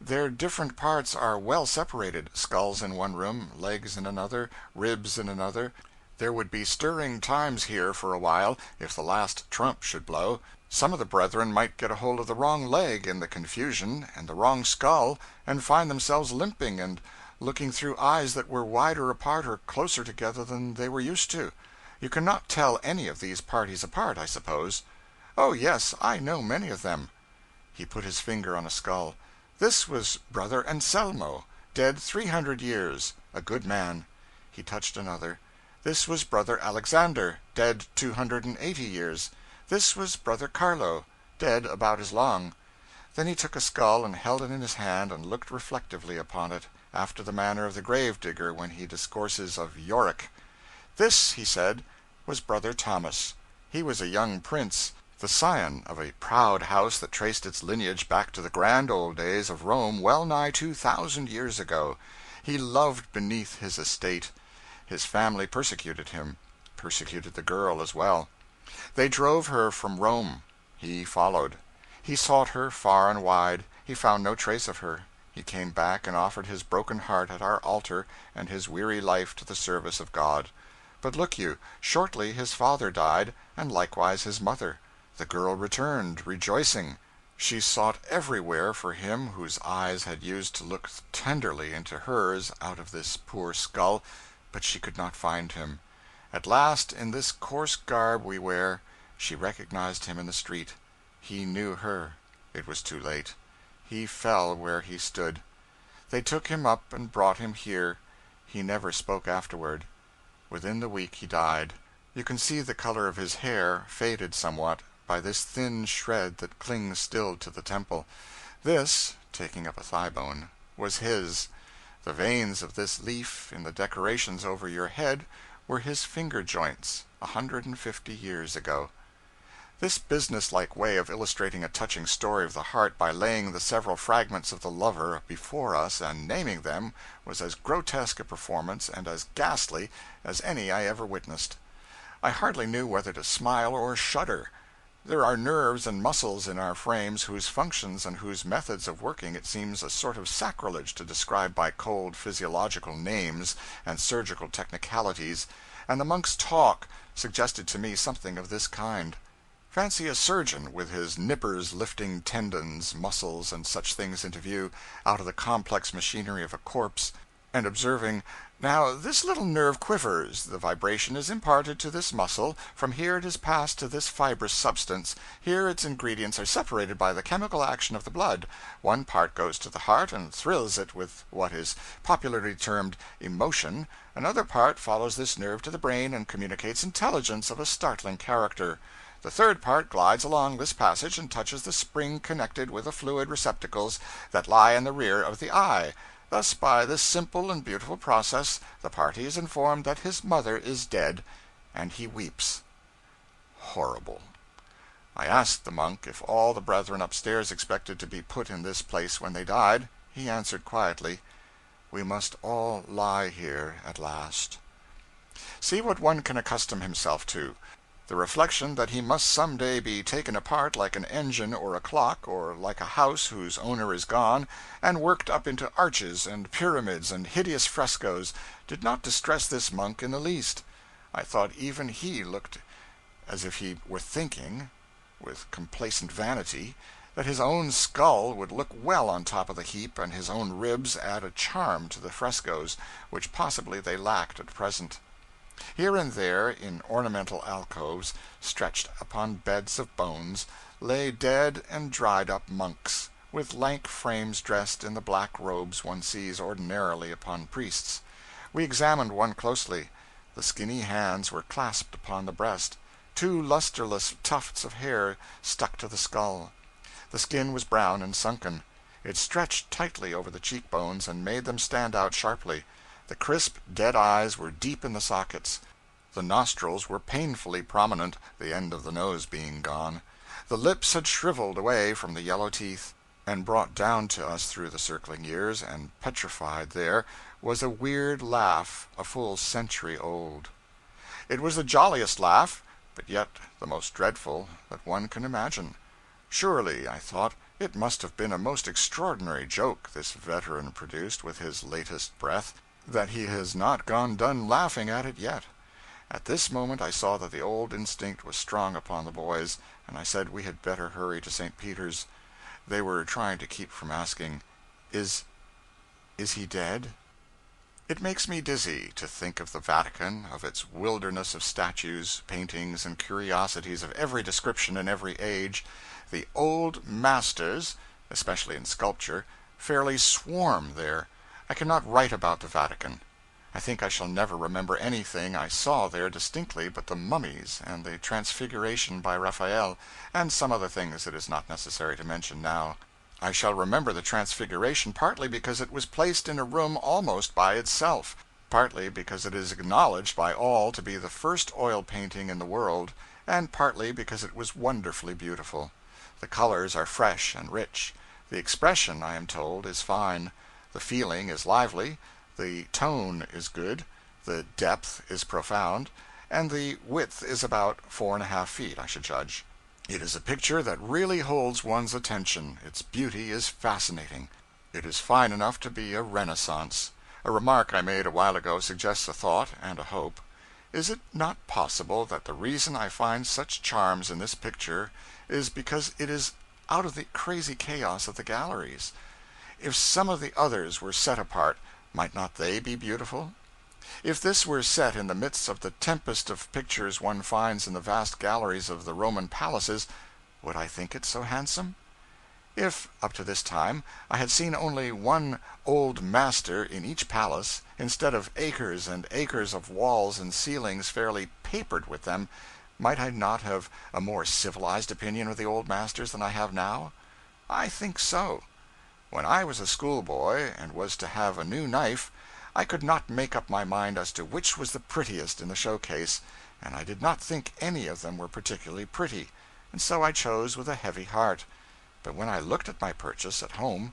Their different parts are well separated, skulls in one room, legs in another, ribs in another. There would be stirring times here for a while if the last trump should blow. Some of the brethren might get a hold of the wrong leg in the confusion, and the wrong skull, and find themselves limping and looking through eyes that were wider apart or closer together than they were used to. You cannot tell any of these parties apart, I suppose. Oh, yes, I know many of them. He put his finger on a skull. This was Brother Anselmo, dead 300 years, a good man. He touched another. This was Brother Alexander, dead 280 years. This was Brother Carlo, dead about as long. Then he took a skull and held it in his hand and looked reflectively upon it, after the manner of the grave digger when he discourses of Yorick. This, he said, was Brother Thomas. He was a young prince, the scion of a proud house that traced its lineage back to the grand old days of Rome well nigh 2,000 years ago. He loved beneath his estate. His family persecuted him, persecuted the girl as well. They drove her from Rome. He followed. He sought her far and wide. He found no trace of her. He came back and offered his broken heart at our altar and his weary life to the service of God. But look you, shortly his father died, and likewise his mother. The girl returned, rejoicing. She sought everywhere for him whose eyes had used to look tenderly into hers out of this poor skull, but she could not find him. At last, in this coarse garb we wear, she recognized him in the street. He knew her. It was too late. He fell where he stood. They took him up and brought him here. He never spoke afterward. Within the week he died. You can see the color of his hair, faded somewhat, by this thin shred that clings still to the temple. This," taking up a thigh bone, "was his. The veins of this leaf in the decorations over your head were his finger joints 150 years ago." This business-like way of illustrating a touching story of the heart by laying the several fragments of the lover before us and naming them was as grotesque a performance and as ghastly as any I ever witnessed. I hardly knew whether to smile or shudder. There are nerves and muscles in our frames whose functions and whose methods of working it seems a sort of sacrilege to describe by cold physiological names and surgical technicalities, and the monk's talk suggested to me something of this kind. Fancy a surgeon, with his nippers lifting tendons, muscles, and such things into view, out of the complex machinery of a corpse, and observing, "Now this little nerve quivers, the vibration is imparted to this muscle, from here it is passed to this fibrous substance, here its ingredients are separated by the chemical action of the blood, one part goes to the heart and thrills it with what is popularly termed emotion, another part follows this nerve to the brain and communicates intelligence of a startling character. The third part glides along this passage and touches the spring connected with the fluid receptacles that lie in the rear of the eye. Thus, by this simple and beautiful process, the party is informed that his mother is dead, and he weeps." Horrible. I asked the monk if all the brethren upstairs expected to be put in this place when they died. He answered quietly, "We must all lie here at last." See what one can accustom himself to. The reflection that he must some day be taken apart like an engine or a clock, or like a house whose owner is gone, and worked up into arches and pyramids and hideous frescoes, did not distress this monk in the least. I thought even he looked as if he were thinking, with complacent vanity, that his own skull would look well on top of the heap, and his own ribs add a charm to the frescoes which possibly they lacked at present. Here and there, in ornamental alcoves, stretched upon beds of bones, lay dead and dried up monks, with lank frames dressed in the black robes one sees ordinarily upon priests. We examined one closely. The skinny hands were clasped upon the breast. Two lusterless tufts of hair stuck to the skull. The skin was brown and sunken. It stretched tightly over the cheekbones and made them stand out sharply. The crisp, dead eyes were deep in the sockets. The nostrils were painfully prominent, the end of the nose being gone. The lips had shriveled away from the yellow teeth, and brought down to us through the circling years, and petrified there, was a weird laugh a full century old. It was the jolliest laugh, but yet the most dreadful, that one can imagine. Surely, I thought, it must have been a most extraordinary joke this veteran produced with his latest breath, that he has not gone done laughing at it yet. At this moment I saw that the old instinct was strong upon the boys, and I said we had better hurry to St. Peter's. They were trying to keep from asking, Is he dead?" It makes me dizzy to think of the Vatican, of its wilderness of statues, paintings, and curiosities of every description and every age. The old masters, especially in sculpture, fairly swarm there. I cannot write about the Vatican. I think I shall never remember anything I saw there distinctly but the mummies and the Transfiguration by Raphael, and some other things it is not necessary to mention now. I shall remember the Transfiguration partly because it was placed in a room almost by itself, partly because it is acknowledged by all to be the first oil painting in the world, and partly because it was wonderfully beautiful. The colors are fresh and rich. The expression, I am told, is fine. The feeling is lively. The tone is good. The depth is profound. And the width is about 4½ feet, I should judge. It is a picture that really holds one's attention. Its beauty is fascinating. It is fine enough to be a renaissance. A remark I made a while ago suggests a thought and a hope. Is it not possible that the reason I find such charms in this picture is because it is out of the crazy chaos of the galleries? If some of the others were set apart, might not they be beautiful? If this were set in the midst of the tempest of pictures one finds in the vast galleries of the Roman palaces, would I think it so handsome? If, up to this time, I had seen only one old master in each palace, instead of acres and acres of walls and ceilings fairly papered with them, might I not have a more civilized opinion of the old masters than I have now? I think so. When I was a schoolboy, and was to have a new knife, I could not make up my mind as to which was the prettiest in the showcase, and I did not think any of them were particularly pretty, and so I chose with a heavy heart. But when I looked at my purchase at home,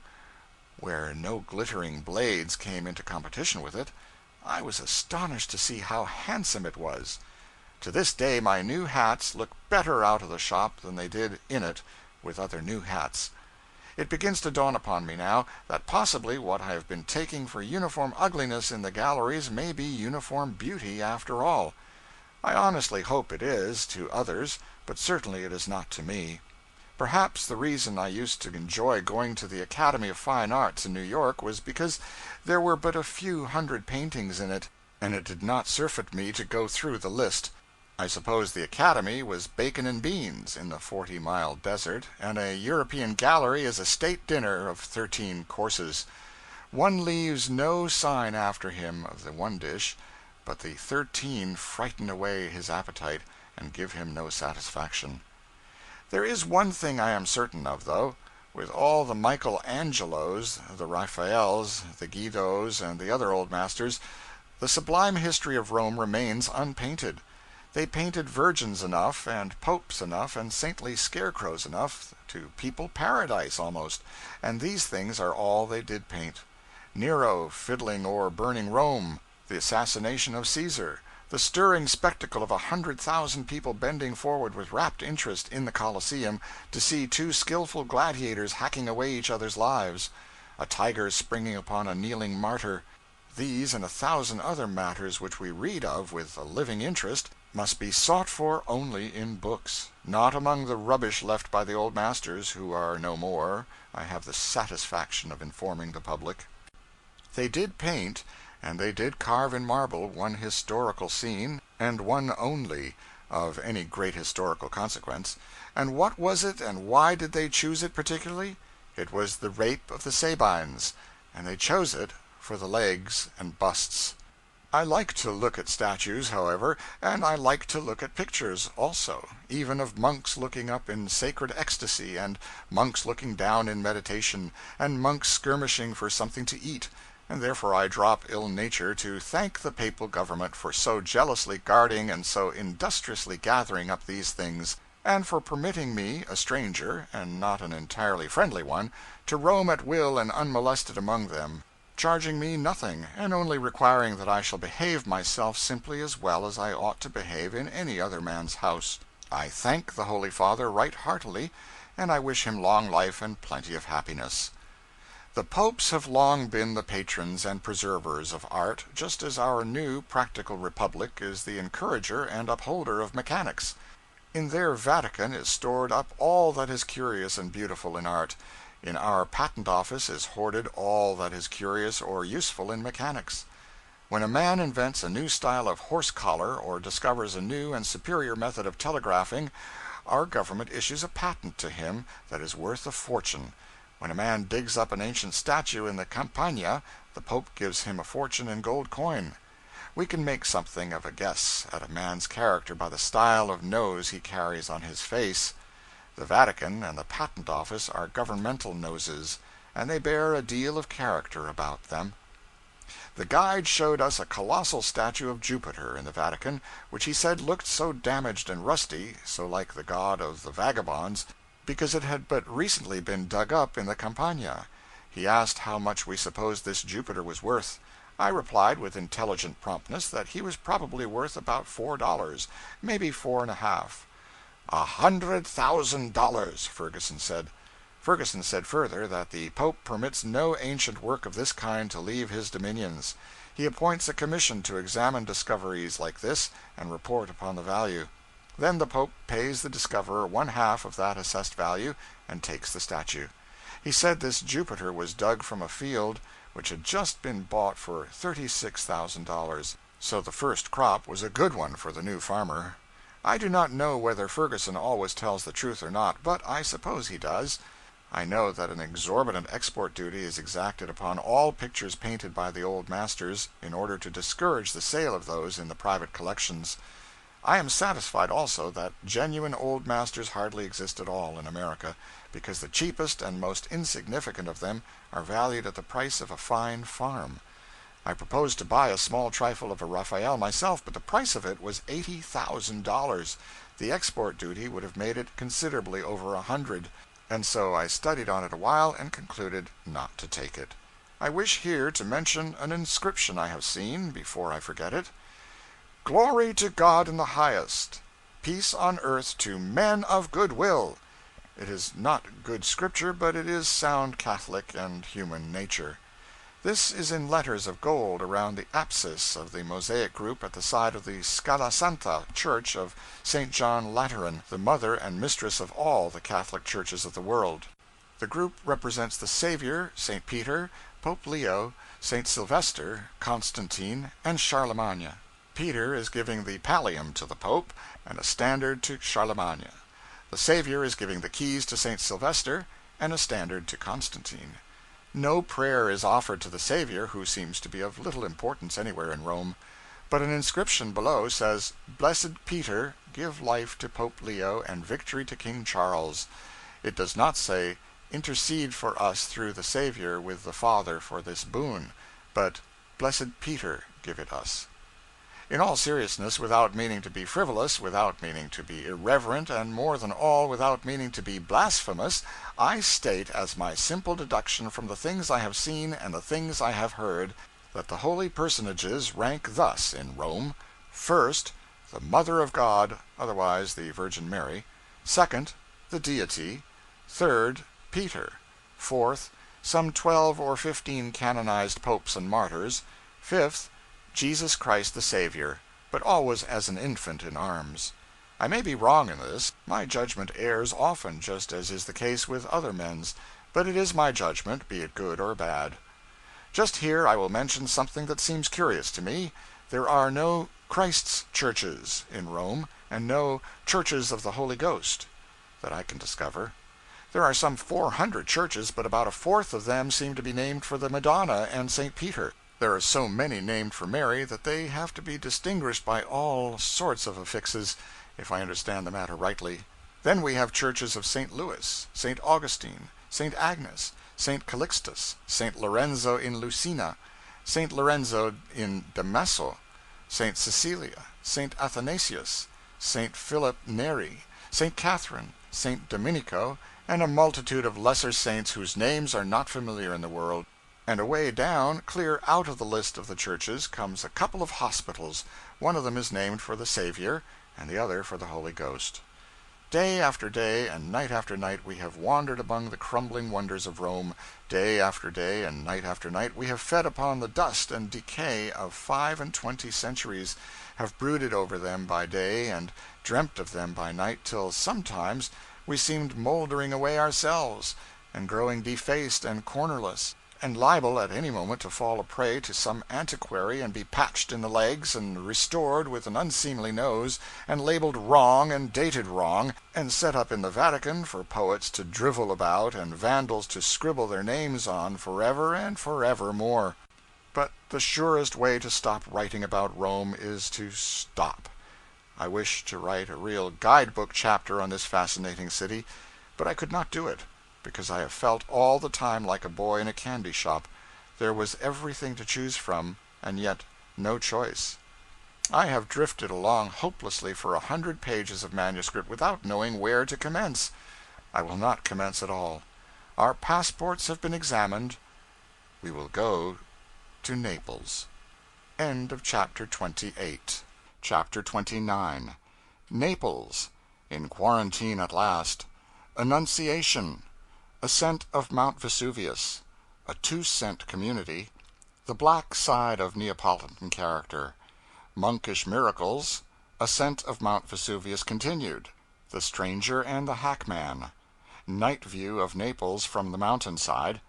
where no glittering blades came into competition with it, I was astonished to see how handsome it was. To this day my new hats look better out of the shop than they did in it with other new hats. It begins to dawn upon me now that possibly what I have been taking for uniform ugliness in the galleries may be uniform beauty after all. I honestly hope it is, to others, but certainly it is not to me. Perhaps the reason I used to enjoy going to the Academy of Fine Arts in New York was because there were but a few hundred paintings in it, and it did not surfeit me to go through the list. I suppose the Academy was bacon and beans in the 40-mile desert, and a European gallery is a state dinner of 13 courses. One leaves no sign after him of the one dish, but the 13 frighten away his appetite and give him no satisfaction. There is one thing I am certain of, though. With all the Michael Angelos, the Raphaels, the Guidos, and the other old masters, the sublime history of Rome remains unpainted. They painted virgins enough, and popes enough, and saintly scarecrows enough, to people paradise almost, and these things are all they did paint. Nero fiddling o'er burning Rome, the assassination of Caesar, the stirring spectacle of 100,000 people bending forward with rapt interest in the Colosseum to see two skillful gladiators hacking away each other's lives, a tiger springing upon a kneeling martyr. These and 1,000 other matters which we read of with a living interest must be sought for only in books, not among the rubbish left by the old masters, who are no more, I have the satisfaction of informing the public. They did paint, and they did carve in marble one historical scene, and one only, of any great historical consequence. And what was it, and why did they choose it particularly? It was the rape of the Sabines, and they chose it for the legs and busts. I like to look at statues, however, and I like to look at pictures also, even of monks looking up in sacred ecstasy, and monks looking down in meditation, and monks skirmishing for something to eat, and therefore I drop ill nature to thank the papal government for so jealously guarding and so industriously gathering up these things, and for permitting me, a stranger, and not an entirely friendly one, to roam at will and unmolested among them, charging me nothing, and only requiring that I shall behave myself simply as well as I ought to behave in any other man's house. I thank the Holy Father right heartily, and I wish him long life and plenty of happiness. The popes have long been the patrons and preservers of art, just as our new practical republic is the encourager and upholder of mechanics. In their Vatican is stored up all that is curious and beautiful in art. In our patent office is hoarded all that is curious or useful in mechanics. When a man invents a new style of horse collar, or discovers a new and superior method of telegraphing, our government issues a patent to him that is worth a fortune. When a man digs up an ancient statue in the Campagna, the Pope gives him a fortune in gold coin. We can make something of a guess at a man's character by the style of nose he carries on his face. The Vatican and the Patent Office are governmental noses, and they bear a deal of character about them. The guide showed us a colossal statue of Jupiter in the Vatican, which he said looked so damaged and rusty, so like the god of the vagabonds, because it had but recently been dug up in the Campagna. He asked how much we supposed this Jupiter was worth. I replied with intelligent promptness that he was probably worth about $4, maybe 4.5. $100,000, Ferguson said. Ferguson said further that the Pope permits no ancient work of this kind to leave his dominions. He appoints a commission to examine discoveries like this and report upon the value. Then the Pope pays the discoverer one-half of that assessed value and takes the statue. He said this Jupiter was dug from a field which had just been bought for $36,000, so the first crop was a good one for the new farmer. I do not know whether Ferguson always tells the truth or not, but I suppose he does. I know that an exorbitant export duty is exacted upon all pictures painted by the old masters, in order to discourage the sale of those in the private collections. I am satisfied also that genuine old masters hardly exist at all in America, because the cheapest and most insignificant of them are valued at the price of a fine farm. I proposed to buy a small trifle of a Raphael myself, but the price of it was $80,000. The export duty would have made it considerably over $100,000, and so I studied on it a while and concluded not to take it. I wish here to mention an inscription I have seen, before I forget it. "Glory to God in the highest, peace on earth to men of good will." It is not good Scripture, but it is sound Catholic and human nature. This is in letters of gold around the apsis of the mosaic group at the side of the Scala Santa church of St. John Lateran, the mother and mistress of all the Catholic churches of the world. The group represents the Savior, St. Peter, Pope Leo, St. Sylvester, Constantine, and Charlemagne. Peter is giving the pallium to the Pope, and a standard to Charlemagne. The Savior is giving the keys to St. Sylvester, and a standard to Constantine. No prayer is offered to the Savior, who seems to be of little importance anywhere in Rome, but an inscription below says, "Blessed Peter, give life to Pope Leo and victory to King Charles." It does not say, "Intercede for us through the Savior with the Father for this boon," but "Blessed Peter, give it us." In all seriousness, without meaning to be frivolous, without meaning to be irreverent, and more than all, without meaning to be blasphemous, I state as my simple deduction from the things I have seen and the things I have heard, that the holy personages rank thus in Rome: first, the Mother of God, otherwise the Virgin Mary; second, the Deity; third, Peter; fourth, some 12 or 15 canonized popes and martyrs; fifth, Jesus Christ the Savior, but always as an infant in arms. I may be wrong in this. My judgment errs often, just as is the case with other men's, but it is my judgment, be it good or bad. Just here I will mention something that seems curious to me. There are no Christ's churches in Rome, and no churches of the Holy Ghost, that I can discover. There are some 400 churches, but about a fourth of them seem to be named for the Madonna and St. Peter. There are so many named for Mary that they have to be distinguished by all sorts of affixes, if I understand the matter rightly. Then we have churches of St. Louis, St. Augustine, St. Agnes, St. Calixtus, St. Lorenzo in Lucina, St. Lorenzo in Damaso, St. Cecilia, St. Athanasius, St. Philip Neri, St. Catherine, St. Domenico, and a multitude of lesser saints whose names are not familiar in the world. And away down, clear out of the list of the churches, comes a couple of hospitals. One of them is named for the Savior, and the other for the Holy Ghost. Day after day, and night after night, we have wandered among the crumbling wonders of Rome. Day after day, and night after night, we have fed upon the dust and decay of 25 centuries, have brooded over them by day, and dreamt of them by night, till sometimes we seemed mouldering away ourselves, and growing defaced and cornerless, and liable at any moment to fall a prey to some antiquary and be patched in the legs and restored with an unseemly nose, and labeled wrong and dated wrong, and set up in the Vatican for poets to drivel about and vandals to scribble their names on forever and forevermore. But the surest way to stop writing about Rome is to stop. I wish to write a real guidebook chapter on this fascinating city, but I could not do it, because I have felt all the time like a boy in a candy shop. There was everything to choose from, and yet no choice. I have drifted along hopelessly for 100 pages of manuscript without knowing where to commence. I will not commence at all. Our passports have been examined. We will go to Naples. End of chapter 28. Chapter 29. Naples. In quarantine at last. Annunciation. Ascent of Mount Vesuvius. A 2-cent community. The black side of Neapolitan character. Monkish miracles. Ascent of Mount Vesuvius continued. The stranger and the hackman. Night view of Naples from the mountainside.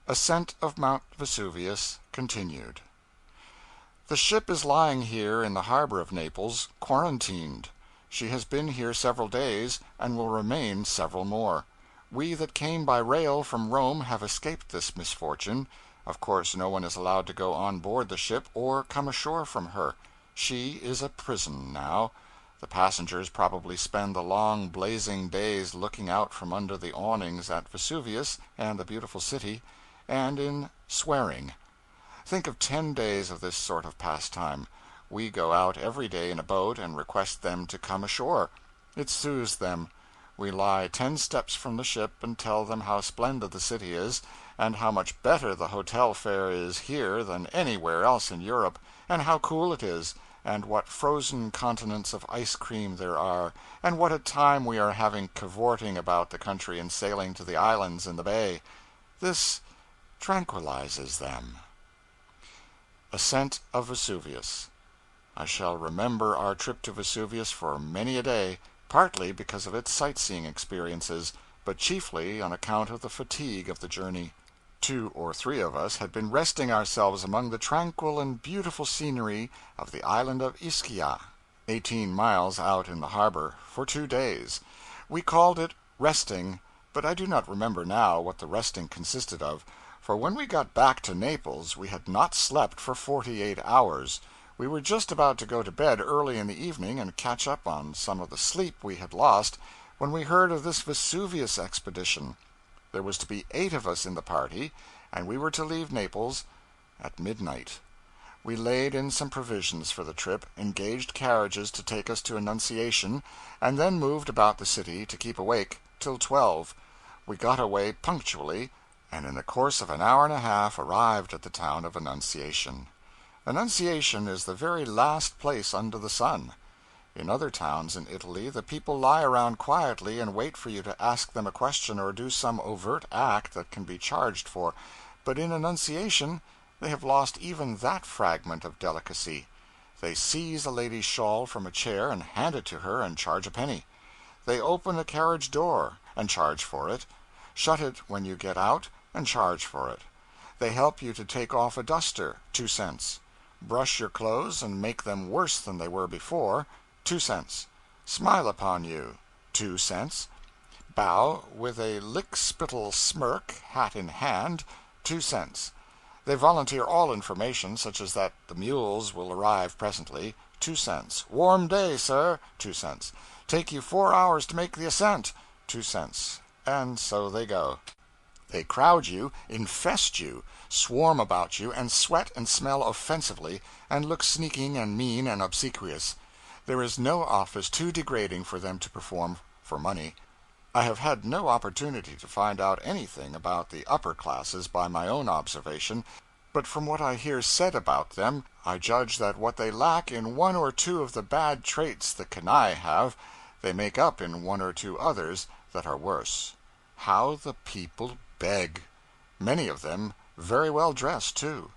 Ascent of Mount Vesuvius continued. The ship is lying here in the harbor of Naples, quarantined. She has been here several days, and will remain several more. We that came by rail from Rome have escaped this misfortune. Of course no one is allowed to go on board the ship or come ashore from her. She is a prison now. The passengers probably spend the long blazing days looking out from under the awnings at Vesuvius and the beautiful city, and in swearing. Think of 10 days of this sort of pastime. We go out every day in a boat and request them to come ashore. It soothes them. We lie 10 steps from the ship and tell them how splendid the city is, and how much better the hotel fare is here than anywhere else in Europe, and how cool it is, and what frozen continents of ice cream there are, and what a time we are having cavorting about the country and sailing to the islands in the bay. This tranquilizes them. Ascent of Vesuvius. I shall remember our trip to Vesuvius for many a day, partly because of its sightseeing experiences, but chiefly on account of the fatigue of the journey. 2 or 3 of us had been resting ourselves among the tranquil and beautiful scenery of the island of Ischia, 18 miles out in the harbor, for 2 days. We called it resting, but I do not remember now what the resting consisted of, for when we got back to Naples we had not slept for 48 hours. We were just about to go to bed early in the evening and catch up on some of the sleep we had lost, when we heard of this Vesuvius expedition. There was to be 8 of us in the party, and we were to leave Naples at midnight. We laid in some provisions for the trip, engaged carriages to take us to Annunciation, and then moved about the city to keep awake till 12. We got away punctually, and in the course of an hour and a half arrived at the town of Annunciation. Annunciation is the very last place under the sun. In other towns in Italy the people lie around quietly and wait for you to ask them a question or do some overt act that can be charged for, but in Annunciation they have lost even that fragment of delicacy. They seize a lady's shawl from a chair and hand it to her and charge a penny. They open a carriage door and charge for it, shut it when you get out and charge for it. They help you to take off a duster, 2 cents. Brush your clothes and make them worse than they were before, 2 cents. Smile upon you, 2 cents. Bow with a lick-spittle smirk, hat in hand, 2 cents. They volunteer all information, such as that the mules will arrive presently, 2 cents. Warm day, sir, 2 cents. Take you 4 hours to make the ascent, 2 cents. And so they go. They crowd you, infest you, swarm about you, and sweat and smell offensively, and look sneaking and mean and obsequious. There is no office too degrading for them to perform for money. I have had no opportunity to find out anything about the upper classes by my own observation, but from what I hear said about them, I judge that what they lack in 1 or 2 of the bad traits the canaille have, they make up in 1 or 2 others that are worse. How the people beg! Many of them very well dressed, too.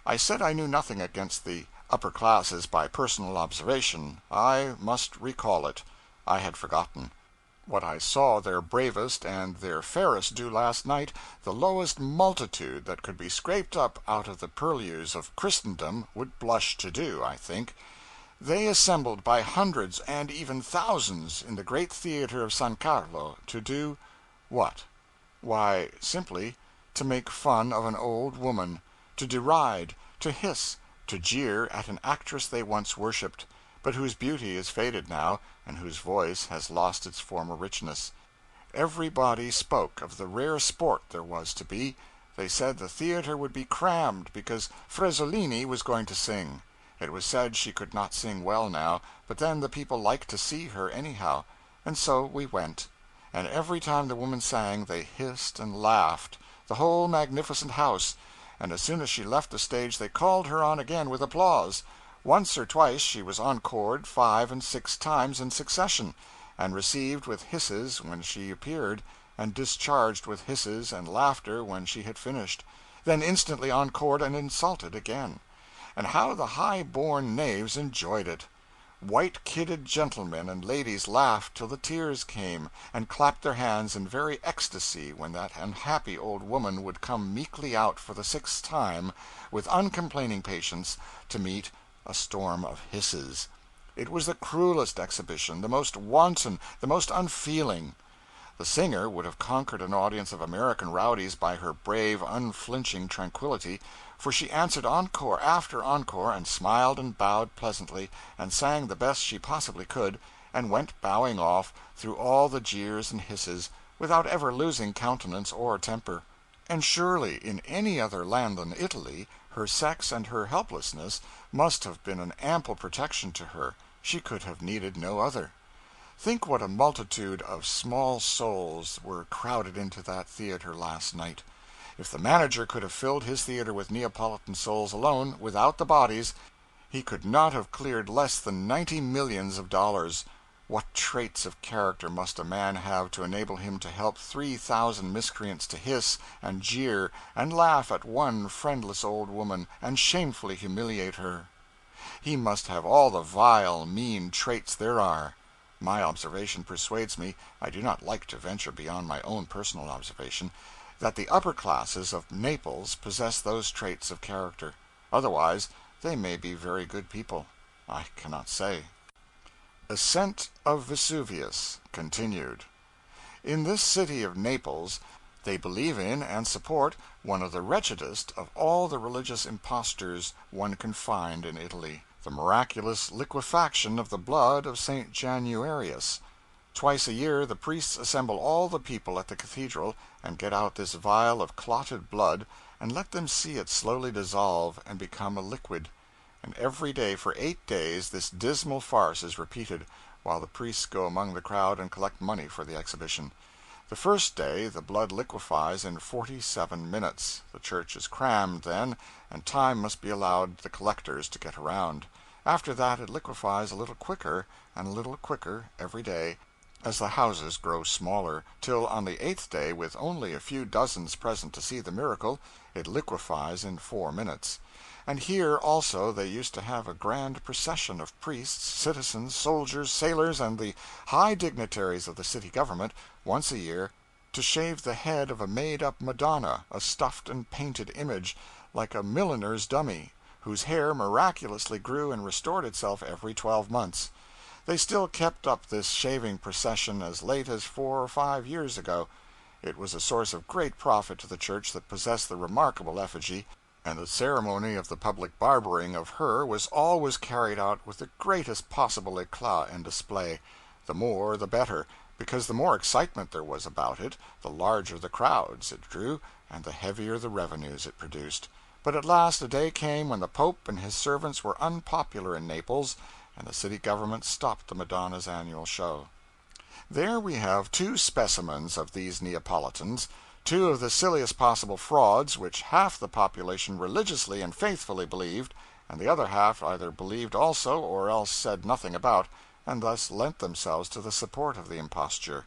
I said I knew nothing against the upper classes by personal observation. I must recall it. I had forgotten. What I saw their bravest and their fairest do last night, the lowest multitude that could be scraped up out of the purlieus of Christendom would blush to do, I think. They assembled by hundreds and even thousands in the great theater of San Carlo to do what? Why, simply to make fun of an old woman, to deride, to hiss, to jeer at an actress they once worshipped, but whose beauty is faded now, and whose voice has lost its former richness. Everybody spoke of the rare sport there was to be, They said the theater would be crammed because Fresolini was going to sing. It was said she could not sing well now, but then the people liked to see her anyhow, and so we went. And every time the woman sang they hissed and laughed, the whole magnificent house, and as soon as she left the stage they called her on again with applause. Once or twice she was encored 5 and 6 times in succession, and received with hisses when she appeared, and discharged with hisses and laughter when she had finished, then instantly encored and insulted again. And how the high-born knaves enjoyed it! White-kidded gentlemen and ladies laughed till the tears came, and clapped their hands in very ecstasy when that unhappy old woman would come meekly out for the 6th time, with uncomplaining patience, to meet a storm of hisses. It was the cruelest exhibition, the most wanton, the most unfeeling. The singer would have conquered an audience of American rowdies by her brave, unflinching tranquillity, for she answered encore after encore, and smiled and bowed pleasantly, and sang the best she possibly could, and went bowing off, through all the jeers and hisses, without ever losing countenance or temper. And surely, in any other land than Italy, her sex and her helplessness must have been an ample protection to her. She could have needed no other. Think what a multitude of small souls were crowded into that theater last night. If the manager could have filled his theater with Neapolitan souls alone, without the bodies, he could not have cleared less than $90 millions. What traits of character must a man have to enable him to help 3,000 miscreants to hiss and jeer and laugh at one friendless old woman, and shamefully humiliate her? He must have all the vile, mean traits there are. My observation persuades me I do not like to venture beyond my own personal observation that the upper classes of Naples possess those traits of character. Otherwise, they may be very good people. I cannot say. Ascent of Vesuvius continued. In this city of Naples, they believe in and support one of the wretchedest of all the religious impostures one can find in Italy, the miraculous liquefaction of the blood of St. Januarius. Twice a year the priests assemble all the people at the cathedral, and get out this vial of clotted blood, and let them see it slowly dissolve and become a liquid. And every day for 8 days this dismal farce is repeated, while the priests go among the crowd and collect money for the exhibition. The first day the blood liquefies in 47 minutes. The church is crammed then, and time must be allowed the collectors to get around. After that it liquefies a little quicker and a little quicker every day, as the houses grow smaller, till on the 8th day, with only a few dozens present to see the miracle, it liquefies in 4 minutes. And here also they used to have a grand procession of priests, citizens, soldiers, sailors, and the high dignitaries of the city government, once a year, to shave the head of a made-up Madonna, a stuffed and painted image, like a milliner's dummy, whose hair miraculously grew and restored itself every 12 months. They still kept up this shaving procession as late as 4 or 5 years ago. It was a source of great profit to the church that possessed the remarkable effigy, and the ceremony of the public barbering of her was always carried out with the greatest possible eclat and display. The more the better, because the more excitement there was about it, the larger the crowds it drew, and the heavier the revenues it produced. But at last a day came when the Pope and his servants were unpopular in Naples, and the city government stopped the Madonna's annual show. There we have 2 specimens of these Neapolitans, 2 of the silliest possible frauds which half the population religiously and faithfully believed, and the other half either believed also or else said nothing about, and thus lent themselves to the support of the imposture.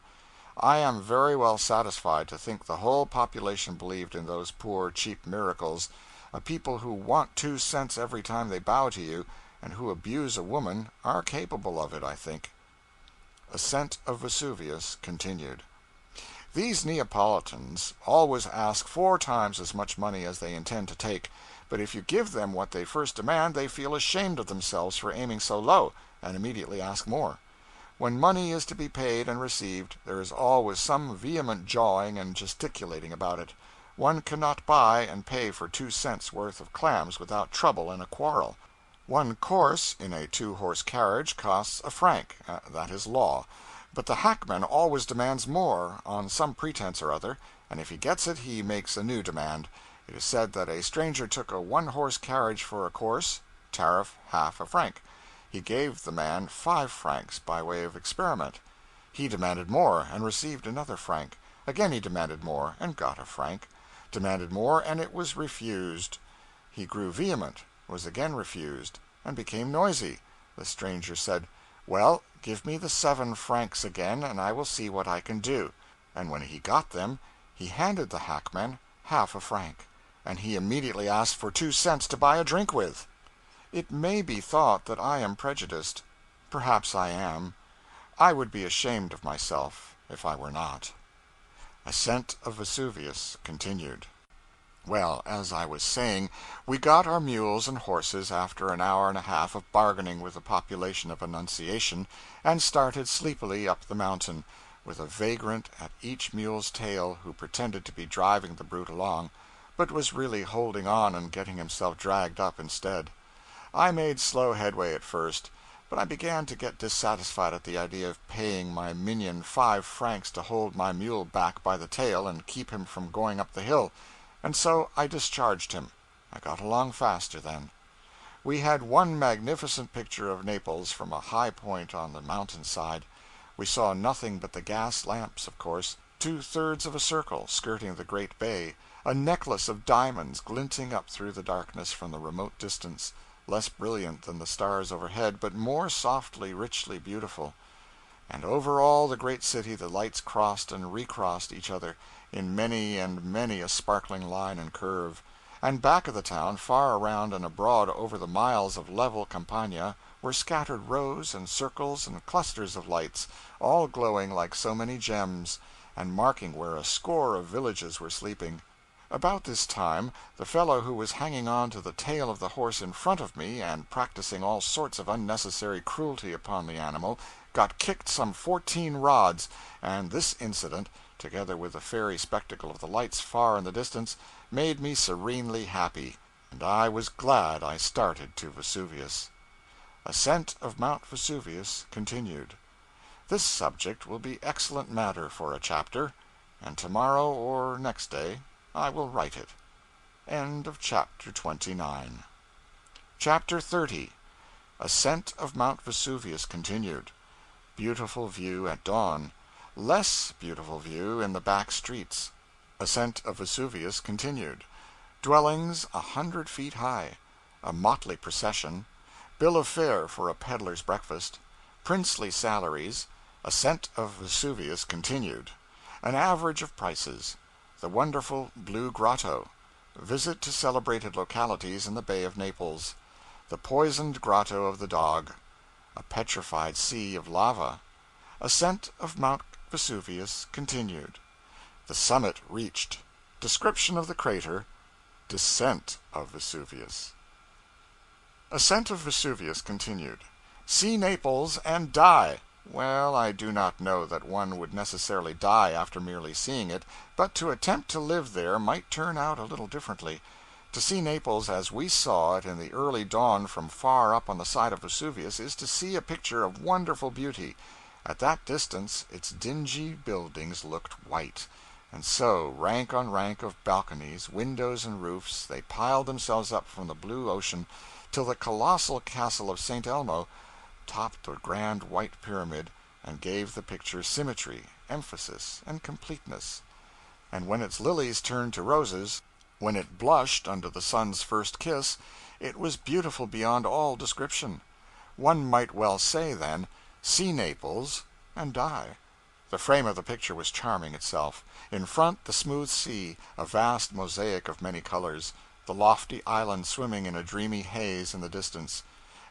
I am very well satisfied to think the whole population believed in those poor cheap miracles. A people who want 2 cents every time they bow to you, and who abuse a woman, are capable of it, I think. Ascent of Vesuvius continued. These Neapolitans always ask 4 times as much money as they intend to take, but if you give them what they first demand they feel ashamed of themselves for aiming so low, and immediately ask more. When money is to be paid and received, there is always some vehement jawing and gesticulating about it. One cannot buy and pay for 2 cents worth of clams without trouble and a quarrel. 1 course in a 2-horse carriage costs a franc, that is law. But the hackman always demands more, on some pretense or other, and if he gets it he makes a new demand. It is said that a stranger took a one-horse carriage for a course, tariff half a franc. He gave the man 5 francs by way of experiment. He demanded more, and received another franc. Again he demanded more, and got a franc. Demanded more, and it was refused. He grew vehement, was again refused, and became noisy. The stranger said, "Well, give me the 7 francs again, and I will see what I can do." And when he got them, he handed the hackman half a franc, and he immediately asked for 2 cents to buy a drink with. It may be thought that I am prejudiced. Perhaps I am. I would be ashamed of myself if I were not. Ascent of Vesuvius continued. Well, as I was saying, we got our mules and horses after an hour and a half of bargaining with the population of Annunciation, and started sleepily up the mountain, with a vagrant at each mule's tail who pretended to be driving the brute along, but was really holding on and getting himself dragged up instead. I made slow headway at first, but I began to get dissatisfied at the idea of paying my minion 5 francs to hold my mule back by the tail and keep him from going up the hill, and so I discharged him. I got along faster then. We had one magnificent picture of Naples from a high point on the mountain side. We saw nothing but the gas lamps, of course, 2/3 of a circle skirting the great bay, a necklace of diamonds glinting up through the darkness from the remote distance, less brilliant than the stars overhead, but more softly, richly beautiful. And over all the great city the lights crossed and recrossed each other in many and many a sparkling line and curve. And back of the town, far around and abroad over the miles of level campagna, were scattered rows and circles and clusters of lights, all glowing like so many gems, and marking where a score of villages were sleeping. About this time the fellow who was hanging on to the tail of the horse in front of me, and practicing all sorts of unnecessary cruelty upon the animal, got kicked some 14 rods, and this incident, together with the fairy spectacle of the lights far in the distance, made me serenely happy, and I was glad I started to Vesuvius. Ascent of Mount Vesuvius continued. This subject will be excellent matter for a chapter, and tomorrow or next day I will write it. End of chapter 29. Chapter 30. Ascent of Mount Vesuvius continued. Beautiful view at dawn. Less beautiful view in the back streets. Ascent of Vesuvius continued. Dwellings 100 feet high. A motley procession. Bill of fare for a peddler's breakfast. Princely salaries. Ascent of Vesuvius continued. An average of prices. The wonderful Blue Grotto. Visit to celebrated localities in the Bay of Naples. The poisoned grotto of the dog. A petrified sea of lava. Ascent of Mount Vesuvius continued. The summit reached. Description of the crater. Descent of Vesuvius. Ascent of Vesuvius continued. See Naples and die. Well, I do not know that one would necessarily die after merely seeing it, but to attempt to live there might turn out a little differently. To see Naples as we saw it in the early dawn from far up on the side of Vesuvius is to see a picture of wonderful beauty. At that distance its dingy buildings looked white, and so, rank on rank of balconies, windows and roofs, they piled themselves up from the blue ocean, till the colossal castle of St. Elmo topped the grand white pyramid, and gave the picture symmetry, emphasis, and completeness. And when its lilies turned to roses, when it blushed under the sun's first kiss, it was beautiful beyond all description. One might well say, then, see Naples and die. The frame of the picture was charming itself. In front, the smooth sea, a vast mosaic of many colors, the lofty island swimming in a dreamy haze in the distance.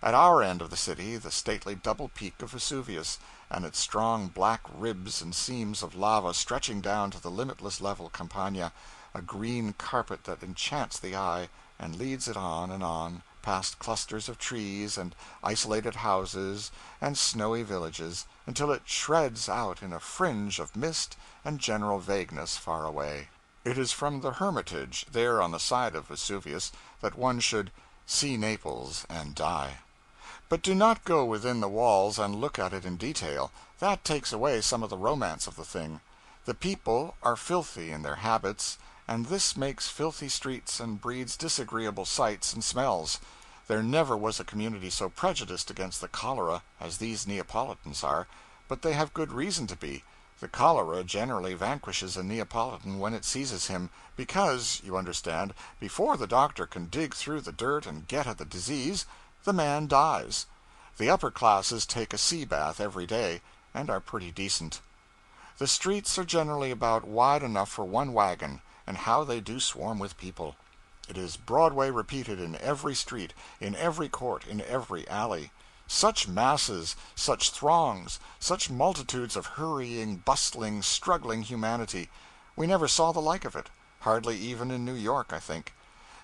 At our end of the city, the stately double peak of Vesuvius, and its strong black ribs and seams of lava stretching down to the limitless level campagna, a green carpet that enchants the eye, and leads it on, past clusters of trees, and isolated houses, and snowy villages, until it shreds out in a fringe of mist and general vagueness far away. It is from the Hermitage, there on the side of Vesuvius, that one should see Naples and die. But do not go within the walls and look at it in detail. That takes away some of the romance of the thing. The people are filthy in their habits, and this makes filthy streets and breeds disagreeable sights and smells. There never was a community so prejudiced against the cholera as these Neapolitans are, but they have good reason to be. The cholera generally vanquishes a Neapolitan when it seizes him, because, you understand, before the doctor can dig through the dirt and get at the disease, the man dies. The upper classes take a sea bath every day, and are pretty decent. The streets are generally about wide enough for one wagon, and how they do swarm with people! It is Broadway repeated in every street, in every court, in every alley. Such masses, such throngs, such multitudes of hurrying, bustling, struggling humanity! We never saw the like of it; hardly even in New York, I think.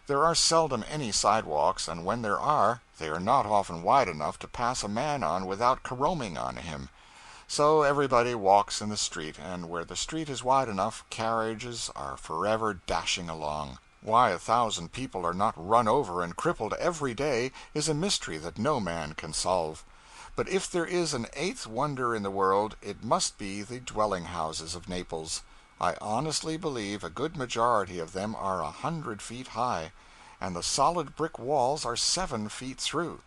There are seldom any sidewalks, and when there are, they are not often wide enough to pass a man on without caroming on him. So everybody walks in the street, and where the street is wide enough, carriages are forever dashing along. Why 1,000 people are not run over and crippled every day is a mystery that no man can solve. But if there is an eighth wonder in the world, it must be the dwelling houses of Naples. I honestly believe a good majority of them are 100 feet high, and the solid brick walls are 7 feet through.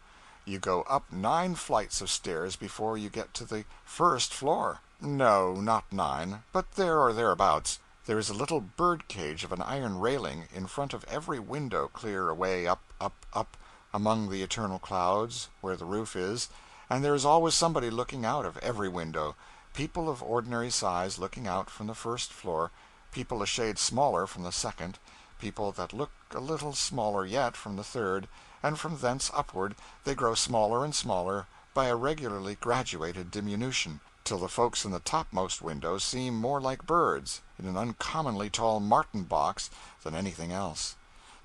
You go up 9 flights of stairs before you get to the first floor. No, not 9, but there or thereabouts. There is a little bird cage of an iron railing in front of every window clear away up, up, up, among the eternal clouds, where the roof is, and there is always somebody looking out of every window, people of ordinary size looking out from the first floor, people a shade smaller from the second, people that look a little smaller yet from the third, and from thence upward they grow smaller and smaller by a regularly graduated diminution, till the folks in the topmost windows seem more like birds in an uncommonly tall martin box than anything else.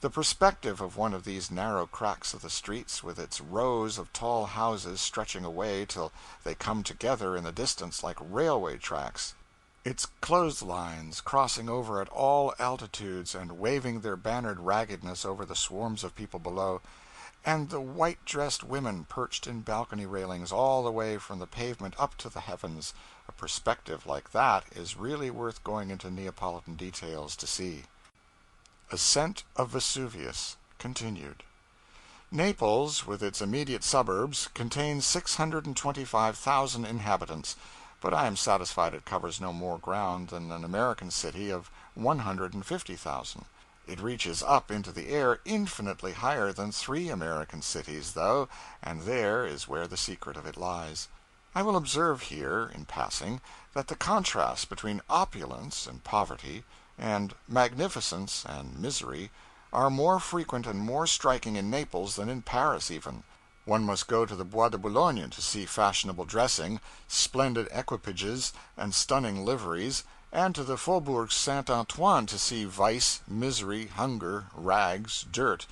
The perspective of one of these narrow cracks of the streets, with its rows of tall houses stretching away till they come together in the distance like railway tracks, its clotheslines crossing over at all altitudes and waving their bannered raggedness over the swarms of people below, and the white-dressed women perched in balcony railings all the way from the pavement up to the heavens, a perspective like that is really worth going into Neapolitan details to see. Ascent of Vesuvius continued. Naples, with its immediate suburbs, contains 625,000 inhabitants, but I am satisfied it covers no more ground than an American city of 150,000. It reaches up into the air infinitely higher than 3 American cities, though, and there is where the secret of it lies. I will observe here, in passing, that the contrast between opulence and poverty, and magnificence and misery, are more frequent and more striking in Naples than in Paris even. One must go to the Bois de Boulogne to see fashionable dressing, splendid equipages, and stunning liveries, and to the Faubourg Saint Antoine to see vice, misery, hunger, rags, dirt.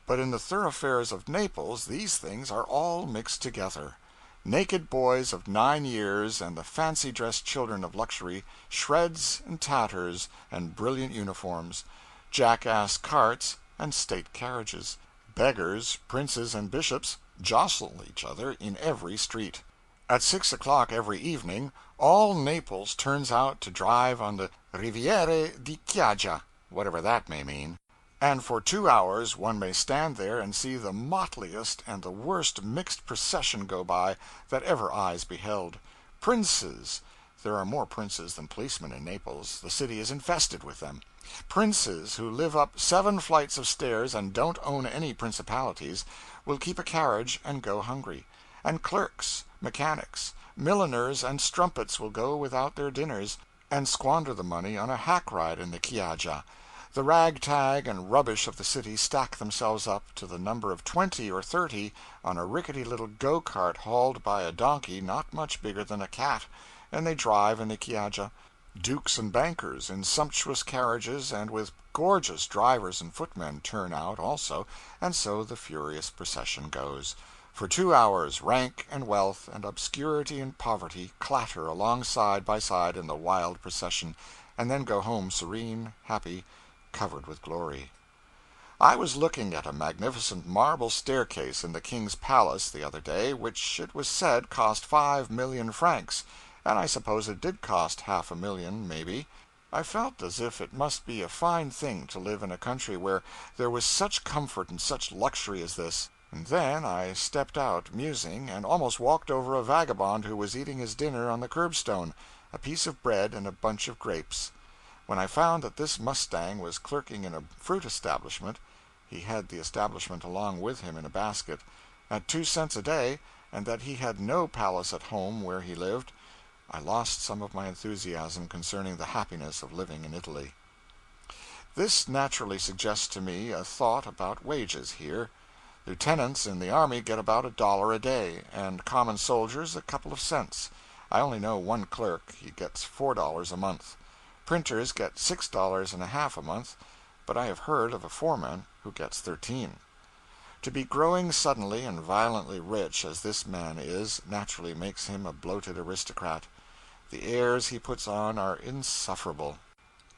But in the thoroughfares of Naples these things are all mixed together. Naked boys of 9 years and the fancy-dressed children of luxury, shreds and tatters and brilliant uniforms, jackass carts and state carriages, beggars, princes, and bishops jostle each other in every street. At 6 o'clock every evening, all Naples turns out to drive on the Riviere di Chiaja, whatever that may mean, and for 2 hours one may stand there and see the motliest and the worst mixed procession go by that ever eyes beheld. Princes there are more princes than policemen in Naples, the city is infested with them. Princes who live up 7 flights of stairs and don't own any principalities will keep a carriage and go hungry, and clerks, mechanics, milliners, and strumpets will go without their dinners, and squander the money on a hack ride in the Chiaja. The rag-tag and rubbish of the city stack themselves up, to the number of 20 or 30, on a rickety little go-cart hauled by a donkey not much bigger than a cat, and they drive in the Chiaja. Dukes and bankers, in sumptuous carriages and with gorgeous drivers and footmen, turn out also, and so the furious procession goes. For 2 hours rank and wealth and obscurity and poverty clatter along side by side in the wild procession, and then go home serene, happy, covered with glory. I was looking at a magnificent marble staircase in the King's Palace the other day, which it was said cost 5,000,000 francs, and I suppose it did cost $500,000, maybe. I felt as if it must be a fine thing to live in a country where there was such comfort and such luxury as this. And then I stepped out, musing, and almost walked over a vagabond who was eating his dinner on the curbstone, a piece of bread and a bunch of grapes. When I found that this mustang was clerking in a fruit establishment (he had the establishment along with him in a basket) at 2 cents a day, and that he had no palace at home where he lived, I lost some of my enthusiasm concerning the happiness of living in Italy. This naturally suggests to me a thought about wages here. Lieutenants in the army get about $1 a day, and common soldiers a couple of cents. I only know one clerk. He gets $4 a month. Printers get $6.50 a month, but I have heard of a foreman who gets 13. To be growing suddenly and violently rich, as this man is, naturally makes him a bloated aristocrat. The airs he puts on are insufferable.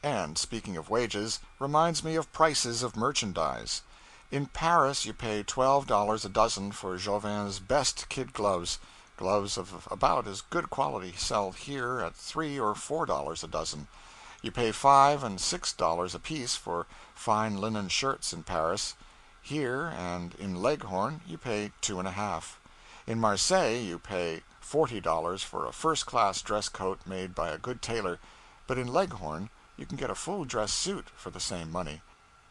And, speaking of wages, reminds me of prices of merchandise. In Paris you pay $12 a dozen for Jauvin's best kid gloves. Gloves of about as good quality sell here at $3 or $4 a dozen. You pay $5 and $6 apiece for fine linen shirts in Paris. Here and in Leghorn you pay $2.50. In Marseille you pay $40 for a first-class dress coat made by a good tailor, but in Leghorn you can get a full dress suit for the same money.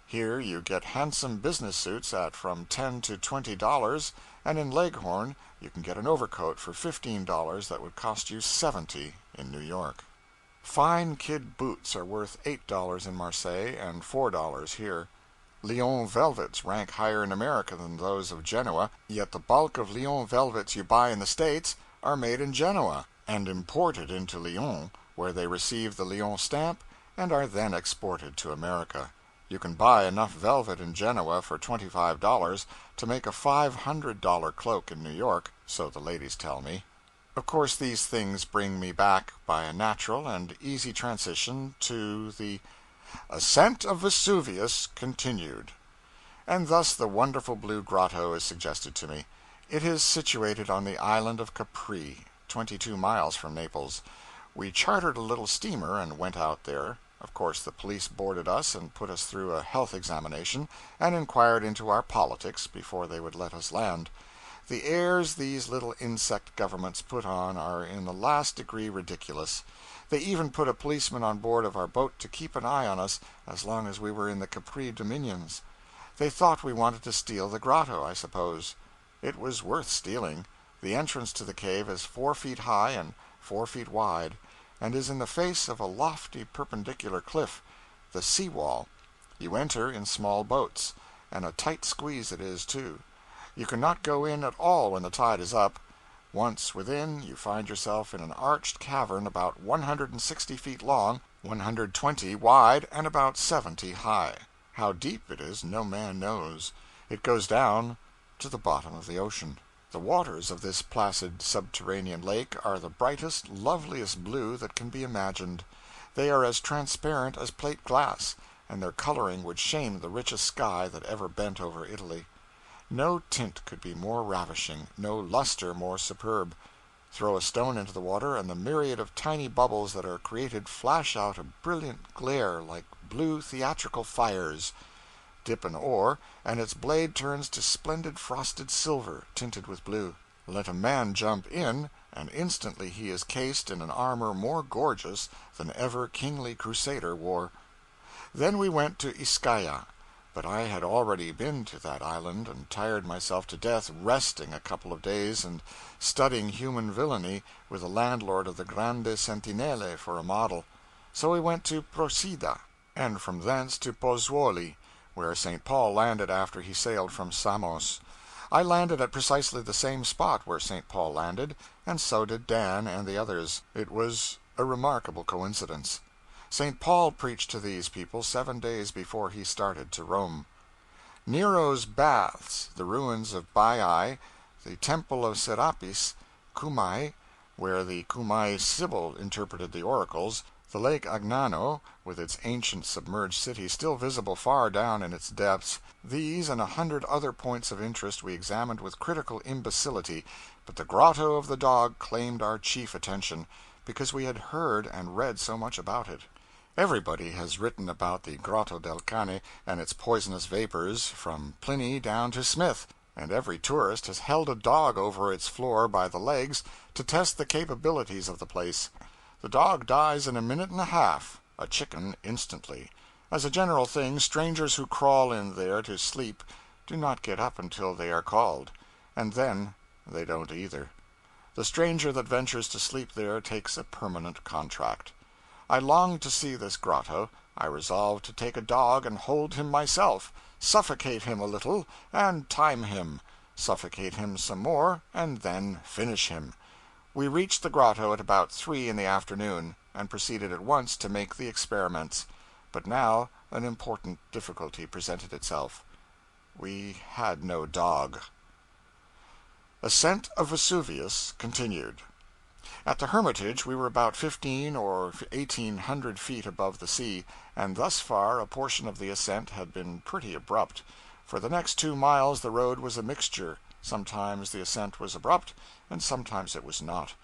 Here you get handsome business suits at from $10 to $20, and in Leghorn you can get an overcoat for $15 that would cost you $70 in New York. Fine kid boots are worth $8 in Marseille and $4 here. Lyon velvets rank higher in America than those of Genoa, yet the bulk of Lyon velvets you buy in the States are made in Genoa and imported into Lyon, where they receive the Lyon stamp and are then exported to America. You can buy enough velvet in Genoa for $25 to make a $500 cloak in New York, so the ladies tell me. Of course, these things bring me back by a natural and easy transition to the ascent of Vesuvius continued. And thus the wonderful Blue Grotto is suggested to me. It is situated on the island of Capri, 22 miles from Naples. We chartered a little steamer and went out there. Of course the police boarded us and put us through a health examination, and inquired into our politics before they would let us land. The airs these little insect governments put on are in the last degree ridiculous. They even put a policeman on board of our boat to keep an eye on us as long as we were in the Capri dominions. They thought we wanted to steal the grotto, I suppose. It was worth stealing. The entrance to the cave is 4 feet high and 4 feet wide, and is in the face of a lofty perpendicular cliff, the sea wall. You enter in small boats, and a tight squeeze it is, too. You cannot go in at all when the tide is up. Once within, you find yourself in an arched cavern about 160 feet long, 120 wide, and about 70 high. How deep it is no man knows. It goes down to the bottom of the ocean. The waters of this placid subterranean lake are the brightest, loveliest blue that can be imagined. They are as transparent as plate glass, and their coloring would shame the richest sky that ever bent over Italy. No tint could be more ravishing, no luster more superb. Throw a stone into the water, and the myriad of tiny bubbles that are created flash out a brilliant glare like blue theatrical fires. Dip an oar, and its blade turns to splendid frosted silver, tinted with blue. Let a man jump in, and instantly he is cased in an armor more gorgeous than ever kingly crusader wore. Then we went to Ischia, but I had already been to that island, and tired myself to death resting a couple of days and studying human villainy with the landlord of the Grande Sentinelle for a model. So we went to Procida, and from thence to Pozzuoli, where St. Paul landed after he sailed from Samos. I landed at precisely the same spot where St. Paul landed, and so did Dan and the others. It was a remarkable coincidence. St. Paul preached to these people 7 days before he started to Rome. Nero's baths, the ruins of Baiae, the temple of Serapis, Cumae, where the Cumae Sibyl interpreted the oracles, the lake Agnano, with its ancient submerged city still visible far down in its depths, these and 100 other points of interest we examined with critical imbecility, but the grotto of the dog claimed our chief attention, because we had heard and read so much about it. Everybody has written about the Grotto del Cane and its poisonous vapors, from Pliny down to Smith, and every tourist has held a dog over its floor by the legs to test the capabilities of the place. The dog dies in a minute and a half, a chicken instantly. As a general thing, strangers who crawl in there to sleep do not get up until they are called, and then they don't either. The stranger that ventures to sleep there takes a permanent contract. I longed to see this grotto. I resolved to take a dog and hold him myself, suffocate him a little, and time him, suffocate him some more, and then finish him. We reached the grotto at about 3 in the afternoon, and proceeded at once to make the experiments. But now an important difficulty presented itself. We had no dog. Ascent of Vesuvius continued. At the Hermitage we were about 15 or 1800 feet above the sea, and thus far a portion of the ascent had been pretty abrupt. For the next 2 miles the road was a mixture. Sometimes the ascent was abrupt, and sometimes it was not.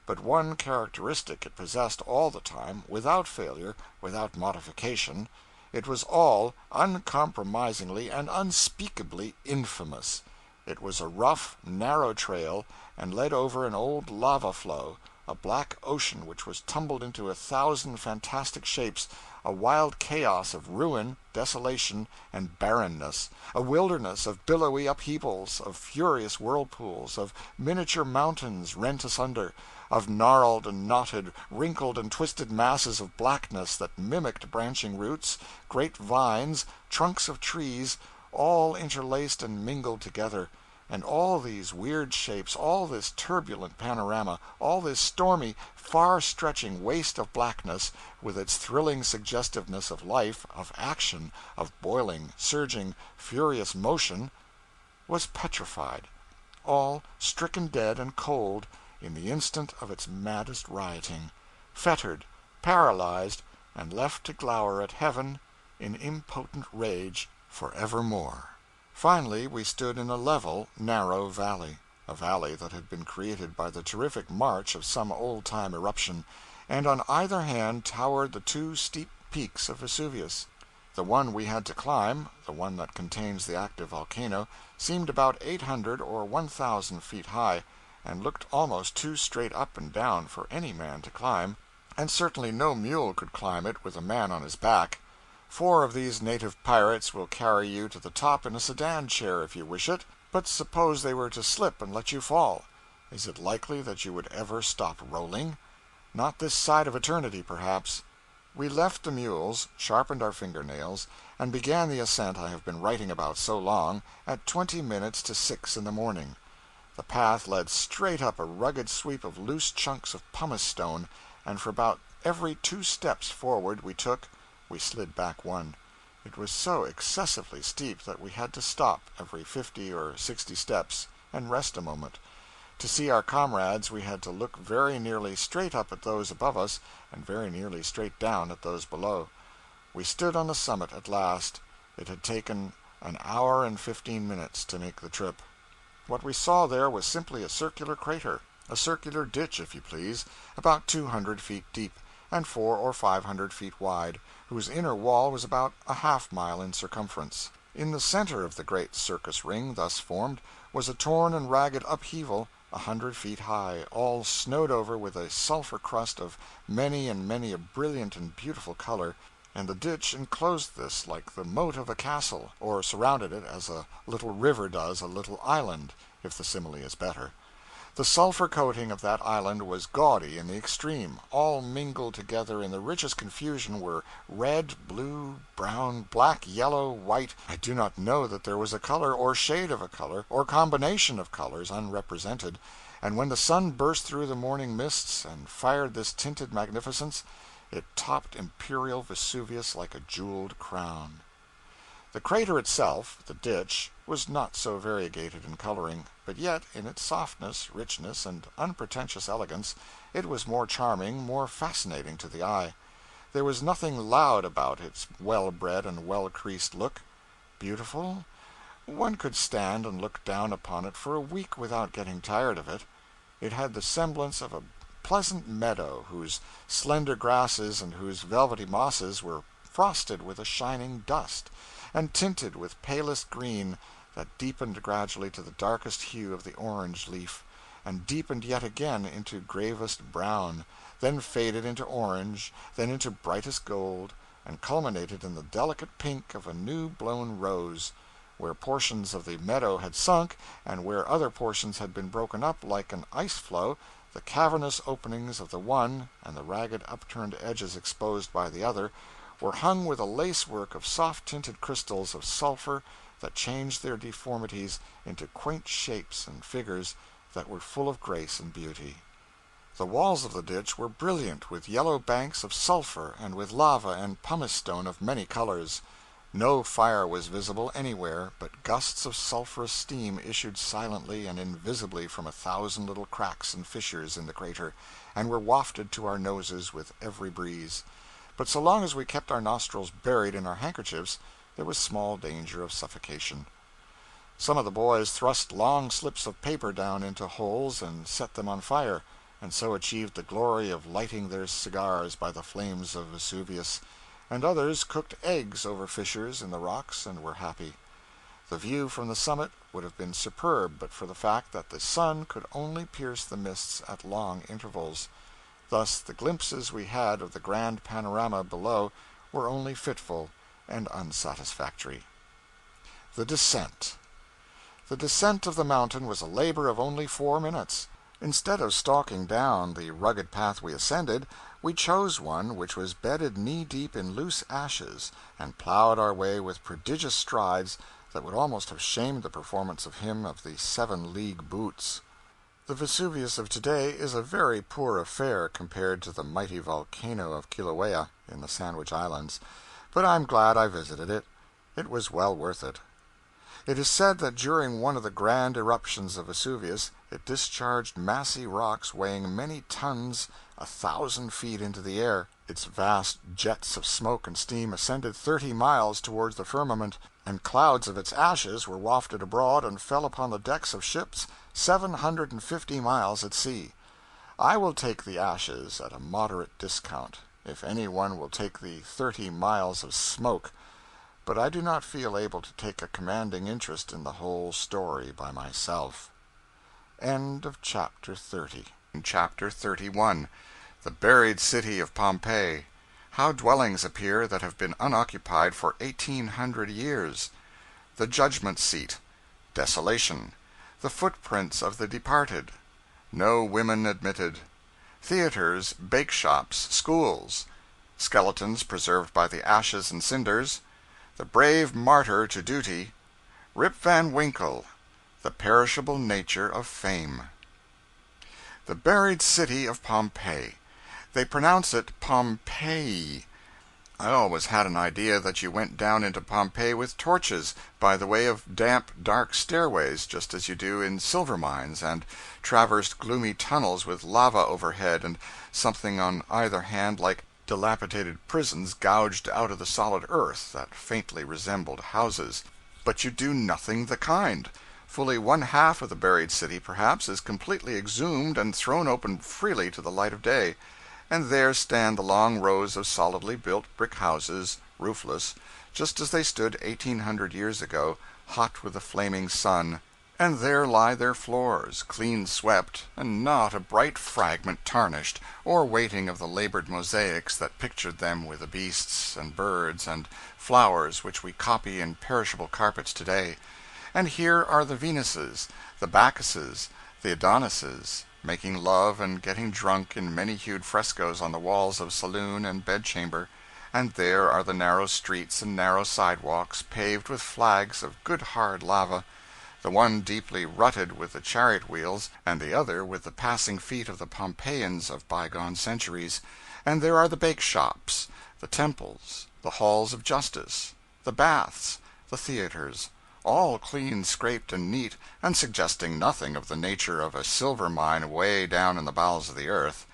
But one characteristic it possessed all the time, without failure, without modification. It was all uncompromisingly and unspeakably infamous. It was a rough, narrow trail, and led over an old lava flow, a black ocean which was tumbled into 1,000 fantastic shapes, a wild chaos of ruin, desolation, and barrenness, a wilderness of billowy upheavals, of furious whirlpools, of miniature mountains rent asunder, of gnarled and knotted, wrinkled and twisted masses of blackness that mimicked branching roots, great vines, trunks of trees, all interlaced and mingled together. And all these weird shapes, all this turbulent panorama, all this stormy, far-stretching waste of blackness, with its thrilling suggestiveness of life, of action, of boiling, surging, furious motion, was petrified, all stricken dead and cold in the instant of its maddest rioting, fettered, paralyzed, and left to glower at heaven in impotent rage for evermore. Finally, we stood in a level, narrow valley, a valley that had been created by the terrific march of some old-time eruption, and on either hand towered the 2 steep peaks of Vesuvius. The one we had to climb, the one that contains the active volcano, seemed about 800 or 1,000 feet high, and looked almost too straight up and down for any man to climb, and certainly no mule could climb it with a man on his back. 4 of these native pirates will carry you to the top in a sedan chair if you wish it, but suppose they were to slip and let you fall. Is it likely that you would ever stop rolling? Not this side of eternity, perhaps. We left the mules, sharpened our fingernails, and began the ascent I have been writing about so long, at 20 minutes to 6 in the morning. The path led straight up a rugged sweep of loose chunks of pumice stone, and for about every 2 steps forward we took, we slid back 1. It was so excessively steep that we had to stop every 50 or 60 steps and rest a moment. To see our comrades we had to look very nearly straight up at those above us and very nearly straight down at those below. We stood on the summit at last. It had taken an hour and 15 minutes to make the trip. What we saw there was simply a circular crater, a circular ditch, if you please, about 200 feet deep, and 400 or 500 feet wide, whose inner wall was about a half-mile in circumference. In the center of the great circus ring thus formed was a torn and ragged upheaval 100 feet high, all snowed over with a sulphur crust of many and many a brilliant and beautiful color, and the ditch enclosed this like the moat of a castle, or surrounded it as a little river does a little island, if the simile is better. The sulphur coating of that island was gaudy in the extreme. All mingled together in the richest confusion were red, blue, brown, black, yellow, white. I do not know that there was a color, or shade of a color, or combination of colors unrepresented, and when the sun burst through the morning mists and fired this tinted magnificence, it topped imperial Vesuvius like a jeweled crown. The crater itself, the ditch, was not so variegated in coloring, but yet in its softness, richness, and unpretentious elegance it was more charming, more fascinating to the eye. There was nothing loud about its well-bred and well-creased look. Beautiful? One could stand and look down upon it for a week without getting tired of it. It had the semblance of a pleasant meadow whose slender grasses and whose velvety mosses were frosted with a shining dust, and tinted with palest green that deepened gradually to the darkest hue of the orange leaf, and deepened yet again into gravest brown, then faded into orange, then into brightest gold, and culminated in the delicate pink of a new-blown rose, where portions of the meadow had sunk, and where other portions had been broken up like an ice-floe, the cavernous openings of the one, and the ragged upturned edges exposed by the other, were hung with a lace-work of soft-tinted crystals of sulphur that changed their deformities into quaint shapes and figures that were full of grace and beauty. The walls of the ditch were brilliant with yellow banks of sulphur and with lava and pumice stone of many colors. No fire was visible anywhere, but gusts of sulphurous steam issued silently and invisibly from 1,000 little cracks and fissures in the crater, and were wafted to our noses with every breeze. But so long as we kept our nostrils buried in our handkerchiefs, there was small danger of suffocation. Some of the boys thrust long slips of paper down into holes and set them on fire, and so achieved the glory of lighting their cigars by the flames of Vesuvius, and others cooked eggs over fissures in the rocks and were happy. The view from the summit would have been superb but for the fact that the sun could only pierce the mists at long intervals. Thus the glimpses we had of the grand panorama below were only fitful and unsatisfactory. The descent. The descent of the mountain was a labor of only 4 minutes. Instead of stalking down the rugged path we ascended, we chose one which was bedded knee-deep in loose ashes, and plowed our way with prodigious strides that would almost have shamed the performance of him of the 7-league boots. The Vesuvius of today is a very poor affair compared to the mighty volcano of Kilauea in the Sandwich Islands, but I'm glad I visited it. It was well worth it. It is said that during one of the grand eruptions of Vesuvius it discharged massy rocks weighing many tons 1,000 feet into the air. Its vast jets of smoke and steam ascended 30 miles towards the firmament, and clouds of its ashes were wafted abroad and fell upon the decks of ships 750 miles at sea. I will take the ashes at a moderate discount, if any one will take the 30 miles of smoke, but I do not feel able to take a commanding interest in the whole story by myself. End of Chapter 30. Chapter 31. The Buried City of Pompeii. How dwellings appear that have been unoccupied for 1,800 years. The Judgment Seat. Desolation. The Footprints of the Departed. No women admitted. Theaters, bake-shops, schools. Skeletons preserved by the ashes and cinders. The Brave Martyr to Duty. Rip Van Winkle. The Perishable Nature of Fame. The Buried City of Pompeii. They pronounce it Pompeii. I always had an idea that you went down into Pompeii with torches, by the way of damp, dark stairways, just as you do in silver mines, and traversed gloomy tunnels with lava overhead and something on either hand like dilapidated prisons gouged out of the solid earth that faintly resembled houses. But you do nothing the kind. Fully 1/2 of the buried city, perhaps, is completely exhumed and thrown open freely to the light of day, and there stand the long rows of solidly built brick houses, roofless, just as they stood 1,800 years ago, hot with the flaming sun, and there lie their floors, clean swept, and not a bright fragment tarnished, or waiting of the labored mosaics that pictured them with the beasts and birds and flowers which we copy in perishable carpets today. And here are the Venuses, the Bacchuses, the Adonises, making love and getting drunk in many-hued frescoes on the walls of saloon and bedchamber, and there are the narrow streets and narrow sidewalks paved with flags of good hard lava, the one deeply rutted with the chariot wheels, and the other with the passing feet of the Pompeians of bygone centuries, and there are the bake-shops, the temples, the halls of justice, the baths, the theaters, all clean scraped and neat, and suggesting nothing of the nature of a silver mine away down in the bowels of the earth.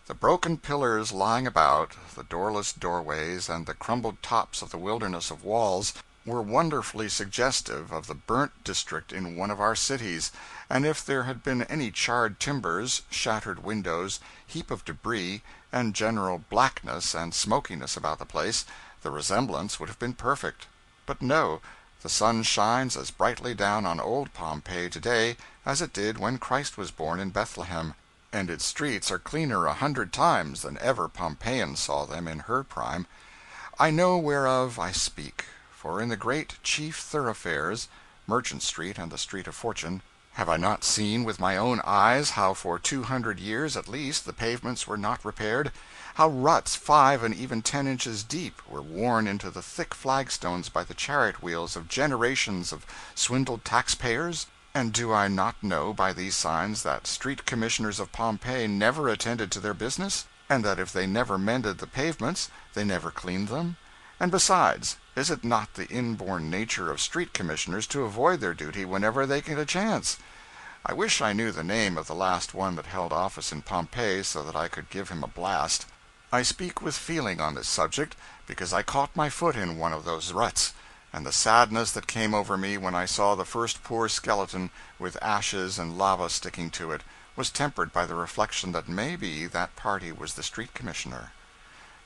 The broken pillars lying about, the doorless doorways, and the crumbled tops of the wilderness of walls, were wonderfully suggestive of the burnt district in one of our cities, and if there had been any charred timbers, shattered windows, heap of debris, and general blackness and smokiness about the place, the resemblance would have been perfect. But no, the sun shines as brightly down on old Pompeii today as it did when Christ was born in Bethlehem, and its streets are cleaner 100 times than ever Pompeian saw them in her prime. I know whereof I speak, for in the great chief thoroughfares, Merchant Street and the Street of Fortune, have I not seen with my own eyes how for 200 years at least the pavements were not repaired, how ruts 5 and even 10 inches deep were worn into the thick flagstones by the chariot wheels of generations of swindled taxpayers? And do I not know by these signs that street commissioners of Pompeii never attended to their business, and that if they never mended the pavements they never cleaned them? And besides, is it not the inborn nature of street commissioners to avoid their duty whenever they get a chance? I wish I knew the name of the last one that held office in Pompeii so that I could give him a blast. I speak with feeling on this subject because I caught my foot in one of those ruts, and the sadness that came over me when I saw the first poor skeleton with ashes and lava sticking to it was tempered by the reflection that maybe that party was the street commissioner.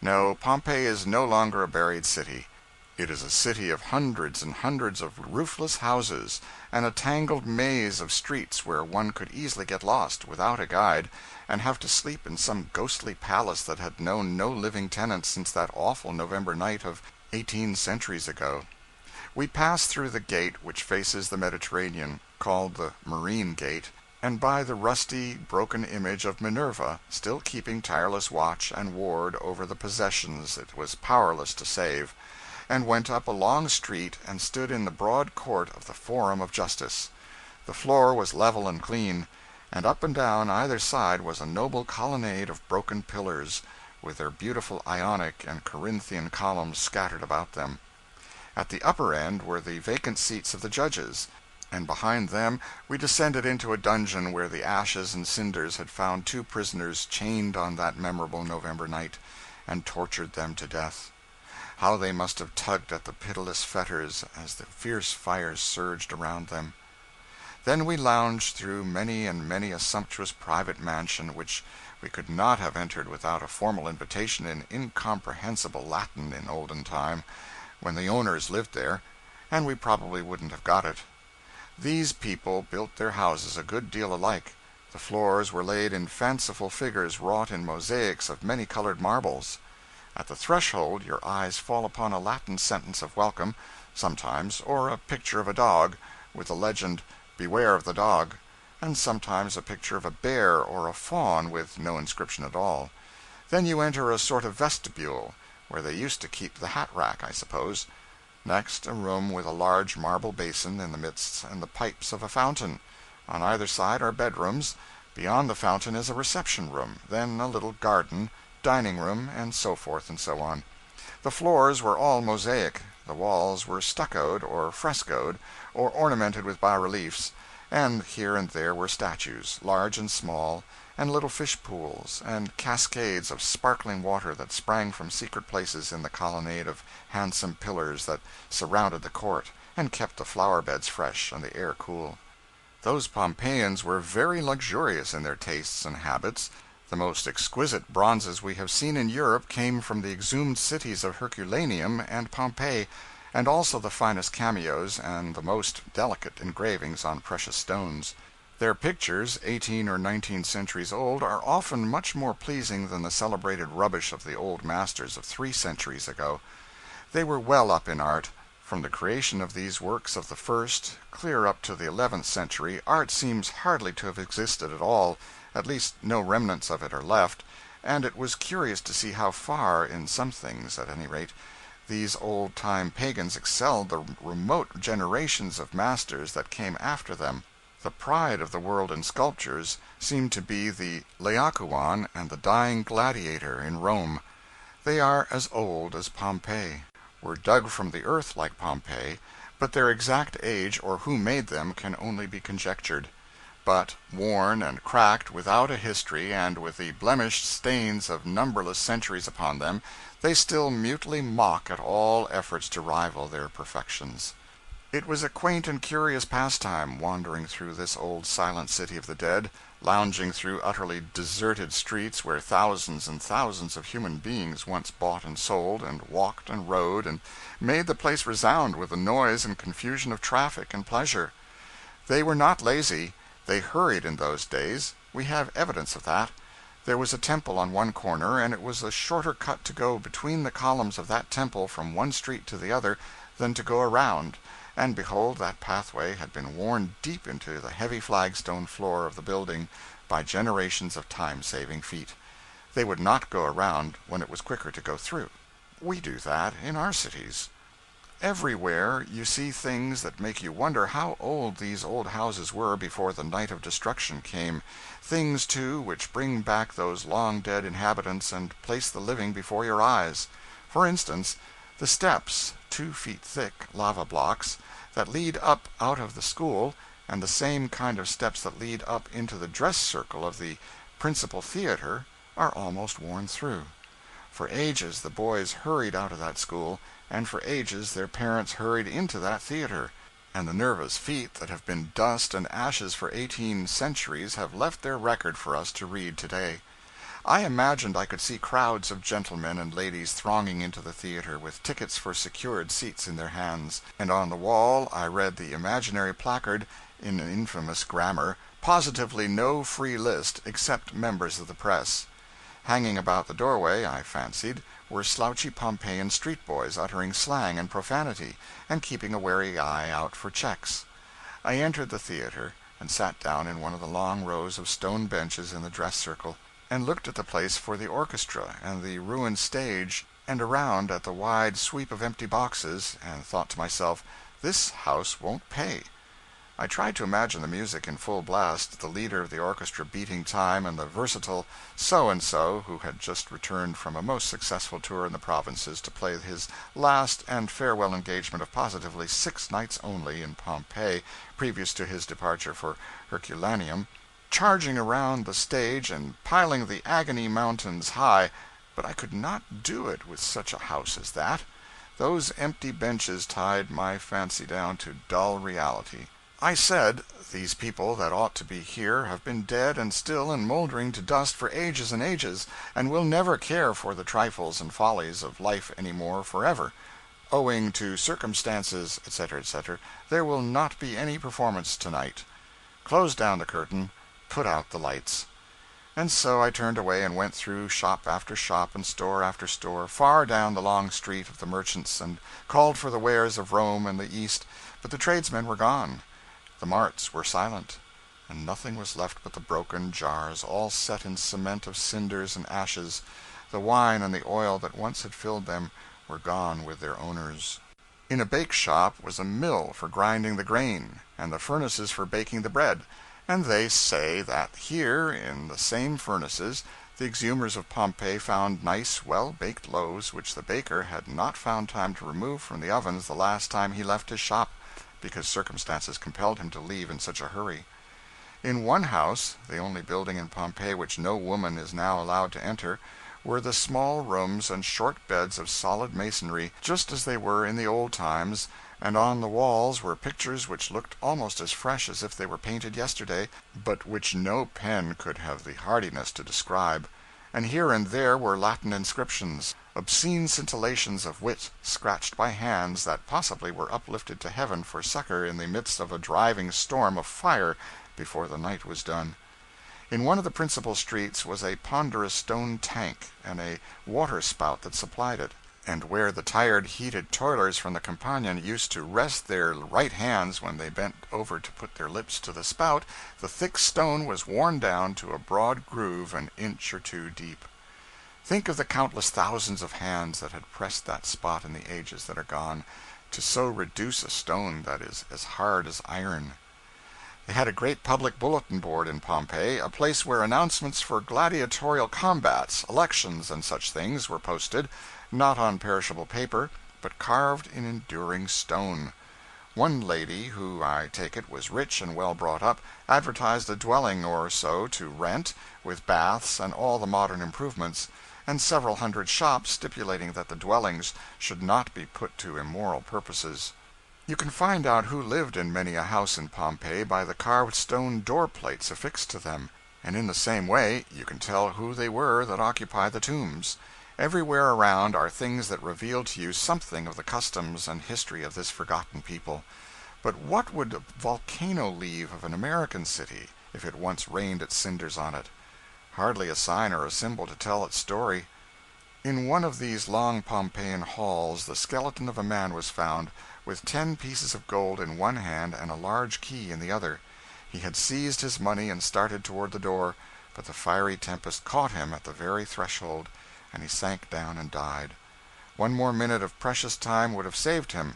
No, Pompeii is no longer a buried city. It is a city of hundreds and hundreds of roofless houses, and a tangled maze of streets where one could easily get lost, without a guide, and have to sleep in some ghostly palace that had known no living tenants since that awful November night of 18 centuries ago. We pass through the gate which faces the Mediterranean, called the Marine Gate, and by the rusty, broken image of Minerva, still keeping tireless watch and ward over the possessions it was powerless to save, and went up a long street and stood in the broad court of the Forum of Justice. The floor was level and clean, and up and down either side was a noble colonnade of broken pillars, with their beautiful Ionic and Corinthian columns scattered about them. At the upper end were the vacant seats of the judges, and behind them we descended into a dungeon where the ashes and cinders had found 2 prisoners chained on that memorable November night, and tortured them to death. How they must have tugged at the pitiless fetters as the fierce fires surged around them! Then we lounged through many and many a sumptuous private mansion which we could not have entered without a formal invitation in incomprehensible Latin in olden time, when the owners lived there, and we probably wouldn't have got it. These people built their houses a good deal alike. The floors were laid in fanciful figures wrought in mosaics of many-colored marbles. At the threshold your eyes fall upon a Latin sentence of welcome, sometimes, or a picture of a dog, with the legend, "Beware of the dog," and sometimes a picture of a bear or a fawn with no inscription at all. Then you enter a sort of vestibule, where they used to keep the hat-rack, I suppose. Next, a room with a large marble basin in the midst and the pipes of a fountain. On either side are bedrooms. Beyond the fountain is a reception-room, then a little garden, dining-room, and so forth and so on. The floors were all mosaic, the walls were stuccoed or frescoed, or ornamented with bas-reliefs, and here and there were statues, large and small, and little fish-pools, and cascades of sparkling water that sprang from secret places in the colonnade of handsome pillars that surrounded the court, and kept the flower-beds fresh and the air cool. Those Pompeians were very luxurious in their tastes and habits. The most exquisite bronzes we have seen in Europe came from the exhumed cities of Herculaneum and Pompeii, and also the finest cameos and the most delicate engravings on precious stones. Their pictures, 18 or 19 centuries old, are often much more pleasing than the celebrated rubbish of the old masters of 3 centuries ago. They were well up in art. From the creation of these works of the first, clear up to the 11th century, art seems hardly to have existed at all, at least no remnants of it are left, and it was curious to see how far, in some things at any rate, these old-time pagans excelled the remote generations of masters that came after them. The pride of the world in sculptures seemed to be the Laocoon and the Dying Gladiator in Rome. They are as old as Pompeii, were dug from the earth like Pompeii, but their exact age or who made them can only be conjectured. but worn and cracked, without a history, and with the blemished stains of numberless centuries upon them, they still mutely mock at all efforts to rival their perfections. It was a quaint and curious pastime, wandering through this old silent city of the dead, lounging through utterly deserted streets where thousands and thousands of human beings once bought and sold, and walked and rode, and made the place resound with the noise and confusion of traffic and pleasure. They were not lazy. They hurried in those days. We have evidence of that. There was a temple on one corner, and it was a shorter cut to go between the columns of that temple from one street to the other than to go around. And behold, that pathway had been worn deep into the heavy flagstone floor of the building by generations of time-saving feet. They would not go around when it was quicker to go through. We do that in our cities. Everywhere you see things that make you wonder how old these old houses were before the night of destruction came; things, too, which bring back those long-dead inhabitants and place the living before your eyes. For instance, the steps, 2 feet thick, lava blocks, that lead up out of the school, and the same kind of steps that lead up into the dress circle of the principal theater, are almost worn through. For ages the boys hurried out of that school, and for ages their parents hurried into that theater, and the nervous feet that have been dust and ashes for 18 centuries have left their record for us to read today. I imagined I could see crowds of gentlemen and ladies thronging into the theater, with tickets for secured seats in their hands, and on the wall I read the imaginary placard, in an infamous grammar, positively no free list except members of the press. Hanging about the doorway, I fancied, were slouchy Pompeian street boys uttering slang and profanity, and keeping a wary eye out for checks. I entered the theater, and sat down in one of the long rows of stone benches in the dress circle, and looked at the place for the orchestra and the ruined stage, and around at the wide sweep of empty boxes, and thought to myself, this house won't pay. I tried to imagine the music in full blast, the leader of the orchestra beating time, and the versatile so-and-so, who had just returned from a most successful tour in the provinces to play his last and farewell engagement of positively 6 nights only in Pompeii, previous to his departure for Herculaneum, charging around the stage and piling the agony mountains high. But I could not do it with such a house as that. Those empty benches tied my fancy down to dull reality. I said, these people that ought to be here have been dead and still and moldering to dust for ages and ages, and will never care for the trifles and follies of life any more forever. Owing to circumstances, etc., there will not be any performance tonight. Close down the curtain, put out the lights. And so I turned away and went through shop after shop and store after store, far down the long street of the merchants, and called for the wares of Rome and the East, but the tradesmen were gone. The marts were silent, and nothing was left but the broken jars, all set in cement of cinders and ashes. The wine and the oil that once had filled them were gone with their owners. In a bake shop was a mill for grinding the grain, and the furnaces for baking the bread, and they say that here, in the same furnaces, the exhumers of Pompeii found nice, well-baked loaves which the baker had not found time to remove from the ovens the last time he left his shop, because circumstances compelled him to leave in such a hurry. In one house, the only building in Pompeii which no woman is now allowed to enter, were the small rooms and short beds of solid masonry, just as they were in the old times, and on the walls were pictures which looked almost as fresh as if they were painted yesterday, but which no pen could have the hardiness to describe. And here and there were Latin inscriptions, obscene scintillations of wit, scratched by hands that possibly were uplifted to heaven for succor in the midst of a driving storm of fire before the night was done. In one of the principal streets was a ponderous stone tank, and a water spout that supplied it, and where the tired heated toilers from the Campagna used to rest their right hands when they bent over to put their lips to the spout, the thick stone was worn down to a broad groove an inch or 2 deep. Think of the countless thousands of hands that had pressed that spot in the ages that are gone, to so reduce a stone that is as hard as iron. They had a great public bulletin board in Pompeii, a place where announcements for gladiatorial combats, elections, and such things were posted, not on perishable paper, but carved in enduring stone. One lady, who, I take it, was rich and well brought up, advertised a dwelling or so to rent, with baths and all the modern improvements, and several hundred shops stipulating that the dwellings should not be put to immoral purposes. You can find out who lived in many a house in Pompeii by the carved stone door plates affixed to them, and in the same way you can tell who they were that occupy the tombs. Everywhere around are things that reveal to you something of the customs and history of this forgotten people. But what would a volcano leave of an American city if it once rained its cinders on it? Hardly a sign or a symbol to tell its story. In one of these long Pompeian halls the skeleton of a man was found, with 10 pieces of gold in one hand and a large key in the other. He had seized his money and started toward the door, but the fiery tempest caught him at the very threshold, and he sank down and died. One more minute of precious time would have saved him.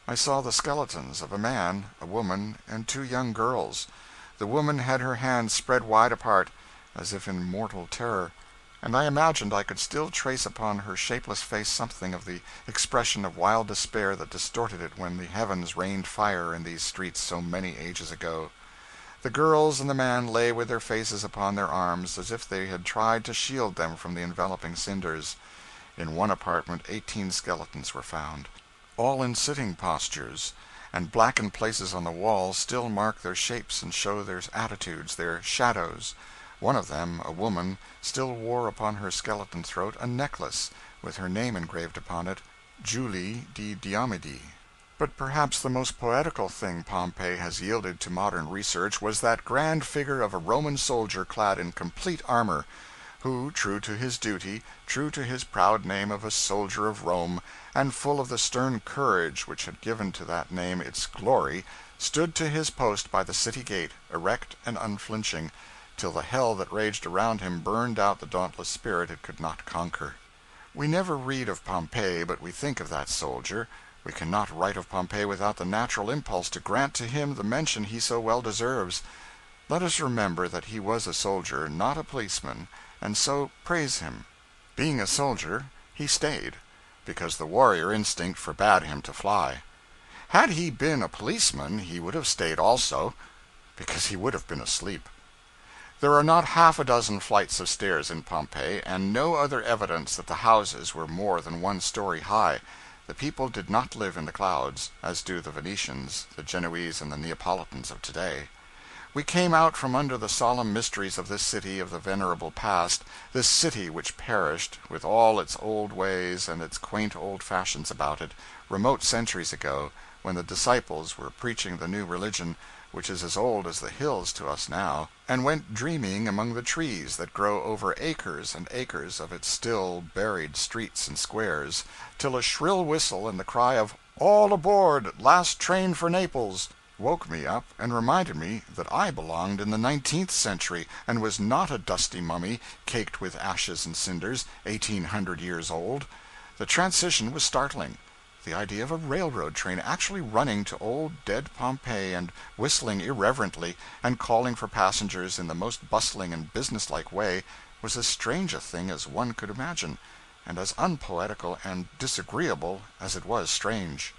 I saw the skeletons of a man, a woman, and 2 young girls. The woman had her hands spread wide apart, as if in mortal terror, and I imagined I could still trace upon her shapeless face something of the expression of wild despair that distorted it when the heavens rained fire in these streets so many ages ago. The girls and the man lay with their faces upon their arms, as if they had tried to shield them from the enveloping cinders. In one apartment 18 skeletons were found, all in sitting postures, and blackened places on the walls still mark their shapes and show their attitudes, their shadows. One of them, a woman, still wore upon her skeleton throat a necklace, with her name engraved upon it, Julie di Diomede. But perhaps the most poetical thing Pompeii has yielded to modern research was that grand figure of a Roman soldier clad in complete armor, who, true to his duty, true to his proud name of a soldier of Rome, and full of the stern courage which had given to that name its glory, stood to his post by the city gate, erect and unflinching, till the hell that raged around him burned out the dauntless spirit it could not conquer. We never read of Pompeii but we think of that soldier. We cannot write of Pompeii without the natural impulse to grant to him the mention he so well deserves. Let us remember that he was a soldier, not a policeman, and so praise him. Being a soldier, he stayed, because the warrior instinct forbade him to fly. Had he been a policeman, he would have stayed also, because he would have been asleep. There are not half a dozen flights of stairs in Pompeii, and no other evidence that the houses were more than 1 story high. The people did not live in the clouds, as do the Venetians, the Genoese, and the Neapolitans of today. We came out from under the solemn mysteries of this city of the venerable past, this city which perished, with all its old ways and its quaint old fashions about it, remote centuries ago, when the disciples were preaching the new religion, which is as old as the hills to us now, and went dreaming among the trees that grow over acres and acres of its still buried streets and squares, till a shrill whistle and the cry of "All aboard! Last train for Naples!" woke me up and reminded me that I belonged in the 19th century, and was not a dusty mummy, caked with ashes and cinders, 1,800 years old. The transition was startling. The idea of a railroad train actually running to old dead Pompeii, and whistling irreverently, and calling for passengers in the most bustling and businesslike way, was as strange a thing as one could imagine, and as unpoetical and disagreeable as it was strange.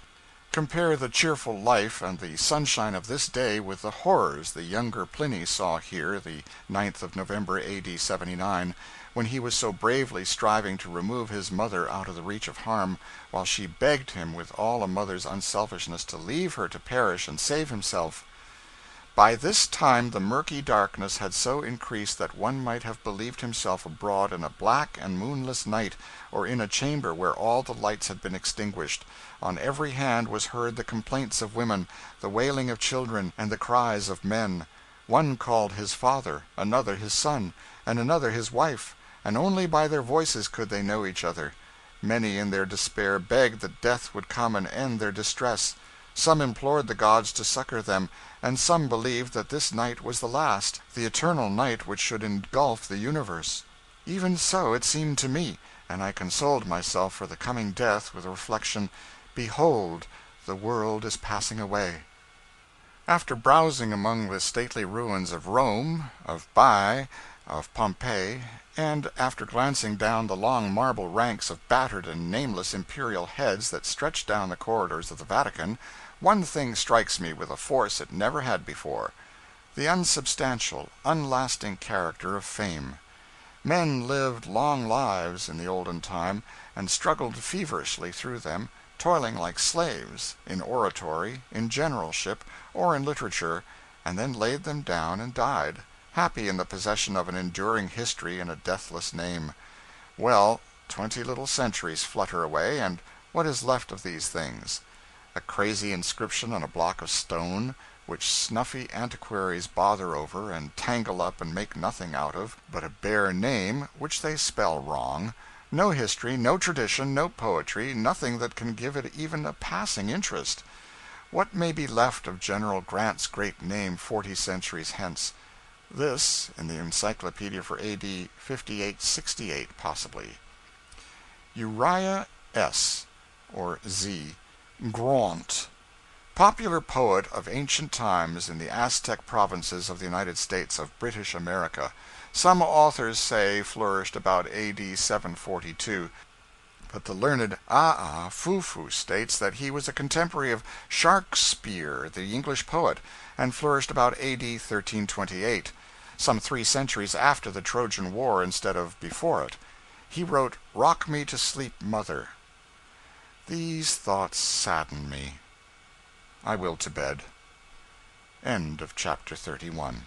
Compare the cheerful life and the sunshine of this day with the horrors the younger Pliny saw here the 9th of November A.D. 79, when he was so bravely striving to remove his mother out of the reach of harm, while she begged him with all a mother's unselfishness to leave her to perish and save himself. By this time the murky darkness had so increased that one might have believed himself abroad in a black and moonless night, or in a chamber where all the lights had been extinguished. On every hand was heard the complaints of women, the wailing of children, and the cries of men. One called his father, another his son, and another his wife, and only by their voices could they know each other. Many in their despair begged that death would come and end their distress. Some implored the gods to succor them, and some believed that this night was the last, the eternal night which should engulf the universe. Even so it seemed to me, and I consoled myself for the coming death with the reflection, "Behold, the world is passing away." After browsing among the stately ruins of Rome, of Baiae, of Pompeii, and after glancing down the long marble ranks of battered and nameless imperial heads that stretched down the corridors of the Vatican, One thing strikes me with a force it never had before: the unsubstantial, unlasting character of fame. Men lived long lives in the olden time, and struggled feverishly through them, toiling like slaves, in oratory, in generalship, or in literature, and then laid them down and died, happy in the possession of an enduring history and a deathless name. Well, 20 little centuries flutter away, and what is left of these things? A crazy inscription on a block of stone, which snuffy antiquaries bother over and tangle up and make nothing out of but a bare name which they spell wrong; no history, no tradition, no poetry, nothing that can give it even a passing interest. What may be left of General Grant's great name 40 centuries hence? This, in the Encyclopedia for A.D. 5868, possibly: Uriah S. or Z. Grant, popular poet of ancient times in the Aztec provinces of the United States of British America. Some authors say flourished about A.D. 742, but the learned Fufu states that he was a contemporary of Sharkespeare, the English poet, and flourished about A.D. 1328, some 3 centuries after the Trojan War instead of before it. He wrote "Rock Me to Sleep, Mother." These thoughts sadden me. I will to bed. End of chapter 31.